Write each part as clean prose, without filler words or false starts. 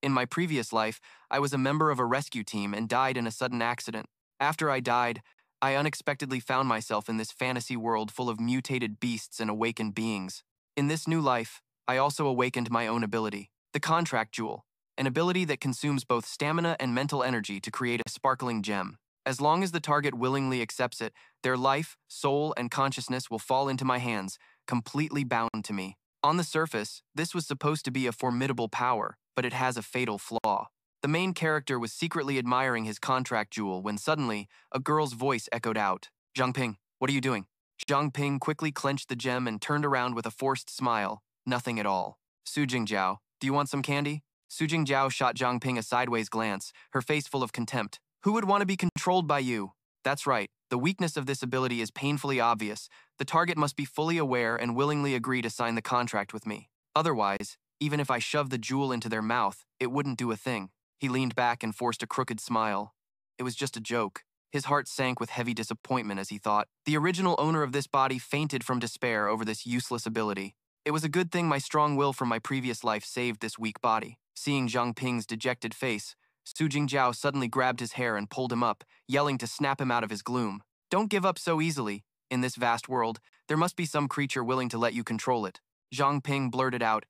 In my previous life, I was a member of a rescue team and died in a sudden accident. After I died, I unexpectedly found myself in this fantasy world full of mutated beasts and awakened beings. In this new life, I also awakened my own ability, the Contract Jewel, an ability that consumes both stamina and mental energy to create a sparkling gem. As long as the target willingly accepts it, their life, soul, and consciousness will fall into my hands, completely bound to me. On the surface, this was supposed to be a formidable power, but it has a fatal flaw. The main character was secretly admiring his Contract Jewel when suddenly, a girl's voice echoed out. "Zhang Ping, what are you doing?" Zhang Ping quickly clenched the gem and turned around with a forced smile. Nothing at all. "Su Jingjiao, do you want some candy?" Su Jingjiao shot Zhang Ping a sideways glance, her face full of contempt. "Who would want to be controlled by you?" "That's right. The weakness of this ability is painfully obvious. The target must be fully aware and willingly agree to sign the contract with me. Otherwise, even if I shoved the jewel into their mouth, it wouldn't do a thing." He leaned back and forced a crooked smile. It was just a joke. His heart sank with heavy disappointment as he thought. The original owner of this body fainted from despair over this useless ability. It was a good thing my strong will from my previous life saved this weak body. Seeing Zhang Ping's dejected face, Su Jingjiao suddenly grabbed his hair and pulled him up, yelling to snap him out of his gloom. "Don't give up so easily. In this vast world, there must be some creature willing to let you control it." Zhang Ping blurted out.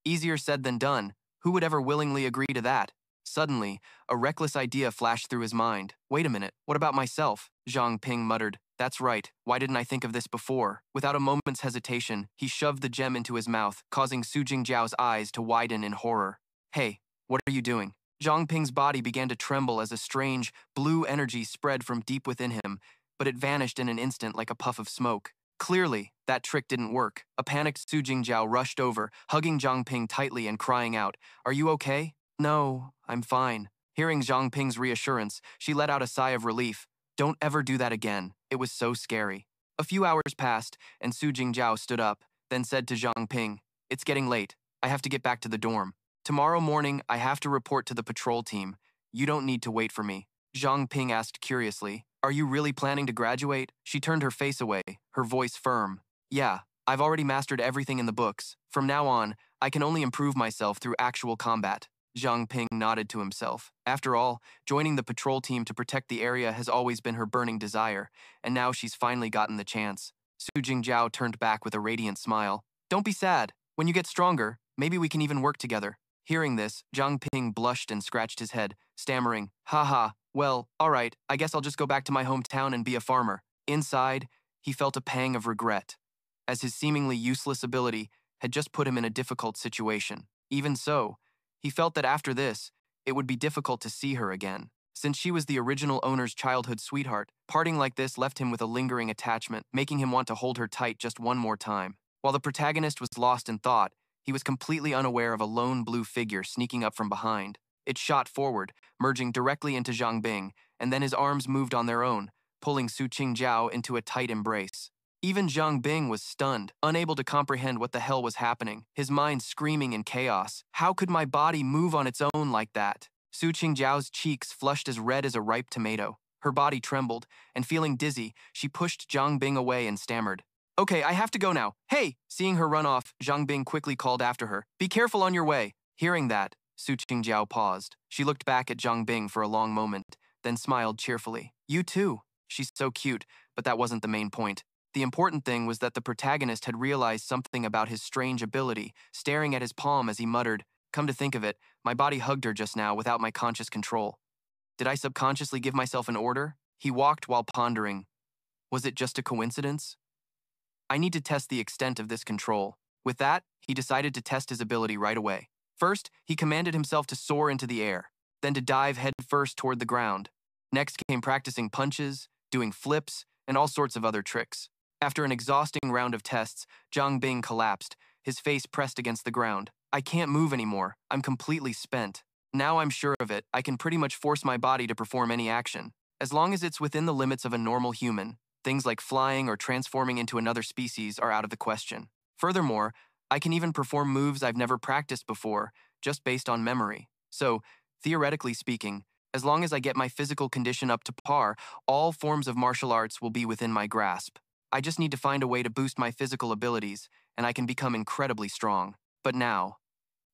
"Easier said than done. Who would ever willingly agree to that?" Suddenly, a reckless idea flashed through his mind. "Wait a minute, what about myself?" Zhang Ping muttered. "That's right, why didn't I think of this before?" Without a moment's hesitation, he shoved the gem into his mouth, causing Su Jingjiao's eyes to widen in horror. "Hey, what are you doing?" Zhang Ping's body began to tremble as a strange, blue energy spread from deep within him, but it vanished in an instant like a puff of smoke. Clearly, that trick didn't work. A panicked Su Jingjiao rushed over, hugging Zhang Ping tightly and crying out, "Are you okay?" "No, I'm fine." Hearing Zhang Ping's reassurance, she let out a sigh of relief. "Don't ever do that again. It was so scary." A few hours passed, and Su Jingjiao stood up, then said to Zhang Ping, "It's getting late. I have to get back to the dorm. Tomorrow morning, I have to report to the patrol team. You don't need to wait for me." Zhang Ping asked curiously, "Are you really planning to graduate?" She turned her face away, her voice firm. "Yeah, I've already mastered everything in the books. From now on, I can only improve myself through actual combat." Zhang Ping nodded to himself. After all, joining the patrol team to protect the area has always been her burning desire, and now she's finally gotten the chance. Su Jingjiao turned back with a radiant smile. "Don't be sad. When you get stronger, maybe we can even work together." Hearing this, Zhang Ping blushed and scratched his head, stammering, "Haha, well, all right, I guess I'll just go back to my hometown and be a farmer." Inside, he felt a pang of regret, as his seemingly useless ability had just put him in a difficult situation. Even so, he felt that after this, it would be difficult to see her again. Since she was the original owner's childhood sweetheart, parting like this left him with a lingering attachment, making him want to hold her tight just one more time. While the protagonist was lost in thought, he was completely unaware of a lone blue figure sneaking up from behind. It shot forward, merging directly into Zhang Ping, and then his arms moved on their own, pulling Su Jingjiao into a tight embrace. Even Zhang Ping was stunned, unable to comprehend what the hell was happening, his mind screaming in chaos. How could my body move on its own like that? Su Jingjiao's cheeks flushed as red as a ripe tomato. Her body trembled, and feeling dizzy, she pushed Zhang Ping away and stammered, "Okay, I have to go now. Hey!" Seeing her run off, Zhang Ping quickly called after her, "Be careful on your way." Hearing that, Su Jingjiao paused. She looked back at Zhang Ping for a long moment, then smiled cheerfully. "You too. She's so cute," but that wasn't the main point. The important thing was that the protagonist had realized something about his strange ability, staring at his palm as he muttered, "Come to think of it, my body hugged her just now without my conscious control. Did I subconsciously give myself an order?" He walked while pondering. Was it just a coincidence? I need to test the extent of this control. With that, he decided to test his ability right away. First, he commanded himself to soar into the air, then to dive headfirst toward the ground. Next came practicing punches, doing flips, and all sorts of other tricks. After an exhausting round of tests, Zhang Ping collapsed, his face pressed against the ground. "I can't move anymore. I'm completely spent. Now I'm sure of it, I can pretty much force my body to perform any action. As long as it's within the limits of a normal human, things like flying or transforming into another species are out of the question. Furthermore, I can even perform moves I've never practiced before, just based on memory. So, theoretically speaking, as long as I get my physical condition up to par, all forms of martial arts will be within my grasp. I just need to find a way to boost my physical abilities, and I can become incredibly strong. But now,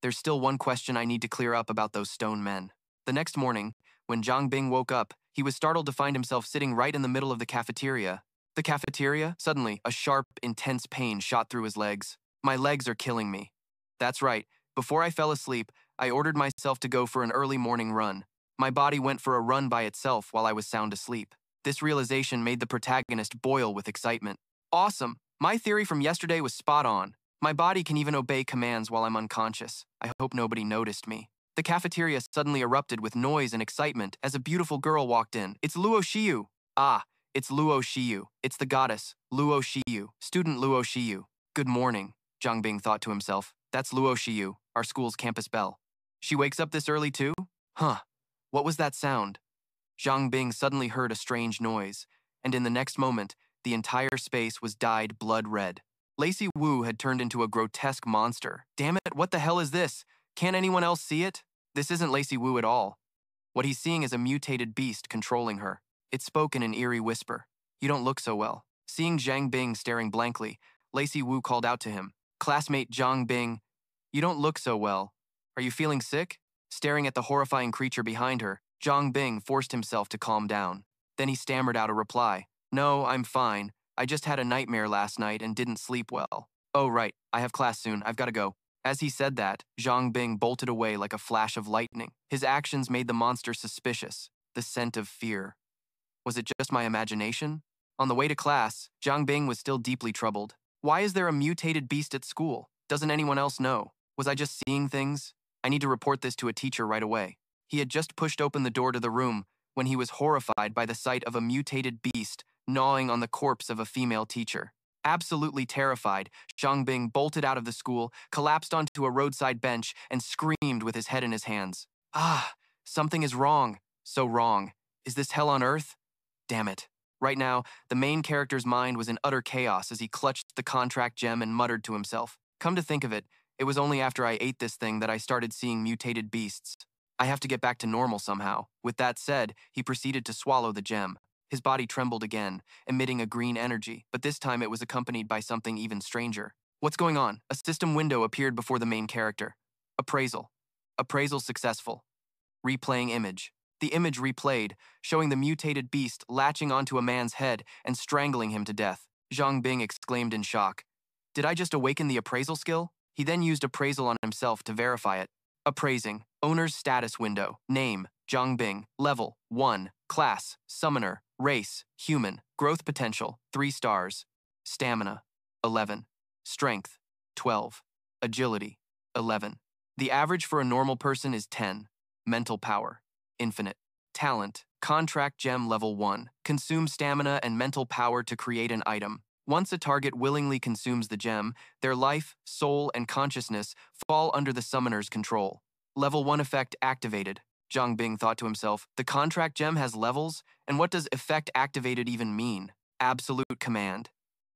There's still one question I need to clear up about those stone men. The next morning, when Zhang Ping woke up, he was startled to find himself sitting right in the middle of the cafeteria. The cafeteria? Suddenly, a sharp, intense pain shot through his legs. My legs are killing me. That's right. Before I fell asleep, I ordered myself to go for an early morning run. My body went for a run by itself while I was sound asleep. This realization made the protagonist boil with excitement. Awesome! My theory from yesterday was spot on. My body can even obey commands while I'm unconscious. I hope nobody noticed me. The cafeteria suddenly erupted with noise and excitement as a beautiful girl walked in. It's Luo Shiyu. Ah, it's Luo Shiyu. It's the goddess, Luo Shiyu, student Luo Shiyu. Good morning, Zhang Ping thought to himself. That's Luo Shiyu, our school's campus belle. She wakes up this early too? Huh. What was that sound? Zhang Ping suddenly heard a strange noise, and in the next moment, the entire space was dyed blood red. Lacey Wu had turned into a grotesque monster. Damn it, what the hell is this? Can't anyone else see it? This isn't Lacey Wu at all. What he's seeing is a mutated beast controlling her. It spoke in an eerie whisper. You don't look so well. Seeing Zhang Ping staring blankly, Lacey Wu called out to him. Classmate Zhang Ping, you don't look so well. Are you feeling sick? Staring at the horrifying creature behind her, Zhang Ping forced himself to calm down. Then he stammered out a reply. No, I'm fine. I just had a nightmare last night and didn't sleep well. Oh right, I have class soon, I've gotta go. As he said that, Zhang Ping bolted away like a flash of lightning. His actions made the monster suspicious, the scent of fear. Was it just my imagination? On the way to class, Zhang Ping was still deeply troubled. Why is there a mutated beast at school? Doesn't anyone else know? Was I just seeing things? I need to report this to a teacher right away. He had just pushed open the door to the room when he was horrified by the sight of a mutated beast gnawing on the corpse of a female teacher. Absolutely terrified, Zhang Ping bolted out of the school, collapsed onto a roadside bench, and screamed with his head in his hands. Ah, something is wrong. So wrong. Is this hell on earth? Damn it. Right now, the main character's mind was in utter chaos as he clutched the contract gem and muttered to himself. Come to think of it, it was only after I ate this thing that I started seeing mutated beasts. I have to get back to normal somehow. With that said, he proceeded to swallow the gem. His body trembled again, emitting a green energy, but this time it was accompanied by something even stranger. What's going on? A system window appeared before the main character. Appraisal. Appraisal successful. Replaying image. The image replayed, showing the mutated beast latching onto a man's head and strangling him to death. Zhang Ping exclaimed in shock. Did I just awaken the appraisal skill? He then used appraisal on himself to verify it. Appraising. Owner's status window. Name. Zhang Ping. Level. 1. Class. Summoner. Race. Human. Growth potential. 3 stars. Stamina. 11. Strength. 12. Agility. 11. The average for a normal person is 10. Mental power. Infinite. Talent. Contract gem level 1. Consume stamina and mental power to create an item. Once a target willingly consumes the gem, their life, soul, and consciousness fall under the summoner's control. Level 1 effect activated. Zhang Ping thought to himself, the contract gem has levels, and what does effect activated even mean? Absolute command.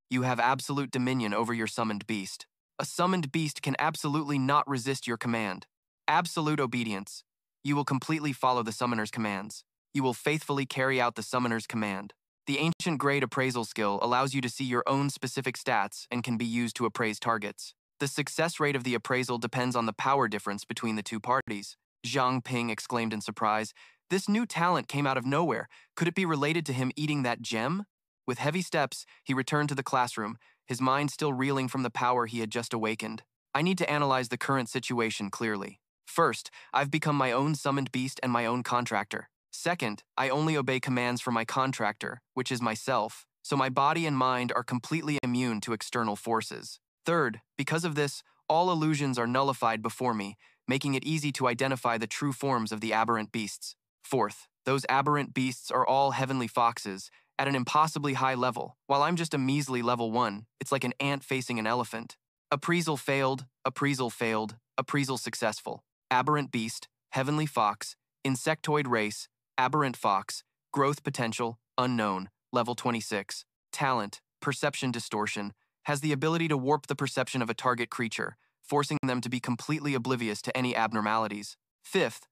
You have absolute dominion over your summoned beast. A summoned beast can absolutely not resist your command. Absolute obedience. You will completely follow the summoner's commands. You will faithfully carry out the summoner's command. The ancient grade appraisal skill allows you to see your own specific stats and can be used to appraise targets. The success rate of the appraisal depends on the power difference between the two parties. Zhang Ping exclaimed in surprise. This new talent came out of nowhere. Could it be related to him eating that gem? With heavy steps, he returned to the classroom, his mind still reeling from the power he had just awakened. I need to analyze the current situation clearly. First, I've become my own summoned beast and my own contractor. Second, I only obey commands from my contractor, which is myself, so my body and mind are completely immune to external forces. Third, because of this, all illusions are nullified before me, making it easy to identify the true forms of the aberrant beasts. Fourth, those aberrant beasts are all heavenly foxes, at an impossibly high level, while I'm just a measly level 1. It's like an ant facing an elephant. Appraisal failed, appraisal failed, appraisal successful. Aberrant beast, heavenly fox, insectoid race, aberrant fox, growth potential, unknown, level 26. Talent, perception distortion, has the ability to warp the perception of a target creature, forcing them to be completely oblivious to any abnormalities. Fifth,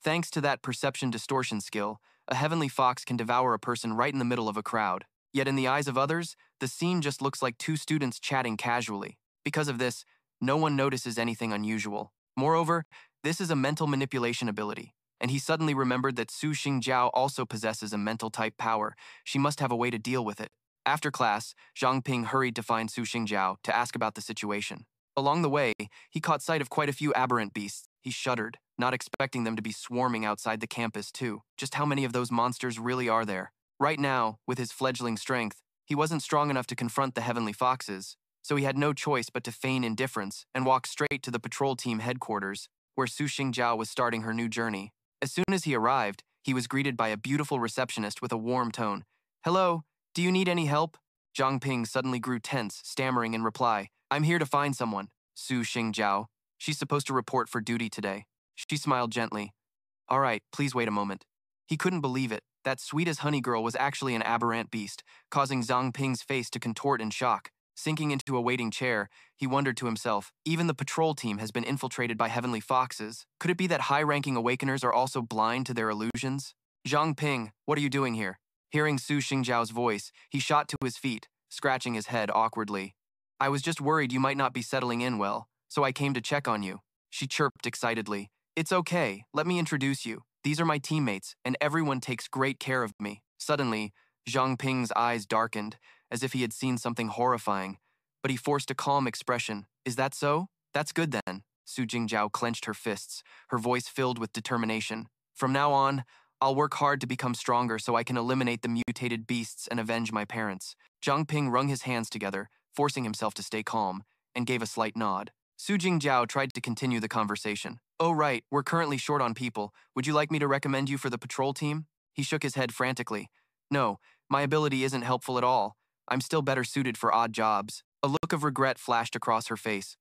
thanks to that perception distortion skill, a heavenly fox can devour a person right in the middle of a crowd. Yet in the eyes of others, the scene just looks like two students chatting casually. Because of this, no one notices anything unusual. Moreover, this is a mental manipulation ability, and he suddenly remembered that Su Jingjiao also possesses a mental-type power. She must have a way to deal with it. After class, Zhang Ping hurried to find Su Jingjiao to ask about the situation. Along the way, he caught sight of quite a few aberrant beasts. He shuddered, not expecting them to be swarming outside the campus too. Just how many of those monsters really are there? Right now, with his fledgling strength, he wasn't strong enough to confront the heavenly foxes, so he had no choice but to feign indifference and walk straight to the patrol team headquarters, where Su Jingjiao was starting her new journey. As soon as he arrived, he was greeted by a beautiful receptionist with a warm tone. "Hello, do you need any help?" Zhang Ping suddenly grew tense, stammering in reply. "I'm here to find someone." Su Jingjiao. "She's supposed to report for duty today." She smiled gently. "All right, please wait a moment." He couldn't believe it. That sweet-as-honey girl was actually an aberrant beast, causing Zhang Ping's face to contort in shock. Sinking into a waiting chair, he wondered to himself, even the patrol team has been infiltrated by heavenly foxes. Could it be that high-ranking awakeners are also blind to their illusions? "Zhang Ping, what are you doing here?" Hearing Su Jingjiao's voice, he shot to his feet, scratching his head awkwardly. "I was just worried you might not be settling in well, so I came to check on you." She chirped excitedly. "It's okay, let me introduce you. These are my teammates, and everyone takes great care of me." Suddenly, Zhang Ping's eyes darkened, as if he had seen something horrifying, but he forced a calm expression. "Is that so? That's good then." Su Jingjiao clenched her fists, her voice filled with determination. "From now on, I'll work hard to become stronger so I can eliminate the mutated beasts and avenge my parents." Zhang Ping wrung his hands together, forcing himself to stay calm, and gave a slight nod. Su Jingjiao tried to continue the conversation. "Oh right, we're currently short on people. Would you like me to recommend you for the patrol team?" He shook his head frantically. "No, my ability isn't helpful at all. I'm still better suited for odd jobs." A look of regret flashed across her face.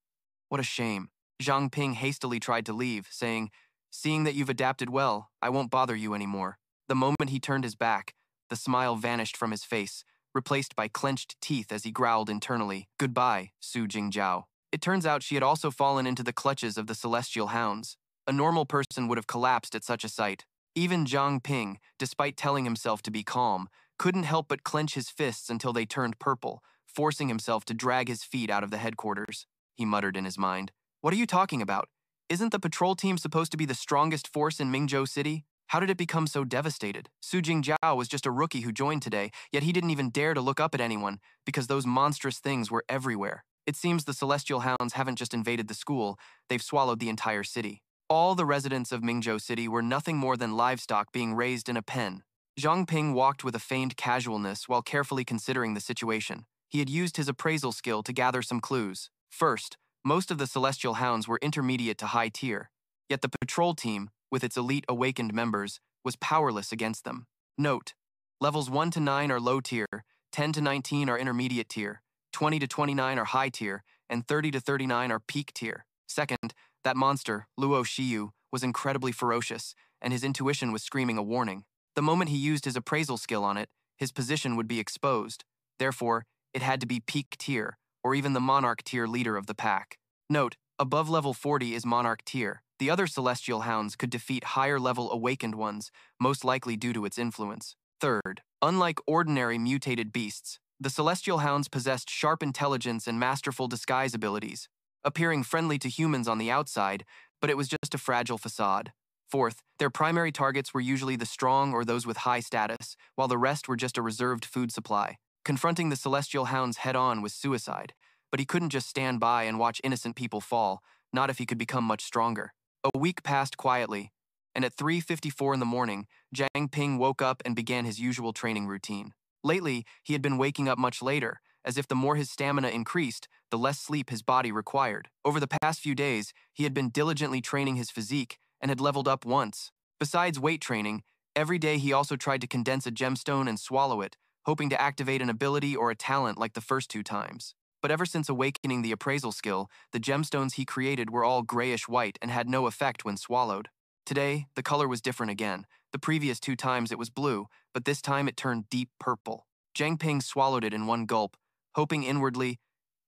"What a shame." Zhang Ping hastily tried to leave, saying, "Seeing that you've adapted well, I won't bother you anymore." The moment he turned his back, the smile vanished from his face, replaced by clenched teeth as he growled internally, "Goodbye, Su Jingjiao." It turns out she had also fallen into the clutches of the celestial hounds. A normal person would have collapsed at such a sight. Even Zhang Ping, despite telling himself to be calm, couldn't help but clench his fists until they turned purple, forcing himself to drag his feet out of the headquarters. He muttered in his mind, "What are you talking about? Isn't the patrol team supposed to be the strongest force in Mingzhou City? How did it become so devastated?" Su Jingjiao was just a rookie who joined today, yet he didn't even dare to look up at anyone, because those monstrous things were everywhere. It seems the celestial hounds haven't just invaded the school, they've swallowed the entire city. All the residents of Mingzhou City were nothing more than livestock being raised in a pen. Zhang Ping walked with a feigned casualness while carefully considering the situation. He had used his appraisal skill to gather some clues. First, most of the celestial hounds were intermediate to high tier, yet the patrol team, with its elite awakened members, was powerless against them. Note: levels 1 to 9 are low tier, 10 to 19 are intermediate tier, 20 to 29 are high tier, and 30 to 39 are peak tier. Second, that monster, Luo Shiyu, was incredibly ferocious, and his intuition was screaming a warning. The moment he used his appraisal skill on it, his position would be exposed. Therefore, it had to be peak tier, or even the monarch tier leader of the pack. Note: above level 40 is monarch tier. The other celestial hounds could defeat higher level awakened ones, most likely due to its influence. Third, unlike ordinary mutated beasts, the celestial hounds possessed sharp intelligence and masterful disguise abilities, appearing friendly to humans on the outside, but it was just a fragile facade. Fourth, their primary targets were usually the strong or those with high status, while the rest were just a reserved food supply. Confronting the celestial hounds head-on was suicide, but he couldn't just stand by and watch innocent people fall, not if he could become much stronger. A week passed quietly, and at 3:54 in the morning, Zhang Ping woke up and began his usual training routine. Lately, he had been waking up much later, as if the more his stamina increased, the less sleep his body required. Over the past few days, he had been diligently training his physique and had leveled up once. Besides weight training, every day he also tried to condense a gemstone and swallow it, hoping to activate an ability or a talent like the first 2 times. But ever since awakening the appraisal skill, the gemstones he created were all grayish-white and had no effect when swallowed. Today, the color was different again. The previous 2 times it was blue, but this time it turned deep purple. Zhang Ping swallowed it in one gulp, hoping inwardly,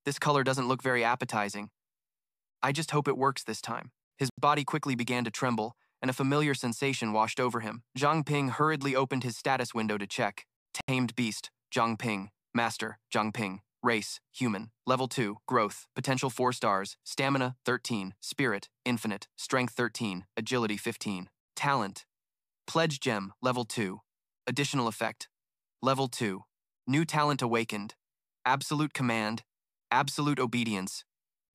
"This color doesn't look very appetizing. I just hope it works this time." His body quickly began to tremble, and a familiar sensation washed over him. Zhang Ping hurriedly opened his status window to check. Tamed beast, Zhang Ping. Master, Zhang Ping. Race, human. Level 2, growth, potential 4 stars, stamina, 13, spirit, infinite, strength 13, agility 15. Talent, pledge gem, level 2. Additional effect, level 2. New talent awakened. Absolute command, absolute obedience,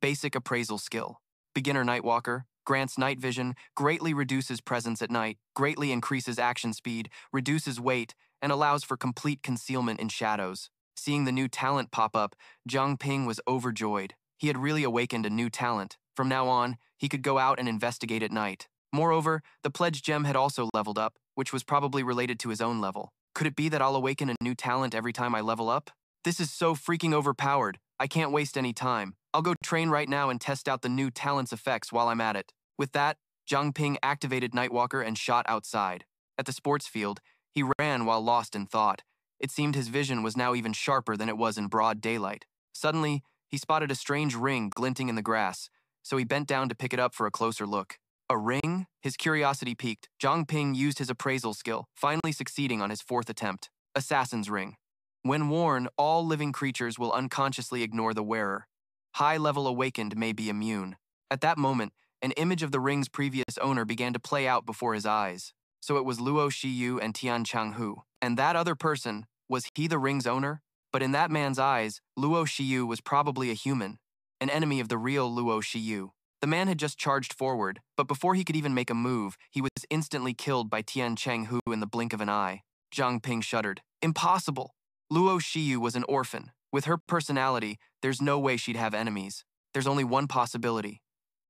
basic appraisal skill. Beginner Nightwalker, grants night vision, greatly reduces presence at night, greatly increases action speed, reduces weight, and allows for complete concealment in shadows. Seeing the new talent pop up, Zhang Ping was overjoyed. He had really awakened a new talent. From now on, he could go out and investigate at night. Moreover, the pledge gem had also leveled up, which was probably related to his own level. Could it be that I'll awaken a new talent every time I level up? This is so freaking overpowered. I can't waste any time. I'll go train right now and test out the new talent's effects while I'm at it. With that, Zhang Ping activated Nightwalker and shot outside. At the sports field, he ran while lost in thought. It seemed his vision was now even sharper than it was in broad daylight. Suddenly, he spotted a strange ring glinting in the grass, so he bent down to pick it up for a closer look. A ring? His curiosity piqued. Zhang Ping used his appraisal skill, finally succeeding on his 4th attempt. Assassin's Ring. When worn, all living creatures will unconsciously ignore the wearer. High-level awakened may be immune. At that moment, an image of the ring's previous owner began to play out before his eyes. So it was Luo Shiyu and Thien Thuong Ho. And that other person, was he the ring's owner? But in that man's eyes, Luo Shiyu was probably a human, an enemy of the real Luo Shiyu. The man had just charged forward, but before he could even make a move, he was instantly killed by Thien Thuong Ho in the blink of an eye. Zhang Ping shuddered. Impossible! Luo Shiyu was an orphan. With her personality, there's no way she'd have enemies. There's only one possibility.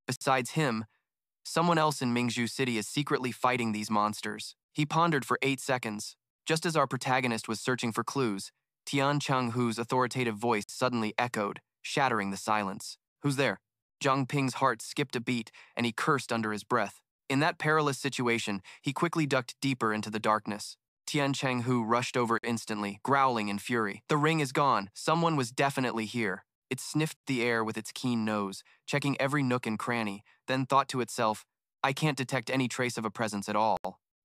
Besides him, someone else in Mingzhu City is secretly fighting these monsters. He pondered for 8 seconds. Just as our protagonist was searching for clues, Thien Thuong Ho's authoritative voice suddenly echoed, shattering the silence. Who's there? Zhang Ping's heart skipped a beat, and he cursed under his breath. In that perilous situation, he quickly ducked deeper into the darkness. Thien Thuong Ho rushed over instantly, growling in fury. The ring is gone. Someone was definitely here. It sniffed the air with its keen nose, checking every nook and cranny, then thought to itself, I can't detect any trace of a presence at all.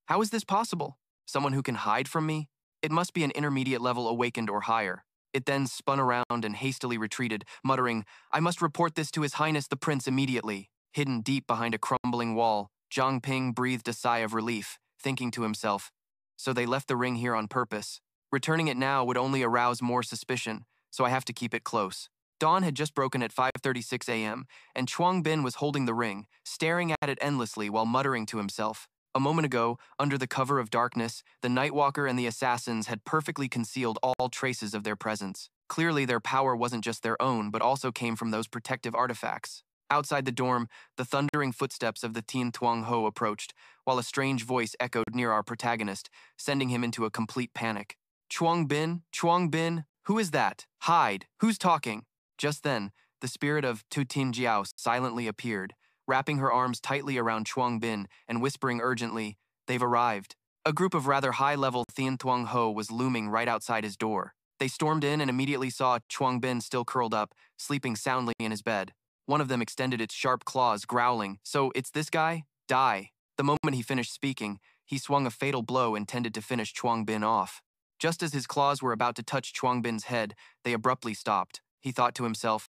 How is this possible? Someone who can hide from me? It must be an intermediate level awakened or higher. It then spun around and hastily retreated, muttering, I must report this to His Highness the Prince immediately. Hidden deep behind a crumbling wall, Zhang Ping breathed a sigh of relief, thinking to himself, so they left the ring here on purpose. Returning it now would only arouse more suspicion, so I have to keep it close. Dawn had just broken at 5:36 a.m., and Chuang Bin was holding the ring, staring at it endlessly while muttering to himself. A moment ago, under the cover of darkness, the Nightwalker and the assassins had perfectly concealed all traces of their presence. Clearly, their power wasn't just their own, but also came from those protective artifacts. Outside the dorm, the thundering footsteps of the Thien Thuong Ho approached, while a strange voice echoed near our protagonist, sending him into a complete panic. Chuang Bin, who is that? Hide, who's talking? Just then, the spirit of Su Jingjiao silently appeared, wrapping her arms tightly around Chuang Bin and whispering urgently, they've arrived. A group of rather high-level Thien Thuong Ho was looming right outside his door. They stormed in and immediately saw Chuang Bin still curled up, sleeping soundly in his bed. One of them extended its sharp claws, growling, so it's this guy? Die. The moment he finished speaking, he swung a fatal blow intended to finish Chuang Bin off. Just as his claws were about to touch Chuang Bin's head, they abruptly stopped. He thought to himself,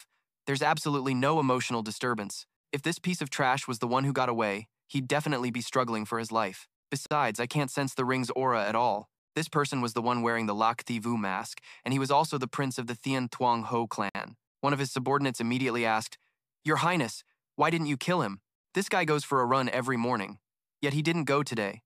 there's absolutely no emotional disturbance. If this piece of trash was the one who got away, he'd definitely be struggling for his life. Besides, I can't sense the ring's aura at all. This person was the one wearing the Lac Thi Vu mask, and he was also the prince of the Thien Thuong Ho clan. One of his subordinates immediately asked, Your Highness, why didn't you kill him? This guy goes for a run every morning. Yet he didn't go today.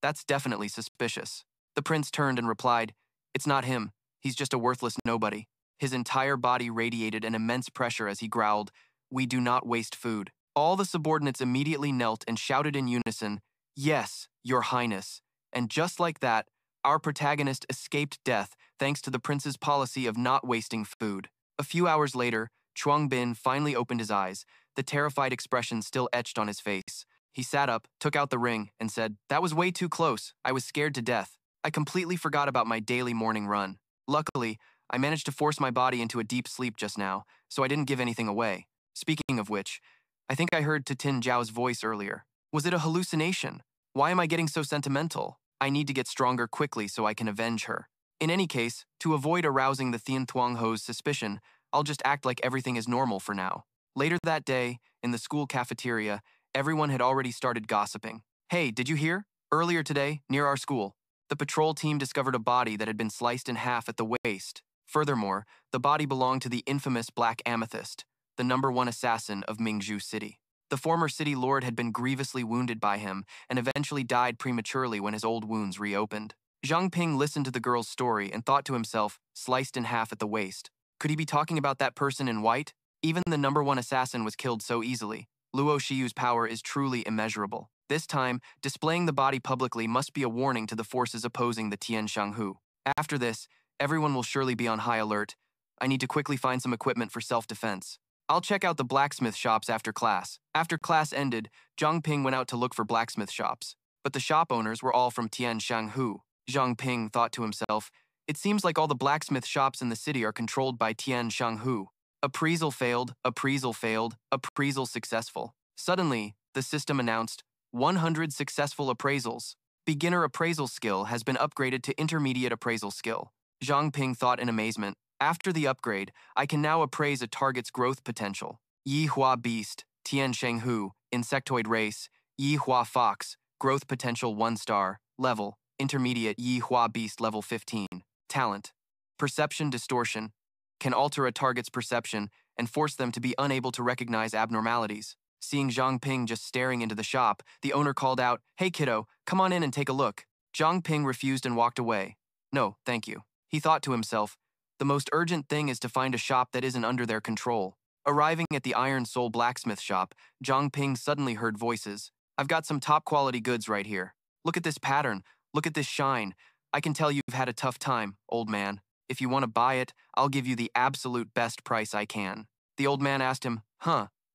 That's definitely suspicious. The prince turned and replied, It's not him. He's just a worthless nobody. His entire body radiated an immense pressure as he growled, We do not waste food. All the subordinates immediately knelt and shouted in unison, Yes, Your Highness. And just like that, our protagonist escaped death thanks to the prince's policy of not wasting food. A few hours later, Chuang Bin finally opened his eyes, the terrified expression still etched on his face. He sat up, took out the ring, and said, That was way too close. I was scared to death. I completely forgot about my daily morning run. Luckily, I managed to force my body into a deep sleep just now, so I didn't give anything away. Speaking of which, I think I heard Su Jingjiao's voice earlier. Was it a hallucination? Why am I getting so sentimental? I need to get stronger quickly so I can avenge her. In any case, to avoid arousing the Thien Thuong Ho's suspicion, I'll just act like everything is normal for now. Later that day, in the school cafeteria, everyone had already started gossiping. Hey, did you hear? Earlier today, near our school, the patrol team discovered a body that had been sliced in half at the waist. Furthermore, the body belonged to the infamous Black Amethyst, the #1 assassin of Mingzhu City. The former city lord had been grievously wounded by him and eventually died prematurely when his old wounds reopened. Zhang Ping listened to the girl's story and thought to himself, sliced in half at the waist. Could he be talking about that person in white? Even the #1 assassin was killed so easily. Luo Shiyu's power is truly immeasurable. This time, displaying the body publicly must be a warning to the forces opposing the Thien Thuong Ho. After this, everyone will surely be on high alert. I need to quickly find some equipment for self-defense. I'll check out the blacksmith shops after class. After class ended, Zhang Ping went out to look for blacksmith shops. But the shop owners were all from Thien Thuong Ho. Zhang Ping thought to himself, it seems like all the blacksmith shops in the city are controlled by Thien Thuong Ho. Appraisal failed, appraisal failed, appraisal successful. Suddenly, the system announced, 100 successful appraisals. Beginner appraisal skill has been upgraded to intermediate appraisal skill. Zhang Ping thought in amazement. After the upgrade, I can now appraise a target's growth potential. Yi Hua Beast, Thien Thuong Ho, insectoid race, Yi Hua Fox, growth potential 1 star, level, intermediate Yi Hua Beast level 15. Talent, Perception Distortion, can alter a target's perception and force them to be unable to recognize abnormalities. Seeing Zhang Ping just staring into the shop, the owner called out, hey kiddo, come on in and take a look. Zhang Ping refused and walked away. No, thank you. He thought to himself, the most urgent thing is to find a shop that isn't under their control. Arriving at the Iron Soul blacksmith shop, Zhang Ping suddenly heard voices. I've got some top quality goods right here. Look at this pattern, look at this shine. I can tell you've had a tough time, old man. If you want to buy it, I'll give you the absolute best price I can. The old man asked him,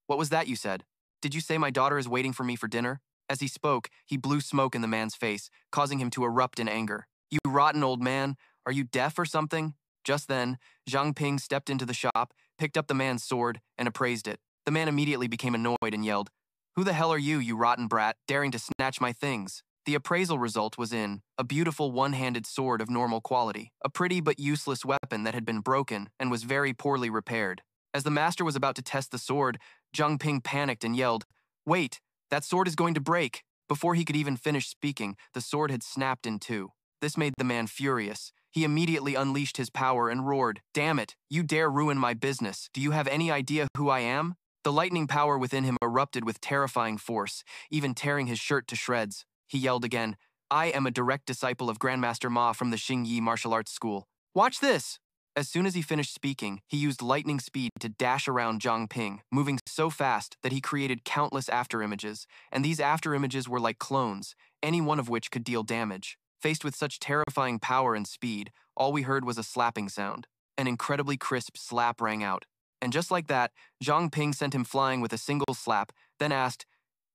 what was that you said? Did you say my daughter is waiting for me for dinner? As he spoke, he blew smoke in the man's face, causing him to erupt in anger. You rotten old man, are you deaf or something? Just then, Zhang Ping stepped into the shop, picked up the man's sword, and appraised it. The man immediately became annoyed and yelled, who the hell are you, you rotten brat, daring to snatch my things? The appraisal result was in a beautiful one-handed sword of normal quality, a pretty but useless weapon that had been broken and was very poorly repaired. As the master was about to test the sword, Zhang Ping panicked and yelled, wait, that sword is going to break. Before he could even finish speaking, the sword had snapped in two. This made the man furious. He immediately unleashed his power and roared, damn it, you dare ruin my business. Do you have any idea who I am? The lightning power within him erupted with terrifying force, even tearing his shirt to shreds. He yelled again, I am a direct disciple of Grandmaster Ma from the Xingyi Martial Arts School. Watch this! As soon as he finished speaking, he used lightning speed to dash around Zhang Ping, moving so fast that he created countless afterimages, and these afterimages were like clones, any one of which could deal damage. Faced with such terrifying power and speed, all we heard was a slapping sound. An incredibly crisp slap rang out. And just like that, Zhang Ping sent him flying with a single slap, then asked,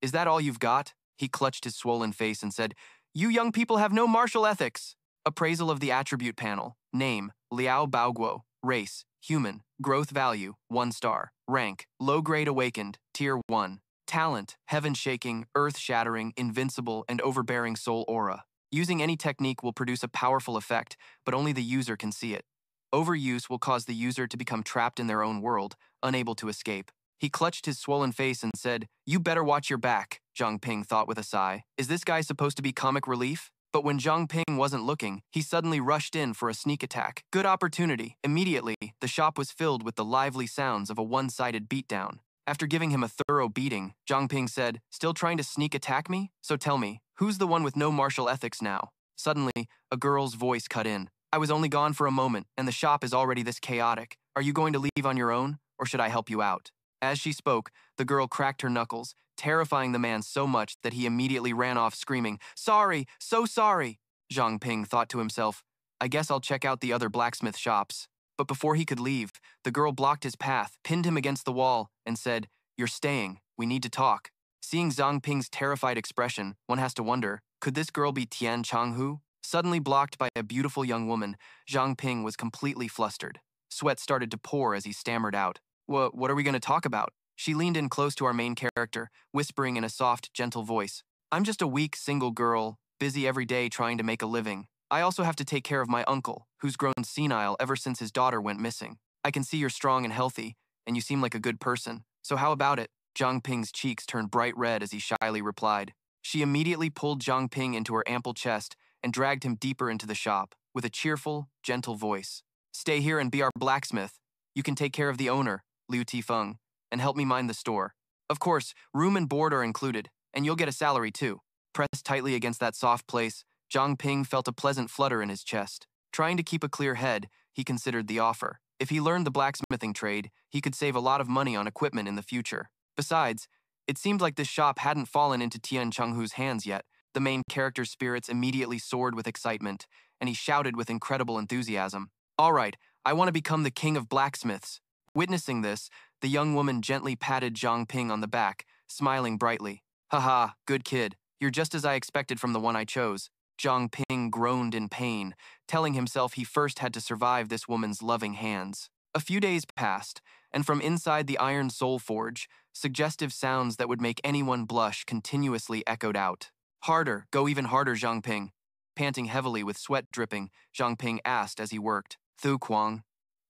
is that all you've got? He clutched his swollen face and said, you young people have no martial ethics. Appraisal of the attribute panel. Name, Liao Baoguo. Race, human. Growth value, 1 star. Rank, low-grade awakened, tier 1. Talent, heaven-shaking, earth-shattering, invincible, and overbearing soul aura. Using any technique will produce a powerful effect, but only the user can see it. Overuse will cause the user to become trapped in their own world, unable to escape. He clutched his swollen face and said, you better watch your back, Zhang Ping thought with a sigh. Is this guy supposed to be comic relief? But when Zhang Ping wasn't looking, he suddenly rushed in for a sneak attack. Good opportunity. Immediately, the shop was filled with the lively sounds of a one-sided beatdown. After giving him a thorough beating, Zhang Ping said, still trying to sneak attack me? So tell me, who's the one with no martial ethics now? Suddenly, a girl's voice cut in. I was only gone for a moment, and the shop is already this chaotic. Are you going to leave on your own, or should I help you out? As she spoke, the girl cracked her knuckles, terrifying the man so much that he immediately ran off screaming, sorry, so sorry. Zhang Ping thought to himself, I guess I'll check out the other blacksmith shops. But before he could leave, the girl blocked his path, pinned him against the wall, and said, you're staying, we need to talk. Seeing Zhang Ping's terrified expression, one has to wonder, could this girl be Thien Thuong Ho? Suddenly blocked by a beautiful young woman, Zhang Ping was completely flustered. Sweat started to pour as he stammered out, what are we going to talk about? She leaned in close to our main character, whispering in a soft, gentle voice, I'm just a weak, single girl, busy every day trying to make a living. I also have to take care of my uncle, who's grown senile ever since his daughter went missing. I can see you're strong and healthy, and you seem like a good person. So how about it? Zhang Ping's cheeks turned bright red as he shyly replied. She immediately pulled Zhang Ping into her ample chest and dragged him deeper into the shop, with a cheerful, gentle voice. Stay here and be our blacksmith. You can take care of the owner, Liu Tifeng, and help me mind the store. Of course, room and board are included, and you'll get a salary too. Pressed tightly against that soft place, Zhang Ping felt a pleasant flutter in his chest. Trying to keep a clear head, he considered the offer. If he learned the blacksmithing trade, he could save a lot of money on equipment in the future. Besides, it seemed like this shop hadn't fallen into Thien Thuong Ho's hands yet. The main character's spirits immediately soared with excitement, and he shouted with incredible enthusiasm. All right, I want to become the king of blacksmiths. Witnessing this, the young woman gently patted Zhang Ping on the back, smiling brightly. Haha, good kid. You're just as I expected from the one I chose. Zhang Ping groaned in pain, telling himself he first had to survive this woman's loving hands. A few days passed, and from inside the Iron Soul Forge, suggestive sounds that would make anyone blush continuously echoed out. Harder, go even harder, Zhang Ping. Panting heavily with sweat dripping, Zhang Ping asked as he worked. Thu Quang,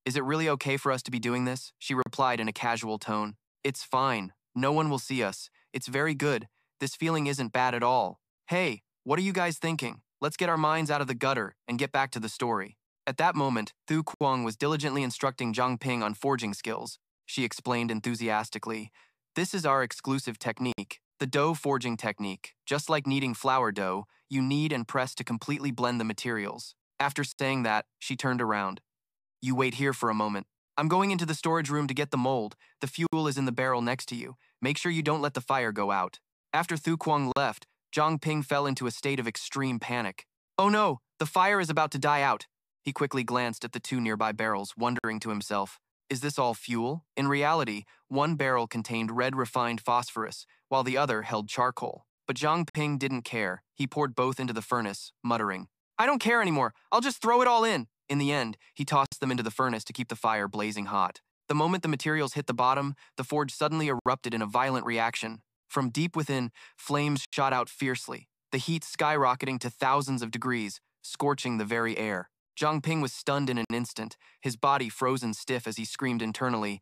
is it really okay for us to be doing this? She replied in a casual tone. It's fine. No one will see us. It's very good. This feeling isn't bad at all. Hey, what are you guys thinking? Let's get our minds out of the gutter and get back to the story. At that moment, Thu Quang was diligently instructing Zhang Ping on forging skills. She explained enthusiastically. This is our exclusive technique, the dough forging technique. Just like kneading flour dough, you knead and press to completely blend the materials. After saying that, she turned around. You wait here for a moment. I'm going into the storage room to get the mold. The fuel is in the barrel next to you. Make sure you don't let the fire go out. After Thu Quang left, Zhang Ping fell into a state of extreme panic. Oh no, the fire is about to die out. He quickly glanced at the two nearby barrels, wondering to himself, is this all fuel? In reality, one barrel contained red refined phosphorus, while the other held charcoal. But Zhang Ping didn't care. He poured both into the furnace, muttering, I don't care anymore. I'll just throw it all in. In the end, he tossed them into the furnace to keep the fire blazing hot. The moment the materials hit the bottom, the forge suddenly erupted in a violent reaction. From deep within, flames shot out fiercely, the heat skyrocketing to thousands of degrees, scorching the very air. Zhang Ping was stunned in an instant, his body frozen stiff as he screamed internally,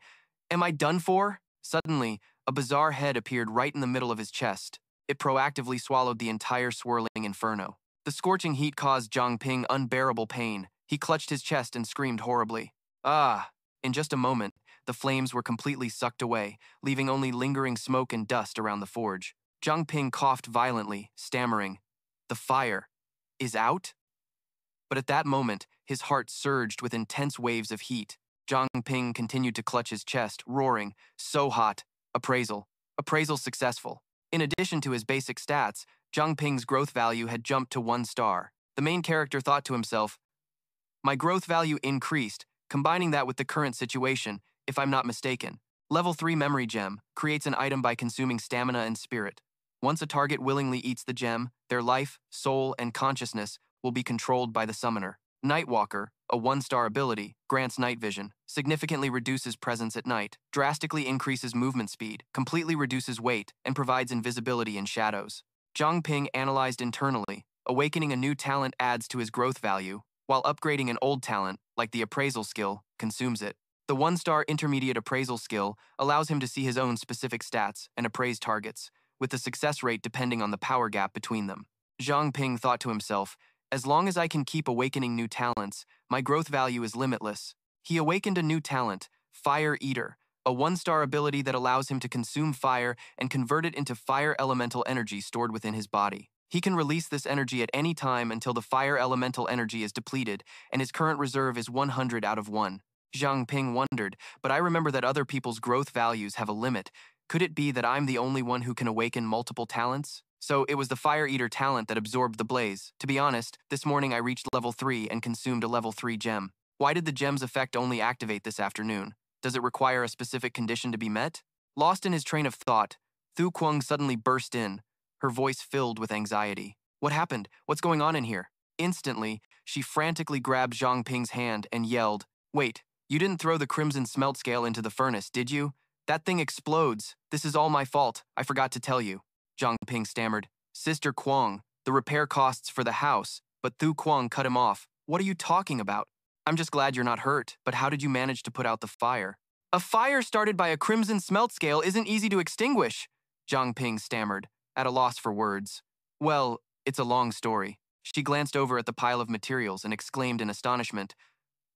Am I done for? Suddenly, a bizarre head appeared right in the middle of his chest. It proactively swallowed the entire swirling inferno. The scorching heat caused Zhang Ping unbearable pain. He clutched his chest and screamed horribly. Ah! In just a moment, the flames were completely sucked away, leaving only lingering smoke and dust around the forge. Zhang Ping coughed violently, stammering, The fire is out? But at that moment, his heart surged with intense waves of heat. Zhang Ping continued to clutch his chest, roaring, So hot. Appraisal. Appraisal successful. In addition to his basic stats, Zhang Ping's growth value had jumped to 1 star. The main character thought to himself, My growth value increased, combining that with the current situation, if I'm not mistaken. Level 3 Memory Gem creates an item by consuming stamina and spirit. Once a target willingly eats the gem, their life, soul, and consciousness will be controlled by the summoner. Nightwalker, a 1-star ability, grants night vision, significantly reduces presence at night, drastically increases movement speed, completely reduces weight, and provides invisibility in shadows. Zhang Ping analyzed internally. Awakening a new talent adds to his growth value, while upgrading an old talent, like the appraisal skill, consumes it. The 1-star intermediate appraisal skill allows him to see his own specific stats and appraise targets, with the success rate depending on the power gap between them. Zhang Ping thought to himself, As long as I can keep awakening new talents, my growth value is limitless. He awakened a new talent, Fire Eater, a 1-star ability that allows him to consume fire and convert it into fire elemental energy stored within his body. He can release this energy at any time until the fire elemental energy is depleted, and his current reserve is 100 out of 1. Zhang Ping wondered, but I remember that other people's growth values have a limit. Could it be that I'm the only one who can awaken multiple talents? So it was the Fire Eater talent that absorbed the blaze. To be honest, this morning I reached level 3 and consumed a level 3 gem. Why did the gem's effect only activate this afternoon? Does it require a specific condition to be met? Lost in his train of thought, Thu Quang suddenly burst in, her voice filled with anxiety. What happened? What's going on in here? Instantly, she frantically grabbed Zhang Ping's hand and yelled, Wait, you didn't throw the crimson smelt scale into the furnace, did you? That thing explodes. This is all my fault. I forgot to tell you. Zhang Ping stammered. Sister Quang, the repair costs for the house. but Thu Quang cut him off. What are you talking about? I'm just glad you're not hurt, but how did you manage to put out the fire? A fire started by a crimson smelt scale isn't easy to extinguish, Zhang Ping stammered, at a loss for words. Well, it's a long story. She glanced over at the pile of materials and exclaimed in astonishment,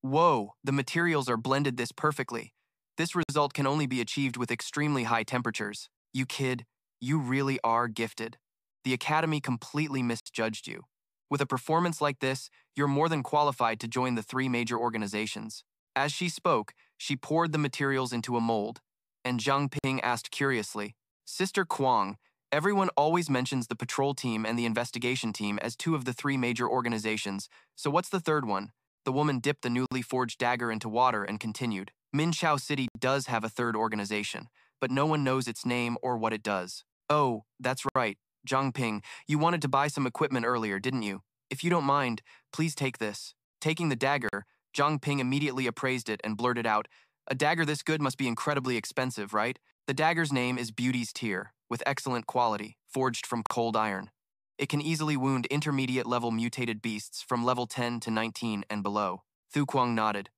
Whoa, the materials are blended this perfectly. This result can only be achieved with extremely high temperatures. You kid, you really are gifted. The Academy completely misjudged you. With a performance like this, you're more than qualified to join the 3 major organizations. As she spoke, she poured the materials into a mold, and Zhang Ping asked curiously, Sister Quang, everyone always mentions the patrol team and the investigation team as 2 of the 3 major organizations, so what's the third one? The woman dipped the newly forged dagger into water and continued, Minchao City does have a 3rd organization, but no one knows its name or what it does. Oh, that's right, Zhang Ping, you wanted to buy some equipment earlier, didn't you? If you don't mind, please take this. Taking the dagger, Zhang Ping immediately appraised it and blurted out, A dagger this good must be incredibly expensive, right? The dagger's name is Beauty's Tear, with excellent quality, forged from cold iron. It can easily wound intermediate-level mutated beasts from level 10 to 19 and below. Thu Quang nodded.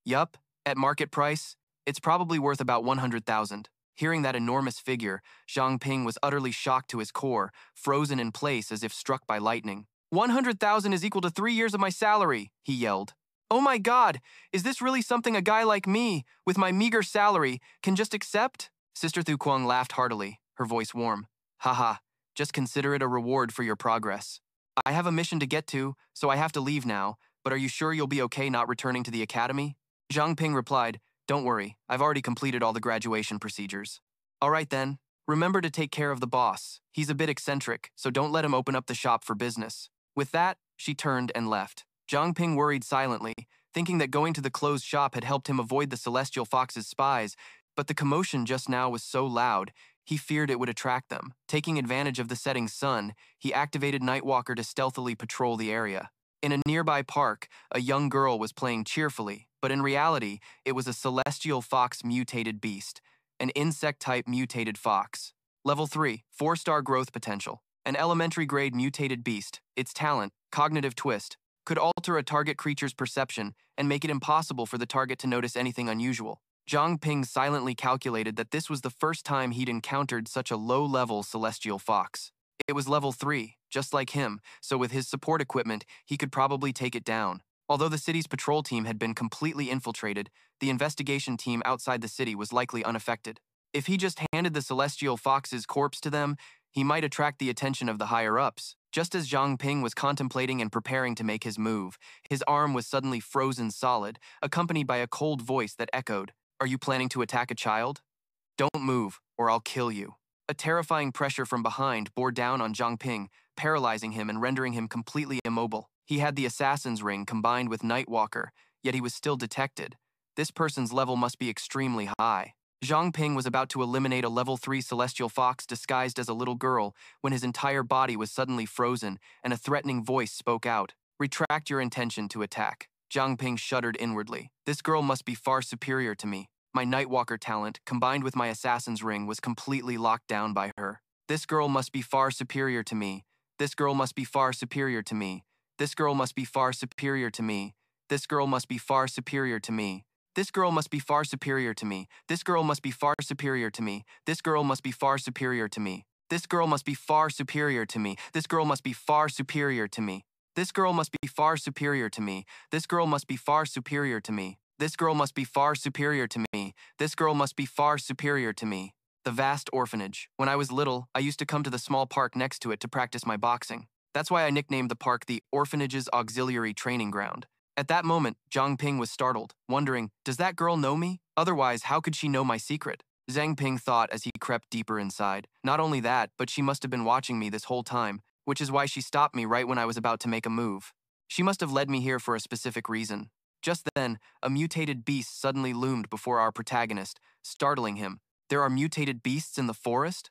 Yup, at market price, it's probably worth about 100,000. Hearing that enormous figure, Zhang Ping was utterly shocked to his core, frozen in place as if struck by lightning. 100,000 is equal to 3 years of my salary, he yelled. Oh my God, is this really something a guy like me, with my meager salary, can just accept? Sister Thu Quang laughed heartily, her voice warm. Haha, just consider it a reward for your progress. I have a mission to get to, so I have to leave now, but are you sure you'll be okay not returning to the academy? Zhang Ping replied, Don't worry, I've already completed all the graduation procedures. All right then, remember to take care of the boss. He's a bit eccentric, so don't let him open up the shop for business. With that, she turned and left. Zhang Ping worried silently, thinking that going to the closed shop had helped him avoid the Celestial Fox's spies, but the commotion just now was so loud, he feared it would attract them. Taking advantage of the setting sun, he activated Nightwalker to stealthily patrol the area. In a nearby park, a young girl was playing cheerfully, but in reality, it was a Celestial Fox mutated beast, an insect-type mutated fox. Level 3, 4-star growth potential. An elementary-grade mutated beast, its talent, cognitive twist, could alter a target creature's perception and make it impossible for the target to notice anything unusual. Zhang Ping silently calculated that this was the first time he'd encountered such a low-level celestial fox. It was level 3, just like him, so with his support equipment, he could probably take it down. Although the city's patrol team had been completely infiltrated, the investigation team outside the city was likely unaffected. If he just handed the celestial fox's corpse to them, he might attract the attention of the higher-ups. Just as Zhang Ping was contemplating and preparing to make his move, his arm was suddenly frozen solid, accompanied by a cold voice that echoed, Are you planning to attack a child? Don't move, or I'll kill you. A terrifying pressure from behind bore down on Zhang Ping, paralyzing him and rendering him completely immobile. He had the assassin's ring combined with Nightwalker, yet he was still detected. This person's level must be extremely high. Zhang Ping was about to eliminate a level 3 celestial fox disguised as a little girl when his entire body was suddenly frozen and a threatening voice spoke out. Retract your intention to attack. Zhang Ping shuddered inwardly. This girl must be far superior to me. My Nightwalker talent, combined with my assassin's ring, was completely locked down by her. This girl must be far superior to me. This girl must be far superior to me. This girl must be far superior to me. This girl must be far superior to me. This girl must be far superior to me. This girl must be far superior to me. This girl must be far superior to me. This girl must be far superior to me. This girl must be far superior to me. This girl must be far superior to me. This girl must be far superior to me. This girl must be far superior to me. This girl must be far superior to me. The vast orphanage. When I was little, I used to come to the small park next to it to practice my boxing. That's why I nicknamed the park the Orphanage's Auxiliary Training Ground. At that moment, Zhang Ping was startled, wondering, does that girl know me? Otherwise, how could she know my secret? Zhang Ping thought as he crept deeper inside. Not only that, but she must have been watching me this whole time, which is why she stopped me right when I was about to make a move. She must have led me here for a specific reason. Just then, a mutated beast suddenly loomed before our protagonist, startling him. There are mutated beasts in the forest?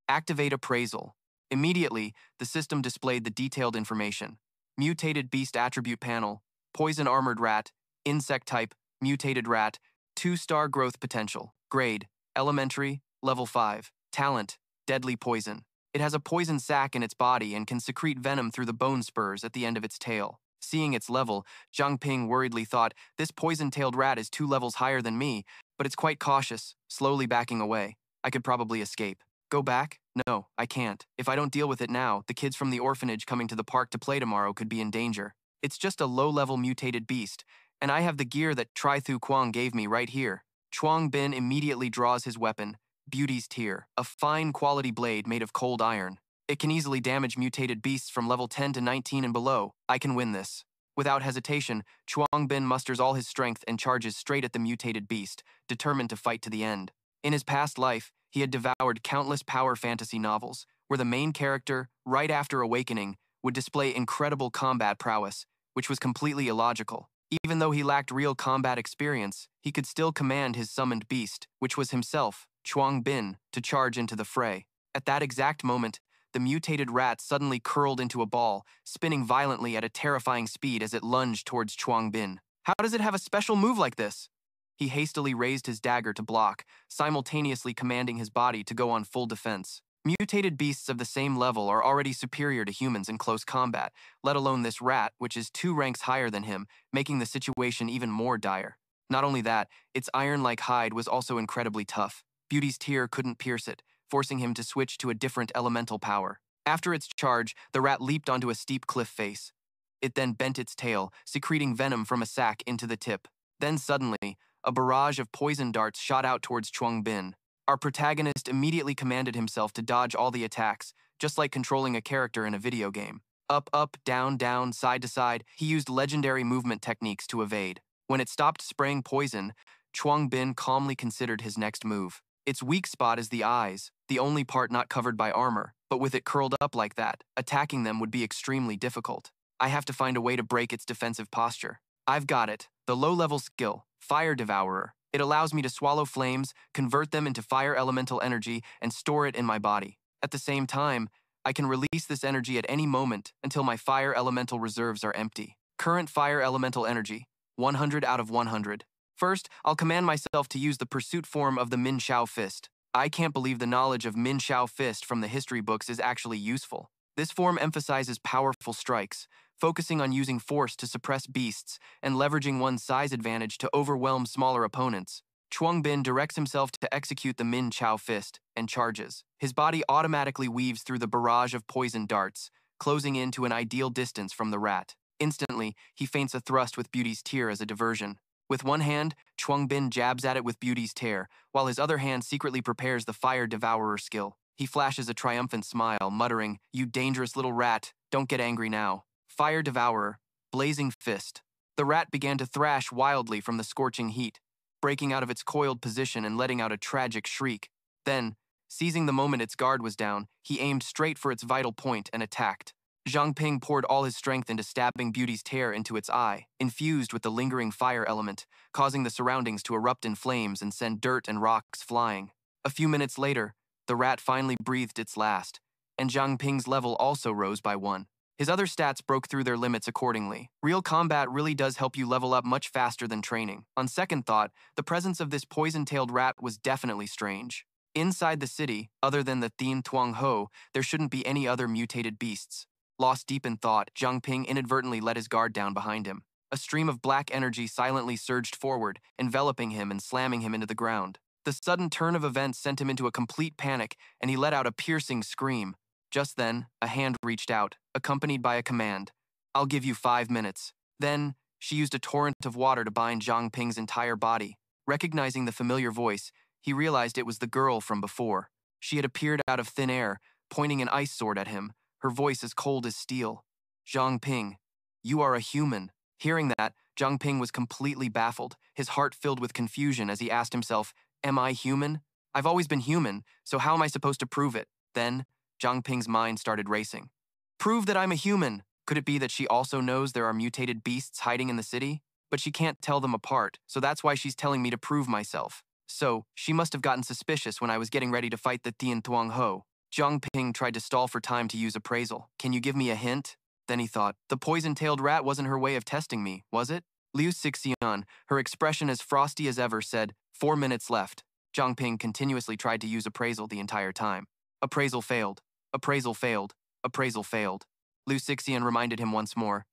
Activate Appraisal. Immediately, the system displayed the detailed information. Mutated beast attribute panel, poison armored rat, insect type, mutated rat, 2-star growth potential, grade, elementary, level 5, talent, deadly poison. It has a poison sac in its body and can secrete venom through the bone spurs at the end of its tail. Seeing its level, Zhang Ping worriedly thought, this poison-tailed rat is 2 levels higher than me, but it's quite cautious, slowly backing away. I could probably escape. Go back? No, I can't. If I don't deal with it now, the kids from the orphanage coming to the park to play tomorrow could be in danger. It's just a low-level mutated beast, and I have the gear that Thien Thuong Ho gave me right here. Chuang Bin immediately draws his weapon, Beauty's Tear, a fine quality blade made of cold iron. It can easily damage mutated beasts from level 10 to 19 and below. I can win this. Without hesitation, Chuang Bin musters all his strength and charges straight at the mutated beast, determined to fight to the end. In his past life, he had devoured countless power fantasy novels, where the main character, right after awakening, would display incredible combat prowess, which was completely illogical. Even though he lacked real combat experience, he could still command his summoned beast, which was himself, Chuang Bin, to charge into the fray. At that exact moment, the mutated rat suddenly curled into a ball, spinning violently at a terrifying speed as it lunged towards Chuang Bin. How does it have a special move like this? He hastily raised his dagger to block, simultaneously commanding his body to go on full defense. Mutated beasts of the same level are already superior to humans in close combat, let alone this rat, which is 2 ranks higher than him, making the situation even more dire. Not only that, its iron-like hide was also incredibly tough. Beauty's Tear couldn't pierce it, forcing him to switch to a different elemental power. After its charge, the rat leaped onto a steep cliff face. It then bent its tail, secreting venom from a sac into the tip. Then suddenly, a barrage of poison darts shot out towards Chuang Bin. Our protagonist immediately commanded himself to dodge all the attacks, just like controlling a character in a video game. Up, up, down, down, side to side, he used legendary movement techniques to evade. When it stopped spraying poison, Chuang Bin calmly considered his next move. Its weak spot is the eyes, the only part not covered by armor, but with it curled up like that, attacking them would be extremely difficult. I have to find a way to break its defensive posture. I've got it, the low-level skill, Fire Devourer. It allows me to swallow flames, convert them into fire elemental energy, and store it in my body. At the same time, I can release this energy at any moment until my fire elemental reserves are empty. Current fire elemental energy, 100 out of 100. First, I'll command myself to use the pursuit form of the Min Shao Fist. I can't believe the knowledge of Min Shao Fist from the history books is actually useful. This form emphasizes powerful strikes, focusing on using force to suppress beasts and leveraging one's size advantage to overwhelm smaller opponents. Chuang Bin directs himself to execute the Min Shao Fist and charges. His body automatically weaves through the barrage of poison darts, closing in to an ideal distance from the rat. Instantly, he feints a thrust with Beauty's Tear as a diversion. With one hand, Chuang Bin jabs at it with Beauty's Tear, while his other hand secretly prepares the Fire Devourer skill. He flashes a triumphant smile, muttering, "You dangerous little rat, don't get angry now." Fire Devourer, Blazing Fist. The rat began to thrash wildly from the scorching heat, breaking out of its coiled position and letting out a tragic shriek. Then, seizing the moment its guard was down, he aimed straight for its vital point and attacked. Zhang Ping poured all his strength into stabbing Beauty's Tear into its eye, infused with the lingering fire element, causing the surroundings to erupt in flames and send dirt and rocks flying. A few minutes later, the rat finally breathed its last, and Zhang Ping's level also rose by 1. His other stats broke through their limits accordingly. Real combat really does help you level up much faster than training. On second thought, the presence of this poison-tailed rat was definitely strange. Inside the city, other than the Thien Thuong Ho, there shouldn't be any other mutated beasts. Lost deep in thought, Zhang Ping inadvertently let his guard down behind him. A stream of black energy silently surged forward, enveloping him and slamming him into the ground. The sudden turn of events sent him into a complete panic, and he let out a piercing scream. Just then, a hand reached out, accompanied by a command. "I'll give you 5 minutes." Then, she used a torrent of water to bind Zhang Ping's entire body. Recognizing the familiar voice, he realized it was the girl from before. She had appeared out of thin air, pointing an ice sword at him, her voice as cold as steel. "Zhang Ping, you are a human." Hearing that, Zhang Ping was completely baffled, his heart filled with confusion as he asked himself, "Am I human? I've always been human, so how am I supposed to prove it?" Then, Zhang Ping's mind started racing. "Prove that I'm a human." Could it be that she also knows there are mutated beasts hiding in the city? But she can't tell them apart, so that's why she's telling me to prove myself. So, she must have gotten suspicious when I was getting ready to fight the Thien Thuong Ho. Zhang Ping tried to stall for time to use appraisal. "Can you give me a hint?" Then he thought, the poison-tailed rat wasn't her way of testing me, was it? Liu Sixian, her expression as frosty as ever, said, 4 minutes left. Zhang Ping continuously tried to use appraisal the entire time. Appraisal failed. Appraisal failed. Appraisal failed. Liu Xixian reminded him once more.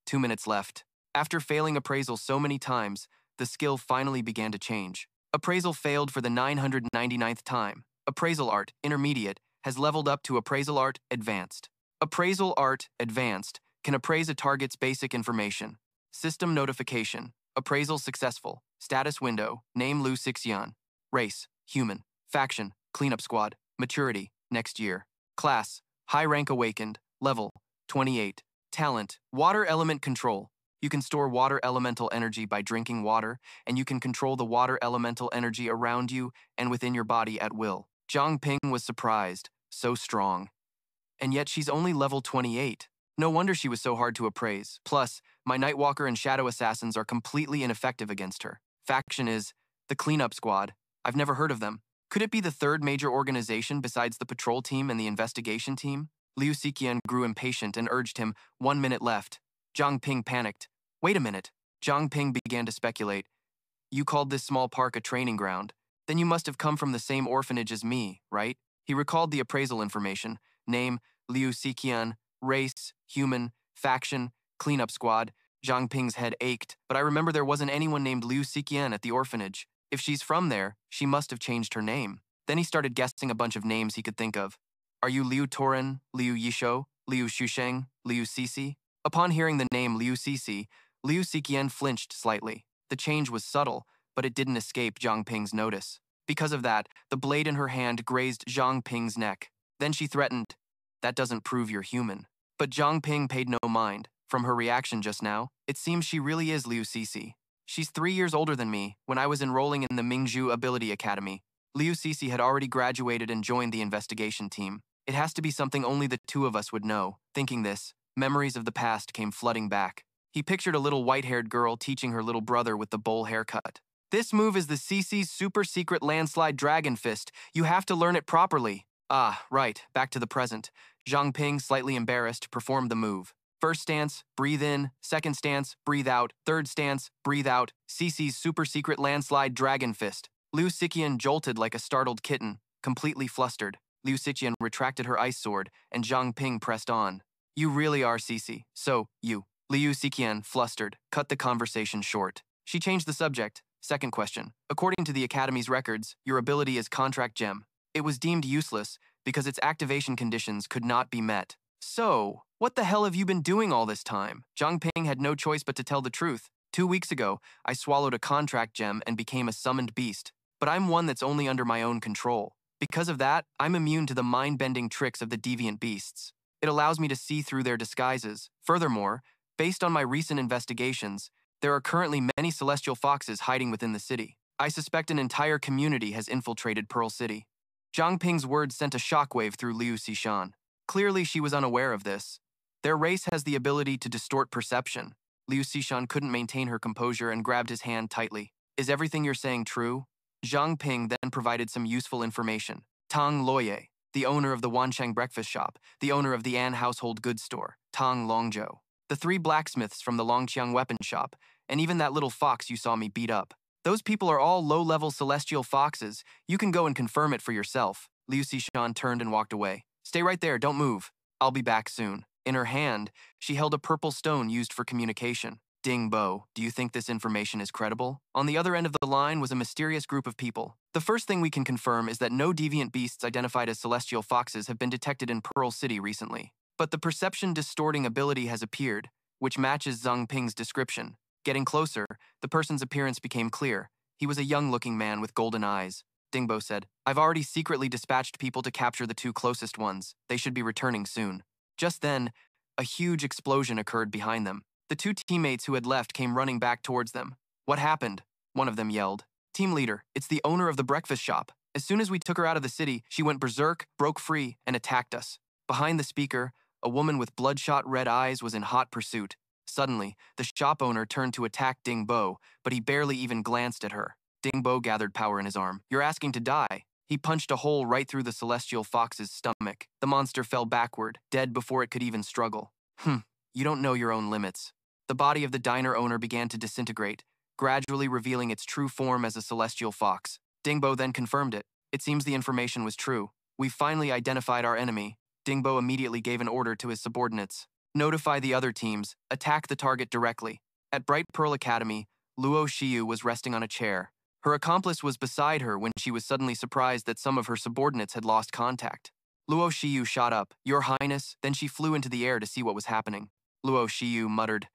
2 minutes left. After failing appraisal so many times, the skill finally began to change. Appraisal failed for the 999th time. Appraisal Art, Intermediate, has leveled up to Appraisal Art, Advanced. Appraisal Art, Advanced, can appraise a target's basic information. System notification. Appraisal successful. Status window. Name Liu Xixian. Race, human. Faction, cleanup squad. Maturity, next year. Class, high rank awakened. Level, 28. Talent, water element control. You can store water elemental energy by drinking water, and you can control the water elemental energy around you and within your body at will. Zhang Ping was surprised. So strong. And yet she's only level 28. No wonder she was so hard to appraise. Plus, my Nightwalker and Shadow Assassins are completely ineffective against her. Faction is the Cleanup Squad. I've never heard of them. Could it be the third major organization besides the patrol team and the investigation team? Liu Xixian grew impatient and urged him, 1 minute left. Zhang Ping panicked. Wait a minute. Zhang Ping began to speculate. You called this small park a training ground. Then you must have come from the same orphanage as me, right? He recalled the appraisal information. Name, Liu Xixian. Race, human. Faction, cleanup squad. Zhang Ping's head ached, but I remember there wasn't anyone named Liu Xixian at the orphanage. If she's from there, she must have changed her name. Then he started guessing a bunch of names he could think of. Are you Liu Torin, Liu Yishou, Liu Shusheng, Liu Sisi? Upon hearing the name Liu Sisi, Liu Xixian flinched slightly. The change was subtle, but it didn't escape Zhang Ping's notice. Because of that, the blade in her hand grazed Zhang Ping's neck. Then she threatened, that doesn't prove you're human. But Zhang Ping paid no mind. From her reaction just now, it seems she really is Liu Sisi. She's 3 years older than me when I was enrolling in the Mingzhu Ability Academy. Liu Sisi had already graduated and joined the investigation team. It has to be something only the two of us would know. Thinking this, memories of the past came flooding back. He pictured a little white-haired girl teaching her little brother with the bowl haircut. This move is the Sisi's super secret landslide dragon fist. You have to learn it properly. Ah, right, back to the present. Zhang Ping, slightly embarrassed, performed the move. First stance, breathe in. Second stance, breathe out. Third stance, breathe out. Sisi's super secret landslide dragon fist. Liu Xixian jolted like a startled kitten, completely flustered. Liu Xixian retracted her ice sword, and Zhang Ping pressed on. You really are Sisi. So, you. Liu Xixian, flustered, cut the conversation short. She changed the subject. Second question. According to the Academy's records, your ability is Contract Gem. It was deemed useless because its activation conditions could not be met. So, what the hell have you been doing all this time? Zhang Ping had no choice but to tell the truth. 2 weeks ago, I swallowed a contract gem and became a summoned beast. But I'm one that's only under my own control. Because of that, I'm immune to the mind-bending tricks of the deviant beasts. It allows me to see through their disguises. Furthermore, based on my recent investigations, there are currently many celestial foxes hiding within the city. I suspect an entire community has infiltrated Pearl City. Zhang Ping's words sent a shockwave through Liu Xixian. Clearly, she was unaware of this. Their race has the ability to distort perception. Liu Xixian couldn't maintain her composure and grabbed his hand tightly. Is everything you're saying true? Zhang Ping then provided some useful information. Tang Loye, the owner of the Wancheng breakfast shop, the owner of the An household goods store, Tang Longzhou, the 3 blacksmiths from the Longqiang weapon shop, and even that little fox you saw me beat up. Those people are all low-level celestial foxes. You can go and confirm it for yourself. Liu Xixian turned and walked away. Stay right there, don't move. I'll be back soon. In her hand, she held a purple stone used for communication. Ding Bo, do you think this information is credible? On the other end of the line was a mysterious group of people. The first thing we can confirm is that no deviant beasts identified as celestial foxes have been detected in Pearl City recently. But the perception distorting ability has appeared, which matches Zhang Ping's description. Getting closer, the person's appearance became clear. He was a young-looking man with golden eyes. Dingbo said, I've already secretly dispatched people to capture the 2 closest ones. They should be returning soon. Just then, a huge explosion occurred behind them. The 2 teammates who had left came running back towards them. What happened? One of them yelled. Team leader, it's the owner of the breakfast shop. As soon as we took her out of the city, she went berserk, broke free, and attacked us. Behind the speaker, a woman with bloodshot red eyes was in hot pursuit. Suddenly, the shop owner turned to attack Ding Bo, but he barely even glanced at her. Ding Bo gathered power in his arm. You're asking to die. He punched a hole right through the celestial fox's stomach. The monster fell backward, dead before it could even struggle. You don't know your own limits. The body of the diner owner began to disintegrate, gradually revealing its true form as a celestial fox. Ding Bo then confirmed it. It seems the information was true. We finally identified our enemy. Dingbo immediately gave an order to his subordinates. Notify the other teams. Attack the target directly. At Bright Pearl Academy, Luo Xiu was resting on a chair. Her accomplice was beside her when she was suddenly surprised that some of her subordinates had lost contact. Luo Xiu shot up, "Your Highness," then she flew into the air to see what was happening. Luo Xiu muttered,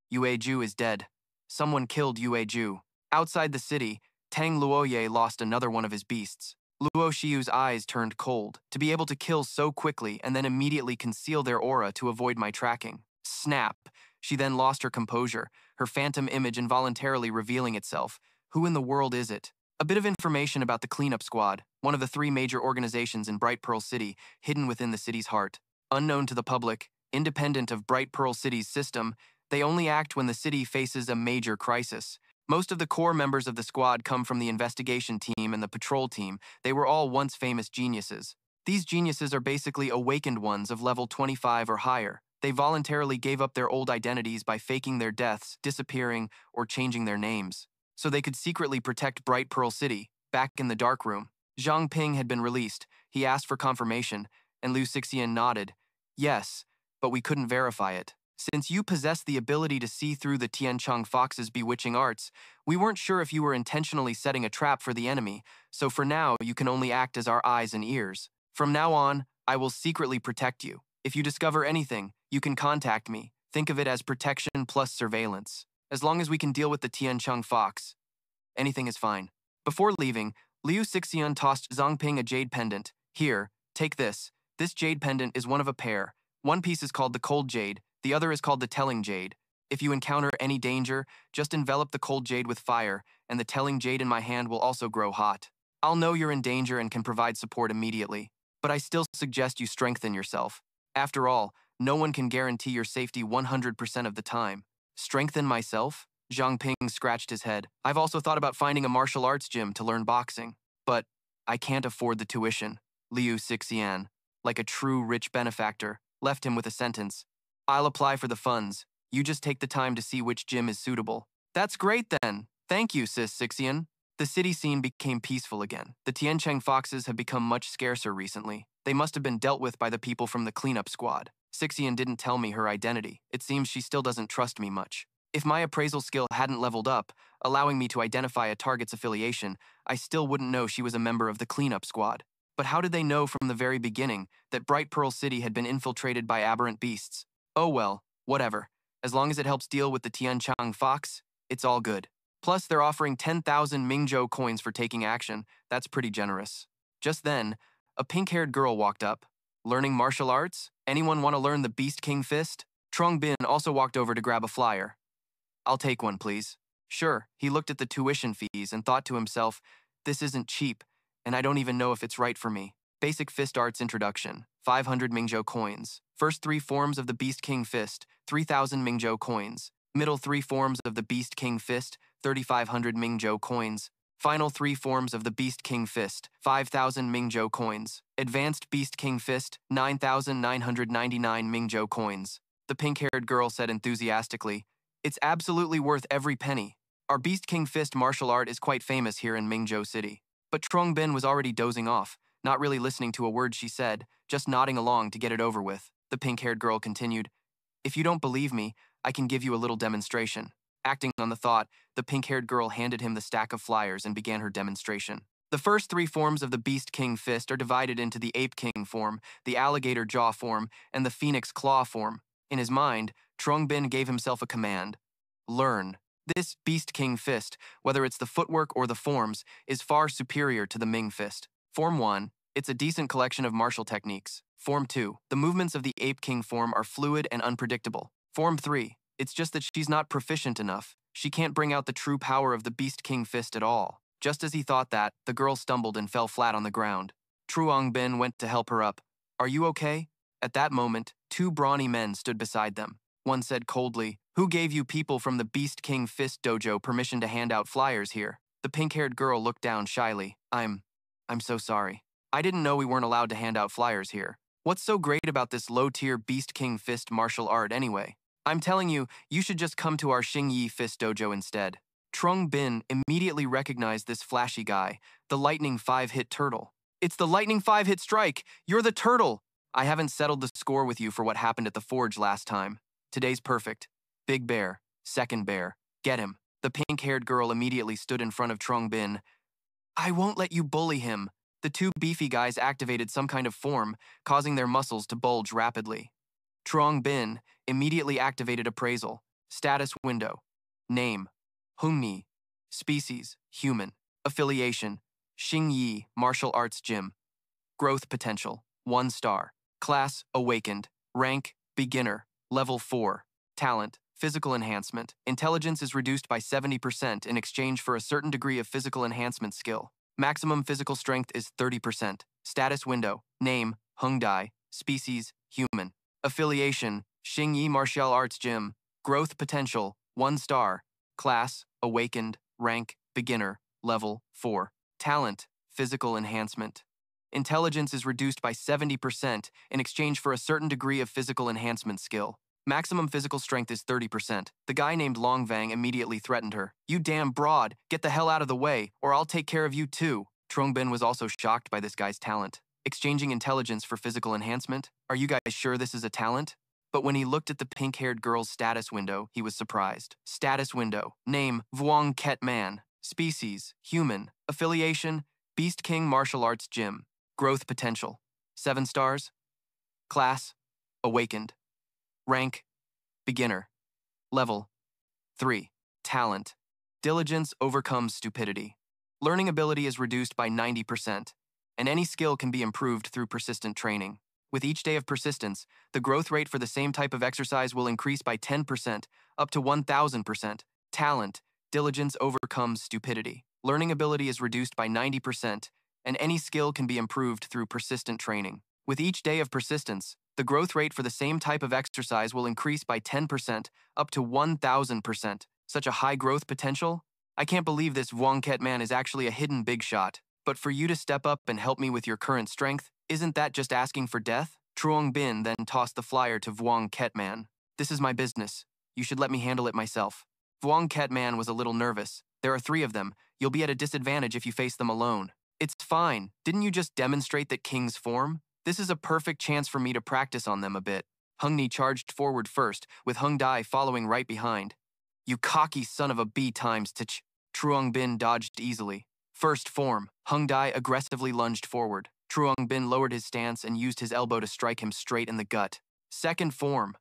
"Yue Ju is dead. Someone killed Yue Ju." Outside the city, Tang Luoye lost another one of his beasts. Luo Xiu's eyes turned cold. To be able to kill so quickly and then immediately conceal their aura to avoid my tracking. Snap! She then lost her composure, her phantom image involuntarily revealing itself. Who in the world is it? A bit of information about the cleanup squad, one of the 3 major organizations in Bright Pearl City, hidden within the city's heart. Unknown to the public, independent of Bright Pearl City's system, they only act when the city faces a major crisis. Most of the core members of the squad come from the investigation team and the patrol team. They were all once famous geniuses. These geniuses are basically awakened ones of level 25 or higher. They voluntarily gave up their old identities by faking their deaths, disappearing, or changing their names, so they could secretly protect Bright Pearl City. Back in the dark room, Zhang Ping had been released. He asked for confirmation, and Liu Sixian nodded. "Yes, but we couldn't verify it. Since you possess the ability to see through the Thien Thuong Fox's bewitching arts, we weren't sure if you were intentionally setting a trap for the enemy, so for now you can only act as our eyes and ears. From now on, I will secretly protect you. If you discover anything, you can contact me. Think of it as protection plus surveillance. As long as we can deal with the Thien Thuong Fox, anything is fine." Before leaving, Liu Sixian tossed Zhang Ping a jade pendant. "Here, take this. This jade pendant is one of a pair. One piece is called the cold jade, the other is called the telling jade. If you encounter any danger, just envelop the cold jade with fire, and the telling jade in my hand will also grow hot. I'll know you're in danger and can provide support immediately, but I still suggest you strengthen yourself. After all, no one can guarantee your safety 100% of the time." "Strengthen myself?" Zhang Ping scratched his head. "I've also thought about finding a martial arts gym to learn boxing, but I can't afford the tuition." Liu Sixian, like a true rich benefactor, left him with a sentence. "I'll apply for the funds. You just take the time to see which gym is suitable." "That's great then. Thank you, Sis Sixian." The city scene became peaceful again. The Thien Thuong Foxes have become much scarcer recently. They must have been dealt with by the people from the cleanup squad. Sixian didn't tell me her identity. It seems she still doesn't trust me much. If my appraisal skill hadn't leveled up, allowing me to identify a target's affiliation, I still wouldn't know she was a member of the cleanup squad. But how did they know from the very beginning that Bright Pearl City had been infiltrated by aberrant beasts? Oh well, whatever. As long as it helps deal with the Thien Thuong Fox, it's all good. Plus, they're offering 10,000 Mingzhou coins for taking action. That's pretty generous. Just then, a pink-haired girl walked up. "Learning martial arts? Anyone want to learn the Beast King Fist?" Trong Bin also walked over to grab a flyer. "I'll take one, please." Sure, he looked at the tuition fees and thought to himself, "This isn't cheap, and I don't even know if it's right for me." Basic Fist Arts Introduction, 500 Mingzhou coins. First 3 forms of the Beast King Fist, 3,000 Mingzhou coins. Middle 3 forms of the Beast King Fist, 3,500 Mingzhou coins. Final 3 forms of the Beast King Fist, 5,000 Mingzhou coins. Advanced Beast King Fist, 9,999 Mingzhou coins. The pink-haired girl said enthusiastically, "It's absolutely worth every penny. Our Beast King Fist martial art is quite famous here in Mingzhou City." But Trong Bin was already dozing off, not really listening to a word she said, just nodding along to get it over with. The pink-haired girl continued, "If you don't believe me, I can give you a little demonstration." Acting on the thought, the pink-haired girl handed him the stack of flyers and began her demonstration. The first 3 forms of the Beast King Fist are divided into the Ape King form, the Alligator Jaw form, and the Phoenix Claw form. In his mind, Trong Bin gave himself a command. Learn. This Beast King Fist, whether it's the footwork or the forms, is far superior to the Ming Fist. Form 1, it's a decent collection of martial techniques. Form 2, the movements of the Ape King form are fluid and unpredictable. Form 3, it's just that she's not proficient enough. She can't bring out the true power of the Beast King Fist at all. Just as he thought that, the girl stumbled and fell flat on the ground. Truong Bin went to help her up. "Are you okay?" At that moment, 2 brawny men stood beside them. One said coldly, "Who gave you people from the Beast King Fist dojo permission to hand out flyers here?" The pink-haired girl looked down shyly. I'm so sorry. I didn't know we weren't allowed to hand out flyers here. What's so great about this low-tier Beast King Fist martial art anyway? I'm telling you, you should just come to our Xingyi Fist dojo instead." Trong Bin immediately recognized this flashy guy, the Lightning 5-hit turtle. "It's the Lightning 5-hit strike! You're the turtle!" I haven't settled the score with you for what happened at the forge last time. Today's perfect. Big bear, second bear, get him. The pink-haired girl immediately stood in front of Trong Bin. I won't let you bully him. The two beefy guys activated some kind of form, causing their muscles to bulge rapidly. Trong Bin immediately activated Appraisal. Status window. Name, Hung Ni. Species, human. Affiliation, Xing Yi Martial Arts Gym. Growth potential, 1 star. Class, Awakened. Rank, Beginner. Level 4. Talent, Physical enhancement. Intelligence is reduced by 70% in exchange for a certain degree of physical enhancement skill. Maximum physical strength is 30%. Status window. Name, Hung Dai. Species, human. Affiliation, Xing Yi Martial Arts Gym. Growth potential, 1 star. Class, Awakened. Rank, Beginner. Level 4. Talent, Physical enhancement. Intelligence is reduced by 70% in exchange for a certain degree of physical enhancement skill. Maximum physical strength is 30%. The guy named Long Vang immediately threatened her. You damn broad, get the hell out of the way, or I'll take care of you too. Trong Bin was also shocked by this guy's talent. Exchanging intelligence for physical enhancement? Are you guys sure this is a talent? But when he looked at the pink-haired girl's status window, he was surprised. Status window. Name, Vuong Ket Man. Species, human. Affiliation, Beast King Martial Arts Gym. Growth potential, 7 stars. Class, Awakened. Rank, Beginner. Level, 3. Talent, Diligence overcomes stupidity. Learning ability is reduced by 90%, and any skill can be improved through persistent training. With each day of persistence, the growth rate for the same type of exercise will increase by 10%, up to 1,000%. Talent, Diligence overcomes stupidity. Learning ability is reduced by 90%, and any skill can be improved through persistent training. With each day of persistence, the growth rate for the same type of exercise will increase by 10%, up to 1,000%. Such a high growth potential? I can't believe this Vuong Ket Man is actually a hidden big shot. But for you to step up and help me with your current strength, isn't that just asking for death? Truong Bin then tossed the flyer to Vuong Ket Man. This is my business. You should let me handle it myself. Vuong Ket Man was a little nervous. There are 3 of them. You'll be at a disadvantage if you face them alone. It's fine. Didn't you just demonstrate that King's form? This is a perfect chance for me to practice on them a bit. Hung Ni charged forward first, with Hung Dai following right behind. You cocky son of a B times tch. Truong Bin dodged easily. First form, Hung Dai aggressively lunged forward. Truong Bin lowered his stance and used his elbow to strike him straight in the gut. Second form,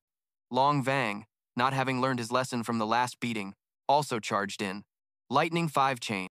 Long Vang, not having learned his lesson from the last beating, also charged in. Lightning 5 chain.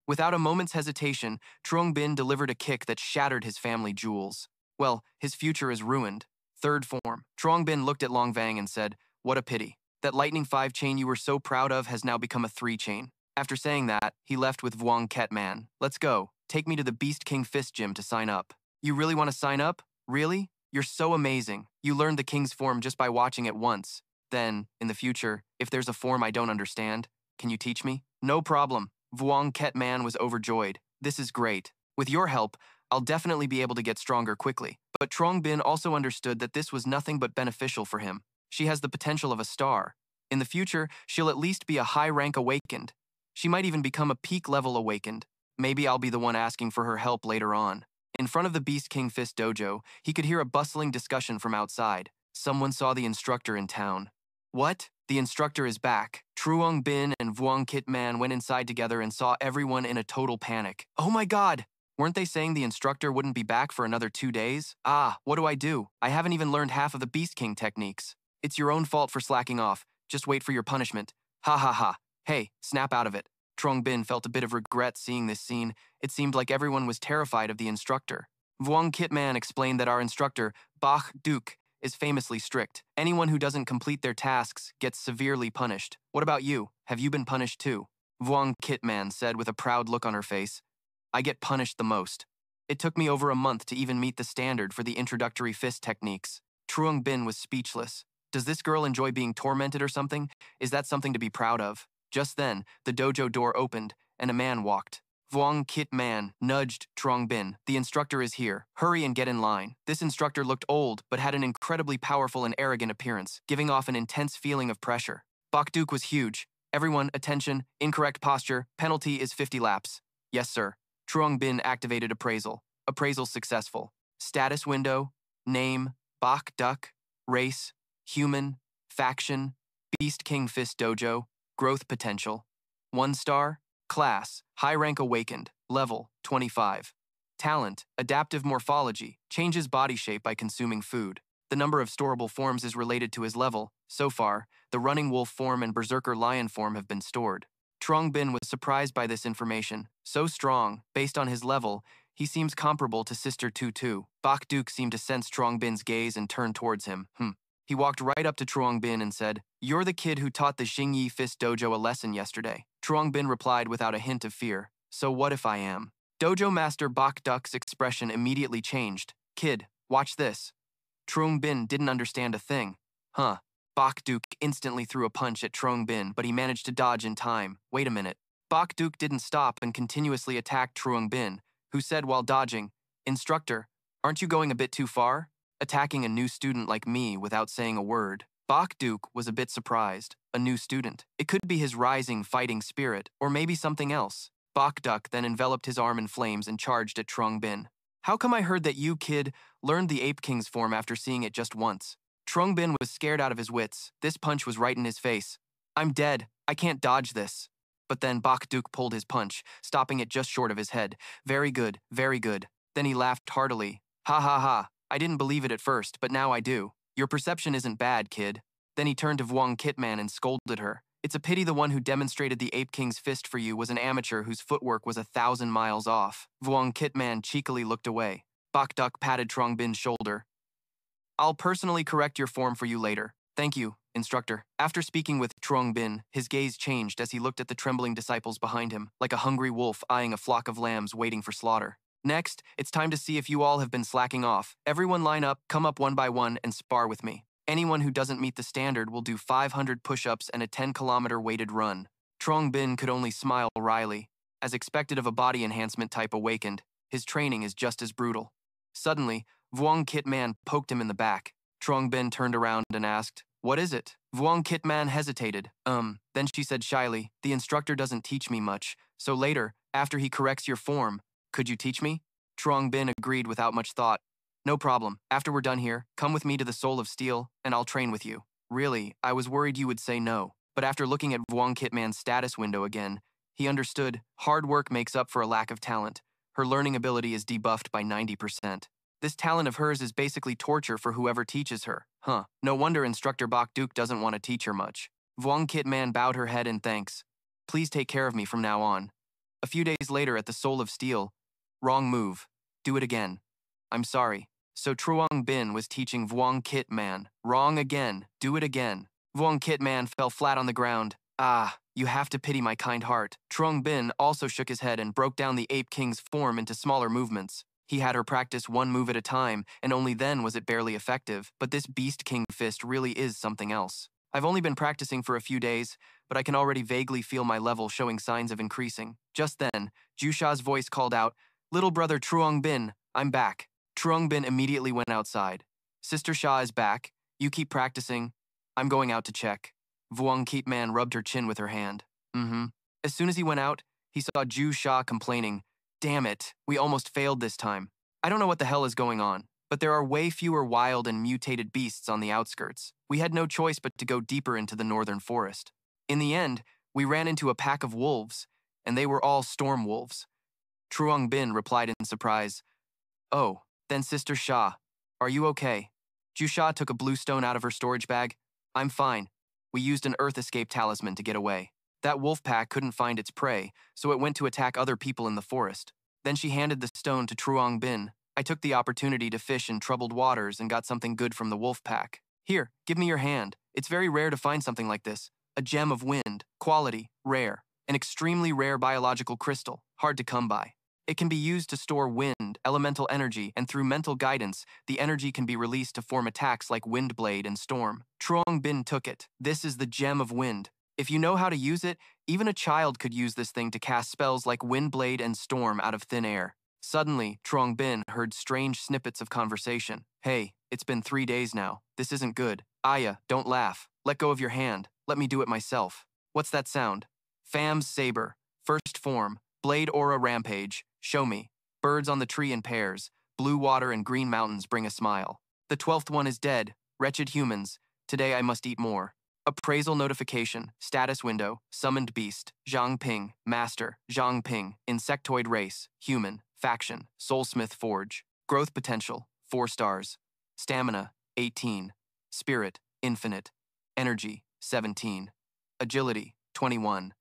Without a moment's hesitation, Truong Bin delivered a kick that shattered his family jewels. Well, his future is ruined. Third form. Truong Bin looked at Long Vang and said, what a pity. That Lightning 5 chain you were so proud of has now become a 3 chain. After saying that, he left with Vuong Ket Man. Let's go. Take me to the Beast King Fist Gym to sign up. You really want to sign up? Really? You're so amazing. You learned the King's form just by watching it once. Then, in the future, if there's a form I don't understand, can you teach me? No problem. Vuong Ket Man was overjoyed. This is great. With your help, I'll definitely be able to get stronger quickly. But Trong Bin also understood that this was nothing but beneficial for him. She has the potential of a star. In the future, she'll at least be a high-rank awakened. She might even become a peak-level awakened. Maybe I'll be the one asking for her help later on. In front of the Beast King Fist dojo, he could hear a bustling discussion from outside. Someone saw the instructor in town. What? The instructor is back. Truong Bin and Vuong Ket Man went inside together and saw everyone in a total panic. Oh my god! Weren't they saying the instructor wouldn't be back for another 2 days? Ah, what do? I haven't even learned half of the Beast King techniques. It's your own fault for slacking off. Just wait for your punishment. Ha ha ha. Hey, snap out of it. Truong Bin felt a bit of regret seeing this scene. It seemed like everyone was terrified of the instructor. Vuong Ket Man explained that our instructor, Bach Duke, is famously strict. Anyone who doesn't complete their tasks gets severely punished. What about you? Have you been punished too? Vuong Ket Man said with a proud look on her face. I get punished the most. It took me over a month to even meet the standard for the introductory fist techniques. Truong Bin was speechless. Does this girl enjoy being tormented or something? Is that something to be proud of? Just then, the dojo door opened, and a man walked. Vuong Ket Man nudged Truong Bin. The instructor is here. Hurry and get in line. This instructor looked old, but had an incredibly powerful and arrogant appearance, giving off an intense feeling of pressure. Bok Duke was huge. Everyone, attention, incorrect posture, penalty is 50 laps. Yes, sir. Truong Bin activated Appraisal. Appraisal successful. Status window, Name, Bok Duck. Race, human. Faction, Beast King Fist Dojo. Growth potential. 1 star. Class, high rank awakened. Level, 25. Talent, adaptive morphology, changes body shape by consuming food. The number of storable forms is related to his level. So far, the running wolf form and berserker lion form have been stored. Truong Bin was surprised by this information. So strong, based on his level, he seems comparable to Sister Tutu. Bok Duke seemed to sense Truong Bin's gaze and turned towards him. He walked right up to Truong Bin and said, "You're the kid who taught the Xingyi Fist Dojo a lesson yesterday." Truong Bin replied without a hint of fear, "So what if I am?" Dojo Master Bok Duck's expression immediately changed. "Kid, watch this." Truong Bin didn't understand a thing. Bok Duke instantly threw a punch at Truong Bin, but he managed to dodge in time. Wait a minute. Bok Duke didn't stop and continuously attacked Truong Bin, who said while dodging, "Instructor, aren't you going a bit too far? Attacking a new student like me without saying a word." Bok Duke was a bit surprised. A new student. It could be his rising fighting spirit, or maybe something else. Bok Duck then enveloped his arm in flames and charged at Truong Bin. "How come I heard that you, kid, learned the Ape King's form after seeing it just once?" Truong Bin was scared out of his wits. This punch was right in his face. "I'm dead. I can't dodge this." But then Bok Duke pulled his punch, stopping it just short of his head. "Very good, very good." Then he laughed heartily. "Ha ha ha. I didn't believe it at first, but now I do. Your perception isn't bad, kid." Then he turned to Vuong Kitman and scolded her. "It's a pity the one who demonstrated the Ape King's fist for you was an amateur whose footwork was 1,000 miles off." Vuong Kitman cheekily looked away. Bok Duck patted Truong Bin's shoulder. "I'll personally correct your form for you later. Thank you, instructor." After speaking with Truong Bin, his gaze changed as he looked at the trembling disciples behind him, like a hungry wolf eyeing a flock of lambs waiting for slaughter. "Next, it's time to see if you all have been slacking off. Everyone line up, come up one by one, and spar with me. Anyone who doesn't meet the standard will do 500 push-ups and a 10-kilometer weighted run." Truong Bin could only smile wryly. As expected of a body enhancement type awakened, his training is just as brutal. Suddenly, Vuong Kitman poked him in the back. Truong Bin turned around and asked, "What is it?" Vuong Kitman hesitated. Then she said shyly, "The instructor doesn't teach me much, so later, after he corrects your form, could you teach me?" Truong Bin agreed without much thought. "No problem. After we're done here, come with me to the Soul of Steel, and I'll train with you." Really, I was worried you would say no. But after looking at Vuong Kitman's status window again, he understood hard work makes up for a lack of talent. Her learning ability is debuffed by 90%. This talent of hers is basically torture for whoever teaches her. No wonder Instructor Bok Duke doesn't want to teach her much. Vuong Kitman bowed her head in thanks. "Please take care of me from now on." A few days later at the Soul of Steel, "Wrong move. Do it again." "I'm sorry." So Truong Bin was teaching Vuong Kitman. "Wrong again. Do it again." Vuong Kitman fell flat on the ground. "Ah, you have to pity my kind heart." Truong Bin also shook his head and broke down the Ape King's form into smaller movements. He had her practice one move at a time, and only then was it barely effective. But this Beast King fist really is something else. I've only been practicing for a few days, but I can already vaguely feel my level showing signs of increasing. Just then, Jusha's voice called out, "Little brother Truong Bin, I'm back." Truong Bin immediately went outside. "Sister Sha is back. You keep practicing. I'm going out to check." Vuong Kitman rubbed her chin with her hand. As soon as he went out, he saw Ju Sha complaining, "Damn it, we almost failed this time. I don't know what the hell is going on, but there are way fewer wild and mutated beasts on the outskirts. We had no choice but to go deeper into the northern forest. In the end, we ran into a pack of wolves, and they were all storm wolves." Truong Bin replied in surprise, "Oh, then Sister Sha, are you okay?" Ju Sha took a blue stone out of her storage bag. "I'm fine. We used an earth escape talisman to get away. That wolf pack couldn't find its prey, so it went to attack other people in the forest." Then she handed the stone to Truong Bin. "I took the opportunity to fish in troubled waters and got something good from the wolf pack. Here, give me your hand. It's very rare to find something like this. A gem of wind, quality, rare. An extremely rare biological crystal, hard to come by. It can be used to store wind, elemental energy, and through mental guidance, the energy can be released to form attacks like Windblade and Storm." Truong Bin took it. "This is the Gem of Wind. If you know how to use it, even a child could use this thing to cast spells like Windblade and Storm out of thin air." Suddenly, Truong Bin heard strange snippets of conversation. "Hey, it's been 3 days now. This isn't good. Aya, don't laugh. Let go of your hand. Let me do it myself. What's that sound?" "Fam's Saber. First form. Blade Aura Rampage. Show me. Birds on the tree in pairs. Blue water and green mountains bring a smile." The 12th one is dead. Wretched humans. Today I must eat more. Appraisal notification. Status window. Summoned beast. Zhang Ping. Master. Zhang Ping. Insectoid race. Human. Faction. Soulsmith forge. Growth potential. 4 stars. Stamina. 18. Spirit. Infinite. Energy. 17. Agility. 21.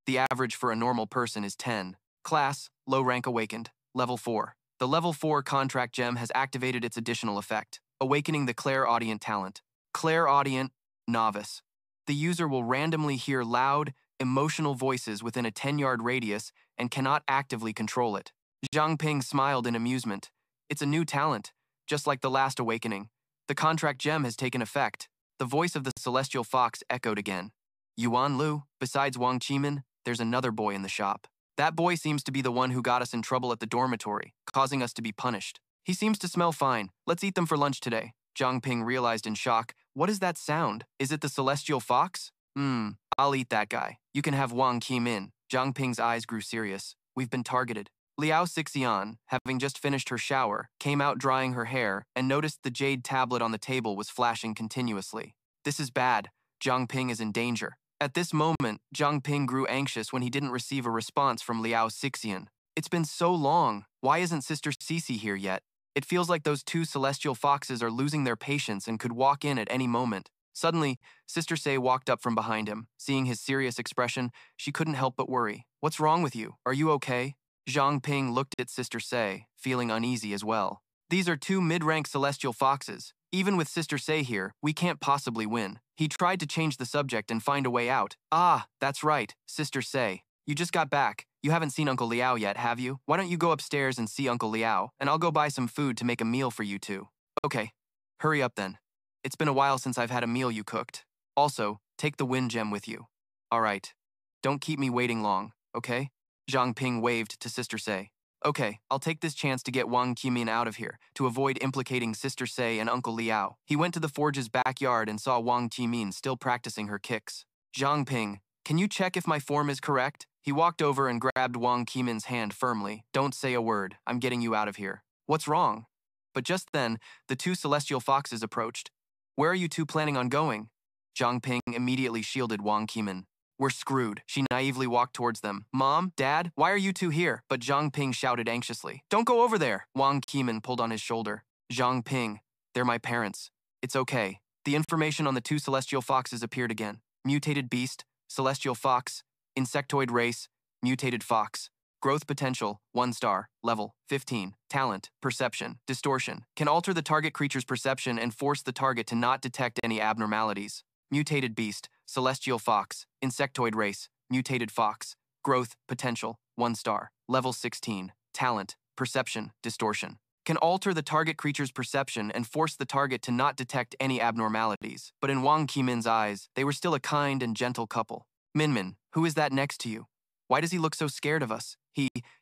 The average for a normal person is 10. Class. Low rank awakened. Level 4. The level 4 contract gem has activated its additional effect, awakening the clairaudient talent. Clairaudient. Novice. The user will randomly hear loud, emotional voices within a 10-yard radius and cannot actively control it. Zhang Ping smiled in amusement. It's a new talent, just like the last awakening. The contract gem has taken effect. The voice of the celestial fox echoed again. Yuan Lu, besides Wang Qimin, there's another boy in the shop. That boy seems to be the one who got us in trouble at the dormitory, causing us to be punished. He seems to smell fine. Let's eat them for lunch today. Zhang Ping realized in shock. What is that sound? Is it the celestial fox? I'll eat that guy. You can have Wang Qimin. Zhang Ping's eyes grew serious. We've been targeted. Liao Sixian, having just finished her shower, came out drying her hair and noticed the jade tablet on the table was flashing continuously. This is bad. Zhang Ping is in danger. At this moment, Zhang Ping grew anxious when he didn't receive a response from Liao Sixian. It's been so long. Why isn't Sister Cece here yet? It feels like those 2 celestial foxes are losing their patience and could walk in at any moment. Suddenly, Sister Say walked up from behind him. Seeing his serious expression, she couldn't help but worry. What's wrong with you? Are you okay? Zhang Ping looked at Sister Say, feeling uneasy as well. These are 2 mid-rank celestial foxes. Even with Sister Say here, we can't possibly win. He tried to change the subject and find a way out. Ah, that's right, Sister Say. You just got back. You haven't seen Uncle Liao yet, have you? Why don't you go upstairs and see Uncle Liao, and I'll go buy some food to make a meal for you two. Okay, hurry up then. It's been a while since I've had a meal you cooked. Also, take the wind gem with you. All right. Don't keep me waiting long, okay? Zhang Ping waved to Sister Say. Okay, I'll take this chance to get Wang Qimin out of here, to avoid implicating Sister Say and Uncle Liao. He went to the forge's backyard and saw Wang Qimin still practicing her kicks. Zhang Ping, can you check if my form is correct? He walked over and grabbed Wang Qimin's hand firmly. Don't say a word. I'm getting you out of here. What's wrong? But just then, the 2 celestial foxes approached. Where are you 2 planning on going? Zhang Ping immediately shielded Wang Qimin. We're screwed. She naively walked towards them. Mom, Dad, why are you 2 here? But Zhang Ping shouted anxiously. Don't go over there. Wang Qimin pulled on his shoulder. Zhang Ping, they're my parents. It's okay. The information on the 2 celestial foxes appeared again. Mutated beast, celestial fox, insectoid race, mutated fox. Growth potential, 1 star, level, 15. Talent, perception, distortion. Can alter the target creature's perception and force the target to not detect any abnormalities. Mutated beast, celestial fox, insectoid race, mutated fox. Growth potential, 1 star, level 16. Talent, perception, distortion. Can alter the target creature's perception and force the target to not detect any abnormalities. But in Wang Qimin's eyes, they were still a kind and gentle couple. Minmin, who is that next to you? Why does he look so scared of us?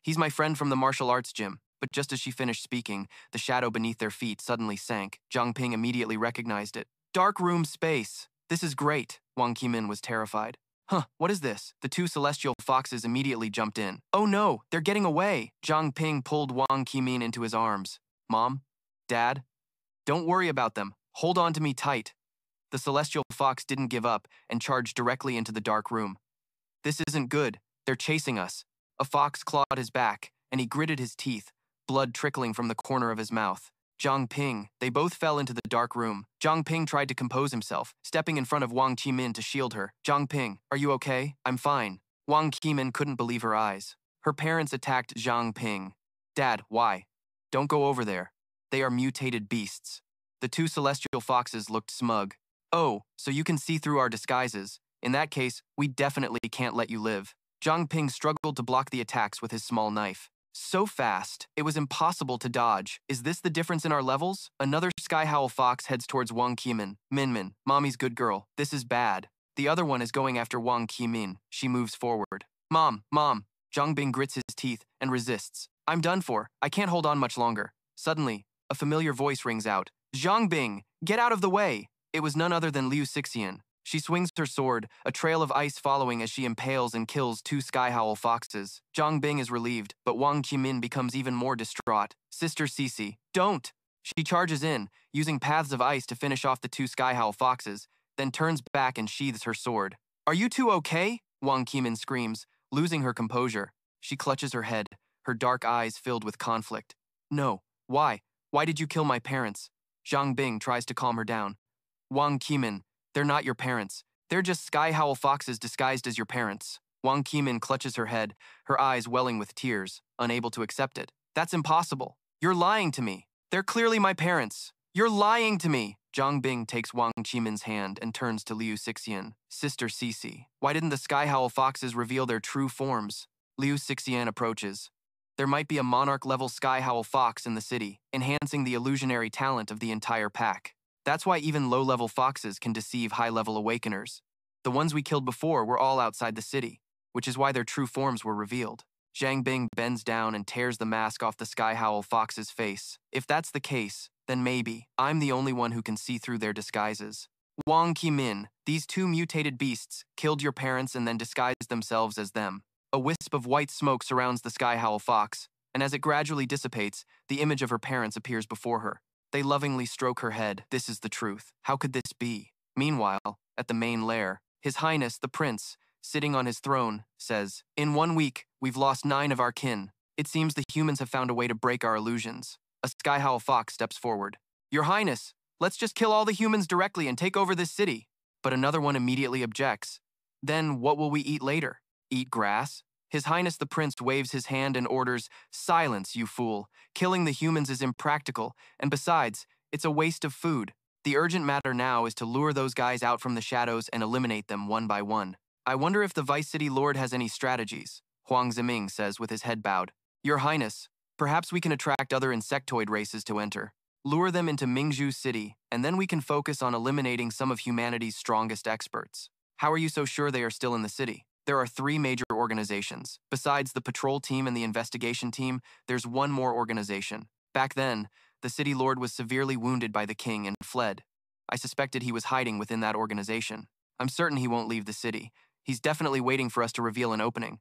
He's my friend from the martial arts gym. But just as she finished speaking, the shadow beneath their feet suddenly sank. Zhang Ping immediately recognized it. Dark room space. This is great. Wang Qimin was terrified. Huh, what is this? The 2 celestial foxes immediately jumped in. Oh no, they're getting away. Zhang Ping pulled Wang Qimin into his arms. Mom? Dad? Don't worry about them. Hold on to me tight. The celestial fox didn't give up and charged directly into the dark room. This isn't good. They're chasing us. A fox clawed his back, and he gritted his teeth, blood trickling from the corner of his mouth. Zhang Ping, they both fell into the dark room. Zhang Ping tried to compose himself, stepping in front of Wang Qimin to shield her. Zhang Ping, are you okay? I'm fine. Wang Qimin couldn't believe her eyes. Her parents attacked Zhang Ping. Dad, why? Don't go over there. They are mutated beasts. The 2 celestial foxes looked smug. Oh, so you can see through our disguises. In that case, we definitely can't let you live. Zhang Ping struggled to block the attacks with his small knife. So fast, it was impossible to dodge. Is this the difference in our levels? Another skyhowl fox heads towards Wang Qimin. Minmin, mommy's good girl. This is bad. The other one is going after Wang Qimin. She moves forward. Mom. Zhang Ping grits his teeth and resists. I'm done for. I can't hold on much longer. Suddenly, a familiar voice rings out. Zhang Ping, get out of the way. It was none other than Liu Sixian. She swings her sword, a trail of ice following as she impales and kills 2 skyhowl foxes. Zhang Ping is relieved, but Wang Qimin becomes even more distraught. Sister Cece, don't! She charges in, using paths of ice to finish off the two Skyhowl foxes, then turns back and sheathes her sword. Are you two okay? Wang Qimin screams, losing her composure. She clutches her head, her dark eyes filled with conflict. No, why? Why did you kill my parents? Zhang Ping tries to calm her down. Wang Qimin, they're not your parents. They're just Skyhowl foxes disguised as your parents. Wang Qimin clutches her head, her eyes welling with tears, unable to accept it. That's impossible. You're lying to me. They're clearly my parents. You're lying to me. Zhang Ping takes Wang Qimin's hand and turns to Liu Sixian. Sister Cece, why didn't the Skyhowl foxes reveal their true forms? Liu Sixian approaches. There might be a monarch-level Skyhowl fox in the city, enhancing the illusionary talent of the entire pack. That's why even low-level foxes can deceive high-level awakeners. The ones we killed before were all outside the city, which is why their true forms were revealed. Zhang Ping bends down and tears the mask off the Skyhowl fox's face. If that's the case, then maybe I'm the only one who can see through their disguises. Wang Qimin, these two mutated beasts killed your parents and then disguised themselves as them. A wisp of white smoke surrounds the Skyhowl fox, and as it gradually dissipates, the image of her parents appears before her. They lovingly stroke her head. This is the truth. How could this be? Meanwhile, at the main lair, His Highness, the Prince, sitting on his throne, says, "In 1 week, we've lost 9 of our kin. It seems the humans have found a way to break our illusions." A Skyhowl fox steps forward. "Your Highness, let's just kill all the humans directly and take over this city." But another one immediately objects. "Then what will we eat later? Eat grass?" His Highness the Prince waves his hand and orders, "Silence, you fool. Killing the humans is impractical, and besides, it's a waste of food. The urgent matter now is to lure those guys out from the shadows and eliminate them one by one." "I wonder if the Vice City Lord has any strategies," Huang Ziming says with his head bowed. "Your Highness, perhaps we can attract other insectoid races to enter. Lure them into Mingzhu City, and then we can focus on eliminating some of humanity's strongest experts." "How are you so sure they are still in the city?" "There are 3 major organizations. Besides the patrol team and the investigation team, there's one more organization. Back then, the city lord was severely wounded by the king and fled. I suspected he was hiding within that organization. I'm certain he won't leave the city. He's definitely waiting for us to reveal an opening."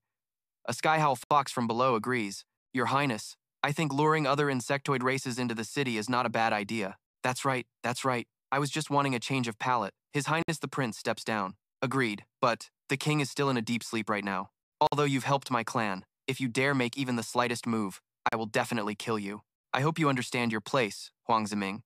A Skyhowl fox from below agrees. "Your Highness, I think luring other insectoid races into the city is not a bad idea." That's right. I was just wanting a change of palate." His Highness the Prince steps down. "Agreed, but the king is still in a deep sleep right now. Although you've helped my clan, if you dare make even the slightest move, I will definitely kill you. I hope you understand your place, Huang Ziming."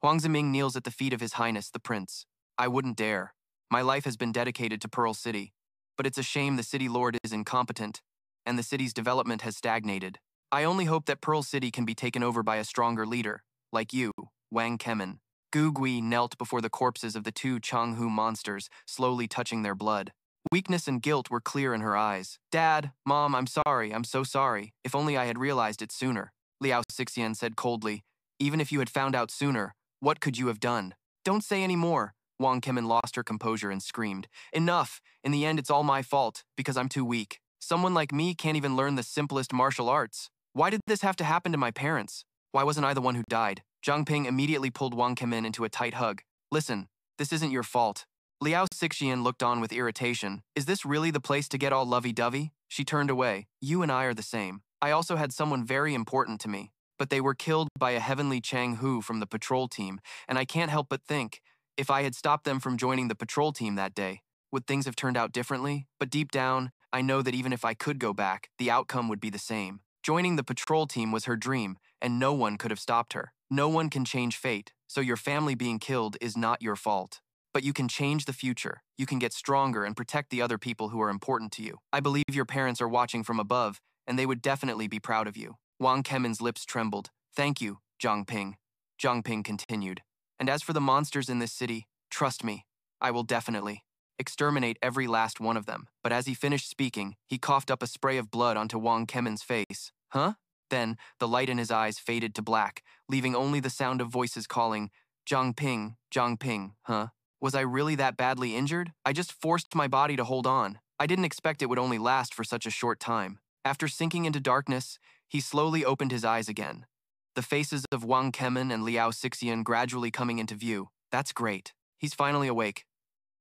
Huang Ziming kneels at the feet of His Highness the Prince. "I wouldn't dare. My life has been dedicated to Pearl City, but it's a shame the city lord is incompetent, and the city's development has stagnated. I only hope that Pearl City can be taken over by a stronger leader, like you, Wang Kemin." Gu Gui knelt before the corpses of the 2 Changhu monsters, slowly touching their blood. Weakness and guilt were clear in her eyes. "Dad, Mom, I'm sorry, I'm so sorry. If only I had realized it sooner." Liao Sixian said coldly, "Even if you had found out sooner, what could you have done?" "Don't say any more." Wang Kemin lost her composure and screamed. "Enough! In the end, it's all my fault, because I'm too weak. Someone like me can't even learn the simplest martial arts. Why did this have to happen to my parents? Why wasn't I the one who died?" Zhang Ping immediately pulled Wang Kemin into a tight hug. "Listen, this isn't your fault." Liao Sixian looked on with irritation. "Is this really the place to get all lovey-dovey?" She turned away. "You and I are the same. I also had someone very important to me, but they were killed by a heavenly Chang Hu from the patrol team, and I can't help but think, if I had stopped them from joining the patrol team that day, would things have turned out differently? But deep down, I know that even if I could go back, the outcome would be the same. Joining the patrol team was her dream, and no one could have stopped her. No one can change fate, so your family being killed is not your fault. But you can change the future. You can get stronger and protect the other people who are important to you. I believe your parents are watching from above, and they would definitely be proud of you." Wang Kemin's lips trembled. "Thank you, Zhang Ping." Zhang Ping continued. "And as for the monsters in this city, trust me, I will definitely exterminate every last one of them." But as he finished speaking, he coughed up a spray of blood onto Wang Kemin's face. "Huh?" Then, the light in his eyes faded to black, leaving only the sound of voices calling, Zhang Ping, huh? Was I really that badly injured? I just forced my body to hold on. I didn't expect it would only last for such a short time." After sinking into darkness, he slowly opened his eyes again. The faces of Wang Kemin and Liao Sixian gradually coming into view. "That's great. He's finally awake."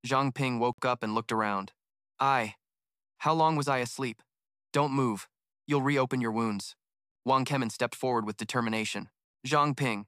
Zhang Ping woke up and looked around. How long was I asleep?" "Don't move. You'll reopen your wounds." Wang Kemin stepped forward with determination. "Zhang Ping,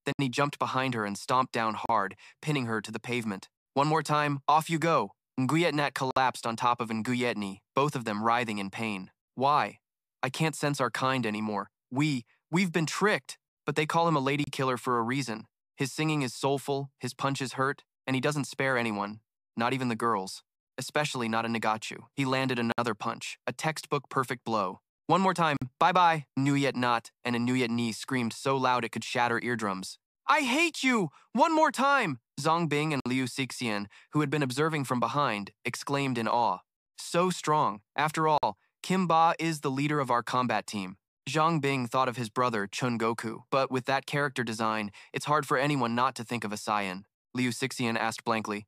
Then he jumped behind her and stomped down hard, pinning her to the pavement. One more time, off you go. Nguyetnat collapsed on top of Nguyetni, both of them writhing in pain. Why? I can't sense our kind anymore. We've been tricked. But they call him a lady killer for a reason. His singing is soulful, his punches hurt, and he doesn't spare anyone, not even the girls. Especially not a Nagachu. He landed another punch, a textbook perfect blow. One more time, bye-bye, Nuyet Not, and a Nuyet Ni screamed so loud it could shatter eardrums. I hate you! One more time! Zhang Ping and Liu Sixian, who had been observing from behind, exclaimed in awe. So strong. After all, Kim Ba is the leader of our combat team. Zhang Ping thought of his brother, Chun Goku, but with that character design, it's hard for anyone not to think of a Saiyan. Liu Sixian asked blankly.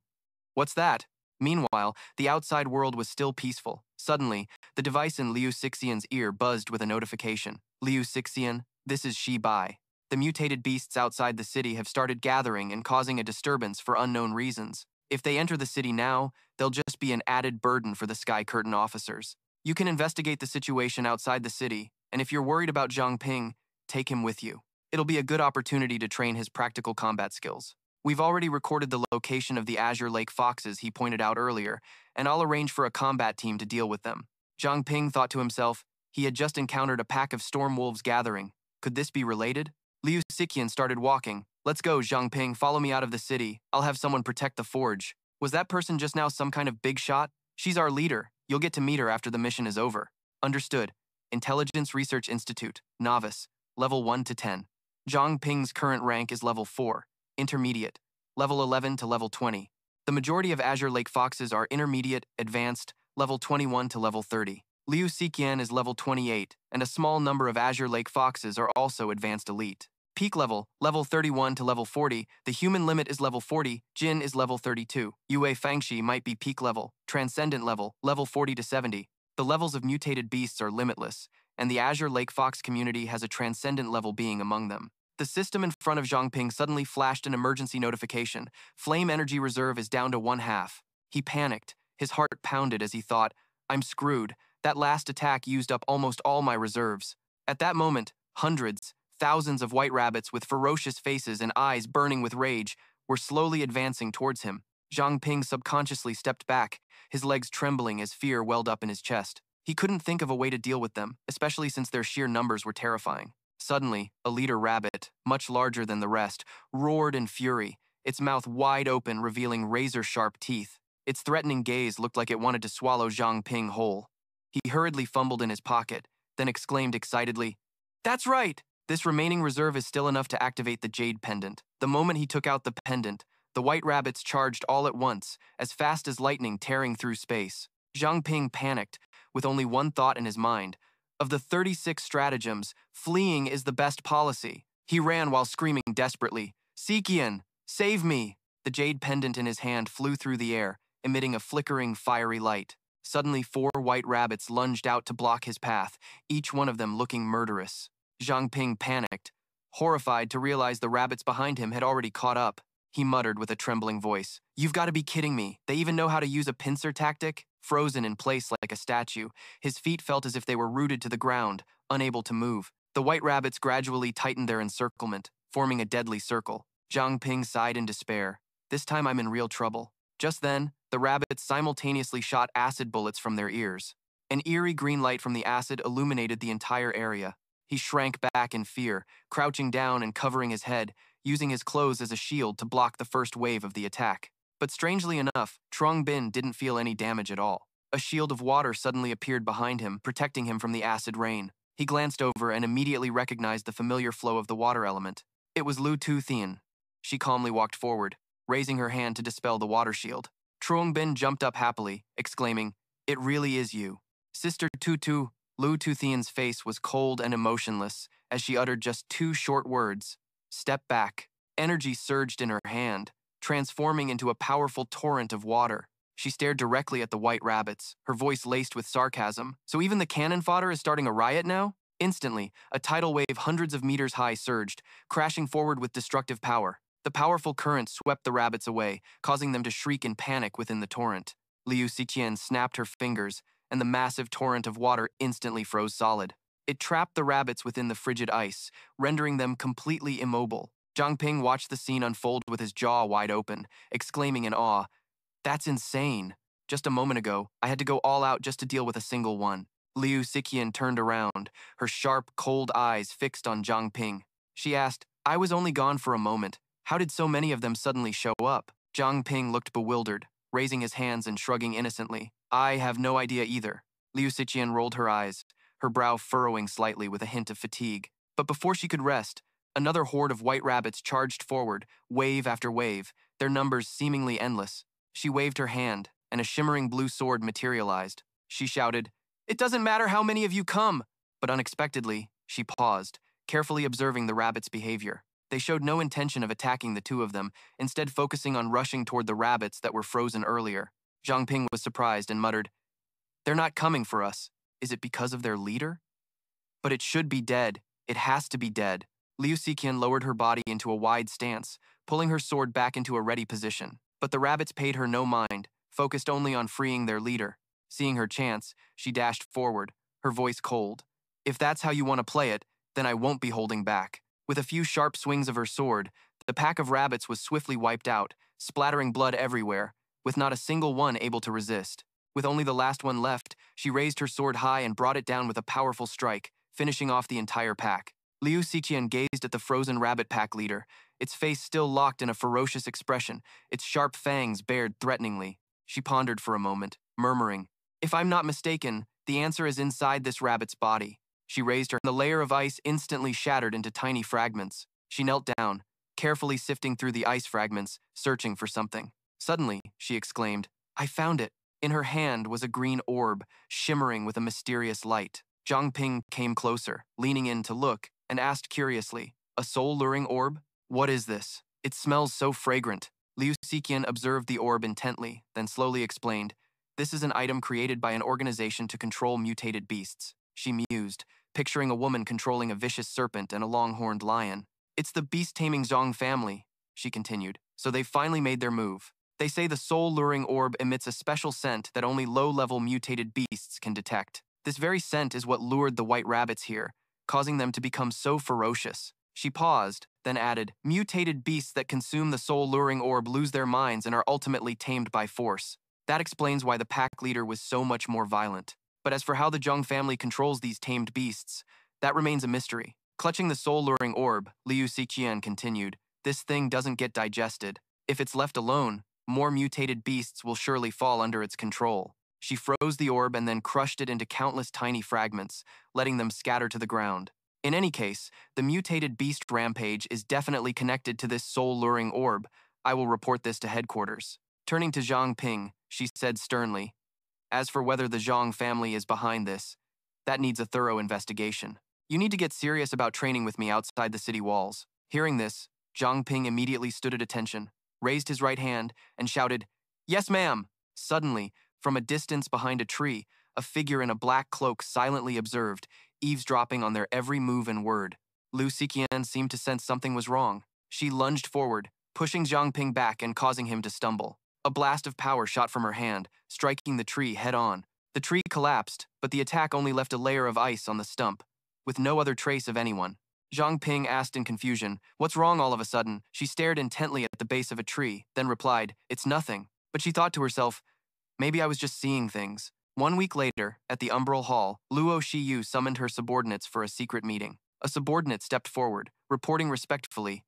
What's that? Meanwhile, the outside world was still peaceful. Suddenly, the device in Liu Sixian's ear buzzed with a notification. Liu Sixian, this is Shi Bai. The mutated beasts outside the city have started gathering and causing a disturbance for unknown reasons. If they enter the city now, they'll just be an added burden for the Sky Curtain officers. You can investigate the situation outside the city, and if you're worried about Zhang Ping, take him with you. It'll be a good opportunity to train his practical combat skills. We've already recorded the location of the Azure Lake Foxes he pointed out earlier, and I'll arrange for a combat team to deal with them. Zhang Ping thought to himself, he had just encountered a pack of storm wolves gathering. Could this be related? Liu Sixian started walking. Let's go, Zhang Ping, follow me out of the city. I'll have someone protect the forge. Was that person just now some kind of big shot? She's our leader. You'll get to meet her after the mission is over. Understood. Intelligence Research Institute, Novice, Level 1 to 10. Zhang Ping's current rank is Level 4, Intermediate, Level 11 to Level 20. The majority of Azure Lake Foxes are Intermediate, Advanced, Level 21 to Level 30. Liu Sixian is Level 28, and a small number of Azure Lake Foxes are also Advanced Elite. Peak level, Level 31 to Level 40, the human limit is Level 40, Jin is Level 32. Yue Fangxi might be peak level, Transcendent level, Level 40 to 70. The levels of mutated beasts are limitless, and the Azure Lake Fox community has a Transcendent level being among them. The system in front of Zhang Ping suddenly flashed an emergency notification. Flame energy reserve is down to 1/2. He panicked. His heart pounded as he thought, I'm screwed. That last attack used up almost all my reserves. At that moment, hundreds, thousands of white rabbits with ferocious faces and eyes burning with rage were slowly advancing towards him. Zhang Ping subconsciously stepped back, his legs trembling as fear welled up in his chest. He couldn't think of a way to deal with them, especially since their sheer numbers were terrifying. Suddenly, a leader rabbit, much larger than the rest, roared in fury, its mouth wide open, revealing razor-sharp teeth. Its threatening gaze looked like it wanted to swallow Zhang Ping whole. He hurriedly fumbled in his pocket, then exclaimed excitedly, That's right! This remaining reserve is still enough to activate the jade pendant. The moment he took out the pendant, the white rabbits charged all at once, as fast as lightning tearing through space. Zhang Ping panicked, with only one thought in his mind. Of the 36 stratagems, fleeing is the best policy. He ran while screaming desperately, Sikian, save me! The jade pendant in his hand flew through the air, emitting a flickering, fiery light. Suddenly 4 white rabbits lunged out to block his path, each one of them looking murderous. Zhang Ping panicked, horrified to realize the rabbits behind him had already caught up. He muttered with a trembling voice, You've got to be kidding me. They even know how to use a pincer tactic? Frozen in place like a statue, his feet felt as if they were rooted to the ground, unable to move. The white rabbits gradually tightened their encirclement, forming a deadly circle. Zhang Ping sighed in despair. This time I'm in real trouble. Just then, the rabbits simultaneously shot acid bullets from their ears. An eerie green light from the acid illuminated the entire area. He shrank back in fear, crouching down and covering his head, using his clothes as a shield to block the first wave of the attack. But strangely enough, Trong Bin didn't feel any damage at all. A shield of water suddenly appeared behind him, protecting him from the acid rain. He glanced over and immediately recognized the familiar flow of the water element. It was Lu Tu Thien. She calmly walked forward, raising her hand to dispel the water shield. Trong Bin jumped up happily, exclaiming, It really is you. Sister Tutu. Lu Tu Thien's face was cold and emotionless as she uttered just 2 short words. Step back. Energy surged in her hand, transforming into a powerful torrent of water. She stared directly at the white rabbits, her voice laced with sarcasm. So even the cannon fodder is starting a riot now? Instantly, a tidal wave hundreds of meters high surged, crashing forward with destructive power. The powerful current swept the rabbits away, causing them to shriek in panic within the torrent. Liu Siqian snapped her fingers, and the massive torrent of water instantly froze solid. It trapped the rabbits within the frigid ice, rendering them completely immobile. Zhang Ping watched the scene unfold with his jaw wide open, exclaiming in awe, "That's insane. Just a moment ago, I had to go all out just to deal with a single one." Liu Siqian turned around, her sharp, cold eyes fixed on Zhang Ping. She asked, "I was only gone for a moment. How did so many of them suddenly show up?" Zhang Ping looked bewildered, raising his hands and shrugging innocently. "I have no idea either." Liu Siqian rolled her eyes, her brow furrowing slightly with a hint of fatigue. But before she could rest, another horde of white rabbits charged forward, wave after wave, their numbers seemingly endless. She waved her hand, and a shimmering blue sword materialized. She shouted, "It doesn't matter how many of you come!" But unexpectedly, she paused, carefully observing the rabbits' behavior. They showed no intention of attacking the two of them, instead focusing on rushing toward the rabbits that were frozen earlier. Zhang Ping was surprised and muttered, "They're not coming for us. Is it because of their leader? But it should be dead. It has to be dead." Liu Siqian lowered her body into a wide stance, pulling her sword back into a ready position. But the rabbits paid her no mind, focused only on freeing their leader. Seeing her chance, she dashed forward, her voice cold. "If that's how you want to play it, then I won't be holding back." With a few sharp swings of her sword, the pack of rabbits was swiftly wiped out, splattering blood everywhere, with not a single one able to resist. With only the last one left, she raised her sword high and brought it down with a powerful strike, finishing off the entire pack. Liu Siqian gazed at the frozen rabbit pack leader, its face still locked in a ferocious expression, its sharp fangs bared threateningly. She pondered for a moment, murmuring, "If I'm not mistaken, the answer is inside this rabbit's body." She raised her, and the layer of ice instantly shattered into tiny fragments. She knelt down, carefully sifting through the ice fragments, searching for something. Suddenly, she exclaimed, "I found it." In her hand was a green orb, shimmering with a mysterious light. Zhang Ping came closer, leaning in to look, and asked curiously, "A soul-luring orb? What is this? It smells so fragrant." Liu Siqian observed the orb intently, then slowly explained, "This is an item created by an organization to control mutated beasts." She mused, picturing a woman controlling a vicious serpent and a long-horned lion. "It's the beast-taming Zhang family," she continued, "so they've finally made their move. They say the soul-luring orb emits a special scent that only low-level mutated beasts can detect. This very scent is what lured the white rabbits here, causing them to become so ferocious." She paused, then added, "Mutated beasts that consume the soul-luring orb lose their minds and are ultimately tamed by force. That explains why the pack leader was so much more violent. But as for how the Zhang family controls these tamed beasts, that remains a mystery." Clutching the soul-luring orb, Liu Siqian continued, "This thing doesn't get digested. If it's left alone, more mutated beasts will surely fall under its control." She froze the orb and then crushed it into countless tiny fragments, letting them scatter to the ground. In any case, the mutated beast rampage is definitely connected to this soul-luring orb. I will report this to headquarters. Turning to Zhang Ping, she said sternly, "As for whether the Zhang family is behind this, that needs a thorough investigation. You need to get serious about training with me outside the city walls." Hearing this, Zhang Ping immediately stood at attention, raised his right hand, and shouted, "Yes, ma'am." Suddenly, from a distance behind a tree, a figure in a black cloak silently observed, eavesdropping on their every move and word. Liu Siqian seemed to sense something was wrong. She lunged forward, pushing Zhang Ping back and causing him to stumble. A blast of power shot from her hand, striking the tree head-on. The tree collapsed, but the attack only left a layer of ice on the stump, with no other trace of anyone. Zhang Ping asked in confusion, "What's wrong all of a sudden?" She stared intently at the base of a tree, then replied, "It's nothing." But she thought to herself, "Maybe I was just seeing things." 1 week later, at the Umbral Hall, Luo Shiyu summoned her subordinates for a secret meeting. A subordinate stepped forward, reporting respectfully,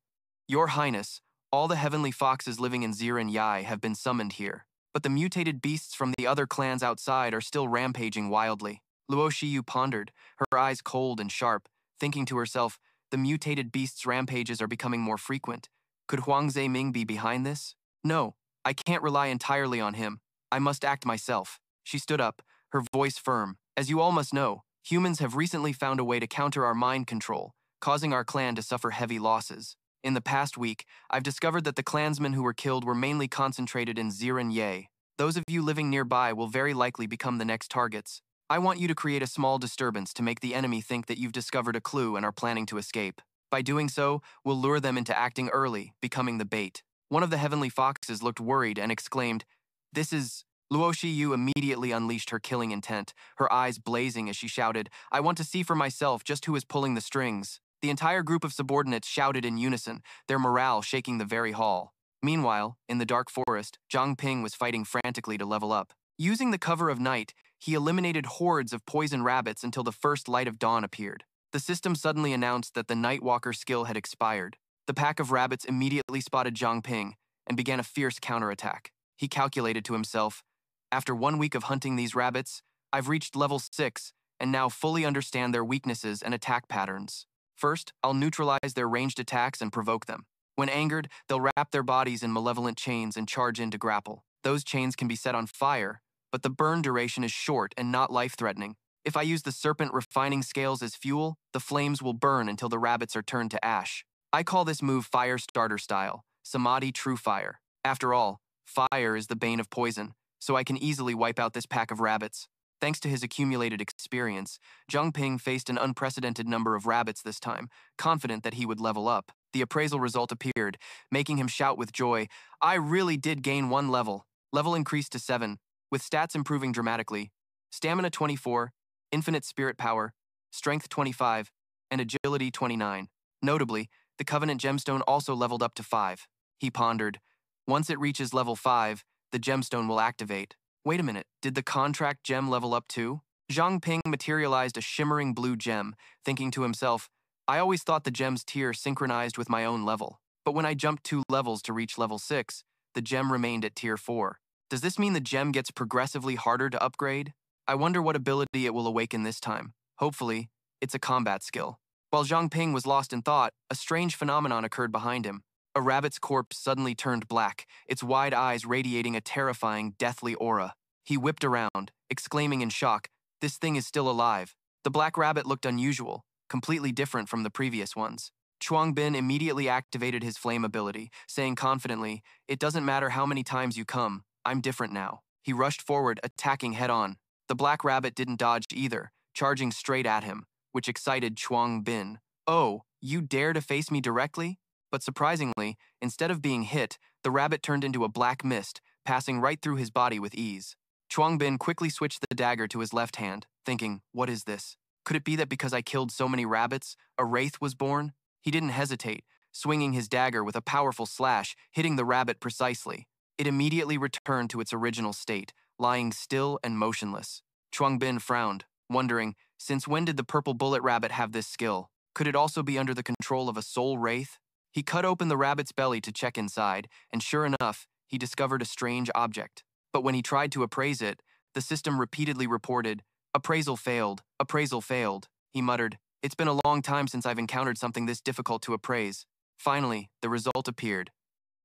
"Your Highness, all the heavenly foxes living in Ziren Yai have been summoned here, but the mutated beasts from the other clans outside are still rampaging wildly." Luo Shiyu pondered, her eyes cold and sharp, thinking to herself, the mutated beasts' rampages are becoming more frequent. Could Huang Zeiming be behind this? No, I can't rely entirely on him. I must act myself. She stood up, her voice firm. "As you all must know, humans have recently found a way to counter our mind control, causing our clan to suffer heavy losses. In the past week, I've discovered that the clansmen who were killed were mainly concentrated in Ziren Yai. Those of you living nearby will very likely become the next targets. I want you to create a small disturbance to make the enemy think that you've discovered a clue and are planning to escape. By doing so, we'll lure them into acting early, becoming the bait." One of the heavenly foxes looked worried and exclaimed, "This is..." Luo Shiyu immediately unleashed her killing intent, her eyes blazing as she shouted, "I want to see for myself just who is pulling the strings." The entire group of subordinates shouted in unison, their morale shaking the very hall. Meanwhile, in the dark forest, Zhang Ping was fighting frantically to level up. Using the cover of night, he eliminated hordes of poison rabbits until the first light of dawn appeared. The system suddenly announced that the Nightwalker skill had expired. The pack of rabbits immediately spotted Zhang Ping and began a fierce counterattack. He calculated to himself, after 1 week of hunting these rabbits, I've reached level 6 and now fully understand their weaknesses and attack patterns. First, I'll neutralize their ranged attacks and provoke them. When angered, they'll wrap their bodies in malevolent chains and charge in to grapple. Those chains can be set on fire, but the burn duration is short and not life-threatening. If I use the serpent refining scales as fuel, the flames will burn until the rabbits are turned to ash. I call this move fire starter style, Samadhi True Fire. After all, fire is the bane of poison, so I can easily wipe out this pack of rabbits. Thanks to his accumulated experience, Zhang Ping faced an unprecedented number of rabbits this time, confident that he would level up. The appraisal result appeared, making him shout with joy, I really did gain 1 level. Level increased to 7, with stats improving dramatically. Stamina 24, infinite spirit power, strength 25, and agility 29. Notably, the Covenant gemstone also leveled up to 5. He pondered, once it reaches level 5, the gemstone will activate. Wait a minute, did the contract gem level up too? Zhang Ping materialized a shimmering blue gem, thinking to himself, I always thought the gem's tier synchronized with my own level. But when I jumped 2 levels to reach level 6, the gem remained at tier 4. Does this mean the gem gets progressively harder to upgrade? I wonder what ability it will awaken this time. Hopefully, it's a combat skill. While Zhang Ping was lost in thought, a strange phenomenon occurred behind him. A rabbit's corpse suddenly turned black, its wide eyes radiating a terrifying, deathly aura. He whipped around, exclaiming in shock, this thing is still alive. The black rabbit looked unusual, completely different from the previous ones. Chuang Bin immediately activated his flame ability, saying confidently, it doesn't matter how many times you come, I'm different now. He rushed forward, attacking head-on. The black rabbit didn't dodge either, charging straight at him, which excited Chuang Bin. Oh, you dare to face me directly? But surprisingly, instead of being hit, the rabbit turned into a black mist, passing right through his body with ease. Chuang Bin quickly switched the dagger to his left hand, thinking, what is this? Could it be that because I killed so many rabbits, a wraith was born? He didn't hesitate, swinging his dagger with a powerful slash, hitting the rabbit precisely. It immediately returned to its original state, lying still and motionless. Chuang Bin frowned, wondering, since when did the purple bullet rabbit have this skill? Could it also be under the control of a soul wraith? He cut open the rabbit's belly to check inside, and sure enough, he discovered a strange object. But when he tried to appraise it, the system repeatedly reported, appraisal failed, appraisal failed. He muttered, it's been a long time since I've encountered something this difficult to appraise. Finally, the result appeared.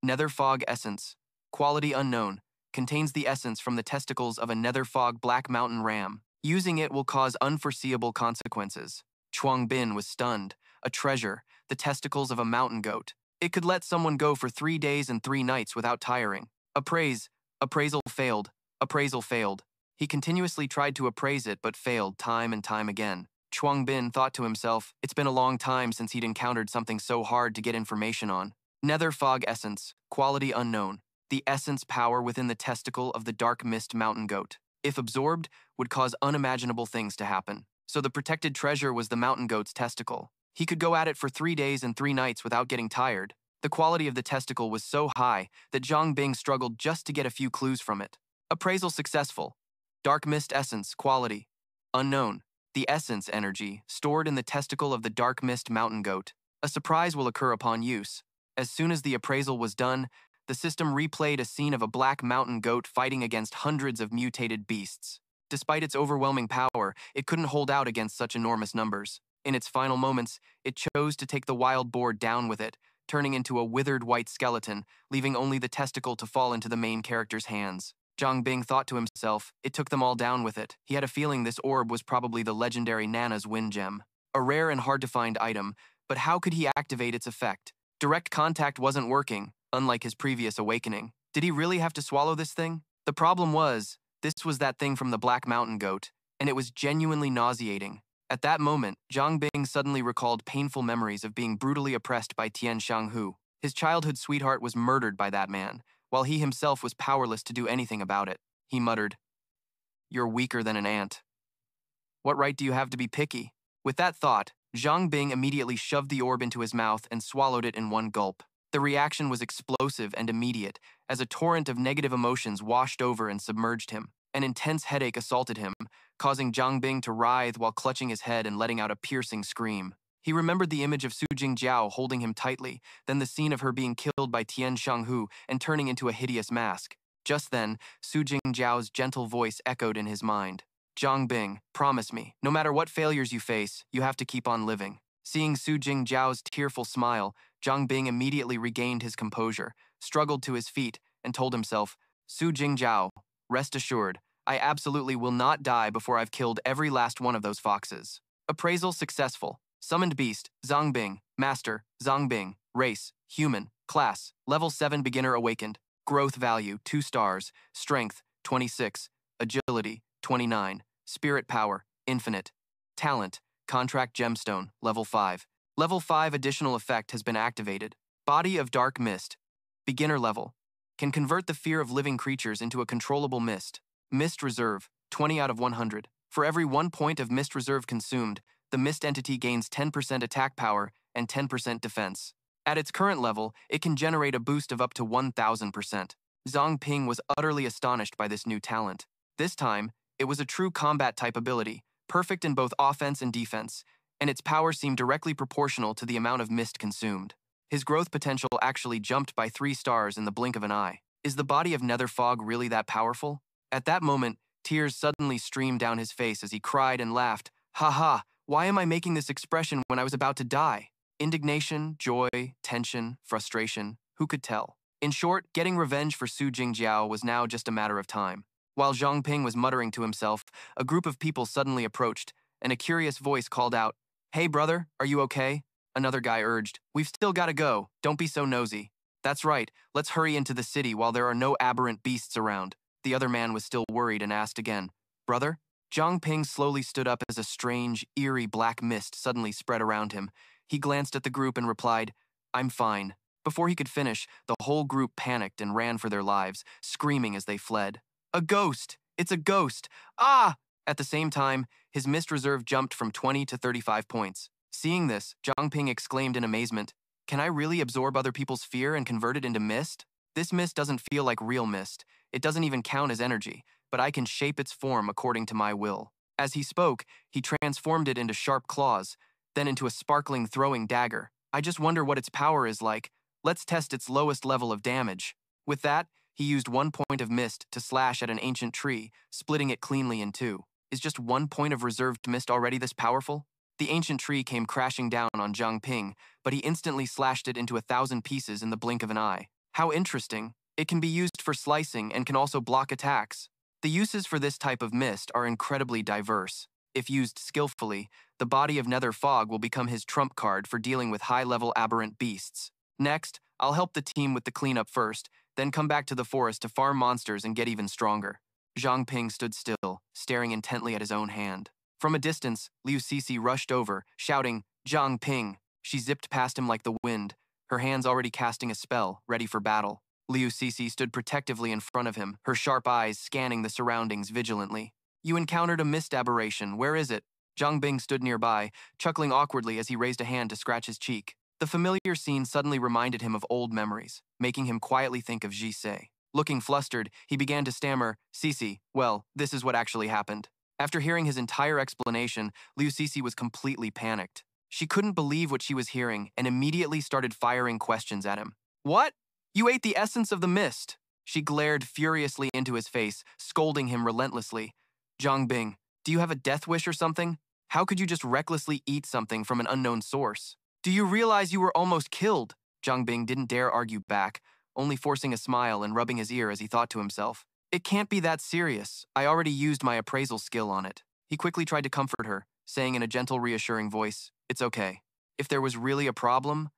Nether Fog Essence. Quality unknown. Contains the essence from the testicles of a Nether Fog Black Mountain ram. Using it will cause unforeseeable consequences. Chuang Bin was stunned. A treasure, the testicles of a mountain goat. It could let someone go for 3 days and 3 nights without tiring. Appraisal failed. Appraisal failed. He continuously tried to appraise it but failed time and time again. Chuang Bin thought to himself, it's been a long time since he'd encountered something so hard to get information on. Nether Fog Essence. Quality unknown. The essence power within the testicle of the dark mist mountain goat. If absorbed, would cause unimaginable things to happen. So the protected treasure was the mountain goat's testicle. He could go at it for 3 days and 3 nights without getting tired. The quality of the testicle was so high that Zhang Ping struggled just to get a few clues from it. Appraisal successful. Dark mist essence, quality. Unknown. The essence energy, stored in the testicle of the dark mist mountain goat. A surprise will occur upon use. As soon as the appraisal was done, the system replayed a scene of a black mountain goat fighting against hundreds of mutated beasts. Despite its overwhelming power, it couldn't hold out against such enormous numbers. In its final moments, it chose to take the wild boar down with it, turning into a withered white skeleton, leaving only the testicle to fall into the main character's hands. Zhang Ping thought to himself, it took them all down with it. He had a feeling this orb was probably the legendary Nana's Wind Gem. A rare and hard-to-find item, but how could he activate its effect? Direct contact wasn't working, unlike his previous awakening. Did he really have to swallow this thing? The problem was, this was that thing from the Black Mountain Goat, and it was genuinely nauseating. At that moment, Zhang Ping suddenly recalled painful memories of being brutally oppressed by Thien Thuong Ho. His childhood sweetheart was murdered by that man, while he himself was powerless to do anything about it. He muttered, "You're weaker than an ant. What right do you have to be picky?" With that thought, Zhang Ping immediately shoved the orb into his mouth and swallowed it in one gulp. The reaction was explosive and immediate, as a torrent of negative emotions washed over and submerged him. An intense headache assaulted him, causing Zhang Ping to writhe while clutching his head and letting out a piercing scream. He remembered the image of Su Jingjiao holding him tightly, then the scene of her being killed by Thien Thuong Ho and turning into a hideous mask. Just then, Su Jingjiao's gentle voice echoed in his mind. Zhang Ping, promise me, no matter what failures you face, you have to keep on living. Seeing Su Jingjiao's tearful smile, Zhang Ping immediately regained his composure, struggled to his feet, and told himself, Su Jingjiao, rest assured, I absolutely will not die before I've killed every last one of those foxes. Appraisal successful. Summoned Beast, Zhang Ping. Master, Zhang Ping. Race, Human. Class, Level 7 Beginner Awakened. Growth value, 2 stars. Strength, 26. Agility, 29. Spirit power, infinite. Talent, Contract Gemstone, Level 5. Level 5 additional effect has been activated. Body of Dark Mist. Beginner level. Can convert the fear of living creatures into a controllable mist. Mist Reserve, 20 out of 100. For every 1 point of Mist Reserve consumed, the Mist entity gains 10% attack power and 10% defense. At its current level, it can generate a boost of up to 1000%. Zhang Ping was utterly astonished by this new talent. This time, it was a true combat-type ability, perfect in both offense and defense, and its power seemed directly proportional to the amount of mist consumed. His growth potential actually jumped by 3 stars in the blink of an eye. Is the body of Nether Fog really that powerful? At that moment, tears suddenly streamed down his face as he cried and laughed. Ha ha, why am I making this expression when I was about to die? Indignation, joy, tension, frustration, who could tell? In short, getting revenge for Su Jingjiao was now just a matter of time. While Zhang Ping was muttering to himself, a group of people suddenly approached, and a curious voice called out, Hey brother, are you okay? Another guy urged, We've still gotta go, don't be so nosy. That's right, let's hurry into the city while there are no aberrant beasts around. The other man was still worried and asked again, Brother? Zhang Ping slowly stood up as a strange, eerie black mist suddenly spread around him. He glanced at the group and replied, I'm fine. Before he could finish, the whole group panicked and ran for their lives, screaming as they fled. A ghost! It's a ghost! Ah! At the same time, his mist reserve jumped from 20 to 35 points. Seeing this, Zhang Ping exclaimed in amazement, Can I really absorb other people's fear and convert it into mist? This mist doesn't feel like real mist. It doesn't even count as energy, but I can shape its form according to my will. As he spoke, he transformed it into sharp claws, then into a sparkling throwing dagger. I just wonder what its power is like. Let's test its lowest level of damage. With that, he used 1 point of mist to slash at an ancient tree, splitting it cleanly in 2. Is just 1 point of reserved mist already this powerful? The ancient tree came crashing down on Zhang Ping, but he instantly slashed it into 1,000 pieces in the blink of an eye. How interesting. It can be used for slicing and can also block attacks. The uses for this type of mist are incredibly diverse. If used skillfully, the body of Nether Fog will become his trump card for dealing with high-level aberrant beasts. Next, I'll help the team with the cleanup first, then come back to the forest to farm monsters and get even stronger. Zhang Ping stood still, staring intently at his own hand. From a distance, Liu Cixi rushed over, shouting, Zhang Ping. She zipped past him like the wind, her hands already casting a spell, ready for battle. Liu Cixi stood protectively in front of him, her sharp eyes scanning the surroundings vigilantly. You encountered a mist aberration. Where is it? Zhang Ping stood nearby, chuckling awkwardly as he raised a hand to scratch his cheek. The familiar scene suddenly reminded him of old memories, making him quietly think of Jisei. Looking flustered, he began to stammer, Cixi, well, this is what actually happened. After hearing his entire explanation, Liu Cixi was completely panicked. She couldn't believe what she was hearing and immediately started firing questions at him. What? You ate the essence of the mist. She glared furiously into his face, scolding him relentlessly. Zhang Ping, do you have a death wish or something? How could you just recklessly eat something from an unknown source? Do you realize you were almost killed? Zhang Ping didn't dare argue back, only forcing a smile and rubbing his ear as he thought to himself. It can't be that serious. I already used my appraisal skill on it. He quickly tried to comfort her, saying in a gentle, reassuring voice, It's okay. If there was really a problem,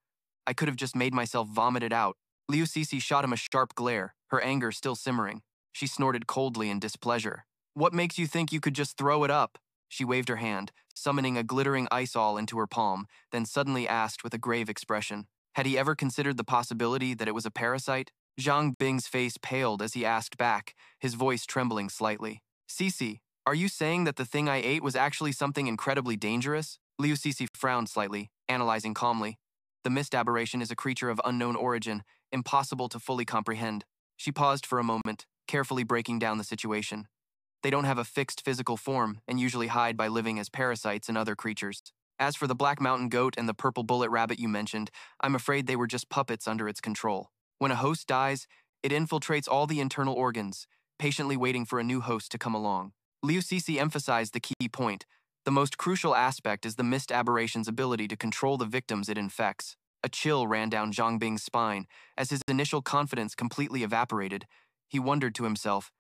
I could have just made myself vomit it out. Liu Cixi shot him a sharp glare, her anger still simmering. She snorted coldly in displeasure. What makes you think you could just throw it up? She waved her hand, summoning a glittering ice awl into her palm, then suddenly asked with a grave expression, Had he ever considered the possibility that it was a parasite? Zhang Ping's face paled as he asked back, his voice trembling slightly. Cixi, are you saying that the thing I ate was actually something incredibly dangerous? Liu Cixi frowned slightly, analyzing calmly. The mist aberration is a creature of unknown origin, impossible to fully comprehend. She paused for a moment, carefully breaking down the situation. They don't have a fixed physical form and usually hide by living as parasites in other creatures. As for the black mountain goat and the purple bullet rabbit you mentioned, I'm afraid they were just puppets under its control. When a host dies, it infiltrates all the internal organs, patiently waiting for a new host to come along. Liu Cixi emphasized the key point. The most crucial aspect is the mist aberration's ability to control the victims it infects. A chill ran down Zhang Ping's spine. As his initial confidence completely evaporated, he wondered to himself,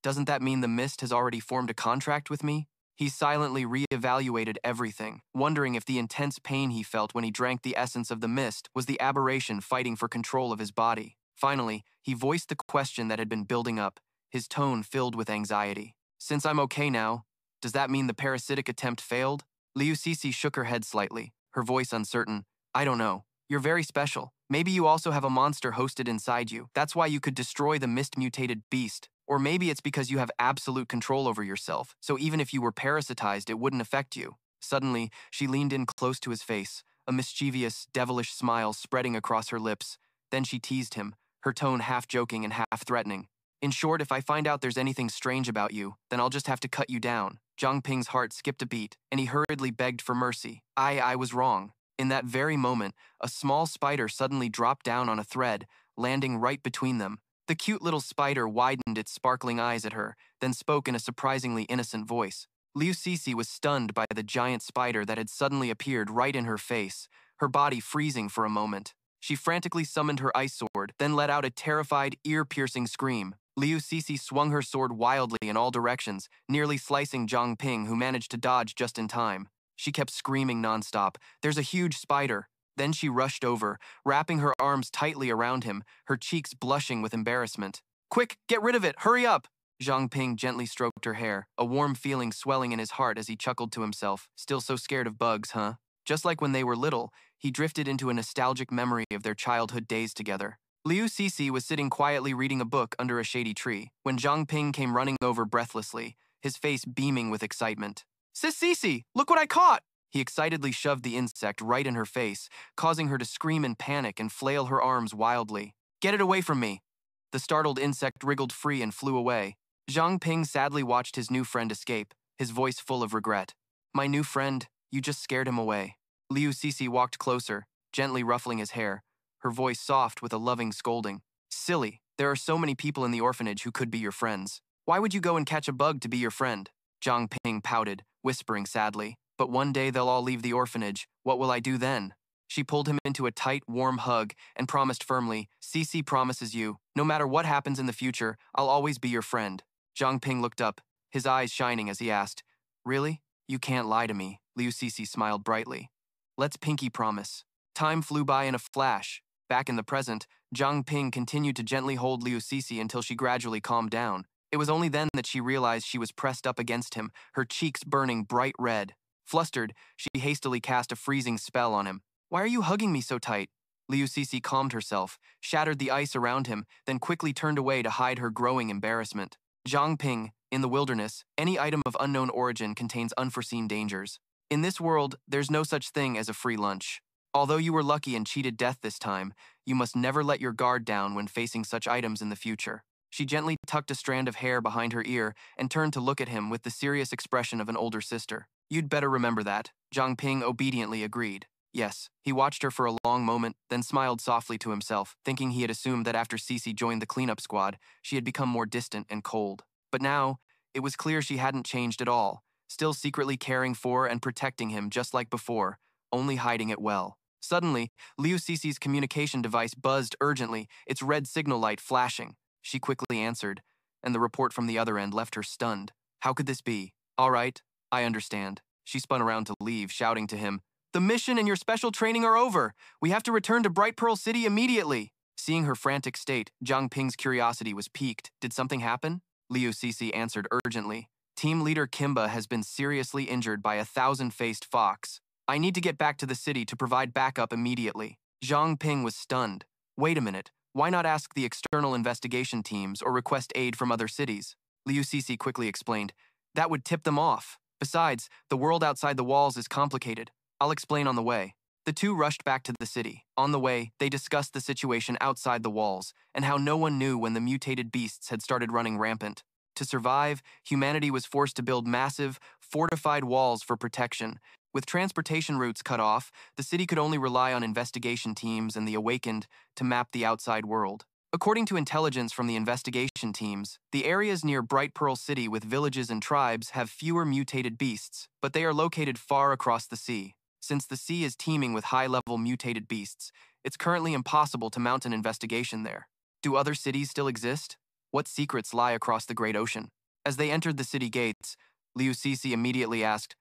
doesn't that mean the mist has already formed a contract with me? He silently re-evaluated everything, wondering if the intense pain he felt when he drank the essence of the mist was the aberration fighting for control of his body. Finally, he voiced the question that had been building up, his tone filled with anxiety. Since I'm okay now, does that mean the parasitic attempt failed? Liu Cixi shook her head slightly, her voice uncertain. I don't know. You're very special. Maybe you also have a monster hosted inside you. That's why you could destroy the mist-mutated beast. Or maybe it's because you have absolute control over yourself, so even if you were parasitized, it wouldn't affect you. Suddenly, she leaned in close to his face, a mischievous, devilish smile spreading across her lips. Then she teased him, her tone half-joking and half-threatening. In short, if I find out there's anything strange about you, then I'll just have to cut you down. Zhang Ping's heart skipped a beat, and he hurriedly begged for mercy. I was wrong. In that very moment, a small spider suddenly dropped down on a thread, landing right between them. The cute little spider widened its sparkling eyes at her, then spoke in a surprisingly innocent voice. Liu Cixi was stunned by the giant spider that had suddenly appeared right in her face, her body freezing for a moment. She frantically summoned her ice sword, then let out a terrified, ear-piercing scream. Liu Cixi swung her sword wildly in all directions, nearly slicing Zhang Ping, who managed to dodge just in time. She kept screaming nonstop, "There's a huge spider!" Then she rushed over, wrapping her arms tightly around him, her cheeks blushing with embarrassment. "Quick, get rid of it! Hurry up!" Zhang Ping gently stroked her hair, a warm feeling swelling in his heart as he chuckled to himself. Still so scared of bugs, huh? Just like when they were little, he drifted into a nostalgic memory of their childhood days together. Liu Cixi was sitting quietly reading a book under a shady tree, when Zhang Ping came running over breathlessly, his face beaming with excitement. "Sis Cixi, look what I caught!" He excitedly shoved the insect right in her face, causing her to scream in panic and flail her arms wildly. "Get it away from me!" The startled insect wriggled free and flew away. Zhang Ping sadly watched his new friend escape, his voice full of regret. "My new friend, you just scared him away." Liu Cixi walked closer, gently ruffling his hair, her voice soft with a loving scolding. "Silly, there are so many people in the orphanage who could be your friends. Why would you go and catch a bug to be your friend?" Zhang Ping pouted, whispering sadly. "But one day they'll all leave the orphanage. What will I do then?" She pulled him into a tight, warm hug and promised firmly, "Cixi promises you, no matter what happens in the future, I'll always be your friend." Zhang Ping looked up, his eyes shining as he asked, "Really? You can't lie to me." Liu Cixi smiled brightly. "Let's pinky promise." Time flew by in a flash. Back in the present, Zhang Ping continued to gently hold Liu Cixi until she gradually calmed down. It was only then that she realized she was pressed up against him, her cheeks burning bright red. Flustered, she hastily cast a freezing spell on him. "Why are you hugging me so tight?" Liu Cixi calmed herself, shattered the ice around him, then quickly turned away to hide her growing embarrassment. Zhang Ping, in the wilderness, any item of unknown origin contains unforeseen dangers. In this world, there's no such thing as a free lunch. Although you were lucky and cheated death this time, you must never let your guard down when facing such items in the future. She gently tucked a strand of hair behind her ear and turned to look at him with the serious expression of an older sister. "You'd better remember that." Zhang Ping obediently agreed. Yes, he watched her for a long moment, then smiled softly to himself, thinking he had assumed that after Cixi joined the cleanup squad, she had become more distant and cold. But now, it was clear she hadn't changed at all, still secretly caring for and protecting him just like before, only hiding it well. Suddenly, Liu Cixi's communication device buzzed urgently, its red signal light flashing. She quickly answered, and the report from the other end left her stunned. How could this be? "All right, I understand." She spun around to leave, shouting to him, "The mission and your special training are over. We have to return to Bright Pearl City immediately." Seeing her frantic state, Zhang Ping's curiosity was piqued. Did something happen? Liu Cixi answered urgently. "Team leader Kimba has been seriously injured by a thousand-faced fox. I need to get back to the city to provide backup immediately." Zhang Ping was stunned. Wait a minute, why not ask the external investigation teams or request aid from other cities? Liu Cixi quickly explained. That would tip them off. Besides, the world outside the walls is complicated. I'll explain on the way. The two rushed back to the city. On the way, they discussed the situation outside the walls and how no one knew when the mutated beasts had started running rampant. To survive, humanity was forced to build massive, fortified walls for protection. With transportation routes cut off, the city could only rely on investigation teams and the Awakened to map the outside world. According to intelligence from the investigation teams, the areas near Bright Pearl City with villages and tribes have fewer mutated beasts, but they are located far across the sea. Since the sea is teeming with high-level mutated beasts, it's currently impossible to mount an investigation there. Do other cities still exist? What secrets lie across the great ocean? As they entered the city gates, Liu Cixi immediately asked,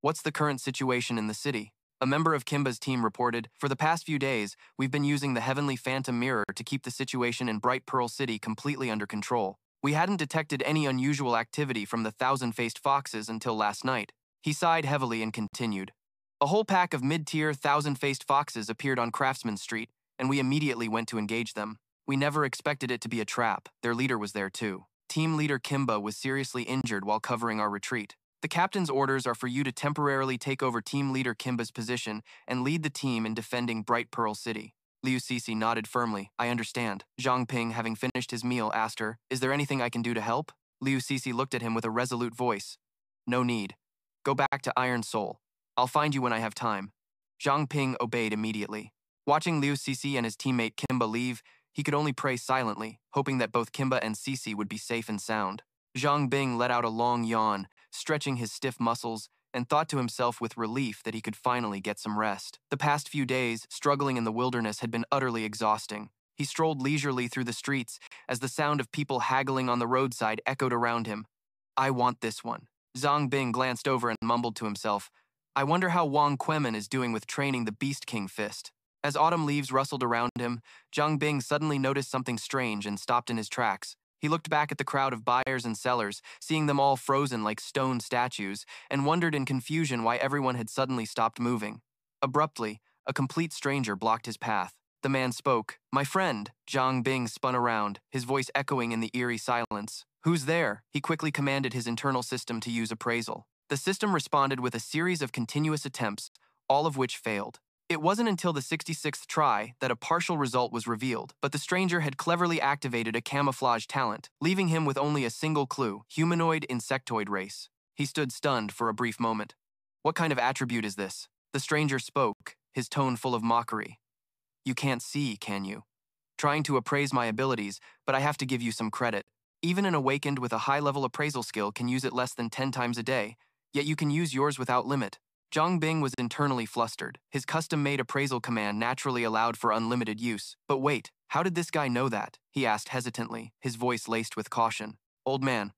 "What's the current situation in the city?" A member of Kimba's team reported, "For the past few days, we've been using the Heavenly Phantom Mirror to keep the situation in Bright Pearl City completely under control. We hadn't detected any unusual activity from the thousand-faced foxes until last night." He sighed heavily and continued, "A whole pack of mid-tier thousand-faced foxes appeared on Craftsman Street, and we immediately went to engage them. We never expected it to be a trap. Their leader was there too. Team leader Kimba was seriously injured while covering our retreat. The captain's orders are for you to temporarily take over team leader Kimba's position and lead the team in defending Bright Pearl City." Liu Cixi nodded firmly. "I understand." Zhang Ping, having finished his meal, asked her, "Is there anything I can do to help?" Liu Cixi looked at him with a resolute voice. "No need. Go back to Iron Soul. I'll find you when I have time." Zhang Ping obeyed immediately. Watching Liu Cixi and his teammate Kimba leave, he could only pray silently, hoping that both Kimba and Cixi would be safe and sound. Zhang Ping let out a long yawn, stretching his stiff muscles, and thought to himself with relief that he could finally get some rest. The past few days, struggling in the wilderness, had been utterly exhausting. He strolled leisurely through the streets as the sound of people haggling on the roadside echoed around him. "I want this one." Zhang Bing glanced over and mumbled to himself, "I wonder how Wang Quemin is doing with training the Beast King fist." As autumn leaves rustled around him, Zhang Bing suddenly noticed something strange and stopped in his tracks. He looked back at the crowd of buyers and sellers, seeing them all frozen like stone statues, and wondered in confusion why everyone had suddenly stopped moving. Abruptly, a complete stranger blocked his path. The man spoke. "My friend." Zhang Bing spun around, his voice echoing in the eerie silence. "Who's there?" He quickly commanded his internal system to use Appraisal. The system responded with a series of continuous attempts, all of which failed. It wasn't until the 66th try that a partial result was revealed, but the stranger had cleverly activated a camouflage talent, leaving him with only a single clue: humanoid insectoid race. He stood stunned for a brief moment. "What kind of attribute is this?" The stranger spoke, his tone full of mockery. "You can't see, can you? Trying to appraise my abilities, but I have to give you some credit. Even an Awakened with a high-level appraisal skill can use it less than 10 times a day, yet you can use yours without limit." Zhang Bing was internally flustered. His custom-made appraisal command naturally allowed for unlimited use. But wait, how did this guy know that? He asked hesitantly, his voice laced with caution. "Old man,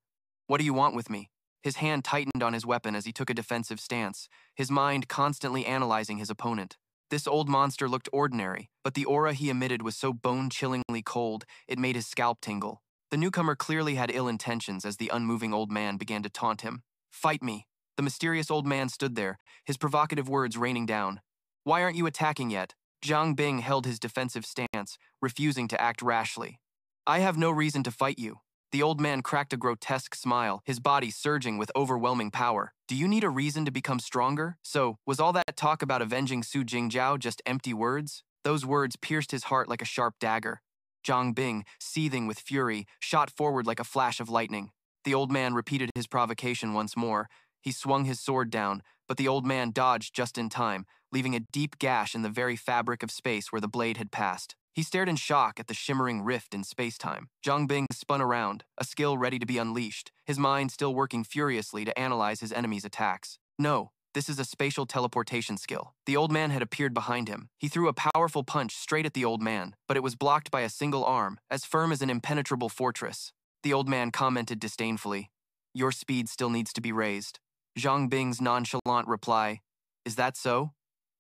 what do you want with me?" His hand tightened on his weapon as he took a defensive stance, his mind constantly analyzing his opponent. This old monster looked ordinary, but the aura he emitted was so bone-chillingly cold, it made his scalp tingle. The newcomer clearly had ill intentions as the unmoving old man began to taunt him. "Fight me." The mysterious old man stood there, his provocative words raining down. "Why aren't you attacking yet?" Zhang Bing held his defensive stance, refusing to act rashly. "I have no reason to fight you." The old man cracked a grotesque smile, his body surging with overwhelming power. "Do you need a reason to become stronger? So, was all that talk about avenging Su Jingjiao just empty words?" Those words pierced his heart like a sharp dagger. Zhang Bing, seething with fury, shot forward like a flash of lightning. The old man repeated his provocation once more. He swung his sword down, but the old man dodged just in time, leaving a deep gash in the very fabric of space where the blade had passed. He stared in shock at the shimmering rift in space-time. Zhang Bing spun around, a skill ready to be unleashed, his mind still working furiously to analyze his enemy's attacks. "No, this is a spatial teleportation skill." The old man had appeared behind him. He threw a powerful punch straight at the old man, but it was blocked by a single arm, as firm as an impenetrable fortress. The old man commented disdainfully, "Your speed still needs to be raised." Zhang Bing's nonchalant reply, "Is that so?"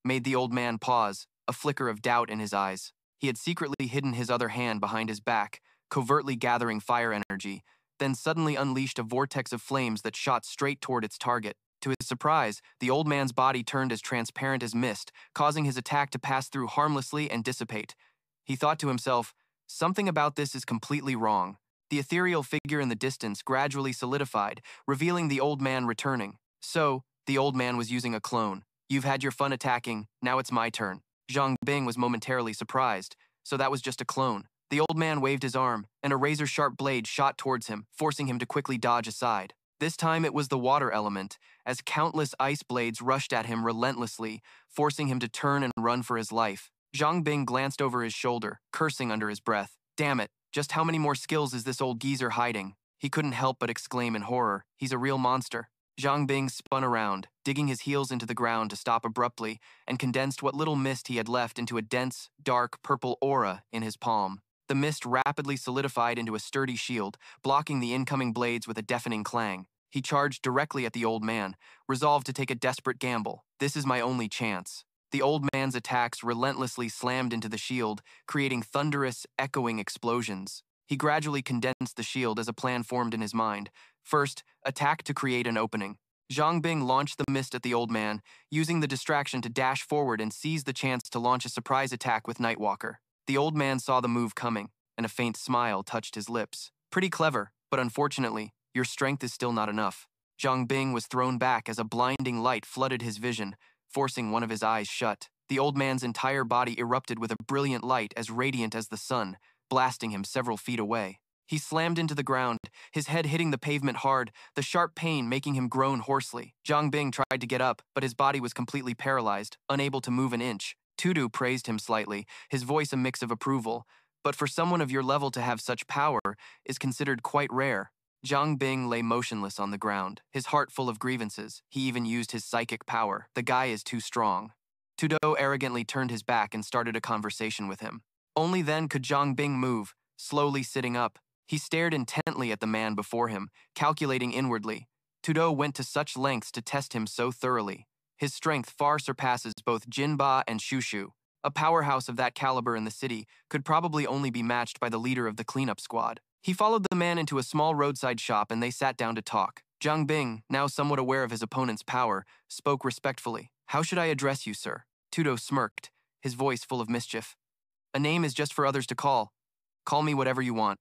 made the old man pause, a flicker of doubt in his eyes. He had secretly hidden his other hand behind his back, covertly gathering fire energy, then suddenly unleashed a vortex of flames that shot straight toward its target. To his surprise, the old man's body turned as transparent as mist, causing his attack to pass through harmlessly and dissipate. He thought to himself, "Something about this is completely wrong." The ethereal figure in the distance gradually solidified, revealing the old man returning. So, the old man was using a clone. You've had your fun attacking, now it's my turn. Zhang Ping was momentarily surprised, so that was just a clone. The old man waved his arm, and a razor-sharp blade shot towards him, forcing him to quickly dodge aside. This time it was the water element, as countless ice blades rushed at him relentlessly, forcing him to turn and run for his life. Zhang Ping glanced over his shoulder, cursing under his breath. Damn it, just how many more skills is this old geezer hiding? He couldn't help but exclaim in horror. He's a real monster. Zhang Ping spun around, digging his heels into the ground to stop abruptly, and condensed what little mist he had left into a dense, dark, purple aura in his palm. The mist rapidly solidified into a sturdy shield, blocking the incoming blades with a deafening clang. He charged directly at the old man, resolved to take a desperate gamble. This is my only chance. The old man's attacks relentlessly slammed into the shield, creating thunderous, echoing explosions. He gradually condensed the shield as a plan formed in his mind. First, attack to create an opening. Zhang Ping launched the mist at the old man, using the distraction to dash forward and seize the chance to launch a surprise attack with Nightwalker. The old man saw the move coming, and a faint smile touched his lips. Pretty clever, but unfortunately, your strength is still not enough. Zhang Ping was thrown back as a blinding light flooded his vision, forcing one of his eyes shut. The old man's entire body erupted with a brilliant light as radiant as the sun, blasting him several feet away. He slammed into the ground, his head hitting the pavement hard, the sharp pain making him groan hoarsely. Zhang Ping tried to get up, but his body was completely paralyzed, unable to move an inch. Tudu praised him slightly, his voice a mix of approval, but for someone of your level to have such power is considered quite rare. Zhang Ping lay motionless on the ground, his heart full of grievances. He even used his psychic power. The guy is too strong. Tudo arrogantly turned his back and started a conversation with him. Only then could Zhang Ping move, slowly sitting up. He stared intently at the man before him, calculating inwardly. Tudo went to such lengths to test him so thoroughly. His strength far surpasses both Jinba and Shushu. A powerhouse of that caliber in the city could probably only be matched by the leader of the cleanup squad. He followed the man into a small roadside shop and they sat down to talk. Zhang Ping, now somewhat aware of his opponent's power, spoke respectfully. How should I address you, sir? Tudo smirked, his voice full of mischief. A name is just for others to call. Call me whatever you want.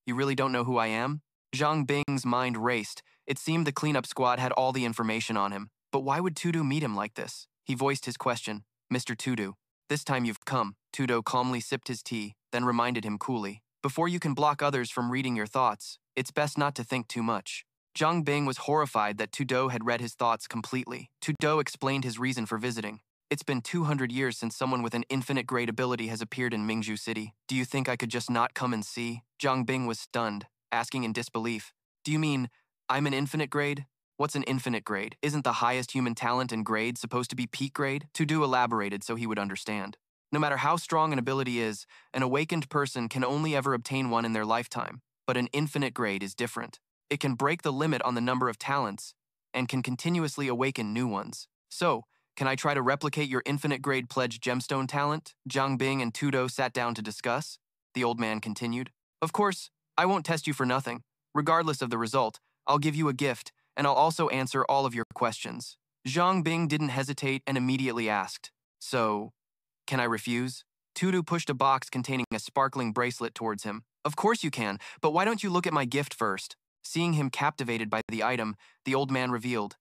You really don't know who I am? Zhang Ping's mind raced. It seemed the cleanup squad had all the information on him. But why would Tudo meet him like this? He voiced his question. Mr. Tudo. This time you've come. Tudo calmly sipped his tea, then reminded him coolly. Before you can block others from reading your thoughts, it's best not to think too much. Zhang Ping was horrified that Tudo had read his thoughts completely. Tudo explained his reason for visiting. It's been 200 years since someone with an infinite grade ability has appeared in Mingzhu City. Do you think I could just not come and see? Zhang Ping was stunned, asking in disbelief. Do you mean, I'm an infinite grade? What's an infinite grade? Isn't the highest human talent and grade supposed to be peak grade? Tudo elaborated so he would understand. No matter how strong an ability is, an awakened person can only ever obtain one in their lifetime, but an infinite grade is different. It can break the limit on the number of talents, and can continuously awaken new ones. So, can I try to replicate your infinite grade pledge gemstone talent? Zhang Ping and Tudo sat down to discuss. The old man continued. Of course, I won't test you for nothing. Regardless of the result, I'll give you a gift, and I'll also answer all of your questions. Zhang Ping didn't hesitate and immediately asked. So, can I refuse? Tudo pushed a box containing a sparkling bracelet towards him. Of course you can, but why don't you look at my gift first? Seeing him captivated by the item, the old man revealed.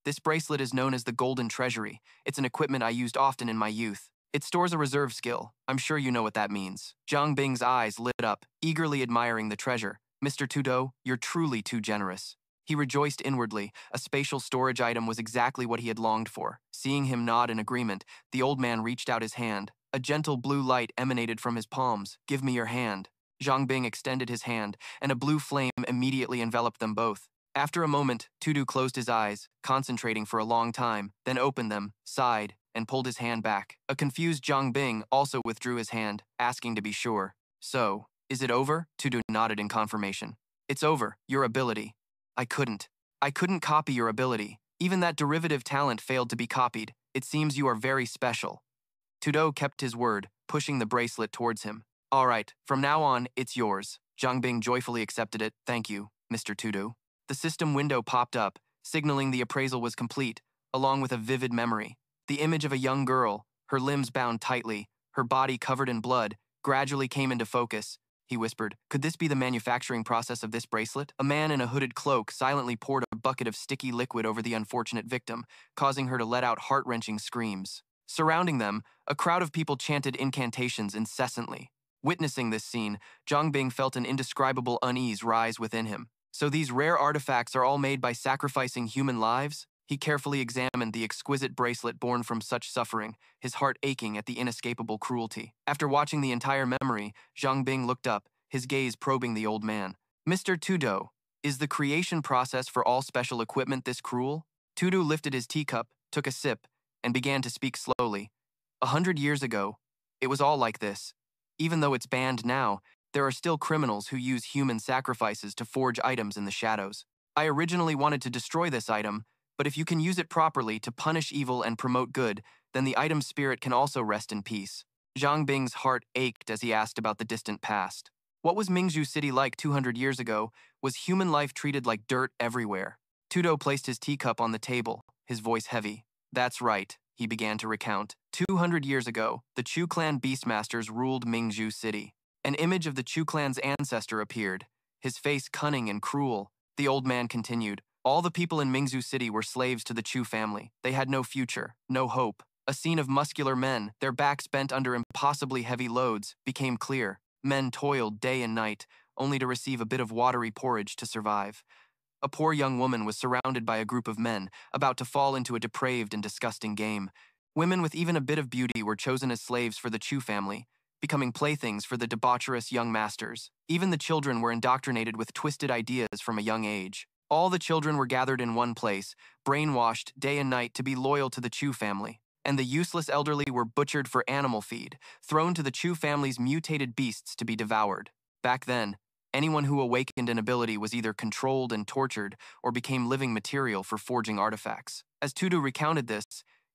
This bracelet is known as the Golden Treasury. It's an equipment I used often in my youth. It stores a reserve skill. I'm sure you know what that means. Zhang Ping's eyes lit up, eagerly admiring the treasure. Mr. Tudo, you're truly too generous. He rejoiced inwardly. A spatial storage item was exactly what he had longed for. Seeing him nod in agreement, the old man reached out his hand. A gentle blue light emanated from his palms. Give me your hand. Zhang Ping extended his hand, and a blue flame immediately enveloped them both. After a moment, Tudo closed his eyes, concentrating for a long time, then opened them, sighed, and pulled his hand back. A confused Zhang Ping also withdrew his hand, asking to be sure. So, is it over? Tudo nodded in confirmation. It's over. Your ability. I couldn't copy your ability. Even that derivative talent failed to be copied. It seems you are very special. Tudo kept his word, pushing the bracelet towards him. All right, from now on, it's yours. Zhang Ping joyfully accepted it. Thank you, Mr. Tudo. The system window popped up, signaling the appraisal was complete, along with a vivid memory. The image of a young girl, her limbs bound tightly, her body covered in blood, gradually came into focus. he whispered. Could this be the manufacturing process of this bracelet? A man in a hooded cloak silently poured a bucket of sticky liquid over the unfortunate victim, causing her to let out heart-wrenching screams. Surrounding them, a crowd of people chanted incantations incessantly. Witnessing this scene, Zhang Ping felt an indescribable unease rise within him. So these rare artifacts are all made by sacrificing human lives? He carefully examined the exquisite bracelet born from such suffering, his heart aching at the inescapable cruelty. After watching the entire memory, Zhang Ping looked up, his gaze probing the old man. Mr. Tudo, is the creation process for all special equipment this cruel? Tudo lifted his teacup, took a sip, and began to speak slowly. 100 years ago, it was all like this. Even though it's banned now, there are still criminals who use human sacrifices to forge items in the shadows. I originally wanted to destroy this item, but if you can use it properly to punish evil and promote good, then the item's spirit can also rest in peace. Zhang Bing's heart ached as he asked about the distant past. What was Mingzhu City like 200 years ago? Was human life treated like dirt everywhere? Tudo placed his teacup on the table, his voice heavy. That's right, he began to recount. 200 years ago, the Chu clan beastmasters ruled Mingzhu City. An image of the Chu clan's ancestor appeared, his face cunning and cruel. The old man continued. All the people in Mingzhu City were slaves to the Chu family. They had no future, no hope. A scene of muscular men, their backs bent under impossibly heavy loads, became clear. Men toiled day and night, only to receive a bit of watery porridge to survive. A poor young woman was surrounded by a group of men, about to fall into a depraved and disgusting game. Women with even a bit of beauty were chosen as slaves for the Chu family, becoming playthings for the debaucherous young masters. Even the children were indoctrinated with twisted ideas from a young age. All the children were gathered in one place, brainwashed day and night to be loyal to the Chu family. And the useless elderly were butchered for animal feed, thrown to the Chu family's mutated beasts to be devoured. Back then, anyone who awakened an ability was either controlled and tortured or became living material for forging artifacts. As Tudu recounted this,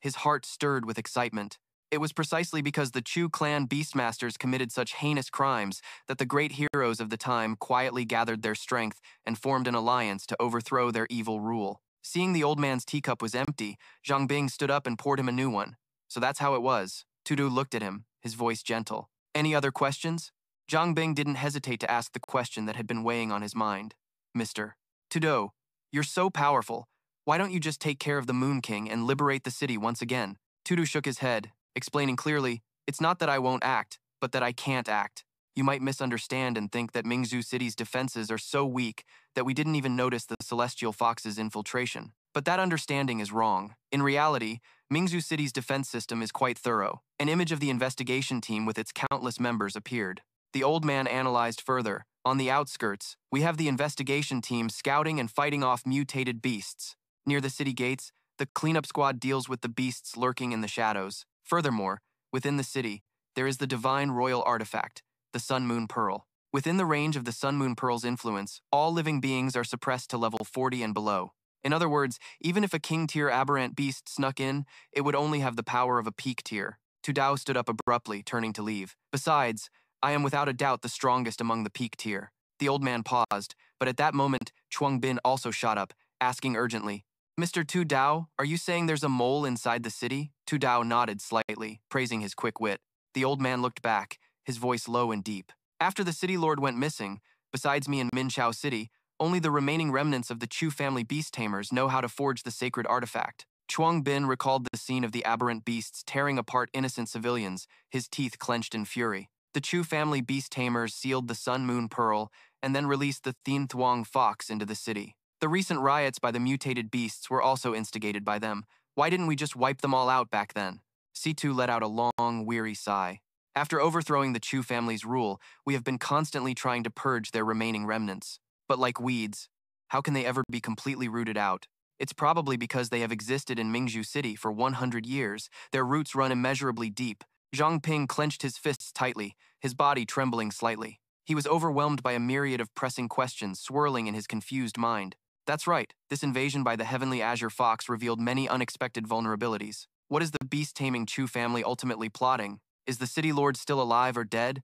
his heart stirred with excitement. It was precisely because the Chu clan beastmasters committed such heinous crimes that the great heroes of the time quietly gathered their strength and formed an alliance to overthrow their evil rule. Seeing the old man's teacup was empty, Zhang Bing stood up and poured him a new one. So that's how it was. Tudu looked at him, his voice gentle. Any other questions? Zhang Bing didn't hesitate to ask the question that had been weighing on his mind. Mr. Tudo, you're so powerful. Why don't you just take care of the Moon King and liberate the city once again? Tudu shook his head, explaining clearly, it's not that I won't act, but that I can't act. You might misunderstand and think that Mingzhu City's defenses are so weak that we didn't even notice the Celestial Fox's infiltration. But that understanding is wrong. In reality, Mingzhu City's defense system is quite thorough. An image of the investigation team with its countless members appeared. The old man analyzed further. On the outskirts, we have the investigation team scouting and fighting off mutated beasts. Near the city gates, the cleanup squad deals with the beasts lurking in the shadows. Furthermore, within the city, there is the divine royal artifact, the Sun Moon Pearl. Within the range of the Sun Moon Pearl's influence, all living beings are suppressed to level 40 and below. In other words, even if a king-tier aberrant beast snuck in, it would only have the power of a peak tier. Tudao stood up abruptly, turning to leave. Besides, I am without a doubt the strongest among the peak tier. The old man paused, but at that moment, Chuang Bin also shot up, asking urgently, Mr. Tu Dao, are you saying there's a mole inside the city? Tu Dao nodded slightly, praising his quick wit. The old man looked back, his voice low and deep. After the city lord went missing, besides me and Minchao City, only the remaining remnants of the Chu family beast tamers know how to forge the sacred artifact. Chuang Bin recalled the scene of the aberrant beasts tearing apart innocent civilians, his teeth clenched in fury. The Chu family beast tamers sealed the Sun Moon Pearl and then released the Thien Thuong Fox into the city. The recent riots by the mutated beasts were also instigated by them. Why didn't we just wipe them all out back then? C2 let out a long, weary sigh. After overthrowing the Chu family's rule, we have been constantly trying to purge their remaining remnants. But like weeds, how can they ever be completely rooted out? It's probably because they have existed in Mingzhu City for 100 years. Their roots run immeasurably deep. Zhang Ping clenched his fists tightly, his body trembling slightly. He was overwhelmed by a myriad of pressing questions swirling in his confused mind. That's right, this invasion by the Heavenly Azure Fox revealed many unexpected vulnerabilities. What is the beast-taming Chu family ultimately plotting? Is the city lord still alive or dead?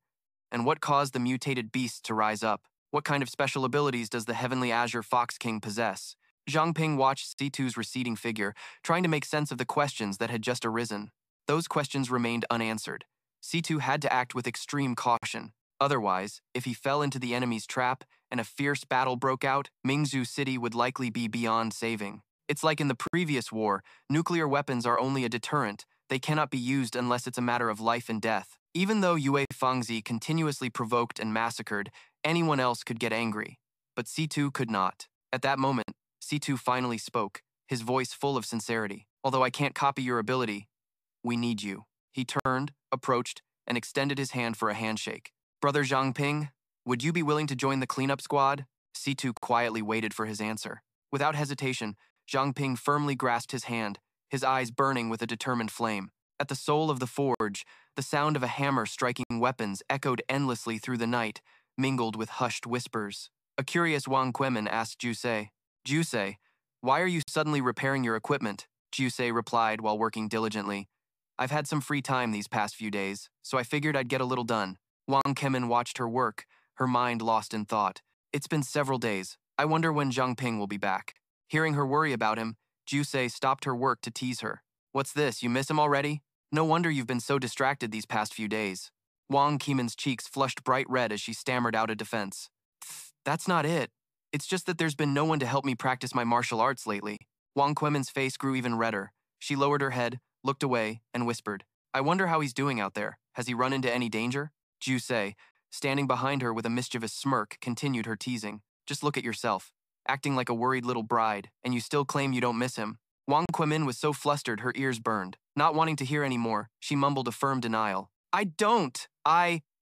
And what caused the mutated beasts to rise up? What kind of special abilities does the Heavenly Azure Fox King possess? Zhang Ping watched C2's receding figure, trying to make sense of the questions that had just arisen. Those questions remained unanswered. C2 had to act with extreme caution. Otherwise, if he fell into the enemy's trap and a fierce battle broke out, Mingzhu City would likely be beyond saving. It's like in the previous war, nuclear weapons are only a deterrent. They cannot be used unless it's a matter of life and death. Even though Yue Fangzi continuously provoked and massacred, anyone else could get angry. But C2 could not. At that moment, C2 finally spoke, his voice full of sincerity. Although I can't copy your ability, we need you. He turned, approached, and extended his hand for a handshake. Brother Zhang Ping, would you be willing to join the cleanup squad? C2 quietly waited for his answer. Without hesitation, Zhang Ping firmly grasped his hand, his eyes burning with a determined flame. At the soul of the forge, the sound of a hammer striking weapons echoed endlessly through the night, mingled with hushed whispers. A curious Wang Quemin asked Jusei, Jusei, why are you suddenly repairing your equipment? Jusei replied while working diligently. I've had some free time these past few days, so I figured I'd get a little done. Wang Quemin watched her work, her mind lost in thought. It's been several days. I wonder when Zhang Ping will be back. Hearing her worry about him, Jusei stopped her work to tease her. What's this, you miss him already? No wonder you've been so distracted these past few days. Wang Quemin's cheeks flushed bright red as she stammered out a defense. That's not it. It's just that there's been no one to help me practice my martial arts lately. Wang Quemin's face grew even redder. She lowered her head, looked away, and whispered, I wonder how he's doing out there. Has he run into any danger? Jusei, standing behind her with a mischievous smirk, continued her teasing. Just look at yourself, acting like a worried little bride, and you still claim you don't miss him. Wang Quemin was so flustered her ears burned. Not wanting to hear any more, she mumbled a firm denial. I don't.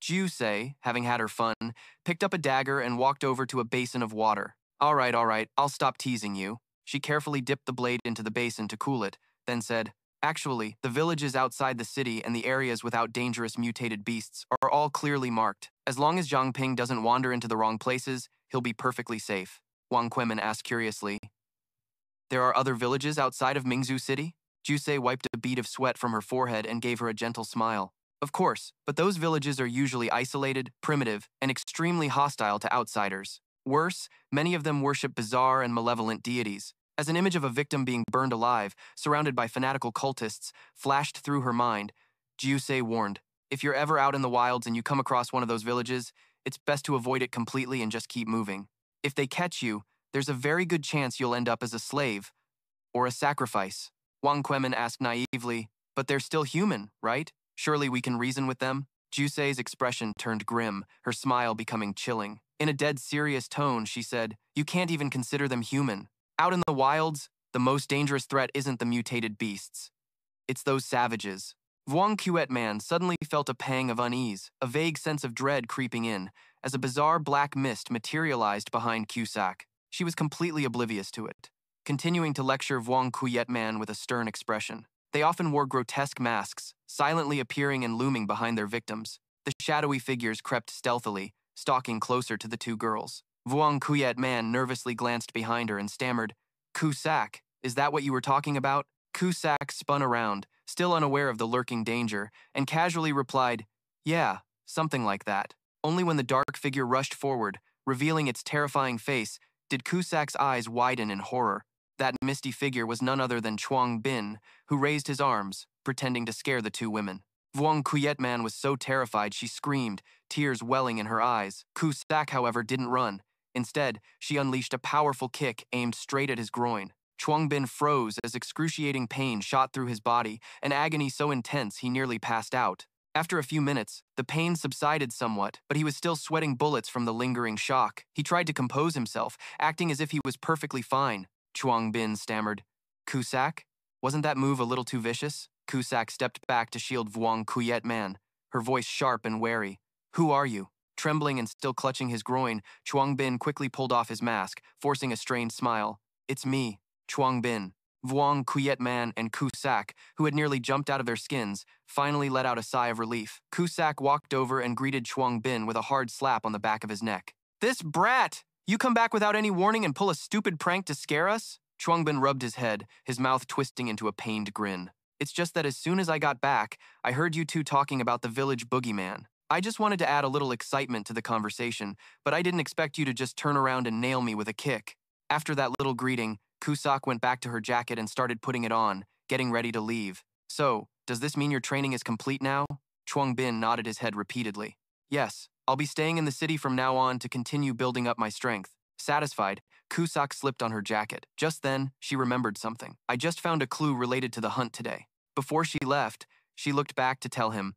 Jusei, having had her fun, picked up a dagger and walked over to a basin of water. All right, I'll stop teasing you. She carefully dipped the blade into the basin to cool it, then said, Actually, the villages outside the city and the areas without dangerous mutated beasts are all clearly marked. As long as Zhang Ping doesn't wander into the wrong places, he'll be perfectly safe. Wang Quemin asked curiously. There are other villages outside of Mingzhu City? Jusei wiped a bead of sweat from her forehead and gave her a gentle smile. Of course, but those villages are usually isolated, primitive, and extremely hostile to outsiders. Worse, many of them worship bizarre and malevolent deities. As an image of a victim being burned alive, surrounded by fanatical cultists, flashed through her mind, Jusei warned, if you're ever out in the wilds and you come across one of those villages, it's best to avoid it completely and just keep moving. If they catch you, there's a very good chance you'll end up as a slave or a sacrifice. Wang Quemin asked naively, but they're still human, right? Surely we can reason with them? Jusei's expression turned grim, her smile becoming chilling. In a dead serious tone, she said, You can't even consider them human. Out in the wilds, the most dangerous threat isn't the mutated beasts. It's those savages. Vuong Kuet Man suddenly felt a pang of unease, a vague sense of dread creeping in, as a bizarre black mist materialized behind Cusack. She was completely oblivious to it, continuing to lecture Vuong Kuet Man with a stern expression. They often wore grotesque masks, silently appearing and looming behind their victims. The shadowy figures crept stealthily, stalking closer to the two girls. Vuong Kuet Man nervously glanced behind her and stammered, Cusack, is that what you were talking about? Cusack spun around, still unaware of the lurking danger, and casually replied, Yeah, something like that. Only when the dark figure rushed forward, revealing its terrifying face, did Cusack's eyes widen in horror. That misty figure was none other than Chuang Bin, who raised his arms, pretending to scare the two women. Vuong Kuet Man was so terrified she screamed, tears welling in her eyes. Cusack, however, didn't run. Instead, she unleashed a powerful kick aimed straight at his groin. Chuang Bin froze as excruciating pain shot through his body, an agony so intense he nearly passed out. After a few minutes, the pain subsided somewhat, but he was still sweating bullets from the lingering shock. He tried to compose himself, acting as if he was perfectly fine. Chuang Bin stammered, Cusack? Wasn't that move a little too vicious? Cusack stepped back to shield Vuong Kuet Man, her voice sharp and wary. Who are you? Trembling and still clutching his groin, Chuang Bin quickly pulled off his mask, forcing a strained smile. It's me, Chuang Bin. Vuong Kuet Man and Cusack, who had nearly jumped out of their skins, finally let out a sigh of relief. Cusack walked over and greeted Chuang Bin with a hard slap on the back of his neck. This brat! You come back without any warning and pull a stupid prank to scare us? Chuang Bin rubbed his head, his mouth twisting into a pained grin. It's just that as soon as I got back, I heard you two talking about the village boogeyman. I just wanted to add a little excitement to the conversation, but I didn't expect you to just turn around and nail me with a kick. After that little greeting, Cusack went back to her jacket and started putting it on, getting ready to leave. So, does this mean your training is complete now? Chuang Bin nodded his head repeatedly. Yes, I'll be staying in the city from now on to continue building up my strength. Satisfied, Cusack slipped on her jacket. Just then, she remembered something. I just found a clue related to the hunt today. Before she left, she looked back to tell him,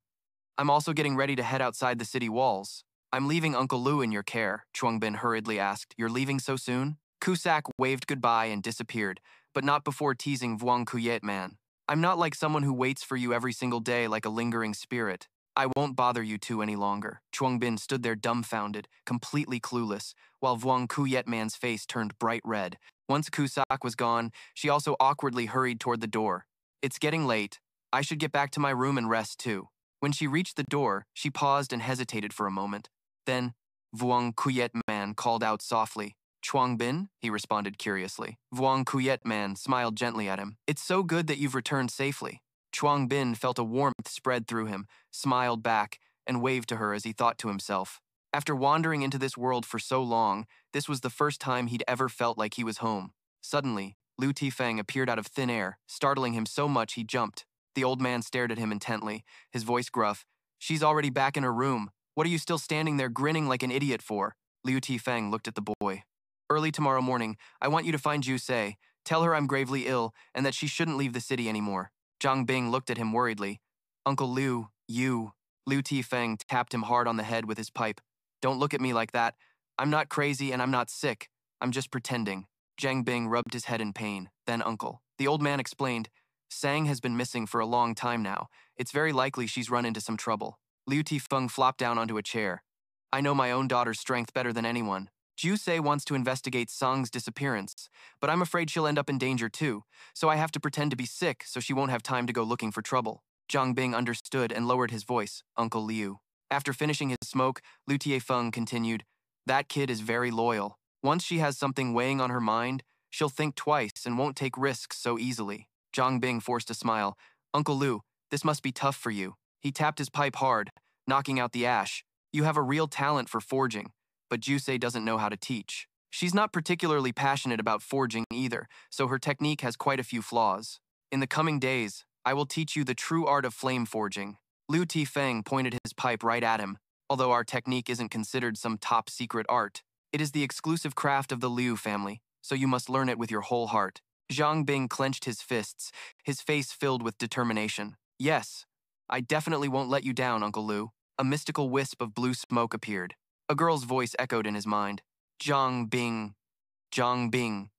I'm also getting ready to head outside the city walls. I'm leaving Uncle Lu in your care, Chuang Bin hurriedly asked. You're leaving so soon? Cusack waved goodbye and disappeared, but not before teasing Vuong Kuyet Man. I'm not like someone who waits for you every single day like a lingering spirit. I won't bother you two any longer. Chuang Bin stood there dumbfounded, completely clueless, while Vuong Kuyet Man's face turned bright red. Once Cusack was gone, she also awkwardly hurried toward the door. It's getting late. I should get back to my room and rest too. When she reached the door, she paused and hesitated for a moment. Then, Vuong Kuyet Man called out softly. Chuang Bin? He responded curiously. Vuong Kuyet Man smiled gently at him. It's so good that you've returned safely. Chuang Bin felt a warmth spread through him, smiled back, and waved to her as he thought to himself. After wandering into this world for so long, this was the first time he'd ever felt like he was home. Suddenly, Lu Tifeng appeared out of thin air, startling him so much he jumped. The old man stared at him intently, his voice gruff. She's already back in her room. What are you still standing there grinning like an idiot for? Liu Tifeng looked at the boy. Early tomorrow morning, I want you to find Jusei. Tell her I'm gravely ill and that she shouldn't leave the city anymore. Zhang Ping looked at him worriedly. Uncle Liu, you. Liu Tifeng tapped him hard on the head with his pipe. Don't look at me like that. I'm not crazy and I'm not sick. I'm just pretending. Zhang Ping rubbed his head in pain. Then uncle. The old man explained. Sang has been missing for a long time now. It's very likely she's run into some trouble. Liu Tifeng flopped down onto a chair. I know my own daughter's strength better than anyone. Jusei wants to investigate Sang's disappearance, but I'm afraid she'll end up in danger too, so I have to pretend to be sick so she won't have time to go looking for trouble. Zhang Ping understood and lowered his voice, Uncle Liu. After finishing his smoke, Liu Tiefeng continued, That kid is very loyal. Once she has something weighing on her mind, she'll think twice and won't take risks so easily. Zhang Ping forced a smile. Uncle Liu, this must be tough for you. He tapped his pipe hard, knocking out the ash. You have a real talent for forging, but Jusei doesn't know how to teach. She's not particularly passionate about forging either, so her technique has quite a few flaws. In the coming days, I will teach you the true art of flame forging. Liu Tifeng pointed his pipe right at him. Although our technique isn't considered some top-secret art, it is the exclusive craft of the Liu family, so you must learn it with your whole heart. Zhang Ping clenched his fists, his face filled with determination. Yes, I definitely won't let you down, Uncle Liu. A mystical wisp of blue smoke appeared. A girl's voice echoed in his mind. Zhang Ping. Zhang Ping.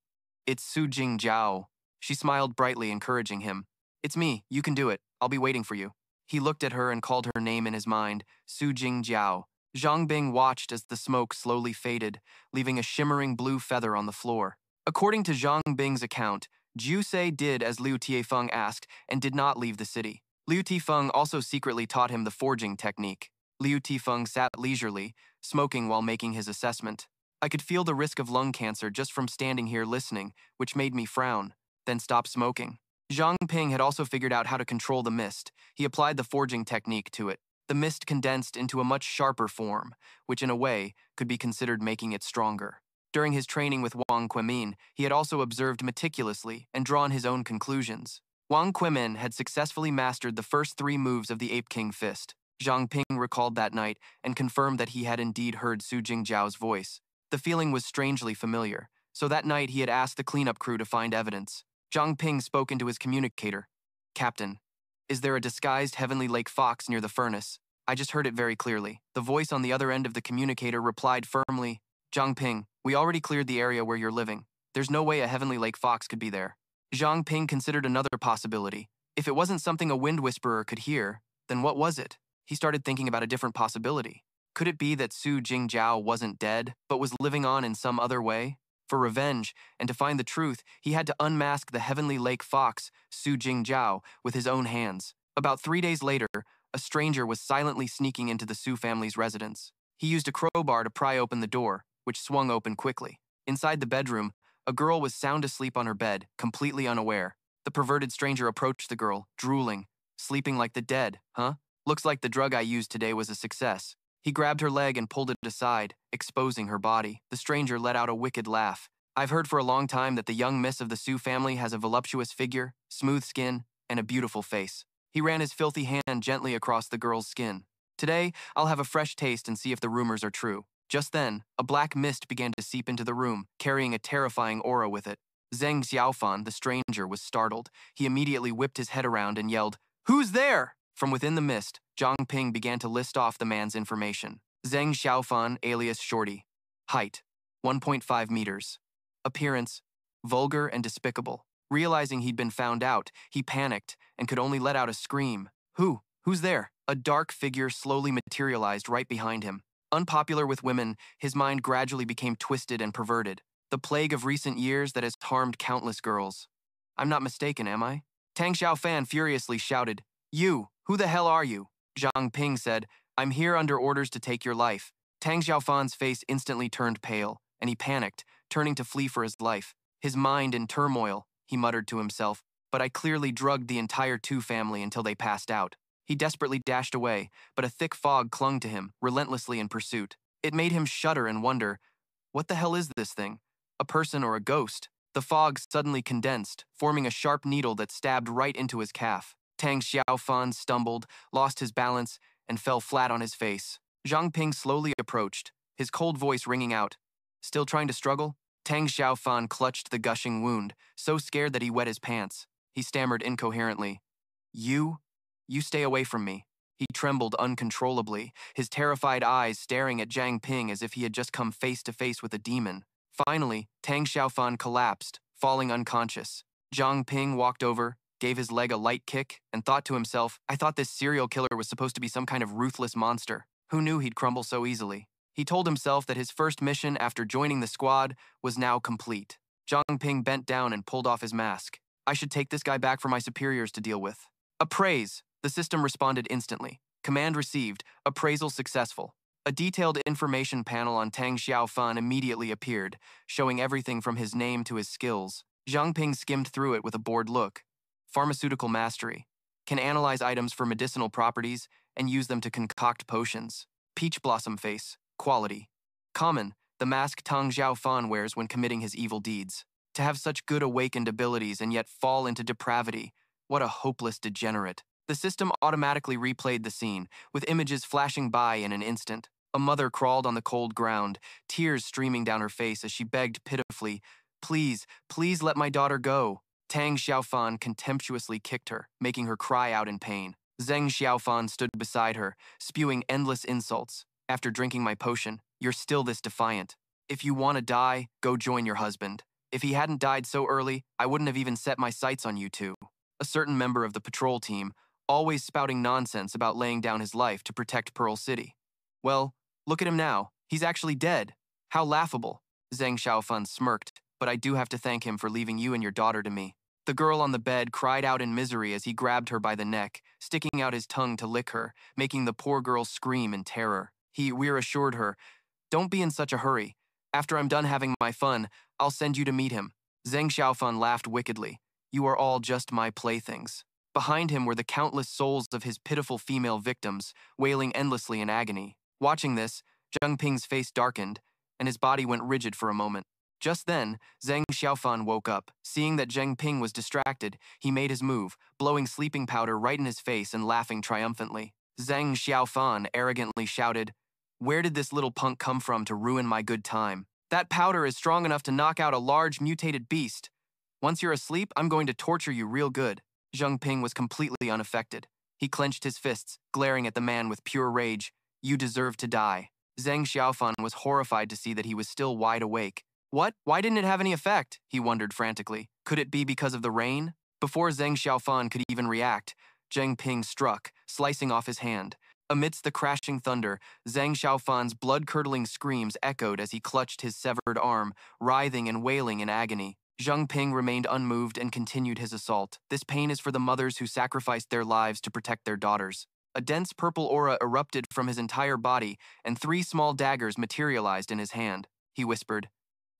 It's Su Jingjiao. She smiled brightly, encouraging him. It's me, you can do it. I'll be waiting for you. He looked at her and called her name in his mind, Su Jingjiao. Zhang Ping watched as the smoke slowly faded, leaving a shimmering blue feather on the floor. According to Zhang Ping's account, Jusei did as Liu Tiefeng asked and did not leave the city. Liu Tifeng also secretly taught him the forging technique. Liu Tifeng sat leisurely, smoking while making his assessment. I could feel the risk of lung cancer just from standing here listening, which made me frown, then stop smoking. Zhang Ping had also figured out how to control the mist. He applied the forging technique to it. The mist condensed into a much sharper form, which in a way could be considered making it stronger. During his training with Wang Quemin, he had also observed meticulously and drawn his own conclusions. Wang Quemin had successfully mastered the first 3 moves of the Ape King Fist. Zhang Ping recalled that night and confirmed that he had indeed heard Su Jingjiao's voice. The feeling was strangely familiar, so that night he had asked the cleanup crew to find evidence. Zhang Ping spoke into his communicator. Captain, is there a disguised Heavenly Lake Fox near the furnace? I just heard it very clearly. The voice on the other end of the communicator replied firmly, Zhang Ping, we already cleared the area where you're living. There's no way a Heavenly Lake Fox could be there. Zhang Ping considered another possibility. If it wasn't something a wind whisperer could hear, then what was it? He started thinking about a different possibility. Could it be that Su Jingjiao wasn't dead, but was living on in some other way? For revenge, and to find the truth, he had to unmask the Heavenly Lake Fox, Su Jingjiao, with his own hands. About 3 days later, a stranger was silently sneaking into the Su family's residence. He used a crowbar to pry open the door, which swung open quickly. Inside the bedroom, a girl was sound asleep on her bed, completely unaware. The perverted stranger approached the girl, drooling. Sleeping like the dead, huh? Looks like the drug I used today was a success. He grabbed her leg and pulled it aside, exposing her body. The stranger let out a wicked laugh. I've heard for a long time that the young miss of the Su family has a voluptuous figure, smooth skin, and a beautiful face. He ran his filthy hand gently across the girl's skin. Today, I'll have a fresh taste and see if the rumors are true. Just then, a black mist began to seep into the room, carrying a terrifying aura with it. Zhang Xiaofan, the stranger, was startled. He immediately whipped his head around and yelled, "Who's there?" From within the mist, Zhang Ping began to list off the man's information. Zhang Xiaofan, alias Shorty. Height, 1.5 meters. Appearance, vulgar and despicable. Realizing he'd been found out, he panicked and could only let out a scream. Who's there? A dark figure slowly materialized right behind him. Unpopular with women, his mind gradually became twisted and perverted. The plague of recent years that has harmed countless girls. I'm not mistaken, am I? Tang Xiaofan furiously shouted, "You, who the hell are you?" Zhang Ping said, "I'm here under orders to take your life." Tang Xiaofan's face instantly turned pale, and he panicked, turning to flee for his life. His mind in turmoil, he muttered to himself, "But I clearly drugged the entire Tu family until they passed out." He desperately dashed away, but a thick fog clung to him, relentlessly in pursuit. It made him shudder and wonder, what the hell is this thing? A person or a ghost? The fog suddenly condensed, forming a sharp needle that stabbed right into his calf. Tang Xiaofan stumbled, lost his balance, and fell flat on his face. Zhang Ping slowly approached, his cold voice ringing out. "Still trying to struggle?" Tang Xiaofan clutched the gushing wound, so scared that he wet his pants. He stammered incoherently, You stay away from me." He trembled uncontrollably, his terrified eyes staring at Zhang Ping as if he had just come face to face with a demon. Finally, Tang Xiaofan collapsed, falling unconscious. Zhang Ping walked over, gave his leg a light kick, and thought to himself, I thought this serial killer was supposed to be some kind of ruthless monster. Who knew he'd crumble so easily? He told himself that his first mission after joining the squad was now complete. Zhang Ping bent down and pulled off his mask. I should take this guy back for my superiors to deal with. Appraise! The system responded instantly. Command received. Appraisal successful. A detailed information panel on Tang Xiaofan immediately appeared, showing everything from his name to his skills. Zhang Ping skimmed through it with a bored look. Pharmaceutical mastery. Can analyze items for medicinal properties and use them to concoct potions. Peach blossom face. Quality. Common. The mask Tang Xiaofan wears when committing his evil deeds. To have such good awakened abilities and yet fall into depravity. What a hopeless degenerate. The system automatically replayed the scene, with images flashing by in an instant. A mother crawled on the cold ground, tears streaming down her face as she begged pitifully, please let my daughter go." Tang Xiaofan contemptuously kicked her, making her cry out in pain. Zhang Xiaofan stood beside her, spewing endless insults. "After drinking my potion, you're still this defiant. If you want to die, go join your husband. If he hadn't died so early, I wouldn't have even set my sights on you two." A certain member of the patrol team, always spouting nonsense about laying down his life to protect Pearl City. "Well, look at him now. He's actually dead. How laughable." Zhang Xiaofan smirked, "But I do have to thank him for leaving you and your daughter to me." The girl on the bed cried out in misery as he grabbed her by the neck, sticking out his tongue to lick her, making the poor girl scream in terror. He reassured her, "Don't be in such a hurry. After I'm done having my fun, I'll send you to meet him." Zhang Xiaofan laughed wickedly. "You are all just my playthings." Behind him were the countless souls of his pitiful female victims, wailing endlessly in agony. Watching this, Zhang Ping's face darkened, and his body went rigid for a moment. Just then, Zhang Xiaofan woke up. Seeing that Zhang Ping was distracted, he made his move, blowing sleeping powder right in his face and laughing triumphantly. Zhang Xiaofan arrogantly shouted, "Where did this little punk come from to ruin my good time? That powder is strong enough to knock out a large mutated beast. Once you're asleep, I'm going to torture you real good." Zhang Ping was completely unaffected. He clenched his fists, glaring at the man with pure rage. "You deserve to die." Zhang Xiaofan was horrified to see that he was still wide awake. What? Why didn't it have any effect? He wondered frantically. Could it be because of the rain? Before Zhang Xiaofan could even react, Zhang Ping struck, slicing off his hand. Amidst the crashing thunder, Zhang Xiaofan's blood-curdling screams echoed as he clutched his severed arm, writhing and wailing in agony. Zhang Ping remained unmoved and continued his assault. This pain is for the mothers who sacrificed their lives to protect their daughters. A dense purple aura erupted from his entire body, and 3 small daggers materialized in his hand. He whispered,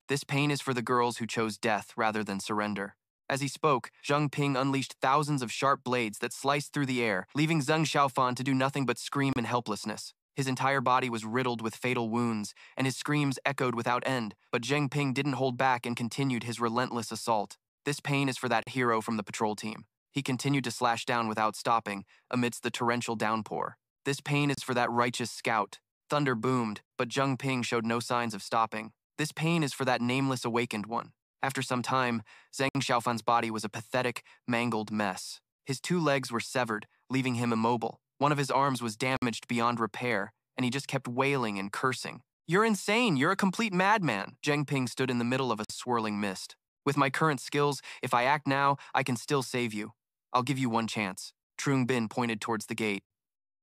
"This pain is for the girls who chose death rather than surrender." As he spoke, Zhang Ping unleashed thousands of sharp blades that sliced through the air, leaving Zhang Xiaofan to do nothing but scream in helplessness. His entire body was riddled with fatal wounds, and his screams echoed without end, but Zhang Ping didn't hold back and continued his relentless assault. This pain is for that hero from the patrol team. He continued to slash down without stopping, amidst the torrential downpour. This pain is for that righteous scout. Thunder boomed, but Zhang Ping showed no signs of stopping. This pain is for that nameless awakened one. After some time, Zhang Xiaofan's body was a pathetic, mangled mess. His 2 legs were severed, leaving him immobile. One of his arms was damaged beyond repair, and he just kept wailing and cursing. "You're insane! You're a complete madman!" Zhang Ping stood in the middle of a swirling mist. "With my current skills, if I act now, I can still save you. I'll give you one chance." Trung Bin pointed towards the gate.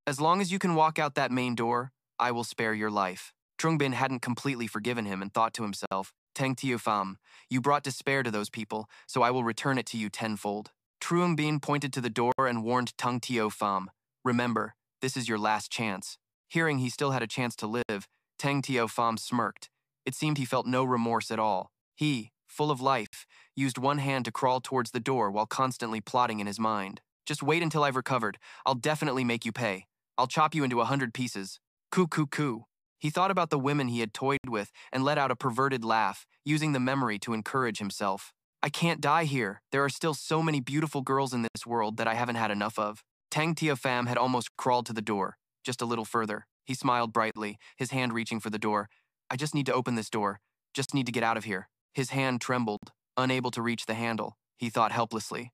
"As long as you can walk out that main door, I will spare your life." Trung Bin hadn't completely forgiven him and thought to himself, "Teng Tiu Pham, you brought despair to those people, so I will return it to you tenfold." Trung Bin pointed to the door and warned Teng Tiu Pham, "Remember, this is your last chance." Hearing he still had a chance to live, Teng Tiu Pham smirked. It seemed he felt no remorse at all. He, full of life, used one hand to crawl towards the door while constantly plotting in his mind. "Just wait until I've recovered. I'll definitely make you pay. I'll chop you into 100 pieces. Coo coo coo." He thought about the women he had toyed with and let out a perverted laugh, using the memory to encourage himself. "I can't die here. There are still so many beautiful girls in this world that I haven't had enough of." Teng Tia Pham had almost crawled to the door, just a little further. He smiled brightly, his hand reaching for the door. "I just need to open this door. Just need to get out of here." His hand trembled, unable to reach the handle. He thought helplessly.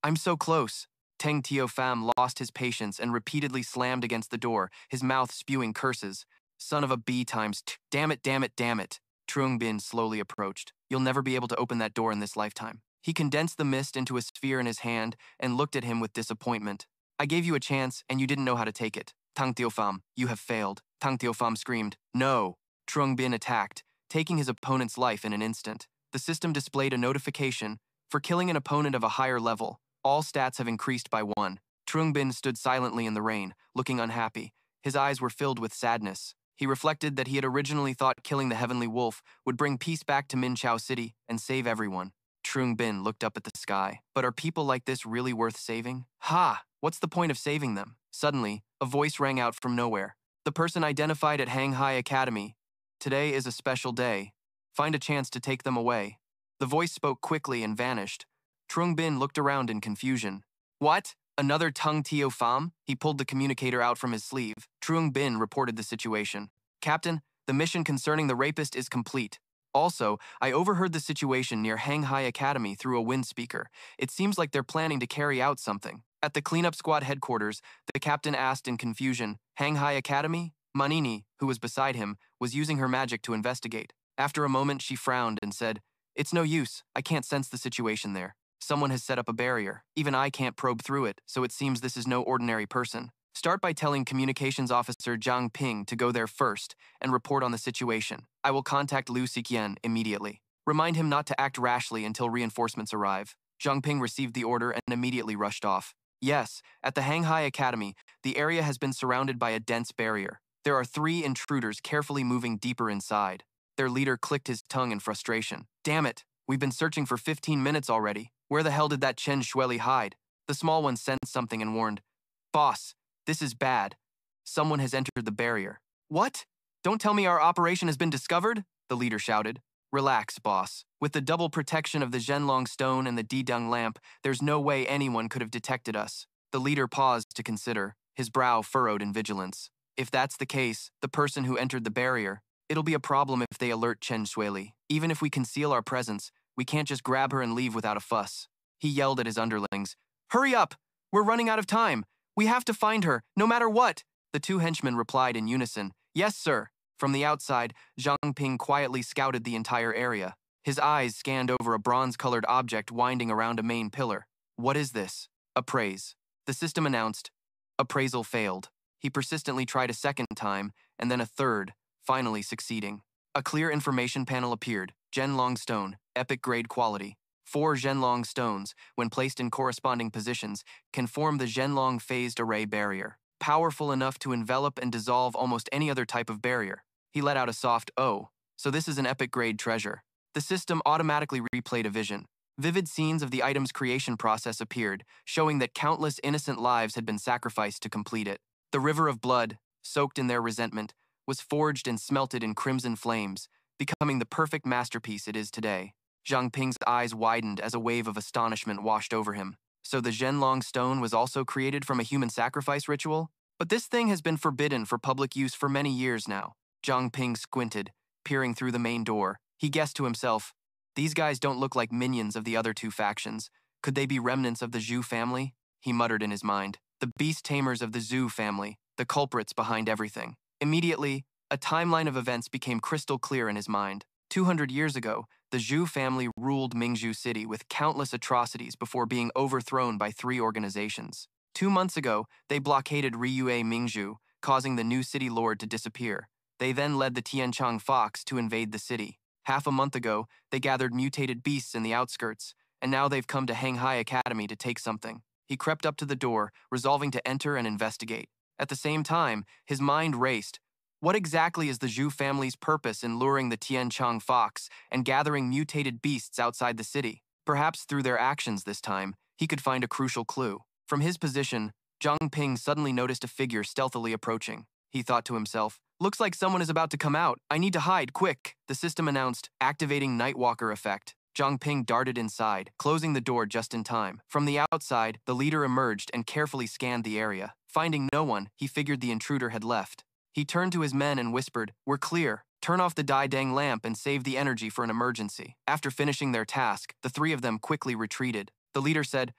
"I'm so close." Teng Tio Pham lost his patience and repeatedly slammed against the door, his mouth spewing curses. "Son of a B times t, damn it, damn it, damn it." Trung Bin slowly approached. "You'll never be able to open that door in this lifetime." He condensed the mist into a sphere in his hand and looked at him with disappointment. "I gave you a chance, and you didn't know how to take it. Tang Tio Pham, you have failed." Tang Tio Pham screamed, "No!" Trung Bin attacked, taking his opponent's life in an instant. The system displayed a notification. For killing an opponent of a higher level, all stats have increased by 1. Trung Bin stood silently in the rain, looking unhappy. His eyes were filled with sadness. He reflected that he had originally thought killing the Heavenly Wolf would bring peace back to Min Chao City and save everyone. Trung Bin looked up at the sky. But are people like this really worth saving? Ha! What's the point of saving them? Suddenly, a voice rang out from nowhere. "The person identified at Hanghai Academy. Today is a special day. Find a chance to take them away." The voice spoke quickly and vanished. Trung Bin looked around in confusion. "What? Another Tung Tio Pham?" He pulled the communicator out from his sleeve. Trung Bin reported the situation. "Captain, the mission concerning the rapist is complete. Also, I overheard the situation near Hanghai Academy through a wind speaker. It seems like they're planning to carry out something." At the cleanup squad headquarters, the captain asked in confusion, "Hanghai Academy?" Manini, who was beside him, was using her magic to investigate. After a moment, she frowned and said, "It's no use. I can't sense the situation there. Someone has set up a barrier. Even I can't probe through it, so it seems this is no ordinary person. Start by telling Communications Officer Zhang Ping to go there first and report on the situation. I will contact Liu Xiqian immediately. Remind him not to act rashly until reinforcements arrive." Zhang Ping received the order and immediately rushed off. Yes, at the Hanghai Academy, the area has been surrounded by a dense barrier. There are 3 intruders carefully moving deeper inside. Their leader clicked his tongue in frustration. "Damn it, we've been searching for 15 minutes already. Where the hell did that Chen Shueli hide?" The small one sensed something and warned, "Boss, this is bad. Someone has entered the barrier." "What? Don't tell me our operation has been discovered?" the leader shouted. "Relax, boss. With the double protection of the Zhenlong stone and the Dideng lamp, there's no way anyone could have detected us." The leader paused to consider, his brow furrowed in vigilance. "If that's the case, the person who entered the barrier, it'll be a problem if they alert Chen Shueli. Even if we conceal our presence, we can't just grab her and leave without a fuss." He yelled at his underlings, "Hurry up! We're running out of time. We have to find her, no matter what." The 2 henchmen replied in unison, "Yes, sir." From the outside, Zhang Ping quietly scouted the entire area. His eyes scanned over a bronze-colored object winding around a main pillar. "What is this?" "Appraise." The system announced. Appraisal failed. He persistently tried a second time, and then a third, finally succeeding. A clear information panel appeared. Zhenlong stone, epic grade quality. 4 Zhenlong stones, when placed in corresponding positions, can form the Zhenlong phased array barrier. Powerful enough to envelop and dissolve almost any other type of barrier. He let out a soft "oh," so this is an epic grade treasure. The system automatically replayed a vision. Vivid scenes of the item's creation process appeared, showing that countless innocent lives had been sacrificed to complete it. The river of blood, soaked in their resentment, was forged and smelted in crimson flames, becoming the perfect masterpiece it is today. Zhang Ping's eyes widened as a wave of astonishment washed over him. So the Zhenlong stone was also created from a human sacrifice ritual? But this thing has been forbidden for public use for many years now. Zhang Ping squinted, peering through the main door. He guessed to himself, these guys don't look like minions of the other two factions. Could they be remnants of the Zhu family? He muttered in his mind. The beast tamers of the Zhu family, the culprits behind everything. Immediately, a timeline of events became crystal clear in his mind. 200 years ago, the Zhu family ruled Mingzhu City with countless atrocities before being overthrown by 3 organizations. 2 months ago, they blockaded Ryue Mingzhu, causing the new city lord to disappear. They then led the Tianchang Fox to invade the city. Half a month ago, they gathered mutated beasts in the outskirts, and now they've come to Hanghai Academy to take something. He crept up to the door, resolving to enter and investigate. At the same time, his mind raced. What exactly is the Zhu family's purpose in luring the Tianchang Fox and gathering mutated beasts outside the city? Perhaps through their actions this time, he could find a crucial clue. From his position, Zhang Ping suddenly noticed a figure stealthily approaching. He thought to himself, looks like someone is about to come out. I need to hide, quick. The system announced, activating Nightwalker effect. Zhang Ping darted inside, closing the door just in time. From the outside, the leader emerged and carefully scanned the area. Finding no one, he figured the intruder had left. He turned to his men and whispered, we're clear. Turn off the Dai-Dang lamp and save the energy for an emergency. After finishing their task, the 3 of them quickly retreated. The leader said,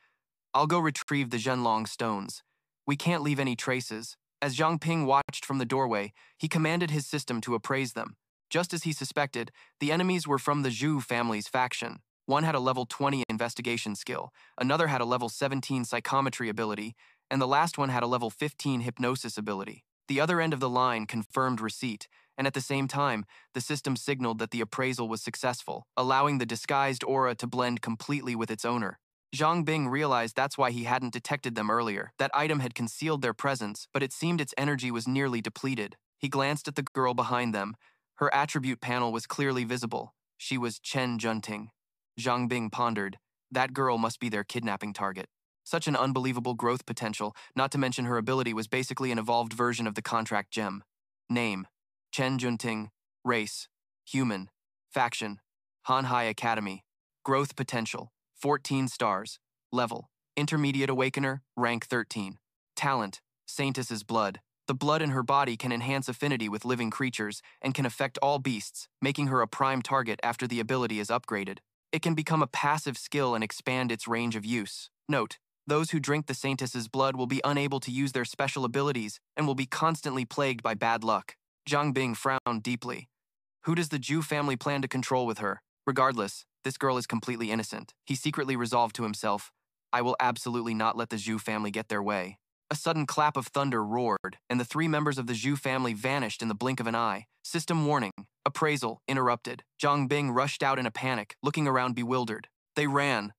I'll go retrieve the Zhenlong stones. We can't leave any traces. As Zhang Ping watched from the doorway, he commanded his system to appraise them. Just as he suspected, the enemies were from the Zhu family's faction. One had a level 20 investigation skill, another had a level 17 psychometry ability, and the last one had a level 15 hypnosis ability. The other end of the line confirmed receipt, and at the same time, the system signaled that the appraisal was successful, allowing the disguised aura to blend completely with its owner. Zhang Ping realized that's why he hadn't detected them earlier. That item had concealed their presence, but it seemed its energy was nearly depleted. He glanced at the girl behind them. Her attribute panel was clearly visible. She was Chen Junting. Zhang Ping pondered, that girl must be their kidnapping target. Such an unbelievable growth potential, not to mention her ability was basically an evolved version of the contract gem. Name, Chen Junting. Race, human. Faction, Hanhai Academy. Growth potential, 14 stars. Level, intermediate awakener, rank 13. Talent, Saintess's blood. The blood in her body can enhance affinity with living creatures and can affect all beasts, making her a prime target after the ability is upgraded. It can become a passive skill and expand its range of use. Note, those who drink the Saintess's blood will be unable to use their special abilities and will be constantly plagued by bad luck. Zhang Ping frowned deeply. Who does the Zhu family plan to control with her? Regardless, this girl is completely innocent. He secretly resolved to himself, I will absolutely not let the Zhu family get their way. A sudden clap of thunder roared, and the 3 members of the Zhu family vanished in the blink of an eye. System warning. Appraisal interrupted. Zhang Ping rushed out in a panic, looking around bewildered. They ran.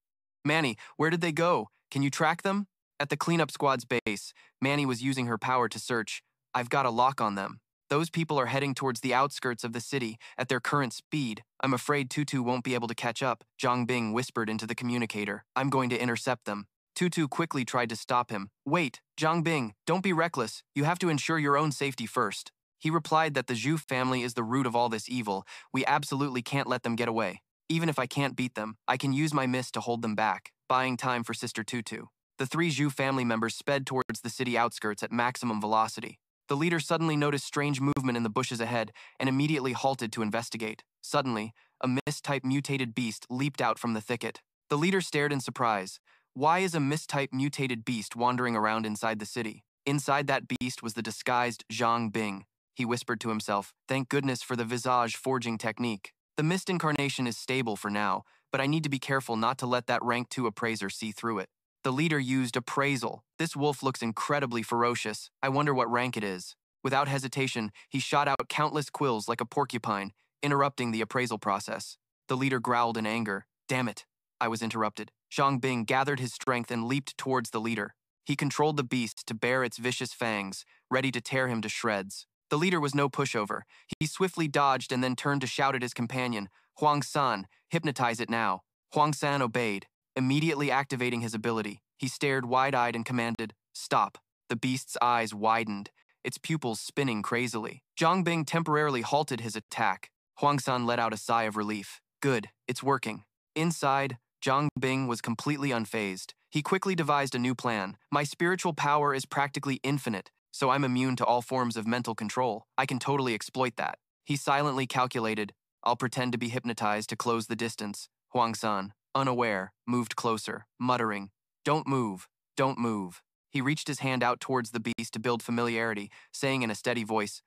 Manny, where did they go? Can you track them? At the cleanup squad's base, Manny was using her power to search. I've got a lock on them. Those people are heading towards the outskirts of the city at their current speed. I'm afraid Tutu won't be able to catch up, Zhang Ping whispered into the communicator. I'm going to intercept them. Tutu quickly tried to stop him. Wait, Zhang Ping, don't be reckless. You have to ensure your own safety first. He replied that the Zhu family is the root of all this evil. We absolutely can't let them get away. Even if I can't beat them, I can use my mist to hold them back, buying time for Sister Tutu. The 3 Zhu family members sped towards the city outskirts at maximum velocity. The leader suddenly noticed strange movement in the bushes ahead and immediately halted to investigate. Suddenly, a mist-type mutated beast leaped out from the thicket. The leader stared in surprise. Why is a mist-type mutated beast wandering around inside the city? Inside that beast was the disguised Zhang Ping. He whispered to himself, thank goodness for the visage forging technique. The mist incarnation is stable for now, but I need to be careful not to let that rank 2 appraiser see through it. The leader used Appraisal. This wolf looks incredibly ferocious. I wonder what rank it is. Without hesitation, he shot out countless quills like a porcupine, interrupting the appraisal process. The leader growled in anger. Damn it, I was interrupted. Zhang Ping gathered his strength and leaped towards the leader. He controlled the beast to bare its vicious fangs, ready to tear him to shreds. The leader was no pushover. He swiftly dodged and then turned to shout at his companion, Huang San, hypnotize it now. Huang San obeyed. Immediately activating his ability, he stared wide-eyed and commanded, stop. The beast's eyes widened, its pupils spinning crazily. Zhang Ping temporarily halted his attack. Huang San let out a sigh of relief. Good, it's working. Inside, Zhang Ping was completely unfazed. He quickly devised a new plan. My spiritual power is practically infinite. so I'm immune to all forms of mental control. I can totally exploit that. He silently calculated, I'll pretend to be hypnotized to close the distance. Huang-san, unaware, moved closer, muttering, don't move, don't move. He reached his hand out towards the beast to build familiarity, saying in a steady voice,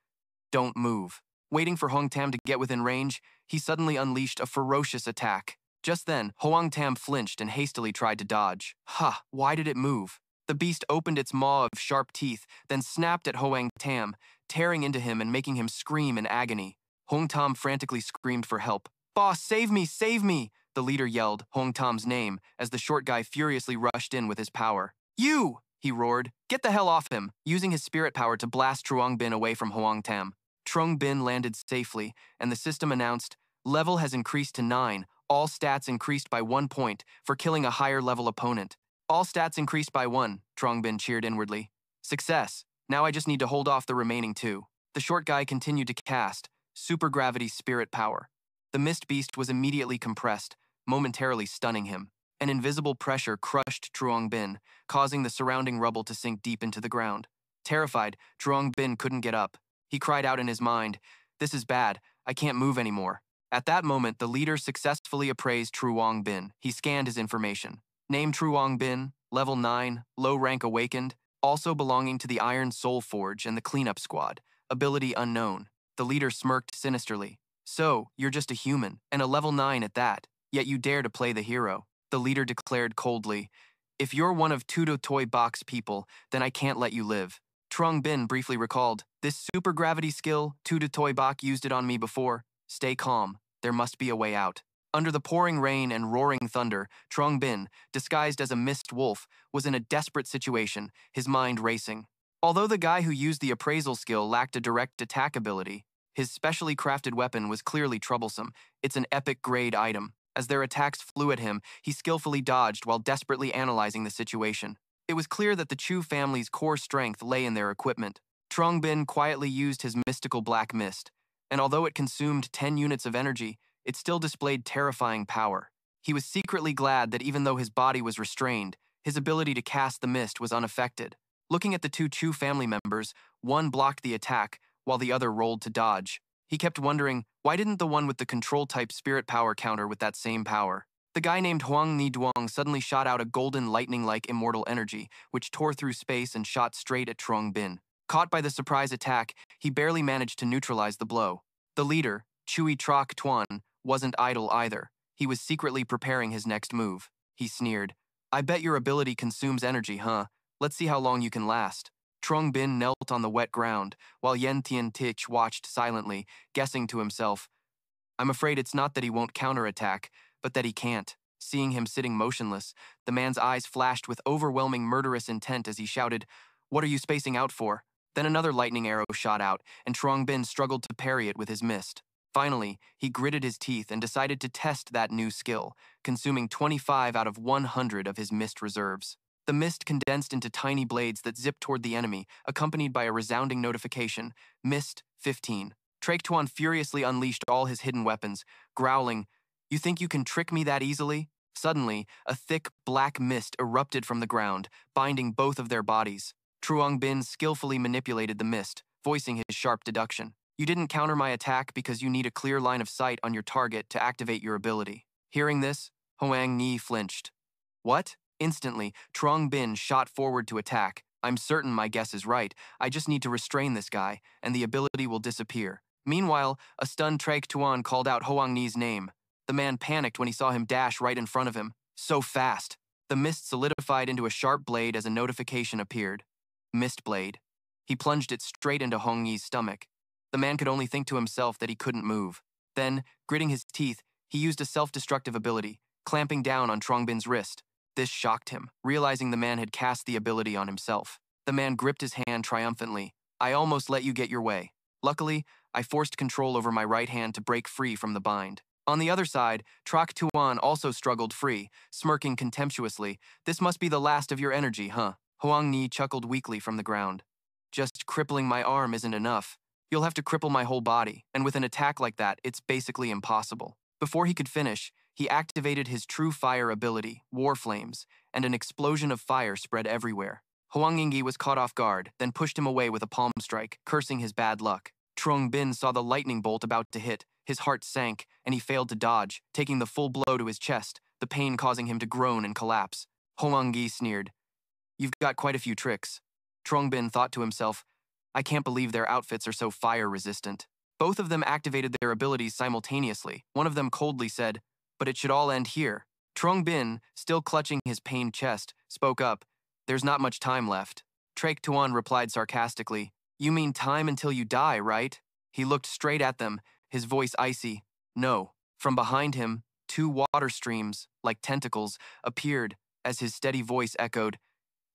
don't move. Waiting for Huang Tam to get within range, he suddenly unleashed a ferocious attack. Just then, Huang Tam flinched and hastily tried to dodge. Ha! Why did it move? The beast opened its maw of sharp teeth, then snapped at Huang Tam, tearing into him and making him scream in agony. Huang Tam frantically screamed for help. Boss, save me, save me! The leader yelled Huang Tam's name as the short guy furiously rushed in with his power. You! He roared. Get the hell off him, using his spirit power to blast Truong Bin away from Huang Tam. Truong Bin landed safely, and the system announced, level has increased to 9, all stats increased by 1 point for killing a higher level opponent. All stats increased by 1, Truong Bin cheered inwardly. Success. Now I just need to hold off the remaining 2. The short guy continued to cast Supergravity Spirit Power. The Mist Beast was immediately compressed, momentarily stunning him. An invisible pressure crushed Truong Bin, causing the surrounding rubble to sink deep into the ground. Terrified, Truong Bin couldn't get up. He cried out in his mind, this is bad, I can't move anymore. At that moment, the leader successfully appraised Truong Bin. He scanned his information. Name Truong Bin, level 9, low rank awakened, also belonging to the Iron Soul Forge and the cleanup squad. Ability unknown. The leader smirked sinisterly. So, you're just a human, and a level 9 at that, yet you dare to play the hero. The leader declared coldly, if you're one of Tudo Toy Box people, then I can't let you live. Truong Bin briefly recalled, this supergravity skill, Tudo Toy Bok used it on me before. Stay calm, there must be a way out. Under the pouring rain and roaring thunder, Truong Bin, disguised as a mist wolf, was in a desperate situation, his mind racing. Although the guy who used the appraisal skill lacked a direct attack ability, his specially crafted weapon was clearly troublesome. It's an epic-grade item. As their attacks flew at him, he skillfully dodged while desperately analyzing the situation. It was clear that the Chu family's core strength lay in their equipment. Truong Bin quietly used his mystical black mist, and although it consumed 10 units of energy, it still displayed terrifying power. He was secretly glad that even though his body was restrained, his ability to cast the mist was unaffected. Looking at the 2 Chu family members, one blocked the attack, while the other rolled to dodge. He kept wondering, why didn't the one with the control-type spirit power counter with that same power? The guy named Huang Ni Duong suddenly shot out a golden lightning-like immortal energy, which tore through space and shot straight at Truong Bin. Caught by the surprise attack, he barely managed to neutralize the blow. The leader, Chui Troc Tuan, wasn't idle either. He was secretly preparing his next move. He sneered, I bet your ability consumes energy, huh? Let's see how long you can last. Truong Bin knelt on the wet ground, while Yen Thien Tich watched silently, guessing to himself, I'm afraid it's not that he won't counterattack, but that he can't. Seeing him sitting motionless, the man's eyes flashed with overwhelming murderous intent as he shouted, what are you spacing out for? Then another lightning arrow shot out, and Truong Bin struggled to parry it with his mist. Finally, he gritted his teeth and decided to test that new skill, consuming 25 out of 100 of his mist reserves. The mist condensed into tiny blades that zipped toward the enemy, accompanied by a resounding notification, Mist 15. Traek Tuan furiously unleashed all his hidden weapons, growling, you think you can trick me that easily? Suddenly, a thick, black mist erupted from the ground, binding both of their bodies. Truong Bin skillfully manipulated the mist, voicing his sharp deduction. You didn't counter my attack because you need a clear line of sight on your target to activate your ability. Hearing this, Huang Ni flinched. What? Instantly, Truong Bin shot forward to attack. I'm certain my guess is right. I just need to restrain this guy, and the ability will disappear. Meanwhile, a stunned Traek Tuan called out Huang Ni's name. The man panicked when he saw him dash right in front of him. So fast. The mist solidified into a sharp blade as a notification appeared. Mist blade. He plunged it straight into Huang Ni's stomach. The man could only think to himself that he couldn't move. Then, gritting his teeth, he used a self-destructive ability, clamping down on Truong Bin's wrist. This shocked him, realizing the man had cast the ability on himself. The man gripped his hand triumphantly. I almost let you get your way. Luckily, I forced control over my right hand to break free from the bind. On the other side, Troc Tuan also struggled free, smirking contemptuously. This must be the last of your energy, huh? Huang Ni chuckled weakly from the ground. Just crippling my arm isn't enough. You'll have to cripple my whole body, and with an attack like that, it's basically impossible. Before he could finish, he activated his true fire ability, War Flames, and an explosion of fire spread everywhere. Huang Yingyi was caught off guard, then pushed him away with a palm strike, cursing his bad luck. Truong Bin saw the lightning bolt about to hit. His heart sank, and he failed to dodge, taking the full blow to his chest, the pain causing him to groan and collapse. Huang Yi sneered. You've got quite a few tricks. Truong Bin thought to himself, I can't believe their outfits are so fire-resistant. Both of them activated their abilities simultaneously. One of them coldly said, but it should all end here. Truong Bin, still clutching his pained chest, spoke up, there's not much time left. Traek Tuan replied sarcastically, you mean time until you die, right? He looked straight at them, his voice icy. No. From behind him, two water streams, like tentacles, appeared as his steady voice echoed,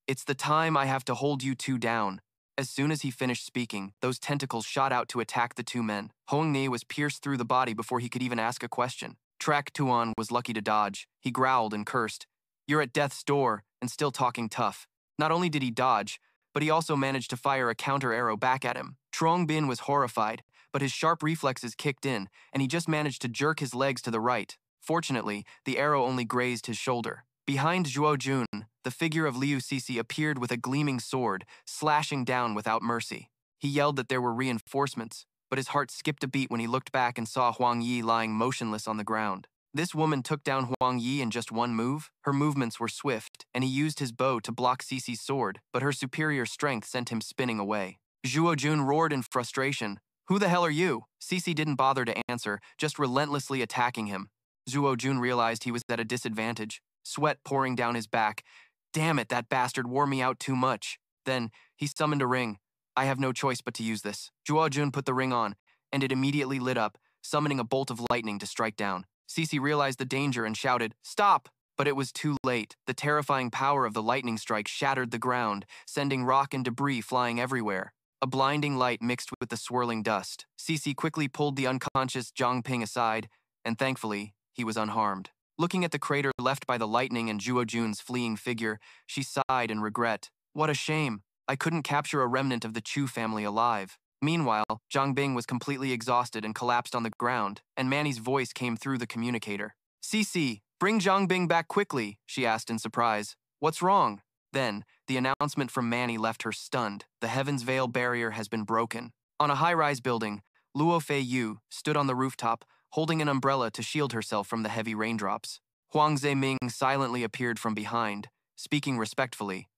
it's the time I have to hold you two down. As soon as he finished speaking, those tentacles shot out to attack the two men. Hong Ni was pierced through the body before he could even ask a question. Traek Tuan was lucky to dodge. He growled and cursed. You're at death's door, and still talking tough. Not only did he dodge, but he also managed to fire a counter arrow back at him. Truong Bin was horrified, but his sharp reflexes kicked in, and he just managed to jerk his legs to the right. Fortunately, the arrow only grazed his shoulder. Behind Zhuo Jun, the figure of Liu Cixi appeared with a gleaming sword, slashing down without mercy. He yelled that there were reinforcements, but his heart skipped a beat when he looked back and saw Huang Yi lying motionless on the ground. This woman took down Huang Yi in just one move. Her movements were swift, and he used his bow to block Cixi's sword, but her superior strength sent him spinning away. Zhuo Jun roared in frustration. Who the hell are you? Cixi didn't bother to answer, just relentlessly attacking him. Zhuo Jun realized he was at a disadvantage, sweat pouring down his back. Damn it, that bastard wore me out too much. Then, he summoned a ring. I have no choice but to use this. Zhuo Jun put the ring on, and it immediately lit up, summoning a bolt of lightning to strike down. Cixi realized the danger and shouted, "Stop!" But it was too late. The terrifying power of the lightning strike shattered the ground, sending rock and debris flying everywhere. A blinding light mixed with the swirling dust. Cixi quickly pulled the unconscious Zhang Ping aside, and thankfully, he was unharmed. Looking at the crater left by the lightning and Zhuo Jun's fleeing figure, she sighed in regret. What a shame. I couldn't capture a remnant of the Chu family alive. Meanwhile, Zhang Bing was completely exhausted and collapsed on the ground, and Manny's voice came through the communicator. Cixi, bring Zhang Bing back quickly, she asked in surprise. What's wrong? Then, the announcement from Manny left her stunned. The Heaven's Veil barrier has been broken. On a high-rise building, Luo Fei Yu stood on the rooftop, holding an umbrella to shield herself from the heavy raindrops. Huang Zeming silently appeared from behind, speaking respectfully.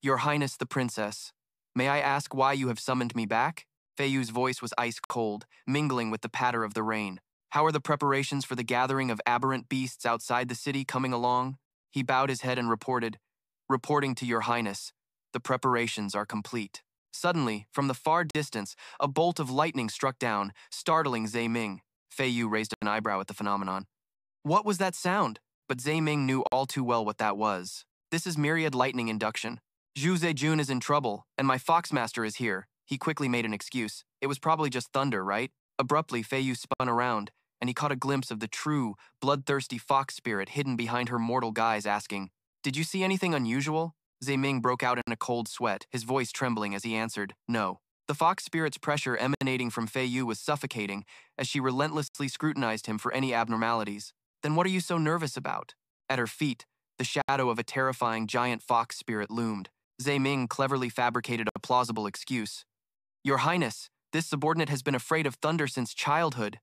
Your Highness the Princess, may I ask why you have summoned me back? Fei Yu's voice was ice-cold, mingling with the patter of the rain. How are the preparations for the gathering of aberrant beasts outside the city coming along? He bowed his head and reported, Reporting to your Highness, the preparations are complete. Suddenly, from the far distance, a bolt of lightning struck down, startling Zhe Ming. Fei Yu raised an eyebrow at the phenomenon. What was that sound? But Zhe Ming knew all too well what that was. This is myriad lightning induction. Zhu Zejun is in trouble, and my Foxmaster is here. He quickly made an excuse. It was probably just thunder, right? Abruptly, Fei Yu spun around, and he caught a glimpse of the true, bloodthirsty fox spirit hidden behind her mortal guise, asking, Did you see anything unusual? Zhe Ming broke out in a cold sweat, his voice trembling as he answered, No. The fox spirit's pressure emanating from Fei Yu was suffocating as she relentlessly scrutinized him for any abnormalities. Then what are you so nervous about? At her feet, the shadow of a terrifying giant fox spirit loomed. Zhe Ming cleverly fabricated a plausible excuse. Your Highness, this subordinate has been afraid of thunder since childhood.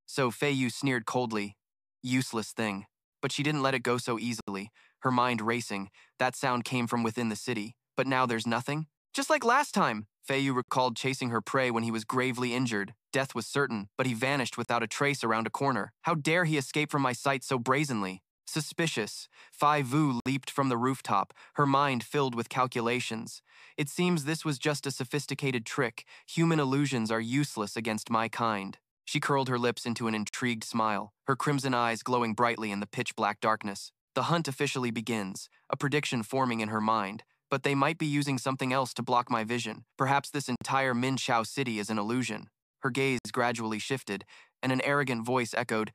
So Fei Yu sneered coldly. Useless thing. But she didn't let it go so easily, her mind racing. That sound came from within the city. But now there's nothing? Just like last time. Fei Yu recalled chasing her prey when he was gravely injured. Death was certain, but he vanished without a trace around a corner. How dare he escape from my sight so brazenly? Suspicious. Fai Vu leaped from the rooftop, her mind filled with calculations. It seems this was just a sophisticated trick. Human illusions are useless against my kind. She curled her lips into an intrigued smile, her crimson eyes glowing brightly in the pitch-black darkness. The hunt officially begins, a prediction forming in her mind. But they might be using something else to block my vision. Perhaps this entire Min Chao city is an illusion. Her gaze gradually shifted, and an arrogant voice echoed,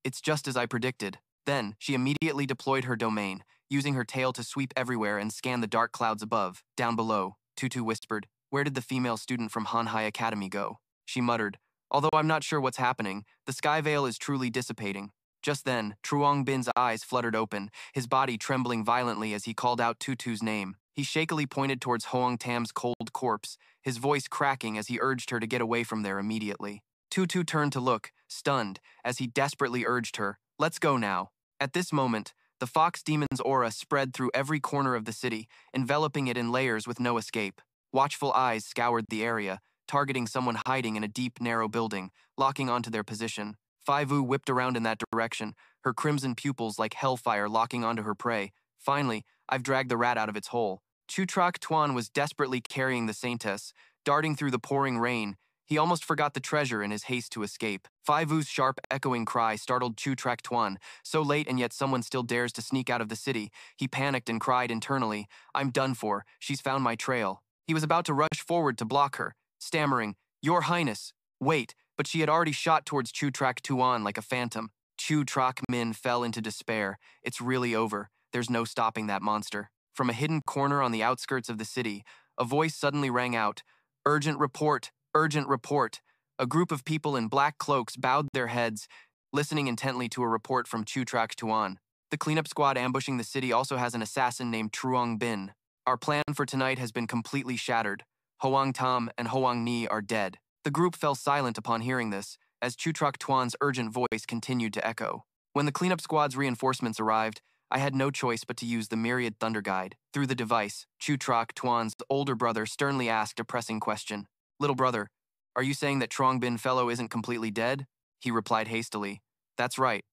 It's just as I predicted. Then, she immediately deployed her domain, using her tail to sweep everywhere and scan the dark clouds above. Down below, Tutu whispered, Where did the female student from Hanhai Academy go? She muttered, Although I'm not sure what's happening, the sky veil is truly dissipating. Just then, Truong Bin's eyes fluttered open, his body trembling violently as he called out Tutu's name. He shakily pointed towards Hoang Tam's cold corpse, his voice cracking as he urged her to get away from there immediately. Tutu turned to look, stunned, as he desperately urged her, "Let's go now." At this moment, the fox demon's aura spread through every corner of the city, enveloping it in layers with no escape. Watchful eyes scoured the area, targeting someone hiding in a deep, narrow building, locking onto their position. Faivu whipped around in that direction, her crimson pupils like hellfire locking onto her prey. Finally, I've dragged the rat out of its hole. Chutrak Tuan was desperately carrying the saintess, darting through the pouring rain. He almost forgot the treasure in his haste to escape. Faivu's sharp, echoing cry startled Chutrak Tuan. So late and yet someone still dares to sneak out of the city. He panicked and cried internally, "I'm done for. She's found my trail." He was about to rush forward to block her, stammering, "Your Highness, wait," but she had already shot towards Chutrak Tuan like a phantom. Chutrak Min fell into despair. It's really over. There's no stopping that monster. From a hidden corner on the outskirts of the city, a voice suddenly rang out, "Urgent report, urgent report." A group of people in black cloaks bowed their heads, listening intently to a report from Chutrak Tuan. "The cleanup squad ambushing the city also has an assassin named Truong Bin. Our plan for tonight has been completely shattered. Hoang Tam and Hoang Ni are dead." The group fell silent upon hearing this, as Chutrak Tuan's urgent voice continued to echo. When the cleanup squad's reinforcements arrived, I had no choice but to use the Myriad Thunder Guide. Through the device, Chutrak Tuan's older brother sternly asked a pressing question. "Little brother, are you saying that Trong Bin Fellow isn't completely dead?" He replied hastily, "That's right.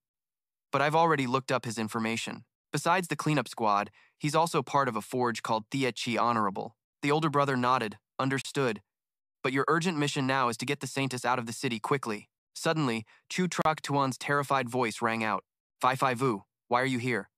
But I've already looked up his information. Besides the cleanup squad, he's also part of a forge called Thie Chi Honorable." The older brother nodded, understood. "But your urgent mission now is to get the Saintess out of the city quickly." Suddenly, Chutrak Tuan's terrified voice rang out. "Fai Vu, why are you here?"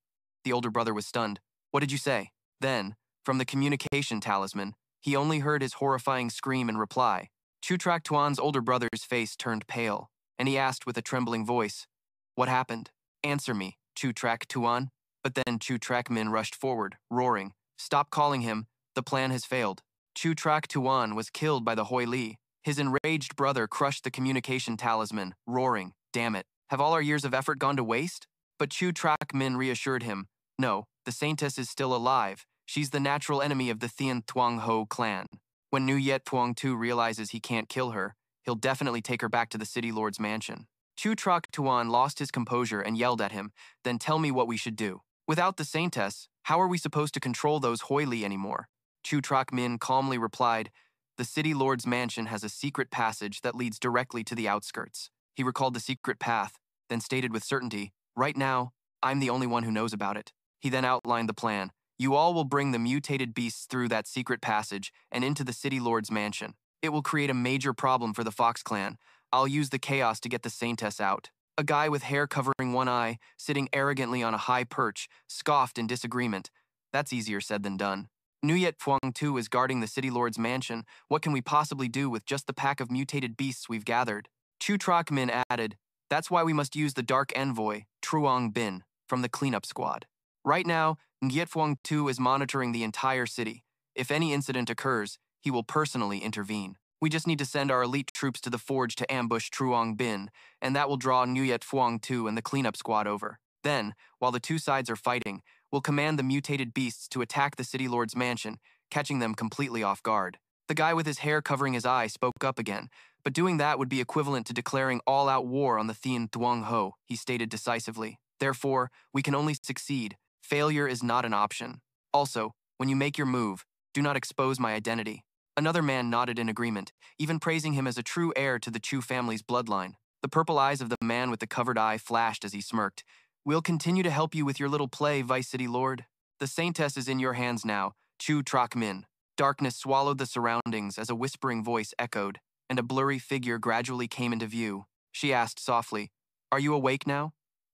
The older brother was stunned. "What did you say?" Then, from the communication talisman, he only heard his horrifying scream in reply. Chutrak Tuan's older brother's face turned pale, and he asked with a trembling voice, "What happened? Answer me, Chutrak Tuan." But then Chutrak Min rushed forward, roaring, "Stop calling him. The plan has failed." Chutrak Tuan was killed by the Hoi Li. His enraged brother crushed the communication talisman, roaring, "Damn it. Have all our years of effort gone to waste?" But Chutrak Min reassured him, "No, the Saintess is still alive. She's the natural enemy of the Thien Thuong Ho clan. When Nuyet Thuong Tu realizes he can't kill her, he'll definitely take her back to the city lord's mansion." Chutrak Tuan lost his composure and yelled at him, "Then tell me what we should do. Without the Saintess, how are we supposed to control those Hoi Li anymore?" Chutrak Min calmly replied, "The city lord's mansion has a secret passage that leads directly to the outskirts." He recalled the secret path, then stated with certainty, "Right now, I'm the only one who knows about it." He then outlined the plan. "You all will bring the mutated beasts through that secret passage and into the city lord's mansion. It will create a major problem for the Fox clan. I'll use the chaos to get the Saintess out." A guy with hair covering one eye, sitting arrogantly on a high perch, scoffed in disagreement. "That's easier said than done. Nuyet Thuong Tu is guarding the city lord's mansion. What can we possibly do with just the pack of mutated beasts we've gathered?" Chutrak Min added, "That's why we must use the dark envoy, Truong Bin, from the cleanup squad. Right now, Nuyet Thuong Tu is monitoring the entire city. If any incident occurs, he will personally intervene. We just need to send our elite troops to the forge to ambush Truong Bin, and that will draw Nuyet Thuong Tu and the cleanup squad over. Then, while the two sides are fighting, we'll command the mutated beasts to attack the city lord's mansion, catching them completely off guard." The guy with his hair covering his eye spoke up again, "But doing that would be equivalent to declaring all-out war on the Thien Thuong Ho," he stated decisively. "Therefore, we can only succeed. Failure is not an option. Also, when you make your move, do not expose my identity." Another man nodded in agreement, even praising him as a true heir to the Chu family's bloodline. The purple eyes of the man with the covered eye flashed as he smirked. "We'll continue to help you with your little play, Vice City Lord. The Saintess is in your hands now, Chutrak Min." Darkness swallowed the surroundings as a whispering voice echoed, and a blurry figure gradually came into view. She asked softly, "Are you awake now?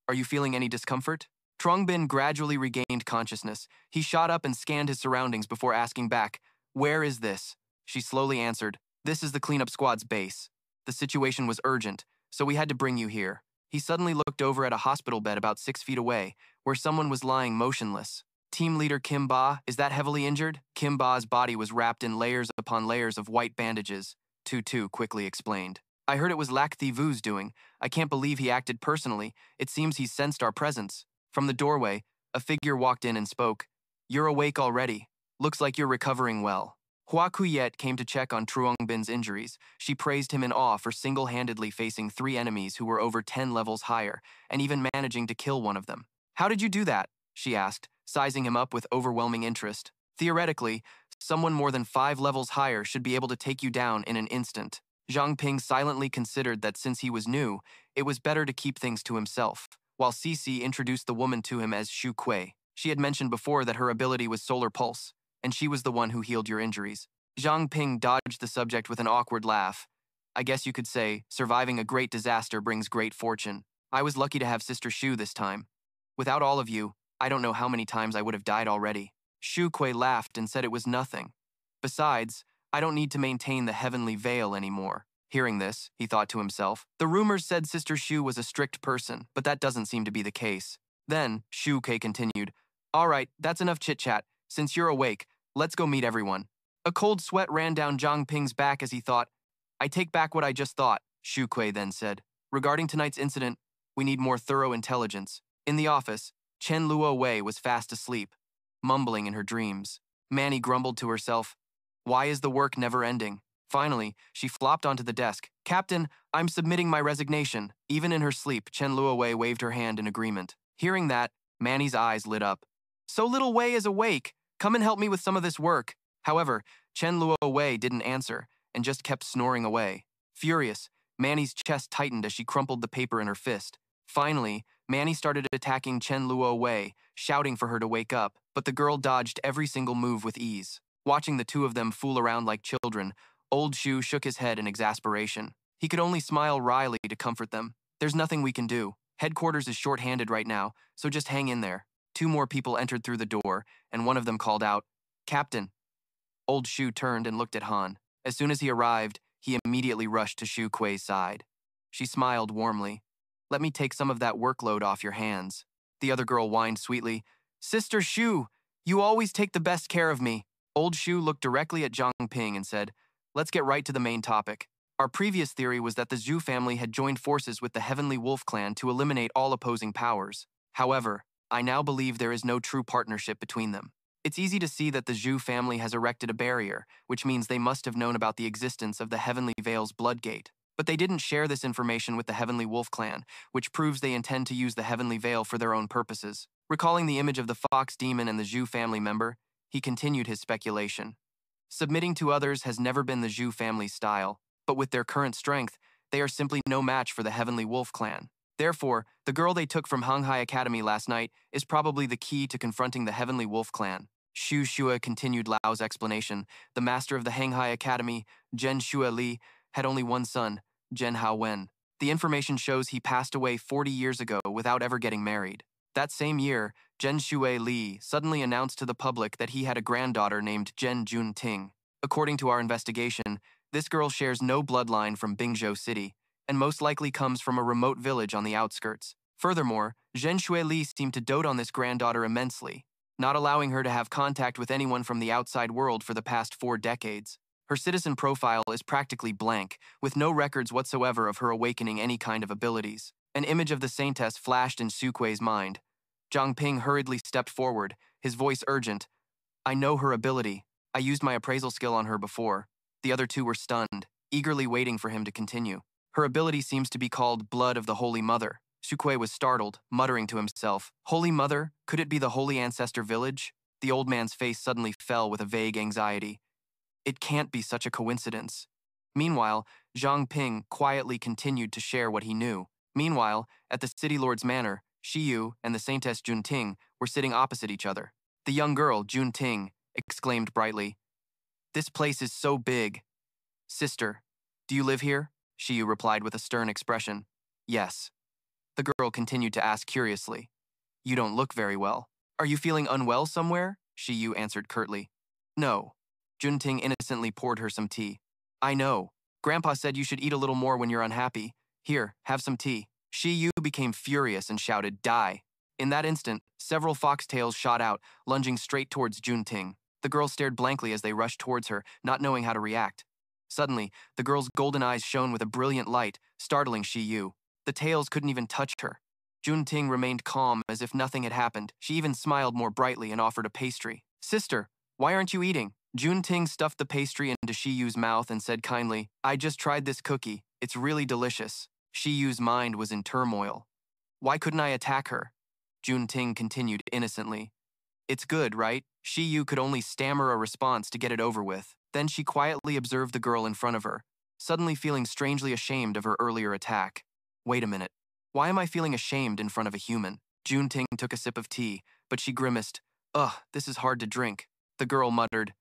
Are you feeling any discomfort?" Trong Bin gradually regained consciousness. He shot up and scanned his surroundings before asking back, "Where is this?" She slowly answered, "This is the cleanup squad's base. The situation was urgent, so we had to bring you here." He suddenly looked over at a hospital bed about 6 feet away, where someone was lying motionless. "Team leader Kim Ba, is that heavily injured?" Kim Ba's body was wrapped in layers upon layers of white bandages. Tutu quickly explained. "I heard it was Lac Thi Vu's doing. I can't believe he acted personally. It seems he sensed our presence." From the doorway, a figure walked in and spoke. "You're awake already. Looks like you're recovering well. Hua Kuyet came to check on Truong Bin's injuries. She praised him in awe for single-handedly facing 3 enemies who were over 10 levels higher, and even managing to kill one of them. How did you do that? She asked, sizing him up with overwhelming interest. Theoretically, someone more than 5 levels higher should be able to take you down in an instant. Zhang Ping silently considered that since he was new, it was better to keep things to himself, while Cici introduced the woman to him as Shu Kui. She had mentioned before that her ability was Solar Pulse, and she was the one who healed your injuries. Zhang Ping dodged the subject with an awkward laugh. I guess you could say, surviving a great disaster brings great fortune. I was lucky to have Sister Shu this time. Without all of you, I don't know how many times I would have died already. Shu Kui laughed and said it was nothing. Besides, I don't need to maintain the heavenly veil anymore. Hearing this, he thought to himself, the rumors said Sister Shu was a strict person, but that doesn't seem to be the case. Then, Shu Kui continued, all right, that's enough chit-chat. Since you're awake, let's go meet everyone. A cold sweat ran down Zhang Ping's back as he thought, I take back what I just thought, Shu Kui then said. Regarding tonight's incident, we need more thorough intelligence. In the office, Chen Luo Wei was fast asleep, mumbling in her dreams. Manny grumbled to herself, why is the work never ending? Finally, she flopped onto the desk. Captain, I'm submitting my resignation. Even in her sleep, Chen Luo Wei waved her hand in agreement. Hearing that, Manny's eyes lit up. So little Wei is awake. Come and help me with some of this work. However, Chen Luo Wei didn't answer and just kept snoring away. Furious, Manny's chest tightened as she crumpled the paper in her fist. Finally, Manny started attacking Chen Luo Wei, shouting for her to wake up, but the girl dodged every single move with ease. Watching the two of them fool around like children, Old Shu shook his head in exasperation. He could only smile wryly to comfort them. There's nothing we can do. Headquarters is short-handed right now, so just hang in there. 2 more people entered through the door, and one of them called out, Captain. Old Shu turned and looked at Han. As soon as he arrived, he immediately rushed to Shu Kui's side. She smiled warmly. Let me take some of that workload off your hands. The other girl whined sweetly, Sister Shu, you always take the best care of me. Old Shu looked directly at Zhang Ping and said, let's get right to the main topic. Our previous theory was that the Zhu family had joined forces with the Heavenly Wolf clan to eliminate all opposing powers. However, I now believe there is no true partnership between them. It's easy to see that the Zhu family has erected a barrier, which means they must have known about the existence of the Heavenly Veil's Bloodgate. But they didn't share this information with the Heavenly Wolf clan, which proves they intend to use the Heavenly Veil for their own purposes. Recalling the image of the fox demon and the Zhu family member, he continued his speculation. Submitting to others has never been the Zhu family's style, but with their current strength, they are simply no match for the Heavenly Wolf clan. Therefore, the girl they took from Hanghai Academy last night is probably the key to confronting the Heavenly Wolf clan. Xu Shua continued Lao's explanation. The master of the Hanghai Academy, Zhen Shua Li, had only one son, Zhen Hao Wen. The information shows he passed away 40 years ago without ever getting married. That same year, Zhen Shue Li suddenly announced to the public that he had a granddaughter named Zhen Jun Ting. According to our investigation, this girl shares no bloodline from Bingzhou City, and most likely comes from a remote village on the outskirts. Furthermore, Zhen Shue Li seemed to dote on this granddaughter immensely, not allowing her to have contact with anyone from the outside world for the past 4 decades. Her citizen profile is practically blank, with no records whatsoever of her awakening any kind of abilities. An image of the saintess flashed in Su Kui's mind. Zhang Ping hurriedly stepped forward, his voice urgent. I know her ability. I used my appraisal skill on her before. The other 2 were stunned, eagerly waiting for him to continue. Her ability seems to be called Blood of the Holy Mother. Su Kui was startled, muttering to himself, Holy Mother? Could it be the Holy Ancestor Village? The old man's face suddenly fell with a vague anxiety. It can't be such a coincidence. Meanwhile, Zhang Ping quietly continued to share what he knew. Meanwhile, at the city lord's manor, Shi Yu and the saintess Jun Ting were sitting opposite each other. The young girl, Jun Ting, exclaimed brightly, This place is so big. Sister, do you live here? Shi Yu replied with a stern expression. Yes. The girl continued to ask curiously. You don't look very well. Are you feeling unwell somewhere? Shi Yu answered curtly. No. Jun Ting innocently poured her some tea. I know. Grandpa said you should eat a little more when you're unhappy. Here, have some tea. Shi Yu became furious and shouted, Die. In that instant, several foxtails shot out, lunging straight towards Jun Ting. The girl stared blankly as they rushed towards her, not knowing how to react. Suddenly, the girl's golden eyes shone with a brilliant light, startling Shi Yu. The tails couldn't even touch her. Jun Ting remained calm as if nothing had happened. She even smiled more brightly and offered a pastry. Sister, Why aren't you eating? Jun Ting stuffed the pastry into Shiyu's mouth and said kindly, I just tried this cookie. It's really delicious. Shiyu's mind was in turmoil. Why couldn't I attack her? Jun Ting continued innocently. It's good, right? Shiyu could only stammer a response to get it over with. Then she quietly observed the girl in front of her, suddenly feeling strangely ashamed of her earlier attack. Wait a minute. Why am I feeling ashamed in front of a human? Jun Ting took a sip of tea, but she grimaced. Ugh, this is hard to drink. The girl muttered.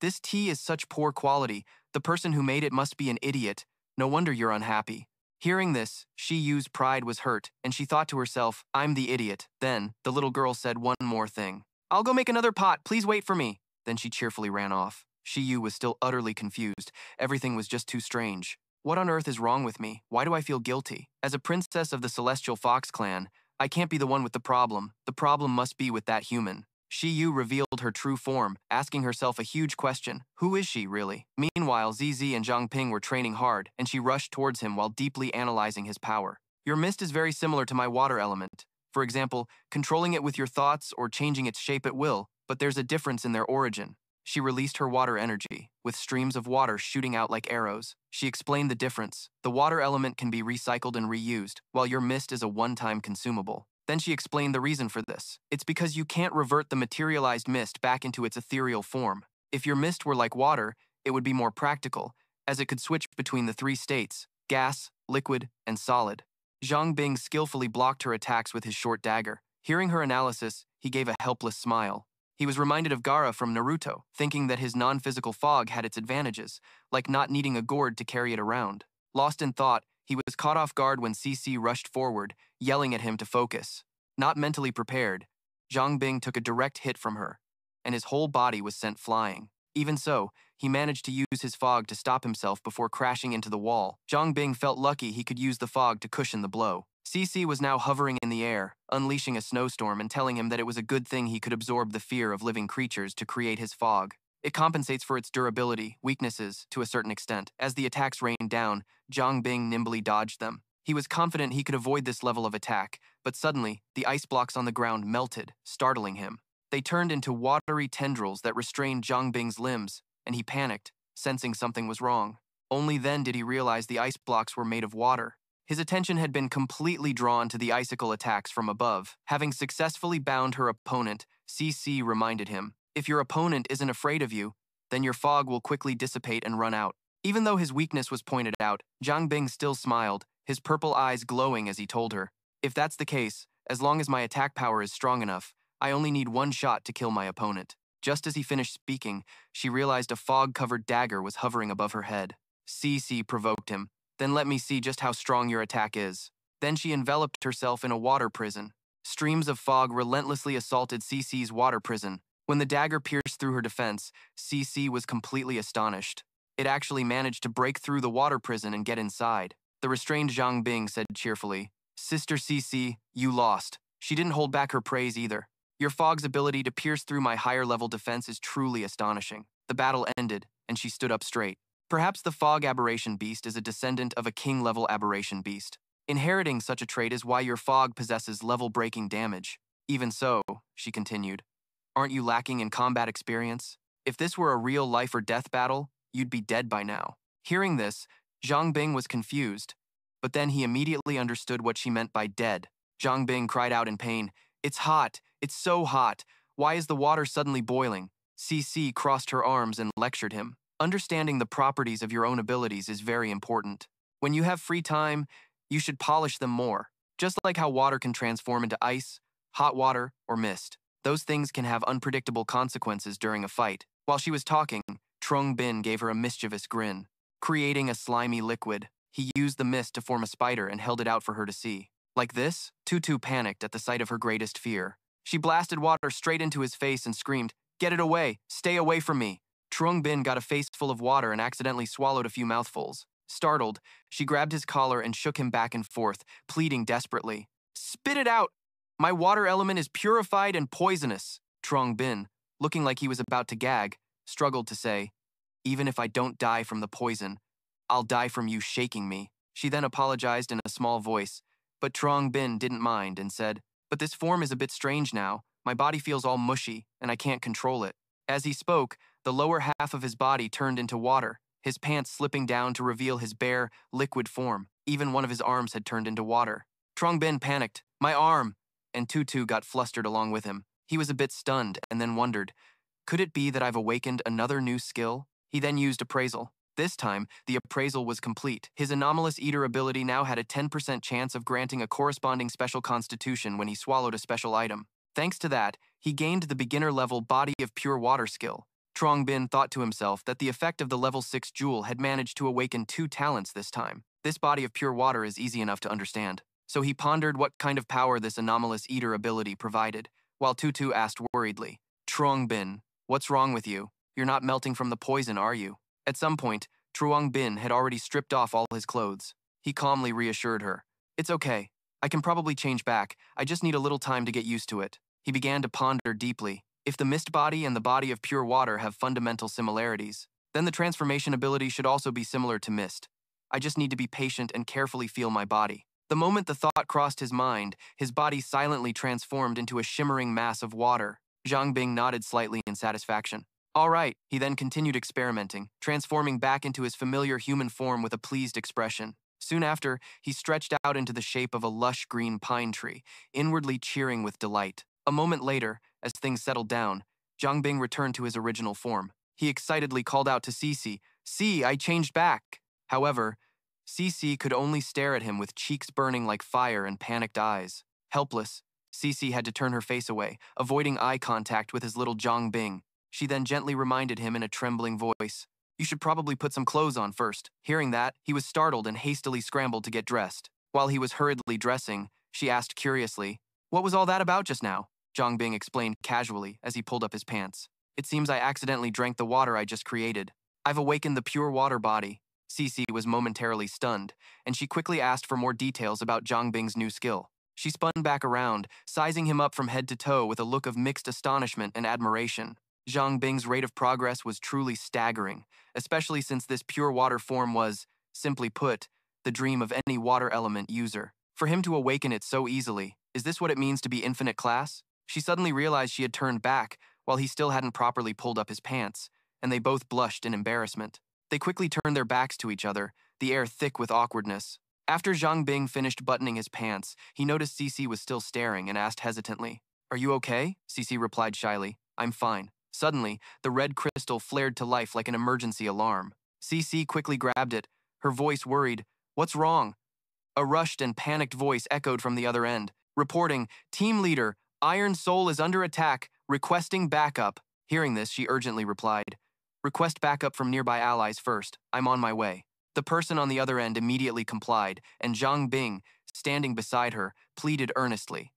This tea is such poor quality. The person who made it must be an idiot. No wonder you're unhappy. Hearing this, Shiyu's pride was hurt, and she thought to herself, I'm the idiot. Then, the little girl said one more thing. I'll go make another pot, please wait for me. Then she cheerfully ran off. Shiyu was still utterly confused. Everything was just too strange. What on earth is wrong with me? Why do I feel guilty? As a princess of the Celestial Fox clan, I can't be the one with the problem. The problem must be with that human. Shiyu revealed her true form, asking herself a huge question. Who is she, really? Meanwhile, ZZ and Zhang Ping were training hard, and she rushed towards him while deeply analyzing his power. Your mist is very similar to my water element. For example, controlling it with your thoughts or changing its shape at will, but there's a difference in their origin. She released her water energy, with streams of water shooting out like arrows. She explained the difference. The water element can be recycled and reused, while your mist is a one-time consumable. Then she explained the reason for this. It's because you can't revert the materialized mist back into its ethereal form. If your mist were like water, it would be more practical, as it could switch between the three states, gas, liquid, and solid. Zhang Ping skillfully blocked her attacks with his short dagger. Hearing her analysis, he gave a helpless smile. He was reminded of Gaara from Naruto, thinking that his non-physical fog had its advantages, like not needing a gourd to carry it around. Lost in thought, he was caught off guard when CC rushed forward, yelling at him to focus. Not mentally prepared, Zhang Ping took a direct hit from her, and his whole body was sent flying. Even so, he managed to use his fog to stop himself before crashing into the wall. Zhang Ping felt lucky he could use the fog to cushion the blow. CC was now hovering in the air, unleashing a snowstorm and telling him that it was a good thing he could absorb the fear of living creatures to create his fog. It compensates for its durability, weaknesses, to a certain extent. As the attacks rained down, Zhang Ping nimbly dodged them. He was confident he could avoid this level of attack, but suddenly, the ice blocks on the ground melted, startling him. They turned into watery tendrils that restrained Zhang Ping's limbs, and he panicked, sensing something was wrong. Only then did he realize the ice blocks were made of water. His attention had been completely drawn to the icicle attacks from above. Having successfully bound her opponent, CC reminded him, if your opponent isn't afraid of you, then your fog will quickly dissipate and run out. Even though his weakness was pointed out, Zhang Ping still smiled, his purple eyes glowing as he told her, if that's the case, as long as my attack power is strong enough, I only need one shot to kill my opponent. Just as he finished speaking, she realized a fog-covered dagger was hovering above her head. CC provoked him. Then let me see just how strong your attack is. Then she enveloped herself in a water prison. Streams of fog relentlessly assaulted CC's water prison. When the dagger pierced through her defense, CC was completely astonished. It actually managed to break through the water prison and get inside. The restrained Zhang Ping said cheerfully, Sister CC, you lost. She didn't hold back her praise either. Your fog's ability to pierce through my higher-level defense is truly astonishing. The battle ended, and she stood up straight. Perhaps the fog aberration beast is a descendant of a king-level aberration beast. Inheriting such a trait is why your fog possesses level-breaking damage. Even so, she continued, aren't you lacking in combat experience? If this were a real life-or-death battle, you'd be dead by now. Hearing this, Zhang Ping was confused, but then he immediately understood what she meant by dead. Zhang Ping cried out in pain, It's hot! It's so hot! Why is the water suddenly boiling? CC crossed her arms and lectured him. Understanding the properties of your own abilities is very important. When you have free time, you should polish them more. Just like how water can transform into ice, hot water, or mist. Those things can have unpredictable consequences during a fight. While she was talking, Trong Bin gave her a mischievous grin. Creating a slimy liquid, he used the mist to form a spider and held it out for her to see. Like this, Tutu panicked at the sight of her greatest fear. She blasted water straight into his face and screamed, Get it away! Stay away from me! Trong Bin got a face full of water and accidentally swallowed a few mouthfuls. Startled, she grabbed his collar and shook him back and forth, pleading desperately. Spit it out! My water element is purified and poisonous. Trong Bin, looking like he was about to gag, struggled to say, Even if I don't die from the poison, I'll die from you shaking me. She then apologized in a small voice, but Trong Bin didn't mind and said, But this form is a bit strange now. My body feels all mushy, and I can't control it. As he spoke, the lower half of his body turned into water, his pants slipping down to reveal his bare, liquid form. Even one of his arms had turned into water. Truong Bin panicked, "My arm!" And Tutu got flustered along with him. He was a bit stunned and then wondered, could it be that I've awakened another new skill? He then used Appraisal. This time, the appraisal was complete. His anomalous eater ability now had a 10% chance of granting a corresponding special constitution when he swallowed a special item. Thanks to that, he gained the beginner-level Body of Pure Water skill. Truong Bin thought to himself that the effect of the level 6 jewel had managed to awaken 2 talents this time. This Body of Pure Water is easy enough to understand. So he pondered what kind of power this anomalous eater ability provided, while Tutu asked worriedly, "Truong Bin, what's wrong with you? You're not melting from the poison, are you?" At some point, Truong Bin had already stripped off all his clothes. He calmly reassured her, "It's okay. I can probably change back. I just need a little time to get used to it." He began to ponder deeply. If the mist body and the body of pure water have fundamental similarities, then the transformation ability should also be similar to mist. I just need to be patient and carefully feel my body. The moment the thought crossed his mind, his body silently transformed into a shimmering mass of water. Zhang Ping nodded slightly in satisfaction. "All right," he then continued experimenting, transforming back into his familiar human form with a pleased expression. Soon after, he stretched out into the shape of a lush green pine tree, inwardly cheering with delight. A moment later, as things settled down, Zhang Ping returned to his original form. He excitedly called out to Cici, "See, I changed back!" However, Cici could only stare at him with cheeks burning like fire and panicked eyes. Helpless, Cici had to turn her face away, avoiding eye contact with his little Zhang Ping. She then gently reminded him in a trembling voice, "You should probably put some clothes on first." Hearing that, he was startled and hastily scrambled to get dressed. While he was hurriedly dressing, she asked curiously, "What was all that about just now?" Zhang Ping explained casually as he pulled up his pants. "It seems I accidentally drank the water I just created. I've awakened the pure water body." Cici was momentarily stunned, and she quickly asked for more details about Zhang Ping's new skill. She spun back around, sizing him up from head to toe with a look of mixed astonishment and admiration. Zhang Ping's rate of progress was truly staggering, especially since this pure water form was, simply put, the dream of any water element user. For him to awaken it so easily, is this what it means to be infinite class? She suddenly realized she had turned back while he still hadn't properly pulled up his pants, and they both blushed in embarrassment. They quickly turned their backs to each other, the air thick with awkwardness. After Zhang Ping finished buttoning his pants, he noticed Cici was still staring and asked hesitantly, "Are you okay?" Cici replied shyly, "I'm fine." Suddenly, the red crystal flared to life like an emergency alarm. Cici quickly grabbed it, her voice worried, "What's wrong?" A rushed and panicked voice echoed from the other end, reporting, "Team leader, Iron Soul is under attack, requesting backup." Hearing this, she urgently replied, "Request backup from nearby allies first. I'm on my way." The person on the other end immediately complied, and Zhang Ping, standing beside her, pleaded earnestly,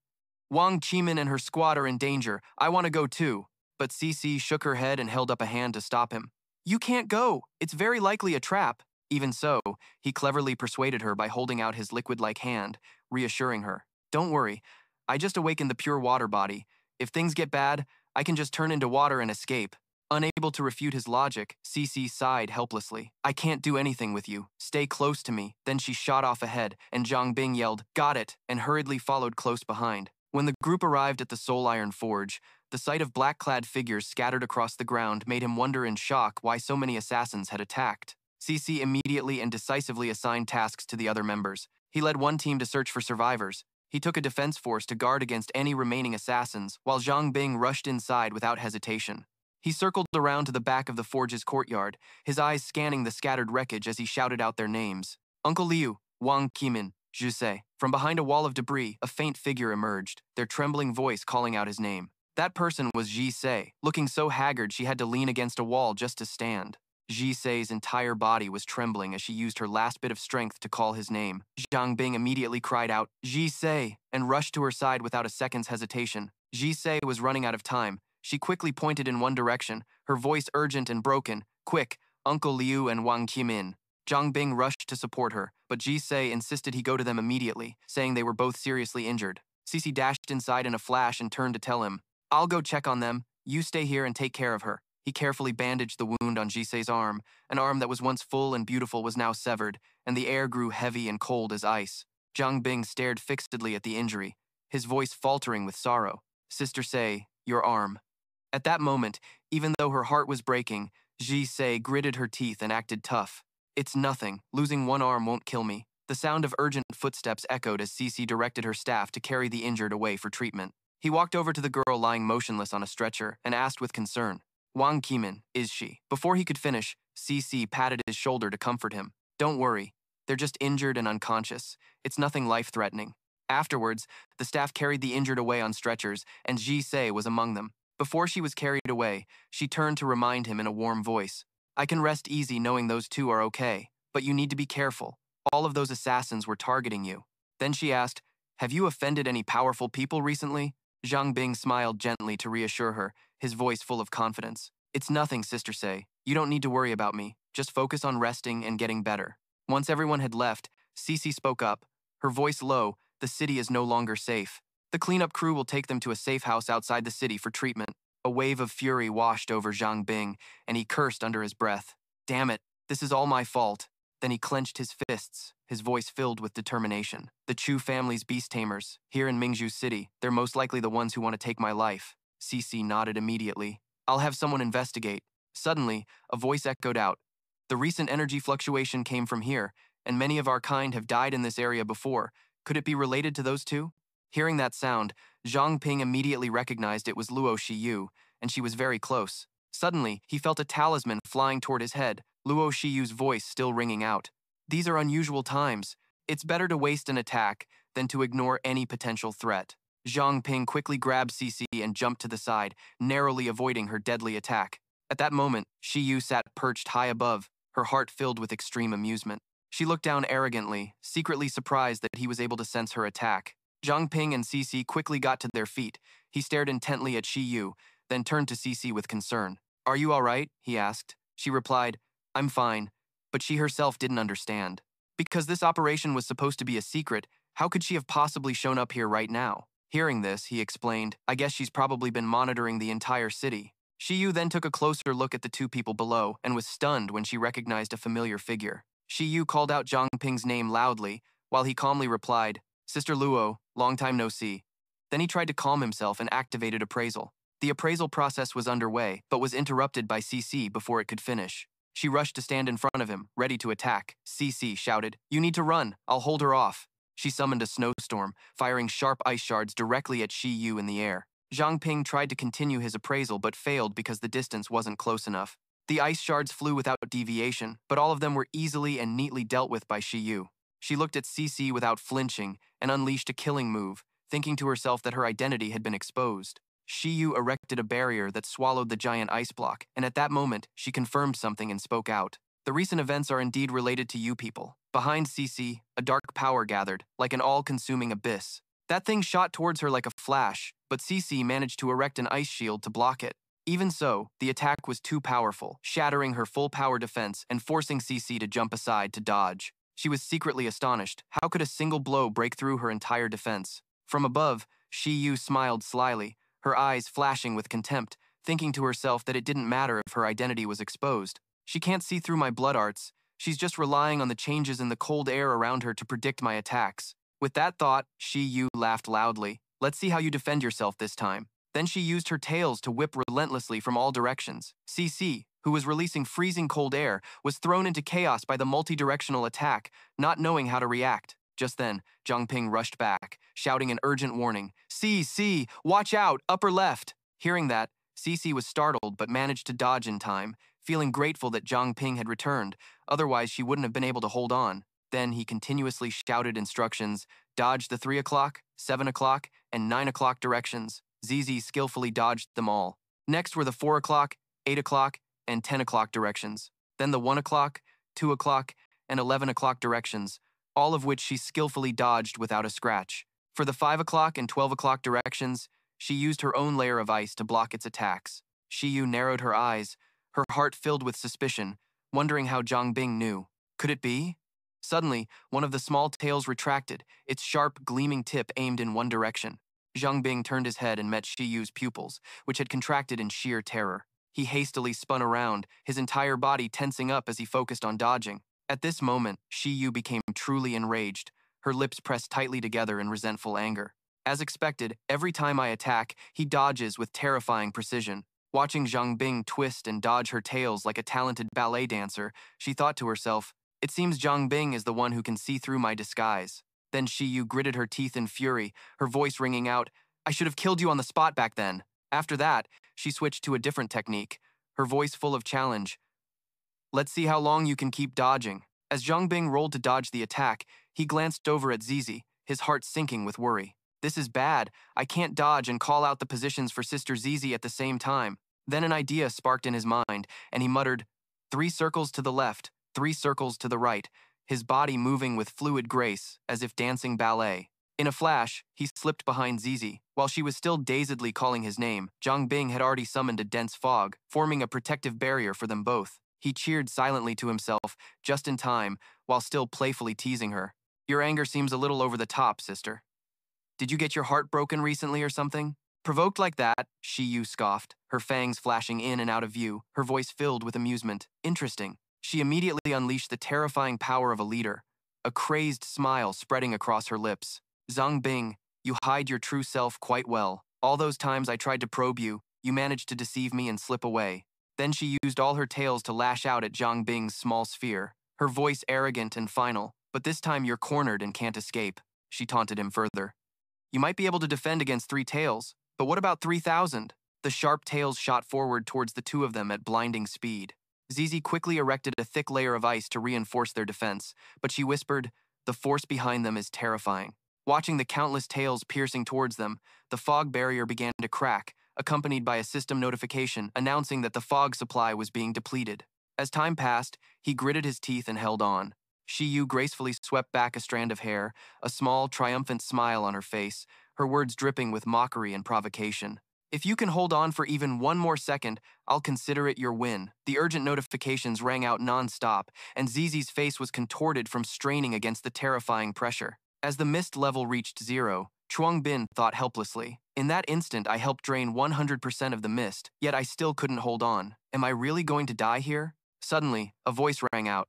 "Wang Qimin and her squad are in danger. I want to go too." But Cici shook her head and held up a hand to stop him. "You can't go. It's very likely a trap." Even so, he cleverly persuaded her by holding out his liquid-like hand, reassuring her, "Don't worry. I just awakened the pure water body. If things get bad, I can just turn into water and escape." Unable to refute his logic, Cici sighed helplessly. "I can't do anything with you. Stay close to me." Then she shot off ahead, and Zhang Ping yelled, "Got it," and hurriedly followed close behind. When the group arrived at the Soul Iron Forge, the sight of black-clad figures scattered across the ground made him wonder in shock why so many assassins had attacked. Cici immediately and decisively assigned tasks to the other members. He led one team to search for survivors. He took a defense force to guard against any remaining assassins, while Zhang Ping rushed inside without hesitation. He circled around to the back of the forge's courtyard, his eyes scanning the scattered wreckage as he shouted out their names. "Uncle Liu, Wang Qimin, Zhu." From behind a wall of debris, a faint figure emerged, their trembling voice calling out his name. That person was Zhi, looking so haggard she had to lean against a wall just to stand. Zhi's entire body was trembling as she used her last bit of strength to call his name. Zhang Ping immediately cried out, "Zhi," and rushed to her side without a second's hesitation. Zhi was running out of time. She quickly pointed in one direction, her voice urgent and broken, "Quick, Uncle Liu and Wang Qimin." Zhang Ping rushed to support her, but Zhi insisted he go to them immediately, saying they were both seriously injured. Cici dashed inside in a flash and turned to tell him, "I'll go check on them. You stay here and take care of her." He carefully bandaged the wound on Zhi's arm. An arm that was once full and beautiful was now severed, and the air grew heavy and cold as ice. Zhang Ping stared fixedly at the injury, his voice faltering with sorrow. "Sister Say, your arm." At that moment, even though her heart was breaking, Ji Se gritted her teeth and acted tough. It's nothing, losing one arm won't kill me. The sound of urgent footsteps echoed as Cece directed her staff to carry the injured away for treatment. He walked over to the girl lying motionless on a stretcher and asked with concern, Wang Qimin, is she? Before he could finish, Cece patted his shoulder to comfort him. Don't worry, they're just injured and unconscious. It's nothing life-threatening. Afterwards, the staff carried the injured away on stretchers, and Ji Se was among them. Before she was carried away, she turned to remind him in a warm voice. I can rest easy knowing those two are okay, but you need to be careful. All of those assassins were targeting you. Then she asked, have you offended any powerful people recently? Zhang Ping smiled gently to reassure her, his voice full of confidence. It's nothing, Sister Se. You don't need to worry about me. Just focus on resting and getting better. Once everyone had left, Cece spoke up, her voice low. The city is no longer safe. The cleanup crew will take them to a safe house outside the city for treatment. A wave of fury washed over Zhang Ping, and he cursed under his breath. Damn it, this is all my fault. Then he clenched his fists, his voice filled with determination. The Chu family's beast tamers, here in Mingzhu City, they're most likely the ones who want to take my life. Cece nodded immediately. I'll have someone investigate. Suddenly, a voice echoed out. The recent energy fluctuation came from here, and many of our kind have died in this area before. Could it be related to those two? Hearing that sound, Zhang Ping immediately recognized it was Luo Shiyu, and she was very close. Suddenly, he felt a talisman flying toward his head, Luo Shiyu's voice still ringing out. These are unusual times. It's better to waste an attack than to ignore any potential threat. Zhang Ping quickly grabbed Cece and jumped to the side, narrowly avoiding her deadly attack. At that moment, Shiyu sat perched high above, her heart filled with extreme amusement. She looked down arrogantly, secretly surprised that he was able to sense her attack. Zhang Ping and Cece quickly got to their feet. He stared intently at Shiyu, then turned to Cece with concern. Are you all right? He asked. She replied, I'm fine, but she herself didn't understand. Because this operation was supposed to be a secret, how could she have possibly shown up here right now? Hearing this, he explained, I guess she's probably been monitoring the entire city. Shiyu then took a closer look at the two people below and was stunned when she recognized a familiar figure. Shiyu called out Zhang Ping's name loudly, while he calmly replied, Sister Luo, long time no see. Then he tried to calm himself and activated Appraisal. The appraisal process was underway, but was interrupted by Cece before it could finish. She rushed to stand in front of him, ready to attack. Cece shouted, You need to run, I'll hold her off. She summoned a snowstorm, firing sharp ice shards directly at Shiyu in the air. Zhang Ping tried to continue his appraisal but failed because the distance wasn't close enough. The ice shards flew without deviation, but all of them were easily and neatly dealt with by Shiyu. She looked at Cece without flinching and unleashed a killing move, thinking to herself that her identity had been exposed. Shiyu erected a barrier that swallowed the giant ice block, and at that moment, she confirmed something and spoke out. The recent events are indeed related to you people. Behind Cece, a dark power gathered, like an all-consuming abyss. That thing shot towards her like a flash, but Cece managed to erect an ice shield to block it. Even so, the attack was too powerful, shattering her full power defense and forcing Cece to jump aside to dodge. She was secretly astonished. How could a single blow break through her entire defense? From above, Shiyu smiled slyly, her eyes flashing with contempt, thinking to herself that it didn't matter if her identity was exposed. She can't see through my blood arts. She's just relying on the changes in the cold air around her to predict my attacks. With that thought, Shiyu laughed loudly. Let's see how you defend yourself this time. Then she used her tails to whip relentlessly from all directions. Cece, who was releasing freezing cold air, was thrown into chaos by the multi-directional attack, not knowing how to react. Just then, Zhang Ping rushed back, shouting an urgent warning. Cece, watch out, upper left! Hearing that, Cece was startled but managed to dodge in time, feeling grateful that Zhang Ping had returned, otherwise she wouldn't have been able to hold on. Then he continuously shouted instructions, dodged the 3 o'clock, 7 o'clock, and 9 o'clock directions. ZZ skillfully dodged them all. Next were the 4 o'clock, 8 o'clock, and 10 o'clock directions. Then the 1 o'clock, 2 o'clock, and 11 o'clock directions, all of which she skillfully dodged without a scratch. For the 5 o'clock and 12 o'clock directions, she used her own layer of ice to block its attacks. Shiyu narrowed her eyes, her heart filled with suspicion, wondering how Zhang Ping knew. Could it be? Suddenly, one of the small tails retracted, its sharp, gleaming tip aimed in one direction. Zhang Ping turned his head and met Shiyu's pupils, which had contracted in sheer terror. He hastily spun around, his entire body tensing up as he focused on dodging. At this moment, Shiyu became truly enraged, her lips pressed tightly together in resentful anger. As expected, every time I attack, he dodges with terrifying precision. Watching Zhang Ping twist and dodge her tails like a talented ballet dancer, she thought to herself, it seems Zhang Ping is the one who can see through my disguise. Then Shiyu gritted her teeth in fury, her voice ringing out, I should have killed you on the spot back then. After that, she switched to a different technique, her voice full of challenge. Let's see how long you can keep dodging. As Zhang Ping rolled to dodge the attack, he glanced over at Zizi, his heart sinking with worry. This is bad. I can't dodge and call out the positions for Sister Zizi at the same time. Then an idea sparked in his mind, and he muttered, 3 circles to the left, 3 circles to the right, his body moving with fluid grace, as if dancing ballet. In a flash, he slipped behind Zizi. While she was still dazedly calling his name, Zhang Ping had already summoned a dense fog, forming a protective barrier for them both. He cheered silently to himself, just in time, while still playfully teasing her. Your anger seems a little over the top, sister. Did you get your heart broken recently or something? Provoked like that, Shiyu scoffed, her fangs flashing in and out of view, her voice filled with amusement. Interesting. She immediately unleashed the terrifying power of a leader, a crazed smile spreading across her lips. Zhang Ping, you hide your true self quite well. All those times I tried to probe you, you managed to deceive me and slip away. Then she used all her tails to lash out at Zhang Ping's small sphere, her voice arrogant and final. But this time you're cornered and can't escape, she taunted him further. You might be able to defend against 3 tails, but what about 3,000? The sharp tails shot forward towards the 2 of them at blinding speed. Zizi quickly erected a thick layer of ice to reinforce their defense, but she whispered, the force behind them is terrifying. Watching the countless tails piercing towards them, the fog barrier began to crack, accompanied by a system notification announcing that the fog supply was being depleted. As time passed, he gritted his teeth and held on. Shiyu gracefully swept back a strand of hair, a small, triumphant smile on her face, her words dripping with mockery and provocation. If you can hold on for even 1 more second, I'll consider it your win. The urgent notifications rang out non-stop, and Zizi's face was contorted from straining against the terrifying pressure. As the mist level reached 0, Thuong Bin thought helplessly. In that instant, I helped drain 100% of the mist, yet I still couldn't hold on. Am I really going to die here? Suddenly, a voice rang out.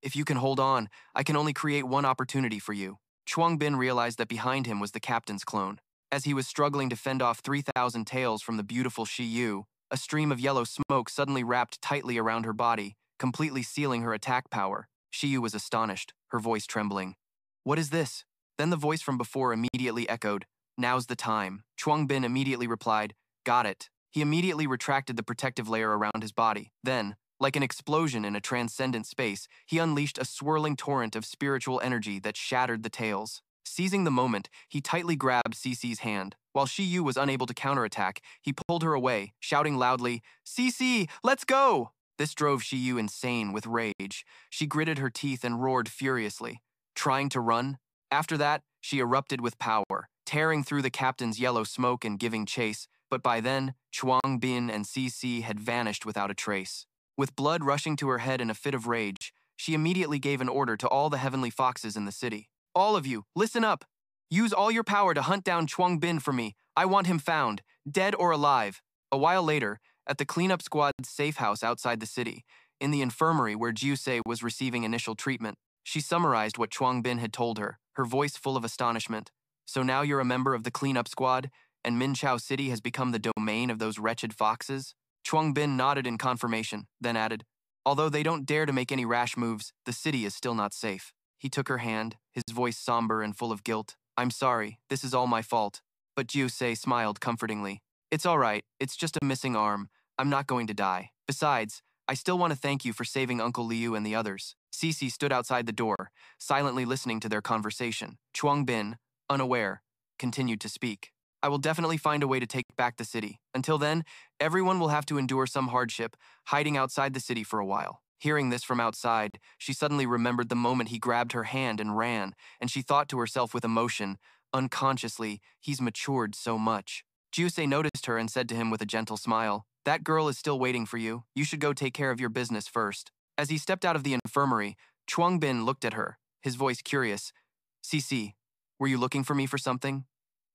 If you can hold on, I can only create 1 opportunity for you. Thuong Bin realized that behind him was the captain's clone. As he was struggling to fend off 3,000 tails from the beautiful Shiyu, a stream of yellow smoke suddenly wrapped tightly around her body, completely sealing her attack power. Shiyu was astonished, her voice trembling. What is this? Then the voice from before immediately echoed, now's the time. Thuong Bin immediately replied, got it. He immediately retracted the protective layer around his body. Then, like an explosion in a transcendent space, he unleashed a swirling torrent of spiritual energy that shattered the tails. Seizing the moment, he tightly grabbed Cece's hand. While Shiyu was unable to counterattack, he pulled her away, shouting loudly, Cece, let's go! This drove Shiyu insane with rage. She gritted her teeth and roared furiously. Trying to run? After that, she erupted with power, tearing through the captain's yellow smoke and giving chase, but by then, Thuong Bin and Cece had vanished without a trace. With blood rushing to her head in a fit of rage, she immediately gave an order to all the heavenly foxes in the city. All of you, listen up! Use all your power to hunt down Thuong Bin for me. I want him found, dead or alive. A while later, at the cleanup squad's safe house outside the city, in the infirmary where Jusei was receiving initial treatment, she summarized what Thuong Bin had told her, her voice full of astonishment. So now you're a member of the cleanup squad, and Minchao City has become the domain of those wretched foxes? Thuong Bin nodded in confirmation, then added, although they don't dare to make any rash moves, the city is still not safe. He took her hand, his voice somber and full of guilt. I'm sorry, this is all my fault. But Jusei smiled comfortingly. It's all right, it's just a missing arm. I'm not going to die. Besides, I still want to thank you for saving Uncle Liu and the others. Cece stood outside the door, silently listening to their conversation. Thuong Bin, unaware, continued to speak. I will definitely find a way to take back the city. Until then, everyone will have to endure some hardship, hiding outside the city for a while. Hearing this from outside, she suddenly remembered the moment he grabbed her hand and ran, and she thought to herself with emotion, unconsciously, he's matured so much. Jusei noticed her and said to him with a gentle smile, that girl is still waiting for you. You should go take care of your business first. As he stepped out of the infirmary, Thuong Bin looked at her, his voice curious. Cece, were you looking for me for something?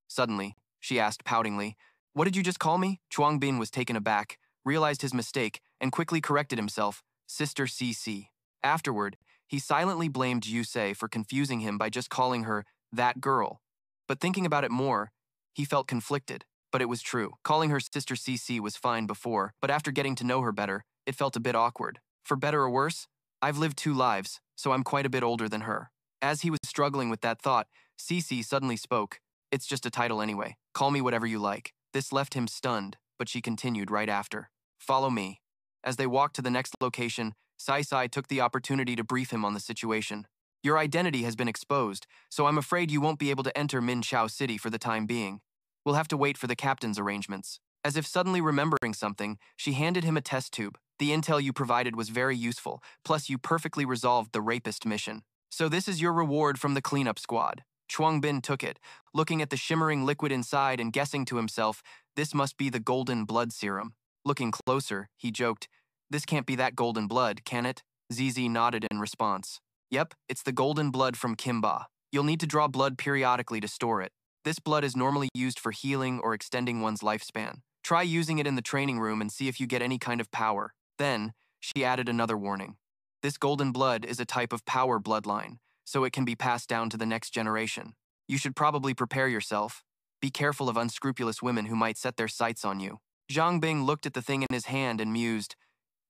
Suddenly, she asked poutingly, what did you just call me? Thuong Bin was taken aback, realized his mistake, and quickly corrected himself. Sister Cece. Afterward, he silently blamed Jusei for confusing him by just calling her that girl. But thinking about it more, he felt conflicted. But it was true. Calling her sister CC was fine before, but after getting to know her better, it felt a bit awkward. For better or worse, I've lived 2 lives, so I'm quite a bit older than her. As he was struggling with that thought, CC suddenly spoke. It's just a title anyway. Call me whatever you like. This left him stunned, but she continued right after. Follow me. As they walked to the next location, Sai Sai took the opportunity to brief him on the situation. Your identity has been exposed, so I'm afraid you won't be able to enter Min Chao City for the time being. We'll have to wait for the captain's arrangements. As if suddenly remembering something, she handed him a test tube. The intel you provided was very useful, plus you perfectly resolved the rapist mission. So this is your reward from the cleanup squad. Chuang Bin took it, looking at the shimmering liquid inside and guessing to himself, this must be the golden blood serum. Looking closer, he joked, this can't be that golden blood, can it? ZZ nodded in response. Yep, it's the golden blood from Kimba. You'll need to draw blood periodically to store it. This blood is normally used for healing or extending one's lifespan. Try using it in the training room and see if you get any kind of power. Then, she added another warning. This golden blood is a type of power bloodline, so it can be passed down to the next generation. You should probably prepare yourself. Be careful of unscrupulous women who might set their sights on you. Zhang Ping looked at the thing in his hand and mused.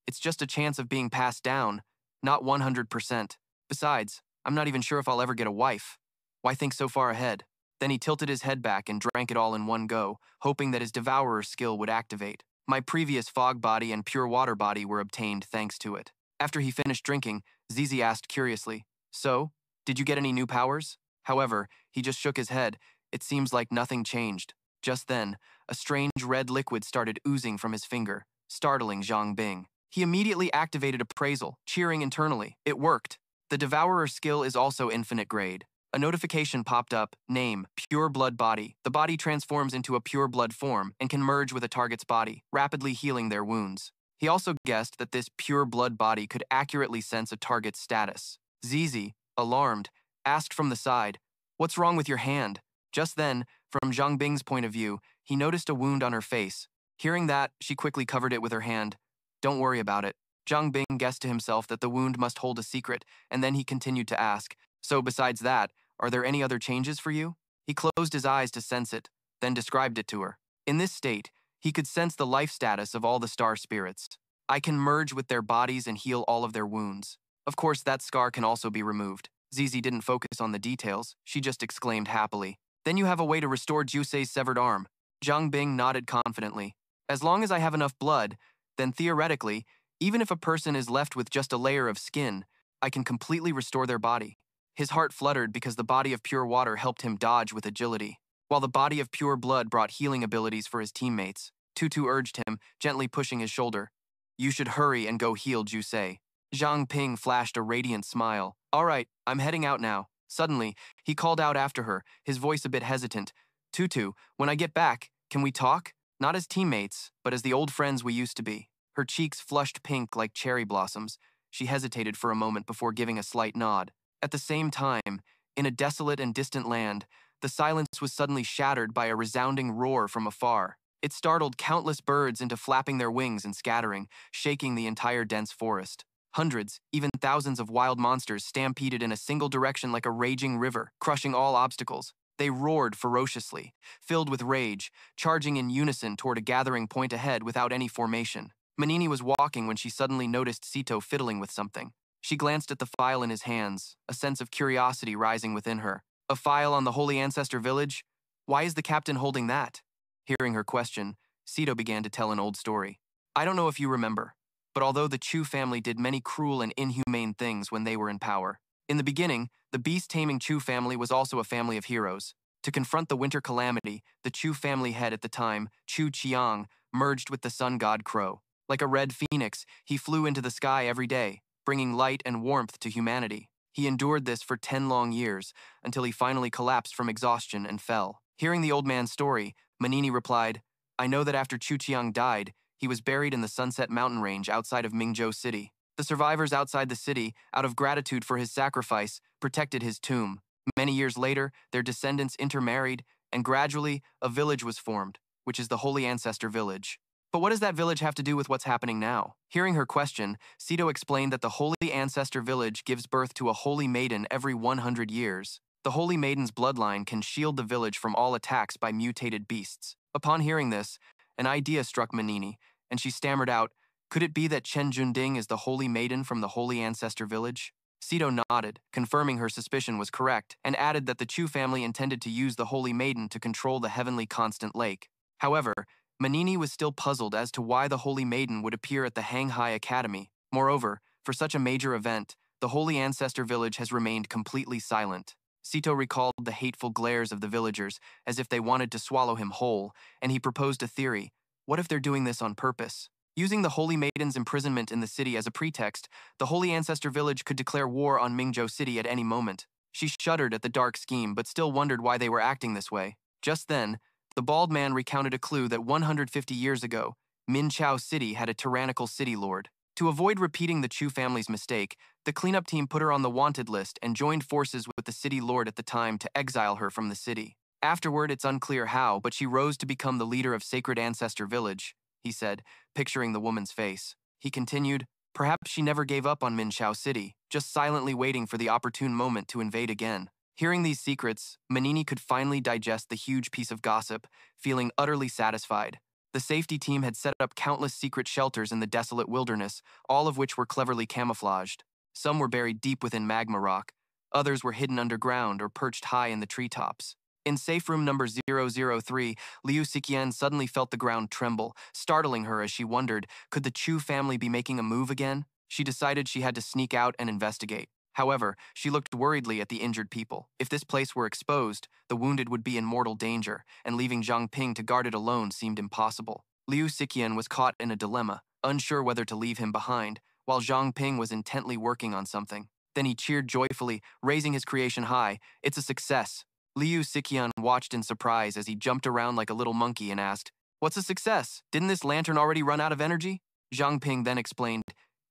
It's just a chance of being passed down, not 100%. Besides, I'm not even sure if I'll ever get a wife. Why think so far ahead? Then he tilted his head back and drank it all in one go, hoping that his devourer skill would activate. My previous fog body and pure water body were obtained thanks to it. After he finished drinking, Zizi asked curiously, so, did you get any new powers? However, he just shook his head. It seems like nothing changed. Just then, a strange red liquid started oozing from his finger, startling Zhang Ping. He immediately activated Appraisal, cheering internally. It worked. The Devourer skill is also infinite grade. A notification popped up, name, pure blood body. The body transforms into a pure blood form and can merge with a target's body, rapidly healing their wounds. He also guessed that this pure blood body could accurately sense a target's status. Zizi, alarmed, asked from the side, what's wrong with your hand? Just then, from Zhang Bing's point of view, he noticed a wound on her face. Hearing that, she quickly covered it with her hand. Don't worry about it. Zhang Ping guessed to himself that the wound must hold a secret, and then he continued to ask, so besides that, are there any other changes for you? He closed his eyes to sense it, then described it to her. In this state, he could sense the life status of all the star spirits. I can merge with their bodies and heal all of their wounds. Of course, that scar can also be removed. Zizi didn't focus on the details, she just exclaimed happily. Then you have a way to restore Jusei's severed arm. Zhang Ping nodded confidently. As long as I have enough blood, then theoretically, even if a person is left with just a layer of skin, I can completely restore their body. His heart fluttered because the body of pure water helped him dodge with agility, while the body of pure blood brought healing abilities for his teammates. Tutu urged him, gently pushing his shoulder. You should hurry and go heal Jusei. Zhang Ping flashed a radiant smile. All right, I'm heading out now. Suddenly, he called out after her, his voice a bit hesitant. Tutu, when I get back, can we talk? Not as teammates, but as the old friends we used to be. Her cheeks flushed pink like cherry blossoms. She hesitated for a moment before giving a slight nod. At the same time, in a desolate and distant land, the silence was suddenly shattered by a resounding roar from afar. It startled countless birds into flapping their wings and scattering, shaking the entire dense forest. Hundreds, even thousands of wild monsters stampeded in a single direction like a raging river, crushing all obstacles. They roared ferociously, filled with rage, charging in unison toward a gathering point ahead without any formation. Manini was walking when she suddenly noticed Sito fiddling with something. She glanced at the file in his hands, a sense of curiosity rising within her. A file on the Holy Ancestor Village? Why is the captain holding that? Hearing her question, Sito began to tell an old story. I don't know if you remember, but although the Chu family did many cruel and inhumane things when they were in power, in the beginning, the beast-taming Chu family was also a family of heroes. To confront the winter calamity, the Chu family head at the time, Chu Qiang, merged with the sun god Crow. Like a red phoenix, he flew into the sky every day, bringing light and warmth to humanity. He endured this for 10 long years, until he finally collapsed from exhaustion and fell. Hearing the old man's story, Manini replied, I know that after Chu Qiang died, he was buried in the Sunset Mountain Range outside of Mingzhou City. The survivors outside the city, out of gratitude for his sacrifice, protected his tomb. Many years later, their descendants intermarried, and gradually, a village was formed, which is the Holy Ancestor Village. But what does that village have to do with what's happening now? Hearing her question, Sito explained that the Holy Ancestor Village gives birth to a holy maiden every 100 years. The Holy Maiden's bloodline can shield the village from all attacks by mutated beasts. Upon hearing this, an idea struck Manini, and she stammered out, "Could it be that Chen Junding is the holy maiden from the holy ancestor village?" Sito nodded, confirming her suspicion was correct, and added that the Chu family intended to use the holy maiden to control the heavenly constant lake. However, Manini was still puzzled as to why the holy maiden would appear at the Hanghai Academy. Moreover, for such a major event, the holy ancestor village has remained completely silent. Sito recalled the hateful glares of the villagers, as if they wanted to swallow him whole, and he proposed a theory. What if they're doing this on purpose? Using the Holy Maiden's imprisonment in the city as a pretext, the Holy Ancestor Village could declare war on Mingzhou City at any moment. She shuddered at the dark scheme, but still wondered why they were acting this way. Just then, the bald man recounted a clue that 150 years ago, Minchao City had a tyrannical city lord. To avoid repeating the Chu family's mistake, the cleanup team put her on the wanted list and joined forces with the city lord at the time to exile her from the city. Afterward, it's unclear how, but she rose to become the leader of Sacred Ancestor Village, he said, picturing the woman's face. He continued, perhaps she never gave up on Minchao City, just silently waiting for the opportune moment to invade again. Hearing these secrets, Manini could finally digest the huge piece of gossip, feeling utterly satisfied. The safety team had set up countless secret shelters in the desolate wilderness, all of which were cleverly camouflaged. Some were buried deep within magma rock, others were hidden underground or perched high in the treetops. In safe room number 003, Liu Siqian suddenly felt the ground tremble, startling her as she wondered, could the Chu family be making a move again? She decided she had to sneak out and investigate. However, she looked worriedly at the injured people. If this place were exposed, the wounded would be in mortal danger, and leaving Zhang Ping to guard it alone seemed impossible. Liu Siqian was caught in a dilemma, unsure whether to leave him behind, while Zhang Ping was intently working on something. Then he cheered joyfully, raising his creation high. It's a success. Liu Siqian watched in surprise as he jumped around like a little monkey and asked, "What's a success? Didn't this lantern already run out of energy?" Zhang Ping then explained,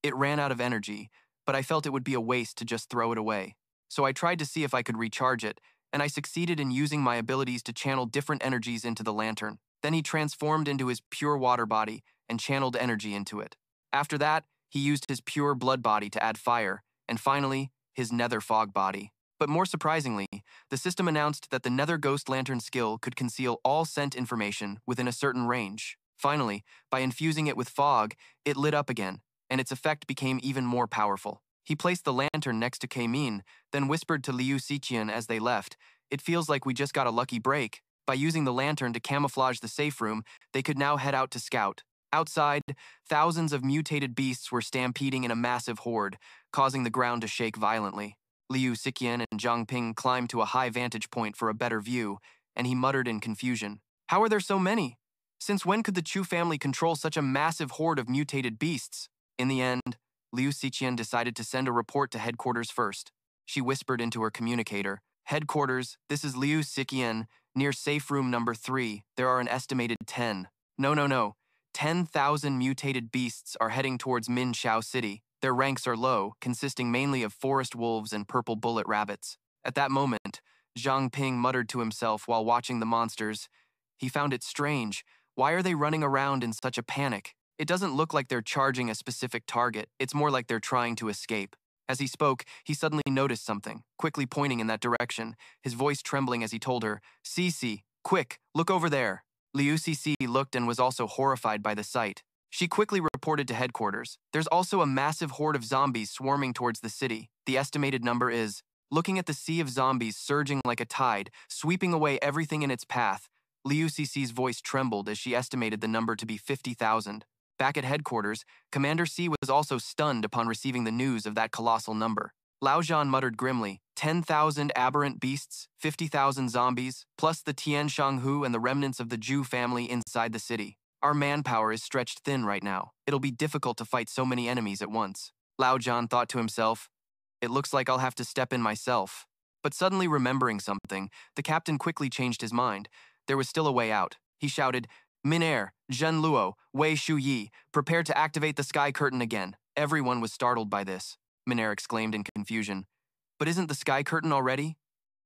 "It ran out of energy, but I felt it would be a waste to just throw it away. So I tried to see if I could recharge it, and I succeeded in using my abilities to channel different energies into the lantern. Then he transformed into his pure water body and channeled energy into it. After that, he used his pure blood body to add fire, and finally, his nether fog body. But more surprisingly, the system announced that the nether ghost lantern skill could conceal all scent information within a certain range. Finally, by infusing it with fog, it lit up again, and its effect became even more powerful. He placed the lantern next to Keimin, then whispered to Liu Siqian as they left, "It feels like we just got a lucky break." By using the lantern to camouflage the safe room, they could now head out to scout. Outside, thousands of mutated beasts were stampeding in a massive horde, causing the ground to shake violently. Liu Siqian and Zhang Ping climbed to a high vantage point for a better view, and he muttered in confusion, "How are there so many? Since when could the Chu family control such a massive horde of mutated beasts?" In the end, Liu Siqian decided to send a report to headquarters first. She whispered into her communicator, "Headquarters, this is Liu Siqian, near safe room number 3. There are an estimated 10. No. 10,000 mutated beasts are heading towards Minchao City. Their ranks are low, consisting mainly of forest wolves and purple bullet rabbits." At that moment, Zhang Ping muttered to himself while watching the monsters. He found it strange. Why are they running around in such a panic? It doesn't look like they're charging a specific target. It's more like they're trying to escape. As he spoke, he suddenly noticed something, quickly pointing in that direction, his voice trembling as he told her, "Cici, quick, look over there." Liu Cici looked and was also horrified by the sight. She quickly reported to headquarters. "There's also a massive horde of zombies swarming towards the city. The estimated number is..." Looking at the sea of zombies surging like a tide, sweeping away everything in its path, Liu Cici's voice trembled as she estimated the number to be 50,000. Back at headquarters, Commander C was also stunned upon receiving the news of that colossal number. Lao Zhan muttered grimly, 10,000 aberrant beasts, 50,000 zombies, plus the Thien Thuong Ho and the remnants of the Zhu family inside the city. Our manpower is stretched thin right now. It'll be difficult to fight so many enemies at once. Lao Zhan thought to himself, "It looks like I'll have to step in myself." But suddenly remembering something, the captain quickly changed his mind. There was still a way out. He shouted, "Min-air, Zhen Luo, Wei Shu Yi, prepare to activate the sky curtain again." Everyone was startled by this. Min-air exclaimed in confusion, "But isn't the sky curtain already?"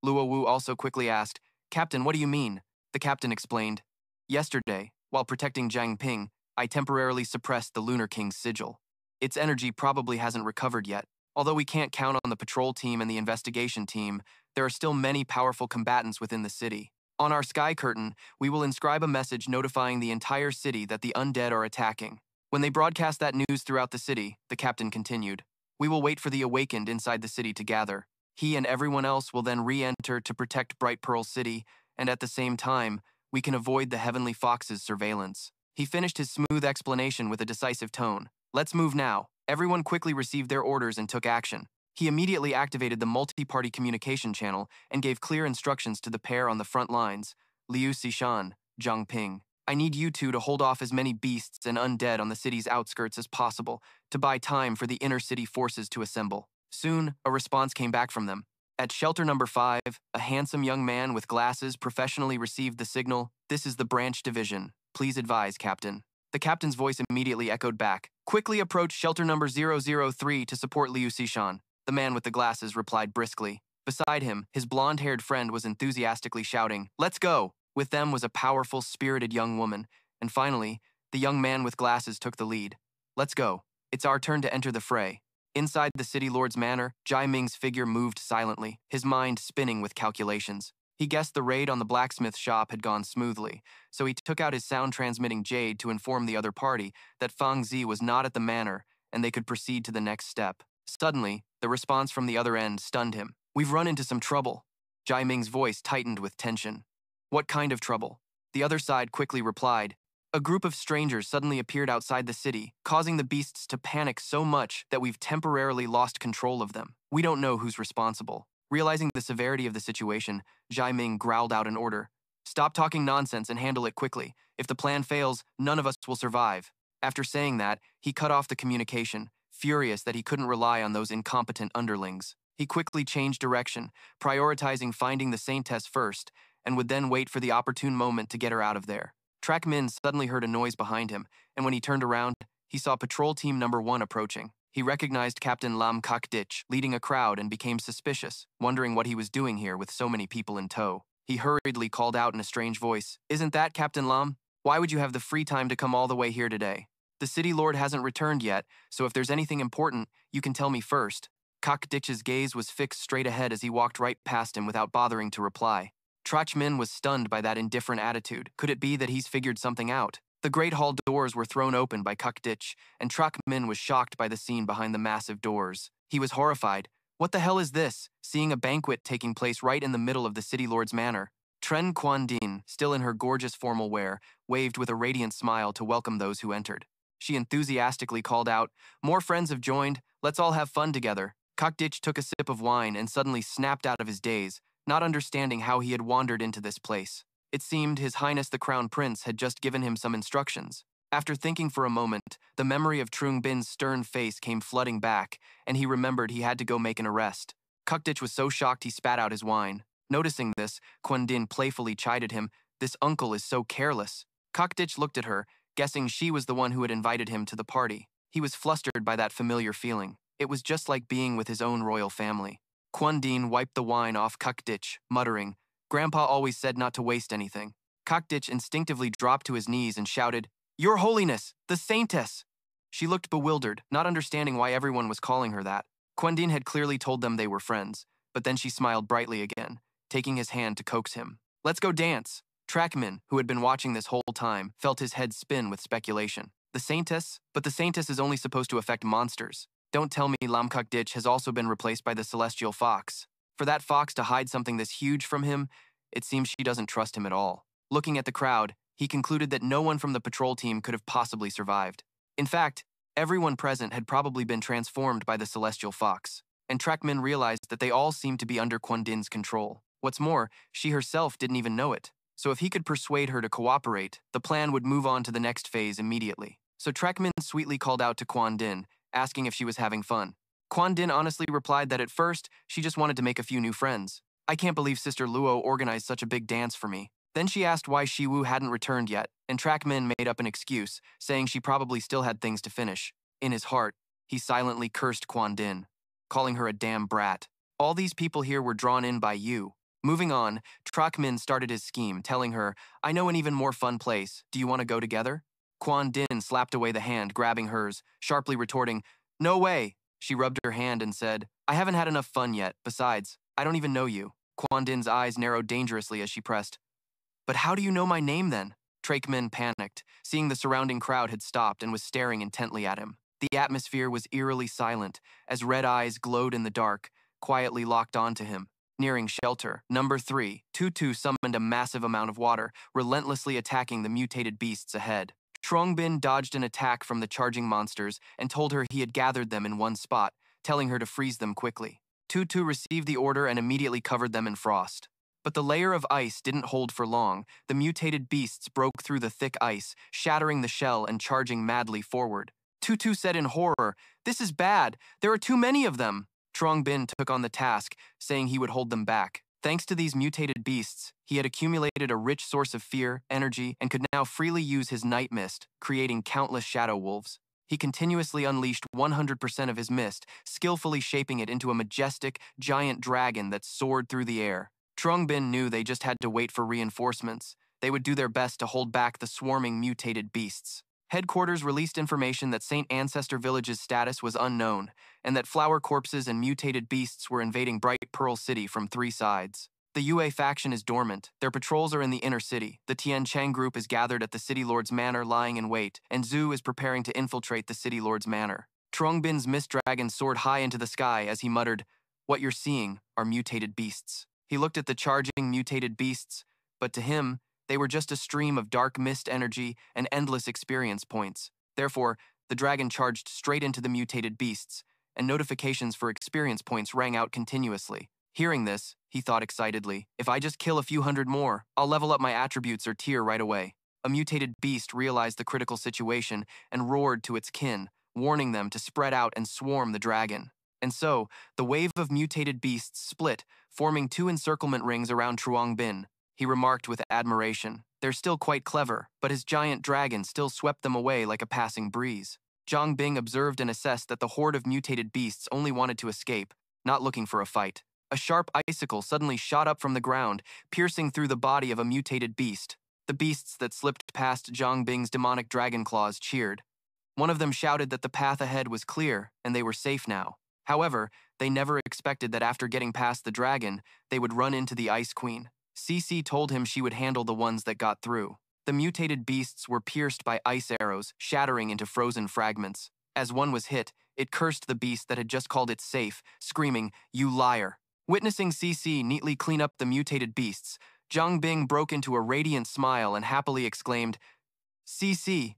Luo Wu also quickly asked, "Captain, what do you mean?" The captain explained, "Yesterday, while protecting Zhang Ping, I temporarily suppressed the Lunar King's sigil. Its energy probably hasn't recovered yet. Although we can't count on the patrol team and the investigation team, there are still many powerful combatants within the city. On our sky curtain, we will inscribe a message notifying the entire city that the undead are attacking. When they broadcast that news throughout the city, the captain continued, we will wait for the awakened inside the city to gather. He and everyone else will then re-enter to protect Bright Pearl City, and at the same time, we can avoid the Heavenly Fox's surveillance. He finished his smooth explanation with a decisive tone. Let's move now. Everyone quickly received their orders and took action. He immediately activated the multi-party communication channel and gave clear instructions to the pair on the front lines, Liu Xishan, Zhang Ping. I need you two to hold off as many beasts and undead on the city's outskirts as possible to buy time for the inner city forces to assemble. Soon, a response came back from them. At shelter number 5, a handsome young man with glasses professionally received the signal, "This is the branch division. Please advise, Captain." The captain's voice immediately echoed back, "Quickly approach shelter number 003 to support Liu Xishan." The man with the glasses replied briskly. Beside him, his blonde-haired friend was enthusiastically shouting, "Let's go!" With them was a powerful, spirited young woman, and finally, the young man with glasses took the lead. "Let's go. It's our turn to enter the fray." Inside the city lord's manor, Jai Ming's figure moved silently, his mind spinning with calculations. He guessed the raid on the blacksmith shop had gone smoothly, so he took out his sound-transmitting jade to inform the other party that Fang Zi was not at the manor and they could proceed to the next step. Suddenly, the response from the other end stunned him. "We've run into some trouble." Jai Ming's voice tightened with tension. "What kind of trouble?" The other side quickly replied. "A group of strangers suddenly appeared outside the city, causing the beasts to panic so much that we've temporarily lost control of them. We don't know who's responsible." Realizing the severity of the situation, Jai Ming growled out an order. "Stop talking nonsense and handle it quickly. If the plan fails, none of us will survive." After saying that, he cut off the communication, furious that he couldn't rely on those incompetent underlings. He quickly changed direction, prioritizing finding the Saintess first, and would then wait for the opportune moment to get her out of there. Track Min suddenly heard a noise behind him, and when he turned around, he saw Patrol Team Number 1 approaching. He recognized Captain Lam Kak Dich leading a crowd and became suspicious, wondering what he was doing here with so many people in tow. He hurriedly called out in a strange voice, "Isn't that Captain Lam? Why would you have the free time to come all the way here today? The city lord hasn't returned yet, so if there's anything important, you can tell me first." Kak Dich's gaze was fixed straight ahead as he walked right past him without bothering to reply. Trach Min was stunned by that indifferent attitude. Could it be that he's figured something out? The great hall doors were thrown open by Kak Dich, and Trach Min was shocked by the scene behind the massive doors. He was horrified. What the hell is this? Seeing a banquet taking place right in the middle of the city lord's manor. Tren Quan Din, still in her gorgeous formal wear, waved with a radiant smile to welcome those who entered. She enthusiastically called out, "More friends have joined, let's all have fun together." Kak Dich took a sip of wine and suddenly snapped out of his daze, not understanding how he had wandered into this place. It seemed His Highness the Crown Prince had just given him some instructions. After thinking for a moment, the memory of Trung Bin's stern face came flooding back, and he remembered he had to go make an arrest. Kak Dich was so shocked he spat out his wine. Noticing this, Quan Din playfully chided him, "This uncle is so careless." Kak Dich looked at her, guessing she was the one who had invited him to the party. He was flustered by that familiar feeling. It was just like being with his own royal family. Quan Din wiped the wine off Kak Dich, muttering, "Grandpa always said not to waste anything." Kak Dich instinctively dropped to his knees and shouted, "Your Holiness, the Saintess!" She looked bewildered, not understanding why everyone was calling her that. Quan Din had clearly told them they were friends, but then she smiled brightly again, taking his hand to coax him. "Let's go dance." Trackman, who had been watching this whole time, felt his head spin with speculation. The Saintess? But the Saintess is only supposed to affect monsters. Don't tell me Lam Kak Dich has also been replaced by the Celestial Fox. For that fox to hide something this huge from him, it seems she doesn't trust him at all. Looking at the crowd, he concluded that no one from the patrol team could have possibly survived. In fact, everyone present had probably been transformed by the Celestial Fox, and Trackman realized that they all seemed to be under Quan Din's control. What's more, she herself didn't even know it. So if he could persuade her to cooperate, the plan would move on to the next phase immediately. So Trackman sweetly called out to Quan Din, asking if she was having fun. Quan Din honestly replied that at first, she just wanted to make a few new friends. "I can't believe Sister Luo organized such a big dance for me." Then she asked why Shiwu hadn't returned yet, and Trackman made up an excuse, saying she probably still had things to finish. In his heart, he silently cursed Quan Din, calling her a damn brat. "All these people here were drawn in by you." Moving on, Trackman started his scheme, telling her, "I know an even more fun place. Do you want to go together?" Quan Din slapped away the hand, grabbing hers, sharply retorting, "No way." She rubbed her hand and said, "I haven't had enough fun yet. Besides, I don't even know you." Quan Din's eyes narrowed dangerously as she pressed, But how do you know my name then? Trakemin panicked, seeing the surrounding crowd had stopped and was staring intently at him. The atmosphere was eerily silent, as red eyes glowed in the dark, quietly locked onto him. Nearing shelter, number 3, Tutu summoned a massive amount of water, relentlessly attacking the mutated beasts ahead. Truong dodged an attack from the charging monsters and told her he had gathered them in one spot, telling her to freeze them quickly. Tutu received the order and immediately covered them in frost. But the layer of ice didn't hold for long. The mutated beasts broke through the thick ice, shattering the shell and charging madly forward. Tutu said in horror, "This is bad. There are too many of them." Truong took on the task, saying he would hold them back. Thanks to these mutated beasts, he had accumulated a rich source of fear, energy, and could now freely use his night mist, creating countless shadow wolves. He continuously unleashed 100% of his mist, skillfully shaping it into a majestic, giant dragon that soared through the air. Truong knew they just had to wait for reinforcements. They would do their best to hold back the swarming mutated beasts. Headquarters released information that Saint Ancestor Village's status was unknown, and that flower corpses and mutated beasts were invading Bright Pearl City from 3 sides. The UA faction is dormant. Their patrols are in the inner city. The Tian Cheng group is gathered at the City Lord's manor lying in wait, and Zhu is preparing to infiltrate the City Lord's manor. Truong mist dragon soared high into the sky as he muttered, "What you're seeing are mutated beasts." He looked at the charging mutated beasts, but to him, they were just a stream of dark mist energy and endless experience points. Therefore, the dragon charged straight into the mutated beasts, and notifications for experience points rang out continuously. Hearing this, he thought excitedly, "If I just kill a few hundred more, I'll level up my attributes or tier right away." A mutated beast realized the critical situation and roared to its kin, warning them to spread out and swarm the dragon. And so, the wave of mutated beasts split, forming 2 encirclement rings around Truong. He remarked with admiration, "They're still quite clever, but his giant dragon still swept them away like a passing breeze." Zhang Ping observed and assessed that the horde of mutated beasts only wanted to escape, not looking for a fight. A sharp icicle suddenly shot up from the ground, piercing through the body of a mutated beast. The beasts that slipped past Zhang Ping's demonic dragon claws cheered. One of them shouted that the path ahead was clear and they were safe now. However, they never expected that after getting past the dragon, they would run into the Ice Queen. CC told him she would handle the ones that got through. The mutated beasts were pierced by ice arrows, shattering into frozen fragments. As one was hit, it cursed the beast that had just called it safe, screaming, "You liar." Witnessing CC neatly clean up the mutated beasts, Zhang Ping broke into a radiant smile and happily exclaimed, "CC,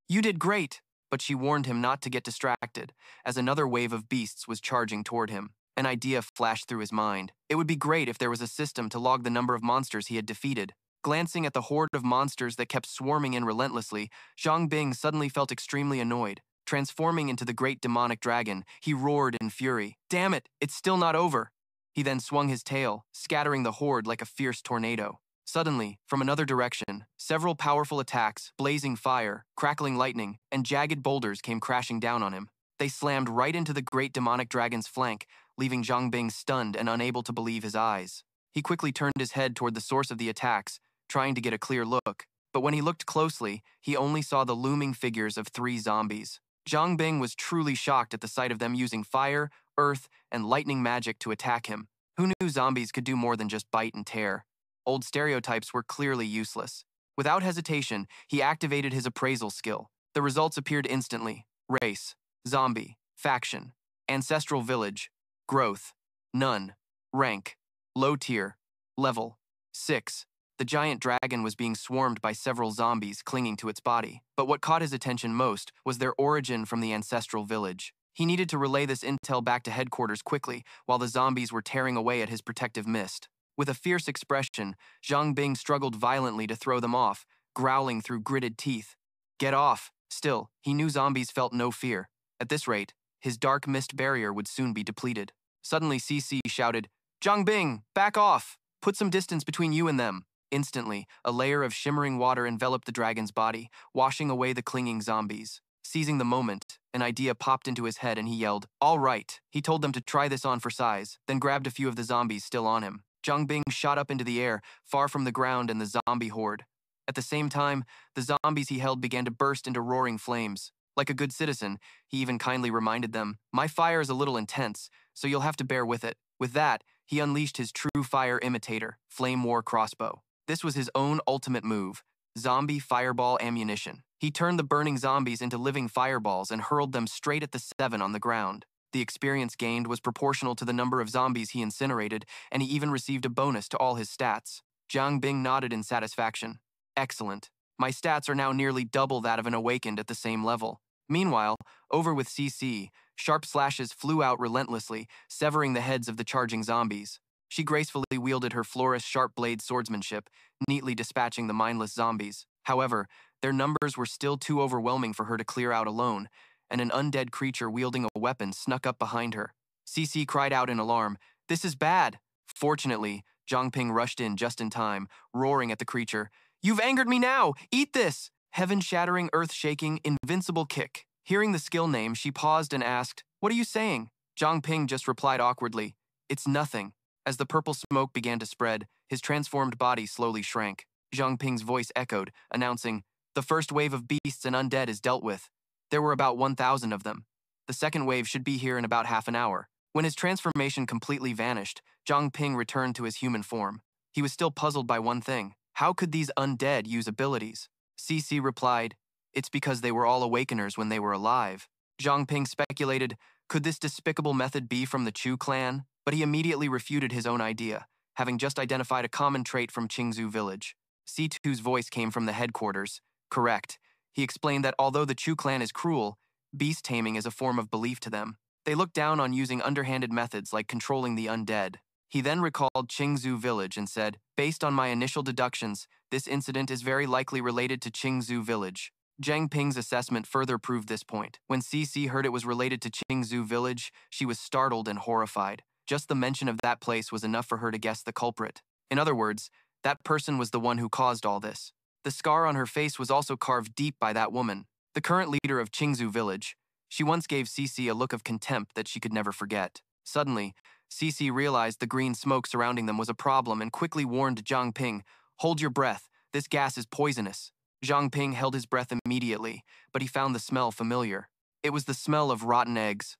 you did great." But she warned him not to get distracted, as another wave of beasts was charging toward him. An idea flashed through his mind. It would be great if there was a system to log the number of monsters he had defeated. Glancing at the horde of monsters that kept swarming in relentlessly, Zhang Ping suddenly felt extremely annoyed. Transforming into the great demonic dragon, he roared in fury. "Damn it, it's still not over." He then swung his tail, scattering the horde like a fierce tornado. Suddenly, from another direction, several powerful attacks, blazing fire, crackling lightning, and jagged boulders came crashing down on him. They slammed right into the great demonic dragon's flank, leaving Zhang Ping stunned and unable to believe his eyes. He quickly turned his head toward the source of the attacks, trying to get a clear look. But when he looked closely, he only saw the looming figures of 3 zombies. Zhang Ping was truly shocked at the sight of them using fire, earth, and lightning magic to attack him. Who knew zombies could do more than just bite and tear? Old stereotypes were clearly useless. Without hesitation, he activated his appraisal skill. The results appeared instantly. Race, zombie, faction, ancestral village, growth, none, rank, low tier, level, 6. The giant dragon was being swarmed by several zombies clinging to its body. But what caught his attention most was their origin from the ancestral village. He needed to relay this intel back to headquarters quickly while the zombies were tearing away at his protective mist. With a fierce expression, Zhang Ping struggled violently to throw them off, growling through gritted teeth. "Get off!" Still, he knew zombies felt no fear. At this rate, his dark mist barrier would soon be depleted. Suddenly, CC shouted, "Zhang Ping, back off! Put some distance between you and them." Instantly, a layer of shimmering water enveloped the dragon's body, washing away the clinging zombies. Seizing the moment, an idea popped into his head and he yelled, "All right." He told them to try this on for size, then grabbed a few of the zombies still on him. Zhang Ping shot up into the air, far from the ground and the zombie horde. At the same time, the zombies he held began to burst into roaring flames. Like a good citizen, he even kindly reminded them, "My fire is a little intense, so you'll have to bear with it." With that, he unleashed his true fire imitator, Flame War Crossbow. This was his own ultimate move, zombie fireball ammunition. He turned the burning zombies into living fireballs and hurled them straight at the seven on the ground. The experience gained was proportional to the number of zombies he incinerated, and he even received a bonus to all his stats. Zhang Ping nodded in satisfaction. Excellent. My stats are now nearly double that of an awakened at the same level. Meanwhile, over with CC, sharp slashes flew out relentlessly, severing the heads of the charging zombies. She gracefully wielded her flourish sharp blade swordsmanship, neatly dispatching the mindless zombies. However, their numbers were still too overwhelming for her to clear out alone, and an undead creature wielding a weapon snuck up behind her. CC cried out in alarm, "This is bad!" Fortunately, Zhang Ping rushed in just in time, roaring at the creature, "You've angered me now! Eat this!" Heaven-shattering, earth-shaking, invincible kick. Hearing the skill name, she paused and asked, "What are you saying?" Zhang Ping just replied awkwardly, "It's nothing." As the purple smoke began to spread, his transformed body slowly shrank. Zhang Ping's voice echoed, announcing, "The first wave of beasts and undead is dealt with. There were about 1,000 of them. The second wave should be here in about half an hour." When his transformation completely vanished, Zhang Ping returned to his human form. He was still puzzled by one thing. How could these undead use abilities? CC replied, "It's because they were all awakeners when they were alive." Zhang Ping speculated, could this despicable method be from the Chu clan? But he immediately refuted his own idea, having just identified a common trait from Qingzhou village. C2's voice came from the headquarters. Correct. He explained that although the Chu clan is cruel, beast taming is a form of belief to them. They look down on using underhanded methods like controlling the undead. He then recalled Qingzhou village and said, "Based on my initial deductions, this incident is very likely related to Qingzhou village." Zhang Ping's assessment further proved this point. When CC heard it was related to Qingzhou village, she was startled and horrified. Just the mention of that place was enough for her to guess the culprit. In other words, that person was the one who caused all this. The scar on her face was also carved deep by that woman, the current leader of Qingzhou village. She once gave CC a look of contempt that she could never forget. Suddenly, CC realized the green smoke surrounding them was a problem and quickly warned Zhang Ping, "Hold your breath, this gas is poisonous." Zhang Ping held his breath immediately, but he found the smell familiar. It was the smell of rotten eggs.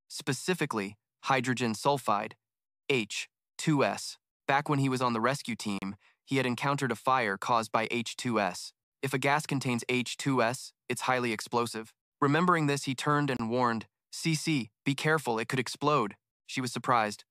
Specifically, hydrogen sulfide, H2S. Back when he was on the rescue team, he had encountered a fire caused by H2S. If a gas contains H2S, it's highly explosive. Remembering this, he turned and warned, "CC, be careful, it could explode." She was surprised.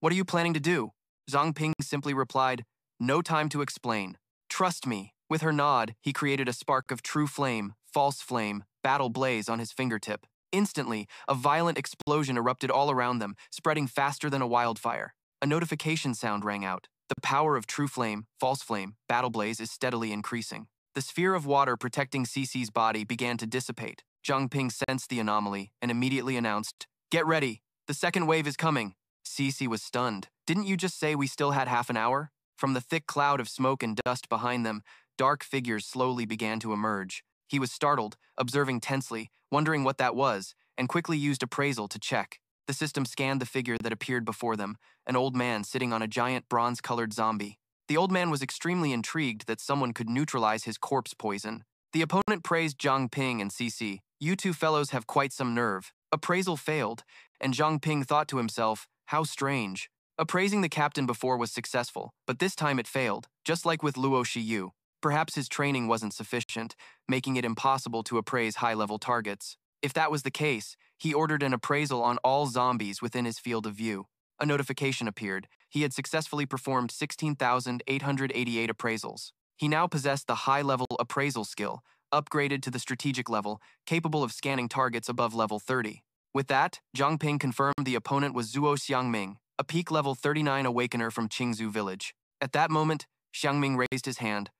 "What are you planning to do?" Zhang Ping simply replied, "No time to explain. Trust me." With her nod, he created a spark of true flame, false flame, battle blaze on his fingertip. Instantly, a violent explosion erupted all around them, spreading faster than a wildfire. A notification sound rang out. The power of true flame, false flame, battle blaze is steadily increasing. The sphere of water protecting CC's body began to dissipate. Zhang Ping sensed the anomaly and immediately announced, "Get ready, the second wave is coming." CC was stunned. "Didn't you just say we still had half an hour?" From the thick cloud of smoke and dust behind them, dark figures slowly began to emerge. He was startled, observing tensely, wondering what that was, and quickly used Appraisal to check. The system scanned the figure that appeared before them, an old man sitting on a giant bronze-colored zombie. The old man was extremely intrigued that someone could neutralize his corpse poison. The opponent praised Zhang Ping and CC. "You two fellows have quite some nerve." Appraisal failed, and Zhang Ping thought to himself, how strange. Appraising the captain before was successful, but this time it failed, just like with Luo Shiyu. Perhaps his training wasn't sufficient, making it impossible to appraise high-level targets. If that was the case, he ordered an appraisal on all zombies within his field of view. A notification appeared. He had successfully performed 16,888 appraisals. He now possessed the high-level appraisal skill, upgraded to the strategic level, capable of scanning targets above level 30. With that, Zhang Ping confirmed the opponent was Zuo Xiangming, a peak level 39 awakener from Qingzhou village. At that moment, Xiangming raised his hand.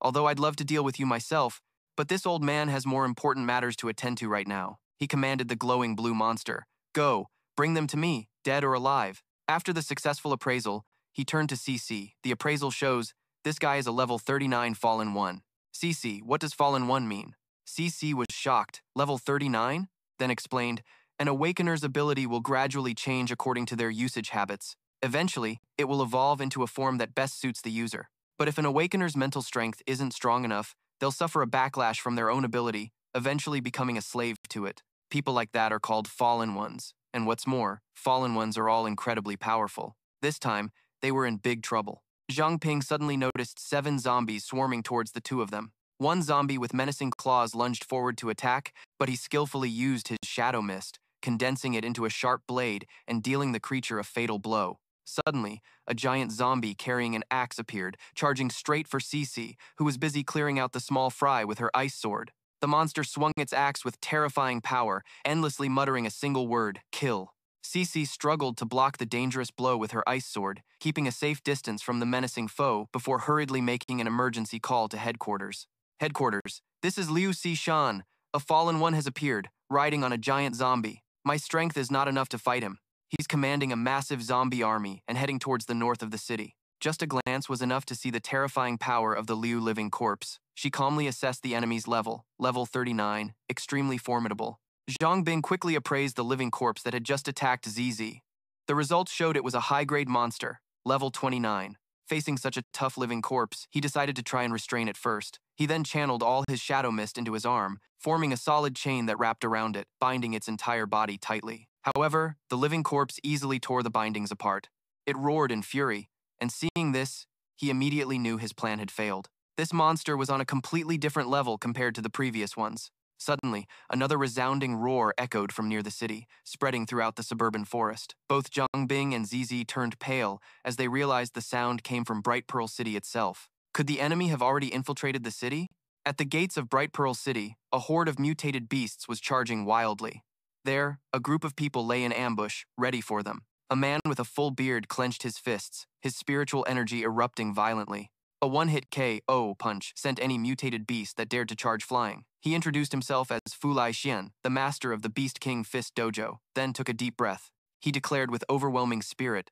"Although I'd love to deal with you myself, but this old man has more important matters to attend to right now." He commanded the glowing blue monster, "Go, bring them to me, dead or alive." After the successful appraisal, he turned to CC. The appraisal shows, this guy is a level 39 Fallen 1. CC, what does Fallen 1 mean? CC was shocked. Level 39? Then explained, an awakener's ability will gradually change according to their usage habits. Eventually, it will evolve into a form that best suits the user. But if an awakener's mental strength isn't strong enough, they'll suffer a backlash from their own ability, eventually becoming a slave to it. People like that are called Fallen Ones. And what's more, Fallen Ones are all incredibly powerful. This time, they were in big trouble. Zhang Ping suddenly noticed 7 zombies swarming towards the two of them. One zombie with menacing claws lunged forward to attack, but he skillfully used his shadow mist, condensing it into a sharp blade and dealing the creature a fatal blow. Suddenly, a giant zombie carrying an axe appeared, charging straight for Cece, who was busy clearing out the small fry with her ice sword. The monster swung its axe with terrifying power, endlessly muttering a single word, kill. Cece struggled to block the dangerous blow with her ice sword, keeping a safe distance from the menacing foe before hurriedly making an emergency call to headquarters. Headquarters, this is Liu Shan. A fallen one has appeared, riding on a giant zombie. My strength is not enough to fight him. He's commanding a massive zombie army and heading towards the north of the city. Just a glance was enough to see the terrifying power of the Liu living corpse. She calmly assessed the enemy's level 39, extremely formidable. Zhang Ping quickly appraised the living corpse that had just attacked ZZ. The results showed it was a high-grade monster, level 29. Facing such a tough living corpse, he decided to try and restrain it first. He then channeled all his shadow mist into his arm, forming a solid chain that wrapped around it, binding its entire body tightly. However, the living corpse easily tore the bindings apart. It roared in fury, and seeing this, he immediately knew his plan had failed. This monster was on a completely different level compared to the previous ones. Suddenly, another resounding roar echoed from near the city, spreading throughout the suburban forest. Both Zhang Ping and ZZ turned pale as they realized the sound came from Bright Pearl City itself. Could the enemy have already infiltrated the city? At the gates of Bright Pearl City, a horde of mutated beasts was charging wildly. There, a group of people lay in ambush, ready for them. A man with a full beard clenched his fists, his spiritual energy erupting violently. A one-hit KO punch sent any mutated beast that dared to charge flying. He introduced himself as Fu Xian, the master of the Beast King Fist Dojo, then took a deep breath. He declared with overwhelming spirit,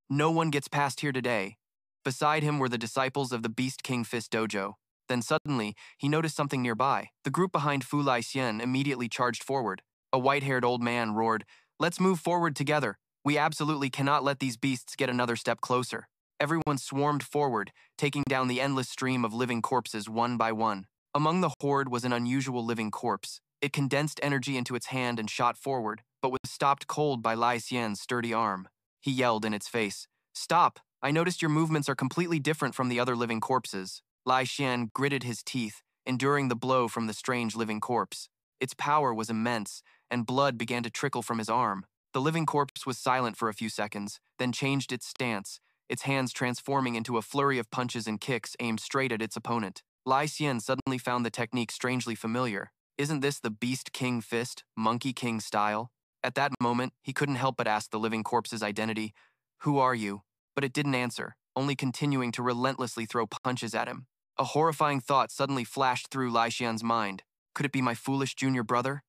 "No one gets past here today." Beside him were the disciples of the Beast King Fist Dojo. Then suddenly, he noticed something nearby. The group behind Fu Xian immediately charged forward. A white-haired old man roared, "Let's move forward together. We absolutely cannot let these beasts get another step closer." Everyone swarmed forward, taking down the endless stream of living corpses one by one. Among the horde was an unusual living corpse. It condensed energy into its hand and shot forward, but was stopped cold by Lai Xian's sturdy arm. He yelled in its face, "Stop! I noticed your movements are completely different from the other living corpses." Lai Xian gritted his teeth, enduring the blow from the strange living corpse. Its power was immense, and blood began to trickle from his arm. The living corpse was silent for a few seconds, then changed its stance, its hands transforming into a flurry of punches and kicks aimed straight at its opponent. Lai Xian suddenly found the technique strangely familiar. Isn't this the Beast King Fist, Monkey King style? At that moment, he couldn't help but ask the living corpse's identity, "Who are you?" But it didn't answer, only continuing to relentlessly throw punches at him. A horrifying thought suddenly flashed through Lai Xian's mind. Could it be my foolish junior brother?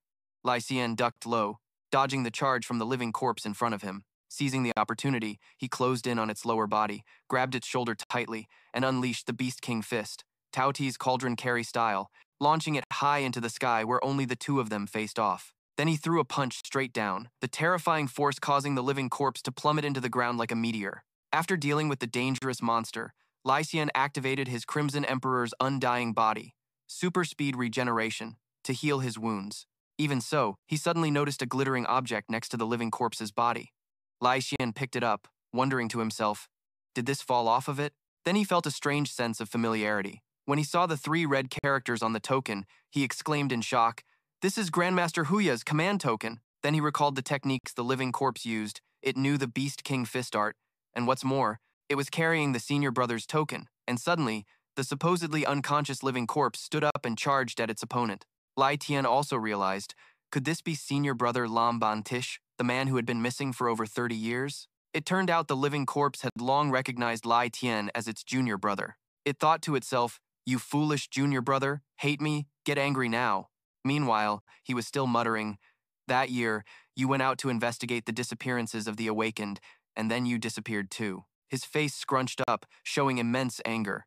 Lai Xian ducked low, dodging the charge from the living corpse in front of him. Seizing the opportunity, he closed in on its lower body, grabbed its shoulder tightly, and unleashed the Beast King Fist, Tao Ti's cauldron carry style, launching it high into the sky where only the two of them faced off. Then he threw a punch straight down, the terrifying force causing the living corpse to plummet into the ground like a meteor. After dealing with the dangerous monster, Lai Xian activated his Crimson Emperor's undying body, super speed regeneration, to heal his wounds. Even so, he suddenly noticed a glittering object next to the living corpse's body. Lai Xian picked it up, wondering to himself, did this fall off of it? Then he felt a strange sense of familiarity. When he saw the 3 red characters on the token, he exclaimed in shock, "This is Grandmaster Huya's command token." Then he recalled the techniques the living corpse used. It knew the Beast King Fist art, and what's more, it was carrying the senior brother's token, and suddenly, the supposedly unconscious living corpse stood up and charged at its opponent. Lai Tian also realized, could this be senior brother Lam Ban Tish, the man who had been missing for over 30 years? It turned out the living corpse had long recognized Lai Tian as its junior brother. It thought to itself, "You foolish junior brother, hate me, get angry now." Meanwhile, he was still muttering, "That year, you went out to investigate the disappearances of the Awakened, and then you disappeared too." His face scrunched up, showing immense anger.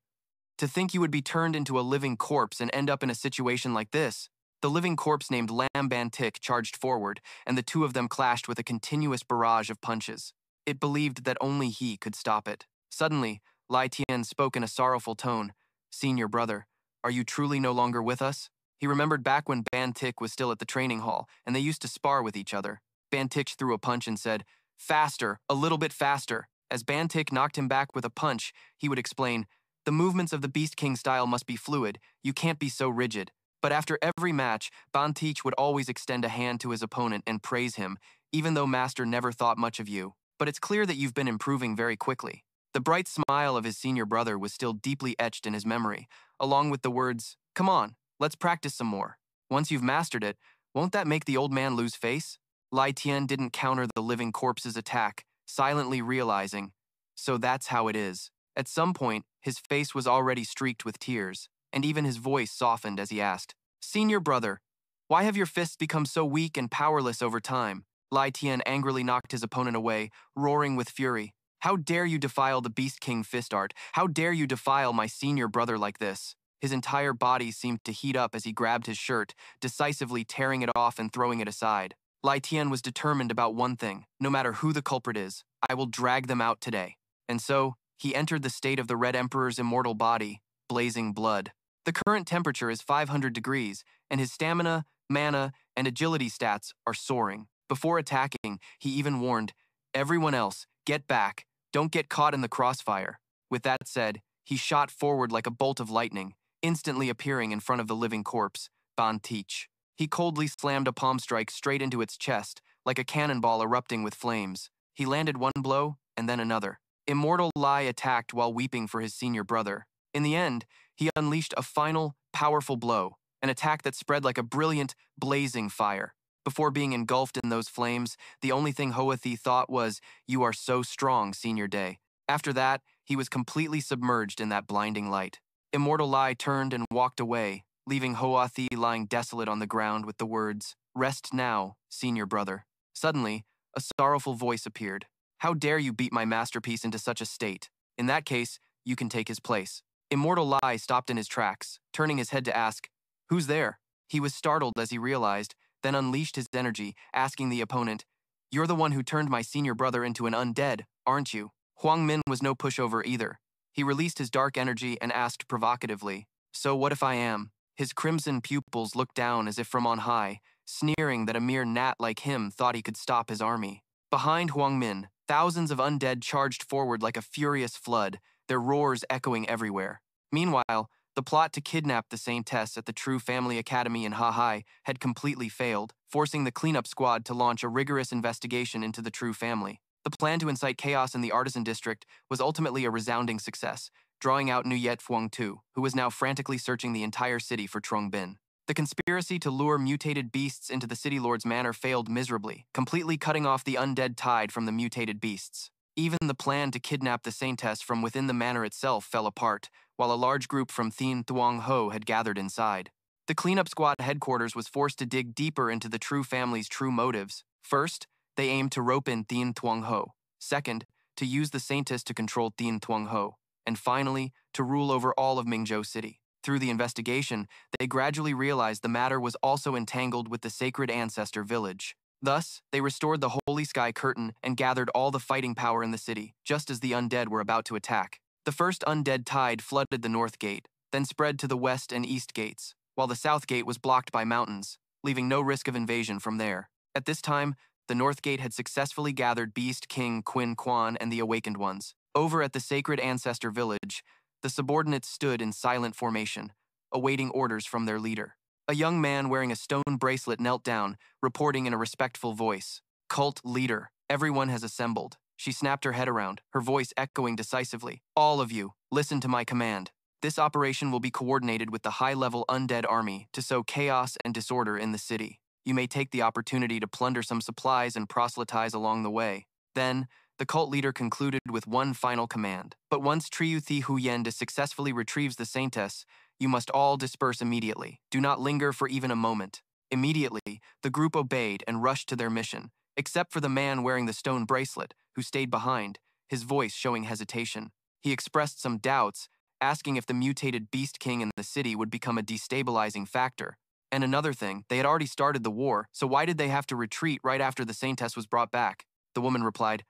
To think you would be turned into a living corpse and end up in a situation like this. The living corpse named Lam Ban Tik charged forward, and the two of them clashed with a continuous barrage of punches. It believed that only he could stop it. Suddenly, Lai Tian spoke in a sorrowful tone, "Senior brother, are you truly no longer with us?" He remembered back when Ban Tik was still at the training hall, and they used to spar with each other. Ban Tik threw a punch and said, "Faster, a little bit faster." As Bantik knocked him back with a punch, he would explain, "The movements of the Beast King style must be fluid, you can't be so rigid." But after every match, Bantik would always extend a hand to his opponent and praise him, even though Master never thought much of you. But it's clear that you've been improving very quickly. The bright smile of his senior brother was still deeply etched in his memory, along with the words, "Come on, let's practice some more. Once you've mastered it, won't that make the old man lose face?" Lai Tian didn't counter the living corpse's attack, silently realizing, so that's how it is. At some point, his face was already streaked with tears, and even his voice softened as he asked, "Senior brother, why have your fists become so weak and powerless over time?" Lai Tian angrily knocked his opponent away, roaring with fury. "How dare you defile the Beast King fist art? How dare you defile my senior brother like this?" His entire body seemed to heat up as he grabbed his shirt, decisively tearing it off and throwing it aside. Lai Tian was determined about one thing: no matter who the culprit is, I will drag them out today. And so, he entered the state of the Red Emperor's immortal body, blazing blood. The current temperature is 500 degrees, and his stamina, mana, and agility stats are soaring. Before attacking, he even warned, "Everyone else, get back. Don't get caught in the crossfire." With that said, he shot forward like a bolt of lightning, instantly appearing in front of the living corpse, Ban Teach. He coldly slammed a palm strike straight into its chest, like a cannonball erupting with flames. He landed one blow, and then another. Immortal Lai attacked while weeping for his senior brother. In the end, he unleashed a final, powerful blow, an attack that spread like a brilliant, blazing fire. Before being engulfed in those flames, the only thing Hoathi thought was, "You are so strong, Senior Day." After that, he was completely submerged in that blinding light. Immortal Lai turned and walked away, leaving Hoathi lying desolate on the ground with the words, "Rest now, Senior Brother." Suddenly, a sorrowful voice appeared. "How dare you beat my masterpiece into such a state? In that case, you can take his place." Immortal Lai stopped in his tracks, turning his head to ask, "Who's there?" He was startled as he realized, then unleashed his energy, asking the opponent, "You're the one who turned my senior brother into an undead, aren't you?" Huang Min was no pushover either. He released his dark energy and asked provocatively, "So what if I am?" His crimson pupils looked down as if from on high, sneering that a mere gnat like him thought he could stop his army. Behind Huang Min, thousands of undead charged forward like a furious flood, their roars echoing everywhere. Meanwhile, the plot to kidnap the Saintess at the True Family Academy in Ha-Hai had completely failed, forcing the cleanup squad to launch a rigorous investigation into the True Family. The plan to incite chaos in the Artisan District was ultimately a resounding success, drawing out Nuyet Phuong Tu, who was now frantically searching the entire city for Trong Bin. The conspiracy to lure mutated beasts into the City Lord's manor failed miserably, completely cutting off the undead tide from the mutated beasts. Even the plan to kidnap the Saintess from within the manor itself fell apart, while a large group from Thien Thuong Ho had gathered inside. The cleanup squad headquarters was forced to dig deeper into the True Family's true motives. First, they aimed to rope in Thien Thuong Ho. Second, to use the Saintess to control Thien Thuong Ho. And finally, to rule over all of Mingzhou City. Through the investigation, they gradually realized the matter was also entangled with the sacred ancestor village. Thus, they restored the Holy Sky Curtain and gathered all the fighting power in the city, just as the undead were about to attack. The first undead tide flooded the north gate, then spread to the west and east gates, while the south gate was blocked by mountains, leaving no risk of invasion from there. At this time, the north gate had successfully gathered Beast King Qin Quan and the Awakened Ones. Over at the sacred ancestor village, the subordinates stood in silent formation, awaiting orders from their leader. A young man wearing a stone bracelet knelt down, reporting in a respectful voice, "Cult leader, everyone has assembled." She snapped her head around, her voice echoing decisively. "All of you, listen to my command. This operation will be coordinated with the high-level undead army to sow chaos and disorder in the city. You may take the opportunity to plunder some supplies and proselytize along the way." Then, the cult leader concluded with one final command. "But once Triu Thi Huyen successfully retrieves the Saintess, you must all disperse immediately. Do not linger for even a moment." Immediately, the group obeyed and rushed to their mission, except for the man wearing the stone bracelet, who stayed behind, his voice showing hesitation. He expressed some doubts, asking if the mutated Beast King in the city would become a destabilizing factor. And another thing, they had already started the war, so why did they have to retreat right after the Saintess was brought back? The woman replied,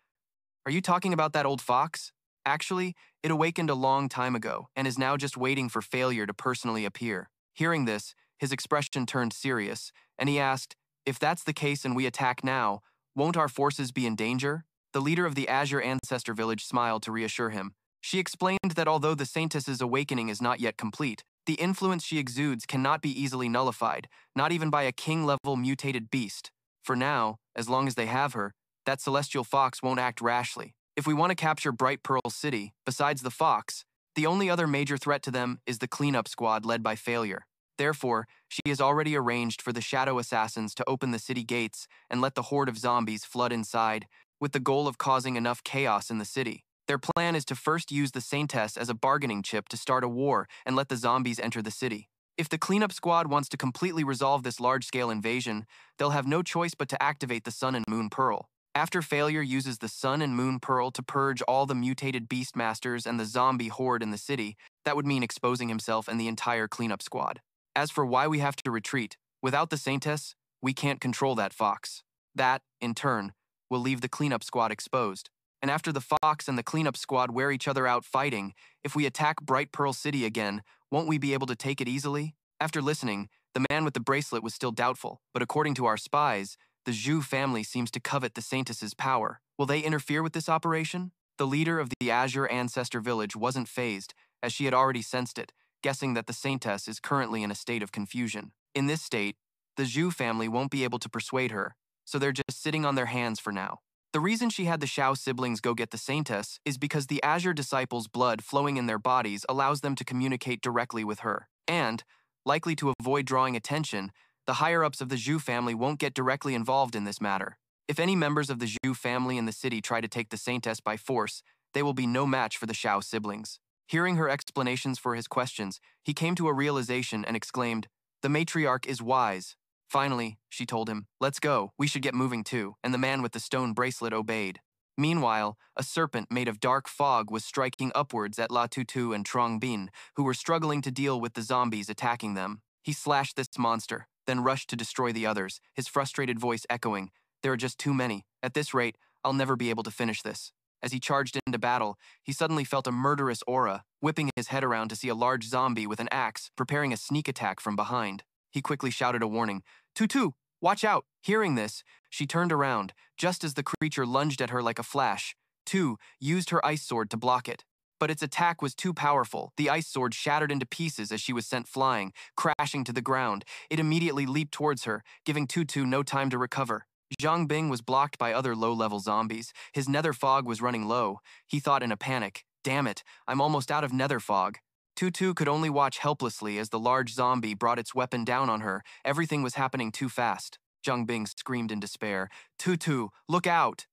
"Are you talking about that old fox? Actually, it awakened a long time ago and is now just waiting for failure to personally appear." Hearing this, his expression turned serious, and he asked, "If that's the case and we attack now, won't our forces be in danger?" The leader of the Azure Ancestor Village smiled to reassure him. She explained that although the Saintess's awakening is not yet complete, the influence she exudes cannot be easily nullified, not even by a king-level mutated beast. For now, as long as they have her, that celestial fox won't act rashly. If we want to capture Bright Pearl City, besides the fox, the only other major threat to them is the cleanup squad led by Failure. Therefore, she has already arranged for the Shadow Assassins to open the city gates and let the horde of zombies flood inside, with the goal of causing enough chaos in the city. Their plan is to first use the Saintess as a bargaining chip to start a war and let the zombies enter the city. If the cleanup squad wants to completely resolve this large-scale invasion, they'll have no choice but to activate the Sun and Moon Pearl. After Failure uses the Sun and Moon Pearl to purge all the mutated Beastmasters and the zombie horde in the city, that would mean exposing himself and the entire cleanup squad. As for why we have to retreat, without the Saintess, we can't control that fox. That, in turn, will leave the cleanup squad exposed. And after the fox and the cleanup squad wear each other out fighting, if we attack Bright Pearl City again, won't we be able to take it easily? After listening, the man with the bracelet was still doubtful, but according to our spies, the Zhu family seems to covet the Saintess's power. Will they interfere with this operation? The leader of the Azure Ancestor Village wasn't fazed, as she had already sensed it, guessing that the Saintess is currently in a state of confusion. In this state, the Zhu family won't be able to persuade her, so they're just sitting on their hands for now. The reason she had the Shao siblings go get the Saintess is because the Azure disciples' blood flowing in their bodies allows them to communicate directly with her. And, likely to avoid drawing attention, the higher-ups of the Zhu family won't get directly involved in this matter. If any members of the Zhu family in the city try to take the Saintess by force, they will be no match for the Shao siblings. Hearing her explanations for his questions, he came to a realization and exclaimed, "The matriarch is wise." Finally, she told him, "Let's go, we should get moving too," and the man with the stone bracelet obeyed. Meanwhile, a serpent made of dark fog was striking upwards at La Tutu and Trong Bin, who were struggling to deal with the zombies attacking them. He slashed this monster, then rushed to destroy the others, his frustrated voice echoing, "There are just too many. At this rate, I'll never be able to finish this." As he charged into battle, he suddenly felt a murderous aura, whipping his head around to see a large zombie with an axe preparing a sneak attack from behind. He quickly shouted a warning, "Tutu, watch out!" Hearing this, she turned around, just as the creature lunged at her like a flash. Tu used her ice sword to block it. But its attack was too powerful. The ice sword shattered into pieces as she was sent flying, crashing to the ground. It immediately leaped towards her, giving Tutu no time to recover. Zhang Ping was blocked by other low-level zombies. His nether fog was running low. He thought in a panic, "Damn it, I'm almost out of nether fog." Tutu could only watch helplessly as the large zombie brought its weapon down on her. Everything was happening too fast. Zhang Ping screamed in despair, "Tutu, look out!"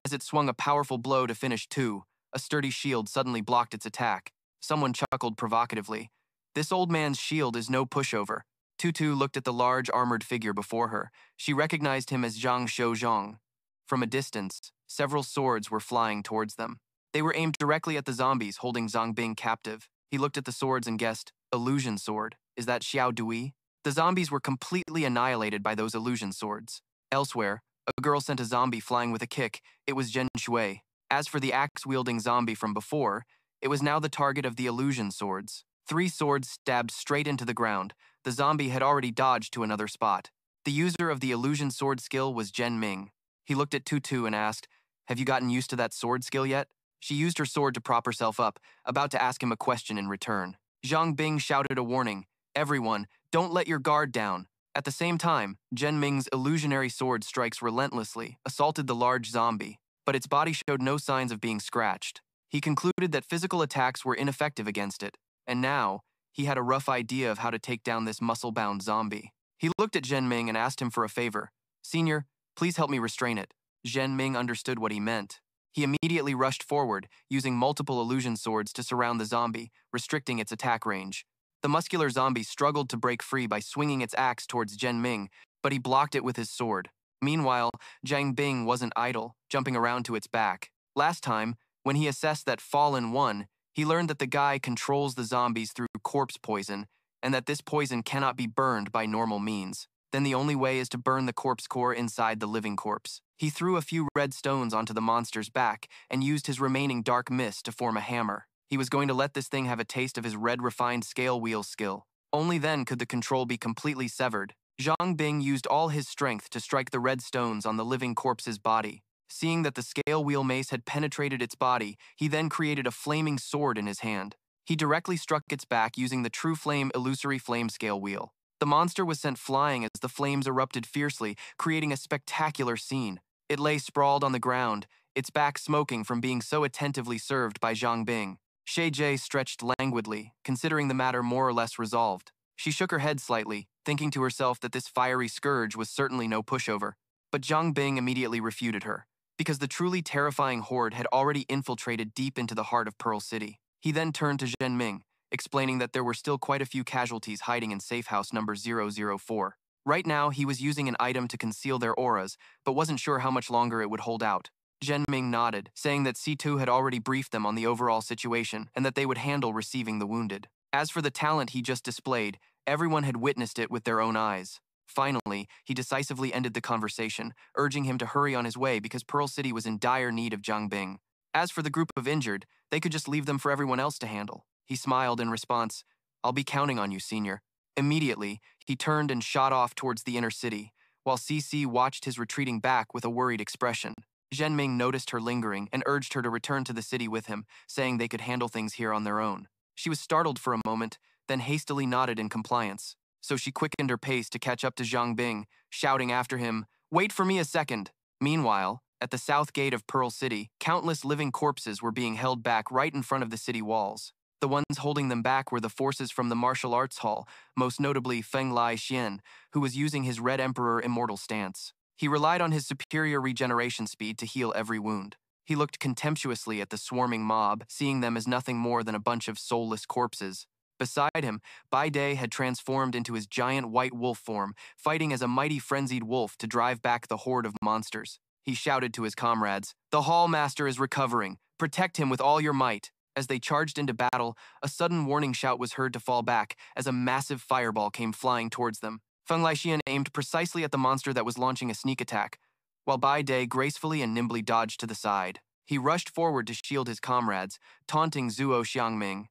As it swung a powerful blow to finish Tu, a sturdy shield suddenly blocked its attack. Someone chuckled provocatively. "This old man's shield is no pushover." Tutu looked at the large armored figure before her. She recognized him as Zhang Shouzhong. From a distance, several swords were flying towards them. They were aimed directly at the zombies holding Zhang Ping captive. He looked at the swords and guessed, "Illusion sword. Is that Xiao Dui?" The zombies were completely annihilated by those illusion swords. Elsewhere, a girl sent a zombie flying with a kick. It was Zhen Shui. As for the axe-wielding zombie from before, it was now the target of the illusion swords. 3 swords stabbed straight into the ground. The zombie had already dodged to another spot. The user of the illusion sword skill was Zhen Ming. He looked at Tutu and asked, "Have you gotten used to that sword skill yet?" She used her sword to prop herself up, about to ask him a question in return. Zhang Ping shouted a warning, "Everyone, don't let your guard down." At the same time, Zhen Ming's illusionary sword strikes relentlessly, assaulted the large zombie, but its body showed no signs of being scratched. He concluded that physical attacks were ineffective against it, and now, he had a rough idea of how to take down this muscle-bound zombie. He looked at Zhen Ming and asked him for a favor. "Senior, please help me restrain it." Zhen Ming understood what he meant. He immediately rushed forward, using multiple illusion swords to surround the zombie, restricting its attack range. The muscular zombie struggled to break free by swinging its axe towards Zhen Ming, but he blocked it with his sword. Meanwhile, Zhang Ping wasn't idle, jumping around to its back. Last time, when he assessed that Fallen won, he learned that the guy controls the zombies through corpse poison, and that this poison cannot be burned by normal means. Then the only way is to burn the corpse core inside the living corpse. He threw a few red stones onto the monster's back and used his remaining dark mist to form a hammer. He was going to let this thing have a taste of his red refined scale wheel skill. Only then could the control be completely severed. Zhang Ping used all his strength to strike the red stones on the living corpse's body. Seeing that the scale wheel mace had penetrated its body, he then created a flaming sword in his hand. He directly struck its back using the True Flame illusory flame scale wheel. The monster was sent flying as the flames erupted fiercely, creating a spectacular scene. It lay sprawled on the ground, its back smoking from being so attentively served by Zhang Ping. Shay Jie stretched languidly, considering the matter more or less resolved. She shook her head slightly, thinking to herself that this fiery scourge was certainly no pushover. But Zhang Ping immediately refuted her, because the truly terrifying horde had already infiltrated deep into the heart of Pearl City. He then turned to Zhen Ming, explaining that there were still quite a few casualties hiding in safe house number 004. Right now, he was using an item to conceal their auras, but wasn't sure how much longer it would hold out. Zhen Ming nodded, saying that C2 had already briefed them on the overall situation and that they would handle receiving the wounded. As for the talent he just displayed, everyone had witnessed it with their own eyes. Finally, he decisively ended the conversation, urging him to hurry on his way because Pearl City was in dire need of Zhang Ping. As for the group of injured, they could just leave them for everyone else to handle. He smiled in response. I'll be counting on you, senior. Immediately, he turned and shot off towards the inner city, while CC watched his retreating back with a worried expression. Zhen Ming noticed her lingering and urged her to return to the city with him, saying they could handle things here on their own. She was startled for a moment, then hastily nodded in compliance. So she quickened her pace to catch up to Zhang Ping, shouting after him, "Wait for me a second." Meanwhile, at the south gate of Pearl City, countless living corpses were being held back right in front of the city walls. The ones holding them back were the forces from the martial arts hall, most notably Feng Lai Xian, who was using his Red Emperor Immortal stance. He relied on his superior regeneration speed to heal every wound. He looked contemptuously at the swarming mob, seeing them as nothing more than a bunch of soulless corpses. Beside him, Bai Dai had transformed into his giant white wolf form, fighting as a mighty frenzied wolf to drive back the horde of monsters. He shouted to his comrades, "The Hall Master is recovering. Protect him with all your might." As they charged into battle, a sudden warning shout was heard to fall back as a massive fireball came flying towards them. Feng Laixian aimed precisely at the monster that was launching a sneak attack, while Bai Dai gracefully and nimbly dodged to the side. He rushed forward to shield his comrades, taunting Zuo Xiangming.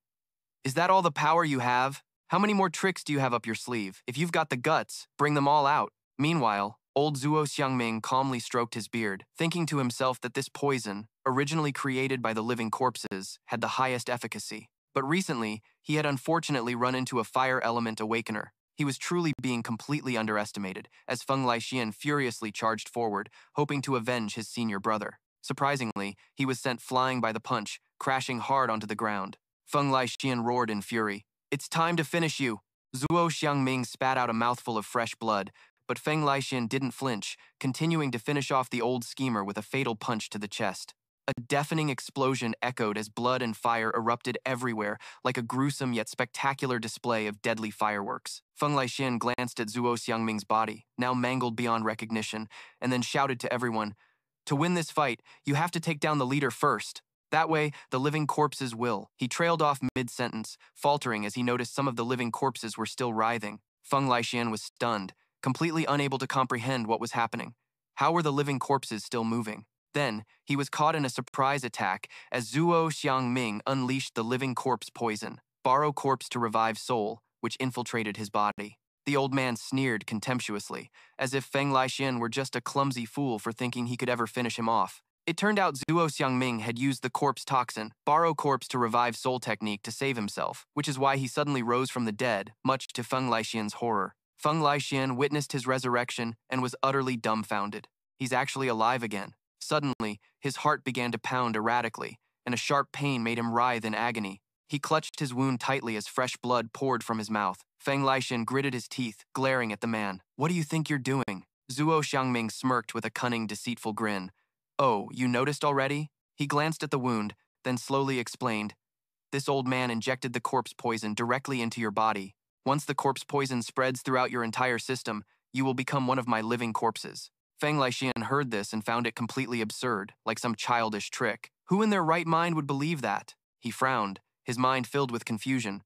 "Is that all the power you have? How many more tricks do you have up your sleeve? If you've got the guts, bring them all out." Meanwhile, old Zuo Xiangming calmly stroked his beard, thinking to himself that this poison, originally created by the living corpses, had the highest efficacy. But recently, he had unfortunately run into a fire element awakener. He was truly being completely underestimated, as Feng Laixian furiously charged forward, hoping to avenge his senior brother. Surprisingly, he was sent flying by the punch, crashing hard onto the ground. Feng Laixian roared in fury. "It's time to finish you." Zuo Xiangming spat out a mouthful of fresh blood, but Feng Laixian didn't flinch, continuing to finish off the old schemer with a fatal punch to the chest. A deafening explosion echoed as blood and fire erupted everywhere, like a gruesome yet spectacular display of deadly fireworks. Feng Laixian glanced at Zuo Xiangming's body, now mangled beyond recognition, and then shouted to everyone, "To win this fight, you have to take down the leader first. That way, the living corpses will." He trailed off mid-sentence, faltering as he noticed some of the living corpses were still writhing. Feng Laixian was stunned, completely unable to comprehend what was happening. How were the living corpses still moving? Then, he was caught in a surprise attack as Zuo Xiangming unleashed the living corpse poison, borrow corpse to revive soul, which infiltrated his body. The old man sneered contemptuously, as if Feng Laixian were just a clumsy fool for thinking he could ever finish him off. It turned out Zuo Xiangming had used the corpse toxin, borrow corpse to revive soul technique to save himself, which is why he suddenly rose from the dead, much to Feng Laixian's horror. Feng Laixian witnessed his resurrection and was utterly dumbfounded. He's actually alive again. Suddenly, his heart began to pound erratically, and a sharp pain made him writhe in agony. He clutched his wound tightly as fresh blood poured from his mouth. Feng Laixian gritted his teeth, glaring at the man. "What do you think you're doing?" Zuo Xiangming smirked with a cunning, deceitful grin. "Oh, you noticed already?" He glanced at the wound, then slowly explained. "This old man injected the corpse poison directly into your body. Once the corpse poison spreads throughout your entire system, you will become one of my living corpses." Feng Laixian heard this and found it completely absurd, like some childish trick. Who in their right mind would believe that? He frowned, his mind filled with confusion.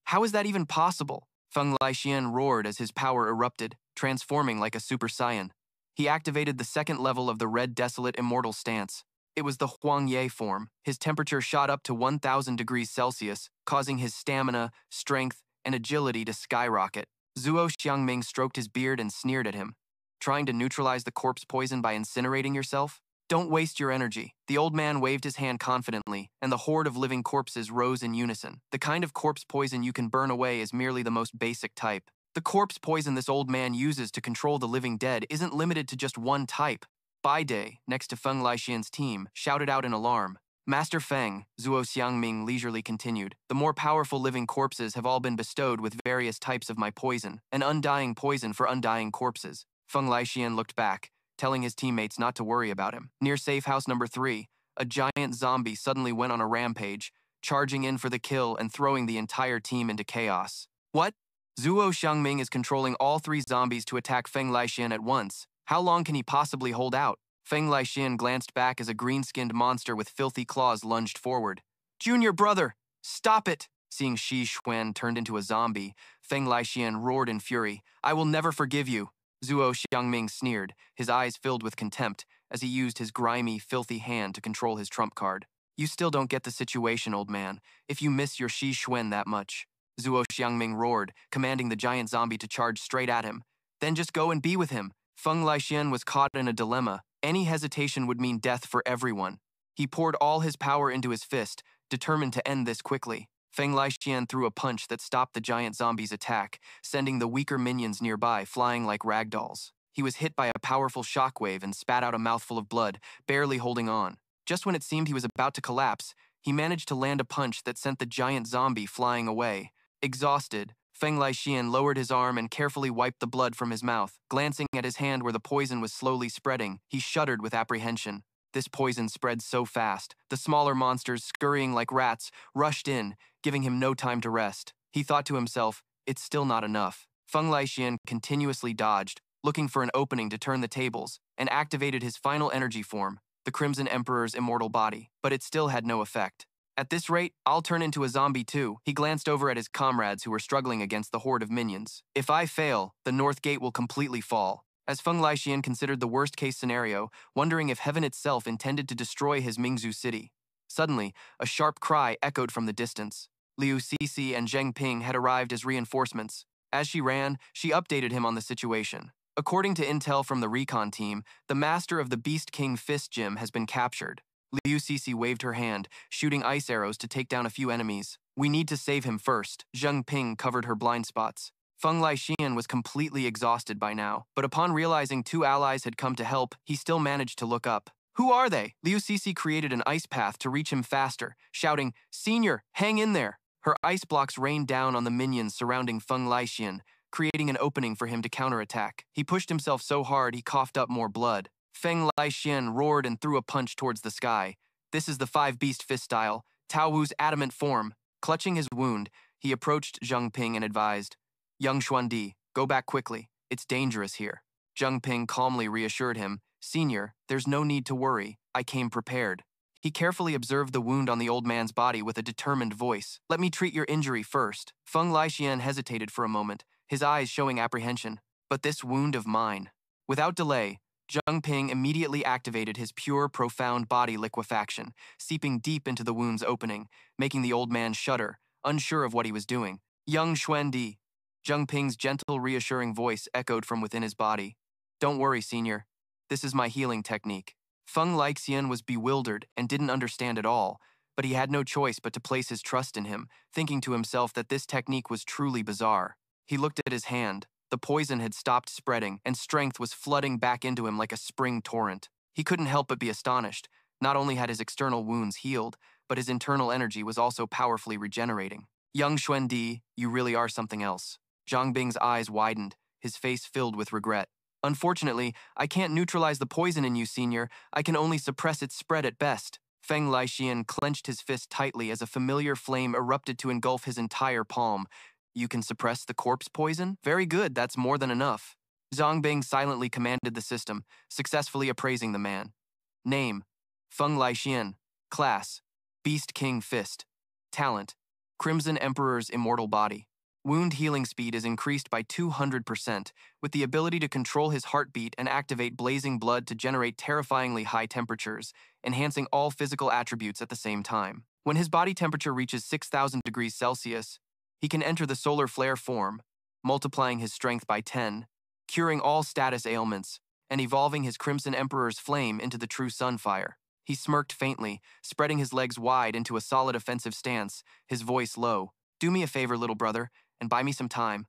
"How is that even possible?" Feng Laixian roared as his power erupted, transforming like a super saiyan. He activated the second level of the Red Desolate Immortal stance. It was the Huang Ye form. His temperature shot up to 1,000 degrees Celsius, causing his stamina, strength, and agility to skyrocket. Zuo Xiangming stroked his beard and sneered at him. "Trying to neutralize the corpse poison by incinerating yourself? Don't waste your energy. The old man waved his hand confidently, and the horde of living corpses rose in unison. The kind of corpse poison you can burn away is merely the most basic type. The corpse poison this old man uses to control the living dead isn't limited to just one type. Bai Dai, next to Feng Laixian's team, shouted out in alarm. Master Feng, Zhuo Xiangming leisurely continued, the more powerful living corpses have all been bestowed with various types of my poison, an undying poison for undying corpses. Feng Laixian looked back, telling his teammates not to worry about him. Near safe house number 3, a giant zombie suddenly went on a rampage, charging in for the kill and throwing the entire team into chaos. What? Zhuo Xiangming is controlling all 3 zombies to attack Feng Laixian at once. How long can he possibly hold out? Feng Laixian glanced back as a green-skinned monster with filthy claws lunged forward. Junior brother, stop it! Seeing Shi Xuan turned into a zombie, Feng Laixian roared in fury. I will never forgive you. Zhuo Xiangming sneered, his eyes filled with contempt, as he used his grimy, filthy hand to control his trump card. You still don't get the situation, old man, if you miss your Shi Xuan that much. Zhuo Xiangming roared, commanding the giant zombie to charge straight at him. Then just go and be with him. Feng Laixian was caught in a dilemma. Any hesitation would mean death for everyone. He poured all his power into his fist, determined to end this quickly. Feng Laixian threw a punch that stopped the giant zombie's attack, sending the weaker minions nearby flying like ragdolls. He was hit by a powerful shockwave and spat out a mouthful of blood, barely holding on. Just when it seemed he was about to collapse, he managed to land a punch that sent the giant zombie flying away. Exhausted, Feng Laixian lowered his arm and carefully wiped the blood from his mouth. Glancing at his hand where the poison was slowly spreading, he shuddered with apprehension. This poison spread so fast. The smaller monsters, scurrying like rats, rushed in, giving him no time to rest. He thought to himself, it's still not enough. Feng Laixian continuously dodged, looking for an opening to turn the tables, and activated his final energy form, the Crimson Emperor's immortal body, but it still had no effect. At this rate, I'll turn into a zombie too. He glanced over at his comrades who were struggling against the horde of minions. If I fail, the North Gate will completely fall. As Feng Laixian considered the worst-case scenario, wondering if heaven itself intended to destroy his Mingzhu city. Suddenly, a sharp cry echoed from the distance. Liu Cixi and Zhang Ping had arrived as reinforcements. As she ran, she updated him on the situation. According to intel from the recon team, the master of the Beast King Fist Gym has been captured. Liu Cixi waved her hand, shooting ice arrows to take down a few enemies. We need to save him first. Zhang Ping covered her blind spots. Feng Laixian was completely exhausted by now, but upon realizing 2 allies had come to help, he still managed to look up. Who are they? Liu Cixi created an ice path to reach him faster, shouting, Senior, hang in there! Her ice blocks rained down on the minions surrounding Feng Laixian, creating an opening for him to counterattack. He pushed himself so hard he coughed up more blood. Feng Laixian roared and threw a punch towards the sky. This is the 5-beast fist style, Tao Wu's adamant form. Clutching his wound, he approached Zhang Ping and advised, Young Xuandi, go back quickly. It's dangerous here. Zhang Ping calmly reassured him, Senior, there's no need to worry. I came prepared. He carefully observed the wound on the old man's body with a determined voice. Let me treat your injury first. Feng Laixian hesitated for a moment, his eyes showing apprehension. But this wound of mine. Without delay, Zhang Ping immediately activated his pure, profound body liquefaction, seeping deep into the wound's opening, making the old man shudder, unsure of what he was doing. Young Xuandi. Zhang Ping's gentle, reassuring voice echoed from within his body. Don't worry, Senior. This is my healing technique. Feng Laixian was bewildered and didn't understand at all, but he had no choice but to place his trust in him, thinking to himself that this technique was truly bizarre. He looked at his hand. The poison had stopped spreading, and strength was flooding back into him like a spring torrent. He couldn't help but be astonished. Not only had his external wounds healed, but his internal energy was also powerfully regenerating. Young Xuandi, you really are something else. Zhang Bing's eyes widened, his face filled with regret. Unfortunately, I can't neutralize the poison in you, Senior. I can only suppress its spread at best. Feng Laixian clenched his fist tightly as a familiar flame erupted to engulf his entire palm. You can suppress the corpse poison? Very good, that's more than enough. Zhang Bing silently commanded the system, successfully appraising the man. Name: Feng Laixian. Class: Beast King Fist. Talent: Crimson Emperor's immortal body. Wound healing speed is increased by 200%, with the ability to control his heartbeat and activate blazing blood to generate terrifyingly high temperatures, enhancing all physical attributes at the same time. When his body temperature reaches 6,000 degrees Celsius, he can enter the solar flare form, multiplying his strength by 10, curing all status ailments, and evolving his Crimson Emperor's flame into the true Sunfire. He smirked faintly, spreading his legs wide into a solid offensive stance, his voice low. Do me a favor, little brother, and buy me some time.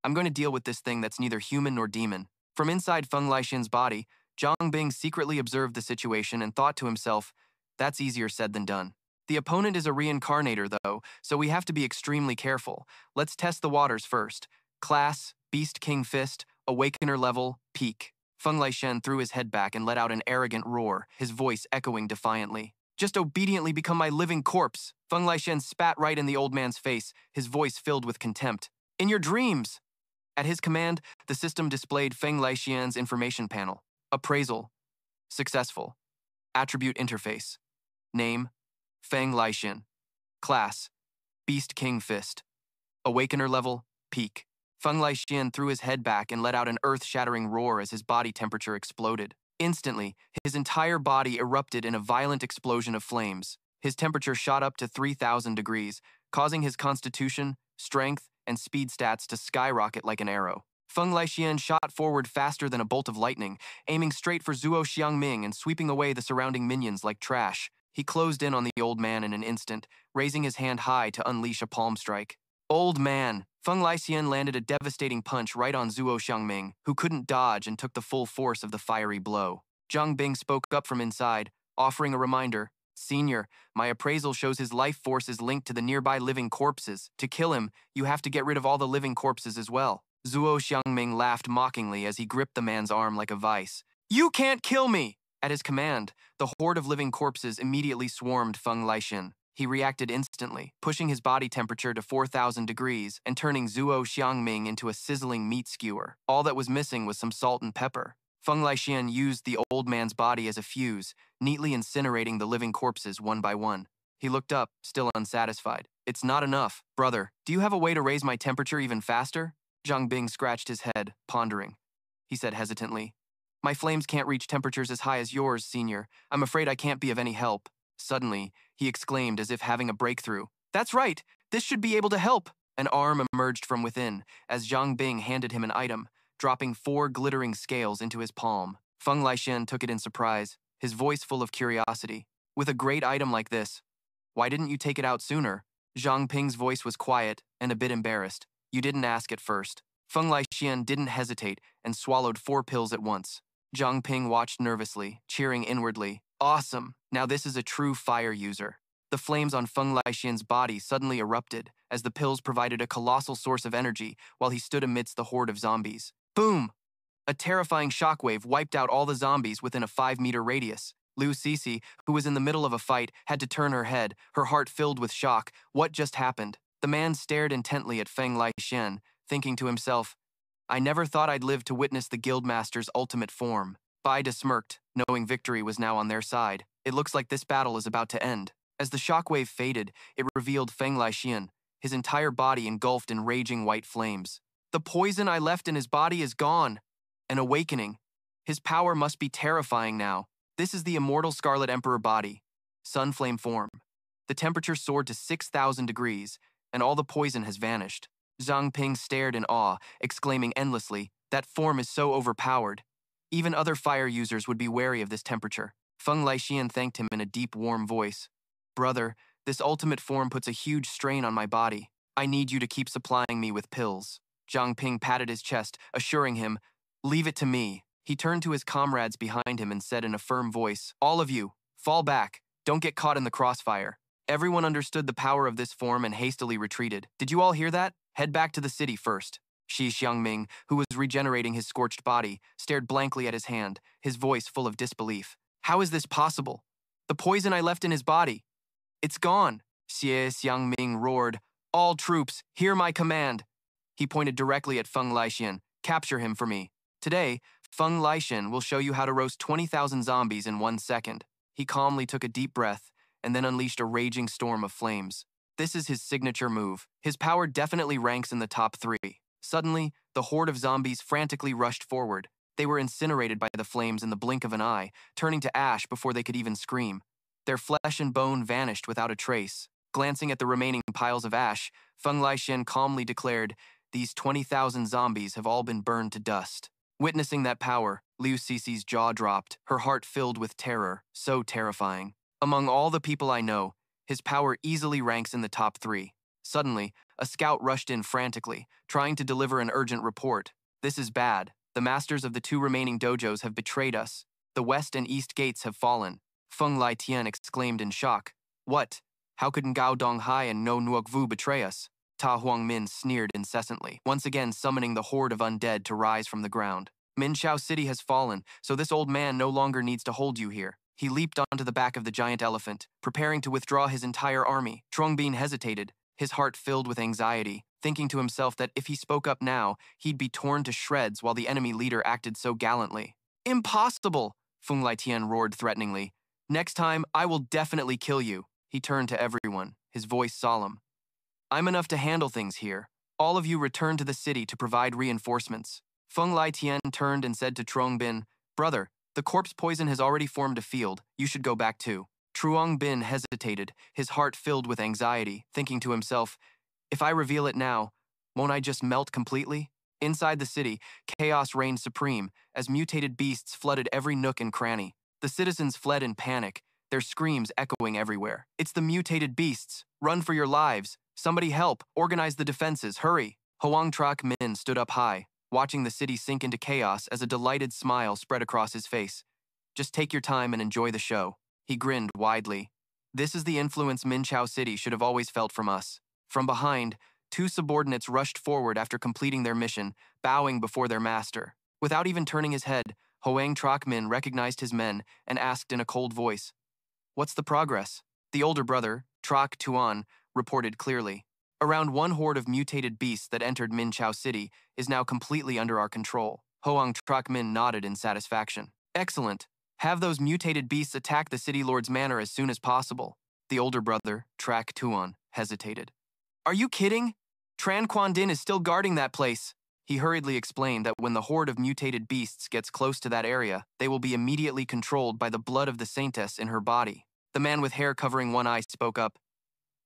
I'm going to deal with this thing that's neither human nor demon. From inside Feng Lixin's body, Zhang Ping secretly observed the situation and thought to himself, that's easier said than done. The opponent is a reincarnator, though, so we have to be extremely careful. Let's test the waters first. Class, Beast King Fist, Awakener level, Peak. Feng Lixin threw his head back and let out an arrogant roar, his voice echoing defiantly. Just obediently become my living corpse. Feng Lixin spat right in the old man's face, his voice filled with contempt. In your dreams! At his command, the system displayed Feng Lixin's information panel. Appraisal. Successful. Attribute interface. Name. Feng Lixin. Class. Beast King Fist. Awakener level. Peak. Feng Lixin threw his head back and let out an earth-shattering roar as his body temperature exploded. Instantly, his entire body erupted in a violent explosion of flames. His temperature shot up to 3,000 degrees, causing his constitution, strength, and speed stats to skyrocket like an arrow. Feng Lixin shot forward faster than a bolt of lightning, aiming straight for Zhuo Xiangming and sweeping away the surrounding minions like trash. He closed in on the old man in an instant, raising his hand high to unleash a palm strike. Old man! Feng Lixin landed a devastating punch right on Zhuo Xiangming, who couldn't dodge and took the full force of the fiery blow. Zhang Ping spoke up from inside, offering a reminder. Senior, my appraisal shows his life force is linked to the nearby living corpses. To kill him, you have to get rid of all the living corpses as well. Zhuo Xiangming laughed mockingly as he gripped the man's arm like a vice. You can't kill me! At his command, the horde of living corpses immediately swarmed Feng Lixin. He reacted instantly, pushing his body temperature to 4,000 degrees and turning Zhuo Xiangming into a sizzling meat skewer. All that was missing was some salt and pepper. Feng Lixin used the old man's body as a fuse, neatly incinerating the living corpses one by one. He looked up, still unsatisfied. It's not enough. Brother, do you have a way to raise my temperature even faster? Zhang Ping scratched his head, pondering. He said hesitantly, my flames can't reach temperatures as high as yours, Senior. I'm afraid I can't be of any help. Suddenly, he exclaimed as if having a breakthrough. That's right! This should be able to help! An arm emerged from within as Zhang Ping handed him an item, dropping 4 glittering scales into his palm. Feng Lixin took it in surprise, his voice full of curiosity. With a great item like this, why didn't you take it out sooner? Zhang Ping's voice was quiet and a bit embarrassed. You didn't ask at first. Feng Lixin didn't hesitate and swallowed 4 pills at once. Zhang Ping watched nervously, cheering inwardly. Awesome! Now this is a true fire user. The flames on Feng Lixin's body suddenly erupted as the pills provided a colossal source of energy while he stood amidst the horde of zombies. Boom! A terrifying shockwave wiped out all the zombies within a 5-meter radius. Liu Cixi, who was in the middle of a fight, had to turn her head, her heart filled with shock. What just happened? The man stared intently at Feng Lixin, thinking to himself, I never thought I'd live to witness the Guildmaster's ultimate form. Baida smirked, knowing victory was now on their side. It looks like this battle is about to end. As the shockwave faded, it revealed Feng Lixin, his entire body engulfed in raging white flames. The poison I left in his body is gone. An awakening. His power must be terrifying now. This is the immortal Scarlet Emperor body. Sunflame form. The temperature soared to 6,000 degrees, and all the poison has vanished. Zhang Ping stared in awe, exclaiming endlessly, that form is so overpowered. Even other fire users would be wary of this temperature. Feng Lixin thanked him in a deep, warm voice. Brother, this ultimate form puts a huge strain on my body. I need you to keep supplying me with pills. Zhang Ping patted his chest, assuring him, leave it to me. He turned to his comrades behind him and said in a firm voice, all of you, fall back. Don't get caught in the crossfire. Everyone understood the power of this form and hastily retreated. Did you all hear that? Head back to the city first. Shi Xiangming, who was regenerating his scorched body, stared blankly at his hand, his voice full of disbelief. How is this possible? The poison I left in his body. It's gone. Xie Xiangming roared, all troops, hear my command. He pointed directly at Feng Lixin. Capture him for me. Today, Feng Lixin will show you how to roast 20,000 zombies in 1 second. He calmly took a deep breath and then unleashed a raging storm of flames. This is his signature move. His power definitely ranks in the top 3. Suddenly, the horde of zombies frantically rushed forward. They were incinerated by the flames in the blink of an eye, turning to ash before they could even scream. Their flesh and bone vanished without a trace. Glancing at the remaining piles of ash, Feng Lixin calmly declared, these 20,000 zombies have all been burned to dust. Witnessing that power, Liu Cici's jaw dropped, her heart filled with terror, so terrifying. Among all the people I know, his power easily ranks in the top 3. Suddenly, a scout rushed in frantically, trying to deliver an urgent report. This is bad. The masters of the 2 remaining dojos have betrayed us. The west and east gates have fallen. Feng Lai Tian exclaimed in shock. What? How could Ngao Donghai and No Nuok Vu betray us? Ta Huangmin sneered incessantly, once again summoning the horde of undead to rise from the ground. Minshao City has fallen, so this old man no longer needs to hold you here. He leaped onto the back of the giant elephant, preparing to withdraw his entire army. Trongbin hesitated, his heart filled with anxiety, thinking to himself that if he spoke up now, he'd be torn to shreds while the enemy leader acted so gallantly. Impossible! Feng Lai Tian roared threateningly. Next time, I will definitely kill you. He turned to everyone, his voice solemn. I'm enough to handle things here. All of you return to the city to provide reinforcements. Feng Lai Tian turned and said to Trongbin, Brother, the corpse poison has already formed a field. You should go back too. Truong Bin hesitated, his heart filled with anxiety, thinking to himself, if I reveal it now, won't I just melt completely? Inside the city, chaos reigned supreme as mutated beasts flooded every nook and cranny. The citizens fled in panic, their screams echoing everywhere. It's the mutated beasts. Run for your lives. Somebody help. Organize the defenses. Hurry. Hoang Trak Min stood up high, watching the city sink into chaos as a delighted smile spread across his face. Just take your time and enjoy the show. He grinned widely. This is the influence Minchao City should have always felt from us. From behind, 2 subordinates rushed forward after completing their mission, bowing before their master. Without even turning his head, Hoang Trak Min recognized his men and asked in a cold voice, What's the progress? The older brother, Trak Tuan, reported clearly. Around 1 horde of mutated beasts that entered Minchao City is now completely under our control. Hoang Trak Min nodded in satisfaction. Excellent. Have those mutated beasts attack the city lord's manor as soon as possible. The older brother, Trak Tuan, hesitated. Are you kidding? Tran Quan Din is still guarding that place. He hurriedly explained that when the horde of mutated beasts gets close to that area, they will be immediately controlled by the blood of the saintess in her body. The man with hair covering one eye spoke up.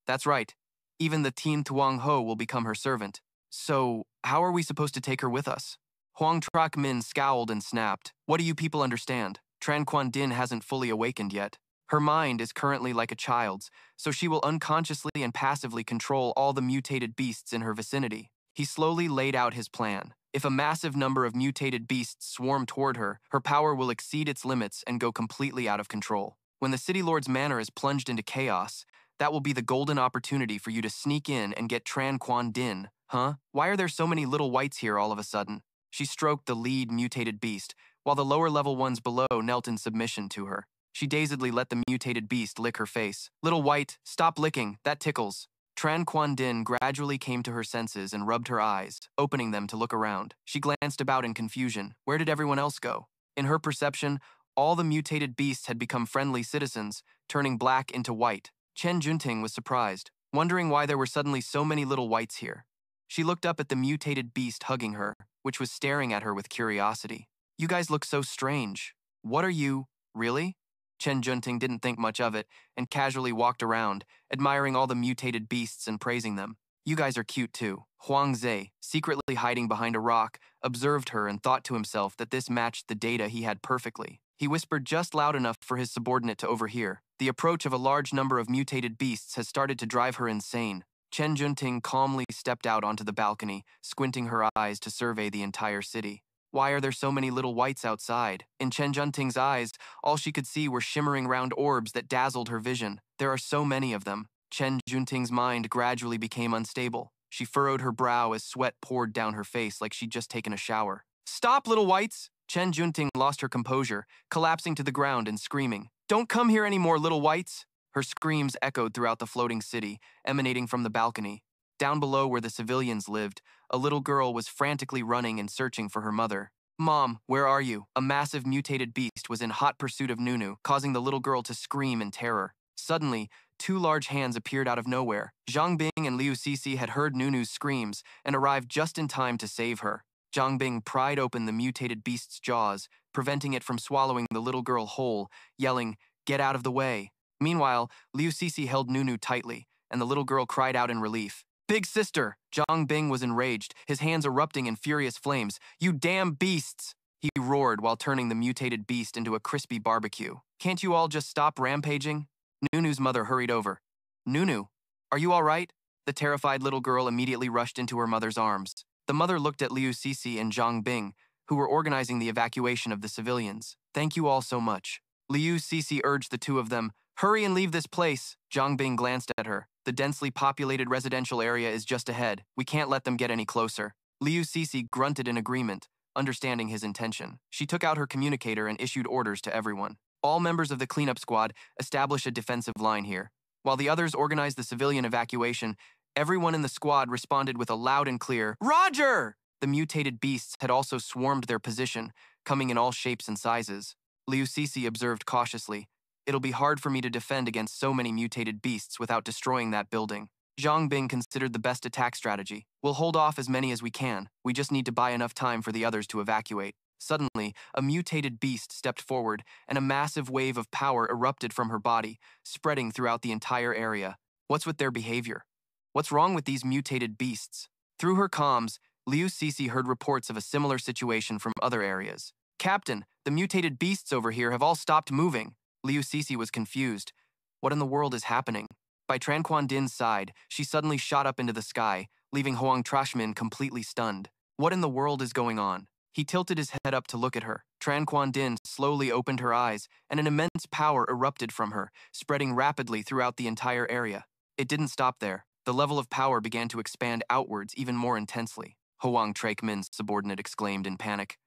That's right. Even the Thien Thuong Ho will become her servant. So, how are we supposed to take her with us? Huang Trak Min scowled and snapped. What do you people understand? Tran Quan Din hasn't fully awakened yet. Her mind is currently like a child's, so she will unconsciously and passively control all the mutated beasts in her vicinity. He slowly laid out his plan. If a massive number of mutated beasts swarm toward her, her power will exceed its limits and go completely out of control. When the City Lord's manor is plunged into chaos, that will be the golden opportunity for you to sneak in and get Tran Quan Din. Huh? Why are there so many little whites here all of a sudden? She stroked the lead mutated beast, while the lower-level ones below knelt in submission to her. She dazedly let the mutated beast lick her face. Little white, stop licking, that tickles. Tran Quan Din gradually came to her senses and rubbed her eyes, opening them to look around. She glanced about in confusion. Where did everyone else go? In her perception, all the mutated beasts had become friendly citizens, turning black into white. Chen Junting was surprised, wondering why there were suddenly so many little whites here. She looked up at the mutated beast hugging her, which was staring at her with curiosity. You guys look so strange. What are you, really? Chen Junting didn't think much of it and casually walked around, admiring all the mutated beasts and praising them. You guys are cute too. Huang Zhe, secretly hiding behind a rock, observed her and thought to himself that this matched the data he had perfectly. He whispered just loud enough for his subordinate to overhear. The approach of a large number of mutated beasts has started to drive her insane. Chen Junting calmly stepped out onto the balcony, squinting her eyes to survey the entire city. Why are there so many little whites outside? In Chen Junting's eyes, all she could see were shimmering round orbs that dazzled her vision. There are so many of them. Chen Junting's mind gradually became unstable. She furrowed her brow as sweat poured down her face like she'd just taken a shower. Stop, little whites! Chen Junting lost her composure, collapsing to the ground and screaming. Don't come here anymore, little whites! Her screams echoed throughout the floating city, emanating from the balcony. Down below where the civilians lived, a little girl was frantically running and searching for her mother. Mom, where are you? A massive mutated beast was in hot pursuit of Nunu, causing the little girl to scream in terror. Suddenly, two large hands appeared out of nowhere. Zhang Ping and Liu Cixi had heard Nunu's screams and arrived just in time to save her. Zhang Ping pried open the mutated beast's jaws, preventing it from swallowing the little girl whole, yelling, "Get out of the way." Meanwhile, Liu Cixi held Nunu tightly, and the little girl cried out in relief. Big sister! Zhang Ping was enraged, his hands erupting in furious flames. You damn beasts! he roared while turning the mutated beast into a crispy barbecue. Can't you all just stop rampaging? Nunu's mother hurried over. Nunu, are you all right? The terrified little girl immediately rushed into her mother's arms. The mother looked at Liu Sisi and Zhang Ping, who were organizing the evacuation of the civilians. Thank you all so much. Liu Sisi urged the two of them. Hurry and leave this place. Zhang Ping glanced at her. The densely populated residential area is just ahead. We can't let them get any closer. Liu Sisi grunted in agreement, understanding his intention. She took out her communicator and issued orders to everyone. All members of the cleanup squad establish a defensive line here. While the others organized the civilian evacuation, everyone in the squad responded with a loud and clear, Roger! The mutated beasts had also swarmed their position, coming in all shapes and sizes. Liu Sisi observed cautiously, It'll be hard for me to defend against so many mutated beasts without destroying that building. Zhang Ping considered the best attack strategy. We'll hold off as many as we can. We just need to buy enough time for the others to evacuate. Suddenly, a mutated beast stepped forward, and a massive wave of power erupted from her body, spreading throughout the entire area. What's with their behavior? What's wrong with these mutated beasts? Through her comms, Liu Sisi heard reports of a similar situation from other areas. Captain, the mutated beasts over here have all stopped moving. Liu Sisi was confused. What in the world is happening? By Tran Quan Din's side, she suddenly shot up into the sky, leaving Hoang Trashmin completely stunned. What in the world is going on? He tilted his head up to look at her. Tran Quan Din slowly opened her eyes, and an immense power erupted from her, spreading rapidly throughout the entire area. It didn't stop there. The level of power began to expand outwards even more intensely. Hoang Traik Min's subordinate exclaimed in panic.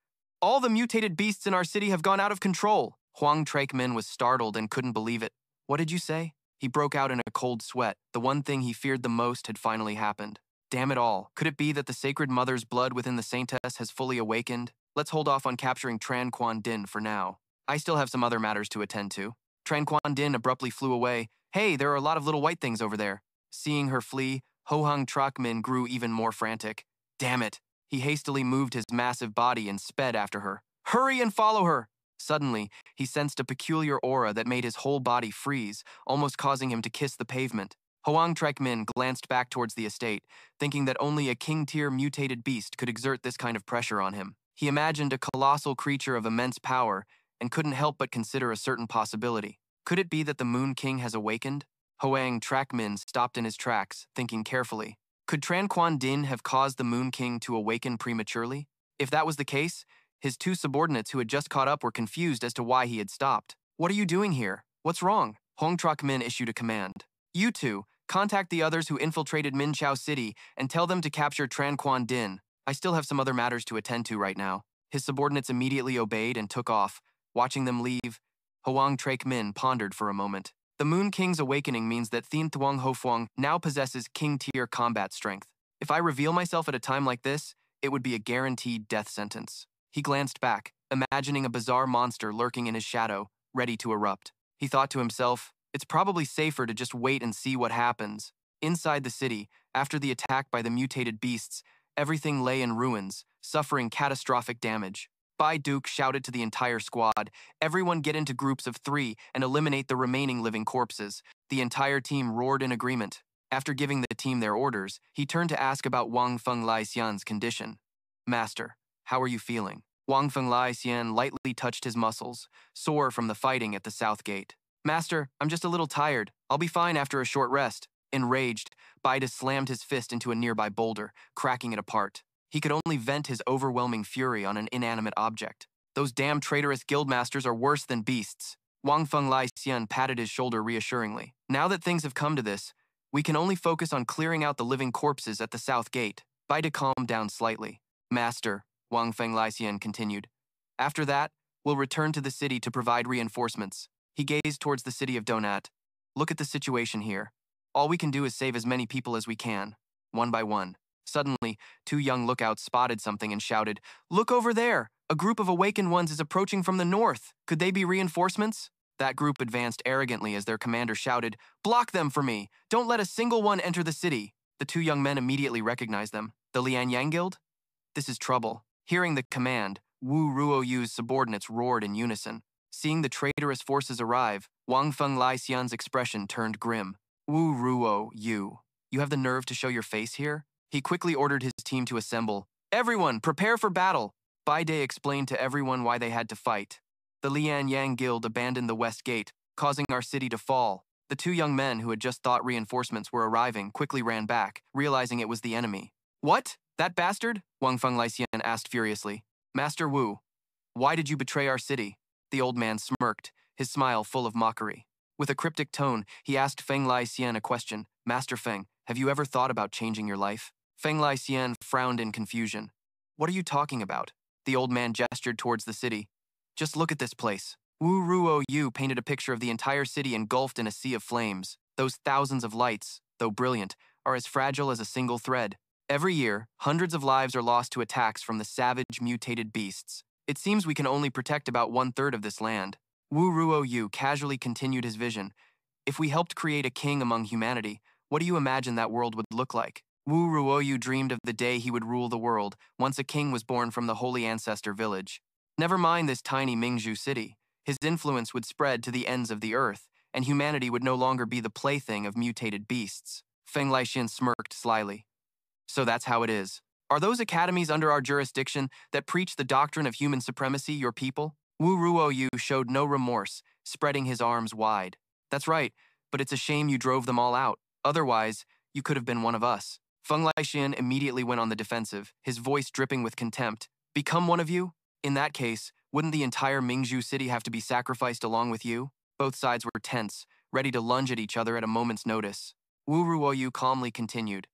All the mutated beasts in our city have gone out of control. Hoang Traik Min was startled and couldn't believe it. What did you say? He broke out in a cold sweat. The one thing he feared the most had finally happened. Damn it all. Could it be that the Sacred Mother's blood within the Saintess has fully awakened? Let's hold off on capturing Tran Quan Din for now. I still have some other matters to attend to. Tran Quan Din abruptly flew away. Hey, there are a lot of little white things over there. Seeing her flee, Hoang Traik Min grew even more frantic. Damn it. He hastily moved his massive body and sped after her. Hurry and follow her! Suddenly, he sensed a peculiar aura that made his whole body freeze, almost causing him to kiss the pavement. Hoang Traik Min glanced back towards the estate, thinking that only a king-tier mutated beast could exert this kind of pressure on him. He imagined a colossal creature of immense power and couldn't help but consider a certain possibility. Could it be that the Moon King has awakened? Hoang Traik Min stopped in his tracks, thinking carefully. Could Tran Quan Din have caused the Moon King to awaken prematurely? If that was the case, his two subordinates who had just caught up were confused as to why he had stopped. What are you doing here? What's wrong? Hoang Traik Min issued a command. You two, contact the others who infiltrated Minchao City and tell them to capture Tran Quan Din. I still have some other matters to attend to right now. His subordinates immediately obeyed and took off. Watching them leave, Hoang Traik Min pondered for a moment. The Moon King's awakening means that Thien Thuong Ho now possesses king-tier combat strength. If I reveal myself at a time like this, it would be a guaranteed death sentence. He glanced back, imagining a bizarre monster lurking in his shadow, ready to erupt. He thought to himself, it's probably safer to just wait and see what happens. Inside the city, after the attack by the mutated beasts, everything lay in ruins, suffering catastrophic damage. Bai Duke shouted to the entire squad, everyone get into groups of 3 and eliminate the remaining living corpses. The entire team roared in agreement. After giving the team their orders, he turned to ask about Wang Feng Lai Xian's condition. Master, how are you feeling? Wang Feng Lai Xian lightly touched his muscles, sore from the fighting at the south gate. Master, I'm just a little tired. I'll be fine after a short rest. Enraged, Baida slammed his fist into a nearby boulder, cracking it apart. He could only vent his overwhelming fury on an inanimate object. Those damn traitorous guildmasters are worse than beasts. Wang Feng Lai Xian patted his shoulder reassuringly. Now that things have come to this, we can only focus on clearing out the living corpses at the south gate. Baida calmed down slightly. Master, Wang Feng Lai Xian continued. After that, we'll return to the city to provide reinforcements. He gazed towards the city of Donat. Look at the situation here. All we can do is save as many people as we can, one by one. Suddenly, 2 young lookouts spotted something and shouted, Look over there! A group of awakened ones is approaching from the north. Could they be reinforcements? That group advanced arrogantly as their commander shouted, Block them for me! Don't let a single one enter the city! The 2 young men immediately recognized them. The Lian Yang Guild? This is trouble. Hearing the command, Wu Ruoyu's subordinates roared in unison. Seeing the traitorous forces arrive, Wang Feng Lai Xian's expression turned grim. Wu Ruoyu, you have the nerve to show your face here? He quickly ordered his team to assemble. Everyone, prepare for battle! Bai Dai explained to everyone why they had to fight. The Lian Yang Guild abandoned the West Gate, causing our city to fall. The two young men who had just thought reinforcements were arriving quickly ran back, realizing it was the enemy. What? That bastard? Wang Fenglaxian asked furiously. Master Wu, why did you betray our city? The old man smirked, his smile full of mockery. With a cryptic tone, he asked Feng Lai Xian a question. Master Feng, have you ever thought about changing your life? Feng Lai Xian frowned in confusion. What are you talking about? The old man gestured towards the city. Just look at this place. Wu Ruo Yu painted a picture of the entire city engulfed in a sea of flames. Those thousands of lights, though brilliant, are as fragile as a single thread. Every year, hundreds of lives are lost to attacks from the savage, mutated beasts. It seems we can only protect about 1/3 of this land. Wu Ruo Yu casually continued his vision. If we helped create a king among humanity, what do you imagine that world would look like? Wu Ruo Yu dreamed of the day he would rule the world, once a king was born from the holy ancestor village. Never mind this tiny Mingzhu city. His influence would spread to the ends of the earth, and humanity would no longer be the plaything of mutated beasts. Feng Laixin smirked slyly. So that's how it is. Are those academies under our jurisdiction that preach the doctrine of human supremacy your people? Wu Ruo Yu showed no remorse, spreading his arms wide. That's right, but it's a shame you drove them all out. Otherwise, you could have been one of us. Feng Laixin immediately went on the defensive, his voice dripping with contempt. Become one of you? In that case, wouldn't the entire Mingzhu city have to be sacrificed along with you? Both sides were tense, ready to lunge at each other at a moment's notice. Wu Ruo Yu calmly continued.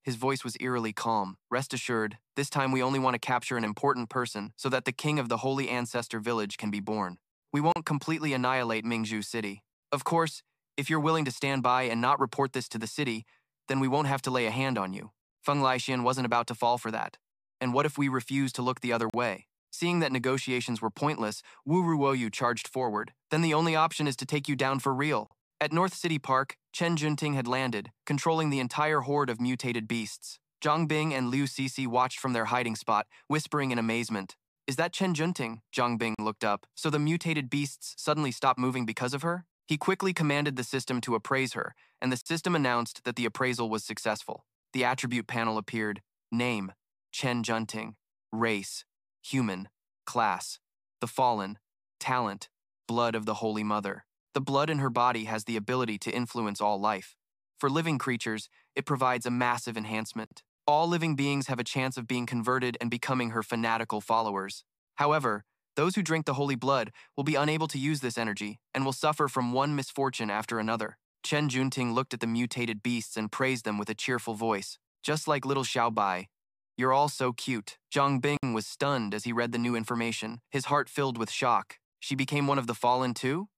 His voice was eerily calm. Rest assured, this time we only want to capture an important person so that the king of the holy ancestor village can be born. We won't completely annihilate Mingzhu city. Of course, if you're willing to stand by and not report this to the city, then we won't have to lay a hand on you. Feng Laixin wasn't about to fall for that. And what if we refuse to look the other way? Seeing that negotiations were pointless, Wu Ruoyu charged forward. Then the only option is to take you down for real. At North City Park, Chen Junting had landed, controlling the entire horde of mutated beasts. Zhang Ping and Liu Sisi watched from their hiding spot, whispering in amazement. Is that Chen Junting? Zhang Ping looked up. So the mutated beasts suddenly stopped moving because of her? He quickly commanded the system to appraise her, and the system announced that the appraisal was successful. The attribute panel appeared. Name, Chen Junting. Race, human. Class, the fallen. Talent, blood of the Holy Mother. The blood in her body has the ability to influence all life. For living creatures, it provides a massive enhancement. All living beings have a chance of being converted and becoming her fanatical followers. However, those who drink the holy blood will be unable to use this energy and will suffer from one misfortune after another. Chen Junting looked at the mutated beasts and praised them with a cheerful voice. Just like little Xiaobai. You're all so cute. Zhang Bing was stunned as he read the new information, his heart filled with shock. She became one of the fallen too?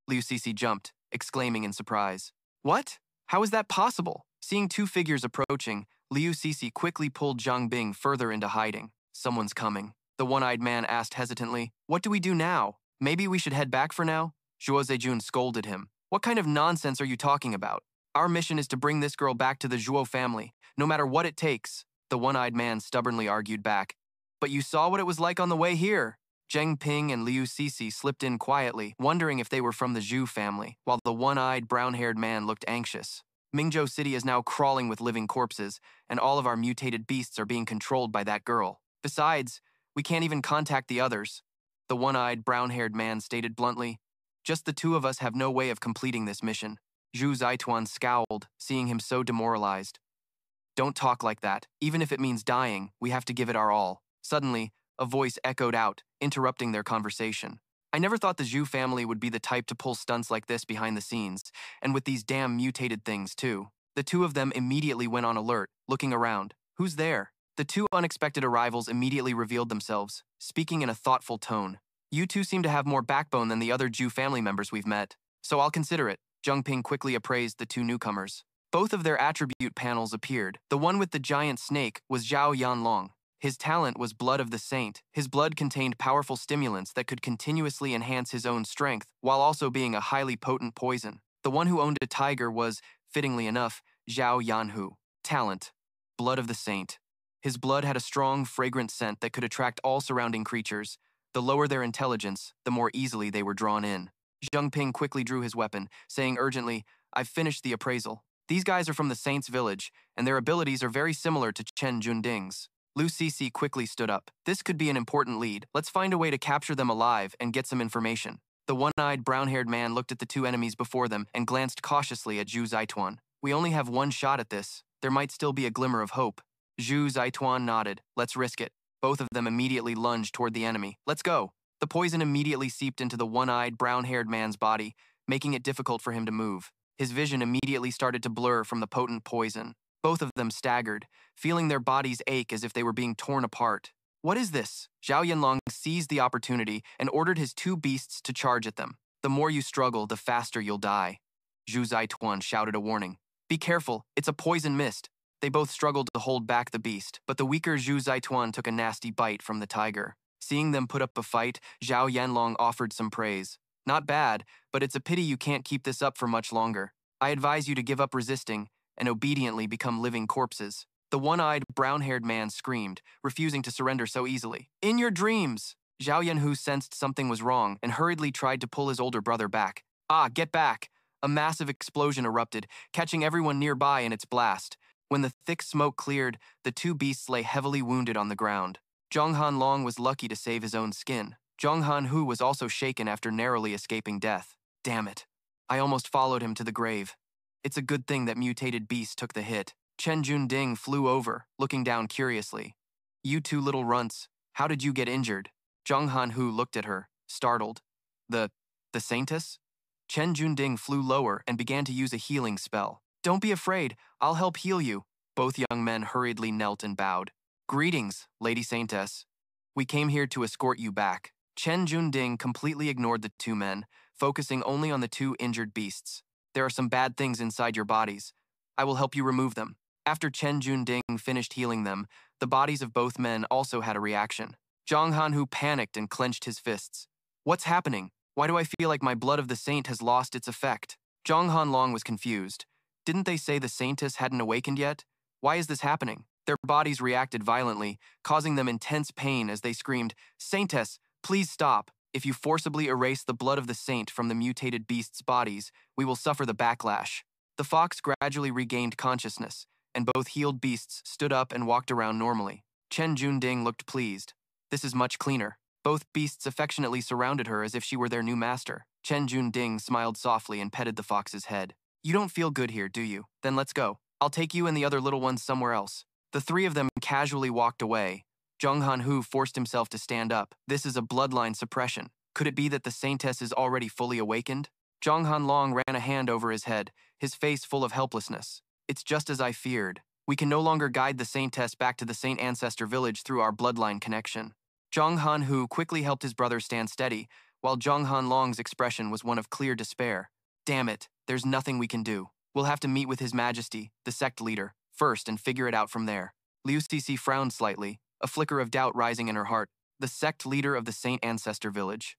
Liu Sisi jumped, exclaiming in surprise. What? How is that possible? Seeing two figures approaching, Liu Sisi quickly pulled Zhang Bing further into hiding. Someone's coming. The one-eyed man asked hesitantly, What do we do now? Maybe we should head back for now? Zhuo Zejun scolded him. What kind of nonsense are you talking about? Our mission is to bring this girl back to the Zhuo family, no matter what it takes. The one-eyed man stubbornly argued back. But you saw what it was like on the way here. Zhang Ping and Liu Sisi slipped in quietly, wondering if they were from the Zhu family, while the one-eyed, brown-haired man looked anxious. Mingzhou City is now crawling with living corpses, and all of our mutated beasts are being controlled by that girl. Besides, we can't even contact the others. The one-eyed, brown-haired man stated bluntly. Just the two of us have no way of completing this mission. Zhu Zaituan scowled, seeing him so demoralized. Don't talk like that. Even if it means dying, we have to give it our all. Suddenly, a voice echoed out, interrupting their conversation. I never thought the Zhu family would be the type to pull stunts like this behind the scenes, and with these damn mutated things too. The two of them immediately went on alert, looking around. Who's there? The two unexpected arrivals immediately revealed themselves, speaking in a thoughtful tone. You two seem to have more backbone than the other Zhu family members we've met, so I'll consider it. Zhang Ping quickly appraised the two newcomers. Both of their attribute panels appeared. The one with the giant snake was Zhao Yanlong. His talent was Blood of the Saint. His blood contained powerful stimulants that could continuously enhance his own strength, while also being a highly potent poison. The one who owned a tiger was, fittingly enough, Zhao Yanhu. Talent, Blood of the Saint. His blood had a strong, fragrant scent that could attract all surrounding creatures. The lower their intelligence, the more easily they were drawn in. Zhang Ping quickly drew his weapon, saying urgently, I've finished the appraisal. These guys are from the Saints' village, and their abilities are very similar to Chen Junding's. Lu Cece quickly stood up. This could be an important lead. Let's find a way to capture them alive and get some information. The one-eyed, brown-haired man looked at the two enemies before them and glanced cautiously at Zhu Zhaituan. We only have one shot at this. There might still be a glimmer of hope. Zhu Zhaituan nodded. Let's risk it. Both of them immediately lunged toward the enemy. Let's go. The poison immediately seeped into the one-eyed, brown-haired man's body, making it difficult for him to move. His vision immediately started to blur from the potent poison. Both of them staggered, feeling their bodies ache as if they were being torn apart. What is this? Zhao Yanlong seized the opportunity and ordered his two beasts to charge at them. The more you struggle, the faster you'll die. Zhu Zhaituan shouted a warning. Be careful, it's a poison mist. They both struggled to hold back the beast, but the weaker Zhu Zhaituan took a nasty bite from the tiger. Seeing them put up a fight, Zhao Yanlong offered some praise. Not bad, but it's a pity you can't keep this up for much longer. I advise you to give up resisting and obediently become living corpses. The one-eyed, brown-haired man screamed, refusing to surrender so easily. In your dreams! Zhao Yanhu sensed something was wrong and hurriedly tried to pull his older brother back. Ah, get back! A massive explosion erupted, catching everyone nearby in its blast. When the thick smoke cleared, the two beasts lay heavily wounded on the ground. Zhang Hanlong was lucky to save his own skin. Zhang Hanhu was also shaken after narrowly escaping death. Damn it. I almost followed him to the grave. It's a good thing that mutated beast took the hit. Chen Junding flew over, looking down curiously. You two little runts, how did you get injured? Zhang Hanhu looked at her, startled. The Saintess? Chen Junding flew lower and began to use a healing spell. Don't be afraid, I'll help heal you. Both young men hurriedly knelt and bowed. Greetings, Lady Saintess. We came here to escort you back. Chen Junding completely ignored the two men, focusing only on the two injured beasts. There are some bad things inside your bodies. I will help you remove them. After Chen Junding finished healing them, the bodies of both men also had a reaction. Zhang Hanhu panicked and clenched his fists. What's happening? Why do I feel like my blood of the saint has lost its effect? Zhang Hanlong was confused. Didn't they say the saintess hadn't awakened yet? Why is this happening? Their bodies reacted violently, causing them intense pain as they screamed, Saintess, please stop. If you forcibly erase the blood of the saint from the mutated beasts' bodies, we will suffer the backlash. The fox gradually regained consciousness, and both healed beasts stood up and walked around normally. Chen Junding looked pleased. This is much cleaner. Both beasts affectionately surrounded her as if she were their new master. Chen Junding smiled softly and petted the fox's head. You don't feel good here, do you? Then let's go. I'll take you and the other little ones somewhere else. The three of them casually walked away. Zhang Hanhu forced himself to stand up. This is a bloodline suppression. Could it be that the saintess is already fully awakened? Zhang Hanlong ran a hand over his head, his face full of helplessness. It's just as I feared. We can no longer guide the saintess back to the Saint Ancestor village through our bloodline connection. Zhang Hanhu quickly helped his brother stand steady, while Zhang Hanlong's expression was one of clear despair. Damn it, there's nothing we can do. We'll have to meet with His Majesty, the sect leader, first and figure it out from there. Liu Cixi frowned slightly, a flicker of doubt rising in her heart. The sect leader of the Saint Ancestor village.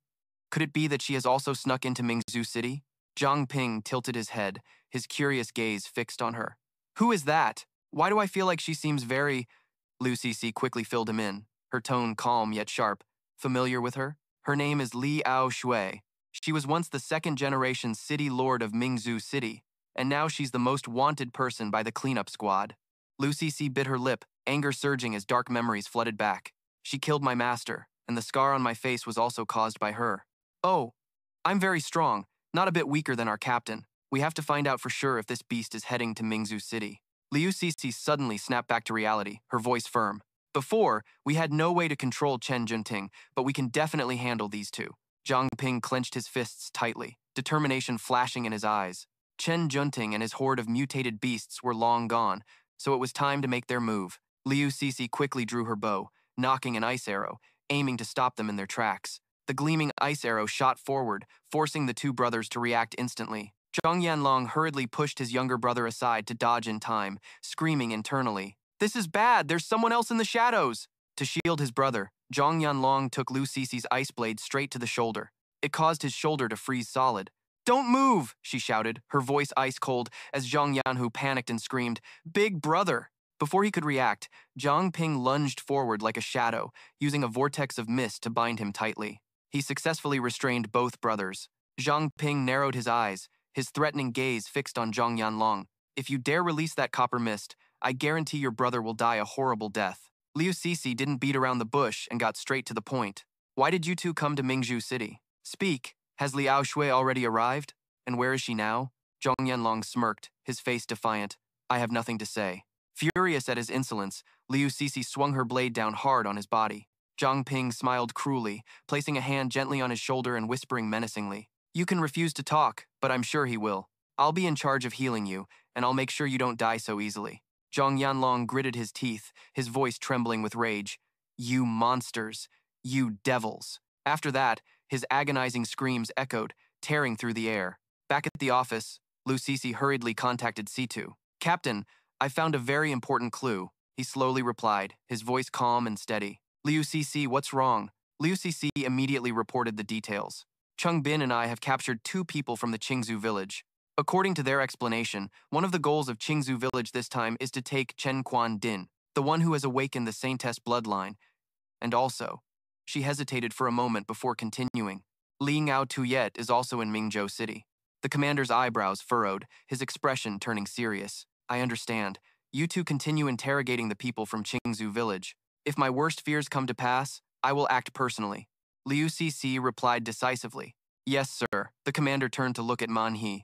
Could it be that she has also snuck into Mingzhu City? Zhang Ping tilted his head, his curious gaze fixed on her. Who is that? Why do I feel like she seems very... Liu Cixi quickly filled him in, her tone calm yet sharp. Familiar with her? Her name is Li Ao Shui. She was once the second-generation city lord of Mingzhu City, and now she's the most wanted person by the cleanup squad. Liu Cixi bit her lip, anger surging as dark memories flooded back. She killed my master, and the scar on my face was also caused by her. Oh, I'm very strong, not a bit weaker than our captain. We have to find out for sure if this beast is heading to Mingzhu City. Liu Cixi suddenly snapped back to reality, her voice firm. Before, we had no way to control Chen Junting, but we can definitely handle these two. Zhang Ping clenched his fists tightly, determination flashing in his eyes. Chen Junting and his horde of mutated beasts were long gone, so it was time to make their move. Liu Cixi quickly drew her bow, knocking an ice arrow, aiming to stop them in their tracks. The gleaming ice arrow shot forward, forcing the two brothers to react instantly. Zhang Yanlong hurriedly pushed his younger brother aside to dodge in time, screaming internally, "This is bad! There's someone else in the shadows!" To shield his brother, Zhang Yanlong took Liu Cixi's ice blade straight to the shoulder. It caused his shoulder to freeze solid. "Don't move!" she shouted, her voice ice cold as Zhang Yanhu panicked and screamed, "Big brother!" Before he could react, Zhang Ping lunged forward like a shadow, using a vortex of mist to bind him tightly. He successfully restrained both brothers. Zhang Ping narrowed his eyes, his threatening gaze fixed on Zhang Yanlong. If you dare release that copper mist, I guarantee your brother will die a horrible death. Liu Cixi didn't beat around the bush and got straight to the point. Why did you two come to Mingzhu City? Speak. Has Liao Shui already arrived? And where is she now? Zhong Yanlong smirked, his face defiant. I have nothing to say. Furious at his insolence, Liu Cixi swung her blade down hard on his body. Zhang Ping smiled cruelly, placing a hand gently on his shoulder and whispering menacingly. You can refuse to talk, but I'm sure he will. I'll be in charge of healing you, and I'll make sure you don't die so easily. Zhang Yanlong gritted his teeth, his voice trembling with rage. You monsters. You devils. After that, his agonizing screams echoed, tearing through the air. Back at the office, Liu Cixi hurriedly contacted Situ. Captain, I found a very important clue, he slowly replied, his voice calm and steady. Liu Cixi, what's wrong? Liu Cixi immediately reported the details. Cheng Bin and I have captured 2 people from the Qingzhou village. According to their explanation, one of the goals of Qingzhou village this time is to take Chen Quan Din, the one who has awakened the Saintess bloodline. And also, she hesitated for a moment before continuing. Li Ngao Tuyet is also in Mingzhou City. The commander's eyebrows furrowed, his expression turning serious. I understand. You two continue interrogating the people from Qingzhou village. If my worst fears come to pass, I will act personally. Liu Cixi replied decisively. Yes, sir. The commander turned to look at Manhwa.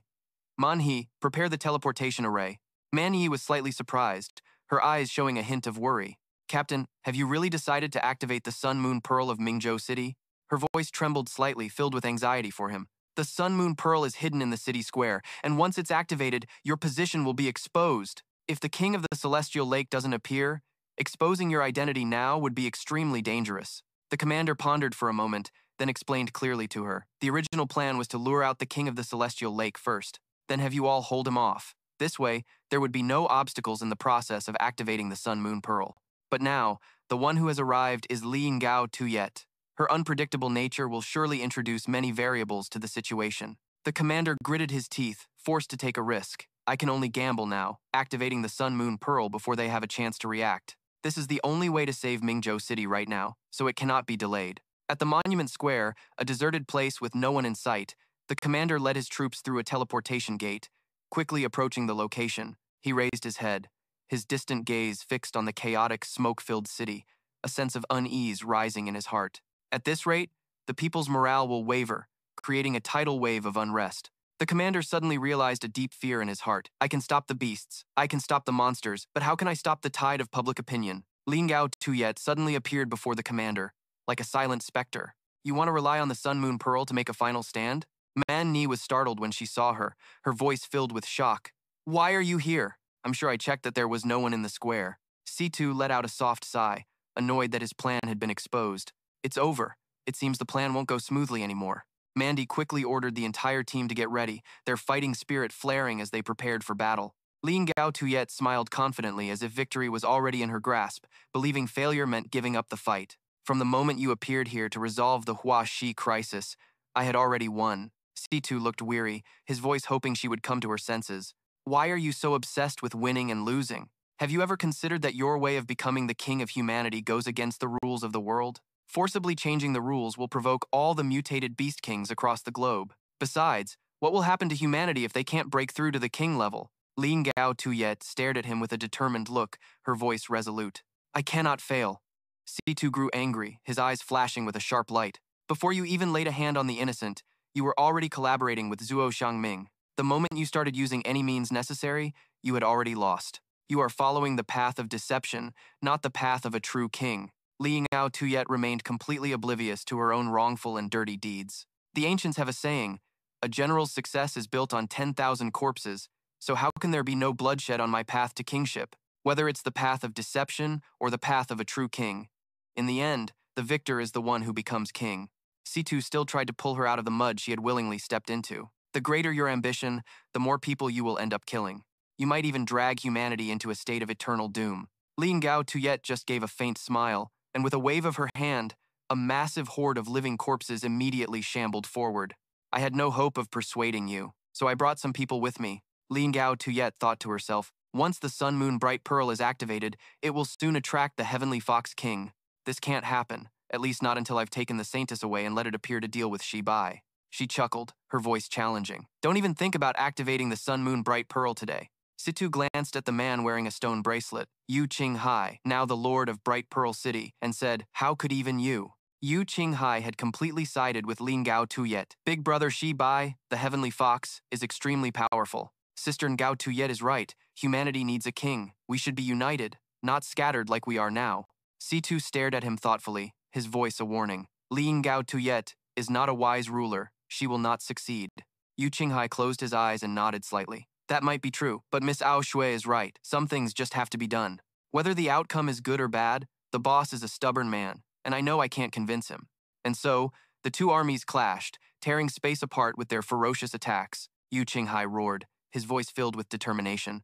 Manhwa, prepare the teleportation array. Manhwa was slightly surprised, her eyes showing a hint of worry. Captain, have you really decided to activate the Sun Moon Pearl of Mingzhou City? Her voice trembled slightly, filled with anxiety for him. The Sun Moon Pearl is hidden in the city square, and once it's activated, your position will be exposed. If the King of the Celestial Lake doesn't appear, exposing your identity now would be extremely dangerous. The commander pondered for a moment, then explained clearly to her. The original plan was to lure out the King of the Celestial Lake first, then have you all hold him off. This way, there would be no obstacles in the process of activating the Sun Moon Pearl. But now, the one who has arrived is Li Ngao Tuyet. Her unpredictable nature will surely introduce many variables to the situation. The commander gritted his teeth, forced to take a risk. I can only gamble now, activating the Sun Moon Pearl before they have a chance to react. This is the only way to save Mingzhou City right now, so it cannot be delayed. At the Monument Square, a deserted place with no one in sight, the commander led his troops through a teleportation gate. Quickly approaching the location, he raised his head, his distant gaze fixed on the chaotic, smoke-filled city, a sense of unease rising in his heart. At this rate, the people's morale will waver, creating a tidal wave of unrest. The commander suddenly realized a deep fear in his heart. I can stop the beasts, I can stop the monsters, but how can I stop the tide of public opinion? Li Ngao Tuyet suddenly appeared before the commander, like a silent specter. You want to rely on the Sun Moon Pearl to make a final stand? Man Ni was startled when she saw her, her voice filled with shock. Why are you here? I'm sure I checked that there was no one in the square. Situ let out a soft sigh, annoyed that his plan had been exposed. It's over. It seems the plan won't go smoothly anymore. Mandy quickly ordered the entire team to get ready, their fighting spirit flaring as they prepared for battle. Li Ngao Tuyet smiled confidently as if victory was already in her grasp, believing failure meant giving up the fight. From the moment you appeared here to resolve the Hua Shi crisis, I had already won. Situ looked weary, his voice hoping she would come to her senses. Why are you so obsessed with winning and losing? Have you ever considered that your way of becoming the king of humanity goes against the rules of the world? Forcibly changing the rules will provoke all the mutated beast kings across the globe. Besides, what will happen to humanity if they can't break through to the king level? Li Ngao Tuyet stared at him with a determined look, her voice resolute. I cannot fail. Situ grew angry, his eyes flashing with a sharp light. Before you even laid a hand on the innocent, you were already collaborating with Zhuo Xiangming. The moment you started using any means necessary, you had already lost. You are following the path of deception, not the path of a true king. Li Ngao Tuyet remained completely oblivious to her own wrongful and dirty deeds. The ancients have a saying, a general's success is built on 10,000 corpses, so how can there be no bloodshed on my path to kingship? Whether it's the path of deception or the path of a true king. In the end, the victor is the one who becomes king. Situ still tried to pull her out of the mud she had willingly stepped into. The greater your ambition, the more people you will end up killing. You might even drag humanity into a state of eternal doom. Li Ngao Tuyet just gave a faint smile, and with a wave of her hand, a massive horde of living corpses immediately shambled forward. I had no hope of persuading you, so I brought some people with me. Li Ngao Tuyet thought to herself, once the Sun Moon Bright Pearl is activated, it will soon attract the Heavenly Fox King. This can't happen, at least not until I've taken the Saintess away and let it appear to deal with Shi Bai. She chuckled, her voice challenging. Don't even think about activating the Sun Moon Bright Pearl today. Situ glanced at the man wearing a stone bracelet, Yu Qinghai, now the lord of Bright Pearl City, and said, "How could even you?" Yu Qinghai had completely sided with Ling Gao Tuyet. Big brother Shi Bai, the heavenly fox, is extremely powerful. Sister Gao Tuyet is right. Humanity needs a king. We should be united, not scattered like we are now. Situ stared at him thoughtfully, his voice a warning. Ling Gao Tuyet is not a wise ruler. She will not succeed. Yu Qinghai closed his eyes and nodded slightly. That might be true, but Miss Ao Shui is right. Some things just have to be done. Whether the outcome is good or bad, the boss is a stubborn man, and I know I can't convince him. And so, the two armies clashed, tearing space apart with their ferocious attacks. Yu Qinghai roared, his voice filled with determination.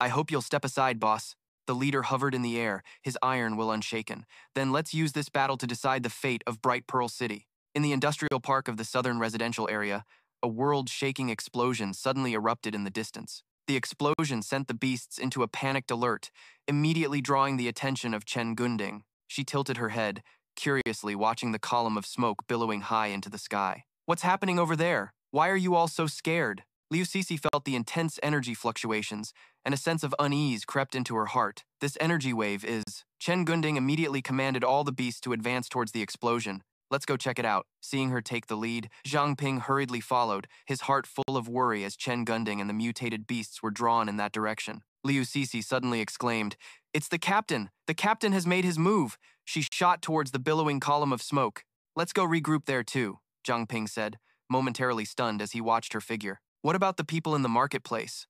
I hope you'll step aside, boss. The leader hovered in the air, his iron will unshaken. Then let's use this battle to decide the fate of Bright Pearl City. In the industrial park of the southern residential area, a world-shaking explosion suddenly erupted in the distance. The explosion sent the beasts into a panicked alert, immediately drawing the attention of Chen Gunding. She tilted her head, curiously watching the column of smoke billowing high into the sky. What's happening over there? Why are you all so scared? Liu Sisi felt the intense energy fluctuations, and a sense of unease crept into her heart. This energy wave is... Chen Gunding immediately commanded all the beasts to advance towards the explosion. Let's go check it out. Seeing her take the lead, Zhang Ping hurriedly followed, his heart full of worry as Chen Gunding and the mutated beasts were drawn in that direction. Liu Sisi suddenly exclaimed, "It's the captain! The captain has made his move!" She shot towards the billowing column of smoke. "Let's go regroup there too," Zhang Ping said, momentarily stunned as he watched her figure. "What about the people in the marketplace?"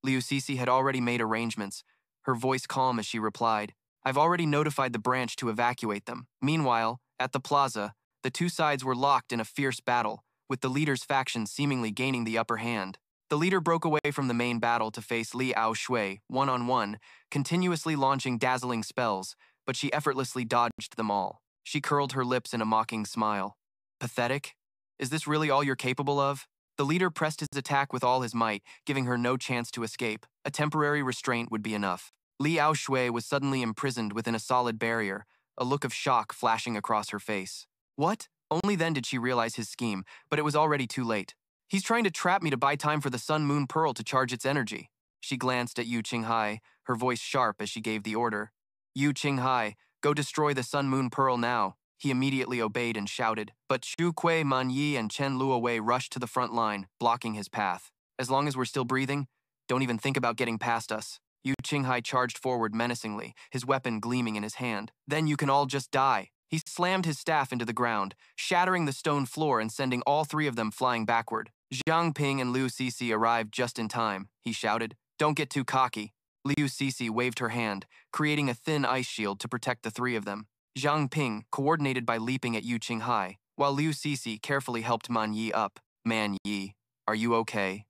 Liu Sisi had already made arrangements, her voice calm as she replied, "I've already notified the branch to evacuate them." Meanwhile, at the plaza, the two sides were locked in a fierce battle, with the leader's faction seemingly gaining the upper hand. The leader broke away from the main battle to face Li Ao Shui, one-on-one, continuously launching dazzling spells, but she effortlessly dodged them all. She curled her lips in a mocking smile. Pathetic? Is this really all you're capable of? The leader pressed his attack with all his might, giving her no chance to escape. A temporary restraint would be enough. Li Ao Shui was suddenly imprisoned within a solid barrier, a look of shock flashing across her face. What? Only then did she realize his scheme, but it was already too late. He's trying to trap me to buy time for the Sun Moon Pearl to charge its energy. She glanced at Yu Qinghai, her voice sharp as she gave the order. Yu Qinghai, go destroy the Sun Moon Pearl now. He immediately obeyed and shouted, but Xu Kui, Man Yi, and Chen Luowei rushed to the front line, blocking his path. As long as we're still breathing, don't even think about getting past us. Yu Qinghai charged forward menacingly, his weapon gleaming in his hand. Then you can all just die. He slammed his staff into the ground, shattering the stone floor and sending all three of them flying backward. Zhang Ping and Liu Sisi arrived just in time, he shouted. Don't get too cocky. Liu Sisi waved her hand, creating a thin ice shield to protect the three of them. Zhang Ping coordinated by leaping at Yu Qinghai, while Liu Sisi carefully helped Man Yi up. Man Yi, are you okay?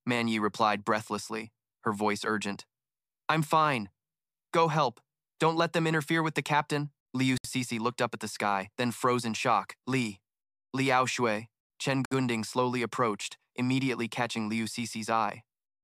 Man Yi replied breathlessly, her voice urgent. I'm fine. Go help. Don't let them interfere with the captain. Liu Sisi looked up at the sky, then froze in shock. Li Ao Shui. Chen Gunding slowly approached, immediately catching Liu Sisi's eye.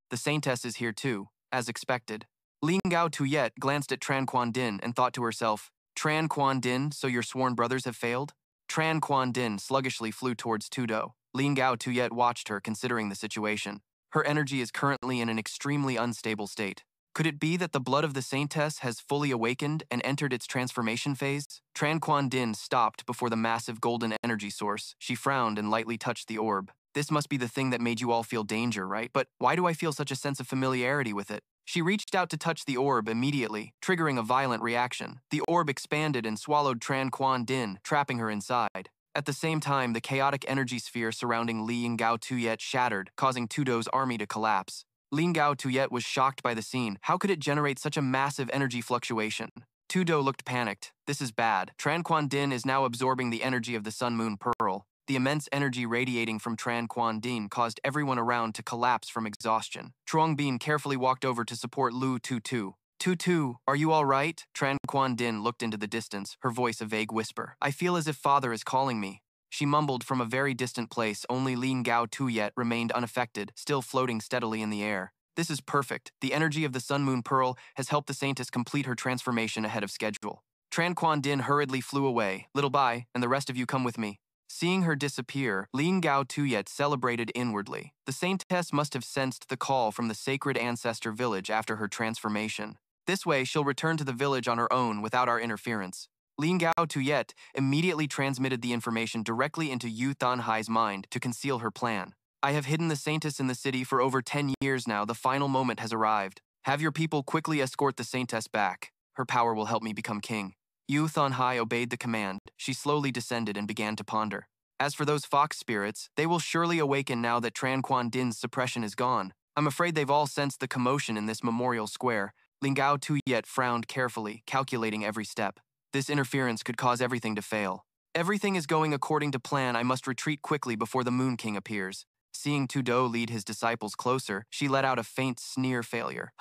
The Saintess is here too, as expected. Ling Gao Tuyet glanced at Tran Quan Din and thought to herself, Tran Quan Din, so your sworn brothers have failed? Tran Quan Din sluggishly flew towards Tudo. Ling Gao Tuyet watched her, considering the situation. Her energy is currently in an extremely unstable state. Could it be that the blood of the Saintess has fully awakened and entered its transformation phase? Tran Quan Din stopped before the massive golden energy source. She frowned and lightly touched the orb. This must be the thing that made you all feel danger, right? But why do I feel such a sense of familiarity with it? She reached out to touch the orb immediately, triggering a violent reaction. The orb expanded and swallowed Tran Quan Din, trapping her inside. At the same time, the chaotic energy sphere surrounding Li Gao Tuyet shattered, causing Tudo's army to collapse. Ling Gao Tuyet was shocked by the scene. How could it generate such a massive energy fluctuation? Tudo looked panicked. This is bad. Tran Quan Din is now absorbing the energy of the Sun Moon Pearl. The immense energy radiating from Tran Quan Din caused everyone around to collapse from exhaustion. Truong Bin carefully walked over to support Lu Tutu. Tutu, are you all right? Tran Quan Din looked into the distance, her voice a vague whisper. I feel as if father is calling me. She mumbled from a very distant place. Only Ling Gao Tuyet remained unaffected, still floating steadily in the air. This is perfect. The energy of the Sun Moon Pearl has helped the Saintess complete her transformation ahead of schedule. Tran Quan Din hurriedly flew away. Little Bai, and the rest of you come with me. Seeing her disappear, Ling Gao Tuyet celebrated inwardly. The saintess must have sensed the call from the sacred ancestor village after her transformation. This way, she'll return to the village on her own without our interference. Ling Gao Tuyet immediately transmitted the information directly into Yu Thanhai's mind to conceal her plan. I have hidden the saintess in the city for over 10 years now. The final moment has arrived. Have your people quickly escort the saintess back. Her power will help me become king. Yu Thanhai obeyed the command. She slowly descended and began to ponder. As for those fox spirits, they will surely awaken now that Tran Quan Din's suppression is gone. I'm afraid they've all sensed the commotion in this memorial square. Ling Gao Tuyet frowned carefully, calculating every step. This interference could cause everything to fail. Everything is going according to plan. I must retreat quickly before the Moon King appears. Seeing Tudo lead his disciples closer, she let out a faint sneer failure.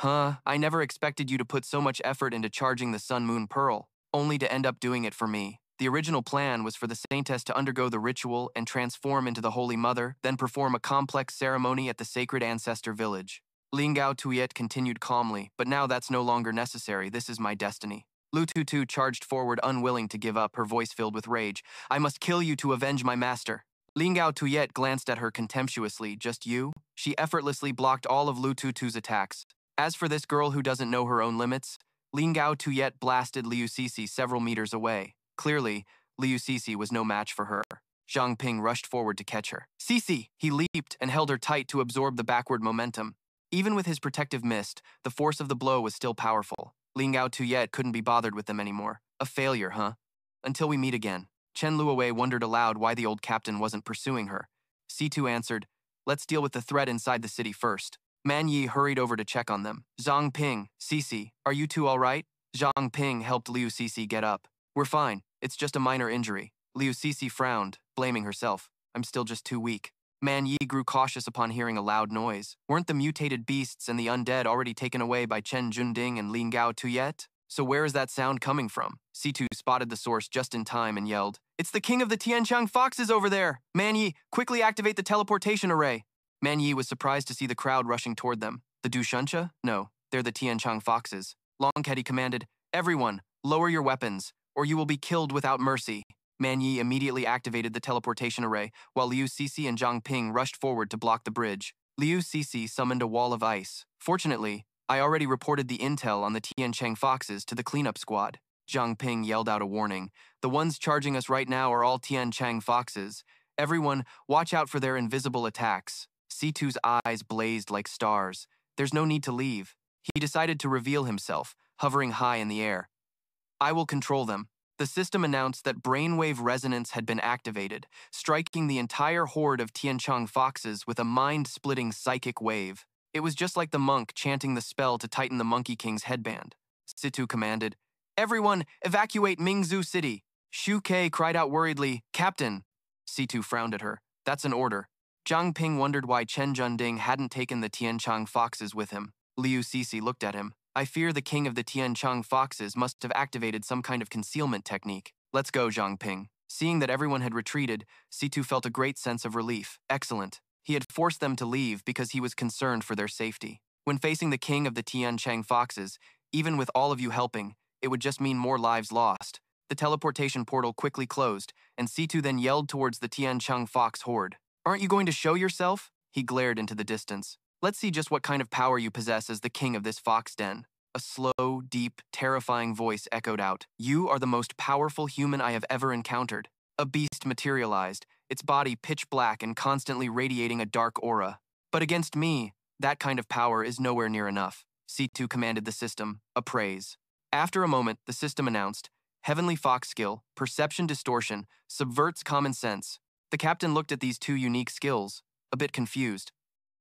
I never expected you to put so much effort into charging the Sun Moon Pearl, only to end up doing it for me. The original plan was for the saintess to undergo the ritual and transform into the Holy Mother, then perform a complex ceremony at the sacred ancestor village. Ling Gao Tuyet continued calmly, but now that's no longer necessary. This is my destiny. Lu Tutu charged forward, unwilling to give up, her voice filled with rage. I must kill you to avenge my master. Ling Gao Tuyet glanced at her contemptuously. Just you? She effortlessly blocked all of Lu Tutu's attacks. As for this girl who doesn't know her own limits, Ling Gao Tuyet blasted Liu Sisi several meters away. Clearly, Liu Sisi was no match for her. Zhang Ping rushed forward to catch her. Sisi! He leaped and held her tight to absorb the backward momentum. Even with his protective mist, the force of the blow was still powerful. Ling Gao Tuyet couldn't be bothered with them anymore. A failure, huh? Until we meet again. Chen Luowei wondered aloud why the old captain wasn't pursuing her. C2 answered, let's deal with the threat inside the city first. Man Yi hurried over to check on them. Zhang Ping, Sisi, are you two all right? Zhang Ping helped Liu Sisi get up. We're fine. It's just a minor injury. Liu Sisi frowned, blaming herself. I'm still just too weak. Man Yi grew cautious upon hearing a loud noise. Weren't the mutated beasts and the undead already taken away by Chen Junding and Ling Gao Tuyet? So where is that sound coming from? C2 spotted the source just in time and yelled, it's the king of the Tianchang foxes over there! Man Yi, quickly activate the teleportation array! Man Yi was surprised to see the crowd rushing toward them. The Dushuncha? No, they're the Tianchang foxes. Longketti commanded, everyone, lower your weapons, or you will be killed without mercy. Man Yi immediately activated the teleportation array, while Liu Sisi and Zhang Ping rushed forward to block the bridge. Liu Sisi summoned a wall of ice. Fortunately, I already reported the intel on the Tianchang foxes to the cleanup squad. Zhang Ping yelled out a warning. The ones charging us right now are all Tianchang foxes. Everyone, watch out for their invisible attacks. C2's eyes blazed like stars. There's no need to leave. He decided to reveal himself, hovering high in the air. I will control them. The system announced that brainwave resonance had been activated, striking the entire horde of Tianchang foxes with a mind-splitting psychic wave. It was just like the monk chanting the spell to tighten the Monkey King's headband. Situ commanded, everyone, evacuate Mingzhu City. Shu Kei cried out worriedly, Captain. Situ frowned at her. That's an order. Zhang Ping wondered why Chen Junding hadn't taken the Tianchang foxes with him. Liu Sisi looked at him. I fear the king of the Tianchang foxes must have activated some kind of concealment technique. Let's go, Zhang Ping. Seeing that everyone had retreated, Situ felt a great sense of relief. Excellent. He had forced them to leave because he was concerned for their safety. When facing the king of the Tianchang foxes, even with all of you helping, it would just mean more lives lost. The teleportation portal quickly closed, and Situ then yelled towards the Tianchang fox horde. Aren't you going to show yourself? He glared into the distance. Let's see just what kind of power you possess as the king of this fox den. A slow, deep, terrifying voice echoed out. You are the most powerful human I have ever encountered. A beast materialized, its body pitch black and constantly radiating a dark aura. But against me, that kind of power is nowhere near enough. C2 commanded the system, appraise. After a moment, the system announced, Heavenly Fox skill, Perception Distortion, subverts common sense. The captain looked at these two unique skills, a bit confused.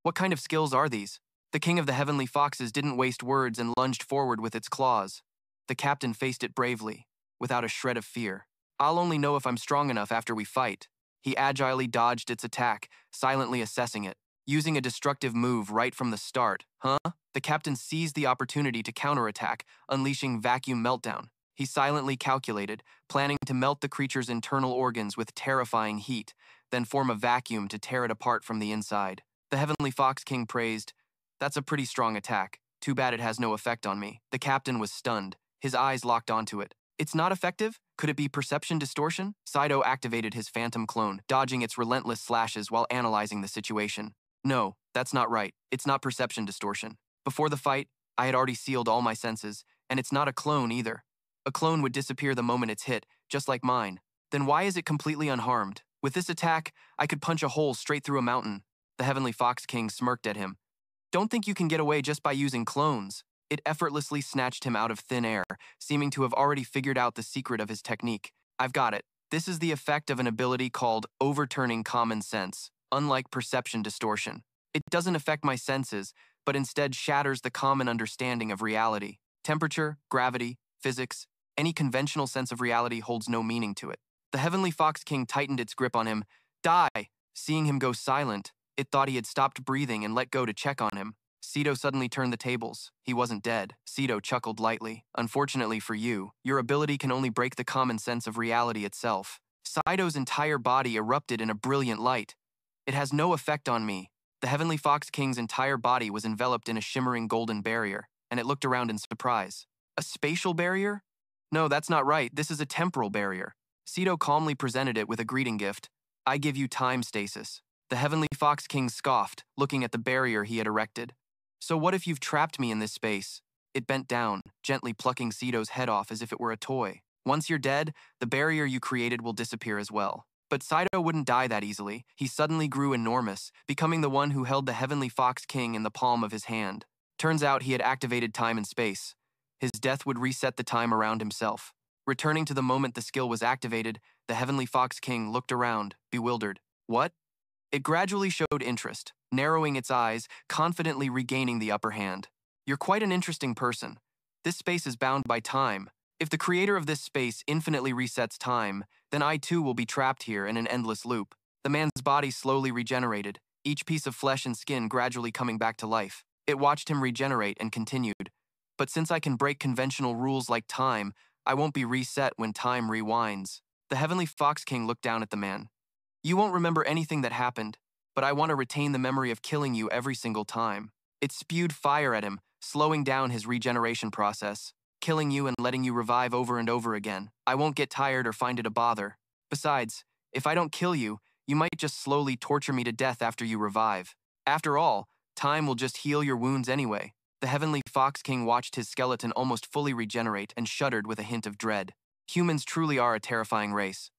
What kind of skills are these? The king of the heavenly foxes didn't waste words and lunged forward with its claws. The captain faced it bravely, without a shred of fear. I'll only know if I'm strong enough after we fight. He agilely dodged its attack, silently assessing it, using a destructive move right from the start. The captain seized the opportunity to counterattack, unleashing Vacuum Meltdown. He silently calculated, planning to melt the creature's internal organs with terrifying heat, then form a vacuum to tear it apart from the inside. The Heavenly Fox King praised, That's a pretty strong attack. Too bad it has no effect on me. The captain was stunned. His eyes locked onto it. It's not effective? Could it be perception distortion? Saito activated his phantom clone, dodging its relentless slashes while analyzing the situation. No, that's not right. It's not perception distortion. Before the fight, I had already sealed all my senses, and it's not a clone either. A clone would disappear the moment it's hit, just like mine. Then why is it completely unharmed? With this attack, I could punch a hole straight through a mountain. The Heavenly Fox King smirked at him. Don't think you can get away just by using clones. It effortlessly snatched him out of thin air, seeming to have already figured out the secret of his technique. I've got it. This is the effect of an ability called overturning common sense, unlike perception distortion. It doesn't affect my senses, but instead shatters the common understanding of reality. Temperature, gravity, physics, any conventional sense of reality holds no meaning to it. The Heavenly Fox King tightened its grip on him. Die! Seeing him go silent, it thought he had stopped breathing and let go to check on him. Saito suddenly turned the tables. He wasn't dead. Saito chuckled lightly. Unfortunately for you, your ability can only break the common sense of reality itself. Saito's entire body erupted in a brilliant light. It has no effect on me. The Heavenly Fox King's entire body was enveloped in a shimmering golden barrier, and it looked around in surprise. A spatial barrier? No, that's not right. This is a temporal barrier. Saito calmly presented it with a greeting gift. I give you time stasis. The Heavenly Fox King scoffed, looking at the barrier he had erected. So what if you've trapped me in this space? It bent down, gently plucking Saito's head off as if it were a toy. Once you're dead, the barrier you created will disappear as well. But Saito wouldn't die that easily. He suddenly grew enormous, becoming the one who held the Heavenly Fox King in the palm of his hand. Turns out he had activated time and space. His death would reset the time around himself. Returning to the moment the skill was activated, the Heavenly Fox King looked around, bewildered. What? It gradually showed interest, narrowing its eyes, confidently regaining the upper hand. You're quite an interesting person. This space is bound by time. If the creator of this space infinitely resets time, then I too will be trapped here in an endless loop. The man's body slowly regenerated, each piece of flesh and skin gradually coming back to life. It watched him regenerate and continued. But since I can break conventional rules like time, I won't be reset when time rewinds. The Heavenly Fox King looked down at the man. You won't remember anything that happened, but I want to retain the memory of killing you every single time. It spewed fire at him, slowing down his regeneration process, killing you and letting you revive over and over again. I won't get tired or find it a bother. Besides, if I don't kill you, you might just slowly torture me to death after you revive. After all, time will just heal your wounds anyway. The Heavenly Fox King watched his skeleton almost fully regenerate and shuddered with a hint of dread. Humans truly are a terrifying race.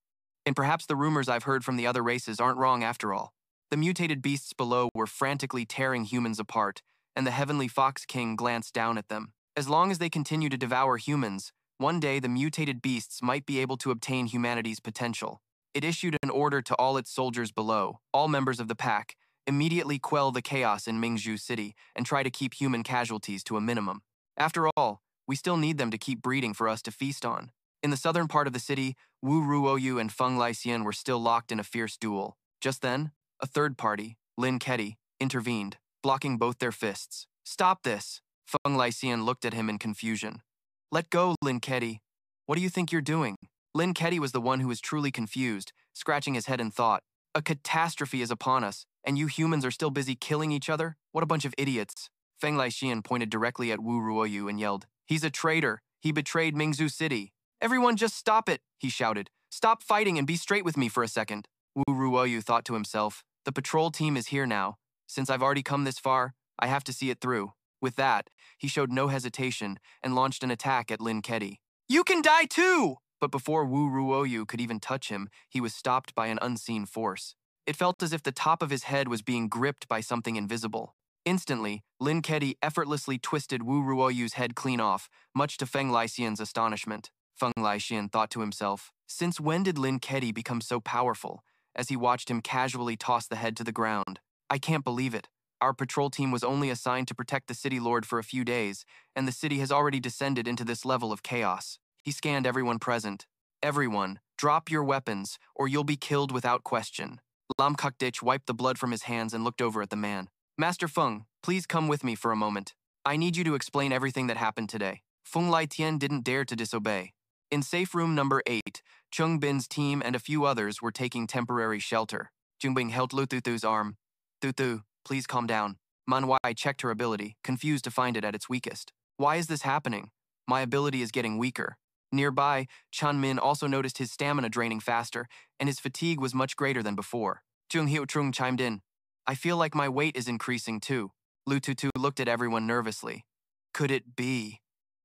And perhaps the rumors I've heard from the other races aren't wrong after all. The mutated beasts below were frantically tearing humans apart, and the Heavenly Fox King glanced down at them. As long as they continue to devour humans, one day the mutated beasts might be able to obtain humanity's potential. It issued an order to all its soldiers below, all members of the pack, immediately quell the chaos in Mingzhu City and try to keep human casualties to a minimum. After all, we still need them to keep breeding for us to feast on. In the southern part of the city, Wu Ruoyu and Feng Laixian were still locked in a fierce duel. Just then, a third party, Lin Kedi, intervened, blocking both their fists. Stop this! Feng Laixian looked at him in confusion. Let go, Lin Kedi. What do you think you're doing? Lin Kedi was the one who was truly confused, scratching his head in thought. A catastrophe is upon us, and you humans are still busy killing each other? What a bunch of idiots. Feng Laixian pointed directly at Wu Ruoyu and yelled, He's a traitor. He betrayed Mingzhu City. Everyone just stop it, he shouted. Stop fighting and be straight with me for a second. Wu Ruoyu thought to himself, the patrol team is here now. Since I've already come this far, I have to see it through. With that, he showed no hesitation and launched an attack at Lin Kedi. You can die too! But before Wu Ruoyu could even touch him, he was stopped by an unseen force. It felt as if the top of his head was being gripped by something invisible. Instantly, Lin Kedi effortlessly twisted Wu Ruoyu's head clean off, much to Feng Laixian's astonishment. Feng Laixian thought to himself, since when did Lin Kedi become so powerful? As he watched him casually toss the head to the ground. I can't believe it. Our patrol team was only assigned to protect the city lord for a few days, and the city has already descended into this level of chaos. He scanned everyone present. Everyone, drop your weapons, or you'll be killed without question. Lam Kukdich wiped the blood from his hands and looked over at the man. Master Feng, please come with me for a moment. I need you to explain everything that happened today. Feng Lai Tian didn't dare to disobey. In safe room number 8, Chung Bin's team and a few others were taking temporary shelter. Jungbing held Lu Tuthu's arm. Tuthu, please calm down. Manhwa checked her ability, confused to find it at its weakest. Why is this happening? My ability is getting weaker. Nearby, Min also noticed his stamina draining faster, and his fatigue was much greater than before. Zhang Ping chimed in. I feel like my weight is increasing too. Lu Tutu looked at everyone nervously. Could it be?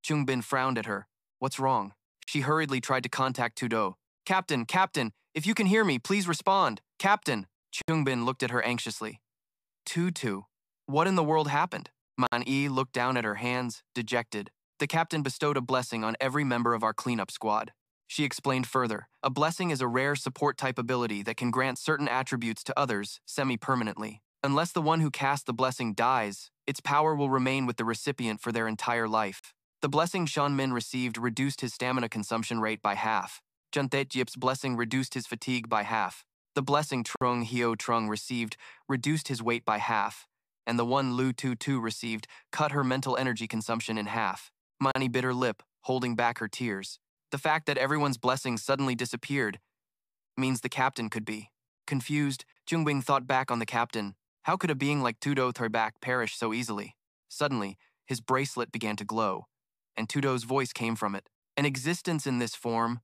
Bin frowned at her. What's wrong? She hurriedly tried to contact Tudo. Captain, if you can hear me, please respond. Captain! Bin looked at her anxiously. Tutu, what in the world happened? Man Yi looked down at her hands, dejected. The captain bestowed a blessing on every member of our cleanup squad. She explained further, a blessing is a rare support-type ability that can grant certain attributes to others semi-permanently. Unless the one who cast the blessing dies, its power will remain with the recipient for their entire life. The blessing Min received reduced his stamina consumption rate by half. Juntetjip's blessing reduced his fatigue by half. The blessing Trung Hio Trung received reduced his weight by half, and the one Lu Tu received cut her mental energy consumption in half. Mani bit her lip, holding back her tears. The fact that everyone's blessings suddenly disappeared means the captain could be. Confused, Jungbing thought back on the captain. How could a being like Tudo Thurbak perish so easily? Suddenly, his bracelet began to glow, and Tudo's voice came from it. An existence in this form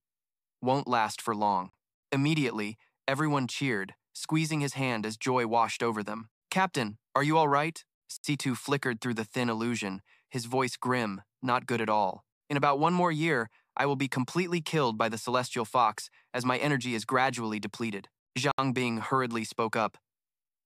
won't last for long. Immediately, everyone cheered, squeezing his hand as joy washed over them. Captain, are you all right? C2 flickered through the thin illusion, his voice grim, not good at all. In about 1 more year, I will be completely killed by the celestial fox as my energy is gradually depleted. Zhang Ping hurriedly spoke up.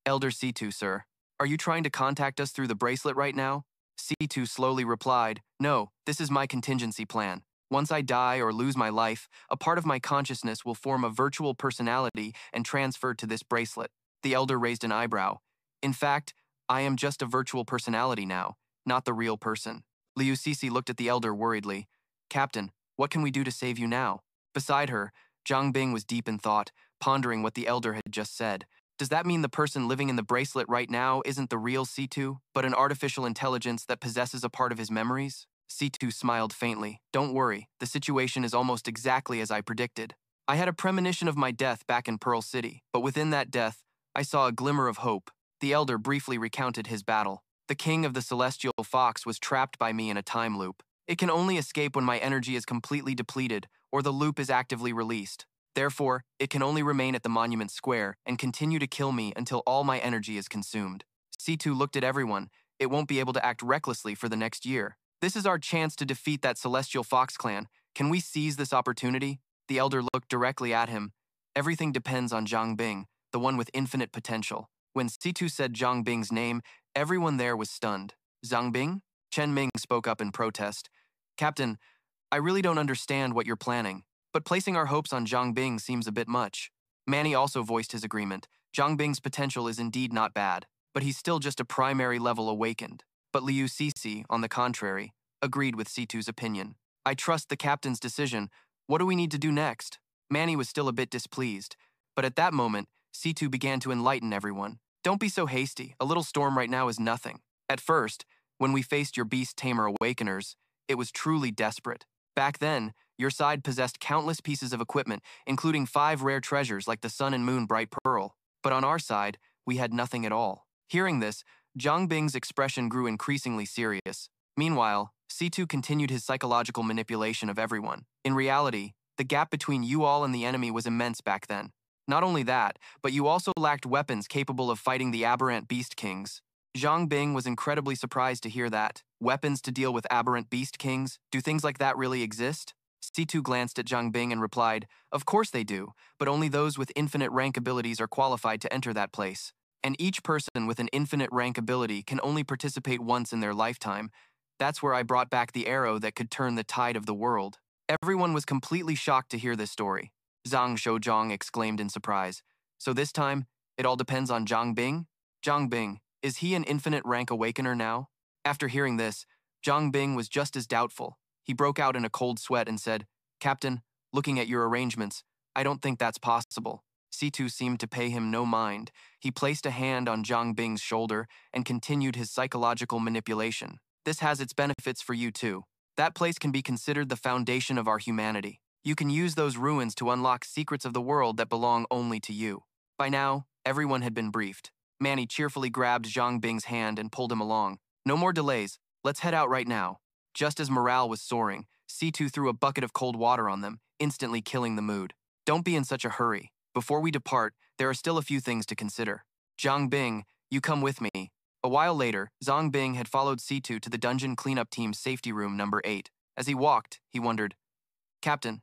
Elder C2, sir, are you trying to contact us through the bracelet right now? C2 slowly replied, no, this is my contingency plan. Once I die or lose my life, a part of my consciousness will form a virtual personality and transfer to this bracelet. The elder raised an eyebrow. In fact, I am just a virtual personality now, not the real person. Liu Sisi looked at the elder worriedly. Captain, what can we do to save you now? Beside her, Zhang Ping was deep in thought, pondering what the elder had just said. Does that mean the person living in the bracelet right now isn't the real C2, but an artificial intelligence that possesses a part of his memories? C2 smiled faintly. Don't worry, the situation is almost exactly as I predicted. I had a premonition of my death back in Pearl City, but within that death, I saw a glimmer of hope. The elder briefly recounted his battle. The king of the celestial fox was trapped by me in a time loop. It can only escape when my energy is completely depleted or the loop is actively released. Therefore, it can only remain at the monument square and continue to kill me until all my energy is consumed. C2 looked at everyone. It won't be able to act recklessly for the next year. This is our chance to defeat that celestial fox clan. Can we seize this opportunity? The elder looked directly at him. Everything depends on Zhang Ping, the one with infinite potential. When C2 said Zhang Ping's name, everyone there was stunned. Zhang Ping? Chen Ming spoke up in protest. Captain, I really don't understand what you're planning, but placing our hopes on Zhang Ping seems a bit much. Manny also voiced his agreement. Zhang Ping's potential is indeed not bad, but he's still just a primary level awakened. But Liu Sisi, on the contrary, agreed with C2's opinion. I trust the captain's decision. What do we need to do next? Manny was still a bit displeased, but at that moment, C2 began to enlighten everyone. Don't be so hasty. A little storm right now is nothing. At first, when we faced your beast tamer awakeners, it was truly desperate. Back then, your side possessed countless pieces of equipment, including 5 rare treasures like the sun and moon bright pearl. But on our side, we had nothing at all. Hearing this, Zhang Ping's expression grew increasingly serious. Meanwhile, C2 continued his psychological manipulation of everyone. In reality, the gap between you all and the enemy was immense back then. Not only that, but you also lacked weapons capable of fighting the aberrant beast kings. Zhang Ping was incredibly surprised to hear that. Weapons to deal with aberrant beast kings? Do things like that really exist? C2 glanced at Zhang Ping and replied, of course they do, but only those with infinite rank abilities are qualified to enter that place. And each person with an infinite rank ability can only participate once in their lifetime. That's where I brought back the arrow that could turn the tide of the world. Everyone was completely shocked to hear this story. Zhang Shouzhong exclaimed in surprise. So this time, it all depends on Zhang Ping? Zhang Ping, is he an infinite rank awakener now? After hearing this, Zhang Ping was just as doubtful. He broke out in a cold sweat and said, Captain, looking at your arrangements, I don't think that's possible. C2 seemed to pay him no mind. He placed a hand on Zhang Ping's shoulder and continued his psychological manipulation. This has its benefits for you too. That place can be considered the foundation of our humanity. You can use those ruins to unlock secrets of the world that belong only to you. By now, everyone had been briefed. Manny cheerfully grabbed Zhang Ping's hand and pulled him along. No more delays. Let's head out right now. Just as morale was soaring, C2 threw a bucket of cold water on them, instantly killing the mood. Don't be in such a hurry. Before we depart, there are still a few things to consider. Zhang Ping, you come with me. A while later, Zhang Ping had followed C2 to the dungeon cleanup team's safety room number 8. As he walked, he wondered, Captain,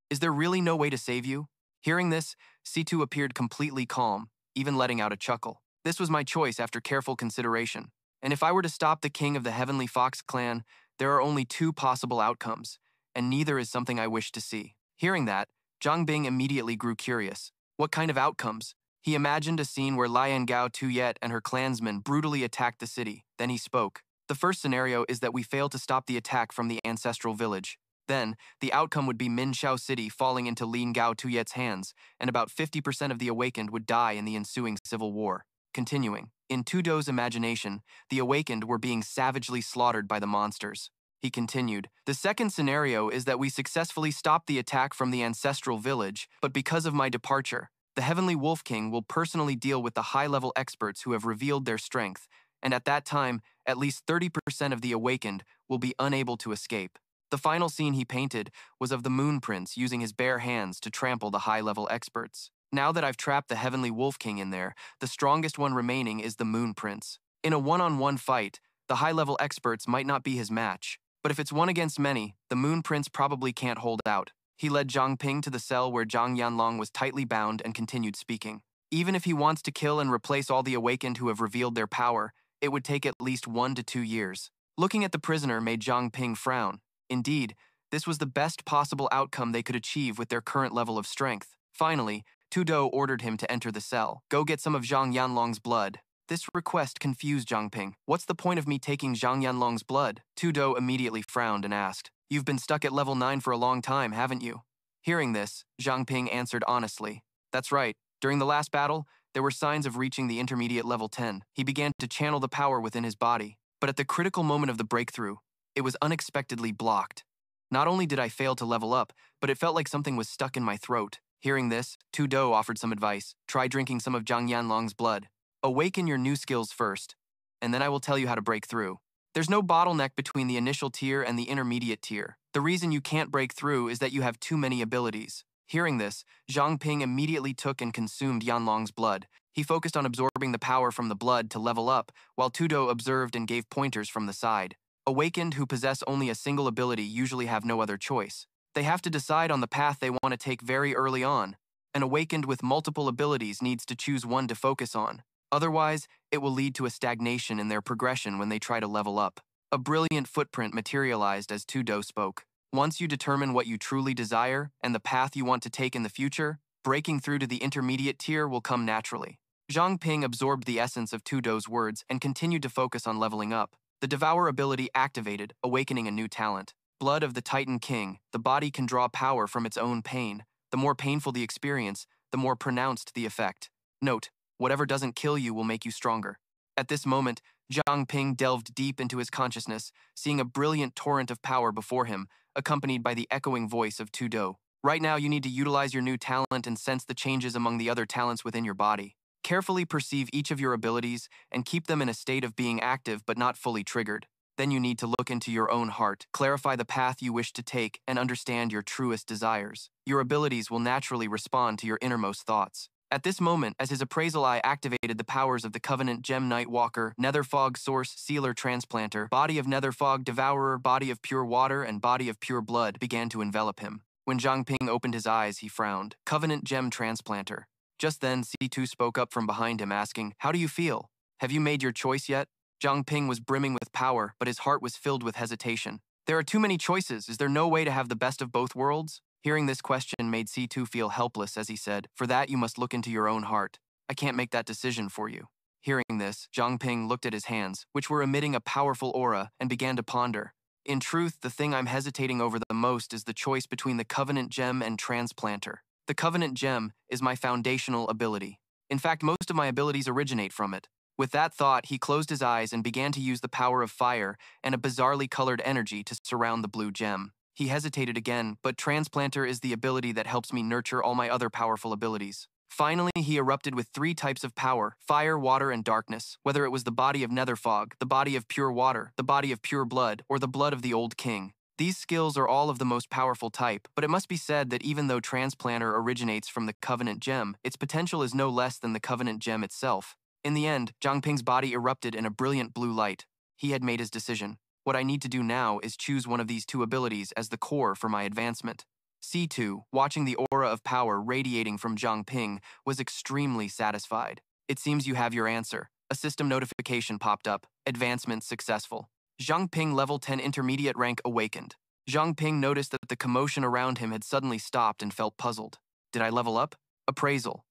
is there really no way to save you? Hearing this, C2 appeared completely calm, even letting out a chuckle. This was my choice after careful consideration. And if I were to stop the king of the Heavenly Fox clan, there are only 2 possible outcomes, and neither is something I wish to see. Hearing that, Zhang Ping immediately grew curious. What kind of outcomes? He imagined a scene where Lian Gao Tuyet and her clansmen brutally attacked the city. Then he spoke. The first scenario is that we fail to stop the attack from the ancestral village. Then, the outcome would be Minshao City falling into Lin Gao Tuyet's hands, and about 50% of the Awakened would die in the ensuing civil war. Continuing, in Tudo's imagination, the Awakened were being savagely slaughtered by the monsters. He continued, the second scenario is that we successfully stop the attack from the ancestral village, but because of my departure, the Heavenly Wolf King will personally deal with the high-level experts who have revealed their strength, and at that time, at least 30% of the Awakened will be unable to escape. The final scene he painted was of the Moon Prince using his bare hands to trample the high-level experts. Now that I've trapped the Heavenly Wolf King in there, the strongest one remaining is the Moon Prince. In a one-on-one fight, the high-level experts might not be his match, but if it's one against many, the Moon Prince probably can't hold out. He led Zhang Ping to the cell where Zhang Yanlong was tightly bound and continued speaking. Even if he wants to kill and replace all the Awakened who have revealed their power, it would take at least 1 to 2 years. Looking at the prisoner made Zhang Ping frown. Indeed, this was the best possible outcome they could achieve with their current level of strength. Finally, Tudo ordered him to enter the cell. Go get some of Zhang Yanlong's blood. This request confused Zhang Ping. What's the point of me taking Zhang Yanlong's blood? Tudo immediately frowned and asked, You've been stuck at level 9 for a long time, haven't you? Hearing this, Zhang Ping answered honestly. That's right. During the last battle, there were signs of reaching the intermediate level 10. He began to channel the power within his body. But at the critical moment of the breakthrough, it was unexpectedly blocked. Not only did I fail to level up, but it felt like something was stuck in my throat. Hearing this, Tudo offered some advice. Try drinking some of Zhang Yanlong's blood. Awaken your new skills first, and then I will tell you how to break through. There's no bottleneck between the initial tier and the intermediate tier. The reason you can't break through is that you have too many abilities. Hearing this, Zhang Ping immediately took and consumed Yanlong's blood. He focused on absorbing the power from the blood to level up, while Tudo observed and gave pointers from the side. Awakened who possess only a single ability usually have no other choice. They have to decide on the path they want to take very early on. An Awakened with multiple abilities needs to choose one to focus on. Otherwise, it will lead to a stagnation in their progression when they try to level up. A brilliant footprint materialized as Tudo spoke. Once you determine what you truly desire and the path you want to take in the future, breaking through to the intermediate tier will come naturally. Zhang Ping absorbed the essence of Tudo's words and continued to focus on leveling up. The Devour ability activated, awakening a new talent. Blood of the Titan King, the body can draw power from its own pain. The more painful the experience, the more pronounced the effect. Note, whatever doesn't kill you will make you stronger. At this moment, Zhang Ping delved deep into his consciousness, seeing a brilliant torrent of power before him, accompanied by the echoing voice of Tudo. Right now, you need to utilize your new talent and sense the changes among the other talents within your body. Carefully perceive each of your abilities and keep them in a state of being active but not fully triggered. Then you need to look into your own heart, clarify the path you wish to take, and understand your truest desires. Your abilities will naturally respond to your innermost thoughts. At this moment, as his appraisal eye activated the powers of the Covenant Gem Nightwalker, Netherfog Source Sealer Transplanter, Body of Netherfog Devourer, Body of Pure Water, and Body of Pure Blood began to envelop him. When Zhang Ping opened his eyes, he frowned. Covenant Gem Transplanter. Just then, C2 spoke up from behind him, asking, How do you feel? Have you made your choice yet? Zhang Ping was brimming with power, but his heart was filled with hesitation. There are too many choices. Is there no way to have the best of both worlds? Hearing this question made C2 feel helpless as he said, For that you must look into your own heart. I can't make that decision for you. Hearing this, Zhang Ping looked at his hands, which were emitting a powerful aura, and began to ponder. In truth, the thing I'm hesitating over the most is the choice between the Covenant Gem and Transplanter. The Covenant Gem is my foundational ability. In fact, most of my abilities originate from it. With that thought, he closed his eyes and began to use the power of fire and a bizarrely colored energy to surround the blue gem. He hesitated again, but Transplanter is the ability that helps me nurture all my other powerful abilities. Finally, he erupted with 3 types of power, fire, water, and darkness, whether it was the body of Netherfog, the body of pure water, the body of pure blood, or the blood of the old king. These skills are all of the most powerful type, but it must be said that even though Transplanter originates from the Covenant Gem, its potential is no less than the Covenant Gem itself. In the end, Zhang Ping's body erupted in a brilliant blue light. He had made his decision. What I need to do now is choose one of these two abilities as the core for my advancement. C2, watching the aura of power radiating from Zhang Ping, was extremely satisfied. It seems you have your answer. A system notification popped up. Advancement successful. Zhang Ping level 10 intermediate rank awakened. Zhang Ping noticed that the commotion around him had suddenly stopped and felt puzzled. Did I level up? Appraisal.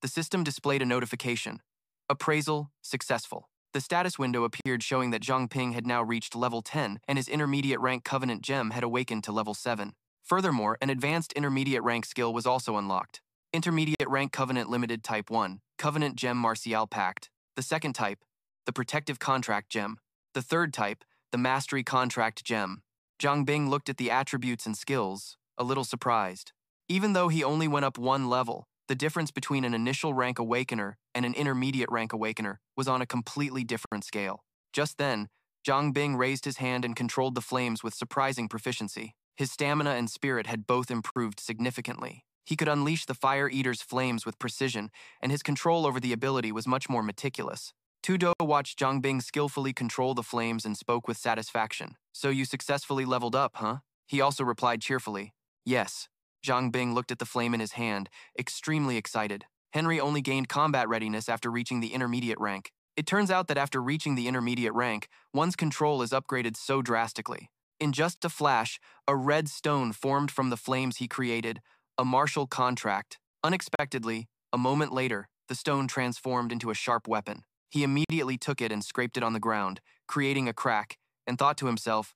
The system displayed a notification. Appraisal successful. The status window appeared showing that Zhang Ping had now reached level 10 and his intermediate rank Covenant Gem had awakened to level 7. Furthermore, an advanced intermediate rank skill was also unlocked. Intermediate rank Covenant Limited Type 1, Covenant Gem Martial Pact. The second type, the Protective Contract Gem. The third type, the Mastery Contract Gem. Zhang Ping looked at the attributes and skills, a little surprised. Even though he only went up one level, the difference between an initial rank awakener and an intermediate rank awakener was on a completely different scale. Just then, Zhang Ping raised his hand and controlled the flames with surprising proficiency. His stamina and spirit had both improved significantly. He could unleash the Fire Eater's flames with precision, and his control over the ability was much more meticulous. Tudo watched Zhang Ping skillfully control the flames and spoke with satisfaction. So you successfully leveled up, huh? He also replied cheerfully. Yes. Zhang Ping looked at the flame in his hand, extremely excited. Henry only gained combat readiness after reaching the intermediate rank. It turns out that after reaching the intermediate rank, one's control is upgraded so drastically. In just a flash, a red stone formed from the flames he created, a martial contract. Unexpectedly, a moment later, the stone transformed into a sharp weapon. He immediately took it and scraped it on the ground, creating a crack, and thought to himself,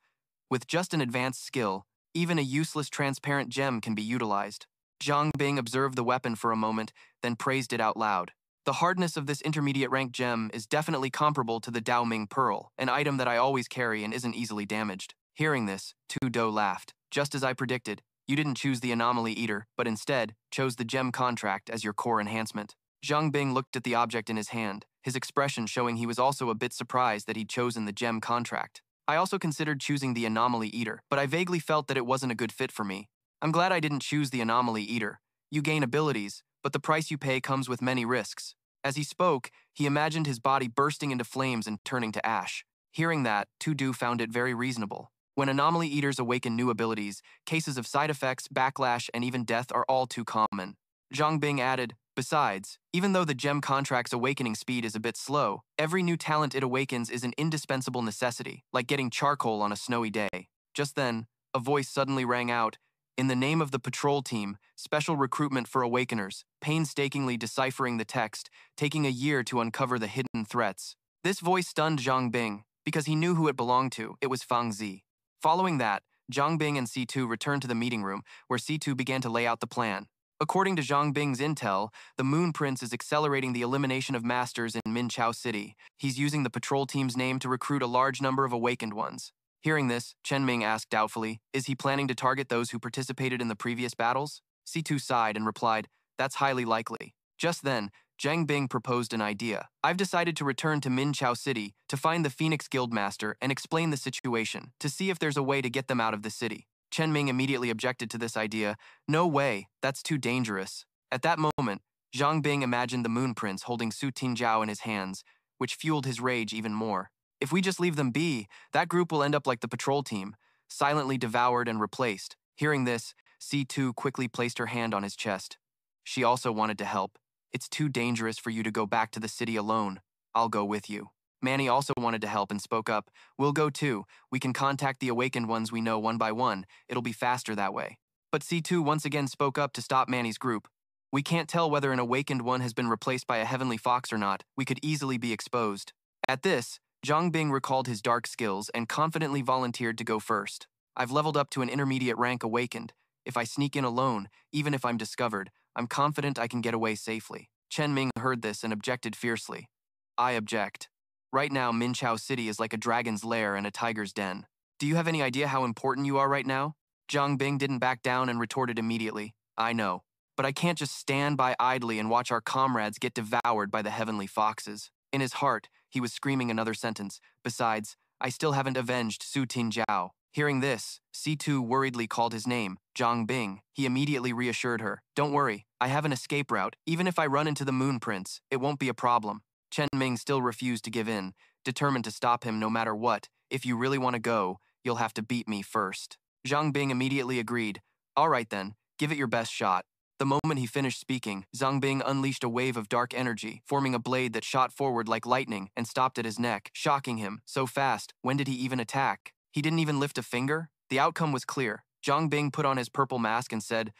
with just an advanced skill, even a useless transparent gem can be utilized. Zhang Ping observed the weapon for a moment, then praised it out loud. The hardness of this intermediate rank gem is definitely comparable to the Dao Ming Pearl, an item that I always carry and isn't easily damaged. Hearing this, Tu Do laughed. Just as I predicted, you didn't choose the Anomaly Eater, but instead chose the Gem Contract as your core enhancement. Zhang Ping looked at the object in his hand, his expression showing he was also a bit surprised that he'd chosen the Gem Contract. I also considered choosing the Anomaly Eater, but I vaguely felt that it wasn't a good fit for me. I'm glad I didn't choose the Anomaly Eater. You gain abilities, but the price you pay comes with many risks. As he spoke, he imagined his body bursting into flames and turning to ash. Hearing that, Tudu found it very reasonable. When Anomaly Eaters awaken new abilities, cases of side effects, backlash, and even death are all too common. Zhang Ping added, besides, even though the Gem Contract's awakening speed is a bit slow, every new talent it awakens is an indispensable necessity, like getting charcoal on a snowy day. Just then, a voice suddenly rang out, in the name of the patrol team, special recruitment for awakeners, painstakingly deciphering the text, taking a year to uncover the hidden threats. This voice stunned Zhang Ping, because he knew who it belonged to. It was Fang Zi. Following that, Zhang Ping and C2 returned to the meeting room, where C2 began to lay out the plan. According to Zhang Ping's intel, the Moon Prince is accelerating the elimination of masters in Minchao City. He's using the patrol team's name to recruit a large number of awakened ones. Hearing this, Chen Ming asked doubtfully, is he planning to target those who participated in the previous battles? C2 sighed and replied, that's highly likely. Just then, Zhang Ping proposed an idea. I've decided to return to Minchao City to find the Phoenix Guildmaster and explain the situation, to see if there's a way to get them out of the city. Chen Ming immediately objected to this idea. No way, that's too dangerous. At that moment, Zhang Ping imagined the Moon Prince holding Su Jingjiao in his hands, which fueled his rage even more. If we just leave them be, that group will end up like the patrol team, silently devoured and replaced. Hearing this, C2 quickly placed her hand on his chest. She also wanted to help. It's too dangerous for you to go back to the city alone. I'll go with you. Manny also wanted to help and spoke up. We'll go too. We can contact the awakened ones we know one by one. It'll be faster that way. But C2 once again spoke up to stop Manny's group. We can't tell whether an awakened one has been replaced by a heavenly fox or not. We could easily be exposed. At this, Zhang Ping recalled his dark skills and confidently volunteered to go first. I've leveled up to an intermediate rank awakened. If I sneak in alone, even if I'm discovered, I'm confident I can get away safely. Chen Ming heard this and objected fiercely. I object. Right now, Minchao City is like a dragon's lair and a tiger's den. Do you have any idea how important you are right now? Zhang Ping didn't back down and retorted immediately. I know. But I can't just stand by idly and watch our comrades get devoured by the heavenly foxes. In his heart, he was screaming another sentence. Besides, I still haven't avenged Su Jingjiao. Hearing this, C2 worriedly called his name, Zhang Ping. He immediately reassured her, "Don't worry, I have an escape route. Even if I run into the Moon Prince, it won't be a problem." Chen Ming still refused to give in, determined to stop him no matter what. "If you really want to go, you'll have to beat me first." Zhang Ping immediately agreed. "All right then, give it your best shot." The moment he finished speaking, Zhang Ping unleashed a wave of dark energy, forming a blade that shot forward like lightning and stopped at his neck, shocking him. So fast, when did he even attack? He didn't even lift a finger? The outcome was clear. Zhang Ping put on his purple mask and said,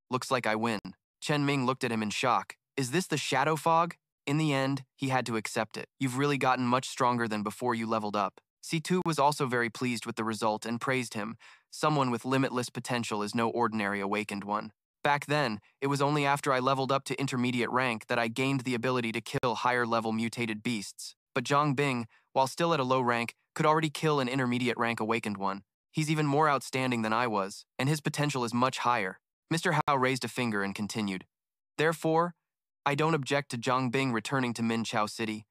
"Looks like I win." Chen Ming looked at him in shock. "Is this the shadow fog?" In the end, he had to accept it. "You've really gotten much stronger than before you leveled up." C2 was also very pleased with the result and praised him. Someone with limitless potential is no ordinary awakened one. Back then, it was only after I leveled up to intermediate rank that I gained the ability to kill higher-level mutated beasts. But Zhang Ping, while still at a low rank, could already kill an intermediate rank awakened one. He's even more outstanding than I was, and his potential is much higher. Mr. Hao raised a finger and continued. "Therefore, I don't object to Zhang Ping returning to Minchao City.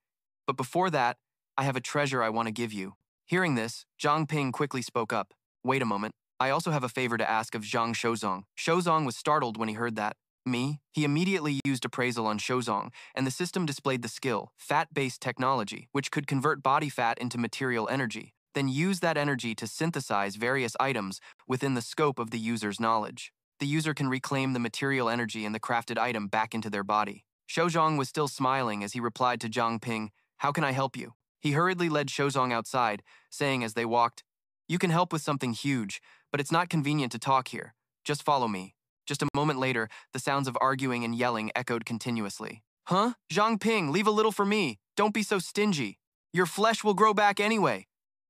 But before that, I have a treasure I want to give you." Hearing this, Zhang Ping quickly spoke up. "Wait a moment. I also have a favor to ask of Zhang Shozong." Shozong was startled when he heard that. "Me?" He immediately used appraisal on Shozong, and the system displayed the skill, fat-based technology, which could convert body fat into material energy, then use that energy to synthesize various items within the scope of the user's knowledge. The user can reclaim the material energy and the crafted item back into their body. Shozong was still smiling as he replied to Zhang Ping, "How can I help you?" He hurriedly led Shozong outside, saying as they walked, "You can help with something huge, but it's not convenient to talk here. Just follow me." Just a moment later, the sounds of arguing and yelling echoed continuously. "Huh? Zhang Ping, leave a little for me. Don't be so stingy. Your flesh will grow back anyway.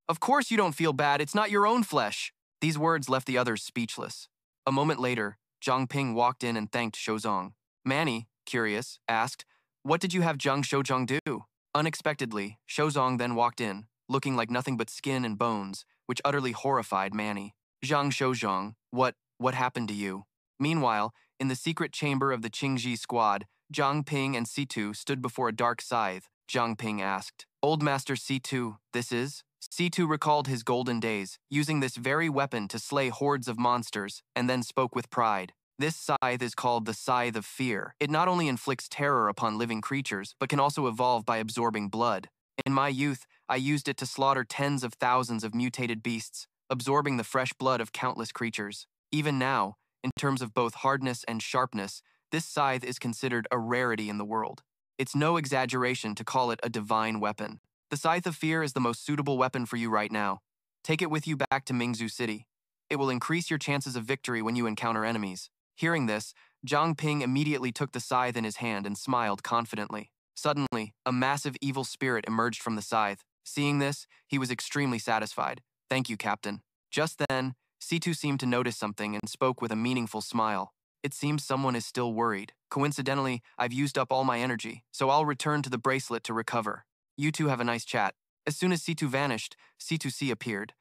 Of course you don't feel bad, it's not your own flesh." These words left the others speechless. A moment later, Zhang Ping walked in and thanked Shozong. Manny, curious, asked, "What did you have Zhang Shozong do?" Unexpectedly, Shozong then walked in, looking like nothing but skin and bones, which utterly horrified Manny. "Zhang Shozong, what happened to you?" Meanwhile, in the secret chamber of the Qingji squad, Zhang Ping and C2 stood before a dark scythe. Zhang Ping asked, "Old Master C2, this is?" C2 recalled his golden days, using this very weapon to slay hordes of monsters, and then spoke with pride. "This scythe is called the Scythe of Fear. It not only inflicts terror upon living creatures, but can also evolve by absorbing blood. In my youth, I used it to slaughter tens of thousands of mutated beasts, absorbing the fresh blood of countless creatures. Even now, in terms of both hardness and sharpness, this scythe is considered a rarity in the world. It's no exaggeration to call it a divine weapon. The Scythe of Fear is the most suitable weapon for you right now. Take it with you back to Mingzhu City. It will increase your chances of victory when you encounter enemies." Hearing this, Zhang Ping immediately took the scythe in his hand and smiled confidently. Suddenly, a massive evil spirit emerged from the scythe. Seeing this, he was extremely satisfied. "Thank you, Captain." Just then, C2 seemed to notice something and spoke with a meaningful smile. "It seems someone is still worried. Coincidentally, I've used up all my energy, so I'll return to the bracelet to recover. You two have a nice chat." As soon as C2 vanished, C2C appeared.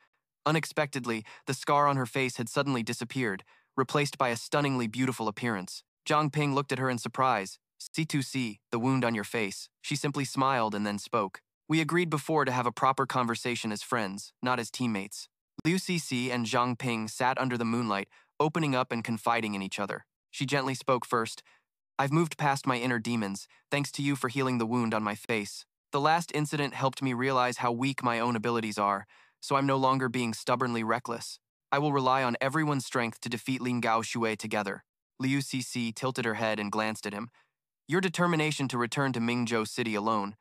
Unexpectedly, the scar on her face had suddenly disappeared, replaced by a stunningly beautiful appearance. Zhang Ping looked at her in surprise. "C2C, the wound on your face." She simply smiled and then spoke. "We agreed before to have a proper conversation as friends, not as teammates." Liu Cixi and Zhang Ping sat under the moonlight, opening up and confiding in each other. She gently spoke first. "I've moved past my inner demons, thanks to you for healing the wound on my face. The last incident helped me realize how weak my own abilities are, so I'm no longer being stubbornly reckless. I will rely on everyone's strength to defeat Lin Gao Shui together." Liu Cixi tilted her head and glanced at him. "Your determination to return to Mingzhou City alone,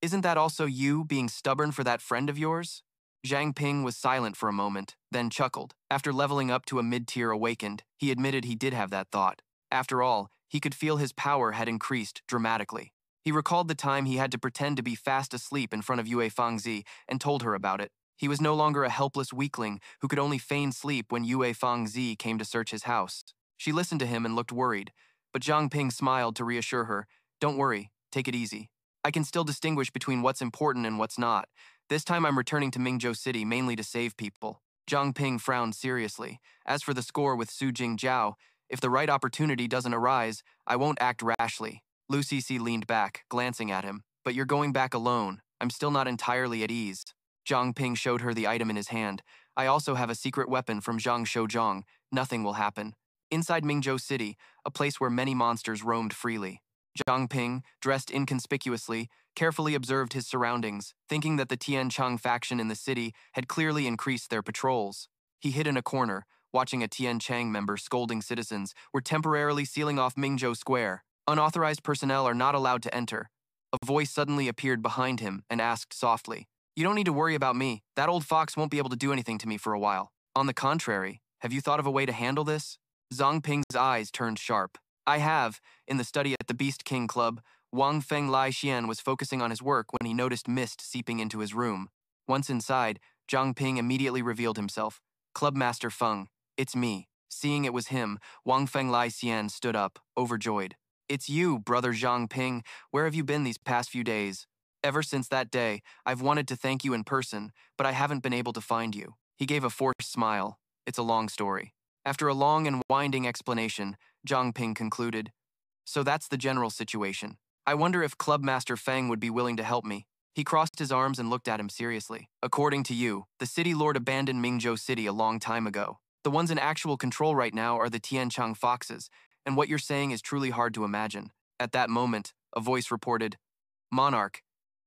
isn't that also you being stubborn for that friend of yours?" Zhang Ping was silent for a moment, then chuckled. After leveling up to a mid-tier awakened, he admitted he did have that thought. After all, he could feel his power had increased dramatically. He recalled the time he had to pretend to be fast asleep in front of Yue Fangzi and told her about it. He was no longer a helpless weakling who could only feign sleep when Yue Fangzi came to search his house. She listened to him and looked worried, but Zhang Ping smiled to reassure her. "Don't worry, take it easy. I can still distinguish between what's important and what's not. This time I'm returning to Mingzhou City mainly to save people." Zhang Ping frowned seriously. "As for the score with Su Jingjiao, if the right opportunity doesn't arise, I won't act rashly." Lu Cixi leaned back, glancing at him. "But you're going back alone. I'm still not entirely at ease." Zhang Ping showed her the item in his hand. I also have a secret weapon from Zhang Shoujiang. Nothing will happen. Inside Mingzhou City, a place where many monsters roamed freely. Zhang Ping, dressed inconspicuously, carefully observed his surroundings, thinking that the Tian Cheng faction in the city had clearly increased their patrols. He hid in a corner, watching a Tian Cheng member scolding citizens were temporarily sealing off Mingzhou Square. Unauthorized personnel are not allowed to enter. A voice suddenly appeared behind him and asked softly, "You don't need to worry about me. That old fox won't be able to do anything to me for a while. On the contrary, have you thought of a way to handle this?" Zhang Ping's eyes turned sharp. "I have." In the study at the Beast King Club, Wang Feng Lai Xian was focusing on his work when he noticed mist seeping into his room. Once inside, Zhang Ping immediately revealed himself. "Clubmaster Feng, it's me." Seeing it was him, Wang Feng Lai Xian stood up, overjoyed. "It's you, brother Zhang Ping. Where have you been these past few days?" "Ever since that day, I've wanted to thank you in person, but I haven't been able to find you." He gave a forced smile. "It's a long story." After a long and winding explanation, Zhang Ping concluded, "So that's the general situation. I wonder if Clubmaster Feng would be willing to help me." He crossed his arms and looked at him seriously. "According to you, the city lord abandoned Mingzhou City a long time ago. The ones in actual control right now are the Tiancheng foxes, and what you're saying is truly hard to imagine." At that moment, a voice reported, "Monarch,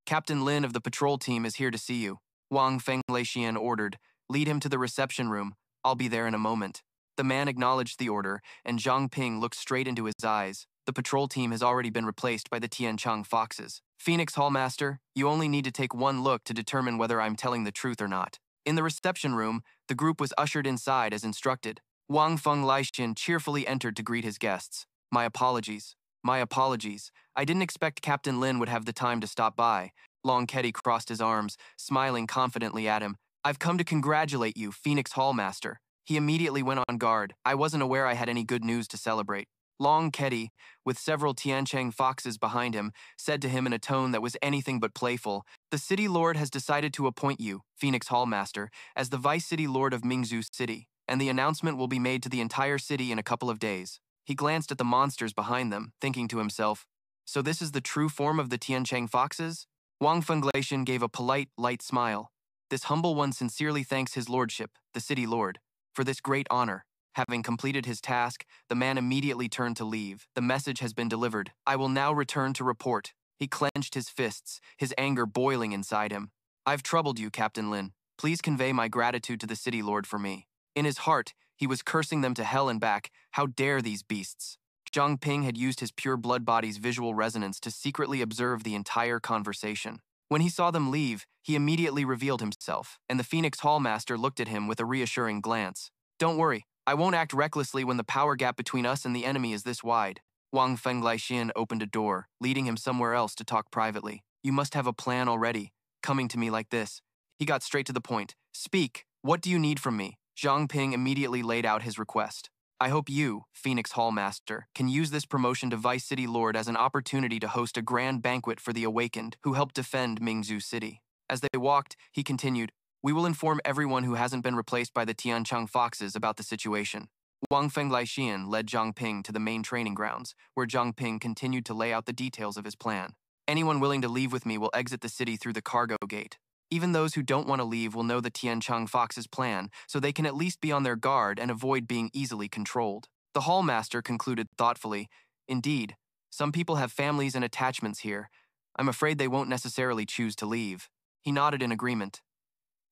Captain Lin of the patrol team is here to see you." Wang Feng Leixian ordered, "Lead him to the reception room. I'll be there in a moment." The man acknowledged the order, and Zhang Ping looked straight into his eyes. "The patrol team has already been replaced by the Tiancheng foxes. Phoenix Hallmaster, you only need to take one look to determine whether I'm telling the truth or not." In the reception room, the group was ushered inside as instructed. Wang Feng Leixian cheerfully entered to greet his guests. "My apologies. My apologies. I didn't expect Captain Lin would have the time to stop by." Long Ketty crossed his arms, smiling confidently at him. "I've come to congratulate you, Phoenix Hallmaster." He immediately went on guard. "I wasn't aware I had any good news to celebrate." Long Ketty, with several Tiancheng foxes behind him, said to him in a tone that was anything but playful, "The city lord has decided to appoint you, Phoenix Hallmaster, as the vice city lord of Mingzhou City, and the announcement will be made to the entire city in a couple of days." He glanced at the monsters behind them, thinking to himself, "So this is the true form of the Tiancheng foxes?" Wang Fenglatian gave a polite, light smile. "This humble one sincerely thanks his lordship, the city lord, for this great honor." Having completed his task, the man immediately turned to leave. "The message has been delivered. I will now return to report." He clenched his fists, his anger boiling inside him. "I've troubled you, Captain Lin. Please convey my gratitude to the city lord for me." In his heart, he was cursing them to hell and back. How dare these beasts? Zhang Ping had used his pure blood body's visual resonance to secretly observe the entire conversation. When he saw them leave, he immediately revealed himself, and the Phoenix Hallmaster looked at him with a reassuring glance. "Don't worry. I won't act recklessly when the power gap between us and the enemy is this wide." Wang Fenglaixian opened a door, leading him somewhere else to talk privately. "You must have a plan already, coming to me like this." He got straight to the point. "Speak. What do you need from me?" Zhang Ping immediately laid out his request. "I hope you, Phoenix Hallmaster, can use this promotion to Vice City Lord as an opportunity to host a grand banquet for the Awakened who helped defend Mingzhou City." As they walked, he continued, "We will inform everyone who hasn't been replaced by the Tiancheng foxes about the situation." Wang Fenglaixian led Zhang Ping to the main training grounds, where Zhang Ping continued to lay out the details of his plan. "Anyone willing to leave with me will exit the city through the cargo gate. Even those who don't want to leave will know the Tiancheng fox's plan, so they can at least be on their guard and avoid being easily controlled." The Hallmaster concluded thoughtfully, "Indeed, some people have families and attachments here. I'm afraid they won't necessarily choose to leave." He nodded in agreement.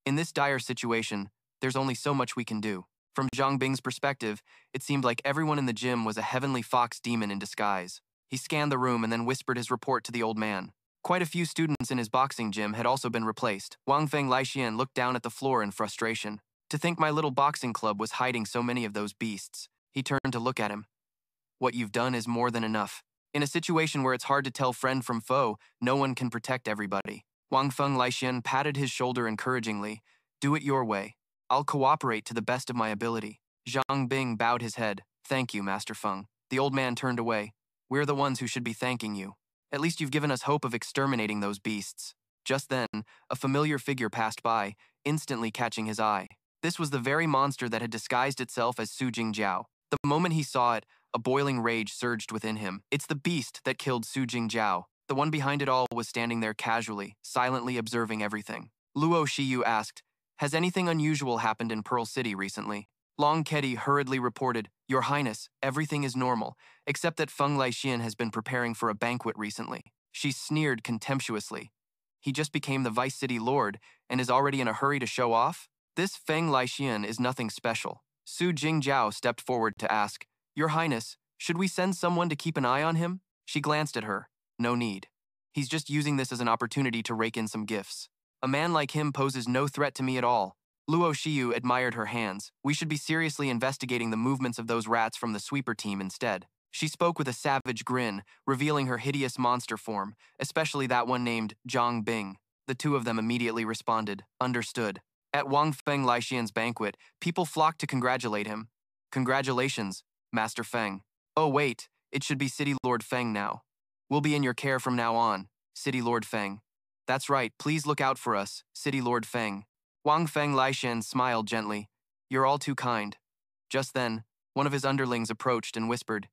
"In this dire situation, there's only so much we can do." From Zhang Bing's perspective, it seemed like everyone in the gym was a heavenly fox demon in disguise. He scanned the room and then whispered his report to the old man. Quite a few students in his boxing gym had also been replaced. Wang Fenglaixian looked down at the floor in frustration. "To think my little boxing club was hiding so many of those beasts." He turned to look at him. "What you've done is more than enough. In a situation where it's hard to tell friend from foe, no one can protect everybody." Wang Fenglaixian patted his shoulder encouragingly. "Do it your way. I'll cooperate to the best of my ability." Zhang Bing bowed his head. "Thank you, Master Feng." The old man turned away. "We're the ones who should be thanking you. At least you've given us hope of exterminating those beasts." Just then, a familiar figure passed by, instantly catching his eye. This was the very monster that had disguised itself as Su Jingjiao. The moment he saw it, a boiling rage surged within him. "It's the beast that killed Su Jingjiao." The one behind it all was standing there casually, silently observing everything. Luo Shiyu asked, Has anything unusual happened in Pearl City recently? Long Kedi hurriedly reported, Your Highness, everything is normal, except that Feng Laixian has been preparing for a banquet recently. She sneered contemptuously. He just became the Vice City Lord and is already in a hurry to show off? This Feng Laixian is nothing special. Su Jingjiao stepped forward to ask, Your Highness, should we send someone to keep an eye on him? She glanced at her. No need. He's just using this as an opportunity to rake in some gifts. A man like him poses no threat to me at all. Luo Shiyu admired her hands. We should be seriously investigating the movements of those rats from the sweeper team instead. She spoke with a savage grin, revealing her hideous monster form, especially that one named Zhang Ping. The two of them immediately responded, Understood. At Wang Feng Laixian's banquet, people flocked to congratulate him. Congratulations, Master Feng. Oh wait, it should be City Lord Feng now. We'll be in your care from now on, City Lord Feng. That's right, please look out for us, City Lord Feng. Wang Feng Laixian smiled gently. You're all too kind. Just then, one of his underlings approached and whispered,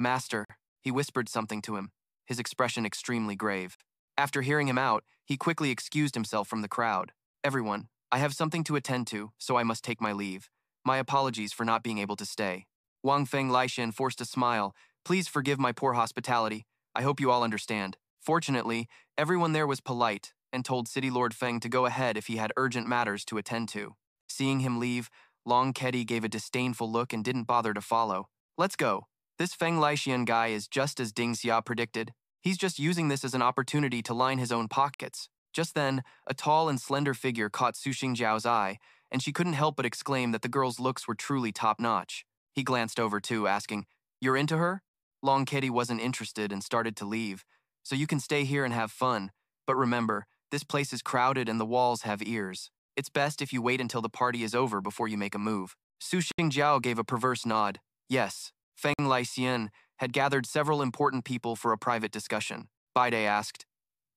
Master. He whispered something to him, his expression extremely grave. After hearing him out, he quickly excused himself from the crowd. Everyone, I have something to attend to, so I must take my leave. My apologies for not being able to stay. Wang Feng Laixian forced a smile. Please forgive my poor hospitality. I hope you all understand. Fortunately, everyone there was polite and told City Lord Feng to go ahead if he had urgent matters to attend to. Seeing him leave, Long Kedi gave a disdainful look and didn't bother to follow. Let's go. This Feng Laixian guy is just as Ding Xia predicted. He's just using this as an opportunity to line his own pockets. Just then, a tall and slender figure caught Su Jingjiao's eye, and she couldn't help but exclaim that the girl's looks were truly top-notch. He glanced over too, asking, You're into her? Long Kedi wasn't interested and started to leave. So you can stay here and have fun. But remember, this place is crowded and the walls have ears. It's best if you wait until the party is over before you make a move. Su Jingjiao gave a perverse nod. Yes, Feng Laixian had gathered several important people for a private discussion. Baide asked,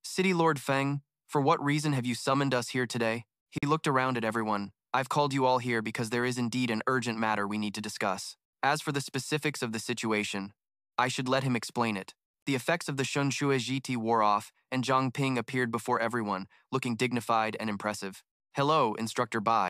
City Lord Feng, for what reason have you summoned us here today? He looked around at everyone. I've called you all here because there is indeed an urgent matter we need to discuss. As for the specifics of the situation, I should let him explain it. The effects of the Shunshui Jiti wore off, and Zhang Ping appeared before everyone, looking dignified and impressive. Hello, Instructor Bai.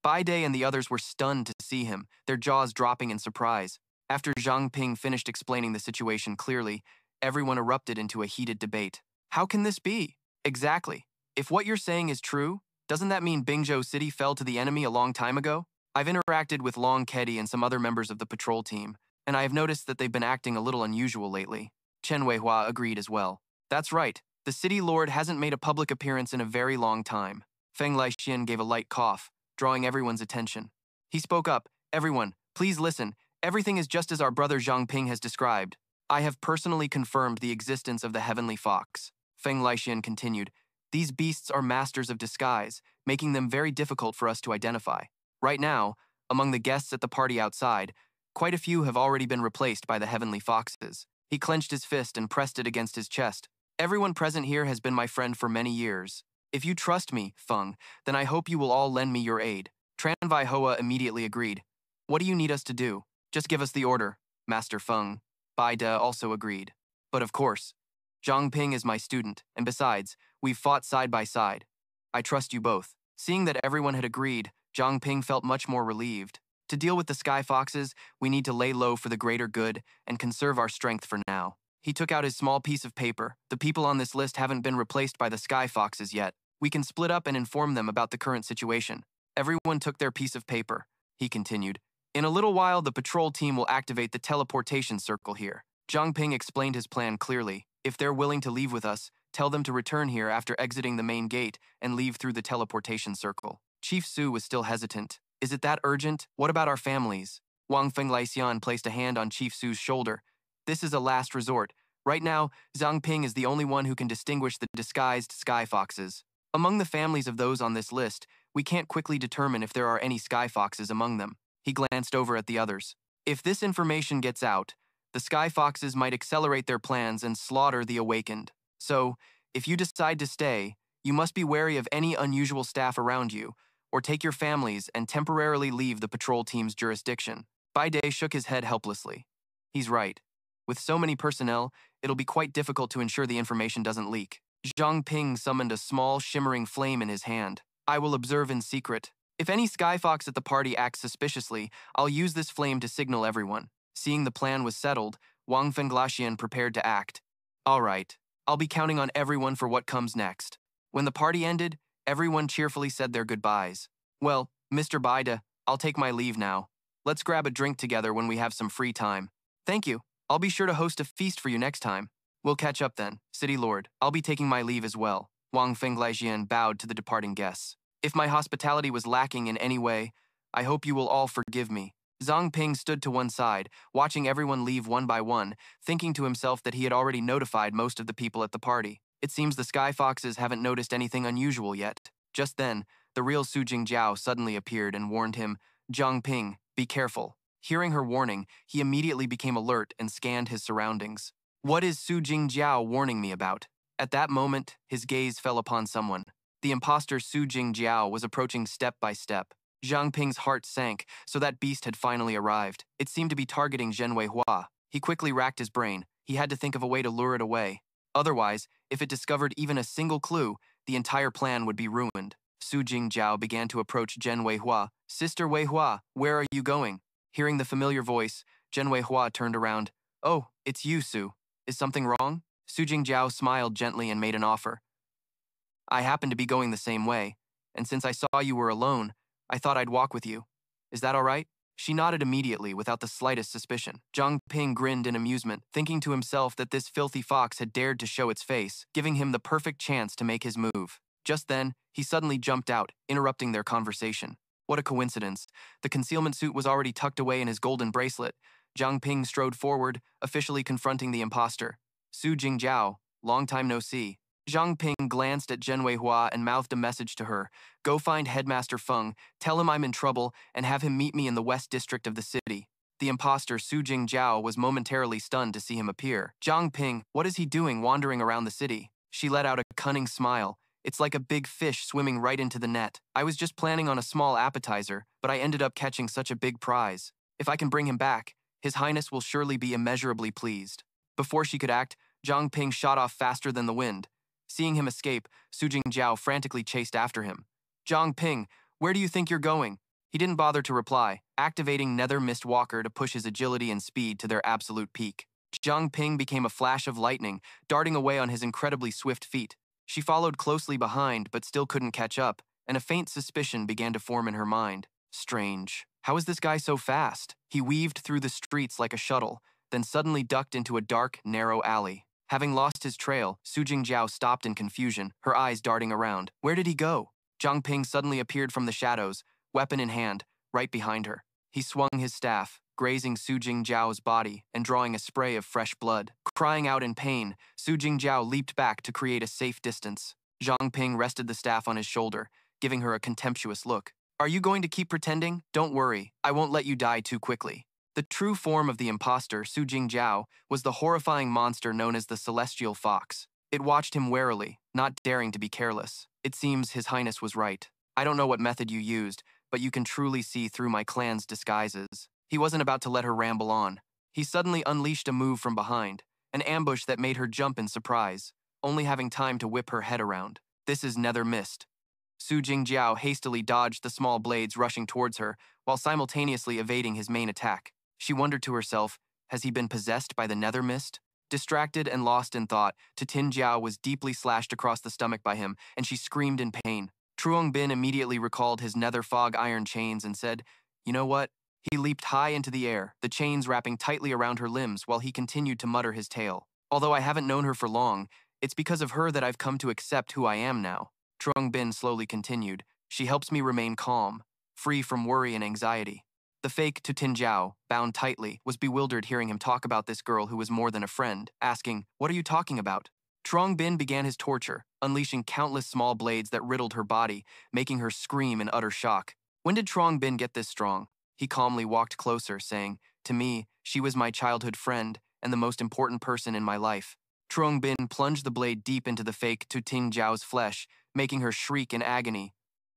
Baide and the others were stunned to see him, their jaws dropping in surprise. After Zhang Ping finished explaining the situation clearly, everyone erupted into a heated debate. How can this be? Exactly. If what you're saying is true, doesn't that mean Bingzhou City fell to the enemy a long time ago? I've interacted with Long Kedi and some other members of the patrol team, and I have noticed that they've been acting a little unusual lately. Chen Weihua agreed as well. That's right. The city lord hasn't made a public appearance in a very long time. Feng Laixian gave a light cough, drawing everyone's attention. He spoke up. Everyone, please listen. Everything is just as our brother Zhang Ping has described. I have personally confirmed the existence of the heavenly fox. Feng Laixian continued. These beasts are masters of disguise, making them very difficult for us to identify. Right now, among the guests at the party outside, quite a few have already been replaced by the heavenly foxes. He clenched his fist and pressed it against his chest. Everyone present here has been my friend for many years. If you trust me, Feng, then I hope you will all lend me your aid. Tran Vai Hoa immediately agreed. What do you need us to do? Just give us the order, Master Feng. Bai De also agreed. But of course, Zhang Ping is my student, and besides, we've fought side by side. I trust you both. Seeing that everyone had agreed, Zhang Ping felt much more relieved. To deal with the Sky Foxes, we need to lay low for the greater good and conserve our strength for now. He took out his small piece of paper. The people on this list haven't been replaced by the Sky Foxes yet. We can split up and inform them about the current situation. Everyone took their piece of paper, he continued. In a little while, the patrol team will activate the teleportation circle here. Zhang Ping explained his plan clearly. If they're willing to leave with us, tell them to return here after exiting the main gate and leave through the teleportation circle. Chief Su was still hesitant. Is it that urgent? What about our families? Wang Feng Laixian placed a hand on Chief Su's shoulder. This is a last resort. Right now, Zhang Ping is the only one who can distinguish the disguised Sky Foxes. Among the families of those on this list, we can't quickly determine if there are any Sky Foxes among them. He glanced over at the others. If this information gets out, the Sky Foxes might accelerate their plans and slaughter the Awakened. So, if you decide to stay, you must be wary of any unusual staff around you, or take your families and temporarily leave the patrol team's jurisdiction. Bai De shook his head helplessly. He's right. With so many personnel, it'll be quite difficult to ensure the information doesn't leak. Zhang Ping summoned a small, shimmering flame in his hand. I will observe in secret. If any skyfox at the party acts suspiciously, I'll use this flame to signal everyone. Seeing the plan was settled, Wang Fenglaxian prepared to act. All right, I'll be counting on everyone for what comes next. When the party ended, everyone cheerfully said their goodbyes. Well, Mr. Baida, I'll take my leave now. Let's grab a drink together when we have some free time. Thank you. I'll be sure to host a feast for you next time. We'll catch up then, City Lord. I'll be taking my leave as well. Wang Fenglaxian bowed to the departing guests. If my hospitality was lacking in any way, I hope you will all forgive me. Zhang Ping stood to one side, watching everyone leave one by one, thinking to himself that he had already notified most of the people at the party. It seems the Sky Foxes haven't noticed anything unusual yet. Just then, the real Su Jingjiao suddenly appeared and warned him, Zhang Ping, be careful. Hearing her warning, he immediately became alert and scanned his surroundings. What is Su Jingjiao warning me about? At that moment, his gaze fell upon someone. The imposter Su Jingjiao was approaching step by step. Zhang Ping's heart sank, so that beast had finally arrived. It seemed to be targeting Zhen Weihua. He quickly racked his brain. He had to think of a way to lure it away. Otherwise, if it discovered even a single clue, the entire plan would be ruined. Su Jingjiao began to approach Zhen Weihua. Sister Weihua, where are you going? Hearing the familiar voice, Zhen Weihua turned around. Oh, it's you, Su. Is something wrong? Su Jingjiao smiled gently and made an offer. I happen to be going the same way, and since I saw you were alone, I thought I'd walk with you. Is that all right? She nodded immediately without the slightest suspicion. Zhang Ping grinned in amusement, thinking to himself that this filthy fox had dared to show its face, giving him the perfect chance to make his move. Just then, he suddenly jumped out, interrupting their conversation. What a coincidence. The concealment suit was already tucked away in his golden bracelet. Zhang Ping strode forward, officially confronting the imposter. Su Jingjiao, long time no see. Zhang Ping glanced at Zhen Weihua and mouthed a message to her. Go find Headmaster Feng, tell him I'm in trouble, and have him meet me in the west district of the city. The imposter Su Jingjiao was momentarily stunned to see him appear. Zhang Ping, what is he doing wandering around the city? She let out a cunning smile. It's like a big fish swimming right into the net. I was just planning on a small appetizer, but I ended up catching such a big prize. If I can bring him back, His Highness will surely be immeasurably pleased. Before she could act, Zhang Ping shot off faster than the wind. Seeing him escape, Su Jingjiao frantically chased after him. Zhang Ping, where do you think you're going? He didn't bother to reply, activating Nether Mist Walker to push his agility and speed to their absolute peak. Zhang Ping became a flash of lightning, darting away on his incredibly swift feet. She followed closely behind, but still couldn't catch up, and a faint suspicion began to form in her mind. Strange. How is this guy so fast? He weaved through the streets like a shuttle, then suddenly ducked into a dark, narrow alley. Having lost his trail, Su Jingjiao stopped in confusion, her eyes darting around. Where did he go? Zhang Ping suddenly appeared from the shadows, weapon in hand, right behind her. He swung his staff, grazing Su Jingjiao's body and drawing a spray of fresh blood. Crying out in pain, Su Jingjiao leaped back to create a safe distance. Zhang Ping rested the staff on his shoulder, giving her a contemptuous look. Are you going to keep pretending? Don't worry, I won't let you die too quickly. The true form of the imposter, Su Jingjiao, was the horrifying monster known as the Celestial Fox. It watched him warily, not daring to be careless. It seems His Highness was right. I don't know what method you used, but you can truly see through my clan's disguises. He wasn't about to let her ramble on. He suddenly unleashed a move from behind, an ambush that made her jump in surprise, only having time to whip her head around. This is Nether Mist. Su Jingjiao hastily dodged the small blades rushing towards her, while simultaneously evading his main attack. She wondered to herself, has he been possessed by the Nether Mist? Distracted and lost in thought, Thien Jiao was deeply slashed across the stomach by him, and she screamed in pain. Truong Bin immediately recalled his nether fog iron chains and said, You know what? He leaped high into the air, the chains wrapping tightly around her limbs while he continued to mutter his tale. Although I haven't known her for long, it's because of her that I've come to accept who I am now. Truong Bin slowly continued. She helps me remain calm, free from worry and anxiety. The fake Thien Jiao, bound tightly, was bewildered hearing him talk about this girl who was more than a friend, asking, What are you talking about? Truong Bin began his torture, unleashing countless small blades that riddled her body, making her scream in utter shock. When did Truong Bin get this strong? He calmly walked closer, saying, To me, she was my childhood friend and the most important person in my life. Truong Bin plunged the blade deep into the fake Thien Jiao's flesh, making her shriek in agony.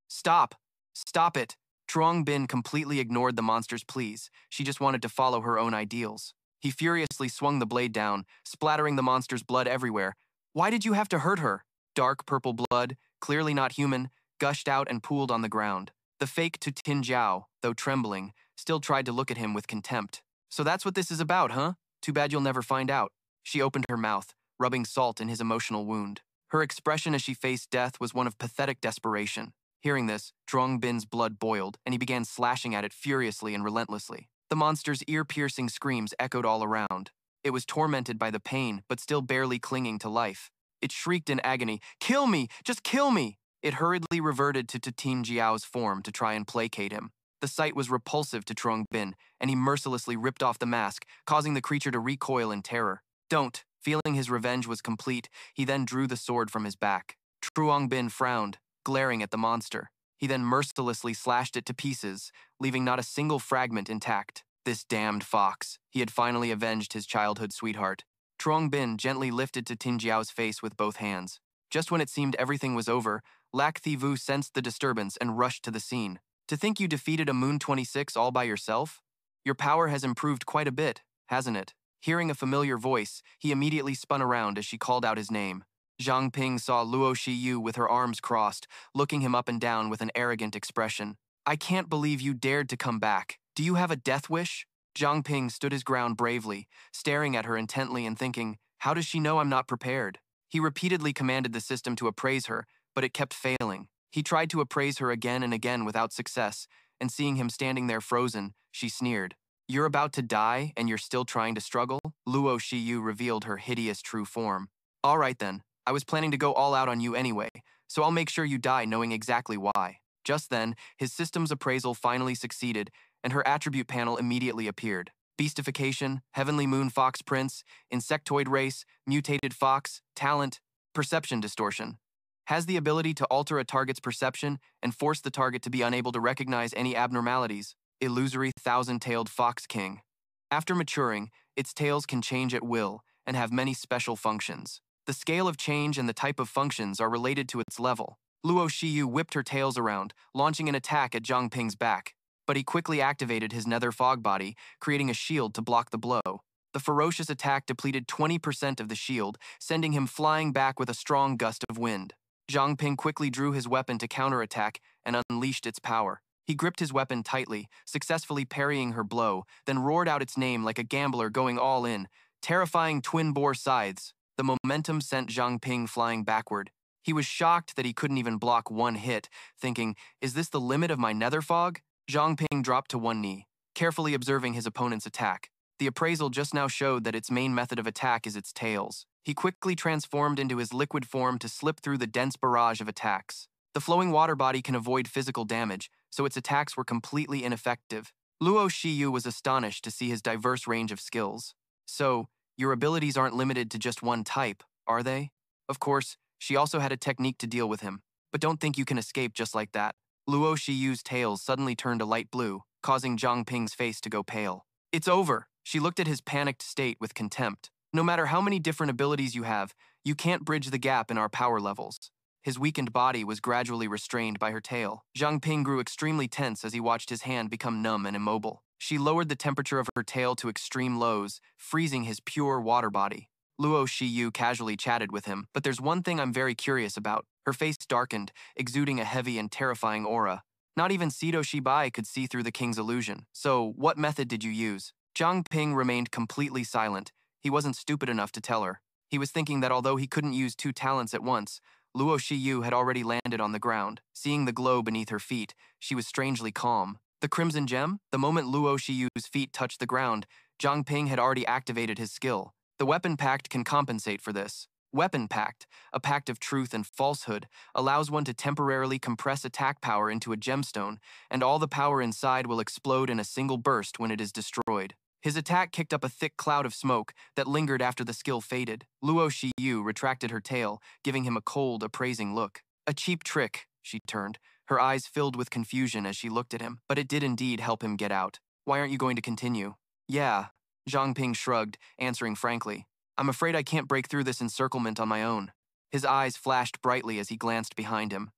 Stop! Stop it! Truong Bin completely ignored the monster's pleas. She just wanted to follow her own ideals. He furiously swung the blade down, splattering the monster's blood everywhere. Why did you have to hurt her? Dark purple blood, clearly not human, gushed out and pooled on the ground. The fake Su Jingjiao, though trembling, still tried to look at him with contempt. So that's what this is about, huh? Too bad you'll never find out. She opened her mouth, rubbing salt in his emotional wound. Her expression as she faced death was one of pathetic desperation. Hearing this, Thuong Bin's blood boiled, and he began slashing at it furiously and relentlessly. The monster's ear-piercing screams echoed all around. It was tormented by the pain, but still barely clinging to life. It shrieked in agony, "Kill me! Just kill me!" It hurriedly reverted to Thien Jiao's form to try and placate him. The sight was repulsive to Thuong Bin, and he mercilessly ripped off the mask, causing the creature to recoil in terror. "Don't." Feeling his revenge was complete, he then drew the sword from his back. Thuong Bin frowned, glaring at the monster. He then mercilessly slashed it to pieces, leaving not a single fragment intact. This damned fox. He had finally avenged his childhood sweetheart. Thuong Bin gently lifted Thien Jiao's face with both hands. Just when it seemed everything was over, Lac Thi Vu sensed the disturbance and rushed to the scene. "To think you defeated a Moon 26 all by yourself? Your power has improved quite a bit, hasn't it?" Hearing a familiar voice, he immediately spun around as she called out his name. Zhang Ping saw Luo Shiyu with her arms crossed, looking him up and down with an arrogant expression. "I can't believe you dared to come back. Do you have a death wish?" Zhang Ping stood his ground bravely, staring at her intently and thinking, "How does she know I'm not prepared?" He repeatedly commanded the system to appraise her, but it kept failing. He tried to appraise her again and again without success, and seeing him standing there frozen, she sneered. "You're about to die, and you're still trying to struggle?" Luo Shiyu revealed her hideous true form. "All right then, I was planning to go all out on you anyway, so I'll make sure you die knowing exactly why." Just then, his system's appraisal finally succeeded, and her attribute panel immediately appeared. Beastification, Heavenly Moon Fox Prince, Insectoid Race, Mutated Fox, Talent, Perception Distortion. Has the ability to alter a target's perception and force the target to be unable to recognize any abnormalities. Illusory thousand-tailed fox king. After maturing, its tails can change at will and have many special functions. The scale of change and the type of functions are related to its level. Luo Shiyu whipped her tails around, launching an attack at Zhang Ping's back, but he quickly activated his nether fog body, creating a shield to block the blow. The ferocious attack depleted 20% of the shield, sending him flying back with a strong gust of wind. Zhang Ping quickly drew his weapon to counterattack and unleashed its power. He gripped his weapon tightly, successfully parrying her blow, then roared out its name like a gambler going all in. Terrifying twin-bore scythes. The momentum sent Zhang Ping flying backward. He was shocked that he couldn't even block one hit, thinking, "Is this the limit of my nether fog?" Zhang Ping dropped to one knee, carefully observing his opponent's attack. The appraisal just now showed that its main method of attack is its tails. He quickly transformed into his liquid form to slip through the dense barrage of attacks. The flowing water body can avoid physical damage, so its attacks were completely ineffective. Luo Shiyu was astonished to see his diverse range of skills. "So, your abilities aren't limited to just one type, are they?" Of course, she also had a technique to deal with him, but don't think you can escape just like that. Luo Shiyu's tails suddenly turned a light blue, causing Zhang Ping's face to go pale. "It's over." She looked at his panicked state with contempt. "No matter how many different abilities you have, you can't bridge the gap in our power levels." His weakened body was gradually restrained by her tail. Zhang Ping grew extremely tense as he watched his hand become numb and immobile. She lowered the temperature of her tail to extreme lows, freezing his pure water body. Luo Shiyu casually chatted with him, "But there's one thing I'm very curious about." Her face darkened, exuding a heavy and terrifying aura. Not even Sido Shibai could see through the king's illusion. "So, what method did you use?" Zhang Ping remained completely silent. He wasn't stupid enough to tell her. He was thinking that although he couldn't use two talents at once, Luo Shiyu had already landed on the ground. Seeing the glow beneath her feet, she was strangely calm. The Crimson Gem? The moment Luo Shiyu's feet touched the ground, Zhang Ping had already activated his skill. The Weapon Pact can compensate for this. Weapon Pact, a pact of truth and falsehood, allows one to temporarily compress attack power into a gemstone, and all the power inside will explode in a single burst when it is destroyed. His attack kicked up a thick cloud of smoke that lingered after the skill faded. Luo Shiyu retracted her tail, giving him a cold, appraising look. "A cheap trick," she turned, her eyes filled with confusion as she looked at him, but it did indeed help him get out. "Why aren't you going to continue?" "Yeah," Zhang Ping shrugged, answering frankly. "I'm afraid I can't break through this encirclement on my own." His eyes flashed brightly as he glanced behind him.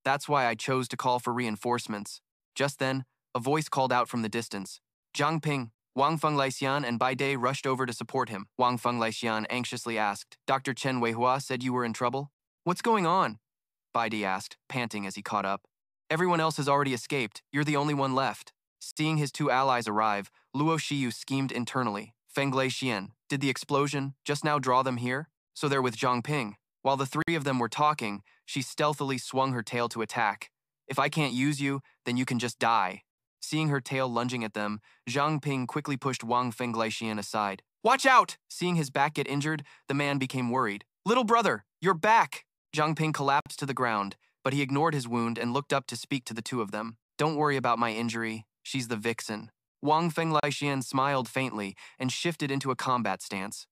"That's why I chose to call for reinforcements." Just then, a voice called out from the distance. "Zhang Ping." Wang Fengleixian and Bai Dai rushed over to support him. Wang Fengleixian anxiously asked, "Dr. Chen Weihua said you were in trouble?" "What's going on?" Bai Dai asked, panting as he caught up. Everyone else has already escaped. You're the only one left. Seeing his two allies arrive, Luo Shiyu schemed internally. Fenglei Xian, did the explosion just now draw them here? So they're with Zhang Ping. While the three of them were talking, she stealthily swung her tail to attack. If I can't use you, then you can just die. Seeing her tail lunging at them, Zhang Ping quickly pushed Wang Fenglei Xian aside. Watch out! Seeing his back get injured, the man became worried. Little brother, you're back! Zhang Ping collapsed to the ground, but he ignored his wound and looked up to speak to the two of them. Don't worry about my injury. She's the vixen. Wang Fenglei Xian smiled faintly and shifted into a combat stance.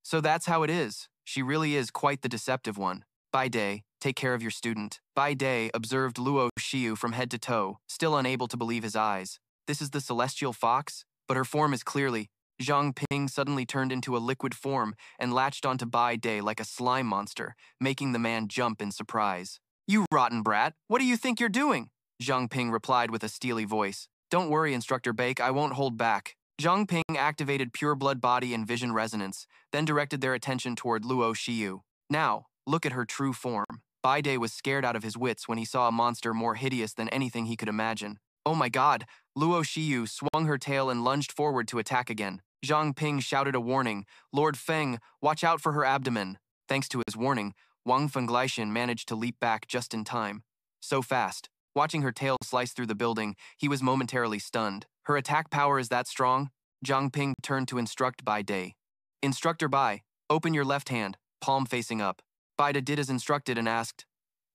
So that's how it is. She really is quite the deceptive one. By day, take care of your student. By day, observed Luo Shiyu from head to toe, still unable to believe his eyes. This is the celestial fox? But her form is clearly... Zhang Ping suddenly turned into a liquid form and latched onto Bai Day like a slime monster, making the man jump in surprise. You rotten brat, what do you think you're doing? Zhang Ping replied with a steely voice. Don't worry, Instructor Bake, I won't hold back. Zhang Ping activated pure blood body and vision resonance, then directed their attention toward Luo Shiyu. Now, look at her true form. Bai Day was scared out of his wits when he saw a monster more hideous than anything he could imagine. Oh my god! Luo Shiyu swung her tail and lunged forward to attack again. Zhang Ping shouted a warning. Lord Feng, watch out for her abdomen. Thanks to his warning, Wang Fenglai managed to leap back just in time. So fast. Watching her tail slice through the building, he was momentarily stunned. Her attack power is that strong? Zhang Ping turned to instruct Bai Day. Instructor Bai, open your left hand, palm facing up. Bai Day did as instructed and asked,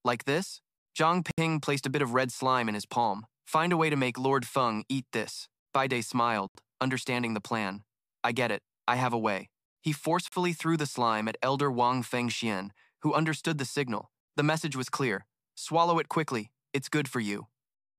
like this? Zhang Ping placed a bit of red slime in his palm. Find a way to make Lord Feng eat this. Bai Day smiled, understanding the plan. I get it. I have a way. He forcefully threw the slime at Elder Wang Fengxian, who understood the signal. The message was clear. Swallow it quickly. It's good for you.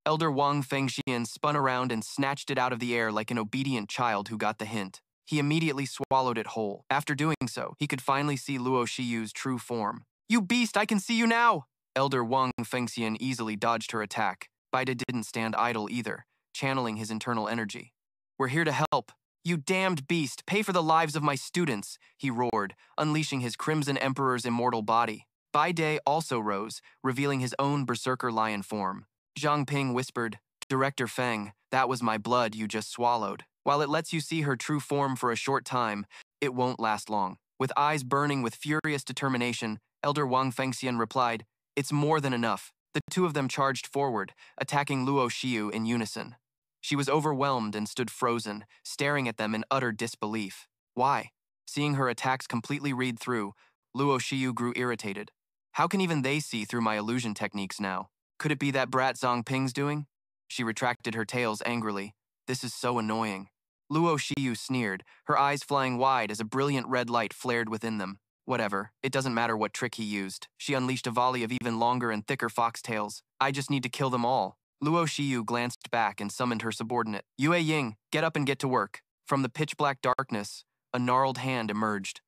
Elder Wang Fengxian spun around and snatched it out of the air like an obedient child who got the hint. He immediately swallowed it whole. After doing so, he could finally see Luo Shiyu's true form. You beast, I can see you now! Elder Wang Fengxian easily dodged her attack. Baida didn't stand idle either, channeling his internal energy. We're here to help. You damned beast, pay for the lives of my students, he roared, unleashing his Crimson Emperor's immortal body. Bai Day also rose, revealing his own berserker lion form. Zhang Ping whispered, Director Feng, that was my blood you just swallowed. While it lets you see her true form for a short time, it won't last long. With eyes burning with furious determination, Elder Wang Fengxian replied, It's more than enough. The two of them charged forward, attacking Luo Shiyu in unison. She was overwhelmed and stood frozen, staring at them in utter disbelief. Why? Seeing her attacks completely read through, Luo Shiyu grew irritated. How can even they see through my illusion techniques now? Could it be that brat Zhang Ping's doing? She retracted her tails angrily. This is so annoying. Luo Shiyu sneered, her eyes flying wide as a brilliant red light flared within them. Whatever, it doesn't matter what trick he used. She unleashed a volley of even longer and thicker foxtails. I just need to kill them all. Luo Shiyu glanced back and summoned her subordinate. Yue Ying, get up and get to work. From the pitch-black darkness, a gnarled hand emerged.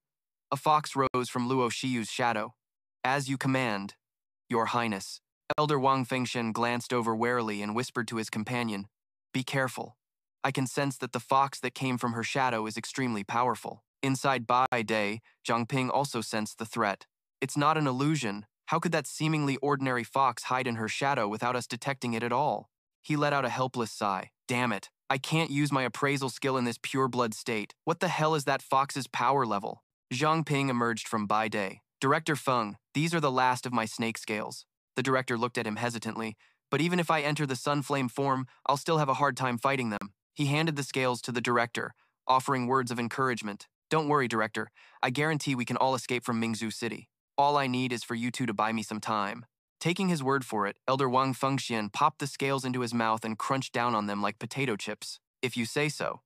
A fox rose from Luo Shiyu's shadow. As you command, Your Highness. Elder Wang Fengshen glanced over warily and whispered to his companion, Be careful. I can sense that the fox that came from her shadow is extremely powerful. Inside Bai Day, Zhang Ping also sensed the threat. It's not an illusion. How could that seemingly ordinary fox hide in her shadow without us detecting it at all? He let out a helpless sigh. Damn it. I can't use my appraisal skill in this pure blood state. What the hell is that fox's power level? Zhang Ping emerged from Bai Day. Director Feng, these are the last of my snake scales. The director looked at him hesitantly, but even if I enter the Sunflame form, I'll still have a hard time fighting them. He handed the scales to the director, offering words of encouragement. Don't worry, Director. I guarantee we can all escape from Mingzhu City. All I need is for you two to buy me some time. Taking his word for it, Elder Wang Fengxian popped the scales into his mouth and crunched down on them like potato chips. If you say so.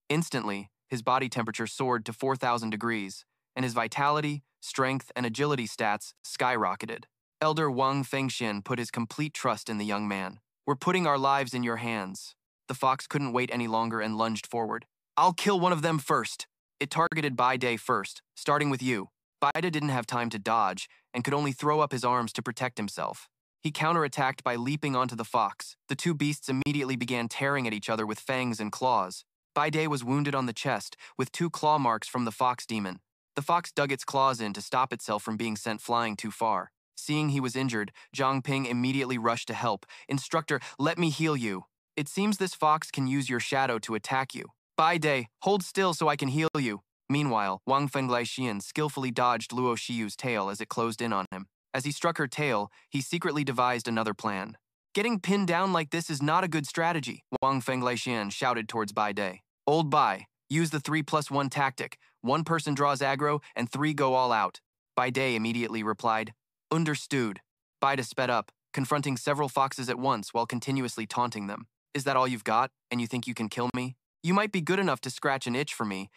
Instantly, his body temperature soared to 4,000 degrees, and his vitality, strength, and agility stats skyrocketed. Elder Wang Fengxian put his complete trust in the young man. We're putting our lives in your hands. The fox couldn't wait any longer and lunged forward. I'll kill one of them first. It targeted Bai Day first, starting with you. Baida didn't have time to dodge and could only throw up his arms to protect himself. He counterattacked by leaping onto the fox. The two beasts immediately began tearing at each other with fangs and claws. Bai Day was wounded on the chest, with 2 claw marks from the fox demon. The fox dug its claws in to stop itself from being sent flying too far. Seeing he was injured, Zhang Ping immediately rushed to help. Instructor, let me heal you. It seems this fox can use your shadow to attack you. Bai Day, hold still so I can heal you. Meanwhile, Wang Fenglaixian skillfully dodged Luo Shiyu's tail as it closed in on him. As he struck her tail, he secretly devised another plan. Getting pinned down like this is not a good strategy, Wang Fenglaixian shouted towards Bai Day. Old Bai, use the 3+1 tactic. One person draws aggro and 3 go all out. Bai Day immediately replied, understood. Bai Day sped up, confronting several foxes at once while continuously taunting them. Is that all you've got, and you think you can kill me? You might be good enough to scratch an itch for me.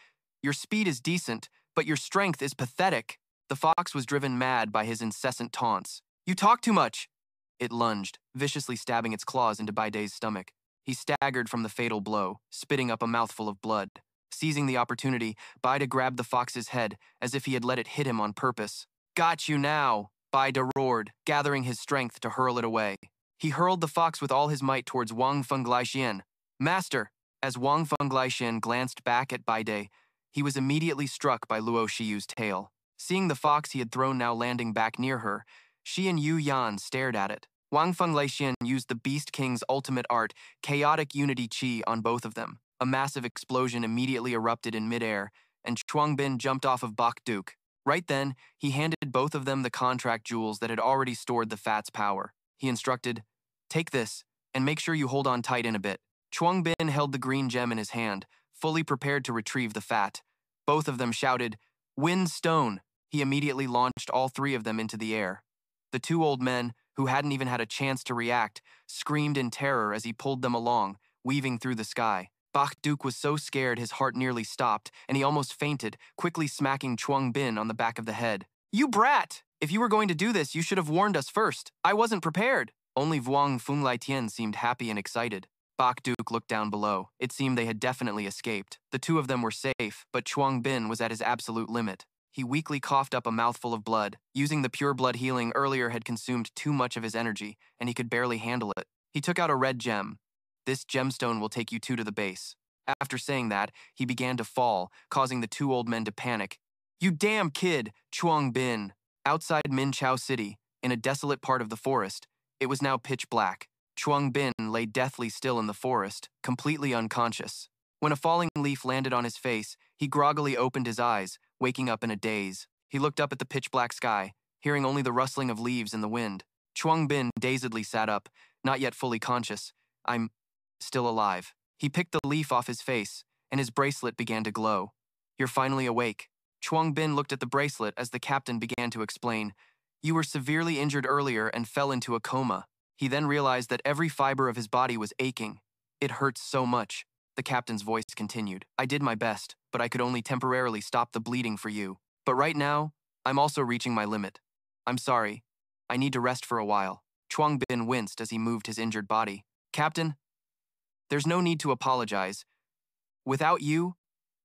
Your speed is decent, but your strength is pathetic. The fox was driven mad by his incessant taunts. You talk too much. It lunged, viciously stabbing its claws into Bai Day's stomach. He staggered from the fatal blow, spitting up a mouthful of blood. Seizing the opportunity, Bai Day grabbed the fox's head as if he had let it hit him on purpose. Got you now, Bai Day roared, gathering his strength to hurl it away. He hurled the fox with all his might towards Wang Fenglaixian. Master! As Wang Fenglaixian glanced back at Bai Day, he was immediately struck by Luo Shiyu's tail. Seeing the fox he had thrown now landing back near her, she and Yu Yan stared at it. Wang Fenglaixian used the Beast King's ultimate art, Chaotic Unity Chi, on both of them. A massive explosion immediately erupted in midair, and Chuang Bin jumped off of Bok Duke. Right then, he handed both of them the contract jewels that had already stored the fat's power. He instructed, take this, and make sure you hold on tight in a bit. Chuang Bin held the green gem in his hand, fully prepared to retrieve the fat. Both of them shouted, Wind Stone! He immediately launched all 3 of them into the air. The 2 old men, who hadn't even had a chance to react, screamed in terror as he pulled them along, weaving through the sky. Bok Duke was so scared his heart nearly stopped, and he almost fainted, quickly smacking Chuang Bin on the back of the head. You brat! If you were going to do this, you should have warned us first. I wasn't prepared. Only Vuong Funglai Tian seemed happy and excited. Bok Duke looked down below. It seemed they had definitely escaped. The 2 of them were safe, but Chuang Bin was at his absolute limit. He weakly coughed up a mouthful of blood. Using the pure blood healing earlier had consumed too much of his energy, and he could barely handle it. He took out a red gem. This gemstone will take you 2 to the base. After saying that, he began to fall, causing the 2 old men to panic. You damn kid, Chuang Bin. Outside Minchao City, in a desolate part of the forest, it was now pitch black. Chuang Bin lay deathly still in the forest, completely unconscious. When a falling leaf landed on his face, he groggily opened his eyes, waking up in a daze. He looked up at the pitch-black sky, hearing only the rustling of leaves in the wind. Chuang Bin dazedly sat up, not yet fully conscious. I'm still alive. He picked the leaf off his face, and his bracelet began to glow. You're finally awake. Chuang Bin looked at the bracelet as the captain began to explain. You were severely injured earlier and fell into a coma. He then realized that every fiber of his body was aching. It hurts so much. The captain's voice continued. I did my best, but I could only temporarily stop the bleeding for you. But right now, I'm also reaching my limit. I'm sorry. I need to rest for a while. Chuang Bin winced as he moved his injured body. Captain, there's no need to apologize. Without you,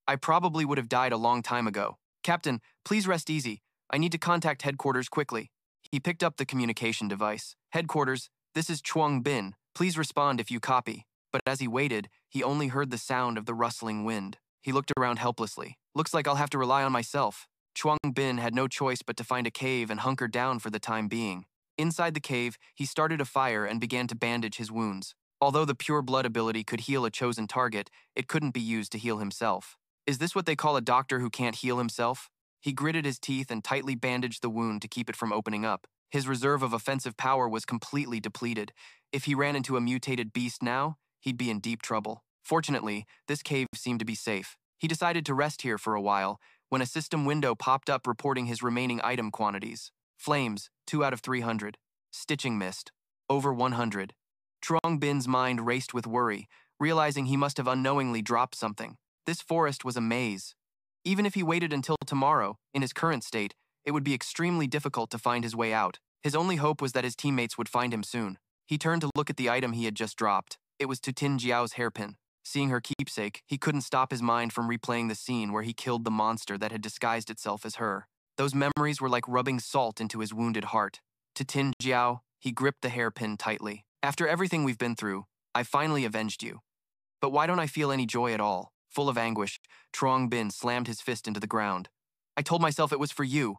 I probably would have died a long time ago. Captain, please rest easy. I need to contact headquarters quickly. He picked up the communication device. Headquarters, this is Chuang Bin. Please respond if you copy. But as he waited, he only heard the sound of the rustling wind. He looked around helplessly. Looks like I'll have to rely on myself. Chuang Bin had no choice but to find a cave and hunker down for the time being. Inside the cave, he started a fire and began to bandage his wounds. Although the pure blood ability could heal a chosen target, it couldn't be used to heal himself. Is this what they call a doctor who can't heal himself? He gritted his teeth and tightly bandaged the wound to keep it from opening up. His reserve of offensive power was completely depleted. If he ran into a mutated beast now, he'd be in deep trouble. Fortunately, this cave seemed to be safe. He decided to rest here for a while, when a system window popped up reporting his remaining item quantities. Flames, 2 out of 300. Stitching mist, over 100. Truong Bin's mind raced with worry, realizing he must have unknowingly dropped something. This forest was a maze. Even if he waited until tomorrow, in his current state, it would be extremely difficult to find his way out. His only hope was that his teammates would find him soon. He turned to look at the item he had just dropped. It was Su Jingjiao's hairpin. Seeing her keepsake, he couldn't stop his mind from replaying the scene where he killed the monster that had disguised itself as her. Those memories were like rubbing salt into his wounded heart. To Thien Thuong Ho, he gripped the hairpin tightly. After everything we've been through, I finally avenged you. But why don't I feel any joy at all? Full of anguish, Truong Bin slammed his fist into the ground. I told myself it was for you.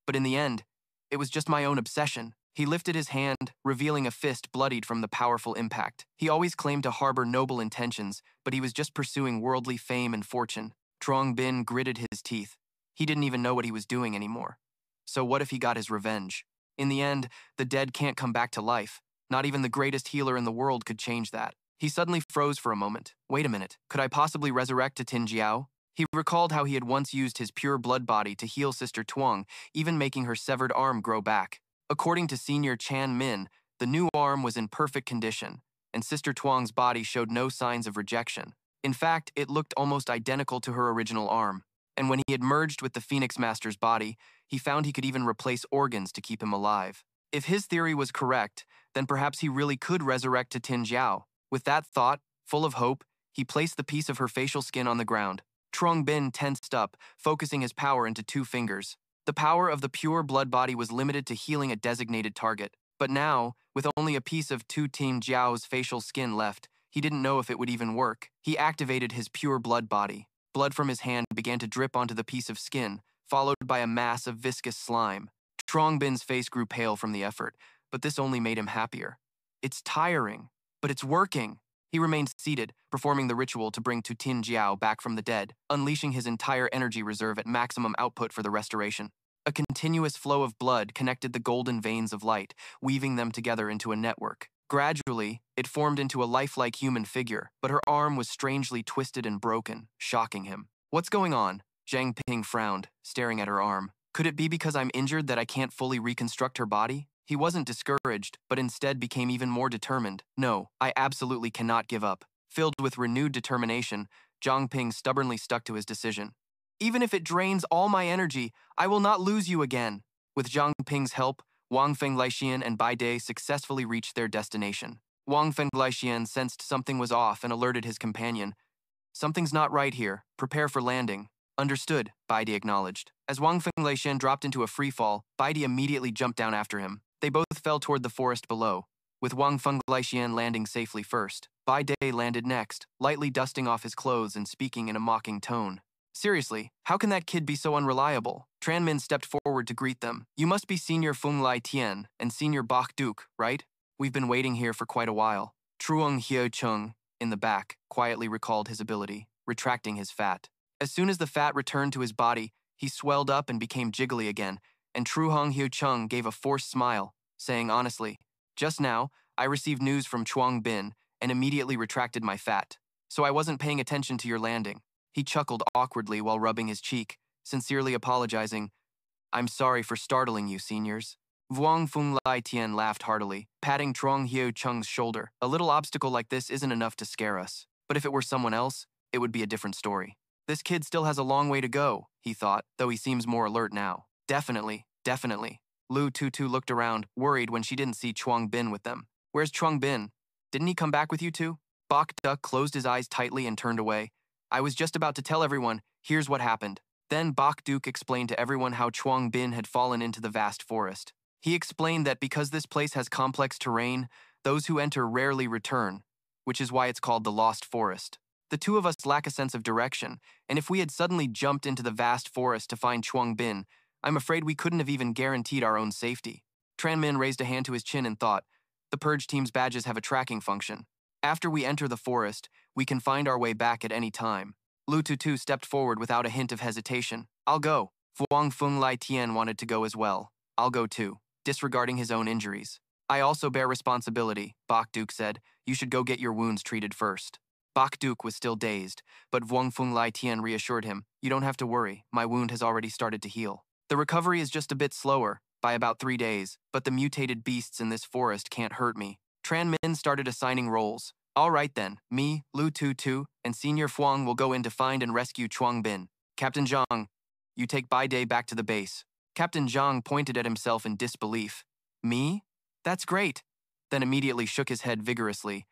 But in the end, It was just my own obsession. He lifted his hand, revealing a fist bloodied from the powerful impact. He always claimed to harbor noble intentions, but he was just pursuing worldly fame and fortune. Truong Bin gritted his teeth. He didn't even know what he was doing anymore. So what if he got his revenge? In the end, the dead can't come back to life. Not even the greatest healer in the world could change that. He suddenly froze for a moment. Wait a minute, could I possibly resurrect to Jingjiao? He recalled how he had once used his pure blood body to heal Sister Thuong, even making her severed arm grow back. According to Senior Chan Min, the new arm was in perfect condition, and Sister Thuong's body showed no signs of rejection. In fact, it looked almost identical to her original arm. And when he had merged with the Phoenix Master's body, he found he could even replace organs to keep him alive. If his theory was correct, then perhaps he really could resurrect to Jingjiao. With that thought, full of hope, he placed the piece of her facial skin on the ground. Truong Bin tensed up, focusing his power into 2 fingers. The power of the pure blood body was limited to healing a designated target. But now, with only a piece of Jingjiao's facial skin left, he didn't know if it would even work. He activated his pure blood body. Blood from his hand began to drip onto the piece of skin, followed by a mass of viscous slime. Truong Bin's face grew pale from the effort, but this only made him happier. It's tiring, but it's working. He remained seated, performing the ritual to bring Jingjiao back from the dead, unleashing his entire energy reserve at maximum output for the restoration. A continuous flow of blood connected the golden veins of light, weaving them together into a network. Gradually, it formed into a lifelike human figure, but her arm was strangely twisted and broken, shocking him. What's going on? Zhang Ping frowned, staring at her arm. Could it be because I'm injured that I can't fully reconstruct her body? He wasn't discouraged, but instead became even more determined. No, I absolutely cannot give up. Filled with renewed determination, Zhang Ping stubbornly stuck to his decision. Even if it drains all my energy, I will not lose you again. With Zhang Ping's help, Wang Fengleixian and Bai Dai successfully reached their destination. Wang Fengleixian sensed something was off and alerted his companion. Something's not right here. Prepare for landing. Understood, Bai Dai acknowledged. As Wang Fengleixian dropped into a freefall, Bai Dai immediately jumped down after him. They both fell toward the forest below, with Wang Fengleixian landing safely first. Bai Dai landed next, lightly dusting off his clothes and speaking in a mocking tone. Seriously, how can that kid be so unreliable? Tran Min stepped forward to greet them. You must be Senior Feng Lai Tian and Senior Bok Duke, right? We've been waiting here for quite a while. Truong Hyo Chung, in the back, quietly recalled his ability, retracting his fat. As soon as the fat returned to his body, he swelled up and became jiggly again, and Truong Hyo Chung gave a forced smile, saying honestly, just now, I received news from Truong Bin and immediately retracted my fat, so I wasn't paying attention to your landing. He chuckled awkwardly while rubbing his cheek, sincerely apologizing. I'm sorry for startling you, seniors. Vuong Fung Lai Tian laughed heartily, patting Truong Hyo Chung's shoulder. A little obstacle like this isn't enough to scare us, but if it were someone else, it would be a different story. This kid still has a long way to go, he thought, though he seems more alert now. Definitely, definitely. Lu Tutu looked around, worried when she didn't see Chuang Bin with them. Where's Chuang Bin? Didn't he come back with you two? Bok Duck closed his eyes tightly and turned away. I was just about to tell everyone, here's what happened. Then Bok Duke explained to everyone how Chuang Bin had fallen into the vast forest. He explained that because this place has complex terrain, those who enter rarely return, which is why it's called the Lost Forest. The two of us lack a sense of direction, and if we had suddenly jumped into the vast forest to find Chuang Bin, I'm afraid we couldn't have even guaranteed our own safety. Tran Min raised a hand to his chin and thought, the Purge team's badges have a tracking function. After we enter the forest, we can find our way back at any time. Lu Tutu stepped forward without a hint of hesitation. I'll go. Vuong Fung Lai Tian wanted to go as well. I'll go too, disregarding his own injuries. I also bear responsibility, Bok Duke said. You should go get your wounds treated first. Bok Duke was still dazed, but Vuong Fung Lai Tian reassured him, you don't have to worry, my wound has already started to heal. The recovery is just a bit slower, by about 3 days, but the mutated beasts in this forest can't hurt me. Tran Min started assigning roles. All right then, me, Lu Tutu, and Senior Fuang will go in to find and rescue Chuang Bin. Captain Zhang, you take Bai Dai back to the base. Captain Zhang pointed at himself in disbelief. Me? That's great. Then immediately shook his head vigorously.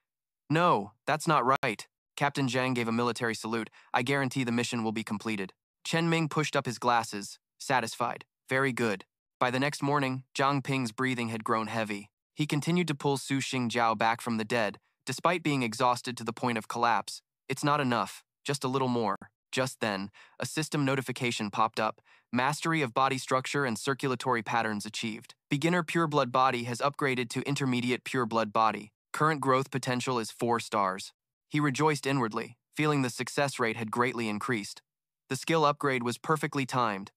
No, that's not right. Captain Zhang gave a military salute. I guarantee the mission will be completed. Chen Ming pushed up his glasses, satisfied. Very good. By the next morning, Zhang Ping's breathing had grown heavy. He continued to pull Su Jingjiao back from the dead, despite being exhausted to the point of collapse. It's not enough, just a little more. Just then, a system notification popped up. Mastery of body structure and circulatory patterns achieved. Beginner pureblood body has upgraded to intermediate pureblood body. Current growth potential is 4 stars. He rejoiced inwardly, feeling the success rate had greatly increased. The skill upgrade was perfectly timed.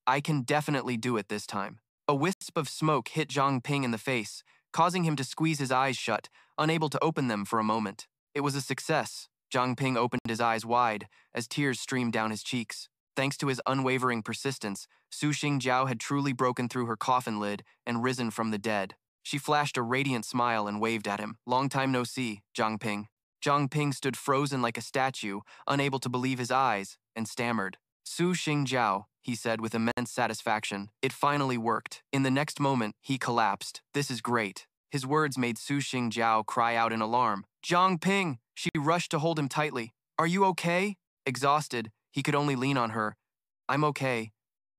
I can definitely do it this time. A wisp of smoke hit Zhang Ping in the face, causing him to squeeze his eyes shut, unable to open them for a moment. It was a success. Zhang Ping opened his eyes wide as tears streamed down his cheeks. Thanks to his unwavering persistence, Su Jingjiao had truly broken through her coffin lid and risen from the dead. She flashed a radiant smile and waved at him. Long time no see, Zhang Ping. Zhang Ping stood frozen like a statue, unable to believe his eyes, and stammered. Su Jingjiao, he said with immense satisfaction. It finally worked. In the next moment, he collapsed. This is great. His words made Su Jingjiao cry out in alarm. Zhang Ping! She rushed to hold him tightly. Are you okay? Exhausted, he could only lean on her. I'm okay.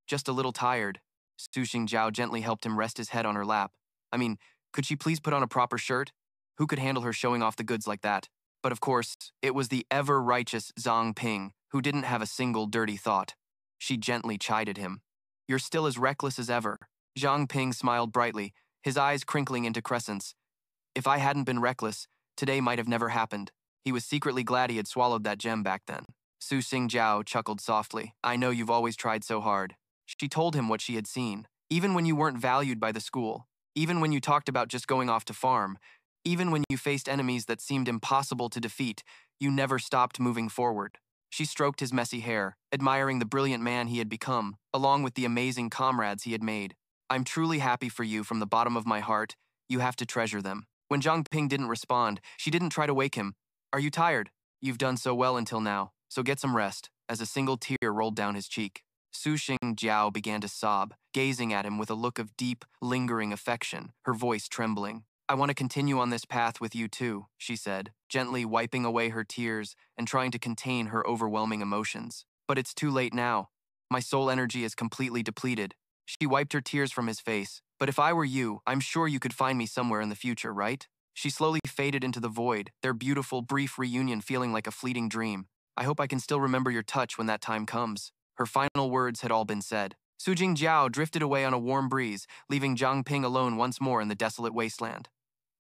Just a little tired. Su Jingjiao gently helped him rest his head on her lap. I mean, could she please put on a proper shirt? Who could handle her showing off the goods like that? But of course, it was the ever-righteous Zhang Ping, who didn't have a single dirty thought. She gently chided him. You're still as reckless as ever. Zhang Ping smiled brightly, his eyes crinkling into crescents. If I hadn't been reckless, today might have never happened. He was secretly glad he had swallowed that gem back then. Su Jingjiao chuckled softly. I know you've always tried so hard. She told him what she had seen. Even when you weren't valued by the school, even when you talked about just going off to farm, even when you faced enemies that seemed impossible to defeat, you never stopped moving forward. She stroked his messy hair, admiring the brilliant man he had become, along with the amazing comrades he had made. I'm truly happy for you from the bottom of my heart. You have to treasure them. When Zhang Ping didn't respond, she didn't try to wake him. Are you tired? You've done so well until now, so get some rest, as a single tear rolled down his cheek. Su Jingjiao began to sob, gazing at him with a look of deep, lingering affection, her voice trembling. I want to continue on this path with you too, she said, gently wiping away her tears and trying to contain her overwhelming emotions. But it's too late now. My soul energy is completely depleted. She wiped her tears from his face. But if I were you, I'm sure you could find me somewhere in the future, right? She slowly faded into the void, their beautiful, brief reunion feeling like a fleeting dream. I hope I can still remember your touch when that time comes. Her final words had all been said. Su Jingjiao drifted away on a warm breeze, leaving Zhang Ping alone once more in the desolate wasteland.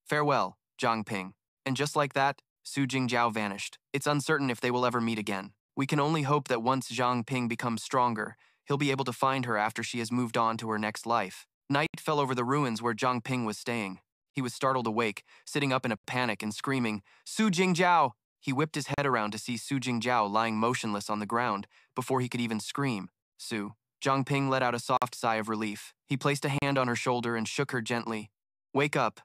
Farewell, Zhang Ping. And just like that, Su Jingjiao vanished. It's uncertain if they will ever meet again. We can only hope that once Zhang Ping becomes stronger, he'll be able to find her after she has moved on to her next life. Night fell over the ruins where Zhang Ping was staying. He was startled awake, sitting up in a panic and screaming, Su Jingjiao! He whipped his head around to see Su Jingjiao lying motionless on the ground before he could even scream. Su. Zhang Ping let out a soft sigh of relief. He placed a hand on her shoulder and shook her gently. Wake up.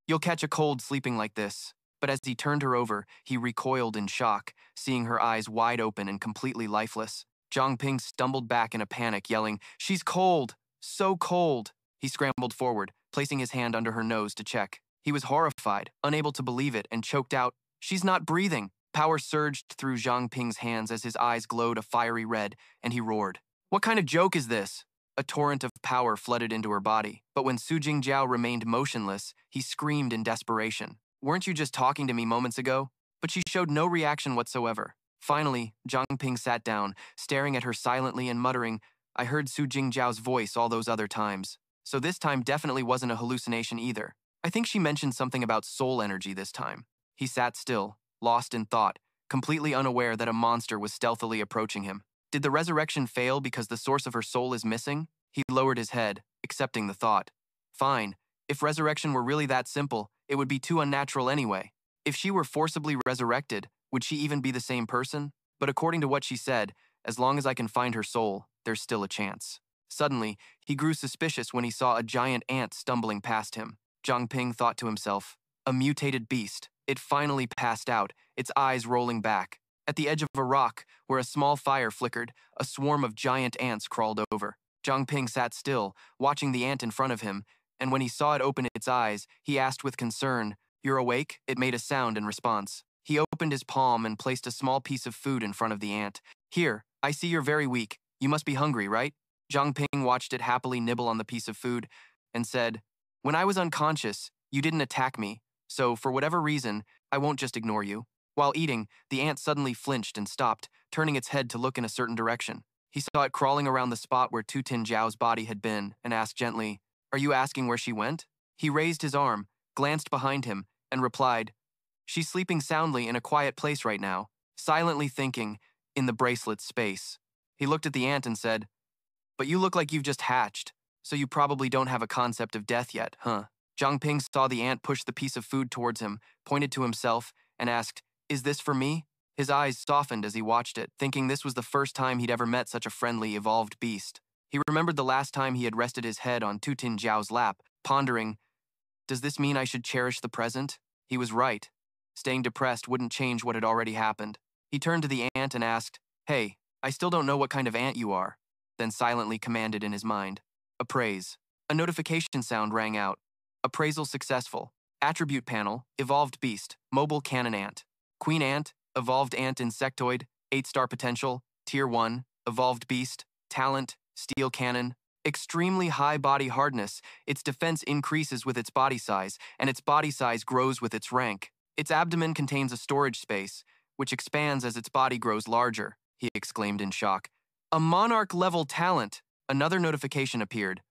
You'll catch a cold sleeping like this. But as he turned her over, he recoiled in shock, seeing her eyes wide open and completely lifeless. Zhang Ping stumbled back in a panic, yelling, She's cold! So cold! He scrambled forward, placing his hand under her nose to check. He was horrified, unable to believe it, and choked out, She's not breathing! Power surged through Zhang Ping's hands as his eyes glowed a fiery red, and he roared. What kind of joke is this? A torrent of power flooded into her body. But when Su Jingjiao remained motionless, he screamed in desperation. Weren't you just talking to me moments ago? But she showed no reaction whatsoever. Finally, Zhang Ping sat down, staring at her silently and muttering, I heard Su Jingjiao's voice all those other times. So this time definitely wasn't a hallucination either. I think she mentioned something about soul energy this time. He sat still, lost in thought, completely unaware that a monster was stealthily approaching him. Did the resurrection fail because the source of her soul is missing? He lowered his head, accepting the thought. Fine. If resurrection were really that simple, it would be too unnatural anyway. If she were forcibly resurrected, would she even be the same person? But according to what she said, as long as I can find her soul, there's still a chance. Suddenly, he grew suspicious when he saw a giant ant stumbling past him. Zhang Ping thought to himself, a mutated beast. It finally passed out, its eyes rolling back. At the edge of a rock, where a small fire flickered, a swarm of giant ants crawled over. Zhang Ping sat still, watching the ant in front of him, and when he saw it open its eyes, he asked with concern, You're awake? It made a sound in response. He opened his palm and placed a small piece of food in front of the ant. Here, I see you're very weak. You must be hungry, right? Zhang Ping watched it happily nibble on the piece of food and said, When I was unconscious, you didn't attack me, so for whatever reason, I won't just ignore you. While eating, the ant suddenly flinched and stopped, turning its head to look in a certain direction. He saw it crawling around the spot where Su Jingjiao's body had been and asked gently, "Are you asking where she went?" He raised his arm, glanced behind him, and replied, "She's sleeping soundly in a quiet place right now, silently thinking, in the bracelet's space." He looked at the ant and said, "But you look like you've just hatched, so you probably don't have a concept of death yet, huh?" Zhang Ping saw the ant push the piece of food towards him, pointed to himself, and asked, "Is this for me?" His eyes softened as he watched it, thinking this was the first time he'd ever met such a friendly, evolved beast. He remembered the last time he had rested his head on Su Jingjiao's lap, pondering, "Does this mean I should cherish the present?" He was right. Staying depressed wouldn't change what had already happened. He turned to the ant and asked, "Hey, I still don't know what kind of ant you are," then silently commanded in his mind, "Appraise." A notification sound rang out. Appraisal successful. Attribute panel, evolved beast, mobile cannon ant. Queen ant, evolved ant insectoid, 8-star potential, tier 1, evolved beast, talent, steel cannon. Extremely high body hardness, its defense increases with its body size, and its body size grows with its rank. Its abdomen contains a storage space, which expands as its body grows larger, he exclaimed in shock. A monarch-level talent. Another notification appeared.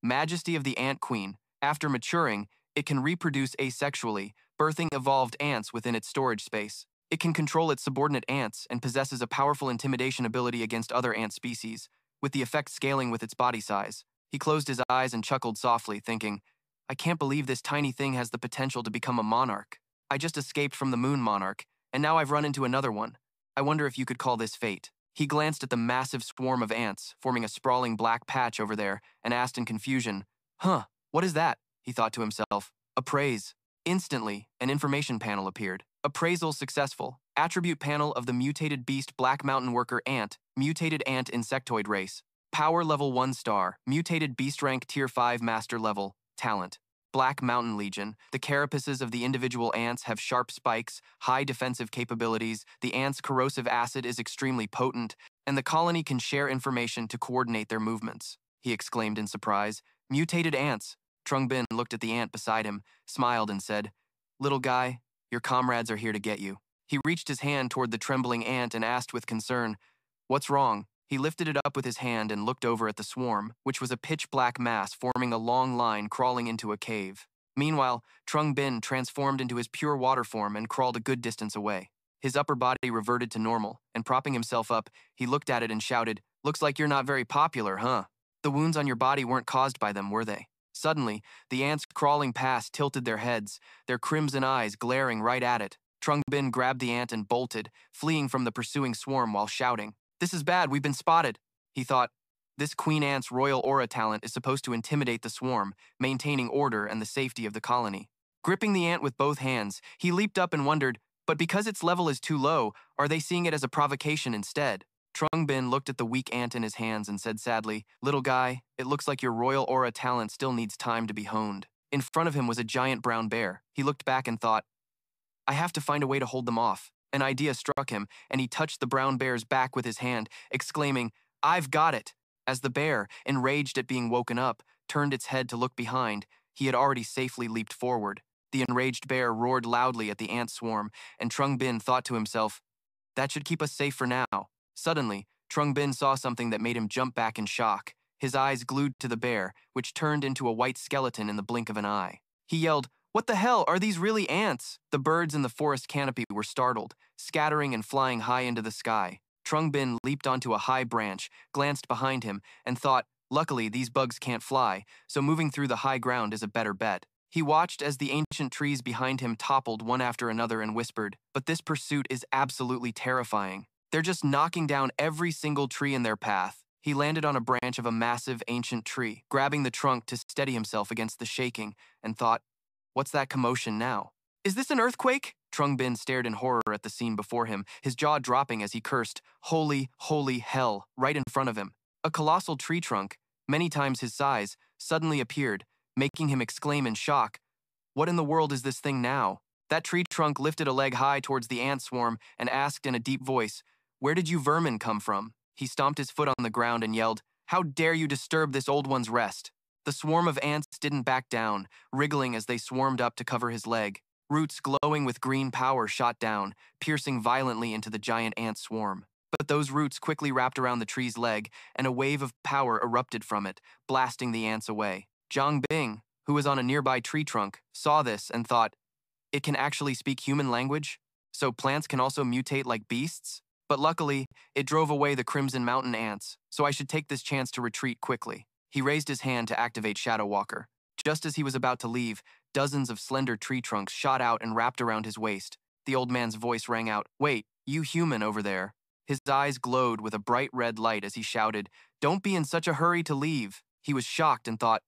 Majesty of the Ant Queen. After maturing, it can reproduce asexually, birthing evolved ants within its storage space. It can control its subordinate ants and possesses a powerful intimidation ability against other ant species, with the effect scaling with its body size. He closed his eyes and chuckled softly, thinking, "I can't believe this tiny thing has the potential to become a monarch. I just escaped from the moon monarch, and now I've run into another one. I wonder if you could call this fate." He glanced at the massive swarm of ants, forming a sprawling black patch over there, and asked in confusion, "Huh, what is that?" He thought to himself, "Appraise." Instantly, an information panel appeared. Appraisal successful. Attribute panel of the mutated beast Black Mountain Worker ant, mutated ant insectoid race. Power level 1 star, mutated beast rank tier 5 master level, talent. Black Mountain Legion. The carapaces of the individual ants have sharp spikes, high defensive capabilities, the ants' corrosive acid is extremely potent, and the colony can share information to coordinate their movements, he exclaimed in surprise. Mutated ants. Trung Bin looked at the ant beside him, smiled and said, "Little guy, your comrades are here to get you." He reached his hand toward the trembling ant and asked with concern, "What's wrong?" He lifted it up with his hand and looked over at the swarm, which was a pitch-black mass forming a long line crawling into a cave. Meanwhile, Trung Bin transformed into his pure water form and crawled a good distance away. His upper body reverted to normal, and propping himself up, he looked at it and shouted, "Looks like you're not very popular, huh? The wounds on your body weren't caused by them, were they?" Suddenly, the ants crawling past tilted their heads, their crimson eyes glaring right at it. Trung Bin grabbed the ant and bolted, fleeing from the pursuing swarm while shouting, "This is bad, we've been spotted." He thought, this queen ant's royal aura talent is supposed to intimidate the swarm, maintaining order and the safety of the colony. Gripping the ant with both hands, he leaped up and wondered, but because its level is too low, are they seeing it as a provocation instead? Trung Bin looked at the weak ant in his hands and said sadly, "Little guy, it looks like your royal aura talent still needs time to be honed." In front of him was a giant brown bear. He looked back and thought, "I have to find a way to hold them off." An idea struck him, and he touched the brown bear's back with his hand, exclaiming, "I've got it!" As the bear, enraged at being woken up, turned its head to look behind, he had already safely leaped forward. The enraged bear roared loudly at the ant swarm, and Trung Bin thought to himself, "That should keep us safe for now." Suddenly, Trung Bin saw something that made him jump back in shock. His eyes glued to the bear, which turned into a white skeleton in the blink of an eye. He yelled, "What the hell, are these really ants?" The birds in the forest canopy were startled, scattering and flying high into the sky. Trung Bin leaped onto a high branch, glanced behind him, and thought, luckily these bugs can't fly, so moving through the high ground is a better bet. He watched as the ancient trees behind him toppled one after another and whispered, "But this pursuit is absolutely terrifying. They're just knocking down every single tree in their path." He landed on a branch of a massive ancient tree, grabbing the trunk to steady himself against the shaking, and thought, "What's that commotion now? Is this an earthquake?" Trung Bin stared in horror at the scene before him, his jaw dropping as he cursed, "Holy, holy hell," right in front of him. A colossal tree trunk, many times his size, suddenly appeared, making him exclaim in shock, "What in the world is this thing now?" That tree trunk lifted a leg high towards the ant swarm and asked in a deep voice, "Where did you vermin come from?" He stomped his foot on the ground and yelled, "How dare you disturb this old one's rest?" The swarm of ants didn't back down, wriggling as they swarmed up to cover his leg. Roots glowing with green power shot down, piercing violently into the giant ant swarm. But those roots quickly wrapped around the tree's leg, and a wave of power erupted from it, blasting the ants away. Zhang Ping, who was on a nearby tree trunk, saw this and thought, it can actually speak human language? So plants can also mutate like beasts? But luckily, it drove away the Crimson Mountain ants, so I should take this chance to retreat quickly. He raised his hand to activate Shadow Walker. Just as he was about to leave, dozens of slender tree trunks shot out and wrapped around his waist. The old man's voice rang out, "Wait, you human over there." His eyes glowed with a bright red light as he shouted, "Don't be in such a hurry to leave." He was shocked and thought,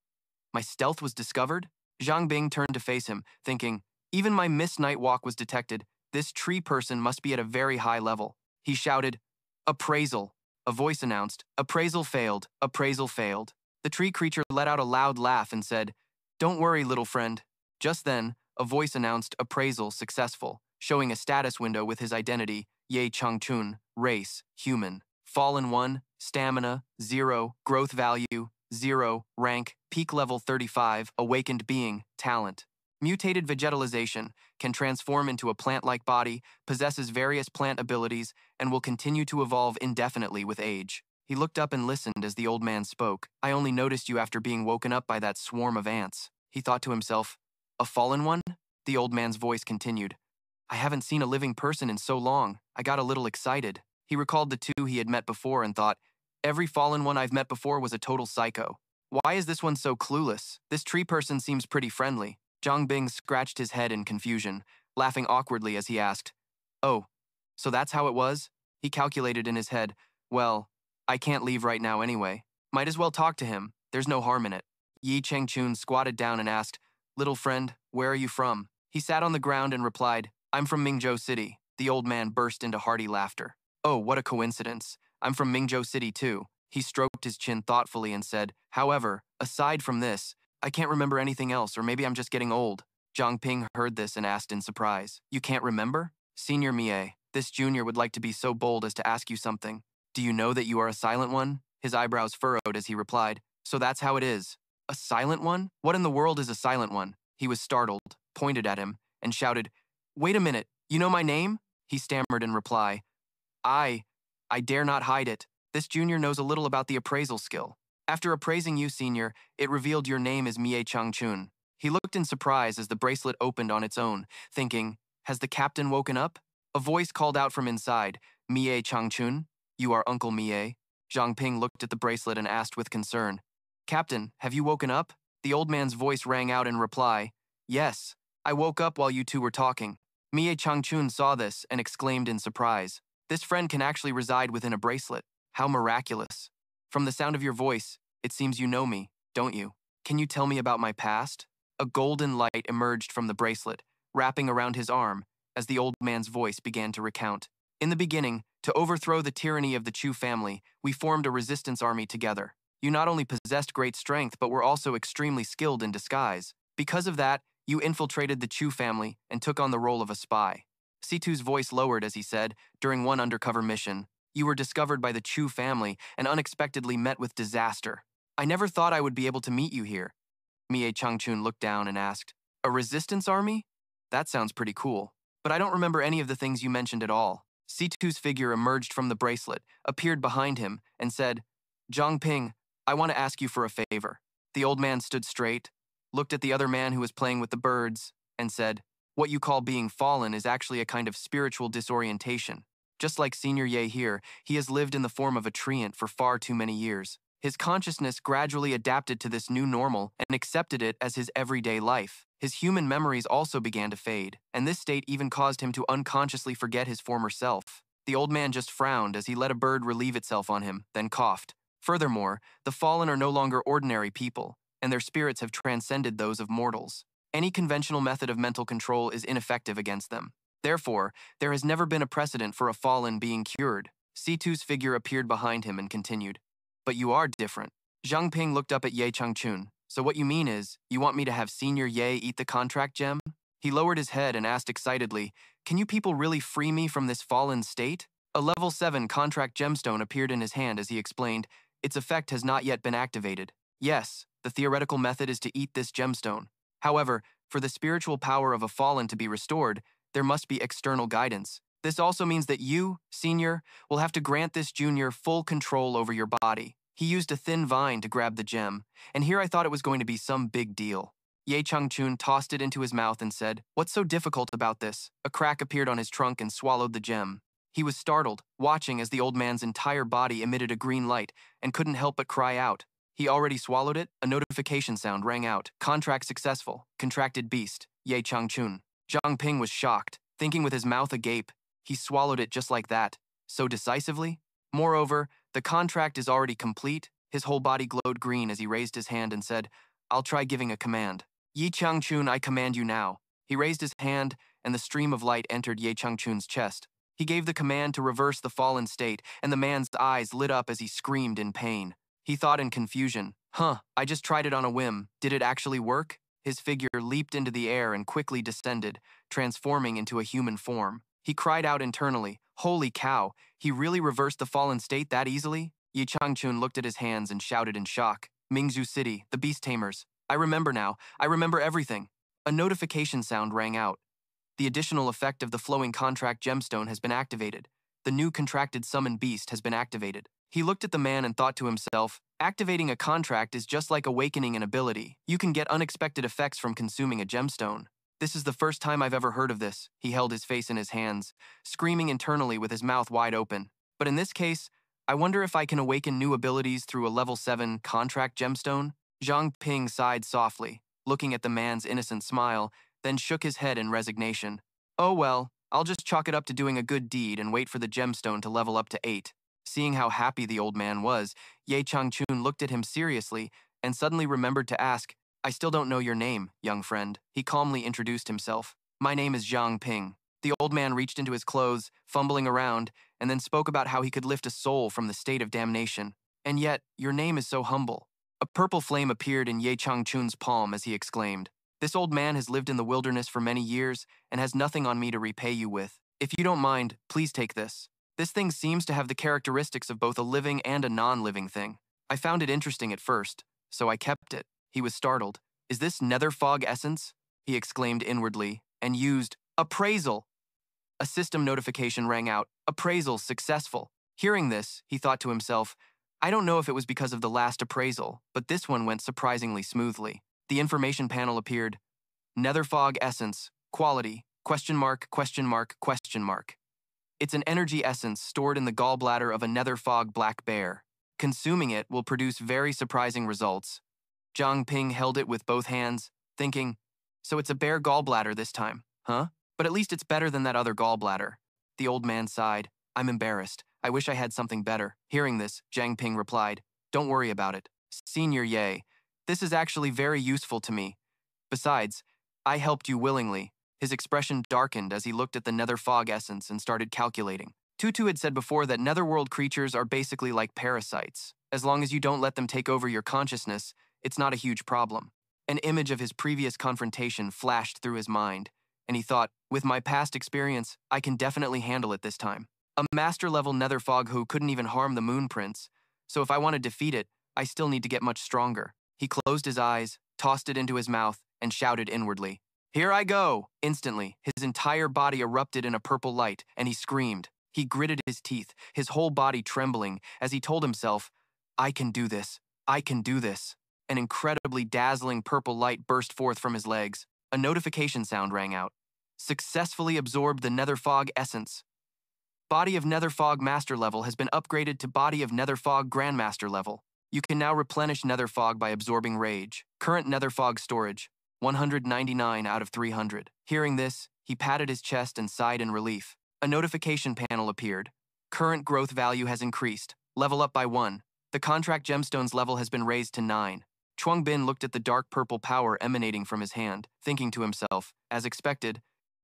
my stealth was discovered? Zhang Ping turned to face him, thinking, even my missed night walk was detected. This tree person must be at a very high level. He shouted, "Appraisal." A voice announced, "Appraisal failed, appraisal failed." The tree creature let out a loud laugh and said, "Don't worry, little friend." Just then, a voice announced, "Appraisal successful," showing a status window with his identity, Ye Changchun, race, human, fallen 1, stamina, 0, growth value, 0, rank, peak level 35, awakened being, talent. Mutated vegetalization, can transform into a plant-like body, possesses various plant abilities, and will continue to evolve indefinitely with age. He looked up and listened as the old man spoke. "I only noticed you after being woken up by that swarm of ants." He thought to himself, "A fallen one?" The old man's voice continued, "I haven't seen a living person in so long. I got a little excited." He recalled the two he had met before and thought, "Every fallen one I've met before was a total psycho. Why is this one so clueless? This tree person seems pretty friendly." Zhang Ping scratched his head in confusion, laughing awkwardly as he asked, "Oh, so that's how it was?" He calculated in his head, "Well, I can't leave right now anyway. Might as well talk to him. There's no harm in it." Yi Chengchun squatted down and asked, "Little friend, where are you from?" He sat on the ground and replied, "I'm from Mingzhou City." The old man burst into hearty laughter. "Oh, what a coincidence. I'm from Mingzhou City too." He stroked his chin thoughtfully and said, "However, aside from this, I can't remember anything else, or maybe I'm just getting old." Zhang Ping heard this and asked in surprise, "You can't remember?" "Senior Mie, this junior would like to be so bold as to ask you something. Do you know that you are a silent one?" His eyebrows furrowed as he replied, "So that's how it is. A silent one? What in the world is a silent one?" He was startled, pointed at him, and shouted, "Wait a minute, you know my name?" He stammered in reply, I dare not hide it. This junior knows a little about the appraisal skill. After appraising you, senior, it revealed your name is Mie Changchun." He looked in surprise as the bracelet opened on its own, thinking, has the captain woken up? A voice called out from inside, "Mie Changchun, you are Uncle Mie." Zhang Ping looked at the bracelet and asked with concern, "Captain, have you woken up?" The old man's voice rang out in reply, "Yes, I woke up while you two were talking." Mie Changchun saw this and exclaimed in surprise, "This friend can actually reside within a bracelet. How miraculous. From the sound of your voice, it seems you know me, don't you? Can you tell me about my past?" A golden light emerged from the bracelet, wrapping around his arm, as the old man's voice began to recount. "In the beginning, to overthrow the tyranny of the Chu family, we formed a resistance army together. You not only possessed great strength, but were also extremely skilled in disguise. Because of that, you infiltrated the Chu family and took on the role of a spy." Situ's voice lowered as he said, "During one undercover mission, you were discovered by the Chu family and unexpectedly met with disaster. I never thought I would be able to meet you here." Mie Changchun looked down and asked, "A resistance army? That sounds pretty cool. But I don't remember any of the things you mentioned at all." Situ's figure emerged from the bracelet, appeared behind him, and said, "Zhang Ping, I want to ask you for a favor." The old man stood straight, looked at the other man who was playing with the birds, and said, "What you call being fallen is actually a kind of spiritual disorientation. Just like Senior Ye here, he has lived in the form of a treant for far too many years. His consciousness gradually adapted to this new normal and accepted it as his everyday life. His human memories also began to fade, and this state even caused him to unconsciously forget his former self." The old man just frowned as he let a bird relieve itself on him, then coughed. "Furthermore, the fallen are no longer ordinary people, and their spirits have transcended those of mortals. Any conventional method of mental control is ineffective against them. Therefore, there has never been a precedent for a fallen being cured." Situ's figure appeared behind him and continued, "But you are different." Zhang Ping looked up at Ye Changchun. "So what you mean is, you want me to have Senior Ye eat the contract gem?" He lowered his head and asked excitedly, "Can you people really free me from this fallen state?" A level 7 contract gemstone appeared in his hand as he explained, "Its effect has not yet been activated. Yes, the theoretical method is to eat this gemstone. However, for the spiritual power of a fallen to be restored, there must be external guidance. This also means that you, senior, will have to grant this junior full control over your body. He used a thin vine to grab the gem, and here I thought it was going to be some big deal. Ye Changchun tossed it into his mouth and said, "What's so difficult about this?" A crack appeared on his trunk and swallowed the gem. He was startled, watching as the old man's entire body emitted a green light and couldn't help but cry out. He already swallowed it. A notification sound rang out. Contract successful. Contracted beast. Ye Changchun. Zhang Ping was shocked, thinking with his mouth agape. He swallowed it just like that. So decisively? Moreover, the contract is already complete. His whole body glowed green as he raised his hand and said, "I'll try giving a command." "Yi Changchun, I command you now." He raised his hand, and the stream of light entered Ye Changchun's chest. He gave the command to reverse the fallen state, and the man's eyes lit up as he screamed in pain. He thought in confusion, I just tried it on a whim. Did it actually work? His figure leaped into the air and quickly descended, transforming into a human form. He cried out internally, "Holy cow, he really reversed the fallen state that easily?" Yi Changchun looked at his hands and shouted in shock, "Mingzhu City, the Beast Tamers. I remember now. I remember everything." A notification sound rang out. The additional effect of the flowing contract gemstone has been activated. The new contracted summon beast has been activated. He looked at the man and thought to himself, activating a contract is just like awakening an ability. You can get unexpected effects from consuming a gemstone. This is the first time I've ever heard of this. He held his face in his hands, screaming internally with his mouth wide open. But in this case, I wonder if I can awaken new abilities through a level 7 contract gemstone? Zhang Ping sighed softly, looking at the man's innocent smile, then shook his head in resignation. "Oh well, I'll just chalk it up to doing a good deed and wait for the gemstone to level up to 8. Seeing how happy the old man was, Ye Changchun looked at him seriously and suddenly remembered to ask, "I still don't know your name, young friend." He calmly introduced himself. "My name is Zhang Ping." The old man reached into his clothes, fumbling around, and then spoke about how he could lift a soul from the state of damnation. "And yet, your name is so humble." A purple flame appeared in Ye Changchun's palm as he exclaimed, "This old man has lived in the wilderness for many years and has nothing on me to repay you with. If you don't mind, please take this. This thing seems to have the characteristics of both a living and a non-living thing. I found it interesting at first, so I kept it." He was startled. "Is this nether fog essence?" he exclaimed inwardly, and used Appraisal. A system notification rang out. Appraisal successful. Hearing this, he thought to himself, I don't know if it was because of the last appraisal, but this one went surprisingly smoothly. The information panel appeared. Nether fog essence, quality, question mark, question mark, question mark. It's an energy essence stored in the gallbladder of a nether fog black bear. Consuming it will produce very surprising results. Zhang Ping held it with both hands, thinking, so it's a bear gallbladder this time, huh? But at least it's better than that other gallbladder. The old man sighed. I'm embarrassed. I wish I had something better. Hearing this, Zhang Ping replied, Don't worry about it. Senior Ye, this is actually very useful to me. Besides, I helped you willingly. His expression darkened as he looked at the nether fog essence and started calculating. Tutu had said before that netherworld creatures are basically like parasites. As long as you don't let them take over your consciousness, it's not a huge problem. An image of his previous confrontation flashed through his mind, and he thought, with my past experience, I can definitely handle it this time. A master-level nether fog who couldn't even harm the moon prince, so if I want to defeat it, I still need to get much stronger. He closed his eyes, tossed it into his mouth, and shouted inwardly, Here I go! Instantly, his entire body erupted in a purple light, and he screamed. He gritted his teeth, his whole body trembling, as he told himself, I can do this. I can do this. An incredibly dazzling purple light burst forth from his legs. A notification sound rang out. Successfully absorbed the nether fog essence. Body of nether fog master level has been upgraded to body of nether fog grandmaster level. You can now replenish nether fog by absorbing rage. Current nether fog storage, 199 out of 300. Hearing this, he patted his chest and sighed in relief. A notification panel appeared. Current growth value has increased. Level up by 1. The contract gemstones level has been raised to 9. Chuang Bin looked at the dark purple power emanating from his hand, thinking to himself, as expected,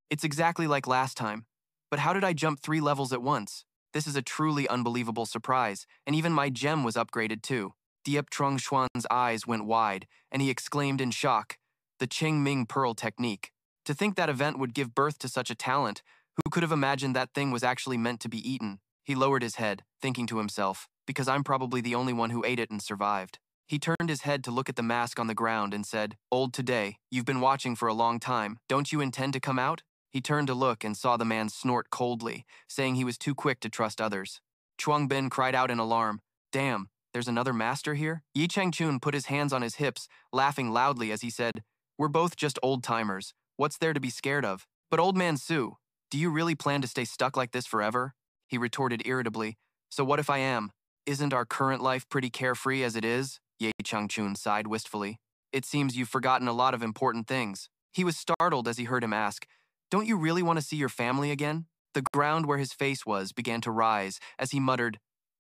it's exactly like last time. But how did I jump 3 levels at once? This is a truly unbelievable surprise, and even my gem was upgraded too. Diep Trung Xuan's eyes went wide, and he exclaimed in shock, the Qing Ming Pearl technique. To think that event would give birth to such a talent, who could have imagined that thing was actually meant to be eaten? He lowered his head, thinking to himself, because I'm probably the only one who ate it and survived. He turned his head to look at the mask on the ground and said, Old today, you've been watching for a long time. Don't you intend to come out? He turned to look and saw the man snort coldly, saying he was too quick to trust others. Chuang Bin cried out in alarm, "Damn, there's another master here?" Yi Changchun put his hands on his hips, laughing loudly as he said, "We're both just old-timers. What's there to be scared of?" "But old man Su, do you really plan to stay stuck like this forever?" He retorted irritably. "So what if I am? Isn't our current life pretty carefree as it is?" Ye Changchun sighed wistfully. "It seems you've forgotten a lot of important things." He was startled as he heard him ask, "Don't you really want to see your family again?" The ground where his face was began to rise as he muttered,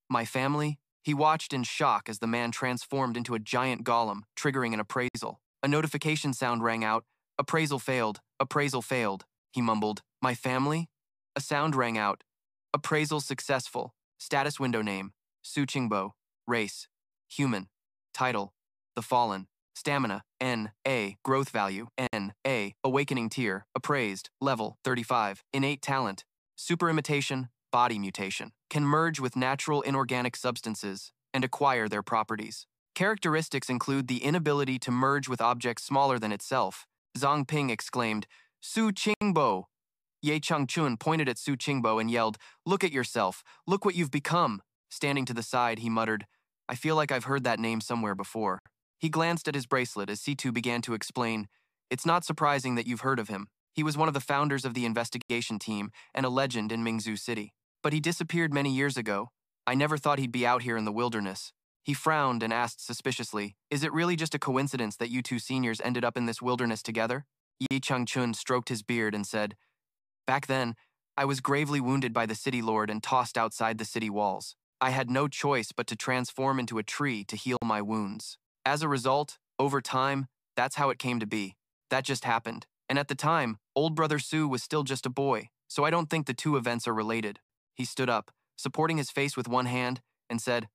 "My family?" He watched in shock as the man transformed into a giant golem, triggering an appraisal. A notification sound rang out. "Appraisal failed. Appraisal failed." He mumbled, "My family?" A sound rang out. "Appraisal successful. Status window name, Su Jingjiao. Race, human. Title, The Fallen. Stamina, N-A. Growth value, N-A. Awakening tier, appraised, level 35. Innate talent, super imitation, body mutation. Can merge with natural inorganic substances and acquire their properties. Characteristics include the inability to merge with objects smaller than itself." Zhang Ping exclaimed, "Su Jingjiao!" Ye Changchun pointed at Su Jingjiao and yelled, "Look at yourself. Look what you've become." Standing to the side, he muttered, "I feel like I've heard that name somewhere before." He glanced at his bracelet as C2 began to explain, "It's not surprising that you've heard of him. He was one of the founders of the investigation team and a legend in Mingzhu City. But he disappeared many years ago. I never thought he'd be out here in the wilderness." He frowned and asked suspiciously, "Is it really just a coincidence that you two seniors ended up in this wilderness together?" Yi Changchun stroked his beard and said, "Back then, I was gravely wounded by the city lord and tossed outside the city walls. I had no choice but to transform into a tree to heal my wounds. As a result, over time, that's how it came to be. That just happened. And at the time, old brother Su was still just a boy, so I don't think the two events are related." He stood up, supporting his face with one hand, and said,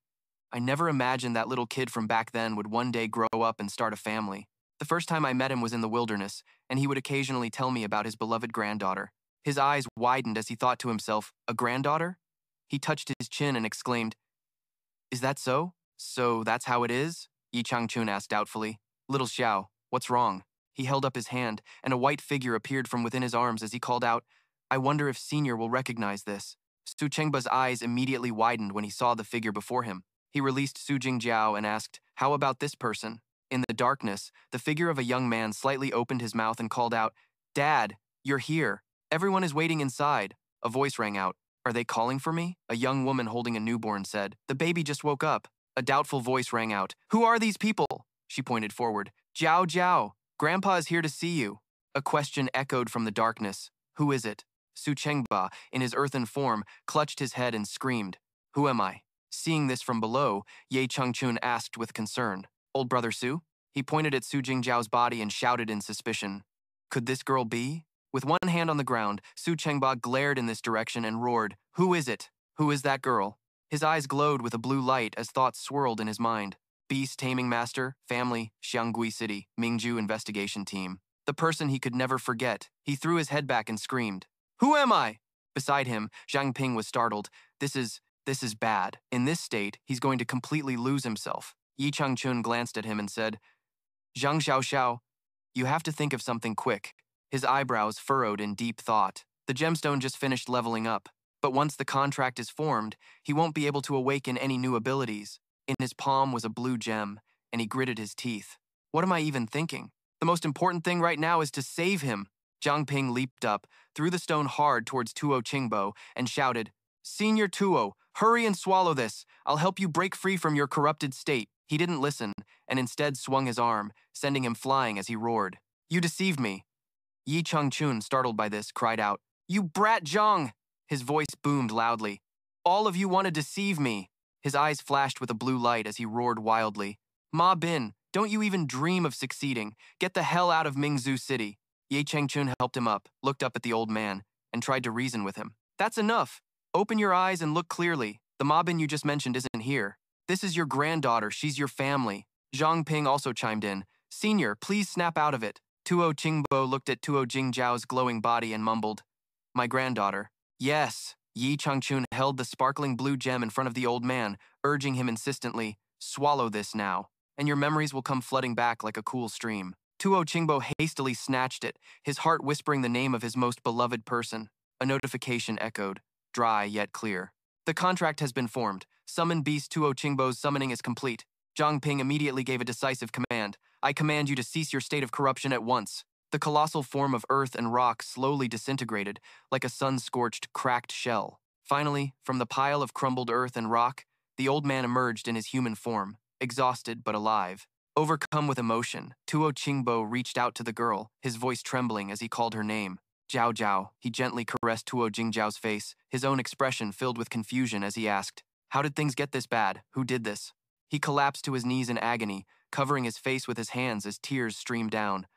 "I never imagined that little kid from back then would one day grow up and start a family. The first time I met him was in the wilderness, and he would occasionally tell me about his beloved granddaughter." His eyes widened as he thought to himself, "A granddaughter?" He touched his chin and exclaimed, "Is that so? So that's how it is?" Yi Changchun asked doubtfully. "Little Xiao, what's wrong?" He held up his hand, and a white figure appeared from within his arms as he called out, "I wonder if Senior will recognize this." Su Chengba's eyes immediately widened when he saw the figure before him. He released Su Jingjiao and asked, "How about this person?" In the darkness, the figure of a young man slightly opened his mouth and called out, "Dad, you're here. Everyone is waiting inside." A voice rang out. "Are they calling for me?" A young woman holding a newborn said. "The baby just woke up." A doubtful voice rang out. "Who are these people?" She pointed forward. "Jiao Jiao, Grandpa is here to see you." A question echoed from the darkness. "Who is it?" Su Chengba, in his earthen form, clutched his head and screamed. "Who am I?" Seeing this from below, Ye Changchun asked with concern, "Old brother Su?" He pointed at Su Jingjiao's body and shouted in suspicion, "Could this girl be?" With one hand on the ground, Su Chengba glared in this direction and roared, "Who is it? Who is that girl?" His eyes glowed with a blue light as thoughts swirled in his mind. Beast Taming Master, Family, Xianggui City, Mingzhu Investigation Team. The person he could never forget. He threw his head back and screamed, "Who am I?" Beside him, Zhang Ping was startled. This is bad. In this state, he's going to completely lose himself." Yi Changchun glanced at him and said, "Zhang Xiao, you have to think of something quick." His eyebrows furrowed in deep thought. The gemstone just finished leveling up, but once the contract is formed, he won't be able to awaken any new abilities. In his palm was a blue gem, and he gritted his teeth. What am I even thinking? The most important thing right now is to save him. Zhang Ping leaped up, threw the stone hard towards Tuo Qingbo, and shouted, "Senior Tuo, hurry and swallow this. I'll help you break free from your corrupted state." He didn't listen, and instead swung his arm, sending him flying as he roared, "You deceived me." Yi Changchun, startled by this, cried out, "You brat Zhang!" His voice boomed loudly. "All of you want to deceive me." His eyes flashed with a blue light as he roared wildly, "Ma Bin, don't you even dream of succeeding. Get the hell out of Mingzhu City." Ye Changchun helped him up, looked up at the old man, and tried to reason with him. "That's enough. Open your eyes and look clearly. The Ma Bin you just mentioned isn't here. This is your granddaughter. She's your family." Zhang Ping also chimed in, "Senior, please snap out of it." Tuo Qingbo looked at Tuo Jingjiao's glowing body and mumbled, "My granddaughter." "Yes." Yi Changchun held the sparkling blue gem in front of the old man, urging him insistently, "Swallow this now, and your memories will come flooding back like a cool stream." Tuo Qingbo hastily snatched it, his heart whispering the name of his most beloved person. A notification echoed, dry yet clear. The contract has been formed. Summon Beast Tuo Qingbo's summoning is complete. Zhang Ping immediately gave a decisive command. I command you to cease your state of corruption at once. The colossal form of earth and rock slowly disintegrated, like a sun-scorched, cracked shell. Finally, from the pile of crumbled earth and rock, the old man emerged in his human form, exhausted but alive. Overcome with emotion, Tuo Qingbo reached out to the girl, his voice trembling as he called her name. Jiao Jiao, he gently caressed Tuo Jingjiao's face, his own expression filled with confusion as he asked, how did things get this bad? Who did this? He collapsed to his knees in agony, covering his face with his hands as tears streamed down.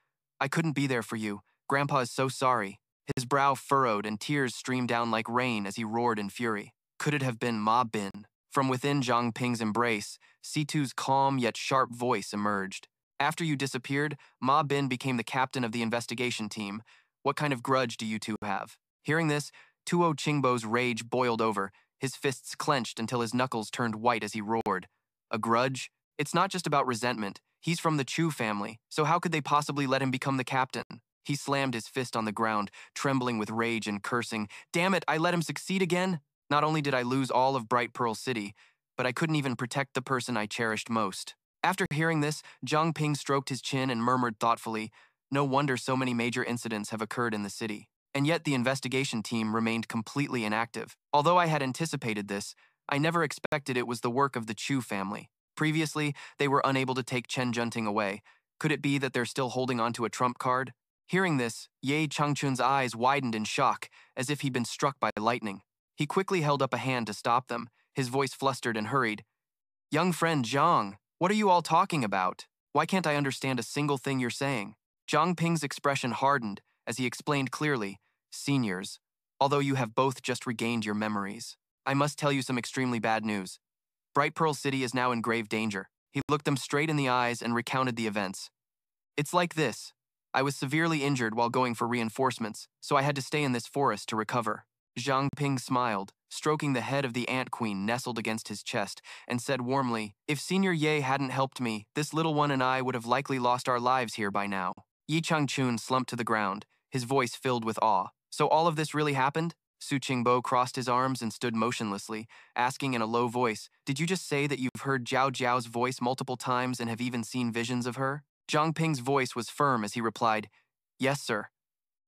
I couldn't be there for you. Grandpa is so sorry. His brow furrowed and tears streamed down like rain as he roared in fury. Could it have been Ma Bin? From within Zhang Ping's embrace, Situ's calm yet sharp voice emerged. After you disappeared, Ma Bin became the captain of the investigation team. What kind of grudge do you two have? Hearing this, Tuo Qingbo's rage boiled over, his fists clenched until his knuckles turned white as he roared. A grudge? It's not just about resentment. He's from the Chu family, so how could they possibly let him become the captain? He slammed his fist on the ground, trembling with rage and cursing. Damn it, I let him succeed again? Not only did I lose all of Bright Pearl City, but I couldn't even protect the person I cherished most. After hearing this, Zhang Ping stroked his chin and murmured thoughtfully, no wonder so many major incidents have occurred in the city. And yet the investigation team remained completely inactive. Although I had anticipated this, I never expected it was the work of the Chu family. Previously, they were unable to take Chen Junting away. Could it be that they're still holding on to a trump card? Hearing this, Ye Changchun's eyes widened in shock, as if he'd been struck by lightning. He quickly held up a hand to stop them, his voice flustered and hurried. Young friend Zhang, what are you all talking about? Why can't I understand a single thing you're saying? Zhang Ping's expression hardened as he explained clearly, Seniors, although you have both just regained your memories, I must tell you some extremely bad news. Bright Pearl City is now in grave danger. He looked them straight in the eyes and recounted the events. It's like this. I was severely injured while going for reinforcements, so I had to stay in this forest to recover. Zhang Ping smiled, stroking the head of the ant queen nestled against his chest, and said warmly, if Senior Ye hadn't helped me, this little one and I would have likely lost our lives here by now. Yi Changchun slumped to the ground, his voice filled with awe. So all of this really happened? Su Qingbo crossed his arms and stood motionlessly, asking in a low voice, did you just say that you've heard Jiao Jiao's voice multiple times and have even seen visions of her? Zhang Ping's voice was firm as he replied, yes, sir.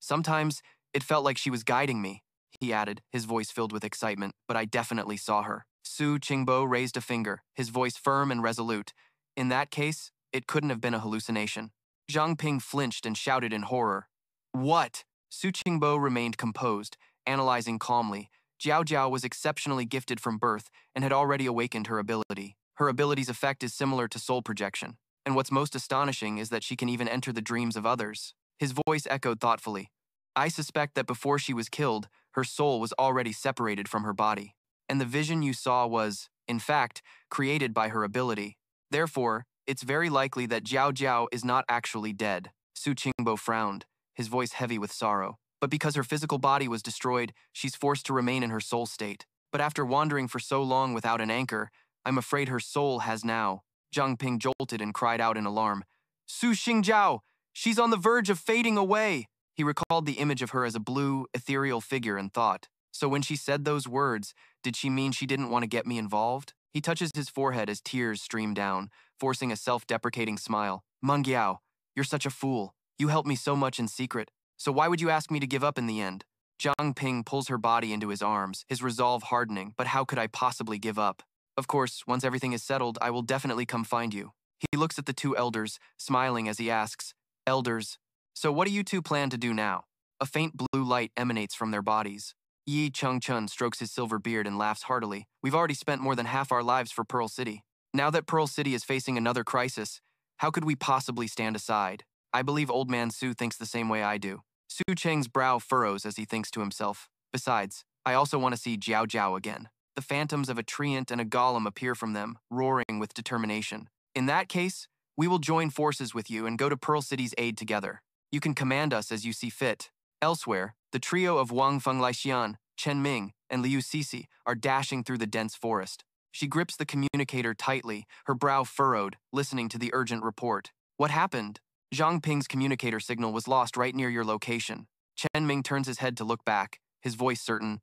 Sometimes it felt like she was guiding me, he added, his voice filled with excitement, but I definitely saw her. Su Qingbo raised a finger, his voice firm and resolute. In that case, it couldn't have been a hallucination. Zhang Ping flinched and shouted in horror. What? Su Qingbo remained composed, analyzing calmly. Jiao Jiao was exceptionally gifted from birth and had already awakened her ability. Her ability's effect is similar to soul projection, and what's most astonishing is that she can even enter the dreams of others. His voice echoed thoughtfully. I suspect that before she was killed, her soul was already separated from her body, and the vision you saw was, in fact, created by her ability. Therefore, it's very likely that Jiao Jiao is not actually dead. Su Qingbo frowned, his voice heavy with sorrow. But because her physical body was destroyed, she's forced to remain in her soul state. But after wandering for so long without an anchor, I'm afraid her soul has now. Zhang Ping jolted and cried out in alarm. Su Jingjiao! She's on the verge of fading away! He recalled the image of her as a blue, ethereal figure and thought, so when she said those words, did she mean she didn't want to get me involved? He touches his forehead as tears stream down, forcing a self-deprecating smile. Mangyao, you're such a fool. You helped me so much in secret. So why would you ask me to give up in the end? Zhang Ping pulls her body into his arms, his resolve hardening, but how could I possibly give up? Of course, once everything is settled, I will definitely come find you. He looks at the two elders, smiling as he asks, Elders, so what do you two plan to do now? A faint blue light emanates from their bodies. Yi Changchun strokes his silver beard and laughs heartily. We've already spent more than half our lives for Pearl City. Now that Pearl City is facing another crisis, how could we possibly stand aside? I believe Old Man Su thinks the same way I do. Su Cheng's brow furrows as he thinks to himself. Besides, I also want to see Jiao Jiao again. The phantoms of a treant and a golem appear from them, roaring with determination. In that case, we will join forces with you and go to Pearl City's aid together. You can command us as you see fit. Elsewhere, the trio of Wang Fengleixian, Chen Ming, and Liu Sisi are dashing through the dense forest. She grips the communicator tightly, her brow furrowed, listening to the urgent report. What happened? Zhang Ping's communicator signal was lost right near your location. Chen Ming turns his head to look back, his voice certain.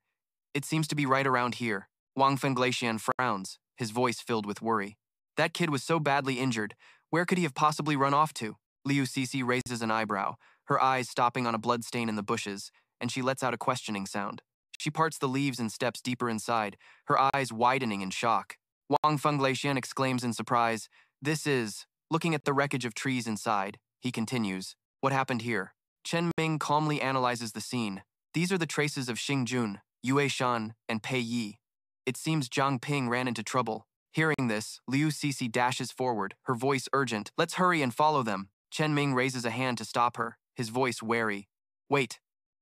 It seems to be right around here. Wang Fengleixian frowns, his voice filled with worry. That kid was so badly injured. Where could he have possibly run off to? Liu Cixi raises an eyebrow, her eyes stopping on a blood stain in the bushes, and she lets out a questioning sound. She parts the leaves and steps deeper inside, her eyes widening in shock. Wang Fengleixian exclaims in surprise, "This is..." Looking at the wreckage of trees inside, he continues, "What happened here?" Chen Ming calmly analyzes the scene. These are the traces of Xing Jun, Yue Shan, and Pei Yi. It seems Zhang Ping ran into trouble. Hearing this, Liu Cixi dashes forward, her voice urgent. "Let's hurry and follow them." Chen Ming raises a hand to stop her, his voice wary. "Wait."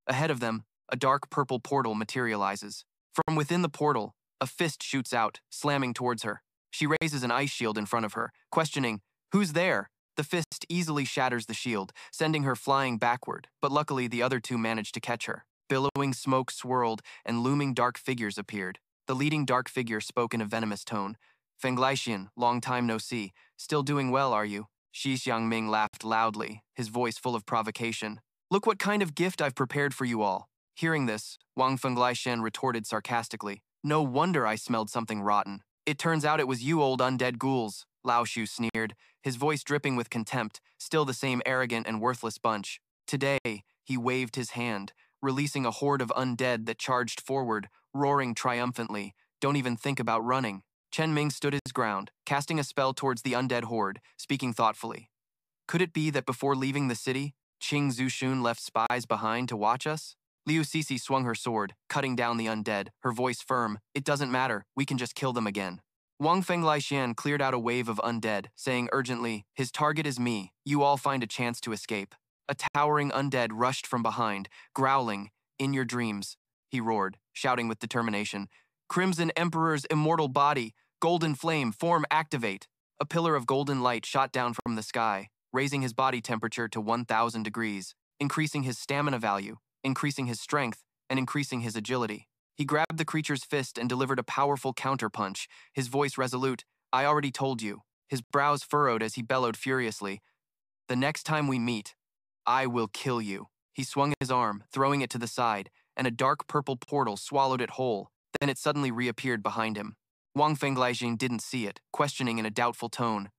Ahead of them, a dark purple portal materializes. From within the portal, a fist shoots out, slamming towards her. She raises an ice shield in front of her, questioning, "Who's there?" The fist easily shatters the shield, sending her flying backward, but luckily the other two managed to catch her. Billowing smoke swirled, and looming dark figures appeared. The leading dark figure spoke in a venomous tone. "Fengleixian, long time no see. Still doing well, are you?" Shi Xiangming laughed loudly, his voice full of provocation. "Look what kind of gift I've prepared for you all." Hearing this, Wang Fengleixian retorted sarcastically, "No wonder I smelled something rotten. It turns out it was you old undead ghouls," Lao Shu sneered, his voice dripping with contempt, still the same arrogant and worthless bunch. Today, he waved his hand, releasing a horde of undead that charged forward, roaring triumphantly, "Don't even think about running." Chen Ming stood his ground, casting a spell towards the undead horde, speaking thoughtfully. Could it be that before leaving the city, Qing Zushun left spies behind to watch us? Liu Cixi swung her sword, cutting down the undead, her voice firm. "It doesn't matter, we can just kill them again." Wang Fengleixian cleared out a wave of undead, saying urgently, "His target is me. You all find a chance to escape." A towering undead rushed from behind, growling, "In your dreams," he roared, shouting with determination. "Crimson Emperor's immortal body, golden flame, form activate." A pillar of golden light shot down from the sky, raising his body temperature to 1,000 degrees, increasing his stamina value, increasing his strength, and increasing his agility. He grabbed the creature's fist and delivered a powerful counterpunch, his voice resolute. "I already told you." His brows furrowed as he bellowed furiously, "The next time we meet, I will kill you." He swung his arm, throwing it to the side, and a dark purple portal swallowed it whole. Then it suddenly reappeared behind him. Wang Fengleixian didn't see it, questioning in a doubtful tone.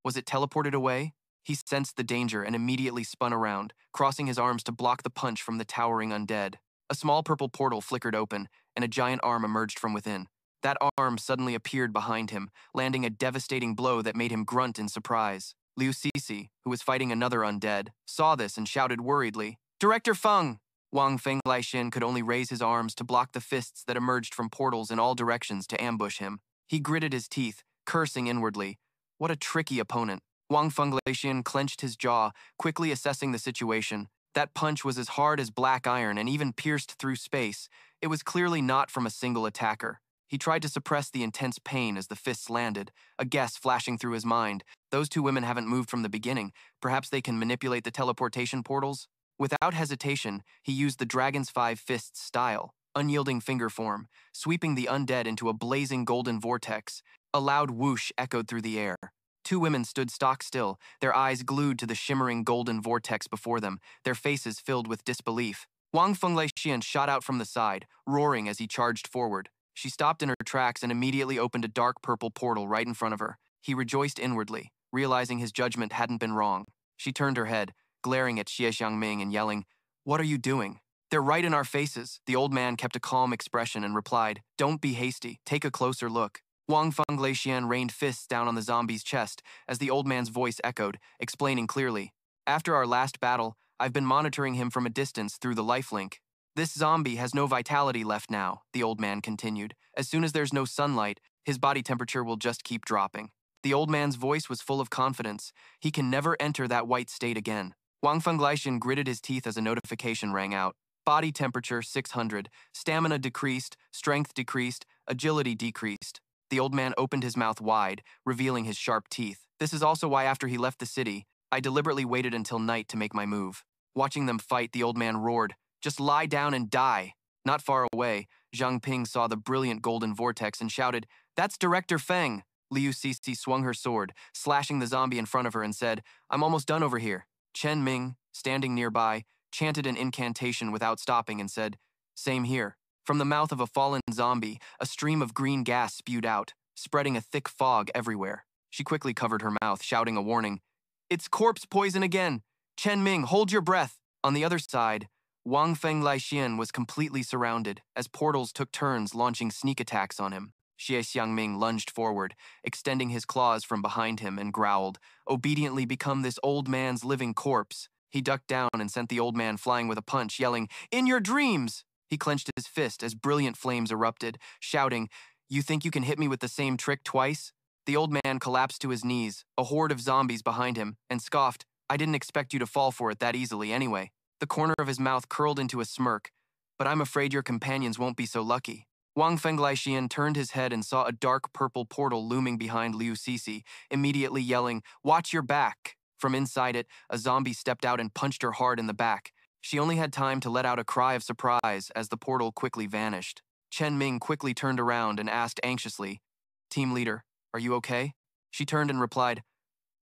Was it teleported away? He sensed the danger and immediately spun around, crossing his arms to block the punch from the towering undead. A small purple portal flickered open, and a giant arm emerged from within. That arm suddenly appeared behind him, landing a devastating blow that made him grunt in surprise. Liu Cixi, who was fighting another undead, saw this and shouted worriedly, "Director Feng!" Wang Fengleixian could only raise his arms to block the fists that emerged from portals in all directions to ambush him. He gritted his teeth, cursing inwardly. What a tricky opponent. Wang Fengleixian clenched his jaw, quickly assessing the situation. That punch was as hard as black iron and even pierced through space. It was clearly not from a single attacker. He tried to suppress the intense pain as the fists landed, a guess flashing through his mind. Those two women haven't moved from the beginning. Perhaps they can manipulate the teleportation portals? Without hesitation, he used the Dragon's Five Fists style, unyielding finger form, sweeping the undead into a blazing golden vortex. A loud whoosh echoed through the air. Two women stood stock still, their eyes glued to the shimmering golden vortex before them, their faces filled with disbelief. Wang Fengleixian shot out from the side, roaring as he charged forward. She stopped in her tracks and immediately opened a dark purple portal right in front of her. He rejoiced inwardly, realizing his judgment hadn't been wrong. She turned her head, glaring at Xie Xiangming and yelling, "What are you doing?" "They're right in our faces." The old man kept a calm expression and replied, "Don't be hasty, take a closer look." Wang Fengleixian rained fists down on the zombie's chest as the old man's voice echoed, explaining clearly, "After our last battle, I've been monitoring him from a distance through the lifelink. This zombie has no vitality left now," the old man continued. "As soon as there's no sunlight, his body temperature will just keep dropping." The old man's voice was full of confidence. He can never enter that white state again. Wang Fengleixian gritted his teeth as a notification rang out. Body temperature 600, stamina decreased, strength decreased, agility decreased. The old man opened his mouth wide, revealing his sharp teeth. This is also why after he left the city, I deliberately waited until night to make my move. Watching them fight, the old man roared, "Just lie down and die." Not far away, Zhang Ping saw the brilliant golden vortex and shouted, "That's Director Feng." Liu Cixi swung her sword, slashing the zombie in front of her and said, "I'm almost done over here." Chen Ming, standing nearby, chanted an incantation without stopping and said, "Same here." From the mouth of a fallen zombie, a stream of green gas spewed out, spreading a thick fog everywhere. She quickly covered her mouth, shouting a warning. "It's corpse poison again! Chen Ming, hold your breath!" On the other side, Wang Feng Laixian was completely surrounded, as portals took turns launching sneak attacks on him. Xie Xiangming lunged forward, extending his claws from behind him, and growled, "Obediently become this old man's living corpse." He ducked down and sent the old man flying with a punch, yelling, "In your dreams!" He clenched his fist as brilliant flames erupted, shouting, "You think you can hit me with the same trick twice?" The old man collapsed to his knees, a horde of zombies behind him, and scoffed, "I didn't expect you to fall for it that easily anyway." The corner of his mouth curled into a smirk, "But I'm afraid your companions won't be so lucky." Wang Fenglaixian turned his head and saw a dark purple portal looming behind Liu Sisi, immediately yelling, "Watch your back!" From inside it, a zombie stepped out and punched her hard in the back. She only had time to let out a cry of surprise as the portal quickly vanished. Chen Ming quickly turned around and asked anxiously, "Team leader, are you okay?" She turned and replied,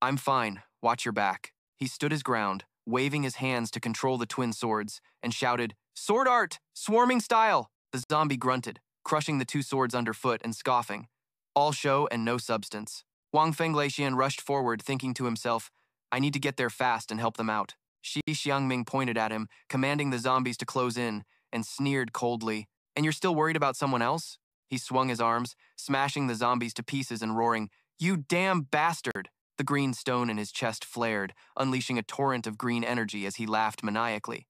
"I'm fine, watch your back." He stood his ground, waving his hands to control the twin swords, and shouted, "Sword art! Swarming style!" The zombie grunted, crushing the two swords underfoot and scoffing, "All show and no substance." Wang Fenglaixian rushed forward, thinking to himself, "I need to get there fast and help them out." Shi Xiangming pointed at him, commanding the zombies to close in, and sneered coldly, "And you're still worried about someone else?" He swung his arms, smashing the zombies to pieces and roaring, "You damn bastard!" The green stone in his chest flared, unleashing a torrent of green energy as he laughed maniacally.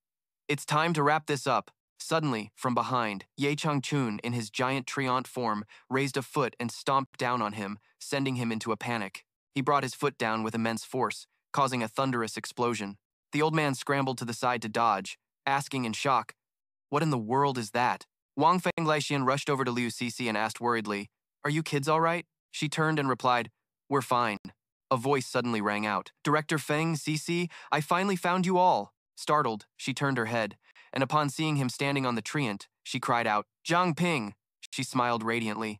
"It's time to wrap this up." Suddenly, from behind, Ye Changchun, in his giant treant form, raised a foot and stomped down on him, sending him into a panic. He brought his foot down with immense force, causing a thunderous explosion. The old man scrambled to the side to dodge, asking in shock, "What in the world is that?" Wang Fenglaixian rushed over to Liu Sisi and asked worriedly, "Are you kids all right?" She turned and replied, "We're fine." A voice suddenly rang out, "Director Feng, Sisi, I finally found you all." Startled, she turned her head, and upon seeing him standing on the treant, she cried out, "Zhang Ping!" She smiled radiantly.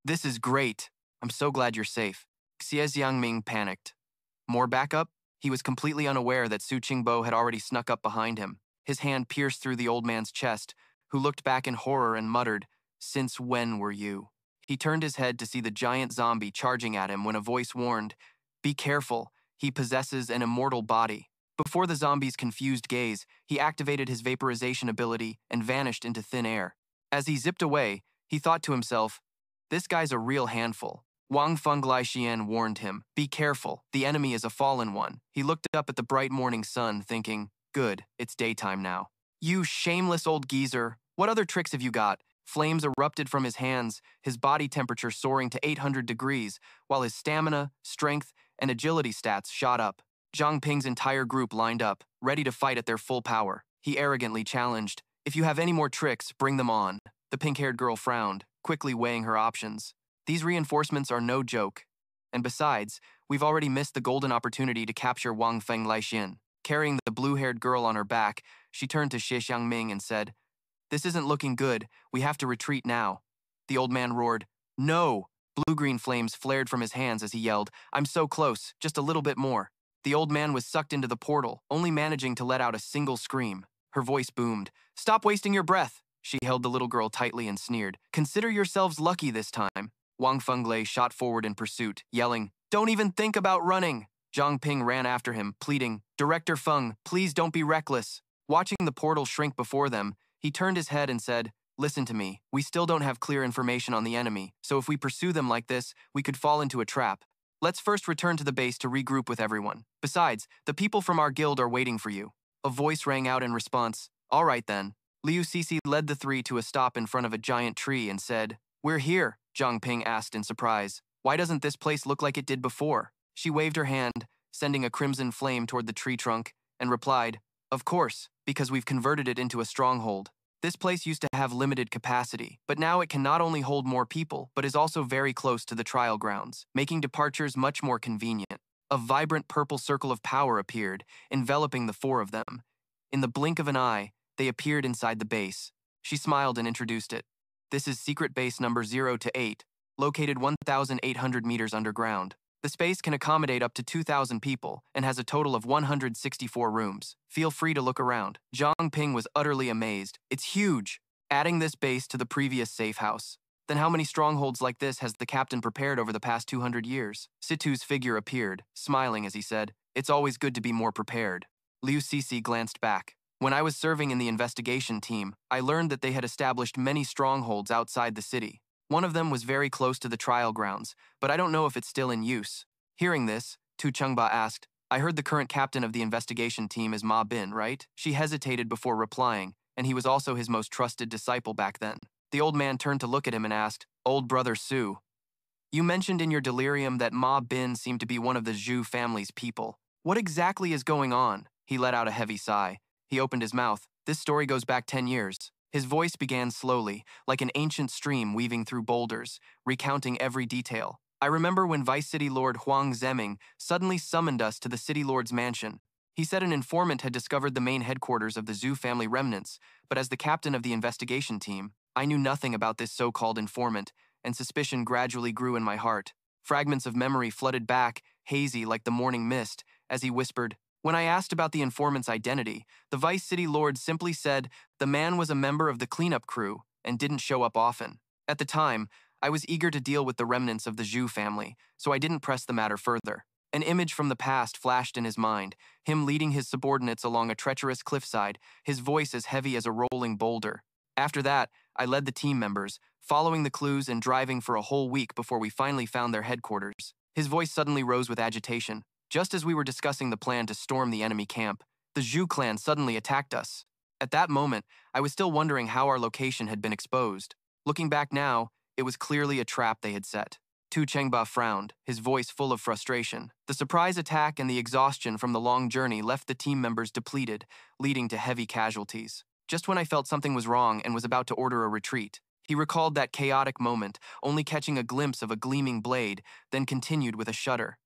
"This is great. I'm so glad you're safe." Xie Jiangming panicked. More backup? He was completely unaware that Su Qingbo had already snuck up behind him. His hand pierced through the old man's chest, who looked back in horror and muttered, "Since when were you?" He turned his head to see the giant zombie charging at him when a voice warned, "Be careful, he possesses an immortal body." Before the zombie's confused gaze, he activated his vaporization ability and vanished into thin air. As he zipped away, he thought to himself, "This guy's a real handful." Wang Fenglaixian warned him, "Be careful, the enemy is a fallen one." He looked up at the bright morning sun, thinking, "Good, it's daytime now." "You shameless old geezer, what other tricks have you got?" Flames erupted from his hands, his body temperature soaring to 800 degrees, while his stamina, strength, and agility stats shot up. Zhang Ping's entire group lined up, ready to fight at their full power. He arrogantly challenged, "If you have any more tricks, bring them on." The pink-haired girl frowned, quickly weighing her options. "These reinforcements are no joke. And besides, we've already missed the golden opportunity to capture Wang Fenglaixian." Carrying the blue-haired girl on her back, she turned to Xie Xiangming and said, "This isn't looking good. We have to retreat now." The old man roared, "No!" Blue-green flames flared from his hands as he yelled, "I'm so close, just a little bit more." The old man was sucked into the portal, only managing to let out a single scream. Her voice boomed, "Stop wasting your breath." She held the little girl tightly and sneered, "Consider yourselves lucky this time." Wang Fenglai shot forward in pursuit, yelling, "Don't even think about running." Zhang Ping ran after him, pleading, "Director Feng, please don't be reckless." Watching the portal shrink before them, he turned his head and said, "Listen to me. We still don't have clear information on the enemy, so if we pursue them like this, we could fall into a trap. Let's first return to the base to regroup with everyone. Besides, the people from our guild are waiting for you." A voice rang out in response, "All right then." Liu Sisi led the three to a stop in front of a giant tree and said, "We're here," Zhang Ping asked in surprise. "Why doesn't this place look like it did before?" She waved her hand, sending a crimson flame toward the tree trunk, and replied, "Of course, because we've converted it into a stronghold. This place used to have limited capacity, but now it can not only hold more people, but is also very close to the trial grounds, making departures much more convenient." A vibrant purple circle of power appeared, enveloping the four of them. In the blink of an eye, they appeared inside the base. She smiled and introduced it. "This is secret base number 0 to 8, located 1,800 meters underground. The space can accommodate up to 2,000 people and has a total of 164 rooms. Feel free to look around. Zhang Ping was utterly amazed. It's huge! Adding this base to the previous safe house. Then how many strongholds like this has the captain prepared over the past 200 years? Situ's figure appeared, smiling as he said, "It's always good to be more prepared." Liu Cixi glanced back. When I was serving in the investigation team, I learned that they had established many strongholds outside the city. One of them was very close to the trial grounds, but I don't know if it's still in use. Hearing this, Tu Chengba asked, "I heard the current captain of the investigation team is Ma Bin, right?" She hesitated before replying, and he was also his most trusted disciple back then. The old man turned to look at him and asked, "Old brother Su, you mentioned in your delirium that Ma Bin seemed to be one of the Zhu family's people. What exactly is going on?" He let out a heavy sigh. He opened his mouth. "This story goes back 10 years. His voice began slowly, like an ancient stream weaving through boulders, recounting every detail. "I remember when Vice City Lord Huang Zemming suddenly summoned us to the City Lord's mansion. He said an informant had discovered the main headquarters of the Zhu family remnants, but as the captain of the investigation team, I knew nothing about this so-called informant, and suspicion gradually grew in my heart. Fragments of memory flooded back, hazy like the morning mist, as he whispered, when I asked about the informant's identity, the Vice City Lord simply said the man was a member of the cleanup crew and didn't show up often. At the time, I was eager to deal with the remnants of the Zhu family, so I didn't press the matter further. An image from the past flashed in his mind, him leading his subordinates along a treacherous cliffside, his voice as heavy as a rolling boulder. After that, I led the team members, following the clues and driving for a whole week before we finally found their headquarters." His voice suddenly rose with agitation. "Just as we were discussing the plan to storm the enemy camp, the Zhu clan suddenly attacked us. At that moment, I was still wondering how our location had been exposed. Looking back now, it was clearly a trap they had set." Tu Chengba frowned, his voice full of frustration. The surprise attack and the exhaustion from the long journey left the team members depleted, leading to heavy casualties. Just when I felt something was wrong and was about to order a retreat, he recalled that chaotic moment, only catching a glimpse of a gleaming blade, then continued with a shudder.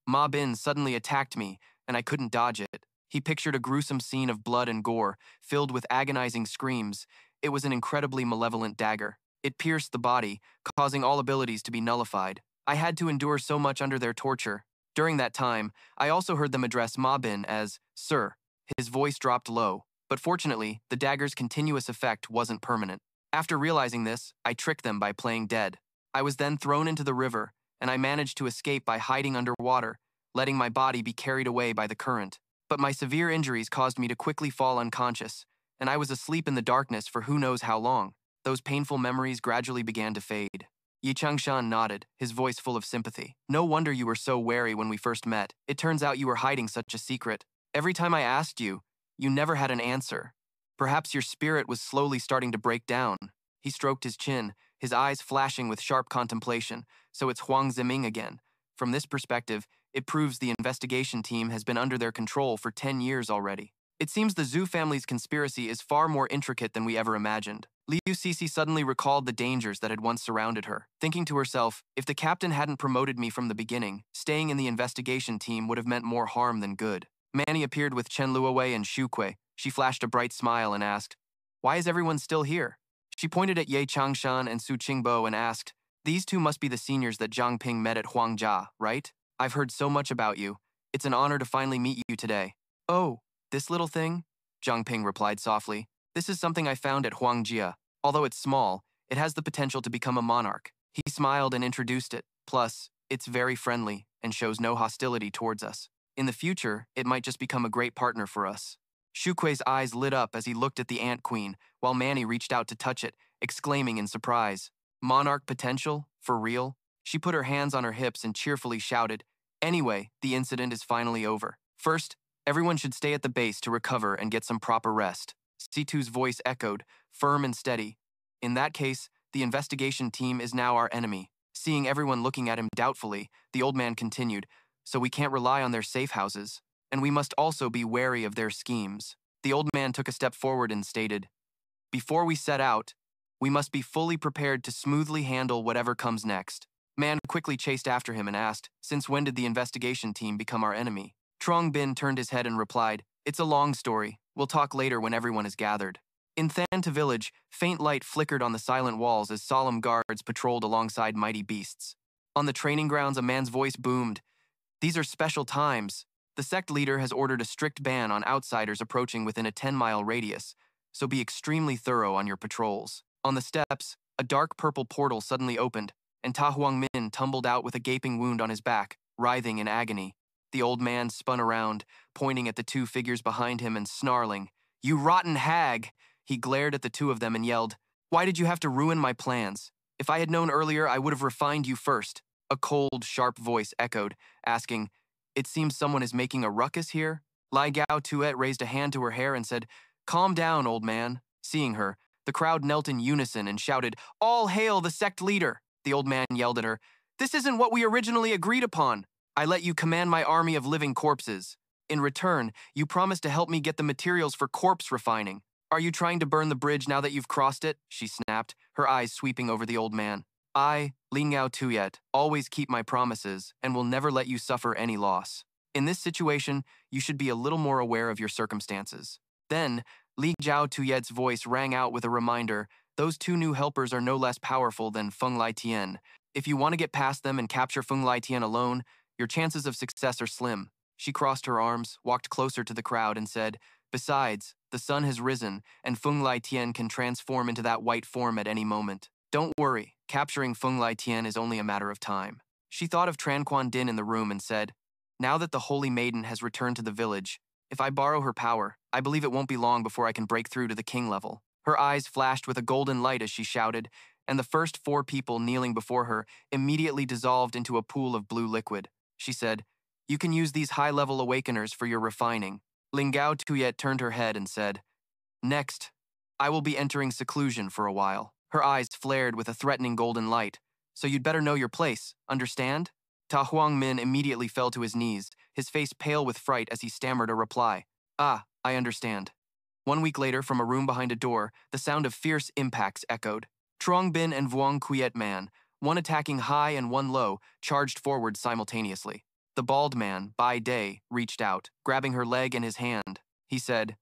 "Ma Bin suddenly attacked me, and I couldn't dodge it. He pictured a gruesome scene of blood and gore, filled with agonizing screams. It was an incredibly malevolent dagger. It pierced the body, causing all abilities to be nullified. I had to endure so much under their torture. During that time, I also heard them address Ma Bin as Sir." His voice dropped low, but fortunately, the dagger's continuous effect wasn't permanent. "After realizing this, I tricked them by playing dead. I was then thrown into the river, and I managed to escape by hiding underwater, letting my body be carried away by the current. But my severe injuries caused me to quickly fall unconscious, and I was asleep in the darkness for who knows how long. Those painful memories gradually began to fade." Yi Changshan nodded, his voice full of sympathy. "No wonder you were so wary when we first met. It turns out you were hiding such a secret. Every time I asked you, you never had an answer. Perhaps your spirit was slowly starting to break down." He stroked his chin, his eyes flashing with sharp contemplation. "So it's Huang Ziming again. From this perspective, it proves the investigation team has been under their control for 10 years already. It seems the Zhu family's conspiracy is far more intricate than we ever imagined." Liu Cixi suddenly recalled the dangers that had once surrounded her, thinking to herself, if the captain hadn't promoted me from the beginning, staying in the investigation team would have meant more harm than good. Manny appeared with Chen Luowei and Xu Kui. She flashed a bright smile and asked, "Why is everyone still here?" She pointed at Ye Changshan and Su Qingbo and asked, "These two must be the seniors that Zhang Ping met at Huangjia, right? I've heard so much about you. It's an honor to finally meet you today." "Oh, this little thing?" Zhang Ping replied softly. "This is something I found at Huangjia. Although it's small, it has the potential to become a monarch." He smiled and introduced it. "Plus, it's very friendly and shows no hostility towards us. In the future, it might just become a great partner for us." Xu Kui's eyes lit up as he looked at the ant queen, while Manny reached out to touch it, exclaiming in surprise, "Monarch potential? For real?" She put her hands on her hips and cheerfully shouted, "Anyway, the incident is finally over. First, everyone should stay at the base to recover and get some proper rest." Situ's voice echoed, firm and steady. "In that case, the investigation team is now our enemy." Seeing everyone looking at him doubtfully, the old man continued, "So we can't rely on their safe houses, and we must also be wary of their schemes." The old man took a step forward and stated, "Before we set out, we must be fully prepared to smoothly handle whatever comes next." Man quickly chased after him and asked, "Since when did the investigation team become our enemy?" Trong Bin turned his head and replied, "It's a long story. We'll talk later when everyone is gathered." In Thien village, faint light flickered on the silent walls as solemn guards patrolled alongside mighty beasts. On the training grounds, a man's voice boomed. These are special times. The sect leader has ordered a strict ban on outsiders approaching within a 10-mile radius, so be extremely thorough on your patrols. On the steps, a dark purple portal suddenly opened, and Ta Huang-min tumbled out with a gaping wound on his back, writhing in agony. The old man spun around, pointing at the two figures behind him and snarling, "You rotten hag!" He glared at the two of them and yelled, "Why did you have to ruin my plans? If I had known earlier, I would have refined you first." A cold, sharp voice echoed, asking, "It seems someone is making a ruckus here?" Lai Gao Tuet raised a hand to her hair and said, "Calm down, old man." Seeing her, the crowd knelt in unison and shouted, "All hail the sect leader!" The old man yelled at her, "This isn't what we originally agreed upon. I let you command my army of living corpses. In return, you promised to help me get the materials for corpse refining. Are you trying to burn the bridge now that you've crossed it?" she snapped, her eyes sweeping over the old man. "I, Ling Yao Tuyet, always keep my promises and will never let you suffer any loss. In this situation, you should be a little more aware of your circumstances." Then, Li Jiao Tuyet's voice rang out with a reminder, "Those two new helpers are no less powerful than Feng Lai Tian. If you want to get past them and capture Feng Lai Tian alone, your chances of success are slim." She crossed her arms, walked closer to the crowd, and said, "Besides, the sun has risen, and Feng Lai Tian can transform into that white form at any moment. Don't worry, capturing Feng Lai Tian is only a matter of time." She thought of Tran Quan Din in the room and said, "Now that the Holy Maiden has returned to the village, if I borrow her power, I believe it won't be long before I can break through to the king level." Her eyes flashed with a golden light as she shouted, and the first 4 people kneeling before her immediately dissolved into a pool of blue liquid. She said, "You can use these high-level awakeners for your refining." Ling Gao Tuyet turned her head and said, "Next, I will be entering seclusion for a while." Her eyes flared with a threatening golden light. "So you'd better know your place, understand?" Ta Huang-min immediately fell to his knees, his face pale with fright as he stammered a reply. "Ah, I understand." 1 week later, from a room behind a door, the sound of fierce impacts echoed. Truong Bin and Vuong Kuyet Man, one attacking high and one low, charged forward simultaneously. The bald man, Bai Day, reached out, grabbing her leg in his hand. He said,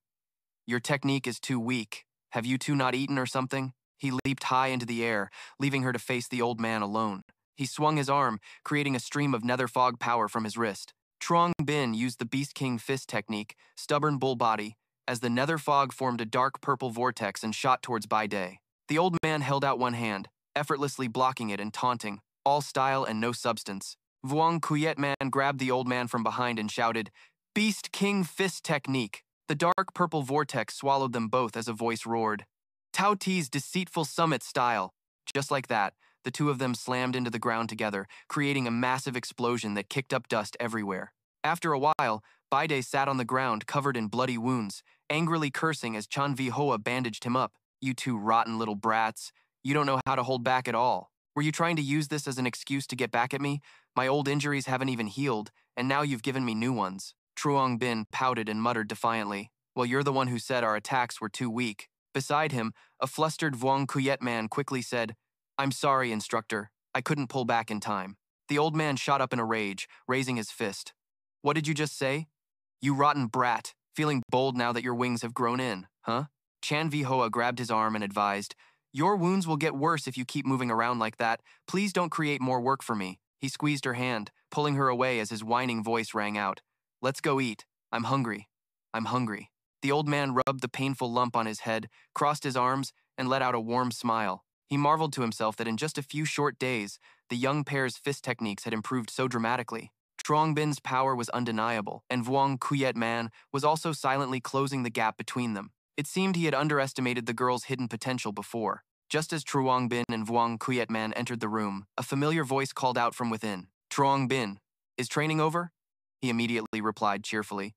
"Your technique is too weak. Have you two not eaten or something?" He leaped high into the air, leaving her to face the old man alone. He swung his arm, creating a stream of nether fog power from his wrist. Truong Bin used the Beast King fist technique, stubborn bull body, as the nether fog formed a dark purple vortex and shot towards Bai Day. The old man held out one hand, effortlessly blocking it and taunting, all style and no substance. Vuong Kuyet Man grabbed the old man from behind and shouted, "Beast King fist technique." The dark purple vortex swallowed them both as a voice roared, "Tao Ti's deceitful summit style." Just like that, the two of them slammed into the ground together, creating a massive explosion that kicked up dust everywhere. After a while, Baide sat on the ground covered in bloody wounds, angrily cursing as Chan Vi Hoa bandaged him up. "You two rotten little brats. You don't know how to hold back at all. Were you trying to use this as an excuse to get back at me? My old injuries haven't even healed, and now you've given me new ones." Truong Bin pouted and muttered defiantly, "Well, you're the one who said our attacks were too weak." Beside him, a flustered Vuong Kuyet Man quickly said, "I'm sorry, instructor. I couldn't pull back in time." The old man shot up in a rage, raising his fist. "What did you just say? You rotten brat, feeling bold now that your wings have grown in, huh?" Chan Vi Hoa grabbed his arm and advised, "Your wounds will get worse if you keep moving around like that. Please don't create more work for me." He squeezed her hand, pulling her away as his whining voice rang out, "Let's go eat. I'm hungry. I'm hungry." The old man rubbed the painful lump on his head, crossed his arms, and let out a warm smile. He marveled to himself that in just a few short days, the young pair's fist techniques had improved so dramatically. Truong Bin's power was undeniable, and Vuong Kuyet Man was also silently closing the gap between them. It seemed he had underestimated the girl's hidden potential before. Just as Truong Bin and Vuong Kuyet Man entered the room, a familiar voice called out from within, "Truong Bin, is training over?" He immediately replied cheerfully,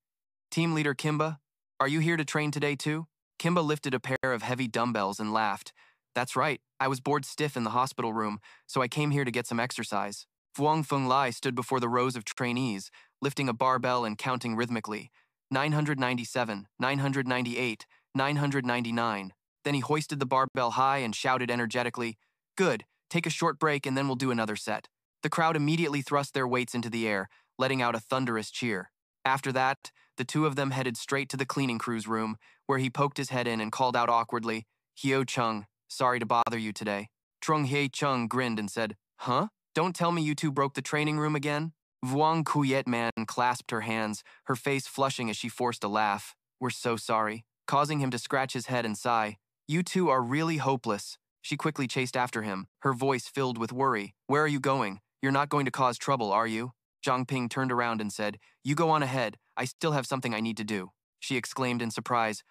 "Team leader Kimba, are you here to train today too?" Kimba lifted a pair of heavy dumbbells and laughed. "That's right, I was bored stiff in the hospital room, so I came here to get some exercise." Vuong Feng Lai stood before the rows of trainees, lifting a barbell and counting rhythmically. 997, 998, 999. Then he hoisted the barbell high and shouted energetically, "Good, take a short break and then we'll do another set." The crowd immediately thrust their weights into the air, letting out a thunderous cheer. After that, the two of them headed straight to the cleaning crew's room, where he poked his head in and called out awkwardly, "Hyo Chung, sorry to bother you today." Trung Hae Chung grinned and said, "Huh? Don't tell me you two broke the training room again? Vuong Kuyet Man clasped her hands, her face flushing as she forced a laugh. We're so sorry, causing him to scratch his head and sigh. You two are really hopeless. She quickly chased after him, her voice filled with worry. Where are you going? You're not going to cause trouble, are you? Zhang Ping turned around and said, You go on ahead, I still have something I need to do. She exclaimed in surprise,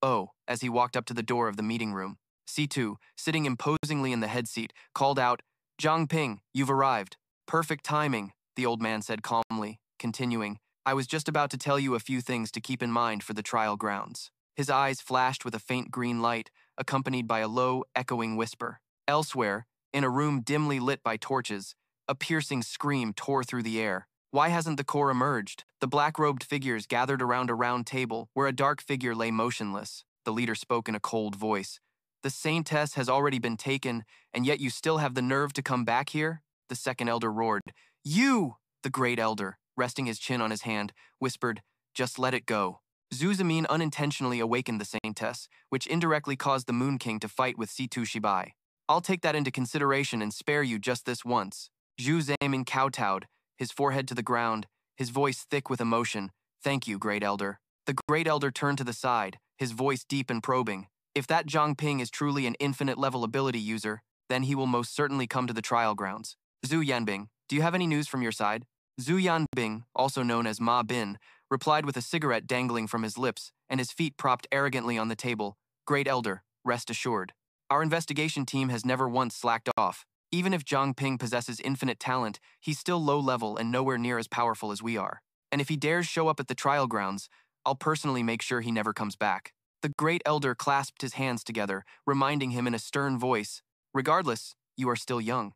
Oh, as he walked up to the door of the meeting room. C2, sitting imposingly in the head seat, called out, Zhang Ping, you've arrived. Perfect timing, the old man said calmly, continuing, I was just about to tell you a few things to keep in mind for the trial grounds. His eyes flashed with a faint green light, accompanied by a low, echoing whisper. Elsewhere, in a room dimly lit by torches, a piercing scream tore through the air. Why hasn't the core emerged? The black-robed figures gathered around a round table where a dark figure lay motionless. The leader spoke in a cold voice. The Saintess has already been taken, and yet you still have the nerve to come back here? The second elder roared. You! The great elder, resting his chin on his hand, whispered, Just let it go. Zhu Zimin unintentionally awakened the Saintess, which indirectly caused the Moon King to fight with C2 Shibai. I'll take that into consideration and spare you just this once. Zhu Zimin kowtowed, his forehead to the ground, his voice thick with emotion. Thank you, great elder. The great elder turned to the side, his voice deep and probing. If that Zhang Ping is truly an infinite-level ability user, then he will most certainly come to the trial grounds. Zhu Yanbing, do you have any news from your side? Zhu Yanbing, also known as Ma Bin, replied with a cigarette dangling from his lips and his feet propped arrogantly on the table. Great elder, rest assured. Our investigation team has never once slacked off. Even if Zhang Ping possesses infinite talent, he's still low-level and nowhere near as powerful as we are. And if he dares show up at the trial grounds, I'll personally make sure he never comes back. The great elder clasped his hands together, reminding him in a stern voice, Regardless, you are still young.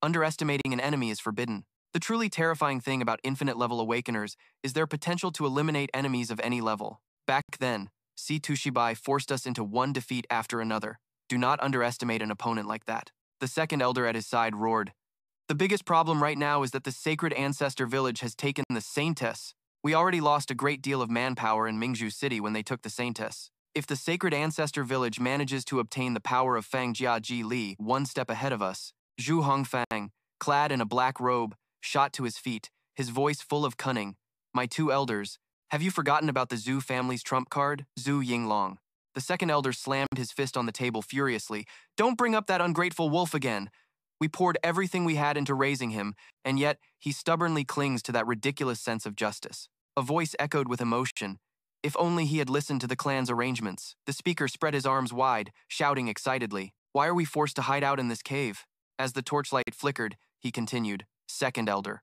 Underestimating an enemy is forbidden. The truly terrifying thing about infinite-level awakeners is their potential to eliminate enemies of any level. Back then, C2 Shibai forced us into one defeat after another. Do not underestimate an opponent like that. The second elder at his side roared. The biggest problem right now is that the sacred ancestor village has taken the Saintess. We already lost a great deal of manpower in Mingzhu City when they took the Saintess. If the sacred ancestor village manages to obtain the power of Fang Jiaji Li one step ahead of us, Zhu Hongfang, clad in a black robe, shot to his feet, his voice full of cunning. My two elders, have you forgotten about the Zhu family's trump card, Zhu Yinglong? The second elder slammed his fist on the table furiously. Don't bring up that ungrateful wolf again. We poured everything we had into raising him, and yet he stubbornly clings to that ridiculous sense of justice. A voice echoed with emotion. If only he had listened to the clan's arrangements. The speaker spread his arms wide, shouting excitedly. Why are we forced to hide out in this cave? As the torchlight flickered, he continued. Second elder.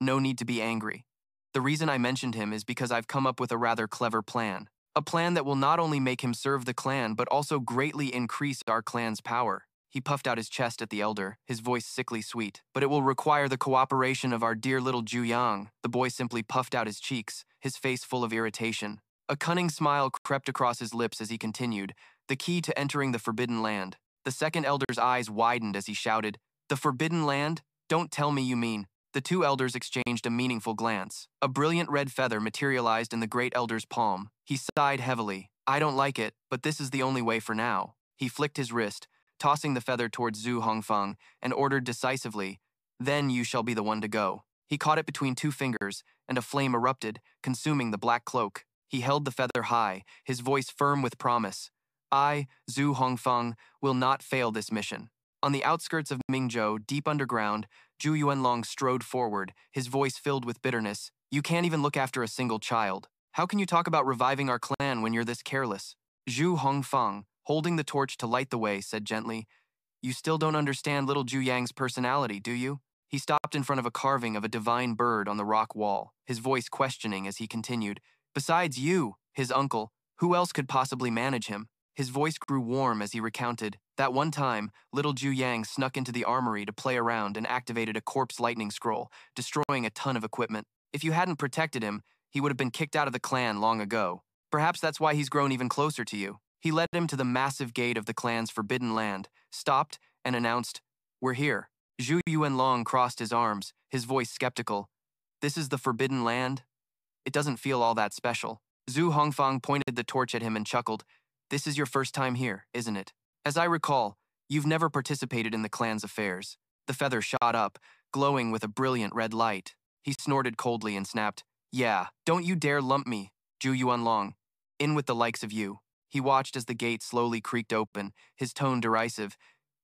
No need to be angry. The reason I mentioned him is because I've come up with a rather clever plan. A plan that will not only make him serve the clan, but also greatly increase our clan's power. He puffed out his chest at the elder, his voice sickly sweet. But it will require the cooperation of our dear little Zhu Yang. The boy simply puffed out his cheeks, his face full of irritation. A cunning smile crept across his lips as he continued, the key to entering the Forbidden Land. The second elder's eyes widened as he shouted, The Forbidden Land? Don't tell me you mean. The two elders exchanged a meaningful glance. A brilliant red feather materialized in the great elder's palm. He sighed heavily. I don't like it, but this is the only way for now. He flicked his wrist, tossing the feather towards Zhu Hongfang, and ordered decisively, Then you shall be the one to go. He caught it between two fingers, and a flame erupted, consuming the black cloak. He held the feather high, his voice firm with promise. I, Zhu Hongfang, will not fail this mission. On the outskirts of Mingzhou, deep underground, Zhu Yuanlong strode forward, his voice filled with bitterness. You can't even look after a single child. How can you talk about reviving our clan when you're this careless? Zhu Hongfang, holding the torch to light the way, said gently, You still don't understand little Zhu Yang's personality, do you? He stopped in front of a carving of a divine bird on the rock wall, his voice questioning as he continued, Besides you, his uncle, who else could possibly manage him? His voice grew warm as he recounted. That one time, little Zhu Yang snuck into the armory to play around and activated a corpse lightning scroll, destroying a ton of equipment. If you hadn't protected him, he would have been kicked out of the clan long ago. Perhaps that's why he's grown even closer to you. He led him to the massive gate of the clan's forbidden land, stopped, and announced, We're here. Zhu Yuanlong crossed his arms, his voice skeptical. This is the forbidden land? It doesn't feel all that special. Zhu Hongfang pointed the torch at him and chuckled. This is your first time here, isn't it? As I recall, you've never participated in the clan's affairs. The feather shot up, glowing with a brilliant red light. He snorted coldly and snapped, "Yeah, don't you dare lump me, Zhu Yuanlong. In with the likes of you." He watched as the gate slowly creaked open, his tone derisive.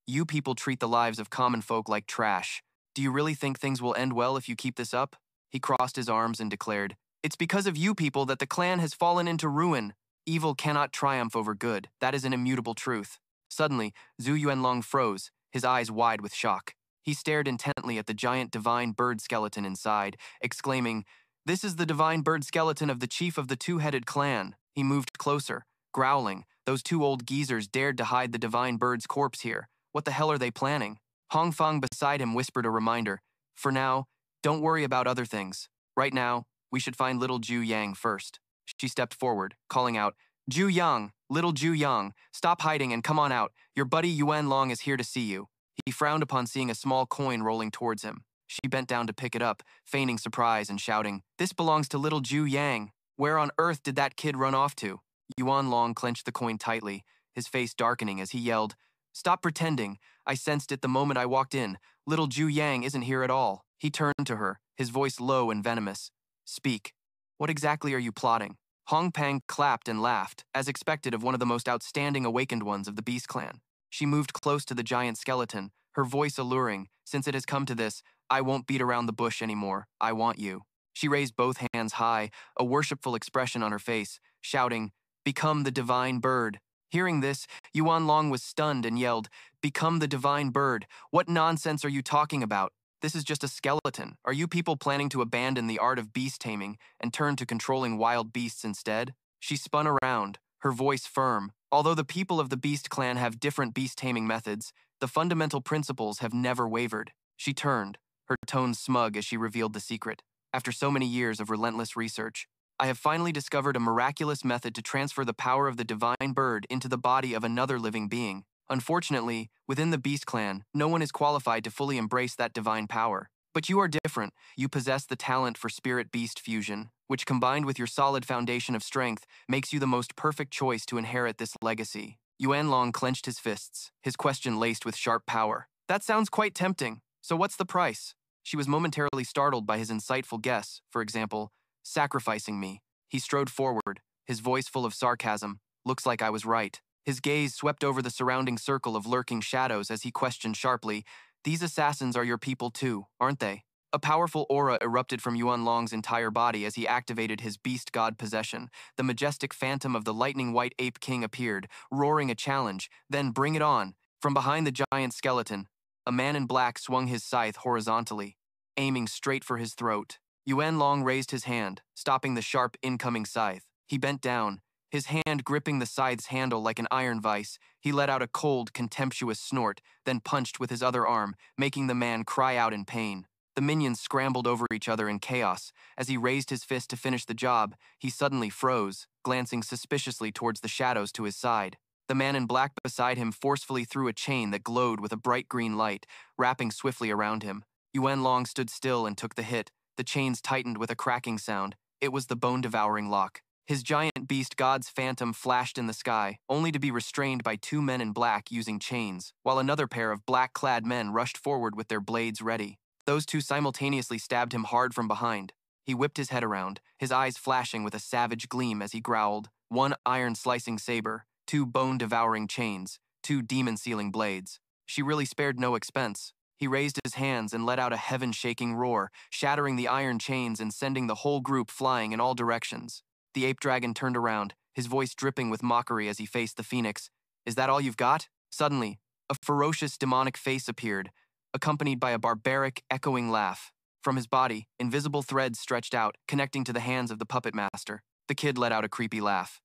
"You people treat the lives of common folk like trash. Do you really think things will end well if you keep this up?" He crossed his arms and declared, "It's because of you people that the clan has fallen into ruin. Evil cannot triumph over good. That is an immutable truth." Suddenly, Zhu Yuanlong froze, his eyes wide with shock. He stared intently at the giant divine bird skeleton inside, exclaiming, "This is the divine bird skeleton of the chief of the two-headed clan." He moved closer, growling. "Those two old geezers dared to hide the divine bird's corpse here. What the hell are they planning?" Hong Feng beside him whispered a reminder. "For now, don't worry about other things. Right now, we should find little Zhu Yang first." She stepped forward, calling out, "Zhu Yang, little Zhu Yang, stop hiding and come on out. Your buddy Yuan Long is here to see you." He frowned upon seeing a small coin rolling towards him. She bent down to pick it up, feigning surprise and shouting, "This belongs to little Zhu Yang. Where on earth did that kid run off to?" Yuan Long clenched the coin tightly, his face darkening as he yelled, "Stop pretending. I sensed it the moment I walked in. Little Zhu Yang isn't here at all." He turned to her, his voice low and venomous. "Speak. What exactly are you plotting?" Hong Pang clapped and laughed, as expected of one of the most outstanding awakened ones of the Beast Clan. She moved close to the giant skeleton, her voice alluring. "Since it has come to this, I won't beat around the bush anymore. I want you." She raised both hands high, a worshipful expression on her face, shouting, "Become the divine bird." Hearing this, Yuan Long was stunned and yelled, "Become the divine bird. What nonsense are you talking about? This is just a skeleton. Are you people planning to abandon the art of beast taming and turn to controlling wild beasts instead?" She spun around, her voice firm. "Although the people of the Beast Clan have different beast taming methods, the fundamental principles have never wavered." She turned, her tone smug as she revealed the secret. "After so many years of relentless research, I have finally discovered a miraculous method to transfer the power of the divine bird into the body of another living being. Unfortunately, within the Beast Clan, no one is qualified to fully embrace that divine power. But you are different. You possess the talent for spirit-beast fusion, which combined with your solid foundation of strength, makes you the most perfect choice to inherit this legacy." Yuan Long clenched his fists, his question laced with sharp power. "That sounds quite tempting. So what's the price?" She was momentarily startled by his insightful guess, for example, "Sacrificing me." He strode forward, his voice full of sarcasm. "Looks like I was right." His gaze swept over the surrounding circle of lurking shadows as he questioned sharply, "These assassins are your people too, aren't they?" A powerful aura erupted from Yuan Long's entire body as he activated his beast god possession. The majestic phantom of the lightning white ape king appeared, roaring a challenge. Then bring it on. From behind the giant skeleton, a man in black swung his scythe horizontally, aiming straight for his throat. Yuan Long raised his hand, stopping the sharp incoming scythe. He bent down, his hand gripping the scythe's handle like an iron vise. He let out a cold, contemptuous snort, then punched with his other arm, making the man cry out in pain. The minions scrambled over each other in chaos. As he raised his fist to finish the job, he suddenly froze, glancing suspiciously towards the shadows to his side. The man in black beside him forcefully threw a chain that glowed with a bright green light, wrapping swiftly around him. Yuan Long stood still and took the hit. The chains tightened with a cracking sound. It was the bone-devouring lock. His giant beast god's phantom flashed in the sky, only to be restrained by two men in black using chains, while another pair of black-clad men rushed forward with their blades ready. Those two simultaneously stabbed him hard from behind. He whipped his head around, his eyes flashing with a savage gleam as he growled, one iron-slicing saber, two bone-devouring chains, two demon-sealing blades. She really spared no expense. He raised his hands and let out a heaven-shaking roar, shattering the iron chains and sending the whole group flying in all directions. The ape dragon turned around, his voice dripping with mockery as he faced the phoenix. "Is that all you've got?" Suddenly, a ferocious demonic face appeared, accompanied by a barbaric, echoing laugh. From his body, invisible threads stretched out, connecting to the hands of the puppet master. The kid let out a creepy laugh.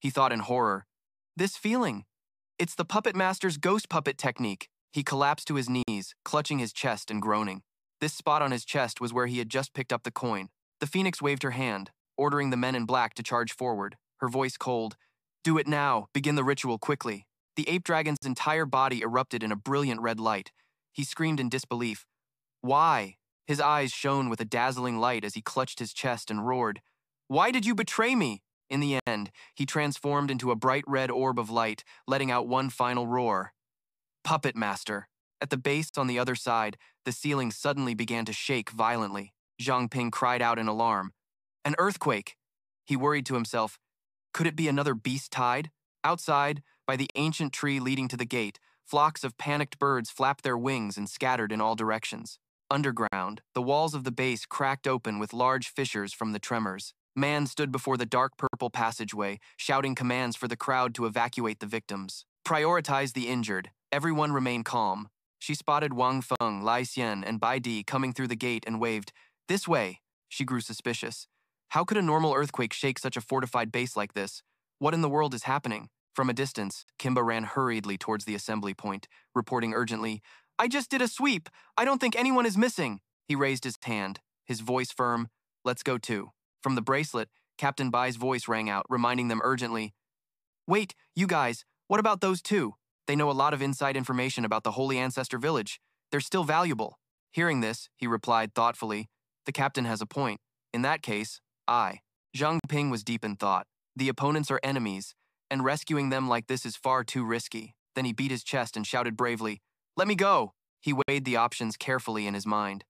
He thought in horror, "This feeling! It's the puppet master's ghost puppet technique." He collapsed to his knees, clutching his chest and groaning. This spot on his chest was where he had just picked up the coin. The phoenix waved her hand, ordering the men in black to charge forward, her voice cold. "Do it now. Begin the ritual quickly." The ape dragon's entire body erupted in a brilliant red light. He screamed in disbelief. "Why?" His eyes shone with a dazzling light as he clutched his chest and roared, "Why did you betray me?" In the end, he transformed into a bright red orb of light, letting out one final roar. "Puppet Master." At the base on the other side, the ceiling suddenly began to shake violently. Zhang Ping cried out in alarm. An earthquake! He worried to himself. Could it be another beast tide? Outside, by the ancient tree leading to the gate, flocks of panicked birds flapped their wings and scattered in all directions. Underground, the walls of the base cracked open with large fissures from the tremors. Man stood before the dark purple passageway, shouting commands for the crowd to evacuate the victims. Prioritize the injured. Everyone remain calm. She spotted Wang Feng, Lai Xian, and Bai Di coming through the gate and waved, "This way." She grew suspicious. How could a normal earthquake shake such a fortified base like this? What in the world is happening? From a distance, Kimba ran hurriedly towards the assembly point, reporting urgently, "I just did a sweep. I don't think anyone is missing." He raised his hand, his voice firm. "Let's go too." From the bracelet, Captain Bai's voice rang out, reminding them urgently, "Wait, you guys, what about those two? They know a lot of inside information about the Holy Ancestor Village. They're still valuable." Hearing this, he replied thoughtfully, "The captain has a point. In that case, I." Zhang Ping was deep in thought. The opponents are enemies, and rescuing them like this is far too risky. Then he beat his chest and shouted bravely, "Let me go!" He weighed the options carefully in his mind.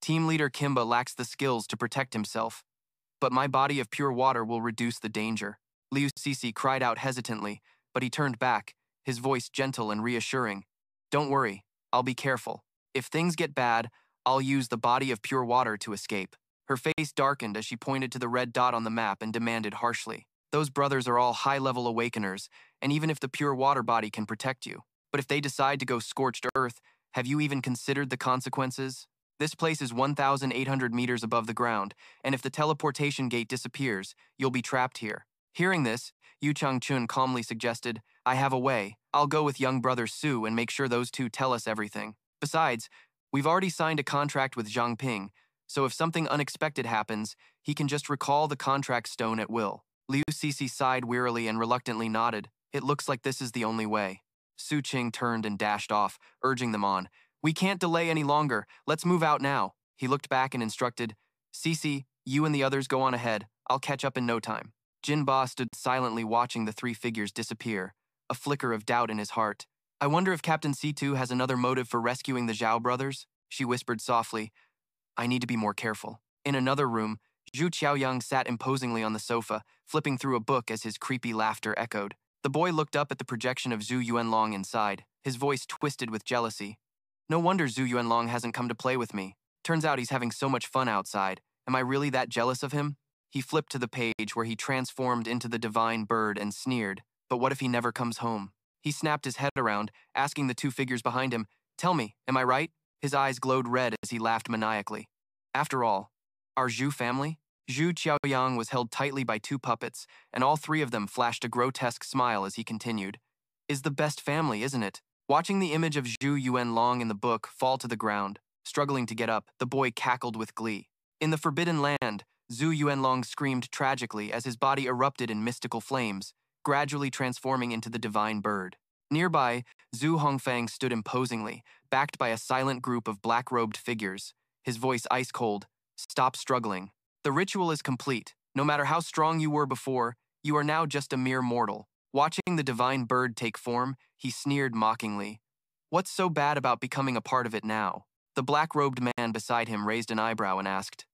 Team leader Kimba lacks the skills to protect himself, but my body of pure water will reduce the danger. Liu Sisi cried out hesitantly, but he turned back, his voice gentle and reassuring. "Don't worry, I'll be careful. If things get bad, I'll use the body of pure water to escape." Her face darkened as she pointed to the red dot on the map and demanded harshly, "Those brothers are all high-level awakeners, and even if the pure water body can protect you. But if they decide to go scorched earth, have you even considered the consequences? This place is 1,800 meters above the ground, and if the teleportation gate disappears, you'll be trapped here." Hearing this, Yu Changchun calmly suggested, "I have a way. I'll go with young brother Su and make sure those two tell us everything. Besides, we've already signed a contract with Zhang Ping, so if something unexpected happens, he can just recall the contract stone at will." Liu Sisi sighed wearily and reluctantly nodded. "It looks like this is the only way." Su Qing turned and dashed off, urging them on. "We can't delay any longer. Let's move out now." He looked back and instructed, "Sisi, you and the others go on ahead. I'll catch up in no time." Jinba stood silently watching the three figures disappear, a flicker of doubt in his heart. "I wonder if Captain C2 has another motive for rescuing the Zhao brothers?" She whispered softly, "I need to be more careful." In another room, Zhu Qiaoyang sat imposingly on the sofa, flipping through a book as his creepy laughter echoed. The boy looked up at the projection of Zhu Yuanlong inside, his voice twisted with jealousy. "No wonder Zhu Yuanlong hasn't come to play with me. Turns out he's having so much fun outside. Am I really that jealous of him?" He flipped to the page where he transformed into the divine bird and sneered, "But what if he never comes home?" He snapped his head around, asking the two figures behind him, "Tell me, am I right?" His eyes glowed red as he laughed maniacally. "After all, our Zhu family?" Zhu Qiaoyang was held tightly by two puppets, and all three of them flashed a grotesque smile as he continued, "Is the best family, isn't it?" Watching the image of Zhu Yuanlong in the book fall to the ground, struggling to get up, the boy cackled with glee. In the Forbidden Land, Zhu Yuanlong screamed tragically as his body erupted in mystical flames, gradually transforming into the divine bird. Nearby, Zhu Hongfang stood imposingly, backed by a silent group of black-robed figures, his voice ice-cold, "Stop struggling. The ritual is complete. No matter how strong you were before, you are now just a mere mortal." Watching the divine bird take form, he sneered mockingly, "What's so bad about becoming a part of it now?" The black-robed man beside him raised an eyebrow and asked,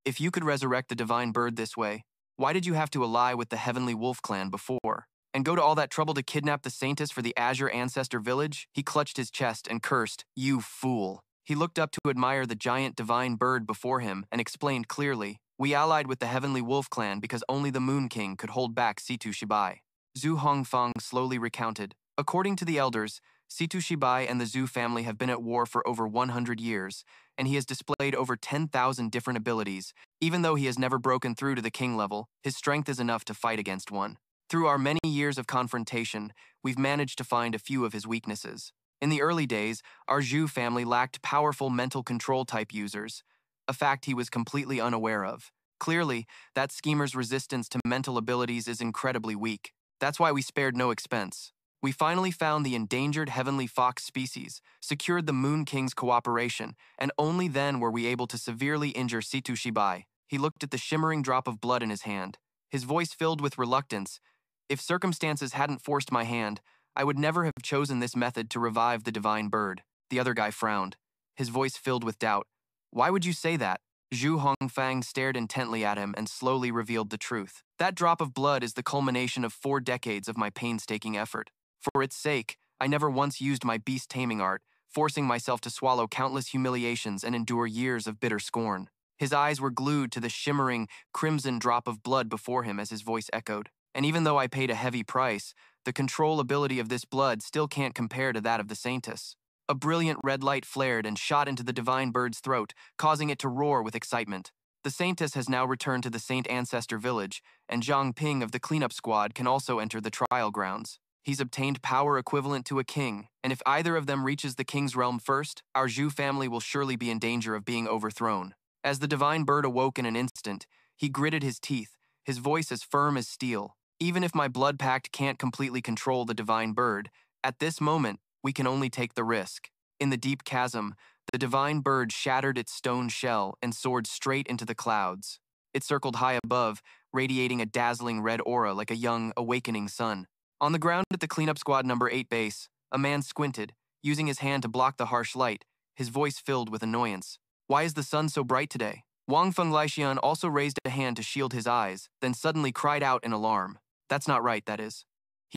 "If you could resurrect the divine bird this way, why did you have to ally with the Heavenly Wolf clan before? And go to all that trouble to kidnap the Saintess for the Azure Ancestor Village?" He clutched his chest and cursed, "You fool." He looked up to admire the giant divine bird before him and explained clearly, "We allied with the Heavenly Wolf clan because only the Moon King could hold back Situ Shibai." Zhu Hongfang slowly recounted, "According to the elders, Situ Shibai and the Zhu family have been at war for over 100 years, and he has displayed over 10,000 different abilities. Even though he has never broken through to the king level, his strength is enough to fight against one. Through our many years of confrontation, we've managed to find a few of his weaknesses. In the early days, our Zhu family lacked powerful mental control type users, a fact he was completely unaware of. Clearly, that schemer's resistance to mental abilities is incredibly weak. That's why we spared no expense. We finally found the endangered heavenly fox species, secured the Moon King's cooperation, and only then were we able to severely injure Situ Shibai." He looked at the shimmering drop of blood in his hand, his voice filled with reluctance. "If circumstances hadn't forced my hand, I would never have chosen this method to revive the divine bird." The other guy frowned, his voice filled with doubt. Why would you say that? Zhu Hongfang stared intently at him and slowly revealed the truth. That drop of blood is the culmination of 4 decades of my painstaking effort. For its sake, I never once used my beast taming art, forcing myself to swallow countless humiliations and endure years of bitter scorn. His eyes were glued to the shimmering, crimson drop of blood before him as his voice echoed. And even though I paid a heavy price, the control ability of this blood still can't compare to that of the Saintess. A brilliant red light flared and shot into the divine bird's throat, causing it to roar with excitement. The Saintess has now returned to the Saint Ancestor village, and Zhang Ping of the cleanup squad can also enter the trial grounds. He's obtained power equivalent to a king, and if either of them reaches the king's realm first, our Zhu family will surely be in danger of being overthrown. As the divine bird awoke in an instant, he gritted his teeth, his voice as firm as steel. Even if my blood pact can't completely control the divine bird, at this moment, we can only take the risk. In the deep chasm, the divine bird shattered its stone shell and soared straight into the clouds. It circled high above, radiating a dazzling red aura like a young, awakening sun. On the ground at the cleanup squad number 8 base, a man squinted, using his hand to block the harsh light, his voice filled with annoyance. Why is the sun so bright today? Wang Fengleixian also raised a hand to shield his eyes, then suddenly cried out in alarm. That's not right, that is.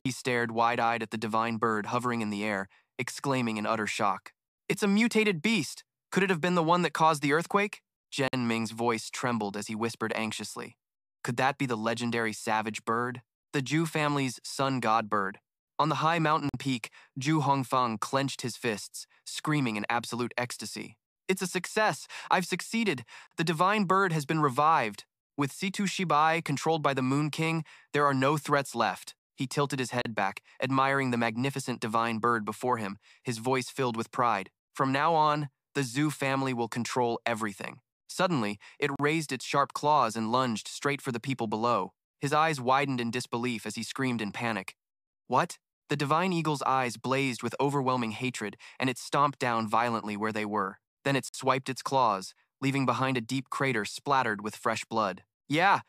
He stared wide-eyed at the divine bird hovering in the air, exclaiming in utter shock. It's a mutated beast! Could it have been the one that caused the earthquake? Zhen Ming's voice trembled as he whispered anxiously. Could that be the legendary savage bird? The Zhu family's sun god bird. On the high mountain peak, Zhu Hongfang clenched his fists, screaming in absolute ecstasy. It's a success! I've succeeded! The divine bird has been revived. With Situ Shibai controlled by the Moon King, there are no threats left. He tilted his head back, admiring the magnificent divine bird before him, his voice filled with pride. From now on, the Zhu family will control everything. Suddenly, it raised its sharp claws and lunged straight for the people below. His eyes widened in disbelief as he screamed in panic. What? The divine eagle's eyes blazed with overwhelming hatred, and it stomped down violently where they were. Then it swiped its claws, leaving behind a deep crater splattered with fresh blood. Yeah,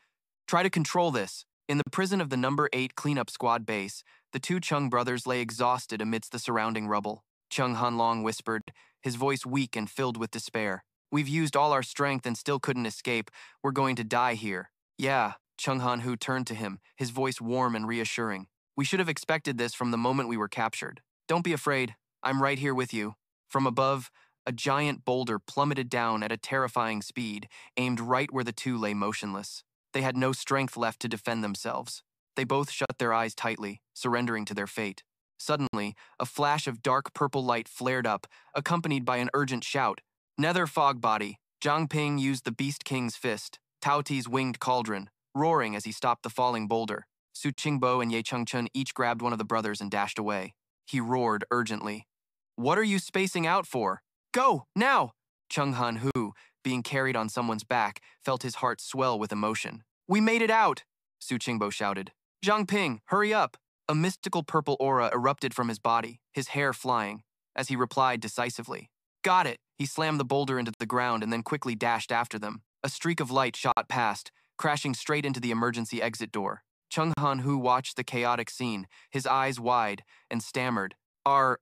try to control this. In the prison of the number 8 cleanup squad base, the 2 Chung brothers lay exhausted amidst the surrounding rubble. Chung Hanlong whispered, his voice weak and filled with despair. We've used all our strength and still couldn't escape. We're going to die here. Yeah, Chung Han-hu turned to him, his voice warm and reassuring. We should have expected this from the moment we were captured. Don't be afraid. I'm right here with you. From above, a giant boulder plummeted down at a terrifying speed, aimed right where the 2 lay motionless. They had no strength left to defend themselves. They both shut their eyes tightly, surrendering to their fate. Suddenly, a flash of dark purple light flared up, accompanied by an urgent shout. Nether fog body. Zhang Ping used the Beast King's fist, Tao Ti's winged cauldron, roaring as he stopped the falling boulder. Su Qingbo and Ye Chengchun each grabbed one of the brothers and dashed away. He roared urgently. What are you spacing out for? Go, now! Chung Han-hu, being carried on someone's back, felt his heart swell with emotion. We made it out! Su Qingbo shouted. Zhang Ping, hurry up! A mystical purple aura erupted from his body, his hair flying, as he replied decisively. Got it! He slammed the boulder into the ground and then quickly dashed after them. A streak of light shot past, crashing straight into the emergency exit door. Chung Han-hu watched the chaotic scene, his eyes wide, and stammered. Are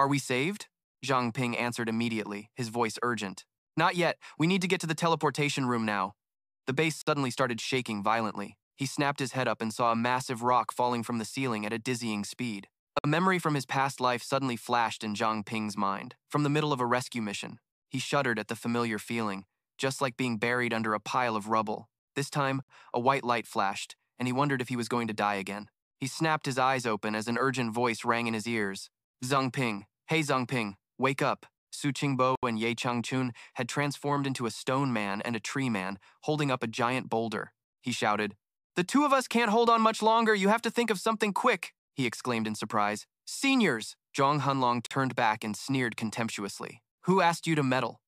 we saved? Zhang Ping answered immediately, his voice urgent. Not yet. We need to get to the teleportation room now. The base suddenly started shaking violently. He snapped his head up and saw a massive rock falling from the ceiling at a dizzying speed. A memory from his past life suddenly flashed in Zhang Ping's mind. From the middle of a rescue mission, he shuddered at the familiar feeling, just like being buried under a pile of rubble. This time, a white light flashed, and he wondered if he was going to die again. He snapped his eyes open as an urgent voice rang in his ears. Zhang Ping, hey Zhang Ping, wake up. Su Qingbo and Ye Changchun had transformed into a stone man and a tree man, holding up a giant boulder. He shouted, The 2 of us can't hold on much longer. You have to think of something quick, he exclaimed in surprise. Seniors! Zhang Hanlong turned back and sneered contemptuously. Who asked you to meddle?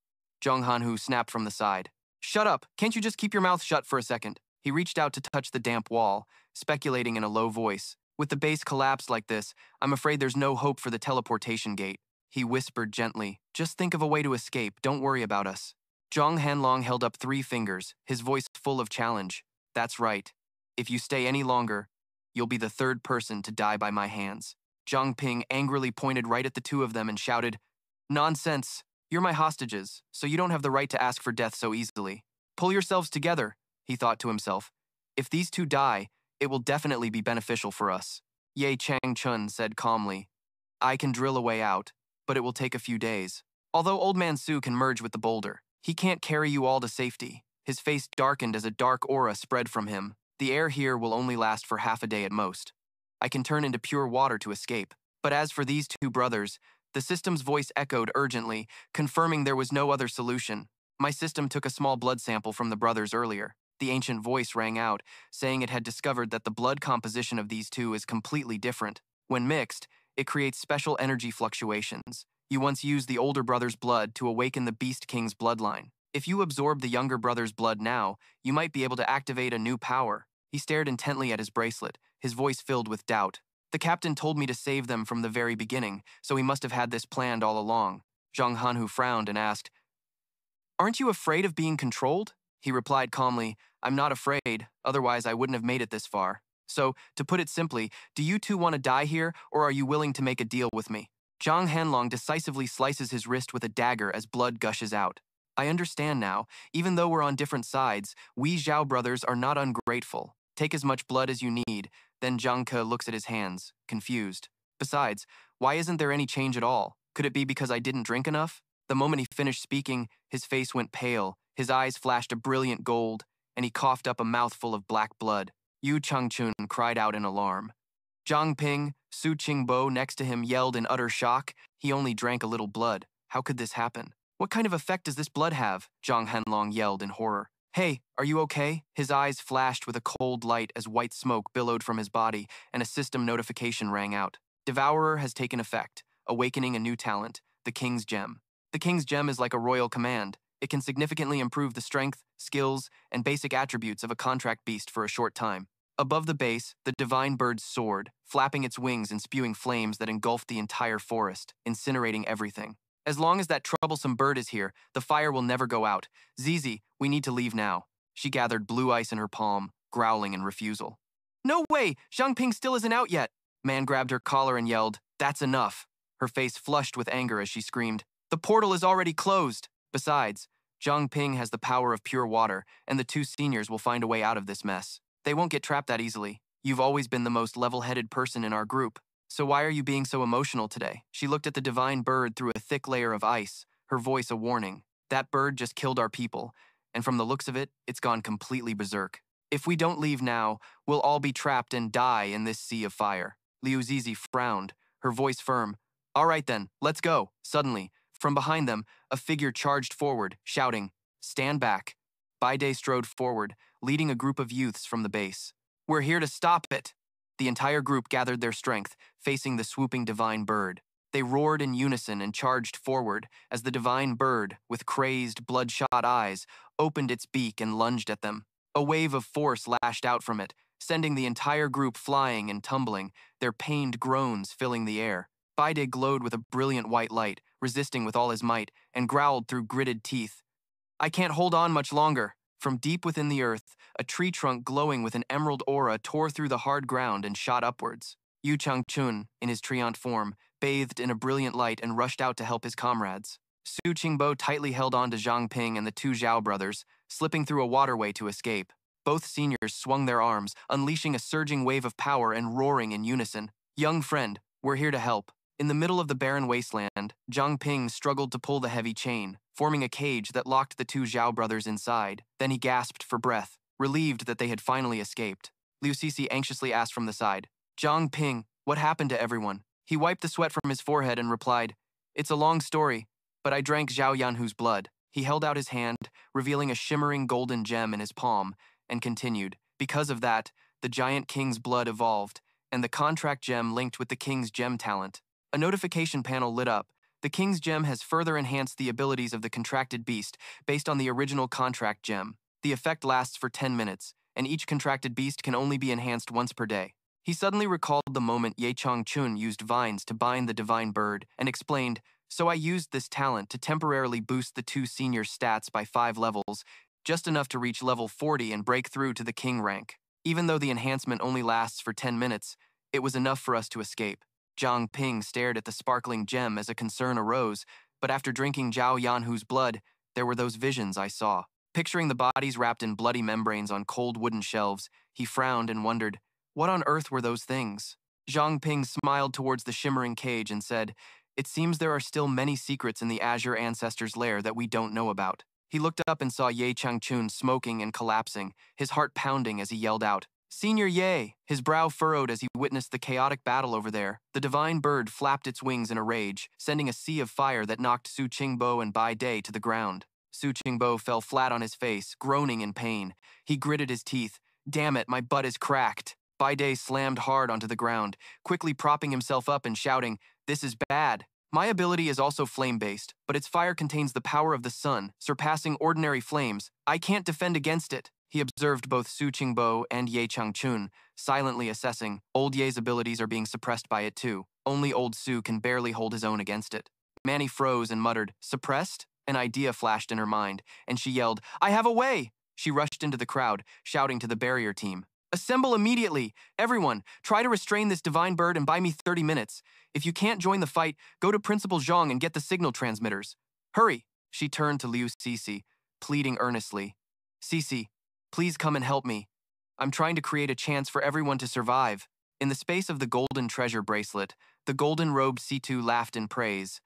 Zhang Hanhu snapped from the side. Shut up! Can't you just keep your mouth shut for a second? He reached out to touch the damp wall, speculating in a low voice. With the base collapsed like this, I'm afraid there's no hope for the teleportation gate. He whispered gently, Just think of a way to escape, don't worry about us. Zhang Hanlong held up 3 fingers, his voice full of challenge. That's right. If you stay any longer, you'll be the 3rd person to die by my hands. Zhang Ping angrily pointed right at the 2 of them and shouted, Nonsense. You're my hostages, so you don't have the right to ask for death so easily. Pull yourselves together, he thought to himself. If these two die, it will definitely be beneficial for us. Ye Chang Chun said calmly. I can drill a way out, but it will take a few days. Although Old Man Su can merge with the boulder, he can't carry you all to safety. His face darkened as a dark aura spread from him. The air here will only last for half a day at most. I can turn into pure water to escape. But as for these two brothers, the system's voice echoed urgently, confirming there was no other solution. My system took a small blood sample from the brothers earlier. The ancient voice rang out, saying it had discovered that the blood composition of these two is completely different. When mixed, it creates special energy fluctuations. You once used the older brother's blood to awaken the Beast King's bloodline. If you absorb the younger brother's blood now, you might be able to activate a new power. He stared intently at his bracelet, his voice filled with doubt. The captain told me to save them from the very beginning, so he must have had this planned all along. Zhang Hanhu frowned and asked, Aren't you afraid of being controlled? He replied calmly, I'm not afraid, otherwise I wouldn't have made it this far. So, to put it simply, do you two want to die here, or are you willing to make a deal with me? Zhang Hanlong decisively slices his wrist with a dagger as blood gushes out. I understand now, even though we're on different sides, we Zhao brothers are not ungrateful. Take as much blood as you need. Then Zhang Ke looks at his hands, confused. Besides, why isn't there any change at all? Could it be because I didn't drink enough? The moment he finished speaking, his face went pale, his eyes flashed a brilliant gold, and he coughed up a mouthful of black blood. Yu Changchun cried out in alarm. Zhang Ping, Su Jingjiao next to him yelled in utter shock. He only drank a little blood. How could this happen? What kind of effect does this blood have? Zhang Hanlong yelled in horror. Hey, are you okay? His eyes flashed with a cold light as white smoke billowed from his body, and a system notification rang out. Devourer has taken effect, awakening a new talent, the King's Gem. The King's Gem is like a royal command. It can significantly improve the strength, skills, and basic attributes of a contract beast for a short time. Above the base, the divine bird soared, flapping its wings and spewing flames that engulfed the entire forest, incinerating everything. As long as that troublesome bird is here, the fire will never go out. Zizi, we need to leave now. She gathered blue ice in her palm, growling in refusal. No way! Zhang Ping still isn't out yet! Man grabbed her collar and yelled, That's enough! Her face flushed with anger as she screamed, The portal is already closed! Besides, Zhang Ping has the power of pure water, and the two seniors will find a way out of this mess. They won't get trapped that easily. You've always been the most level-headed person in our group. So why are you being so emotional today? She looked at the divine bird through a thick layer of ice, her voice a warning. That bird just killed our people, and from the looks of it, it's gone completely berserk. If we don't leave now, we'll all be trapped and die in this sea of fire. Liu Zizi frowned, her voice firm. All right then, let's go. Suddenly, from behind them, a figure charged forward, shouting, Stand back. Baide strode forward, leading a group of youths from the base. We're here to stop it. The entire group gathered their strength, facing the swooping divine bird. They roared in unison and charged forward as the divine bird, with crazed, bloodshot eyes, opened its beak and lunged at them. A wave of force lashed out from it, sending the entire group flying and tumbling, their pained groans filling the air. Baide glowed with a brilliant white light, resisting with all his might, and growled through gritted teeth. I can't hold on much longer. From deep within the earth, a tree trunk glowing with an emerald aura tore through the hard ground and shot upwards. Yu Changchun, in his treant form, bathed in a brilliant light and rushed out to help his comrades. Su Jingjiao tightly held on to Zhang Ping and the two Zhao brothers, slipping through a waterway to escape. Both seniors swung their arms, unleashing a surging wave of power and roaring in unison. Young friend, we're here to help. In the middle of the barren wasteland, Zhang Ping struggled to pull the heavy chain, forming a cage that locked the two Zhao brothers inside. Then he gasped for breath, relieved that they had finally escaped. Liu Sisi anxiously asked from the side, Zhang Ping, what happened to everyone? He wiped the sweat from his forehead and replied, It's a long story, but I drank Zhao Yanhu's blood. He held out his hand, revealing a shimmering golden gem in his palm, and continued, Because of that, the giant king's blood evolved, and the contract gem linked with the king's gem talent. A notification panel lit up. The King's Gem has further enhanced the abilities of the contracted beast based on the original contract gem. The effect lasts for 10 minutes, and each contracted beast can only be enhanced once per day. He suddenly recalled the moment Ye Changchun used vines to bind the divine bird and explained, So I used this talent to temporarily boost the two senior stats by 5 levels, just enough to reach level 40 and break through to the king rank. Even though the enhancement only lasts for 10 minutes, it was enough for us to escape. Zhang Ping stared at the sparkling gem as a concern arose. but after drinking Zhao Yanhu's blood, there were those visions I saw. Picturing the bodies wrapped in bloody membranes on cold wooden shelves, he frowned and wondered, what on earth were those things? Zhang Ping smiled towards the shimmering cage and said, it seems there are still many secrets in the Azure Ancestors' lair that we don't know about. He looked up and saw Ye Changchun smoking and collapsing, his heart pounding as he yelled out, Senior Ye! His brow furrowed as he witnessed the chaotic battle over there. The divine bird flapped its wings in a rage, sending a sea of fire that knocked Su Jingjiao and Bai Dai to the ground. Su Jingjiao fell flat on his face, groaning in pain. He gritted his teeth. Damn it, my butt is cracked. Bai Dai slammed hard onto the ground, quickly propping himself up and shouting, this is bad. My ability is also flame-based, but its fire contains the power of the sun, surpassing ordinary flames. I can't defend against it. He observed both Su Jingjiao and Ye Changchun, silently assessing, old Ye's abilities are being suppressed by it too. Only old Su can barely hold his own against it. Manny froze and muttered, suppressed? An idea flashed in her mind, and she yelled, I have a way! She rushed into the crowd, shouting to the barrier team. Assemble immediately! Everyone, try to restrain this divine bird and buy me 30 minutes. If you can't join the fight, go to Principal Zhang and get the signal transmitters. Hurry! She turned to Liu Cixi, pleading earnestly. Cixi, please come and help me. I'm trying to create a chance for everyone to survive. In the space of the golden treasure bracelet, the golden-robed Situ laughed in praise.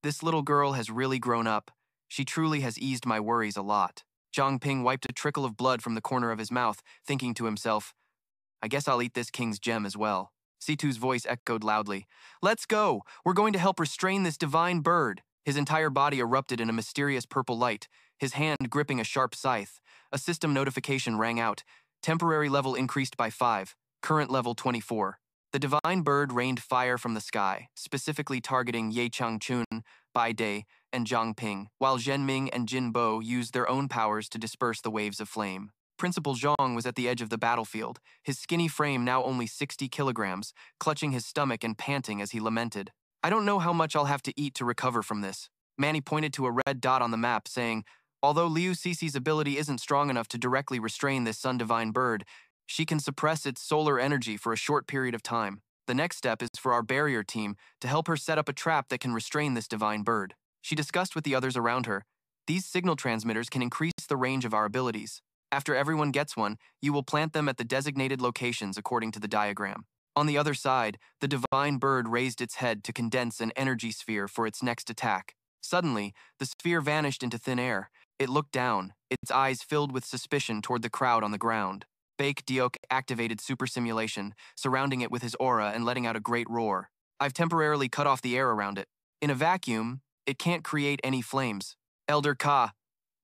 This little girl has really grown up. She truly has eased my worries a lot. Zhang Ping wiped a trickle of blood from the corner of his mouth, thinking to himself, I guess I'll eat this king's gem as well. Situ's voice echoed loudly. Let's go! We're going to help restrain this divine bird. His entire body erupted in a mysterious purple light, his hand gripping a sharp scythe. A system notification rang out. Temporary level increased by 5, current level 24. The divine bird rained fire from the sky, specifically targeting Ye Changchun, Bai Dai, and Zhang Ping, while Zhenming and Jin Bo used their own powers to disperse the waves of flame. Principal Zhang was at the edge of the battlefield, his skinny frame now only 60 kilograms, clutching his stomach and panting as he lamented. I don't know how much I'll have to eat to recover from this. Manny pointed to a red dot on the map, saying, although Liu Cixi's ability isn't strong enough to directly restrain this sun divine bird, she can suppress its solar energy for a short period of time. The next step is for our barrier team to help her set up a trap that can restrain this divine bird. She discussed with the others around her. These signal transmitters can increase the range of our abilities. After everyone gets one, you will plant them at the designated locations according to the diagram. On the other side, the divine bird raised its head to condense an energy sphere for its next attack. Suddenly, the sphere vanished into thin air. It looked down, its eyes filled with suspicion toward the crowd on the ground. Baek Deok activated super simulation, surrounding it with his aura and letting out a great roar. I've temporarily cut off the air around it. In a vacuum, it can't create any flames. Elder Ka,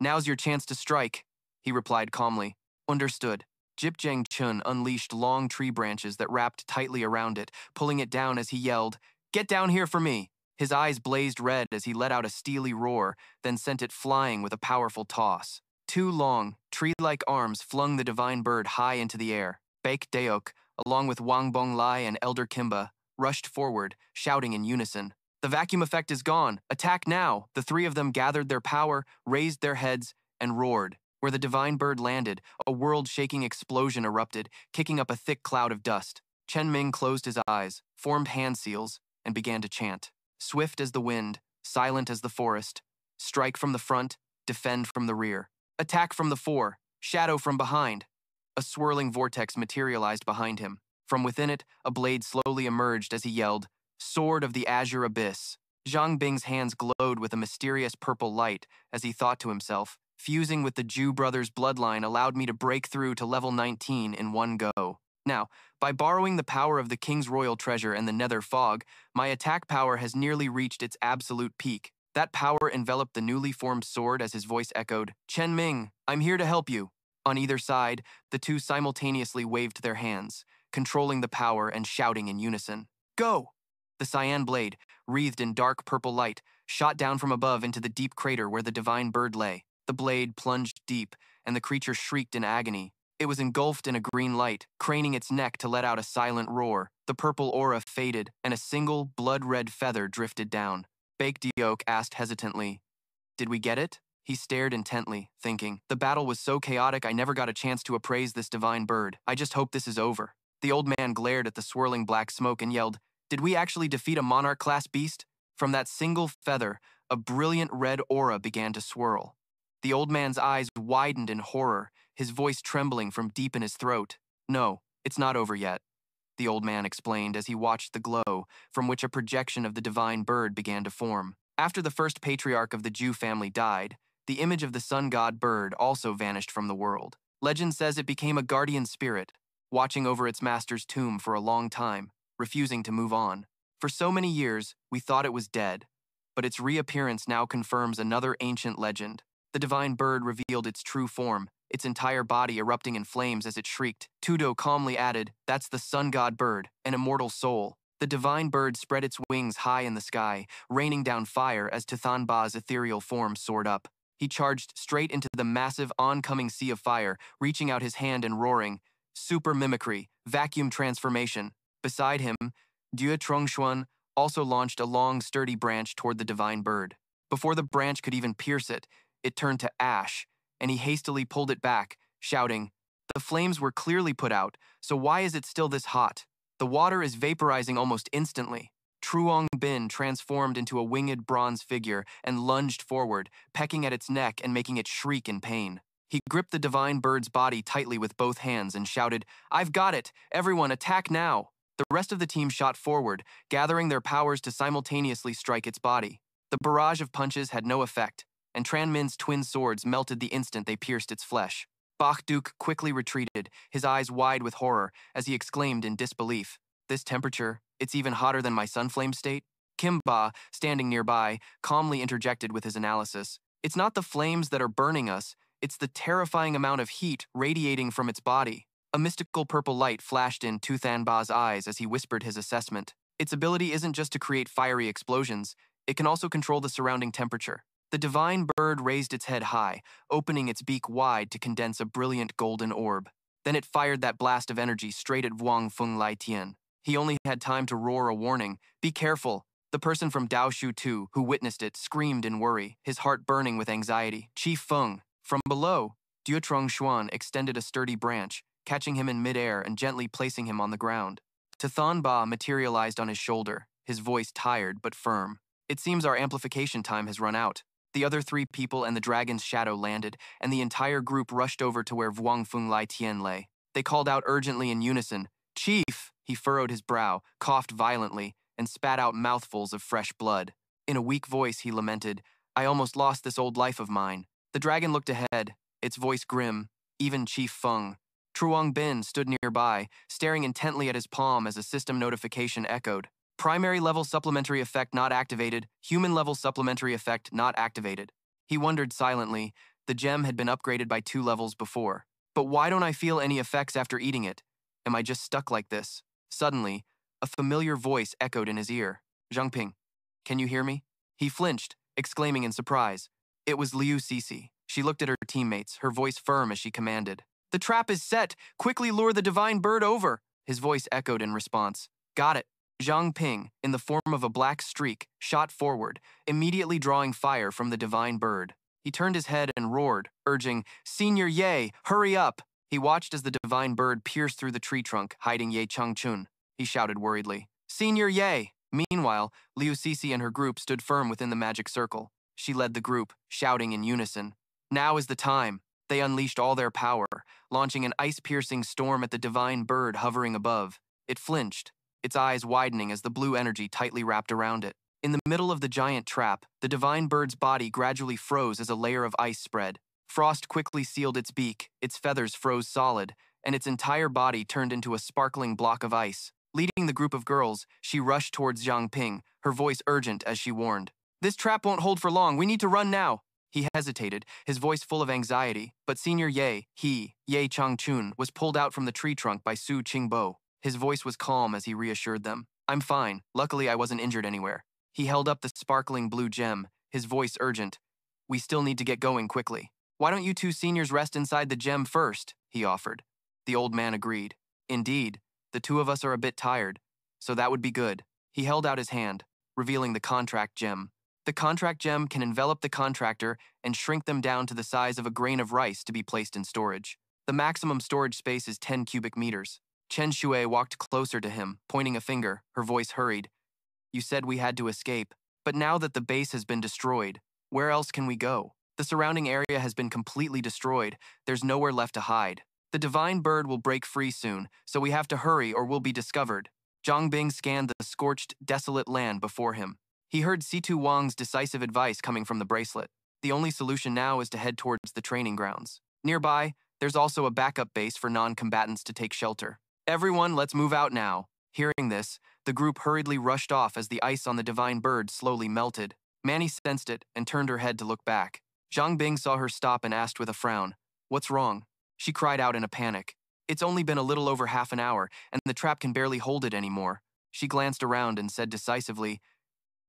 now's your chance to strike, he replied calmly. Understood. Jip Jang Chun unleashed long tree branches that wrapped tightly around it, pulling it down as he yelled, Get down here for me! His eyes blazed red as he let out a steely roar, then sent it flying with a powerful toss. Two long, tree-like arms flung the divine bird high into the air. Baek Deok, along with Wang Bonglai and Elder Kimba, rushed forward, shouting in unison. The vacuum effect is gone. Attack now! The three of them gathered their power, raised their heads, and roared. Where the divine bird landed, a world-shaking explosion erupted, kicking up a thick cloud of dust. Chen Ming closed his eyes, formed hand seals, and began to chant. Swift as the wind, silent as the forest. Strike from the front, defend from the rear. Attack from the fore, shadow from behind. A swirling vortex materialized behind him. From within it, a blade slowly emerged as he yelled, Sword of the Azure Abyss. Zhang Bing's hands glowed with a mysterious purple light as he thought to himself, fusing with the Zhu brothers' bloodline allowed me to break through to level 19 in one go. Now, by borrowing the power of the King's Royal Treasure and the Nether Fog, my attack power has nearly reached its absolute peak. That power enveloped the newly formed sword as his voice echoed, Chen Ming, I'm here to help you. On either side, the two simultaneously waved their hands, controlling the power and shouting in unison. Go! The cyan blade, wreathed in dark purple light, shot down from above into the deep crater where the divine bird lay. The blade plunged deep, and the creature shrieked in agony. It was engulfed in a green light, craning its neck to let out a silent roar. The purple aura faded, and a single, blood-red feather drifted down. Baek Deok asked hesitantly, Did we get it? He stared intently, thinking, the battle was so chaotic I never got a chance to appraise this divine bird. I just hope this is over. The old man glared at the swirling black smoke and yelled, Did we actually defeat a monarch-class beast? From that single feather, a brilliant red aura began to swirl. The old man's eyes widened in horror, his voice trembling from deep in his throat. "No, it's not over yet," the old man explained as he watched the glow from which a projection of the divine bird began to form. After the first patriarch of the Jew family died, the image of the sun god bird also vanished from the world. Legend says it became a guardian spirit, watching over its master's tomb for a long time, refusing to move on. For so many years, we thought it was dead, but its reappearance now confirms another ancient legend. The divine bird revealed its true form, its entire body erupting in flames as it shrieked. Tudo calmly added, "That's the sun god bird, an immortal soul." The divine bird spread its wings high in the sky, raining down fire as Tithanba's ethereal form soared up. He charged straight into the massive oncoming sea of fire, reaching out his hand and roaring, "Super mimicry, vacuum transformation." Beside him, Thien Thuong Ho also launched a long, sturdy branch toward the divine bird. Before the branch could even pierce it, it turned to ash, and he hastily pulled it back, shouting, "The flames were clearly put out, so why is it still this hot? The water is vaporizing almost instantly." Truong Bin transformed into a winged bronze figure and lunged forward, pecking at its neck and making it shriek in pain. He gripped the divine bird's body tightly with both hands and shouted, "I've got it! Everyone, attack now!" The rest of the team shot forward, gathering their powers to simultaneously strike its body. The barrage of punches had no effect, and Tran Min's twin swords melted the instant they pierced its flesh. Bach Duke quickly retreated, his eyes wide with horror, as he exclaimed in disbelief, "This temperature, it's even hotter than my sunflame state?" Kim Ba, standing nearby, calmly interjected with his analysis. "It's not the flames that are burning us, it's the terrifying amount of heat radiating from its body." A mystical purple light flashed in Tithanba's eyes as he whispered his assessment. Its ability isn't just to create fiery explosions, it can also control the surrounding temperature. The divine bird raised its head high, opening its beak wide to condense a brilliant golden orb. Then it fired that blast of energy straight at Wang Feng Lai Tian. He only had time to roar a warning, "Be careful." The person from Daoshu Tu, who witnessed it, screamed in worry, his heart burning with anxiety. Chief Feng. From below, Thien Thuong Ho extended a sturdy branch, catching him in midair and gently placing him on the ground. Tithanba materialized on his shoulder, his voice tired but firm. "It seems our amplification time has run out." The other three people and the dragon's shadow landed, and the entire group rushed over to where Wang Feng Lai Tian lay. They called out urgently in unison, "Chief!" He furrowed his brow, coughed violently, and spat out mouthfuls of fresh blood. In a weak voice, he lamented, "I almost lost this old life of mine." The dragon looked ahead, its voice grim, even Chief Feng. Truong Bin stood nearby, staring intently at his palm as a system notification echoed. "Primary level supplementary effect not activated, human level supplementary effect not activated." He wondered silently. The gem had been upgraded by 2 levels before. "But why don't I feel any effects after eating it? Am I just stuck like this?" Suddenly, a familiar voice echoed in his ear. "Zhang Ping, can you hear me?" He flinched, exclaiming in surprise. It was Liu Cece. She looked at her teammates, her voice firm as she commanded. "The trap is set! Quickly lure the divine bird over!" His voice echoed in response. "Got it." Zhang Ping, in the form of a black streak, shot forward, immediately drawing fire from the divine bird. He turned his head and roared, urging, "Senior Ye, hurry up!" He watched as the divine bird pierced through the tree trunk, hiding Ye Changchun. He shouted worriedly, "Senior Ye!" Meanwhile, Liu Cece and her group stood firm within the magic circle. She led the group, shouting in unison. Now is the time. They unleashed all their power, launching an ice-piercing storm at the divine bird hovering above. It flinched, its eyes widening as the blue energy tightly wrapped around it. In the middle of the giant trap, the divine bird's body gradually froze as a layer of ice spread. Frost quickly sealed its beak, its feathers froze solid, and its entire body turned into a sparkling block of ice. Leading the group of girls, she rushed towards Zhang Ping, her voice urgent as she warned. "This trap won't hold for long, we need to run now." He hesitated, his voice full of anxiety, but Senior Ye Changchun, was pulled out from the tree trunk by Su Jingjiao. His voice was calm as he reassured them. "I'm fine, luckily I wasn't injured anywhere." He held up the sparkling blue gem, his voice urgent. "We still need to get going quickly." "Why don't you two seniors rest inside the gem first?" he offered. The old man agreed. "Indeed, the two of us are a bit tired, so that would be good." He held out his hand, revealing the contract gem. The contract gem can envelop the contractor and shrink them down to the size of a grain of rice to be placed in storage. The maximum storage space is 10 cubic meters. Chen Shui walked closer to him, pointing a finger, her voice hurried. "You said we had to escape. But now that the base has been destroyed, where else can we go? The surrounding area has been completely destroyed. There's nowhere left to hide. The divine bird will break free soon, so we have to hurry or we'll be discovered. Zhang Ping scanned the scorched, desolate land before him. He heard Situ Wang's decisive advice coming from the bracelet. The only solution now is to head towards the training grounds. Nearby, there's also a backup base for non-combatants to take shelter. Everyone, let's move out now. Hearing this, the group hurriedly rushed off as the ice on the divine bird slowly melted. Manny sensed it and turned her head to look back. Zhang Ping saw her stop and asked with a frown, "What's wrong?" She cried out in a panic. "It's only been a little over half an hour, and the trap can barely hold it anymore." She glanced around and said decisively,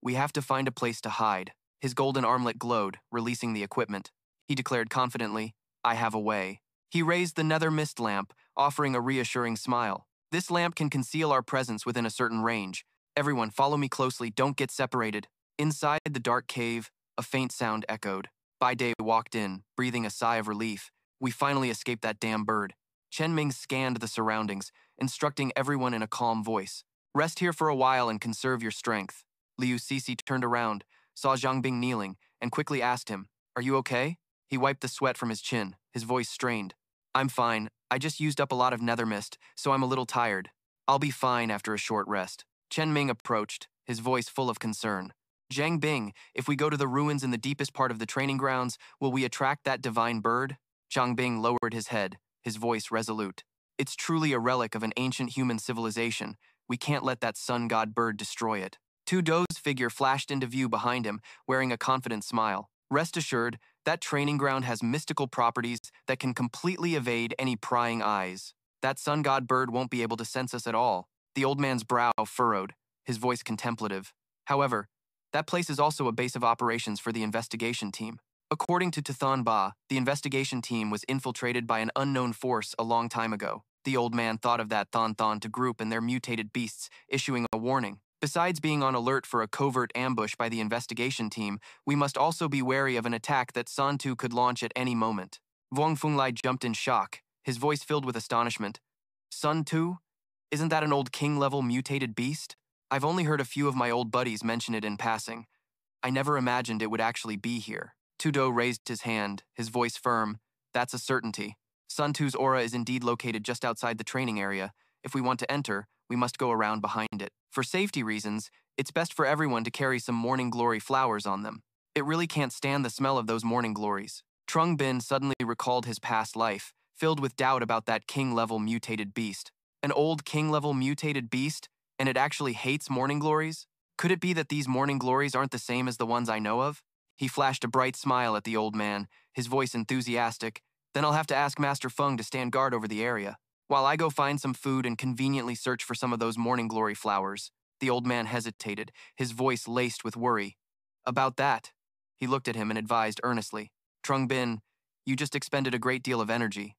"We have to find a place to hide." His golden armlet glowed, releasing the equipment. He declared confidently, "I have a way." He raised the nether mist lamp, offering a reassuring smile. "This lamp can conceal our presence within a certain range. Everyone, follow me closely, don't get separated." Inside the dark cave, a faint sound echoed. Bai Dai walked in, breathing a sigh of relief. "We finally escaped that damn bird." Chen Ming scanned the surroundings, instructing everyone in a calm voice. "Rest here for a while and conserve your strength." Liu Sisi turned around, saw Zhang Ping kneeling, and quickly asked him, "Are you okay?" He wiped the sweat from his chin, his voice strained. "I'm fine. I just used up a lot of nether mist, so I'm a little tired. I'll be fine after a short rest." Chen Ming approached, his voice full of concern. "Zhang Ping, if we go to the ruins in the deepest part of the training grounds, will we attract that divine bird?" Zhang Ping lowered his head, his voice resolute. "It's truly a relic of an ancient human civilization. We can't let that sun god bird destroy it." Tu Do's figure flashed into view behind him, wearing a confident smile. "Rest assured, that training ground has mystical properties that can completely evade any prying eyes. That sun god bird won't be able to sense us at all." The old man's brow furrowed, his voice contemplative. "However, that place is also a base of operations for the investigation team. According to Thien Ba, the investigation team was infiltrated by an unknown force a long time ago." The old man thought of that Thien Thuong to group and their mutated beasts, issuing a warning. "Besides being on alert for a covert ambush by the investigation team, we must also be wary of an attack that Santu could launch at any moment." Vuong Funglai jumped in shock, his voice filled with astonishment. "Santu? Isn't that an old king-level mutated beast? I've only heard a few of my old buddies mention it in passing. I never imagined it would actually be here." Tudo raised his hand, his voice firm. "That's a certainty. Santu's aura is indeed located just outside the training area. If we want to enter, we must go around behind it. For safety reasons, it's best for everyone to carry some morning glory flowers on them. It really can't stand the smell of those morning glories." Trung Bin suddenly recalled his past life, filled with doubt about that king-level mutated beast. An old king-level mutated beast, and it actually hates morning glories? Could it be that these morning glories aren't the same as the ones I know of? He flashed a bright smile at the old man, his voice enthusiastic. "Then I'll have to ask Master Feng to stand guard over the area, while I go find some food and conveniently search for some of those morning glory flowers." The old man hesitated, his voice laced with worry. "About that." He looked at him and advised earnestly. "Trung Bin, you just expended a great deal of energy.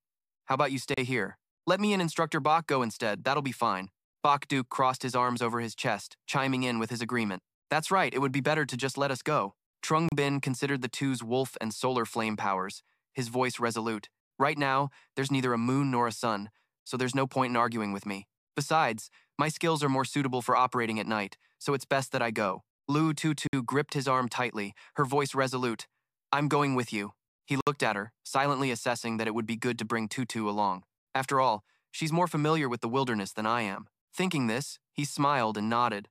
How about you stay here? Let me and Instructor Bach go instead, that'll be fine." Bach Duke crossed his arms over his chest, chiming in with his agreement. "That's right, it would be better to just let us go." Trung Bin considered the two's wolf and solar flame powers, his voice resolute. "Right now, there's neither a moon nor a sun, so there's no point in arguing with me. Besides, my skills are more suitable for operating at night, so it's best that I go." Lu Tutu gripped his arm tightly, her voice resolute. "I'm going with you." He looked at her, silently assessing that it would be good to bring Tutu along. After all, she's more familiar with the wilderness than I am. Thinking this, he smiled and nodded.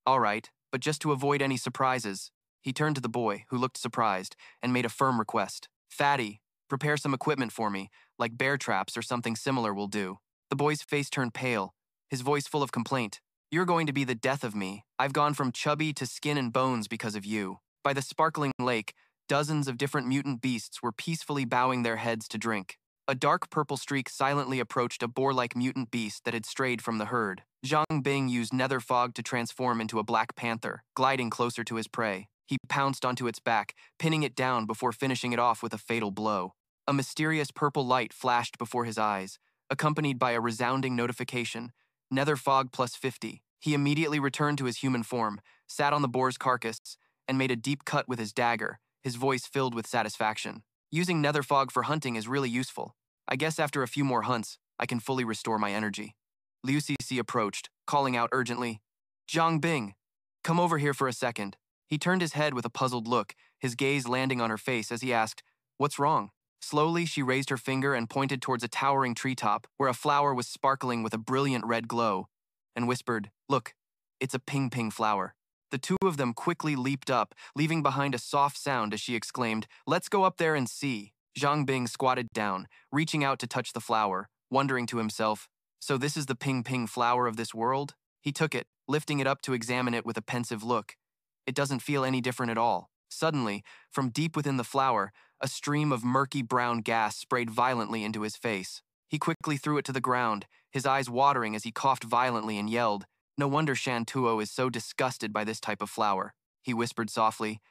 "All right, but just to avoid any surprises." He turned to the boy, who looked surprised, and made a firm request. "Fatty, prepare some equipment for me, like bear traps or something similar will do." The boy's face turned pale, his voice full of complaint. "You're going to be the death of me. I've gone from chubby to skin and bones because of you." By the sparkling lake, dozens of different mutant beasts were peacefully bowing their heads to drink. A dark purple streak silently approached a boar-like mutant beast that had strayed from the herd. Zhang Ping used nether fog to transform into a black panther, gliding closer to his prey. He pounced onto its back, pinning it down before finishing it off with a fatal blow. A mysterious purple light flashed before his eyes, accompanied by a resounding notification, "Nether fog plus 50. He immediately returned to his human form, sat on the boar's carcass, and made a deep cut with his dagger, his voice filled with satisfaction. "Using nether fog for hunting is really useful. I guess after a few more hunts, I can fully restore my energy." Liu Cixi approached, calling out urgently, "Zhang Ping, come over here for a second." He turned his head with a puzzled look, his gaze landing on her face as he asked, "What's wrong?" Slowly, she raised her finger and pointed towards a towering treetop where a flower was sparkling with a brilliant red glow, and whispered, "Look, it's a ping ping flower." The two of them quickly leaped up, leaving behind a soft sound as she exclaimed, "Let's go up there and see." Zhang Ping squatted down, reaching out to touch the flower, wondering to himself, "So this is the ping ping flower of this world?" He took it, lifting it up to examine it with a pensive look. It doesn't feel any different at all. Suddenly, from deep within the flower, a stream of murky brown gas sprayed violently into his face. He quickly threw it to the ground, his eyes watering as he coughed violently and yelled, "No wonder Shantuo is so disgusted by this type of flower." He whispered softly,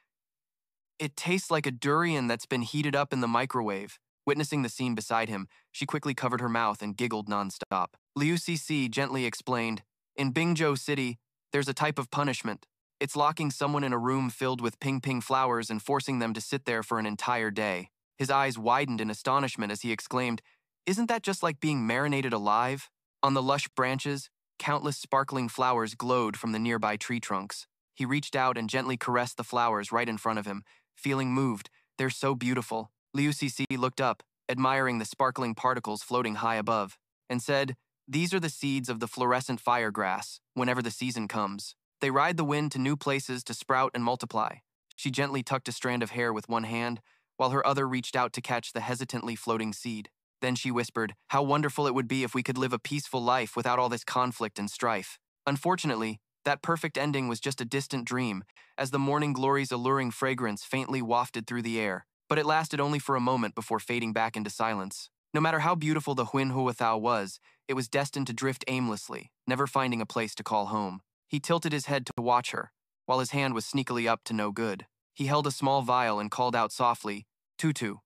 "It tastes like a durian that's been heated up in the microwave." Witnessing the scene beside him, she quickly covered her mouth and giggled nonstop. Liu Cixi gently explained, "In Bingzhou City, there's a type of punishment. It's locking someone in a room filled with ping-ping flowers and forcing them to sit there for an entire day." His eyes widened in astonishment as he exclaimed, "Isn't that just like being marinated alive?" On the lush branches, countless sparkling flowers glowed from the nearby tree trunks. He reached out and gently caressed the flowers right in front of him, feeling moved. "They're so beautiful." Liu Cixi looked up, admiring the sparkling particles floating high above, and said, "These are the seeds of the fluorescent firegrass, whenever the season comes. They ride the wind to new places to sprout and multiply." She gently tucked a strand of hair with one hand, while her other reached out to catch the hesitantly floating seed. Then she whispered, "How wonderful it would be if we could live a peaceful life without all this conflict and strife." Unfortunately, that perfect ending was just a distant dream, as the morning glory's alluring fragrance faintly wafted through the air, but it lasted only for a moment before fading back into silence. No matter how beautiful the Thien Thuong Ho was, it was destined to drift aimlessly, never finding a place to call home. He tilted his head to watch her, while his hand was sneakily up to no good. He held a small vial and called out softly, "Tutu,"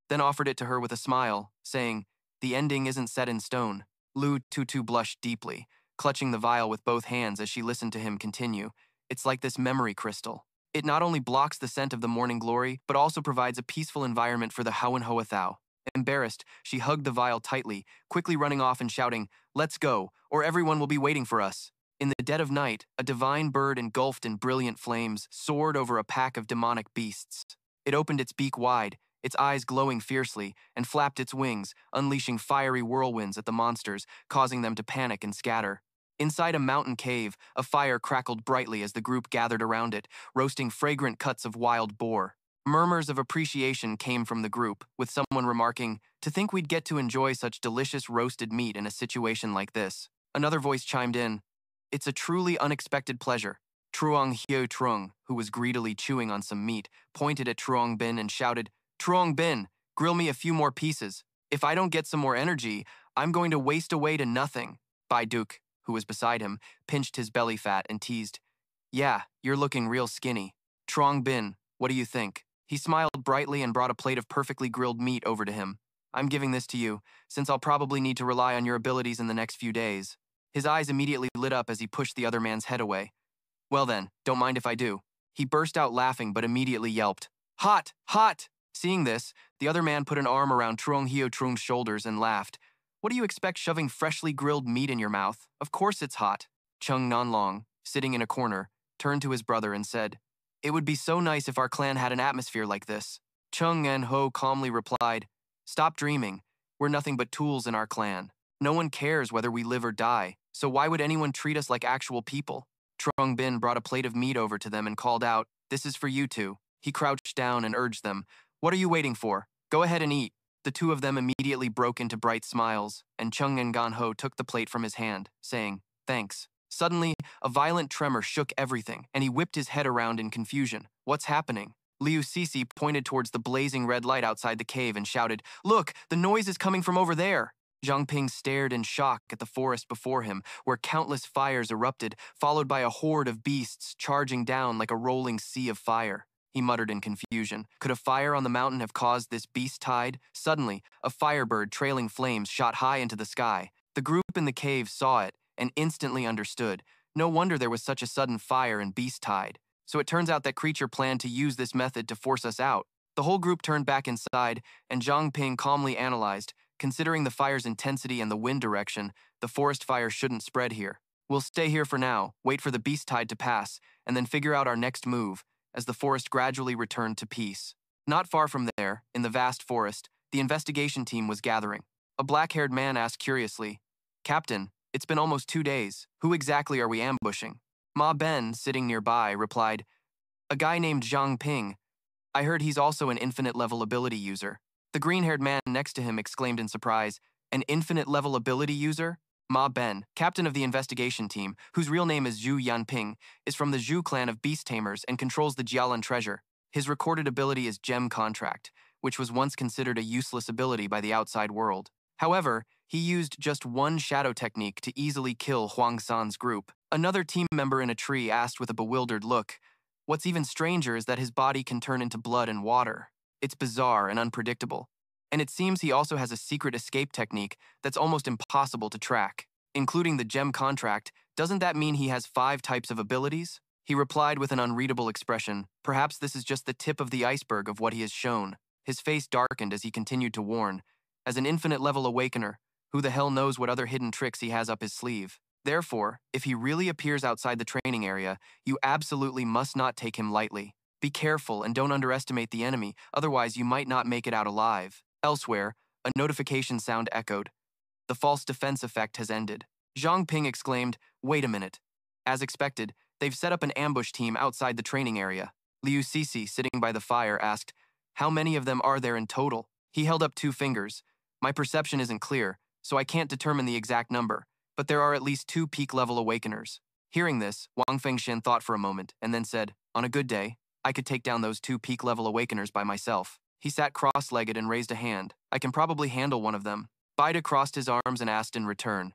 then offered it to her with a smile, saying, "The ending isn't set in stone." Lu Tutu blushed deeply, clutching the vial with both hands as she listened to him continue. "It's like this memory crystal. It not only blocks the scent of the morning glory, but also provides a peaceful environment for the Howen Hoa Thao." Embarrassed, she hugged the vial tightly, quickly running off and shouting, "Let's go, or everyone will be waiting for us." In the dead of night, a divine bird engulfed in brilliant flames soared over a pack of demonic beasts. It opened its beak wide, its eyes glowing fiercely, and flapped its wings, unleashing fiery whirlwinds at the monsters, causing them to panic and scatter. Inside a mountain cave, a fire crackled brightly as the group gathered around it, roasting fragrant cuts of wild boar. Murmurs of appreciation came from the group, with someone remarking, "To think we'd get to enjoy such delicious roasted meat in a situation like this." Another voice chimed in, "It's a truly unexpected pleasure." Truong Hyo Trung, who was greedily chewing on some meat, pointed at Truong Bin and shouted, "Truong Bin, grill me a few more pieces. If I don't get some more energy, I'm going to waste away to nothing." Bai Duk, who was beside him, pinched his belly fat and teased, "Yeah, you're looking real skinny. Truong Bin, what do you think?" He smiled brightly and brought a plate of perfectly grilled meat over to him. "I'm giving this to you, since I'll probably need to rely on your abilities in the next few days." His eyes immediately lit up as he pushed the other man's head away. "Well then, don't mind if I do." He burst out laughing but immediately yelped, "Hot! Hot!" Seeing this, the other man put an arm around Truong Hyo Trung's shoulders and laughed. "What do you expect shoving freshly grilled meat in your mouth? Of course it's hot." Chung Nanlong, sitting in a corner, turned to his brother and said, "It would be so nice if our clan had an atmosphere like this." Chung En Ho calmly replied, "Stop dreaming. We're nothing but tools in our clan. No one cares whether we live or die, so why would anyone treat us like actual people?" Truong Bin brought a plate of meat over to them and called out, "This is for you two." He crouched down and urged them, "What are you waiting for? Go ahead and eat." The two of them immediately broke into bright smiles, and Chung En Gan Ho took the plate from his hand, saying, "Thanks." Suddenly, a violent tremor shook everything, and he whipped his head around in confusion. "What's happening?" Liu Cixi pointed towards the blazing red light outside the cave and shouted, "Look, the noise is coming from over there." Zhang Ping stared in shock at the forest before him, where countless fires erupted, followed by a horde of beasts charging down like a rolling sea of fire. He muttered in confusion. Could a fire on the mountain have caused this beast tide? Suddenly, a firebird trailing flames shot high into the sky. The group in the cave saw it and instantly understood. No wonder there was such a sudden fire and beast tide. So it turns out that creature planned to use this method to force us out. The whole group turned back inside, and Zhang Ping calmly analyzed, considering the fire's intensity and the wind direction, the forest fire shouldn't spread here. We'll stay here for now, wait for the beast tide to pass, and then figure out our next move. as the forest gradually returned to peace. Not far from there, in the vast forest, the investigation team was gathering. A black-haired man asked curiously, "Captain, it's been almost 2 days. Who exactly are we ambushing?" Ma Ben, sitting nearby, replied, "A guy named Zhang Ping. I heard he's also an infinite-level ability user." The green-haired man next to him exclaimed in surprise, "An infinite-level ability user?" Ma Ben, captain of the investigation team, whose real name is Zhu Yanping, is from the Zhu clan of beast tamers and controls the Jialan treasure. His recorded ability is Gem Contract, which was once considered a useless ability by the outside world. However, he used just one shadow technique to easily kill Huang San's group. Another team member in a tree asked with a bewildered look, "What's even stranger is that his body can turn into blood and water. It's bizarre and unpredictable. And it seems he also has a secret escape technique that's almost impossible to track. Including the gem contract, doesn't that mean he has 5 types of abilities?" He replied with an unreadable expression, "Perhaps this is just the tip of the iceberg of what he has shown." His face darkened as he continued to warn, "As an infinite-level awakener, who the hell knows what other hidden tricks he has up his sleeve? Therefore, if he really appears outside the training area, you absolutely must not take him lightly. Be careful and don't underestimate the enemy, otherwise you might not make it out alive." Elsewhere, a notification sound echoed. "The false defense effect has ended." Zhang Ping exclaimed, "Wait a minute." As expected, they've set up an ambush team outside the training area. Liu Sisi, sitting by the fire, asked, "How many of them are there in total?" He held up 2 fingers. "My perception isn't clear, so I can't determine the exact number, but there are at least 2 peak-level awakeners." Hearing this, Wang Fengxian thought for a moment and then said, "On a good day, I could take down those 2 peak-level awakeners by myself." He sat cross-legged and raised a hand. "I can probably handle one of them." Baida crossed his arms and asked in return,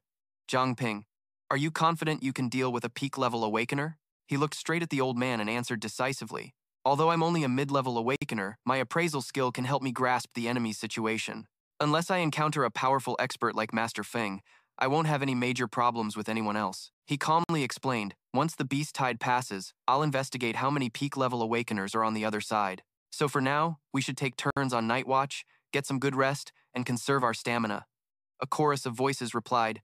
"Zhang Ping, are you confident you can deal with a peak-level awakener?" He looked straight at the old man and answered decisively, "Although I'm only a mid-level awakener, my appraisal skill can help me grasp the enemy's situation. Unless I encounter a powerful expert like Master Feng, I won't have any major problems with anyone else." He calmly explained, "Once the beast tide passes, I'll investigate how many peak-level awakeners are on the other side. So for now, we should take turns on night watch, get some good rest, and conserve our stamina." A chorus of voices replied,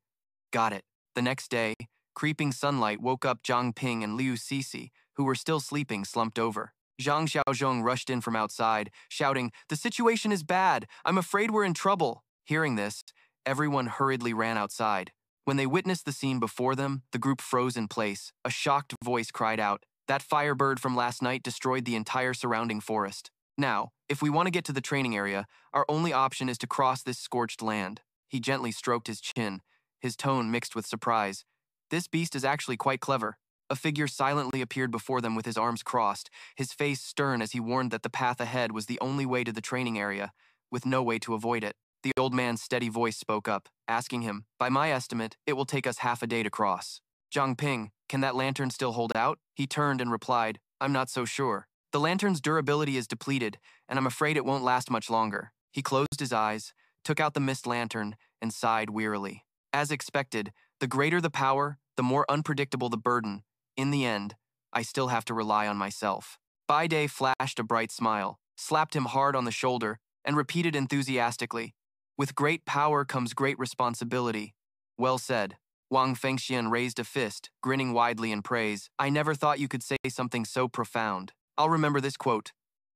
"Got it." The next day, creeping sunlight woke up Zhang Ping and Liu Sisi, who were still sleeping slumped over. Zhang Xiaozhong rushed in from outside, shouting, "The situation is bad. I'm afraid we're in trouble." Hearing this, everyone hurriedly ran outside. When they witnessed the scene before them, the group froze in place. A shocked voice cried out, "That firebird from last night destroyed the entire surrounding forest. Now, if we want to get to the training area, our only option is to cross this scorched land." He gently stroked his chin, his tone mixed with surprise. "This beast is actually quite clever." A figure silently appeared before them with his arms crossed, his face stern as he warned that the path ahead was the only way to the training area, with no way to avoid it. The old man's steady voice spoke up, asking him, "By my estimate, it will take us half a day to cross." "Zhang Ping, can that lantern still hold out?" He turned and replied, "I'm not so sure. The lantern's durability is depleted, and I'm afraid it won't last much longer." He closed his eyes, took out the mist lantern, and sighed wearily. As expected, the greater the power, the more unpredictable the burden. In the end, I still have to rely on myself. Baide flashed a bright smile, slapped him hard on the shoulder, and repeated enthusiastically, "With great power comes great responsibility." "Well said." Wang Fengxian raised a fist, grinning widely in praise. "I never thought you could say something so profound. I'll remember this quote.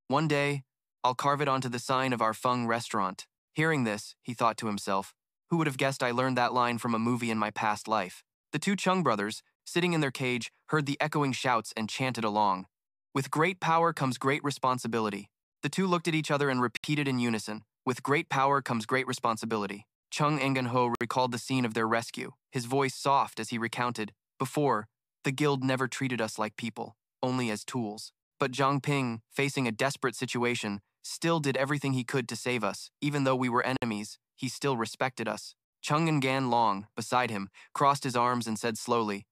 One day, I'll carve it onto the sign of our Feng restaurant." Hearing this, he thought to himself, "Who would have guessed I learned that line from a movie in my past life?" The 2 Chung brothers, sitting in their cage, heard the echoing shouts and chanted along. "With great power comes great responsibility." The 2 looked at each other and repeated in unison, "With great power comes great responsibility." Chung Engan-ho recalled the scene of their rescue, his voice soft as he recounted, "Before, the guild never treated us like people, only as tools. But Zhang Ping, facing a desperate situation, still did everything he could to save us. Even though we were enemies, he still respected us." Chung Ngan Long, beside him, crossed his arms and said slowly,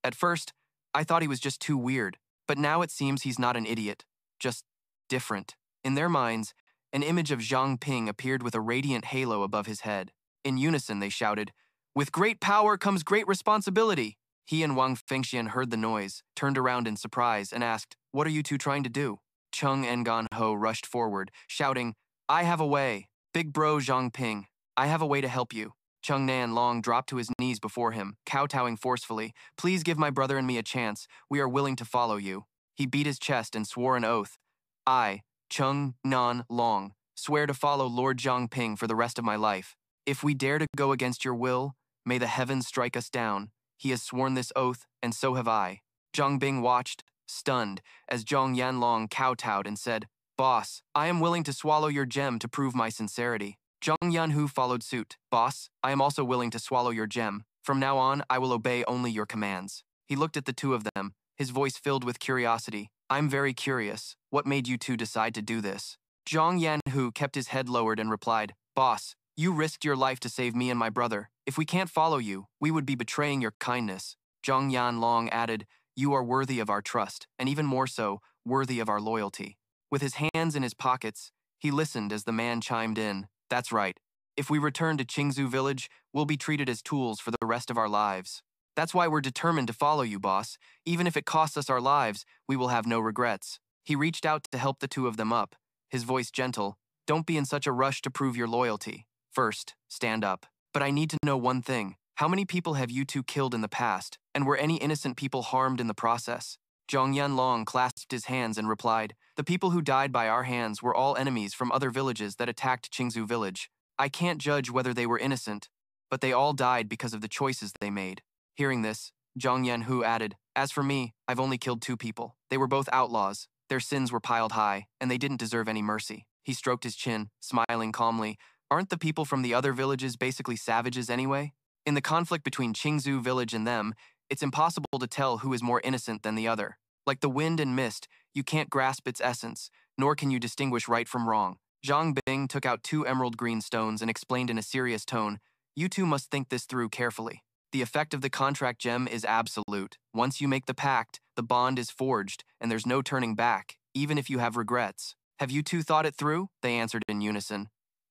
"At first, I thought he was just too weird, but now it seems he's not an idiot, just different." In their minds, an image of Zhang Ping appeared with a radiant halo above his head. In unison, they shouted, "With great power comes great responsibility." He and Wang Fengxian heard the noise, turned around in surprise, and asked, "What are you 2 trying to do?" Chung Ngan Ho rushed forward, shouting, "I have a way. Big bro Zhang Ping, I have a way to help you." Chung Nan Long dropped to his knees before him, kowtowing forcefully. "Please give my brother and me a chance. We are willing to follow you." He beat his chest and swore an oath. I, Chung Nan Long, swear to follow Lord Zhang Ping for the rest of my life. If we dare to go against your will, may the heavens strike us down. He has sworn this oath, and so have I. Zhang Ping watched, stunned, as Zhang Yanlong kowtowed and said, Boss, I am willing to swallow your gem to prove my sincerity. Zhang Yanhu followed suit. Boss, I am also willing to swallow your gem. From now on, I will obey only your commands. He looked at the two of them, his voice filled with curiosity. I'm very curious. What made you two decide to do this? Zhang Yanhu kept his head lowered and replied, Boss, you risked your life to save me and my brother. If we can't follow you, we would be betraying your kindness. Zhang Yanlong added, You are worthy of our trust, and even more so, worthy of our loyalty. With his hands in his pockets, he listened as the man chimed in, That's right. If we return to Qingzhou village, we'll be treated as tools for the rest of our lives. That's why we're determined to follow you, boss. Even if it costs us our lives, we will have no regrets. He reached out to help the two of them up, his voice gentle. Don't be in such a rush to prove your loyalty. First, stand up. But I need to know one thing. How many people have you two killed in the past, and were any innocent people harmed in the process? Zhang Yanlong clasped his hands and replied, The people who died by our hands were all enemies from other villages that attacked Qingzhou village. I can't judge whether they were innocent, but they all died because of the choices they made. Hearing this, Zhang Yanhu added, As for me, I've only killed 2 people. They were both outlaws. Their sins were piled high, and they didn't deserve any mercy. He stroked his chin, smiling calmly. Aren't the people from the other villages basically savages anyway? In the conflict between Qingzhou village and them, it's impossible to tell who is more innocent than the other. Like the wind and mist, you can't grasp its essence, nor can you distinguish right from wrong. Zhang Ping took out 2 emerald green stones and explained in a serious tone, You two must think this through carefully. The effect of the contract gem is absolute. Once you make the pact, the bond is forged, and there's no turning back, even if you have regrets. Have you two thought it through? They answered in unison.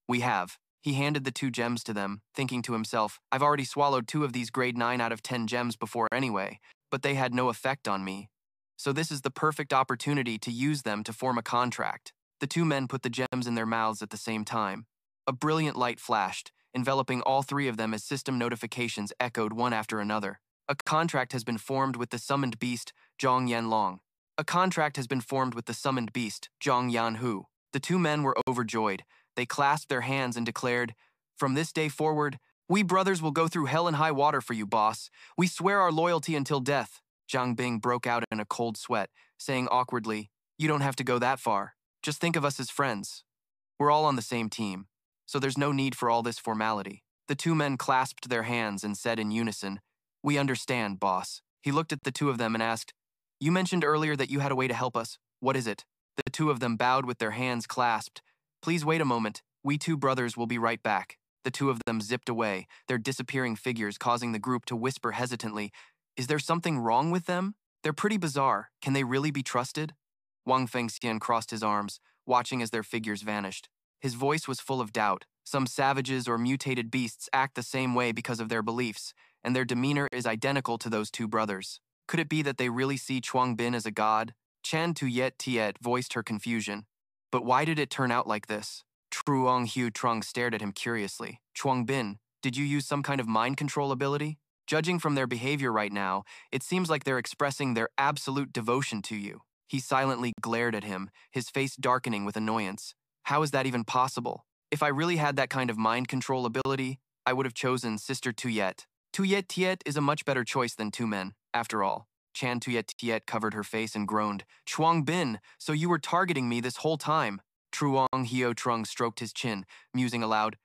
We have. He handed the 2 gems to them, thinking to himself, I've already swallowed 2 of these grade 9 out of 10 gems before anyway, but they had no effect on me. So this is the perfect opportunity to use them to form a contract. The 2 men put the gems in their mouths at the same time. A brilliant light flashed, enveloping all 3 of them as system notifications echoed one after another. A contract has been formed with the summoned beast, Zhang Yanlong. A contract has been formed with the summoned beast, Zhang Yanhu. The 2 men were overjoyed. They clasped their hands and declared, From this day forward, we brothers will go through hell and high water for you, boss. We swear our loyalty until death. Zhang Ping broke out in a cold sweat, saying awkwardly, You don't have to go that far. Just think of us as friends. We're all on the same team, so there's no need for all this formality. The 2 men clasped their hands and said in unison, We understand, boss. He looked at the 2 of them and asked, You mentioned earlier that you had a way to help us. What is it? The 2 of them bowed with their hands clasped. Please wait a moment. We 2 brothers will be right back. The 2 of them zipped away, their disappearing figures causing the group to whisper hesitantly, Is there something wrong with them? They're pretty bizarre. Can they really be trusted? Wang Fengxian crossed his arms, watching as their figures vanished. His voice was full of doubt. Some savages or mutated beasts act the same way because of their beliefs, and their demeanor is identical to those 2 brothers. Could it be that they really see Chuang Bin as a god? Chan Tuyet Tiet voiced her confusion. But why did it turn out like this? Truong Hu Trung stared at him curiously. Chuang Bin, did you use some kind of mind control ability? Judging from their behavior right now, it seems like they're expressing their absolute devotion to you. He silently glared at him, his face darkening with annoyance. How is that even possible? If I really had that kind of mind control ability, I would have chosen Sister Tuyet. Tuyet Tiet is a much better choice than 2 men, after all. Chan Tuyet Tiet covered her face and groaned. Chuang Bin, so you were targeting me this whole time. Truong Hio Trung stroked his chin, musing aloud.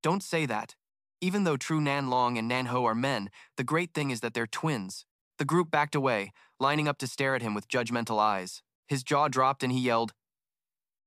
Don't say that. Even though Tru Nan Long and Nan Ho are men, the great thing is that they're twins. The group backed away, lining up to stare at him with judgmental eyes. His jaw dropped and he yelled,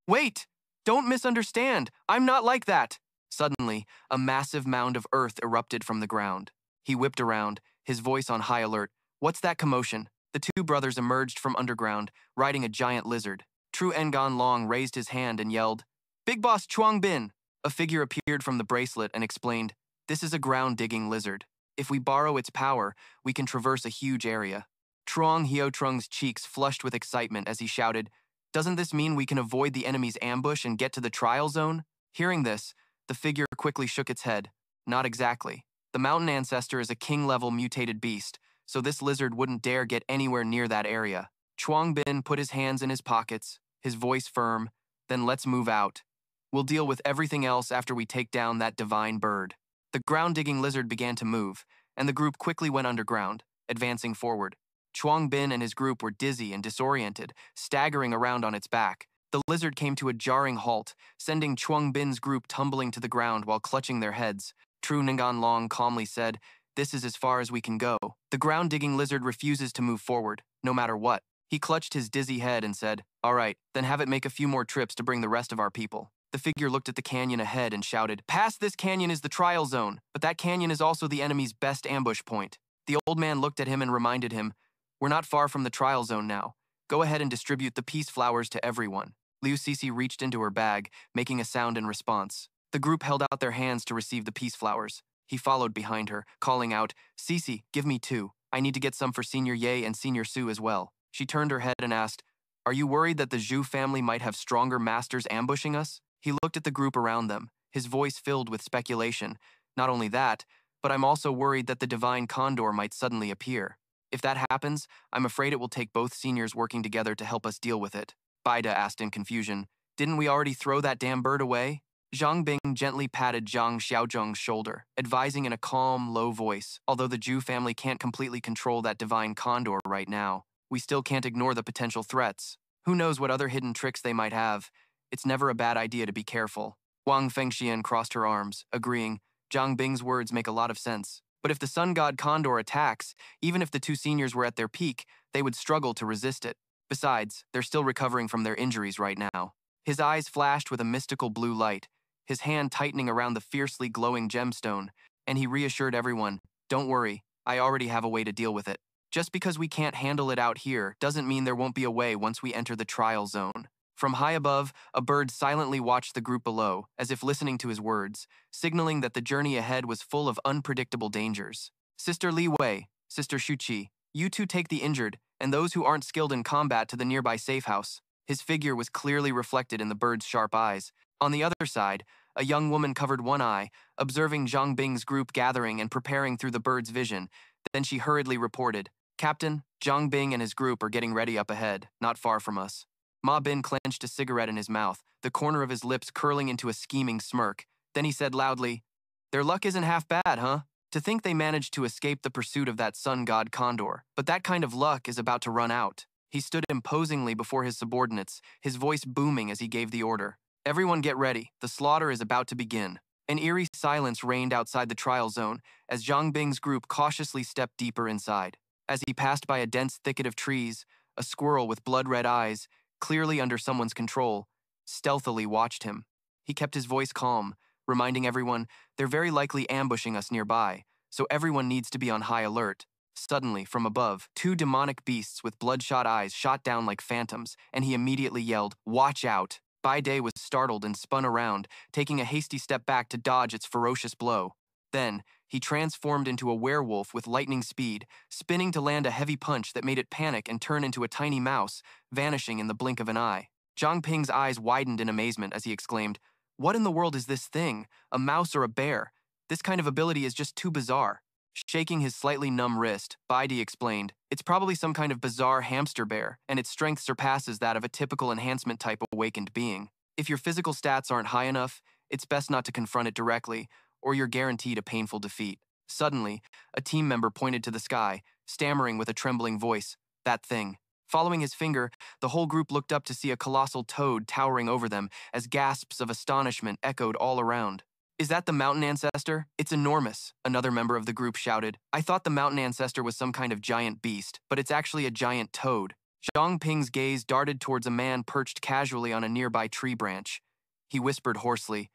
Wait! Don't misunderstand! I'm not like that! Suddenly, a massive mound of earth erupted from the ground. He whipped around, his voice on high alert. What's that commotion? The 2 brothers emerged from underground, riding a giant lizard. Tru Ngan Long raised his hand and yelled, Big Boss Chuang Bin! A figure appeared from the bracelet and explained, This is a ground-digging lizard. If we borrow its power, we can traverse a huge area. Truong Hio Trung's cheeks flushed with excitement as he shouted, Doesn't this mean we can avoid the enemy's ambush and get to the trial zone? Hearing this, the figure quickly shook its head. Not exactly. The mountain ancestor is a king-level mutated beast, so this lizard wouldn't dare get anywhere near that area. Chuang Bin put his hands in his pockets, his voice firm. Then let's move out. We'll deal with everything else after we take down that divine bird. The ground-digging lizard began to move, and the group quickly went underground, advancing forward. Chuang Bin and his group were dizzy and disoriented, staggering around on its back. The lizard came to a jarring halt, sending Chuang Bin's group tumbling to the ground while clutching their heads. Tru Ngan Long calmly said, "This is as far as we can go." The ground-digging lizard refuses to move forward, no matter what. He clutched his dizzy head and said, "All right, then have it make a few more trips to bring the rest of our people." The figure looked at the canyon ahead and shouted, "Past this canyon is the trial zone, but that canyon is also the enemy's best ambush point." The old man looked at him and reminded him, "We're not far from the trial zone now. Go ahead and distribute the peace flowers to everyone." Liu Sisi reached into her bag, making a sound in response. The group held out their hands to receive the peace flowers. He followed behind her, calling out, "Sisi, give me 2. I need to get some for Senior Ye and Senior Su as well." She turned her head and asked, "Are you worried that the Zhu family might have stronger masters ambushing us?" He looked at the group around them, his voice filled with speculation. "Not only that, but I'm also worried that the divine condor might suddenly appear. If that happens, I'm afraid it will take both seniors working together to help us deal with it." Baida asked in confusion, "Didn't we already throw that damn bird away?" Zhang Ping gently patted Zhang Xiaozhong's shoulder, advising in a calm, low voice, "Although the Zhu family can't completely control that divine condor right now, we still can't ignore the potential threats. Who knows what other hidden tricks they might have? It's never a bad idea to be careful." Wang Fengxian crossed her arms, agreeing, "Zhang Bing's words make a lot of sense. But if the sun god condor attacks, even if the 2 seniors were at their peak, they would struggle to resist it. Besides, they're still recovering from their injuries right now." His eyes flashed with a mystical blue light, his hand tightening around the fiercely glowing gemstone, and he reassured everyone, "Don't worry, I already have a way to deal with it. Just because we can't handle it out here doesn't mean there won't be a way once we enter the trial zone." From high above, a bird silently watched the group below, as if listening to his words, signaling that the journey ahead was full of unpredictable dangers. "Sister Li Wei, Sister Shuqi, you 2 take the injured and those who aren't skilled in combat to the nearby safe house." His figure was clearly reflected in the bird's sharp eyes. On the other side, a young woman covered one eye, observing Zhang Bing's group gathering and preparing through the bird's vision. Then she hurriedly reported, "Captain, Zhang Bing and his group are getting ready up ahead, not far from us." Ma Bin clenched a cigarette in his mouth, the corner of his lips curling into a scheming smirk. Then he said loudly, "Their luck isn't half bad, huh? To think they managed to escape the pursuit of that sun god condor. But that kind of luck is about to run out." He stood imposingly before his subordinates, his voice booming as he gave the order. "Everyone get ready, the slaughter is about to begin." An eerie silence reigned outside the trial zone as Zhang Bing's group cautiously stepped deeper inside. As he passed by a dense thicket of trees, a squirrel with blood-red eyes, clearly under someone's control, stealthily watched him. He kept his voice calm, reminding everyone, "They're very likely ambushing us nearby, so everyone needs to be on high alert." Suddenly, from above, 2 demonic beasts with bloodshot eyes shot down like phantoms, and he immediately yelled, "Watch out!" Bai Day was startled and spun around, taking a hasty step back to dodge its ferocious blow. Then, he transformed into a werewolf with lightning speed, spinning to land a heavy punch that made it panic and turn into a tiny mouse, vanishing in the blink of an eye. Zhang Ping's eyes widened in amazement as he exclaimed, "What in the world is this thing? A mouse or a bear? This kind of ability is just too bizarre." Shaking his slightly numb wrist, Baidi explained, "It's probably some kind of bizarre hamster bear, and its strength surpasses that of a typical enhancement-type awakened being. If your physical stats aren't high enough, it's best not to confront it directly, or you're guaranteed a painful defeat." Suddenly, a team member pointed to the sky, stammering with a trembling voice, "That thing." Following his finger, the whole group looked up to see a colossal toad towering over them as gasps of astonishment echoed all around. "Is that the mountain ancestor? It's enormous," another member of the group shouted. "I thought the mountain ancestor was some kind of giant beast, but it's actually a giant toad." Zhang Ping's gaze darted towards a man perched casually on a nearby tree branch. He whispered hoarsely,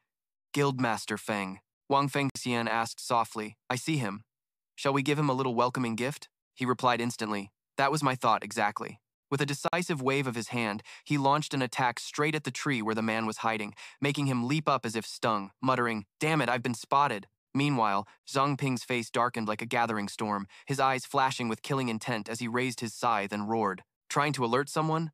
"Guildmaster Feng." Wang Fengxian asked softly, "I see him. Shall we give him a little welcoming gift?" He replied instantly, "That was my thought exactly." With a decisive wave of his hand, he launched an attack straight at the tree where the man was hiding, making him leap up as if stung, muttering, "Damn it, I've been spotted." Meanwhile, Zhang Ping's face darkened like a gathering storm, his eyes flashing with killing intent as he raised his scythe and roared, "Trying to alert someone?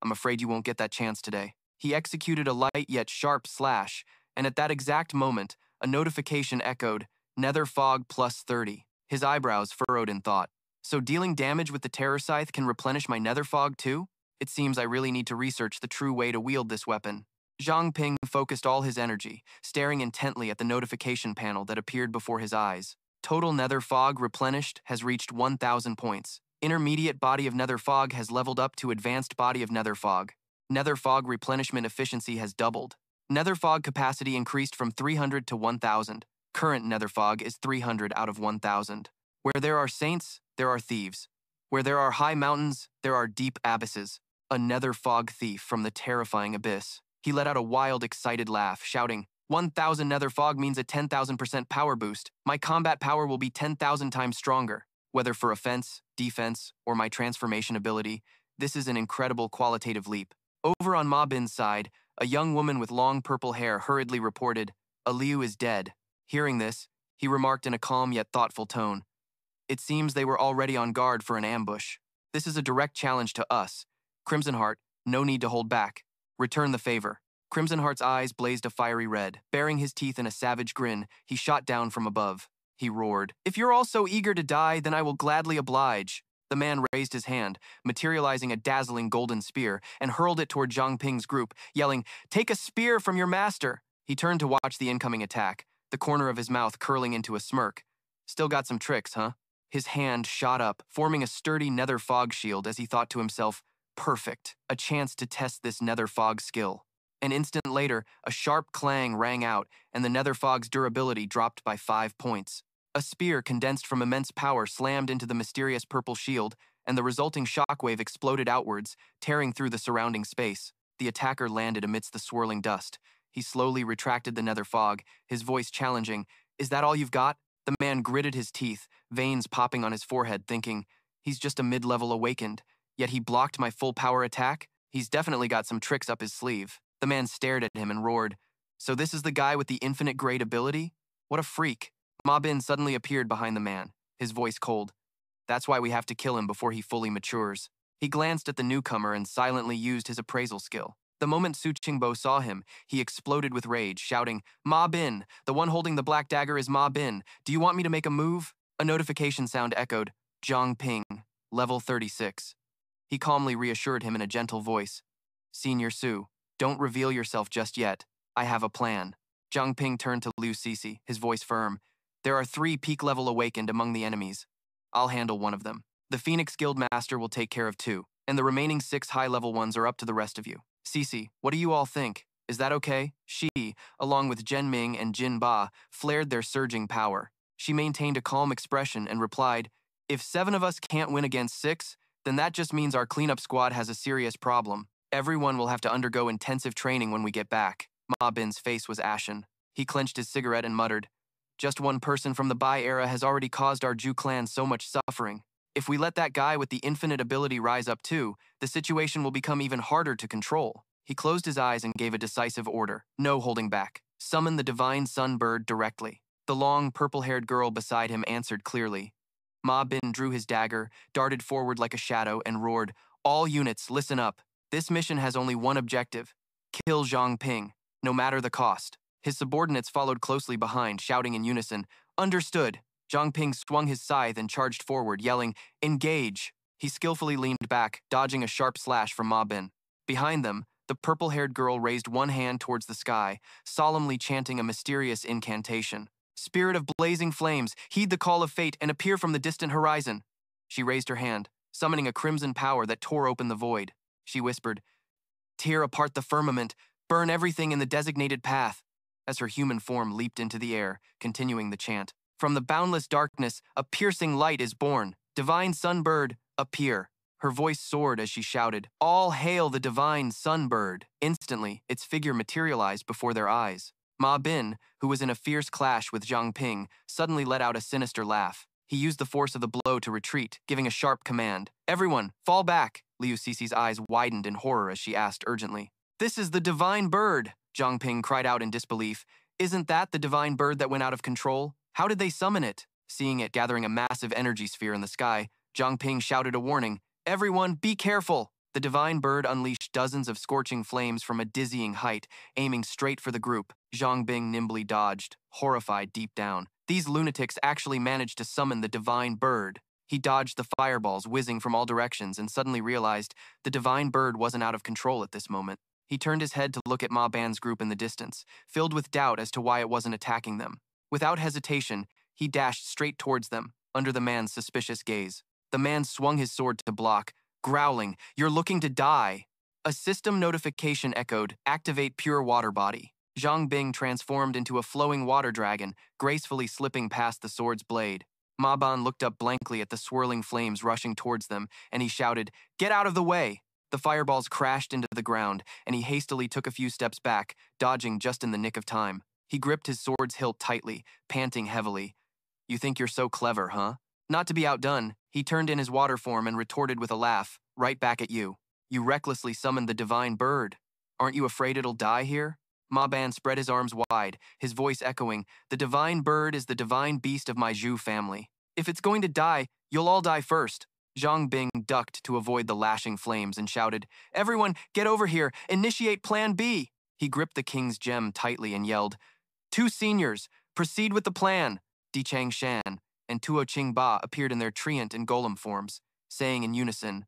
I'm afraid you won't get that chance today." He executed a light yet sharp slash, and at that exact moment, a notification echoed, "Nether fog plus 30. His eyebrows furrowed in thought. So dealing damage with the Terror Scythe can replenish my nether fog too? It seems I really need to research the true way to wield this weapon. Zhang Ping focused all his energy, staring intently at the notification panel that appeared before his eyes. Total nether fog replenished has reached 1,000 points. Intermediate body of nether fog has leveled up to advanced body of nether fog. Nether fog replenishment efficiency has doubled. Nether fog capacity increased from 300 to 1,000. Current nether fog is 300 out of 1,000. Where there are saints, there are thieves. Where there are high mountains, there are deep abysses. A nether fog thief from the terrifying abyss. He let out a wild, excited laugh, shouting, 1,000 nether fog means a 10,000% power boost. My combat power will be 10,000 times stronger. Whether for offense, defense, or my transformation ability, this is an incredible qualitative leap. Over on Ma Bin's side, a young woman with long purple hair hurriedly reported, Aliu is dead. Hearing this, he remarked in a calm yet thoughtful tone, it seems they were already on guard for an ambush. This is a direct challenge to us. Crimson Heart, no need to hold back. Return the favor. Crimson Heart's eyes blazed a fiery red. Baring his teeth in a savage grin, he shot down from above. He roared, if you're all so eager to die, then I will gladly oblige. The man raised his hand, materializing a dazzling golden spear, and hurled it toward Zhang Ping's group, yelling, take a spear from your master. He turned to watch the incoming attack, the corner of his mouth curling into a smirk. Still got some tricks, huh? His hand shot up, forming a sturdy nether fog shield as he thought to himself, perfect, a chance to test this nether fog skill. An instant later, a sharp clang rang out, and the nether fog's durability dropped by 5 points. A spear condensed from immense power slammed into the mysterious purple shield, and the resulting shockwave exploded outwards, tearing through the surrounding space. The attacker landed amidst the swirling dust. He slowly retracted the nether fog, his voice challenging, is that all you've got? The man gritted his teeth, veins popping on his forehead, thinking, he's just a mid-level awakened, yet he blocked my full power attack? He's definitely got some tricks up his sleeve. The man stared at him and roared, so this is the guy with the infinite grade ability? What a freak. Ma Bin suddenly appeared behind the man, his voice cold. That's why we have to kill him before he fully matures. He glanced at the newcomer and silently used his appraisal skill. The moment Su Jingjiao saw him, he exploded with rage, shouting, Ma Bin, the one holding the black dagger is Ma Bin. Do you want me to make a move? A notification sound echoed, Zhang Ping, level 36. He calmly reassured him in a gentle voice, Senior Su, don't reveal yourself just yet. I have a plan. Zhang Ping turned to Liu Cixi, his voice firm. There are 3 peak-level awakened among the enemies. I'll handle one of them. The Phoenix Guild Master will take care of 2, and the remaining 6 high-level ones are up to the rest of you. Cixi, what do you all think? Is that okay? She, along with Zhen Ming and Jin Ba, flared their surging power. She maintained a calm expression and replied, if 7 of us can't win against 6, then that just means our cleanup squad has a serious problem. Everyone will have to undergo intensive training when we get back. Ma Bin's face was ashen. He clenched his cigarette and muttered, just one person from the Bai era has already caused our Zhu clan so much suffering. If we let that guy with the infinite ability rise up too, the situation will become even harder to control. He closed his eyes and gave a decisive order, no holding back. Summon the divine sunbird directly. The long, purple-haired girl beside him answered clearly. Ma Bin drew his dagger, darted forward like a shadow, and roared, all units, listen up. This mission has only one objective. Kill Zhang Ping, no matter the cost. His subordinates followed closely behind, shouting in unison, understood. Zhang Ping swung his scythe and charged forward, yelling, engage. He skillfully leaned back, dodging a sharp slash from Ma Bin. Behind them, the purple-haired girl raised one hand towards the sky, solemnly chanting a mysterious incantation. Spirit of blazing flames, heed the call of fate and appear from the distant horizon. She raised her hand, summoning a crimson power that tore open the void. She whispered, tear apart the firmament, burn everything in the designated path. As her human form leaped into the air, continuing the chant. From the boundless darkness, a piercing light is born. Divine Sunbird, appear. Her voice soared as she shouted, all hail the divine Sunbird. Instantly, its figure materialized before their eyes. Ma Bin, who was in a fierce clash with Zhang Ping, suddenly let out a sinister laugh. He used the force of the blow to retreat, giving a sharp command. Everyone, fall back. Liu Cixi's eyes widened in horror as she asked urgently. This is the divine bird, Zhang Ping cried out in disbelief. Isn't that the divine bird that went out of control? How did they summon it? Seeing it gathering a massive energy sphere in the sky, Zhang Ping shouted a warning. Everyone, be careful! The divine bird unleashed dozens of scorching flames from a dizzying height, aiming straight for the group. Zhang Ping nimbly dodged, horrified deep down. These lunatics actually managed to summon the divine bird. He dodged the fireballs whizzing from all directions and suddenly realized the divine bird wasn't out of control at this moment. He turned his head to look at Ma Ban's group in the distance, filled with doubt as to why it wasn't attacking them. Without hesitation, he dashed straight towards them, under the man's suspicious gaze. The man swung his sword to block, growling, "You're looking to die!" A system notification echoed, "Activate pure water body." Zhang Ping transformed into a flowing water dragon, gracefully slipping past the sword's blade. Ma Ban looked up blankly at the swirling flames rushing towards them, and he shouted, "Get out of the way!" The fireballs crashed into the ground, and he hastily took a few steps back, dodging just in the nick of time. He gripped his sword's hilt tightly, panting heavily. "You think you're so clever, huh?" Not to be outdone, he turned in his water form and retorted with a laugh, "Right back at you. You recklessly summoned the divine bird. Aren't you afraid it'll die here?" Ma Ban spread his arms wide, his voice echoing, "The divine bird is the divine beast of my Zhu family. If it's going to die, you'll all die first." Zhang Ping ducked to avoid the lashing flames and shouted, "Everyone, get over here! Initiate Plan B!" He gripped the king's gem tightly and yelled, "Two seniors, proceed with the plan!" Di Chang Shan and Tuo Ching Ba appeared in their treant and golem forms, saying in unison,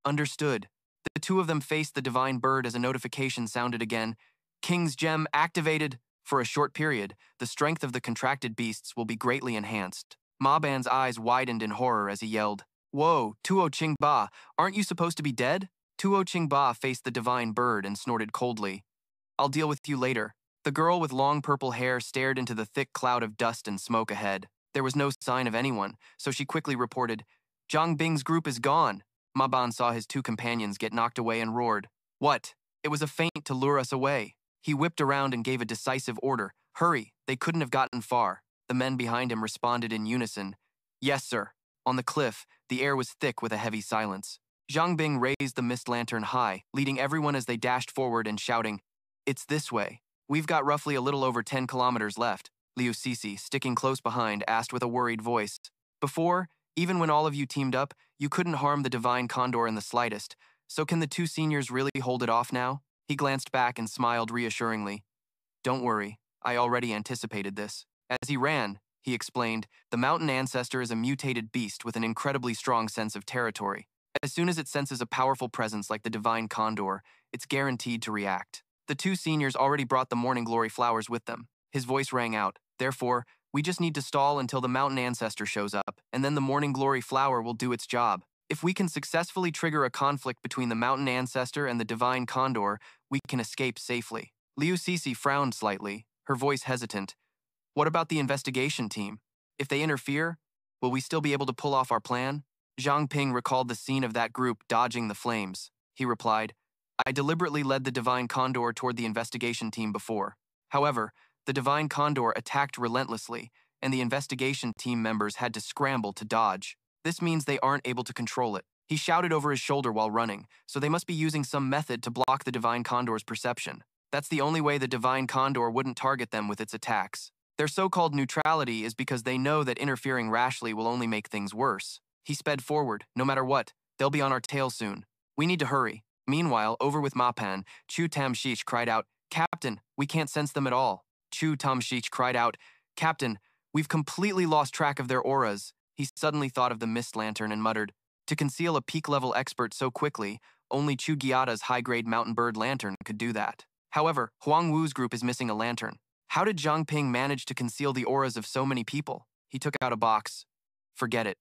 "Understood." The two of them faced the divine bird as a notification sounded again, "King's gem activated." For a short period, the strength of the contracted beasts will be greatly enhanced. Ma Ban's eyes widened in horror as he yelled, "Whoa, Tuo Ching Ba, aren't you supposed to be dead?" Tuo Ching Ba faced the divine bird and snorted coldly, "I'll deal with you later." The girl with long purple hair stared into the thick cloud of dust and smoke ahead. There was no sign of anyone, so she quickly reported, "Zhang Bing's group is gone." Ma Ban saw his two companions get knocked away and roared, "What? It was a feint to lure us away." He whipped around and gave a decisive order, "Hurry, they couldn't have gotten far." The men behind him responded in unison, "Yes, sir." On the cliff, the air was thick with a heavy silence. Zhang Bing raised the mist lantern high, leading everyone as they dashed forward and shouting, "It's this way. We've got roughly a little over 10 kilometers left." Liu Sisi, sticking close behind, asked with a worried voice, "Before, even when all of you teamed up, you couldn't harm the divine condor in the slightest, so can the two seniors really hold it off now?" He glanced back and smiled reassuringly. "Don't worry, I already anticipated this." As he ran, he explained, "The mountain ancestor is a mutated beast with an incredibly strong sense of territory. As soon as it senses a powerful presence like the divine condor, it's guaranteed to react. The two seniors already brought the morning glory flowers with them." His voice rang out, "Therefore, we just need to stall until the mountain ancestor shows up, and then the morning glory flower will do its job. If we can successfully trigger a conflict between the mountain ancestor and the divine condor, we can escape safely." Liu Sisi frowned slightly, her voice hesitant. "What about the investigation team? If they interfere, will we still be able to pull off our plan?" Zhang Ping recalled the scene of that group dodging the flames. He replied, "I deliberately led the divine condor toward the investigation team before. However, the divine condor attacked relentlessly, and the investigation team members had to scramble to dodge. This means they aren't able to control it." He shouted over his shoulder while running, so they must be using some method to block the divine condor's perception. That's the only way the divine condor wouldn't target them with its attacks. Their so-called neutrality is because they know that interfering rashly will only make things worse. He sped forward. "No matter what, they'll be on our tail soon. We need to hurry." Meanwhile, over with Mapan, Chu Tamshich cried out, "Captain, we can't sense them at all." Chu Tamshich cried out, "Captain, we've completely lost track of their auras." He suddenly thought of the mist lantern and muttered, "To conceal a peak-level expert so quickly, only Chu Gyata's high-grade mountain bird lantern could do that." However, Huang Wu's group is missing a lantern. How did Zhang Ping manage to conceal the auras of so many people? He took out a box. "Forget it.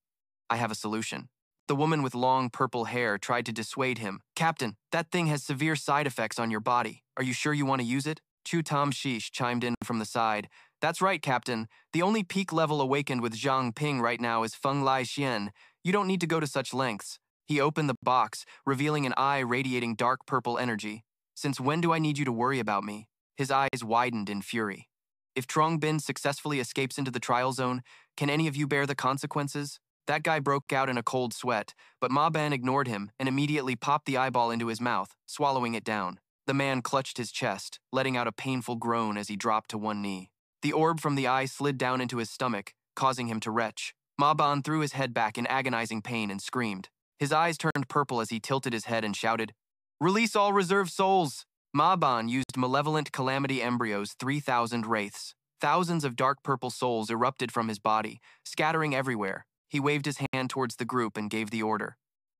I have a solution." The woman with long purple hair tried to dissuade him. "Captain, that thing has severe side effects on your body. Are you sure you want to use it?" Chu Tam Shish chimed in from the side. "That's right, Captain. The only peak level awakened with Zhang Ping right now is Feng Lai Xian. You don't need to go to such lengths." He opened the box, revealing an eye radiating dark purple energy. "Since when do I need you to worry about me?" His eyes widened in fury. "If Trong Bin successfully escapes into the trial zone, can any of you bear the consequences?" That guy broke out in a cold sweat, but Ma Ban ignored him and immediately popped the eyeball into his mouth, swallowing it down. The man clutched his chest, letting out a painful groan as he dropped to one knee. The orb from the eye slid down into his stomach, causing him to retch. Ma Ban threw his head back in agonizing pain and screamed. His eyes turned purple as he tilted his head and shouted, "Release all reserve souls!" Ma Ban used malevolent calamity embryos 3,000 wraiths. Thousands of dark purple souls erupted from his body, scattering everywhere. He waved his hand towards the group and gave the order.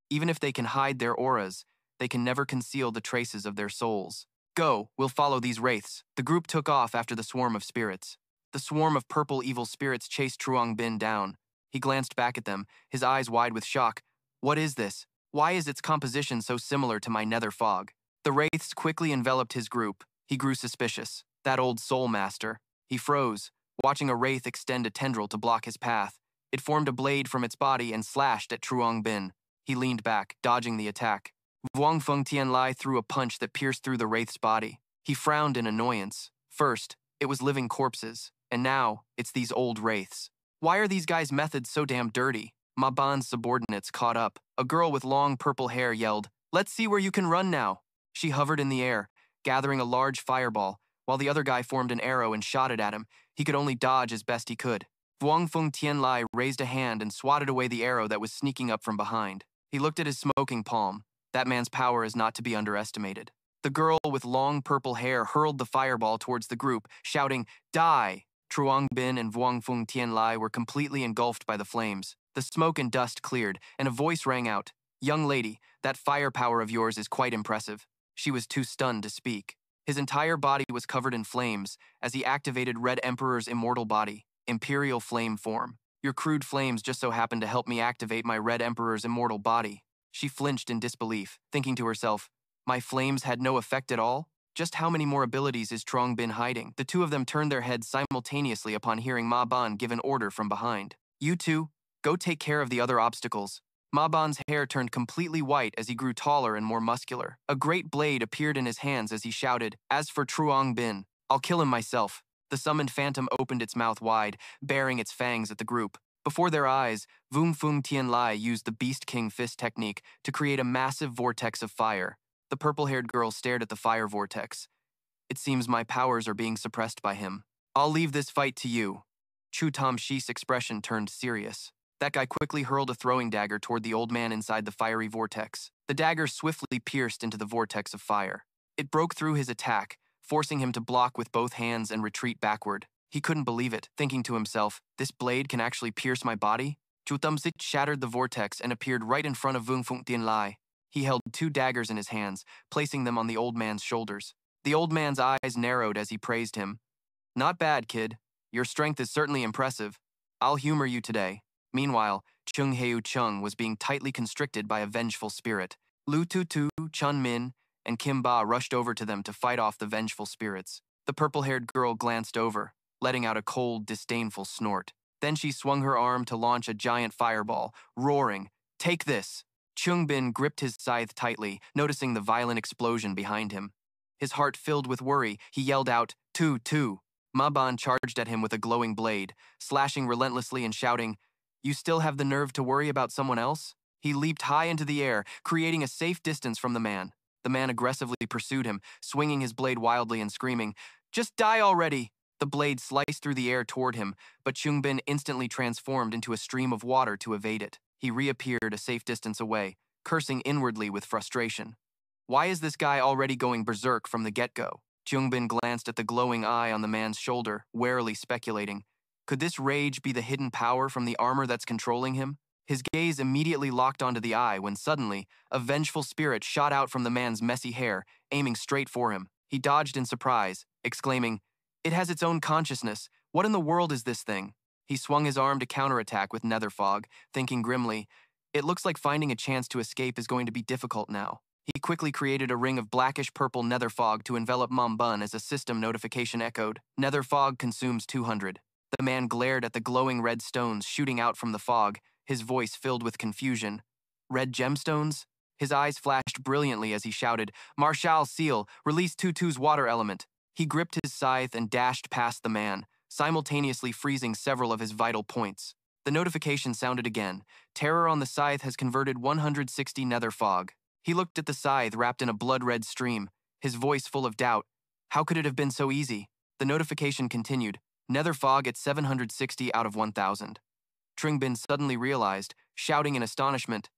Even if they can hide their auras, they can never conceal the traces of their souls. Go, we'll follow these wraiths. The group took off after the swarm of spirits. The swarm of purple evil spirits chased Truong Bin down. He glanced back at them, his eyes wide with shock. What is this? Why is its composition so similar to my nether fog? The wraiths quickly enveloped his group. He grew suspicious. That old soul master. He froze, watching a wraith extend a tendril to block his path. It formed a blade from its body and slashed at Truong Bin. He leaned back, dodging the attack. Vuong Feng Tianlai threw a punch that pierced through the wraith's body. He frowned in annoyance. First, it was living corpses, and now, it's these old wraiths. Why are these guys' methods so damn dirty? Ma Ban's subordinates caught up. A girl with long purple hair yelled, "Let's see where you can run now." She hovered in the air, gathering a large fireball, while the other guy formed an arrow and shot it at him. He could only dodge as best he could. Vuong Feng Tianlai raised a hand and swatted away the arrow that was sneaking up from behind. He looked at his smoking palm. That man's power is not to be underestimated. The girl with long purple hair hurled the fireball towards the group, shouting, "Die!" Truong Bin and Vuong Feng Tianlai were completely engulfed by the flames. The smoke and dust cleared, and a voice rang out. "Young lady, that firepower of yours is quite impressive." She was too stunned to speak. His entire body was covered in flames as he activated Red Emperor's immortal body, Imperial Flame form. "Your crude flames just so happened to help me activate my Red Emperor's immortal body." She flinched in disbelief, thinking to herself, "My flames had no effect at all? Just how many more abilities is Truong Bin hiding?" The two of them turned their heads simultaneously upon hearing Ma Ban give an order from behind. "You two, go take care of the other obstacles." Ma Ban's hair turned completely white as he grew taller and more muscular. A great blade appeared in his hands as he shouted, "As for Truong Bin, I'll kill him myself." The summoned phantom opened its mouth wide, baring its fangs at the group. Before their eyes, Vuong Feng Tianlai used the Beast King Fist technique to create a massive vortex of fire. The purple-haired girl stared at the fire vortex. "It seems my powers are being suppressed by him. I'll leave this fight to you." Chu Tam Shi's expression turned serious. That guy quickly hurled a throwing dagger toward the old man inside the fiery vortex. The dagger swiftly pierced into the vortex of fire. It broke through his attack, forcing him to block with both hands and retreat backward. He couldn't believe it, thinking to himself, "This blade can actually pierce my body?" Chu Tam Shi shattered the vortex and appeared right in front of Vuong Feng Tianlai. He held two daggers in his hands, placing them on the old man's shoulders. The old man's eyes narrowed as he praised him. "Not bad, kid. Your strength is certainly impressive. I'll humor you today." Meanwhile, Chung Heu Chung was being tightly constricted by a vengeful spirit. Lu Tutu, Chun Min, and Kim Ba rushed over to them to fight off the vengeful spirits. The purple-haired girl glanced over, letting out a cold, disdainful snort. Then she swung her arm to launch a giant fireball, roaring, "Take this!" Chung Bin gripped his scythe tightly, noticing the violent explosion behind him. His heart filled with worry, he yelled out, "Tu, tu!" Ma Ban charged at him with a glowing blade, slashing relentlessly and shouting, "You still have the nerve to worry about someone else?" He leaped high into the air, creating a safe distance from the man. The man aggressively pursued him, swinging his blade wildly and screaming, "Just die already!" The blade sliced through the air toward him, but Chung Bin instantly transformed into a stream of water to evade it. He reappeared a safe distance away, cursing inwardly with frustration. Why is this guy already going berserk from the get-go? Chung Bin glanced at the glowing eye on the man's shoulder, warily speculating, could this rage be the hidden power from the armor that's controlling him? His gaze immediately locked onto the eye when suddenly, a vengeful spirit shot out from the man's messy hair, aiming straight for him. He dodged in surprise, exclaiming, "It has its own consciousness. What in the world is this thing?" He swung his arm to counterattack with nether fog, thinking grimly, "It looks like finding a chance to escape is going to be difficult now." He quickly created a ring of blackish-purple nether fog to envelop Mom Bun as a system notification echoed. Nether fog consumes 200. The man glared at the glowing red stones shooting out from the fog, his voice filled with confusion. "Red gemstones?" His eyes flashed brilliantly as he shouted, "Marshal Seal, release Tutu's water element." He gripped his scythe and dashed past the man, simultaneously freezing several of his vital points. The notification sounded again. Terror on the scythe has converted 160 nether fog. He looked at the scythe wrapped in a blood-red stream, his voice full of doubt. How could it have been so easy? The notification continued. Nether fog at 760 out of 1,000. Tring Bin suddenly realized, shouting in astonishment,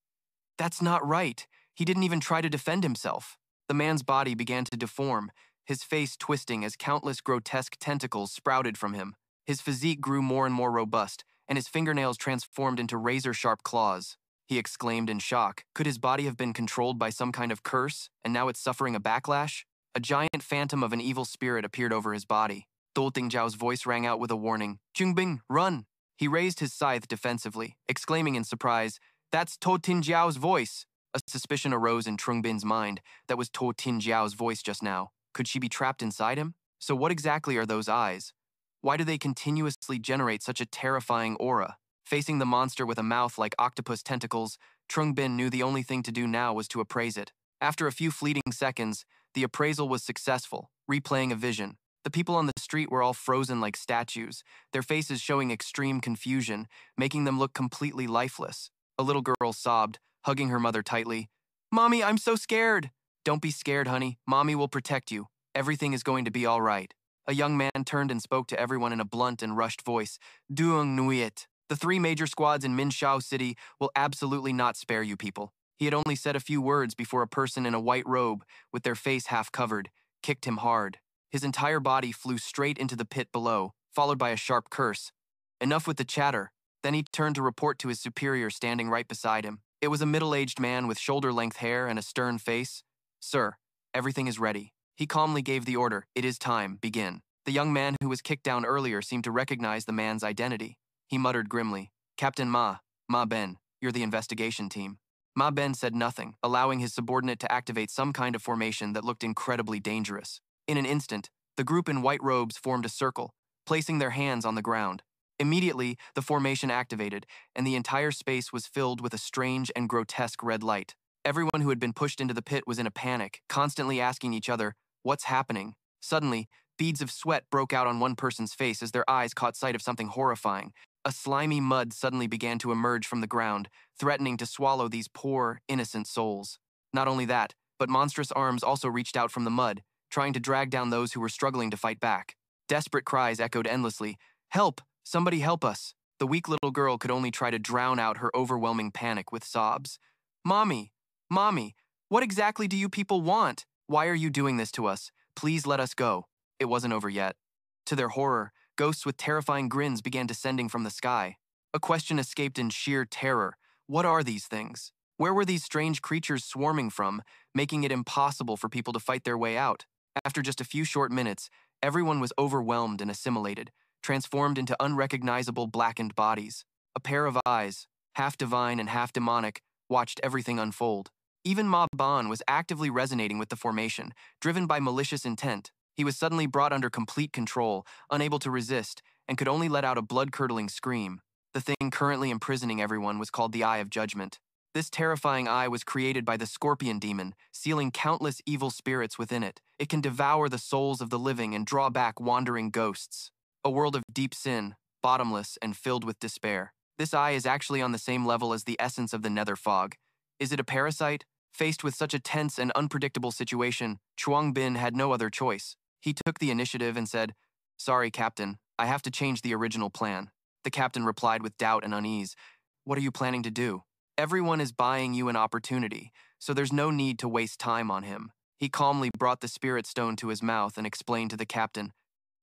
"That's not right. He didn't even try to defend himself." The man's body began to deform, his face twisting as countless grotesque tentacles sprouted from him. His physique grew more and more robust, and his fingernails transformed into razor-sharp claws. He exclaimed in shock. Could his body have been controlled by some kind of curse, and now it's suffering a backlash? A giant phantom of an evil spirit appeared over his body. Su Jingjiao's voice rang out with a warning. Zhang Ping, run! He raised his scythe defensively, exclaiming in surprise, That's Su Jingjiao's voice! A suspicion arose in Trung Bin's mind. That was Su Jingjiao's voice just now. Could she be trapped inside him? So what exactly are those eyes? Why do they continuously generate such a terrifying aura? Facing the monster with a mouth like octopus tentacles, Trung Bin knew the only thing to do now was to appraise it. After a few fleeting seconds, the appraisal was successful, replaying a vision. The people on the street were all frozen like statues, their faces showing extreme confusion, making them look completely lifeless. A little girl sobbed, hugging her mother tightly. Mommy, I'm so scared! Don't be scared, honey. Mommy will protect you. Everything is going to be all right. A young man turned and spoke to everyone in a blunt and rushed voice. Duong Nuiet. The 3 major squads in Minshao City will absolutely not spare you people. He had only said a few words before a person in a white robe, with their face half covered, kicked him hard. His entire body flew straight into the pit below, followed by a sharp curse. Enough with the chatter. Then he turned to report to his superior standing right beside him. It was a middle-aged man with shoulder-length hair and a stern face. Sir, everything is ready. He calmly gave the order. It is time. Begin. The young man who was kicked down earlier seemed to recognize the man's identity. He muttered grimly, Captain Ma Ben, you're the investigation team. Ma Ben said nothing, allowing his subordinate to activate some kind of formation that looked incredibly dangerous. In an instant, the group in white robes formed a circle, placing their hands on the ground. Immediately, the formation activated, and the entire space was filled with a strange and grotesque red light. Everyone who had been pushed into the pit was in a panic, constantly asking each other, what's happening? Suddenly, beads of sweat broke out on one person's face as their eyes caught sight of something horrifying. A slimy mud suddenly began to emerge from the ground, threatening to swallow these poor, innocent souls. Not only that, but monstrous arms also reached out from the mud, trying to drag down those who were struggling to fight back. Desperate cries echoed endlessly. Help! Somebody help us! The weak little girl could only try to drown out her overwhelming panic with sobs. Mommy! Mommy! What exactly do you people want? Why are you doing this to us? Please let us go. It wasn't over yet. To their horror, ghosts with terrifying grins began descending from the sky. A question escaped in sheer terror. What are these things? Where were these strange creatures swarming from, making it impossible for people to fight their way out? After just a few short minutes, everyone was overwhelmed and assimilated, transformed into unrecognizable blackened bodies. A pair of eyes, half divine and half demonic, watched everything unfold. Even Ma Ban was actively resonating with the formation, driven by malicious intent. He was suddenly brought under complete control, unable to resist, and could only let out a blood-curdling scream. The thing currently imprisoning everyone was called the Eye of Judgment. This terrifying eye was created by the Scorpion Demon, sealing countless evil spirits within it. It can devour the souls of the living and draw back wandering ghosts. A world of deep sin, bottomless and filled with despair. This eye is actually on the same level as the essence of the nether fog. Is it a parasite? Faced with such a tense and unpredictable situation, Chuang Bin had no other choice. He took the initiative and said, Sorry, Captain, I have to change the original plan. The captain replied with doubt and unease. What are you planning to do? Everyone is buying you an opportunity, so there's no need to waste time on him. He calmly brought the spirit stone to his mouth and explained to the captain,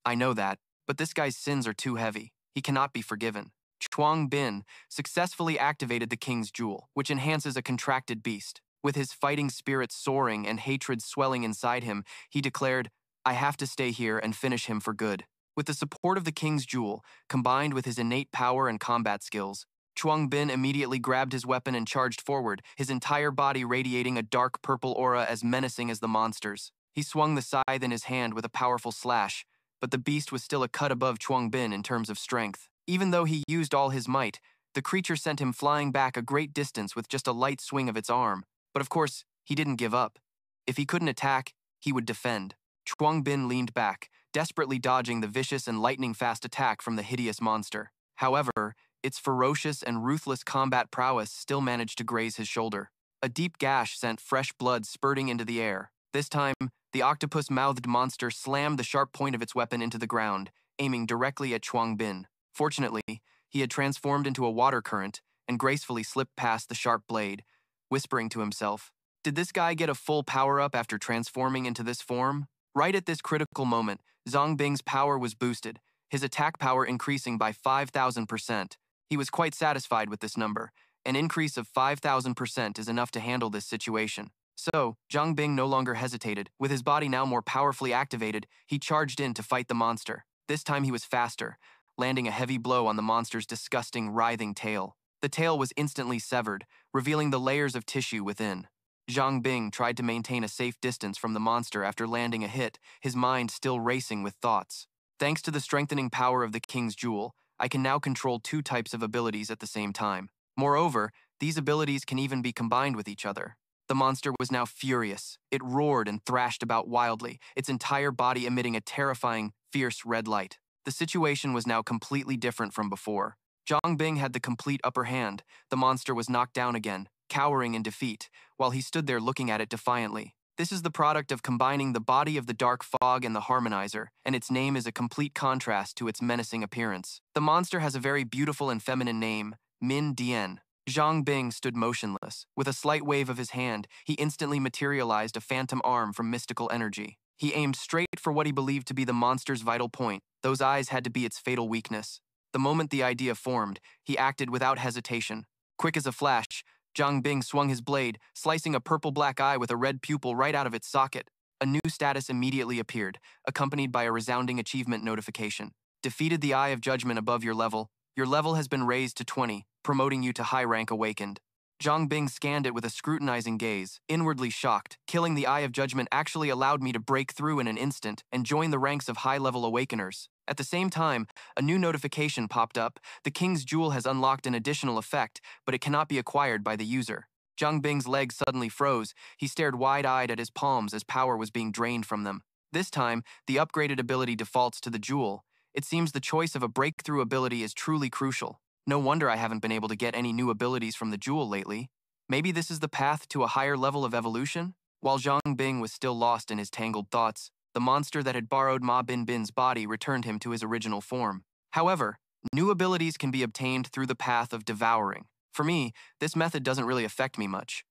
I know that, but this guy's sins are too heavy. He cannot be forgiven. Chuang Bin successfully activated the king's jewel, which enhances a contracted beast. With his fighting spirit soaring and hatred swelling inside him, he declared, I have to stay here and finish him for good. With the support of the king's jewel, combined with his innate power and combat skills, Chuang Bin immediately grabbed his weapon and charged forward, his entire body radiating a dark purple aura as menacing as the monsters. He swung the scythe in his hand with a powerful slash, but the beast was still a cut above Chuang Bin in terms of strength. Even though he used all his might, the creature sent him flying back a great distance with just a light swing of its arm. But of course, he didn't give up. If he couldn't attack, he would defend. Chuang Bin leaned back, desperately dodging the vicious and lightning-fast attack from the hideous monster. However, its ferocious and ruthless combat prowess still managed to graze his shoulder. A deep gash sent fresh blood spurting into the air. This time, the octopus-mouthed monster slammed the sharp point of its weapon into the ground, aiming directly at Chuang Bin. Fortunately, he had transformed into a water current and gracefully slipped past the sharp blade, whispering to himself, Did this guy get a full power-up after transforming into this form? Right at this critical moment, Zhang Bing's power was boosted, his attack power increasing by 5,000%. He was quite satisfied with this number. An increase of 5,000% is enough to handle this situation. So, Zhang Ping no longer hesitated. With his body now more powerfully activated, he charged in to fight the monster. This time he was faster, landing a heavy blow on the monster's disgusting, writhing tail. The tail was instantly severed, revealing the layers of tissue within. Zhang Ping tried to maintain a safe distance from the monster after landing a hit, his mind still racing with thoughts. Thanks to the strengthening power of the King's Jewel, I can now control two types of abilities at the same time. Moreover, these abilities can even be combined with each other. The monster was now furious. It roared and thrashed about wildly, its entire body emitting a terrifying, fierce red light. The situation was now completely different from before. Zhang Ping had the complete upper hand. The monster was knocked down again, cowering in defeat, while he stood there looking at it defiantly. This is the product of combining the body of the dark fog and the harmonizer, and its name is a complete contrast to its menacing appearance. The monster has a very beautiful and feminine name, Min Dian. Zhang Ping stood motionless. With a slight wave of his hand, he instantly materialized a phantom arm from mystical energy. He aimed straight for what he believed to be the monster's vital point. Those eyes had to be its fatal weakness. The moment the idea formed, he acted without hesitation. Quick as a flash, Zhang Ping swung his blade, slicing a purple-black eye with a red pupil right out of its socket. A new status immediately appeared, accompanied by a resounding achievement notification. Defeated the Eye of Judgment above your level. Your level has been raised to 20, promoting you to high rank awakened. Zhang Ping scanned it with a scrutinizing gaze, inwardly shocked. Killing the Eye of Judgment actually allowed me to break through in an instant and join the ranks of high-level awakeners. At the same time, a new notification popped up. The King's Jewel has unlocked an additional effect, but it cannot be acquired by the user. Zhang Ping's legs suddenly froze. He stared wide-eyed at his palms as power was being drained from them. This time, the upgraded ability defaults to the jewel. It seems the choice of a breakthrough ability is truly crucial. No wonder I haven't been able to get any new abilities from the jewel lately. Maybe this is the path to a higher level of evolution? While Zhang Ping was still lost in his tangled thoughts, the monster that had borrowed Ma Bin's body returned him to his original form. However, new abilities can be obtained through the path of devouring. For me, this method doesn't really affect me much.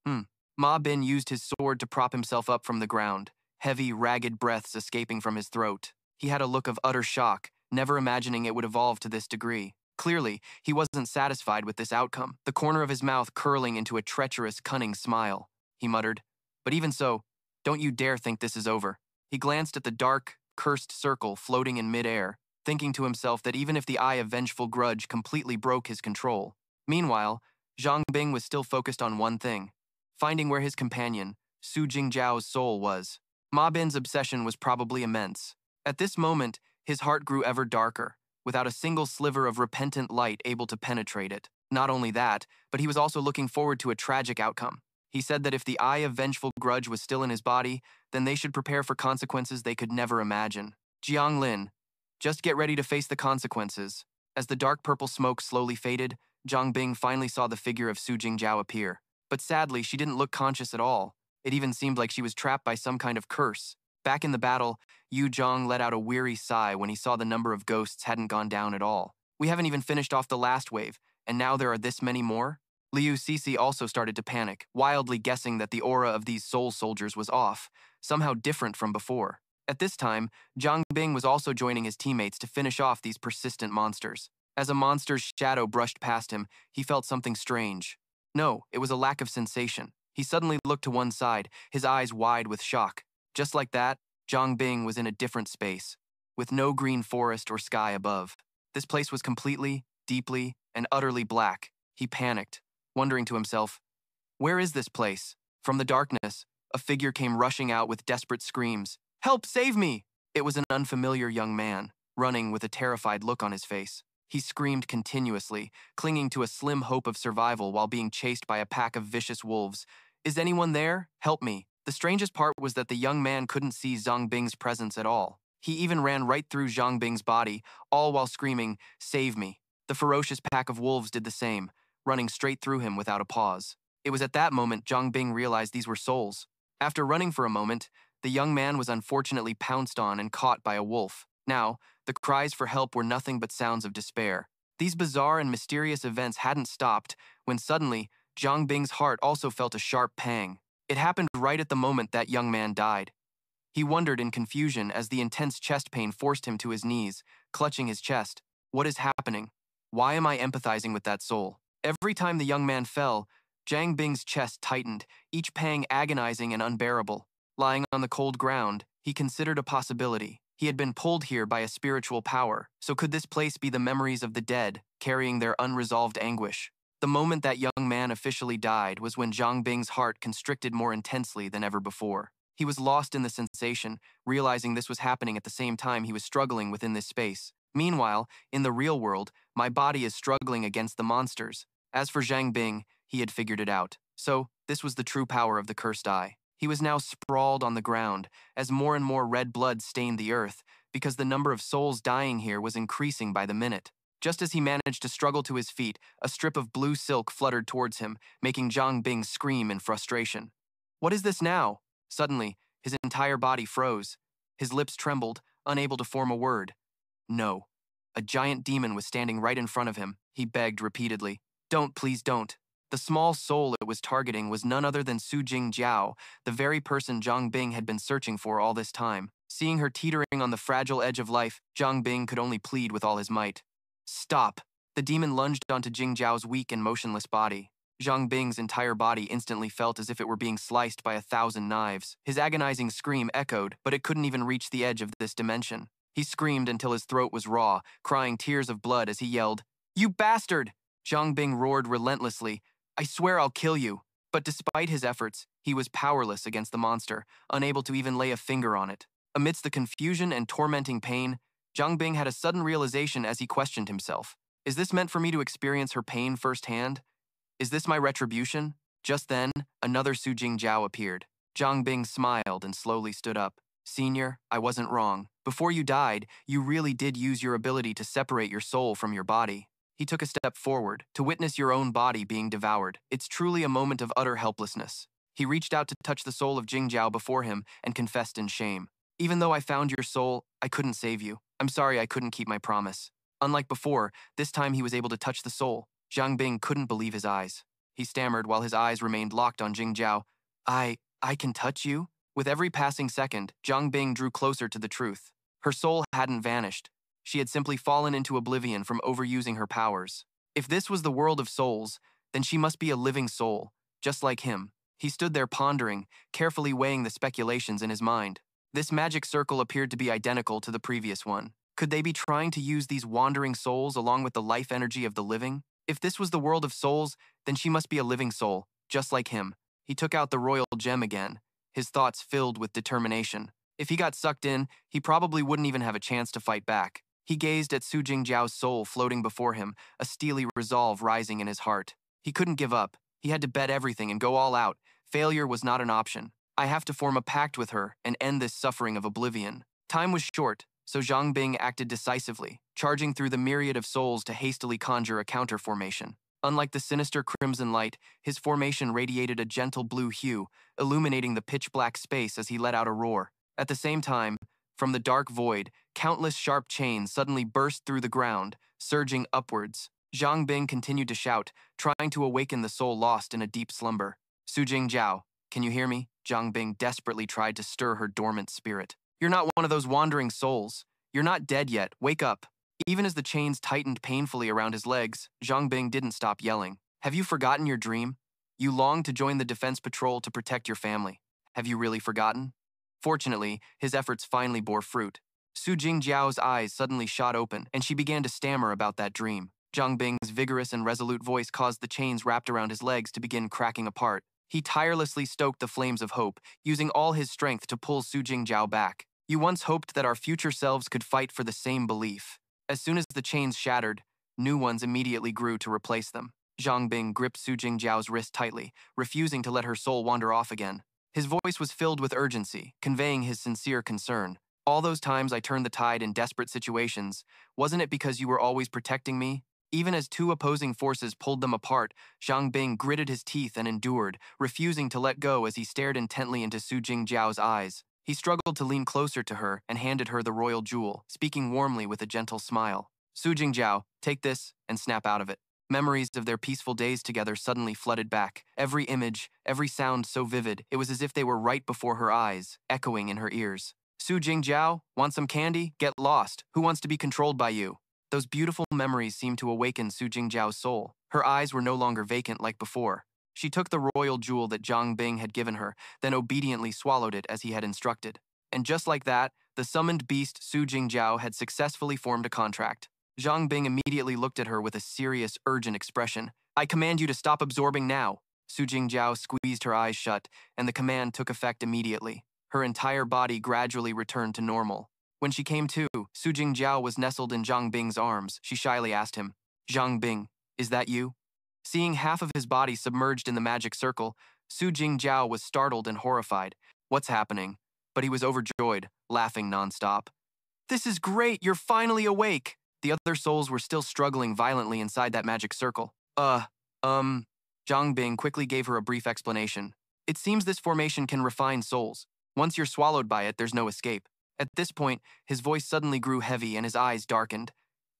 Ma Bin used his sword to prop himself up from the ground, heavy, ragged breaths escaping from his throat. He had a look of utter shock, never imagining it would evolve to this degree. Clearly, he wasn't satisfied with this outcome, the corner of his mouth curling into a treacherous, cunning smile. He muttered, "But even so, don't you dare think this is over." He glanced at the dark, cursed circle floating in midair, thinking to himself that even if the Eye of Vengeful Grudge completely broke his control. Meanwhile, Zhang Ping was still focused on one thing, finding where his companion, Su Jingjiao's soul was. Ma Bin's obsession was probably immense. At this moment, his heart grew ever darker, without a single sliver of repentant light able to penetrate it. Not only that, but he was also looking forward to a tragic outcome. He said that if the Eye of Vengeful Grudge was still in his body, then they should prepare for consequences they could never imagine. Jiang Lin, just get ready to face the consequences. As the dark purple smoke slowly faded, Zhang Ping finally saw the figure of Su Jingjiao appear. But sadly, she didn't look conscious at all. It even seemed like she was trapped by some kind of curse. Back in the battle, Yu Zhang let out a weary sigh when he saw the number of ghosts hadn't gone down at all. We haven't even finished off the last wave, and now there are this many more? Liu Cixi also started to panic, wildly guessing that the aura of these soul soldiers was off, somehow different from before. At this time, Zhang Ping was also joining his teammates to finish off these persistent monsters. As a monster's shadow brushed past him, he felt something strange. No, it was a lack of sensation. He suddenly looked to one side, his eyes wide with shock. Just like that, Zhang Ping was in a different space, with no green forest or sky above. This place was completely, deeply, and utterly black. He panicked, wondering to himself, "Where is this place?" From the darkness, a figure came rushing out with desperate screams. "Help, save me!" It was an unfamiliar young man, running with a terrified look on his face. He screamed continuously, clinging to a slim hope of survival while being chased by a pack of vicious wolves. "Is anyone there? Help me." The strangest part was that the young man couldn't see Zhang Bing's presence at all. He even ran right through Zhang Bing's body, all while screaming, "Save me." The ferocious pack of wolves did the same, running straight through him without a pause. It was at that moment Zhang Ping realized these were souls. After running for a moment, the young man was unfortunately pounced on and caught by a wolf. Now, the cries for help were nothing but sounds of despair. These bizarre and mysterious events hadn't stopped when suddenly, Zhang Bing's heart also felt a sharp pang. It happened right at the moment that young man died. He wondered in confusion as the intense chest pain forced him to his knees, clutching his chest. What is happening? Why am I empathizing with that soul? Every time the young man fell, Zhang Bing's chest tightened, each pang agonizing and unbearable. Lying on the cold ground, he considered a possibility. He had been pulled here by a spiritual power, so could this place be the memories of the dead, carrying their unresolved anguish? The moment that young man officially died was when Zhang Bing's heart constricted more intensely than ever before. He was lost in the sensation, realizing this was happening at the same time he was struggling within this space. Meanwhile, in the real world, my body is struggling against the monsters. As for Zhang Bing, he had figured it out. So, this was the true power of the cursed eye. He was now sprawled on the ground, as more and more red blood stained the earth, because the number of souls dying here was increasing by the minute. Just as he managed to struggle to his feet, a strip of blue silk fluttered towards him, making Zhang Bing scream in frustration. What is this now? Suddenly, his entire body froze. His lips trembled, unable to form a word. No. A giant demon was standing right in front of him. He begged repeatedly. Don't, please don't. The small soul it was targeting was none other than Su Jingjiao, the very person Zhang Bing had been searching for all this time. Seeing her teetering on the fragile edge of life, Zhang Bing could only plead with all his might. Stop! The demon lunged onto Jingjiao's weak and motionless body. Zhang Bing's entire body instantly felt as if it were being sliced by 1,000 knives. His agonizing scream echoed, but it couldn't even reach the edge of this dimension. He screamed until his throat was raw, crying tears of blood as he yelled, "You bastard!" Zhang Bing roared relentlessly, "I swear I'll kill you." But despite his efforts, he was powerless against the monster, unable to even lay a finger on it. Amidst the confusion and tormenting pain, Zhang Bing had a sudden realization as he questioned himself. Is this meant for me to experience her pain firsthand? Is this my retribution? Just then, another Su Jingjiao appeared. Zhang Bing smiled and slowly stood up. Senior, I wasn't wrong. Before you died, you really did use your ability to separate your soul from your body. He took a step forward, to witness your own body being devoured. It's truly a moment of utter helplessness. He reached out to touch the soul of Jingjiao before him and confessed in shame. Even though I found your soul, I couldn't save you. I'm sorry I couldn't keep my promise. Unlike before, this time he was able to touch the soul. Zhang Bing couldn't believe his eyes. He stammered while his eyes remained locked on Jingjiao. I can touch you? With every passing second, Zhang Bing drew closer to the truth. Her soul hadn't vanished. She had simply fallen into oblivion from overusing her powers. If this was the world of souls, then she must be a living soul, just like him. He stood there pondering, carefully weighing the speculations in his mind. This magic circle appeared to be identical to the previous one. Could they be trying to use these wandering souls along with the life energy of the living? If this was the world of souls, then she must be a living soul, just like him. He took out the royal gem again, his thoughts filled with determination. If he got sucked in, he probably wouldn't even have a chance to fight back. He gazed at Su Jingjiao's soul floating before him, a steely resolve rising in his heart. He couldn't give up. He had to bet everything and go all out. Failure was not an option. I have to form a pact with her and end this suffering of oblivion. Time was short, so Zhang Bing acted decisively, charging through the myriad of souls to hastily conjure a counter formation. Unlike the sinister crimson light, his formation radiated a gentle blue hue, illuminating the pitch-black space as he let out a roar. At the same time, from the dark void, countless sharp chains suddenly burst through the ground, surging upwards. Zhang Bing continued to shout, trying to awaken the soul lost in a deep slumber. Su Jingjiao, can you hear me? Zhang Bing desperately tried to stir her dormant spirit. You're not one of those wandering souls. You're not dead yet. Wake up. Even as the chains tightened painfully around his legs, Zhang Bing didn't stop yelling. Have you forgotten your dream? You longed to join the defense patrol to protect your family. Have you really forgotten? Fortunately, his efforts finally bore fruit. Su Jingjiao's eyes suddenly shot open, and she began to stammer about that dream. Zhang Bing's vigorous and resolute voice caused the chains wrapped around his legs to begin cracking apart. He tirelessly stoked the flames of hope, using all his strength to pull Su Jingjiao back. You once hoped that our future selves could fight for the same belief. As soon as the chains shattered, new ones immediately grew to replace them. Zhang Bing gripped Su Jingjiao's wrist tightly, refusing to let her soul wander off again. His voice was filled with urgency, conveying his sincere concern. All those times I turned the tide in desperate situations, wasn't it because you were always protecting me? Even as two opposing forces pulled them apart, Zhang Bing gritted his teeth and endured, refusing to let go as he stared intently into Su Jingjiao's eyes. He struggled to lean closer to her and handed her the royal jewel, speaking warmly with a gentle smile. Su Jingjiao, take this and snap out of it. Memories of their peaceful days together suddenly flooded back. Every image, every sound so vivid, it was as if they were right before her eyes, echoing in her ears. Su Jingjiao, want some candy? Get lost. Who wants to be controlled by you? Those beautiful memories seemed to awaken Su Jingjiao's soul. Her eyes were no longer vacant like before. She took the royal jewel that Zhang Ping had given her, then obediently swallowed it as he had instructed. And just like that, the summoned beast Su Jingjiao had successfully formed a contract. Zhang Ping immediately looked at her with a serious, urgent expression. "I command you to stop absorbing now." Su Jingjiao squeezed her eyes shut, and the command took effect immediately. Her entire body gradually returned to normal. When she came to, Su Jingjiao was nestled in Zhang Bing's arms. She shyly asked him, "Zhang Bing, is that you?" Seeing half of his body submerged in the magic circle, Su Jingjiao was startled and horrified. What's happening? But he was overjoyed, laughing nonstop. "This is great, you're finally awake!" The other souls were still struggling violently inside that magic circle. Zhang Bing quickly gave her a brief explanation. "It seems this formation can refine souls. Once you're swallowed by it, there's no escape." At this point, his voice suddenly grew heavy and his eyes darkened.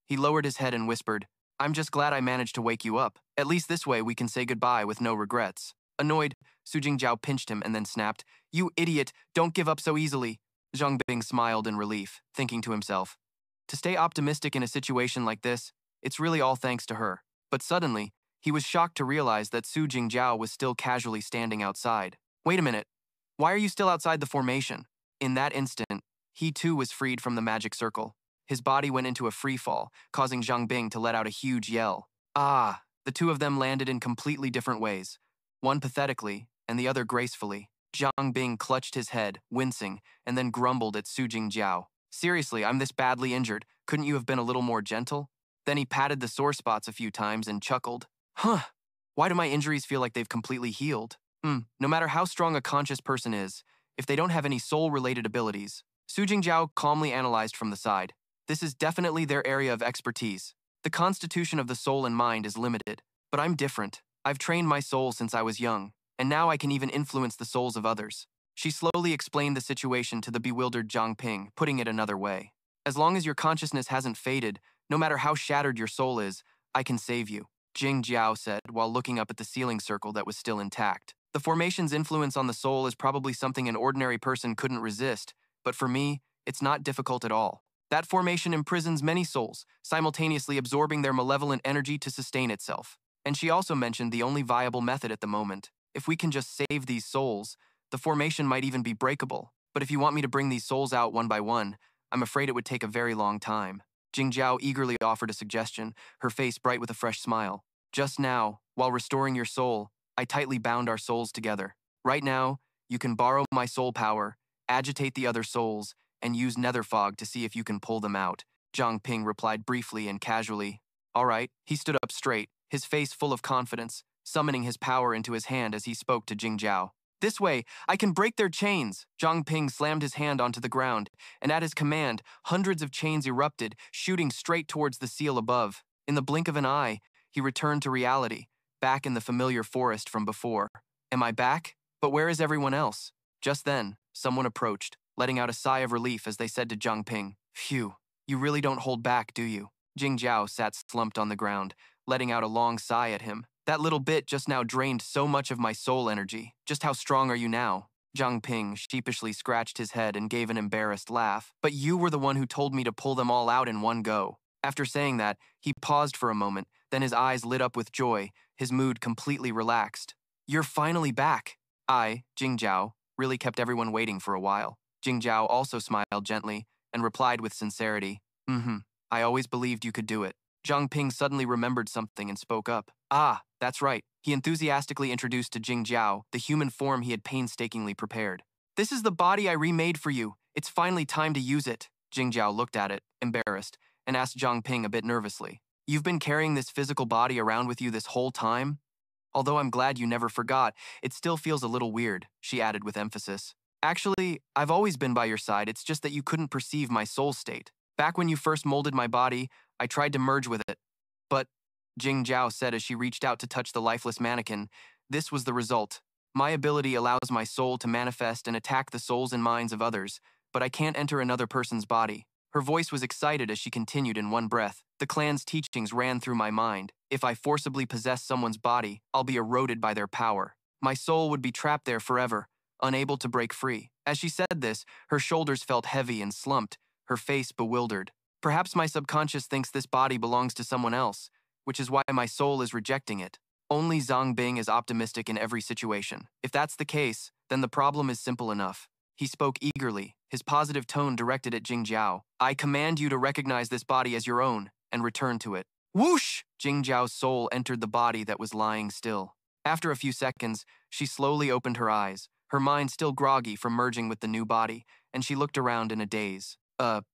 He lowered his head and whispered, "I'm just glad I managed to wake you up. At least this way we can say goodbye with no regrets." Annoyed, Su Jingjiao pinched him and then snapped, "You idiot, don't give up so easily." Zhang Bing smiled in relief, thinking to himself, to stay optimistic in a situation like this, it's really all thanks to her. But suddenly, he was shocked to realize that Su Jingjiao was still casually standing outside. "Wait a minute, why are you still outside the formation?" In that instant, he too was freed from the magic circle. His body went into a free fall, causing Zhang Bing to let out a huge yell. The two of them landed in completely different ways, one pathetically and the other gracefully. Zhang Bing clutched his head, wincing, and then grumbled at Su Jingjiao. "Seriously, I'm this badly injured. Couldn't you have been a little more gentle?" Then he patted the sore spots a few times and chuckled. Why do my injuries feel like they've completely healed? No matter how strong a conscious person is, if they don't have any soul-related abilities. Su Jingjiao calmly analyzed from the side. This is definitely their area of expertise. The constitution of the soul and mind is limited, but I'm different. I've trained my soul since I was young, and now I can even influence the souls of others. She slowly explained the situation to the bewildered Zhang Ping, putting it another way. As long as your consciousness hasn't faded, no matter how shattered your soul is, I can save you, Jingjiao said while looking up at the ceiling circle that was still intact. The formation's influence on the soul is probably something an ordinary person couldn't resist, but for me, it's not difficult at all. That formation imprisons many souls, simultaneously absorbing their malevolent energy to sustain itself. And she also mentioned the only viable method at the moment. If we can just save these souls, the formation might even be breakable. But if you want me to bring these souls out one by one, I'm afraid it would take a very long time. Jingjiao eagerly offered a suggestion, her face bright with a fresh smile. Just now, while restoring your soul, I tightly bound our souls together. Right now, you can borrow my soul power, agitate the other souls, and use nether fog to see if you can pull them out. Zhang Ping replied briefly and casually. All right. He stood up straight, his face full of confidence, summoning his power into his hand as he spoke to Jingjiao. This way, I can break their chains. Zhang Ping slammed his hand onto the ground, and at his command, hundreds of chains erupted, shooting straight towards the seal above. In the blink of an eye, he returned to reality, back in the familiar forest from before. Am I back? But where is everyone else? Just then, someone approached, letting out a sigh of relief as they said to Zhang Ping, Phew, you really don't hold back, do you? Jingjiao sat slumped on the ground, letting out a long sigh at him. That little bit just now drained so much of my soul energy. Just how strong are you now? Zhang Ping sheepishly scratched his head and gave an embarrassed laugh. But you were the one who told me to pull them all out in one go. After saying that, he paused for a moment, then his eyes lit up with joy, his mood completely relaxed. You're finally back. I, Jingjiao, really kept everyone waiting for a while. Jingjiao also smiled gently and replied with sincerity, I always believed you could do it. Zhang Ping suddenly remembered something and spoke up. That's right. He enthusiastically introduced to Jingjiao the human form he had painstakingly prepared. This is the body I remade for you. It's finally time to use it. Jingjiao looked at it, embarrassed, and asked Zhang Ping a bit nervously. You've been carrying this physical body around with you this whole time? Although I'm glad you never forgot, it still feels a little weird, she added with emphasis. Actually, I've always been by your side, it's just that you couldn't perceive my soul state. Back when you first molded my body, I tried to merge with it. But, Jingjiao said as she reached out to touch the lifeless mannequin, this was the result. My ability allows my soul to manifest and attack the souls and minds of others, but I can't enter another person's body. Her voice was excited as she continued in one breath. The clan's teachings ran through my mind. If I forcibly possess someone's body, I'll be eroded by their power. My soul would be trapped there forever, unable to break free. As she said this, her shoulders felt heavy and slumped, her face bewildered. Perhaps my subconscious thinks this body belongs to someone else, which is why my soul is rejecting it. Only Zhang Ping is optimistic in every situation. If that's the case, then the problem is simple enough. He spoke eagerly, his positive tone directed at Jingjiao. I command you to recognize this body as your own and return to it. Whoosh! Jingjiao's soul entered the body that was lying still. After a few seconds, she slowly opened her eyes, her mind still groggy from merging with the new body, and she looked around in a daze.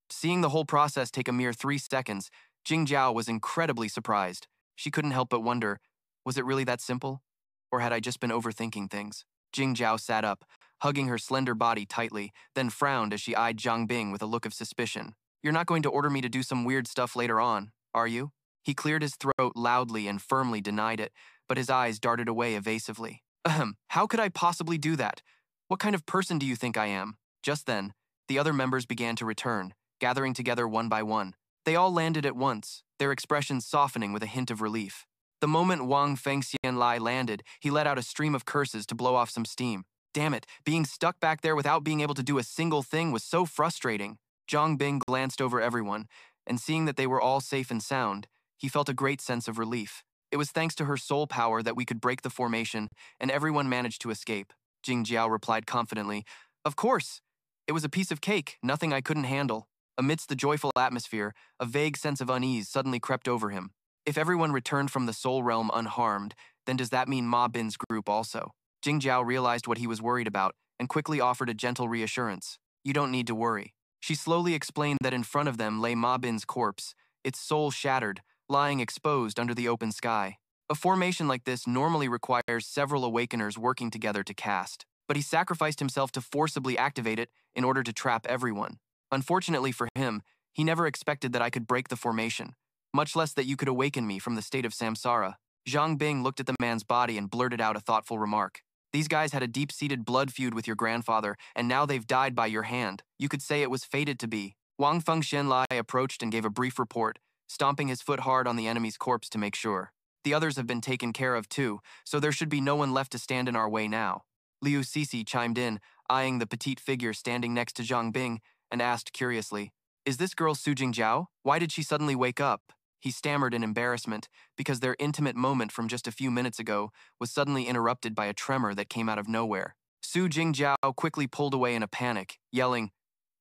Seeing the whole process take a mere 3 seconds, Jingjiao was incredibly surprised. She couldn't help but wonder, was it really that simple? Or had I just been overthinking things? Jingjiao sat up, hugging her slender body tightly, then frowned as she eyed Zhang Ping with a look of suspicion. You're not going to order me to do some weird stuff later on, are you? He cleared his throat loudly and firmly denied it, but his eyes darted away evasively. How could I possibly do that? What kind of person do you think I am? Just then, the other members began to return, gathering together one by one. They all landed at once, their expressions softening with a hint of relief. The moment Wang Fengxianlai landed, he let out a stream of curses to blow off some steam. Damn it, being stuck back there without being able to do a single thing was so frustrating. Zhang Ping glanced over everyone, and seeing that they were all safe and sound, he felt a great sense of relief. It was thanks to her soul power that we could break the formation, and everyone managed to escape. Jingjiao replied confidently, Of course. It was a piece of cake, nothing I couldn't handle. Amidst the joyful atmosphere, a vague sense of unease suddenly crept over him. If everyone returned from the soul realm unharmed, then does that mean Ma Bin's group also? Jingjiao realized what he was worried about and quickly offered a gentle reassurance. You don't need to worry. She slowly explained that in front of them lay Ma Bin's corpse, its soul shattered, lying exposed under the open sky. A formation like this normally requires several awakeners working together to cast, but he sacrificed himself to forcibly activate it in order to trap everyone. Unfortunately for him, he never expected that I could break the formation, much less that you could awaken me from the state of samsara. Zhang Ping looked at the man's body and blurted out a thoughtful remark. These guys had a deep-seated blood feud with your grandfather, and now they've died by your hand. You could say it was fated to be. Wang Fengxianlai approached and gave a brief report, stomping his foot hard on the enemy's corpse to make sure. The others have been taken care of too, so there should be no one left to stand in our way now. Liu Sisi chimed in, eyeing the petite figure standing next to Zhang Ping, and asked curiously, Is this girl Su Jingjiao? Why did she suddenly wake up? He stammered in embarrassment, because their intimate moment from just a few minutes ago was suddenly interrupted by a tremor that came out of nowhere. Su Jingjiao quickly pulled away in a panic, yelling,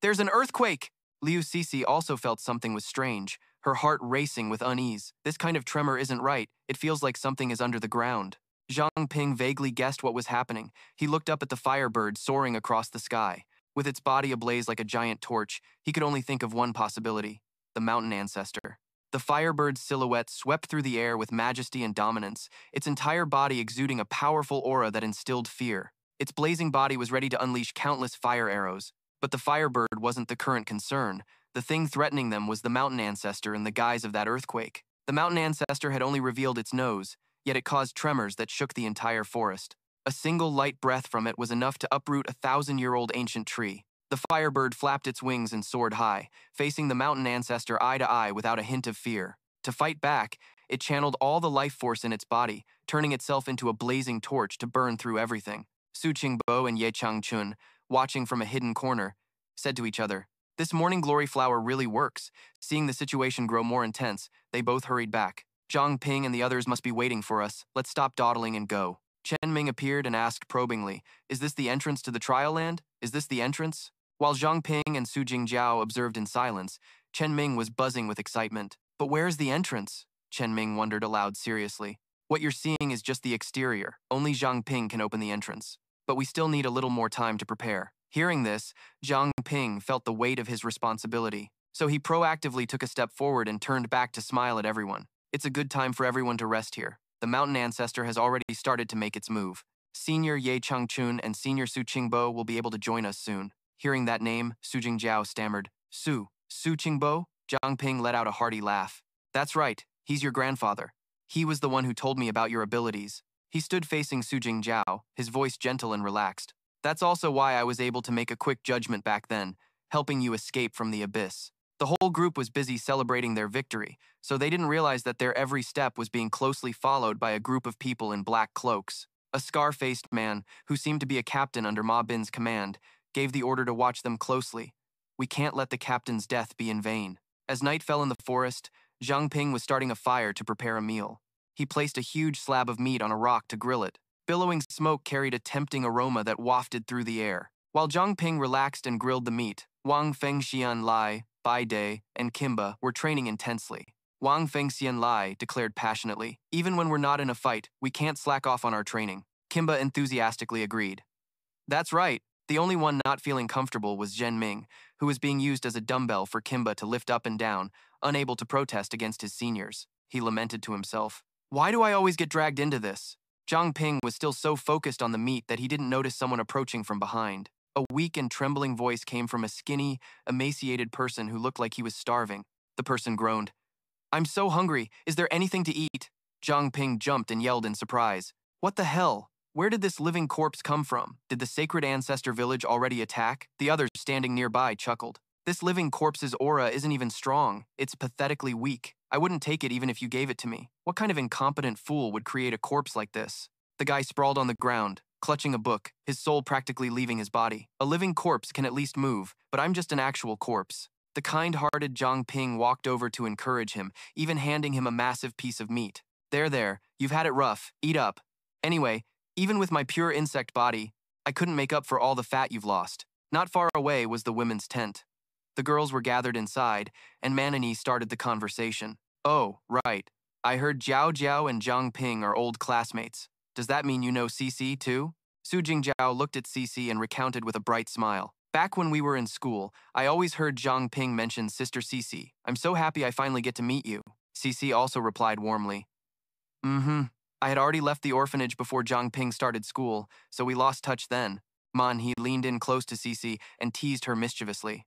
There's an earthquake! Liu Sisi also felt something was strange, her heart racing with unease. This kind of tremor isn't right, it feels like something is under the ground. Zhang Ping vaguely guessed what was happening. He looked up at the firebird soaring across the sky. With its body ablaze like a giant torch, he could only think of one possibility, the mountain ancestor. The firebird's silhouette swept through the air with majesty and dominance, its entire body exuding a powerful aura that instilled fear. Its blazing body was ready to unleash countless fire arrows. But the firebird wasn't the current concern. The thing threatening them was the mountain ancestor in the guise of that earthquake. The mountain ancestor had only revealed its nose, yet it caused tremors that shook the entire forest. A single light breath from it was enough to uproot a 1,000-year-old ancient tree. The firebird flapped its wings and soared high, facing the mountain ancestor eye to eye without a hint of fear. To fight back, it channeled all the life force in its body, turning itself into a blazing torch to burn through everything. Su Qingbo and Ye Changchun, watching from a hidden corner, said to each other, This morning glory flower really works. Seeing the situation grow more intense, they both hurried back. Zhang Ping and the others must be waiting for us. Let's stop dawdling and go. Chen Ming appeared and asked probingly, Is this the entrance to the trial land? Is this the entrance? While Zhang Ping and Su Jingjiao observed in silence, Chen Ming was buzzing with excitement. But where's the entrance? Chen Ming wondered aloud seriously. What you're seeing is just the exterior. Only Zhang Ping can open the entrance. But we still need a little more time to prepare. Hearing this, Zhang Ping felt the weight of his responsibility. So he proactively took a step forward and turned back to smile at everyone. It's a good time for everyone to rest here. The mountain ancestor has already started to make its move. Senior Ye Changchun and Senior Su Qingbo will be able to join us soon. Hearing that name, Su Jingjiao stammered, Su Qingbo? Zhang Ping let out a hearty laugh. That's right, he's your grandfather. He was the one who told me about your abilities. He stood facing Su Jingjiao, his voice gentle and relaxed. That's also why I was able to make a quick judgment back then, helping you escape from the abyss. The whole group was busy celebrating their victory, so they didn't realize that their every step was being closely followed by a group of people in black cloaks. A scar-faced man, who seemed to be a captain under Ma Bin's command, gave the order to watch them closely. We can't let the captain's death be in vain. As night fell in the forest, Zhang Ping was starting a fire to prepare a meal. He placed a huge slab of meat on a rock to grill it. Billowing smoke carried a tempting aroma that wafted through the air. While Zhang Ping relaxed and grilled the meat, Wang Fengxian Lai, Bai Dai, and Kimba were training intensely. Wang Fengxian Lai declared passionately, "Even when we're not in a fight, we can't slack off on our training." Kimba enthusiastically agreed. That's right. The only one not feeling comfortable was Zhen Ming, who was being used as a dumbbell for Kimba to lift up and down, unable to protest against his seniors. He lamented to himself, "Why do I always get dragged into this?" Zhang Ping was still so focused on the meat that he didn't notice someone approaching from behind. A weak and trembling voice came from a skinny, emaciated person who looked like he was starving. The person groaned, "I'm so hungry. Is there anything to eat?" Zhang Ping jumped and yelled in surprise, "What the hell? Where did this living corpse come from? Did the sacred ancestor village already attack?" The others standing nearby chuckled. "This living corpse's aura isn't even strong. It's pathetically weak. I wouldn't take it even if you gave it to me. What kind of incompetent fool would create a corpse like this?" The guy sprawled on the ground, clutching a book, his soul practically leaving his body. "A living corpse can at least move, but I'm just an actual corpse." The kind-hearted Zhang Ping walked over to encourage him, even handing him a massive piece of meat. There, you've had it rough. Eat up. Anyway, even with my pure insect body, I couldn't make up for all the fat you've lost." Not far away was the women's tent. The girls were gathered inside, and Manani started the conversation. "Oh, right. I heard Jiao Jiao and Zhang Ping are old classmates. Does that mean you know CC too?" Su Jingjiao looked at CC and recounted with a bright smile. "Back when we were in school, I always heard Zhang Ping mention Sister CC. I'm so happy I finally get to meet you." CC also replied warmly. I had already left the orphanage before Zhang Ping started school, so we lost touch then." He leaned in close to CC and teased her mischievously.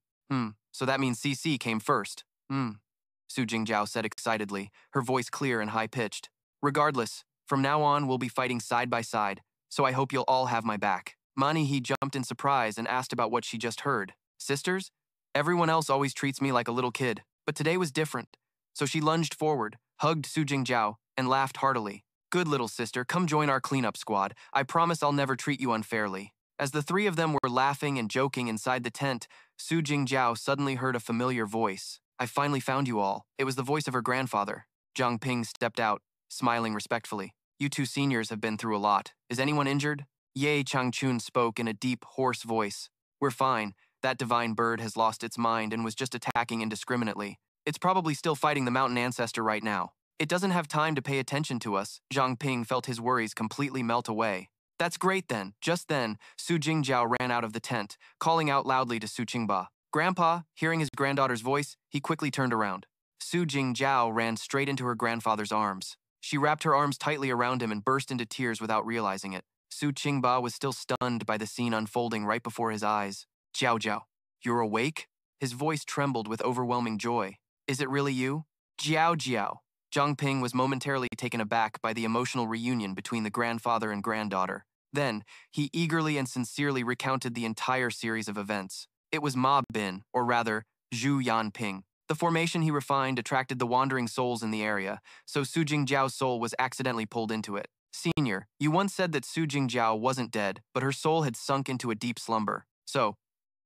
So that means CC came first." Su Jingjiao said excitedly, her voice clear and high-pitched. "Regardless, from now on we'll be fighting side by side, so I hope you'll all have my back." He jumped in surprise and asked about what she just heard. "Sisters? Everyone else always treats me like a little kid, but today was different." So she lunged forward, hugged Su Jingjiao, and laughed heartily. "Good little sister, come join our cleanup squad. I promise I'll never treat you unfairly." As the three of them were laughing and joking inside the tent, Su Jingjiao suddenly heard a familiar voice. "I finally found you all." It was the voice of her grandfather. Zhang Ping stepped out, smiling respectfully. "You two seniors have been through a lot. Is anyone injured?" Ye Changchun spoke in a deep, hoarse voice. "We're fine. That divine bird has lost its mind and was just attacking indiscriminately. It's probably still fighting the mountain ancestor right now. It doesn't have time to pay attention to us." Zhang Ping felt his worries completely melt away. "That's great then." Just then, Su Jingjiao ran out of the tent, calling out loudly to Su Qingba. Grandpa, hearing his granddaughter's voice, he quickly turned around. Su Jingjiao ran straight into her grandfather's arms. She wrapped her arms tightly around him and burst into tears without realizing it. Su Qingba was still stunned by the scene unfolding right before his eyes. "Jiao Jiao, you're awake?" His voice trembled with overwhelming joy. "Is it really you?" "Jiao Jiao." Zhang Ping was momentarily taken aback by the emotional reunion between the grandfather and granddaughter. Then, he eagerly and sincerely recounted the entire series of events. It was Ma Bin, or rather, Zhu Yanping. The formation he refined attracted the wandering souls in the area, so Su Jingjiao's soul was accidentally pulled into it. "Senior, you once said that Su Jingjiao wasn't dead, but her soul had sunk into a deep slumber. So,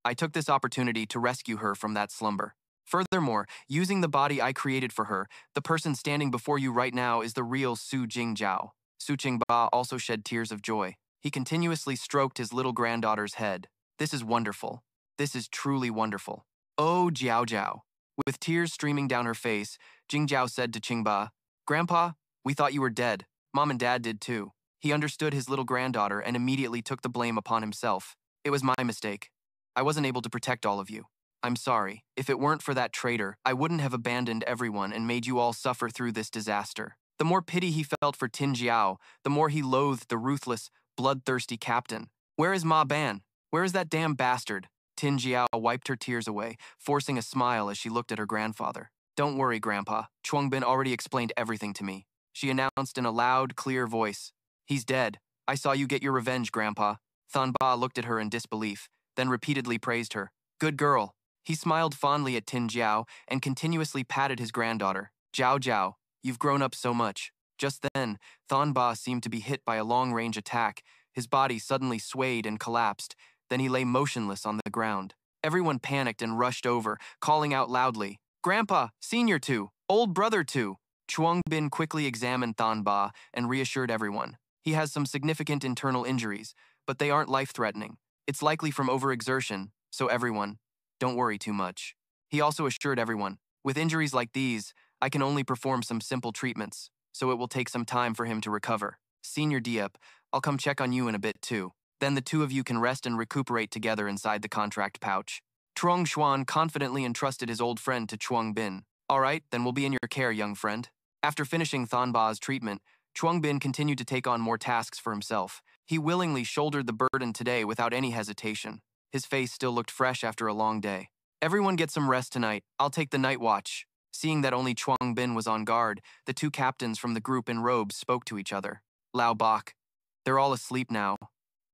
I took this opportunity to rescue her from that slumber. Furthermore, using the body I created for her, the person standing before you right now is the real Su Jingjiao." Su Qingba also shed tears of joy. He continuously stroked his little granddaughter's head. "This is wonderful. This is truly wonderful." "Oh, Jiao Jiao." With tears streaming down her face, Jingjiao said to Qingba, "Grandpa, we thought you were dead. Mom and Dad did too." He understood his little granddaughter and immediately took the blame upon himself. "It was my mistake. I wasn't able to protect all of you. I'm sorry. If it weren't for that traitor, I wouldn't have abandoned everyone and made you all suffer through this disaster." The more pity he felt for Tin Jiao, the more he loathed the ruthless, bloodthirsty captain. "Where is Ma Ban? Where is that damn bastard?" Tin Jiao wiped her tears away, forcing a smile as she looked at her grandfather. "Don't worry, Grandpa. Chuangbin already explained everything to me," she announced in a loud, clear voice. "He's dead. I saw you get your revenge, Grandpa." Thanba looked at her in disbelief, then repeatedly praised her. "Good girl." He smiled fondly at Tin Jiao and continuously patted his granddaughter. "Jiao Jiao, you've grown up so much." Just then, Thanba seemed to be hit by a long-range attack. His body suddenly swayed and collapsed. Then he lay motionless on the ground. Everyone panicked and rushed over, calling out loudly, Grandpa, Senior 2, Old Brother 2. Chuang Bin quickly examined Thon Ba and reassured everyone. He has some significant internal injuries, but they aren't life-threatening. It's likely from overexertion, so everyone, don't worry too much. He also assured everyone, with injuries like these, I can only perform some simple treatments, so it will take some time for him to recover. Senior Diep, I'll come check on you in a bit too. Then the two of you can rest and recuperate together inside the contract pouch. Truong Xuan confidently entrusted his old friend to Chuang Bin. All right, then we'll be in your care, young friend. After finishing Thon Ba's treatment, Chuang Bin continued to take on more tasks for himself. He willingly shouldered the burden today without any hesitation. His face still looked fresh after a long day. Everyone get some rest tonight. I'll take the night watch. Seeing that only Chuang Bin was on guard, the two captains from the group in robes spoke to each other. Lao Bak. They're all asleep now.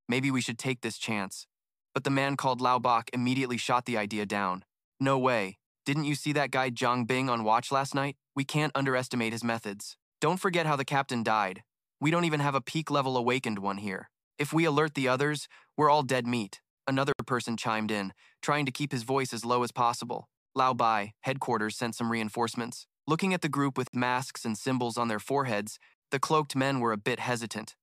Maybe we should take this chance. But the man called Lao Bak immediately shot the idea down. No way. Didn't you see that guy Zhang Ping on watch last night? We can't underestimate his methods. Don't forget how the captain died. We don't even have a peak-level awakened one here. If we alert the others, we're all dead meat. Another person chimed in, trying to keep his voice as low as possible. Lao Bai, headquarters, sent some reinforcements. Looking at the group with masks and symbols on their foreheads, the cloaked men were a bit hesitant.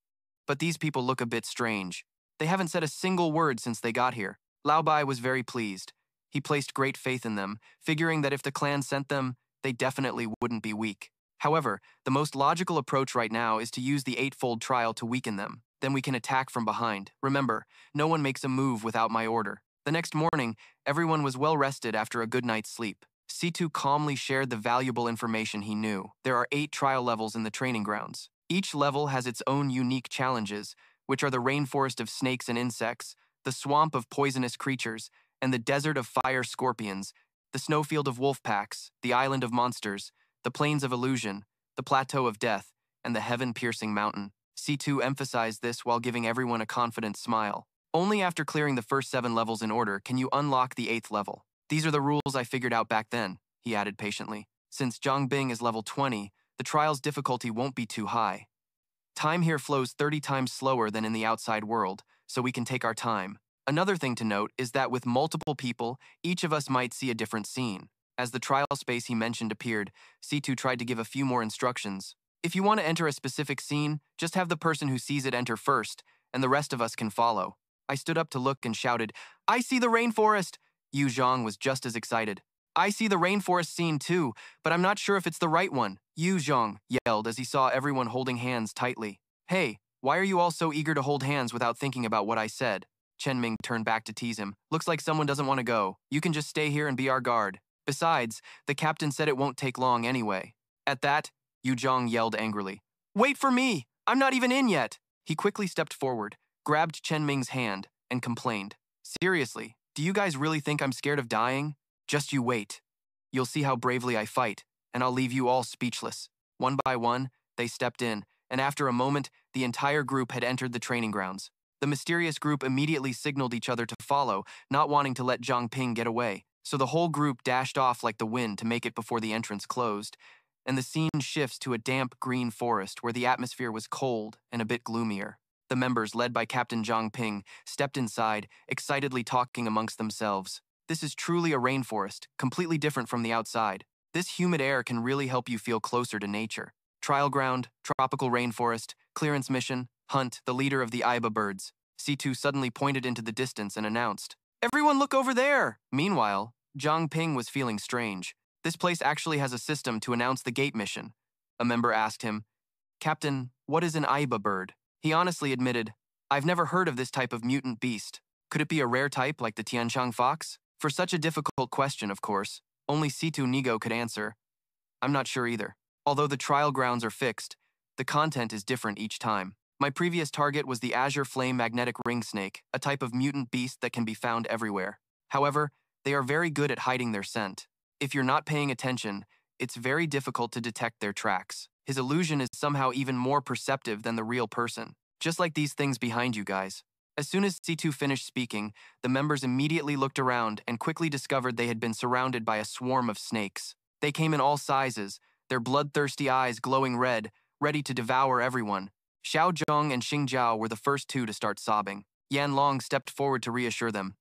But these people look a bit strange. They haven't said a single word since they got here. Lao Bai was very pleased. He placed great faith in them, figuring that if the clan sent them, they definitely wouldn't be weak. However, the most logical approach right now is to use the eightfold trial to weaken them. Then we can attack from behind. Remember, no one makes a move without my order. The next morning, everyone was well rested after a good night's sleep. C2 calmly shared the valuable information he knew. There are 8 trial levels in the training grounds. Each level has its own unique challenges, which are the rainforest of snakes and insects, the swamp of poisonous creatures, and the desert of fire scorpions, the snowfield of wolf packs, the island of monsters, the plains of illusion, the plateau of death, and the heaven-piercing mountain. C2 emphasized this while giving everyone a confident smile. Only after clearing the first 7 levels in order can you unlock the 8th level. These are the rules I figured out back then, he added patiently. Since Zhang Ping is level 20, the trial's difficulty won't be too high. Time here flows 30 times slower than in the outside world, so we can take our time. Another thing to note is that with multiple people, each of us might see a different scene. As the trial space he mentioned appeared, C2 tried to give a few more instructions. If you want to enter a specific scene, just have the person who sees it enter first, and the rest of us can follow. I stood up to look and shouted, I see the rainforest! Yu Zhang was just as excited. I see the rainforest scene too, but I'm not sure if it's the right one, Yu Zhang yelled as he saw everyone holding hands tightly. Hey, why are you all so eager to hold hands without thinking about what I said? Chen Ming turned back to tease him. Looks like someone doesn't want to go. You can just stay here and be our guard. Besides, the captain said it won't take long anyway. At that, Yu Zhang yelled angrily. Wait for me! I'm not even in yet! He quickly stepped forward, grabbed Chen Ming's hand, and complained. Seriously, do you guys really think I'm scared of dying? Just you wait. You'll see how bravely I fight, and I'll leave you all speechless. One by one, they stepped in, and after a moment, the entire group had entered the training grounds. The mysterious group immediately signaled each other to follow, not wanting to let Zhang Ping get away. So the whole group dashed off like the wind to make it before the entrance closed, and the scene shifts to a damp green forest where the atmosphere was cold and a bit gloomier. The members, led by Captain Zhang Ping, stepped inside, excitedly talking amongst themselves. This is truly a rainforest, completely different from the outside. This humid air can really help you feel closer to nature. Trial ground, tropical rainforest, clearance mission, Hunt, the leader of the Iba birds. C2 suddenly pointed into the distance and announced, Everyone look over there! Meanwhile, Zhang Ping was feeling strange. This place actually has a system to announce the gate mission. A member asked him, Captain, what is an Iba bird? He honestly admitted, I've never heard of this type of mutant beast. Could it be a rare type like the Tianchang fox? For such a difficult question, of course, only C2 Nigo could answer. I'm not sure either. Although the trial grounds are fixed, the content is different each time. My previous target was the Azure Flame Magnetic Ring Snake, a type of mutant beast that can be found everywhere. However, they are very good at hiding their scent. If you're not paying attention, it's very difficult to detect their tracks. His illusion is somehow even more perceptive than the real person. Just like these things behind you guys. As soon as C2 finished speaking, the members immediately looked around and quickly discovered they had been surrounded by a swarm of snakes. They came in all sizes, their bloodthirsty eyes glowing red, ready to devour everyone. Xiao Zhong and Xingjiao were the first two to start sobbing. Yan Long stepped forward to reassure them.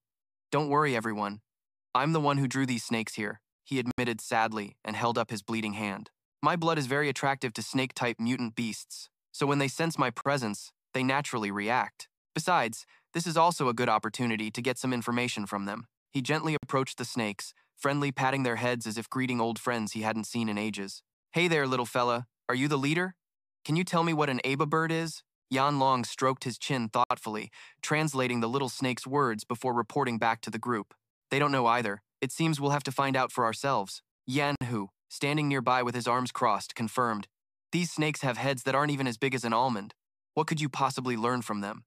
Don't worry, everyone. I'm the one who drew these snakes here. he admitted sadly and held up his bleeding hand. My blood is very attractive to snake-type mutant beasts, so when they sense my presence, they naturally react. Besides, this is also a good opportunity to get some information from them. He gently approached the snakes, friendly patting their heads as if greeting old friends he hadn't seen in ages. Hey there, little fella. Are you the leader? Can you tell me what an Aba bird is? Yan Long stroked his chin thoughtfully, translating the little snake's words before reporting back to the group. They don't know either. It seems we'll have to find out for ourselves. Yan Hu, standing nearby with his arms crossed, confirmed. These snakes have heads that aren't even as big as an almond. What could you possibly learn from them?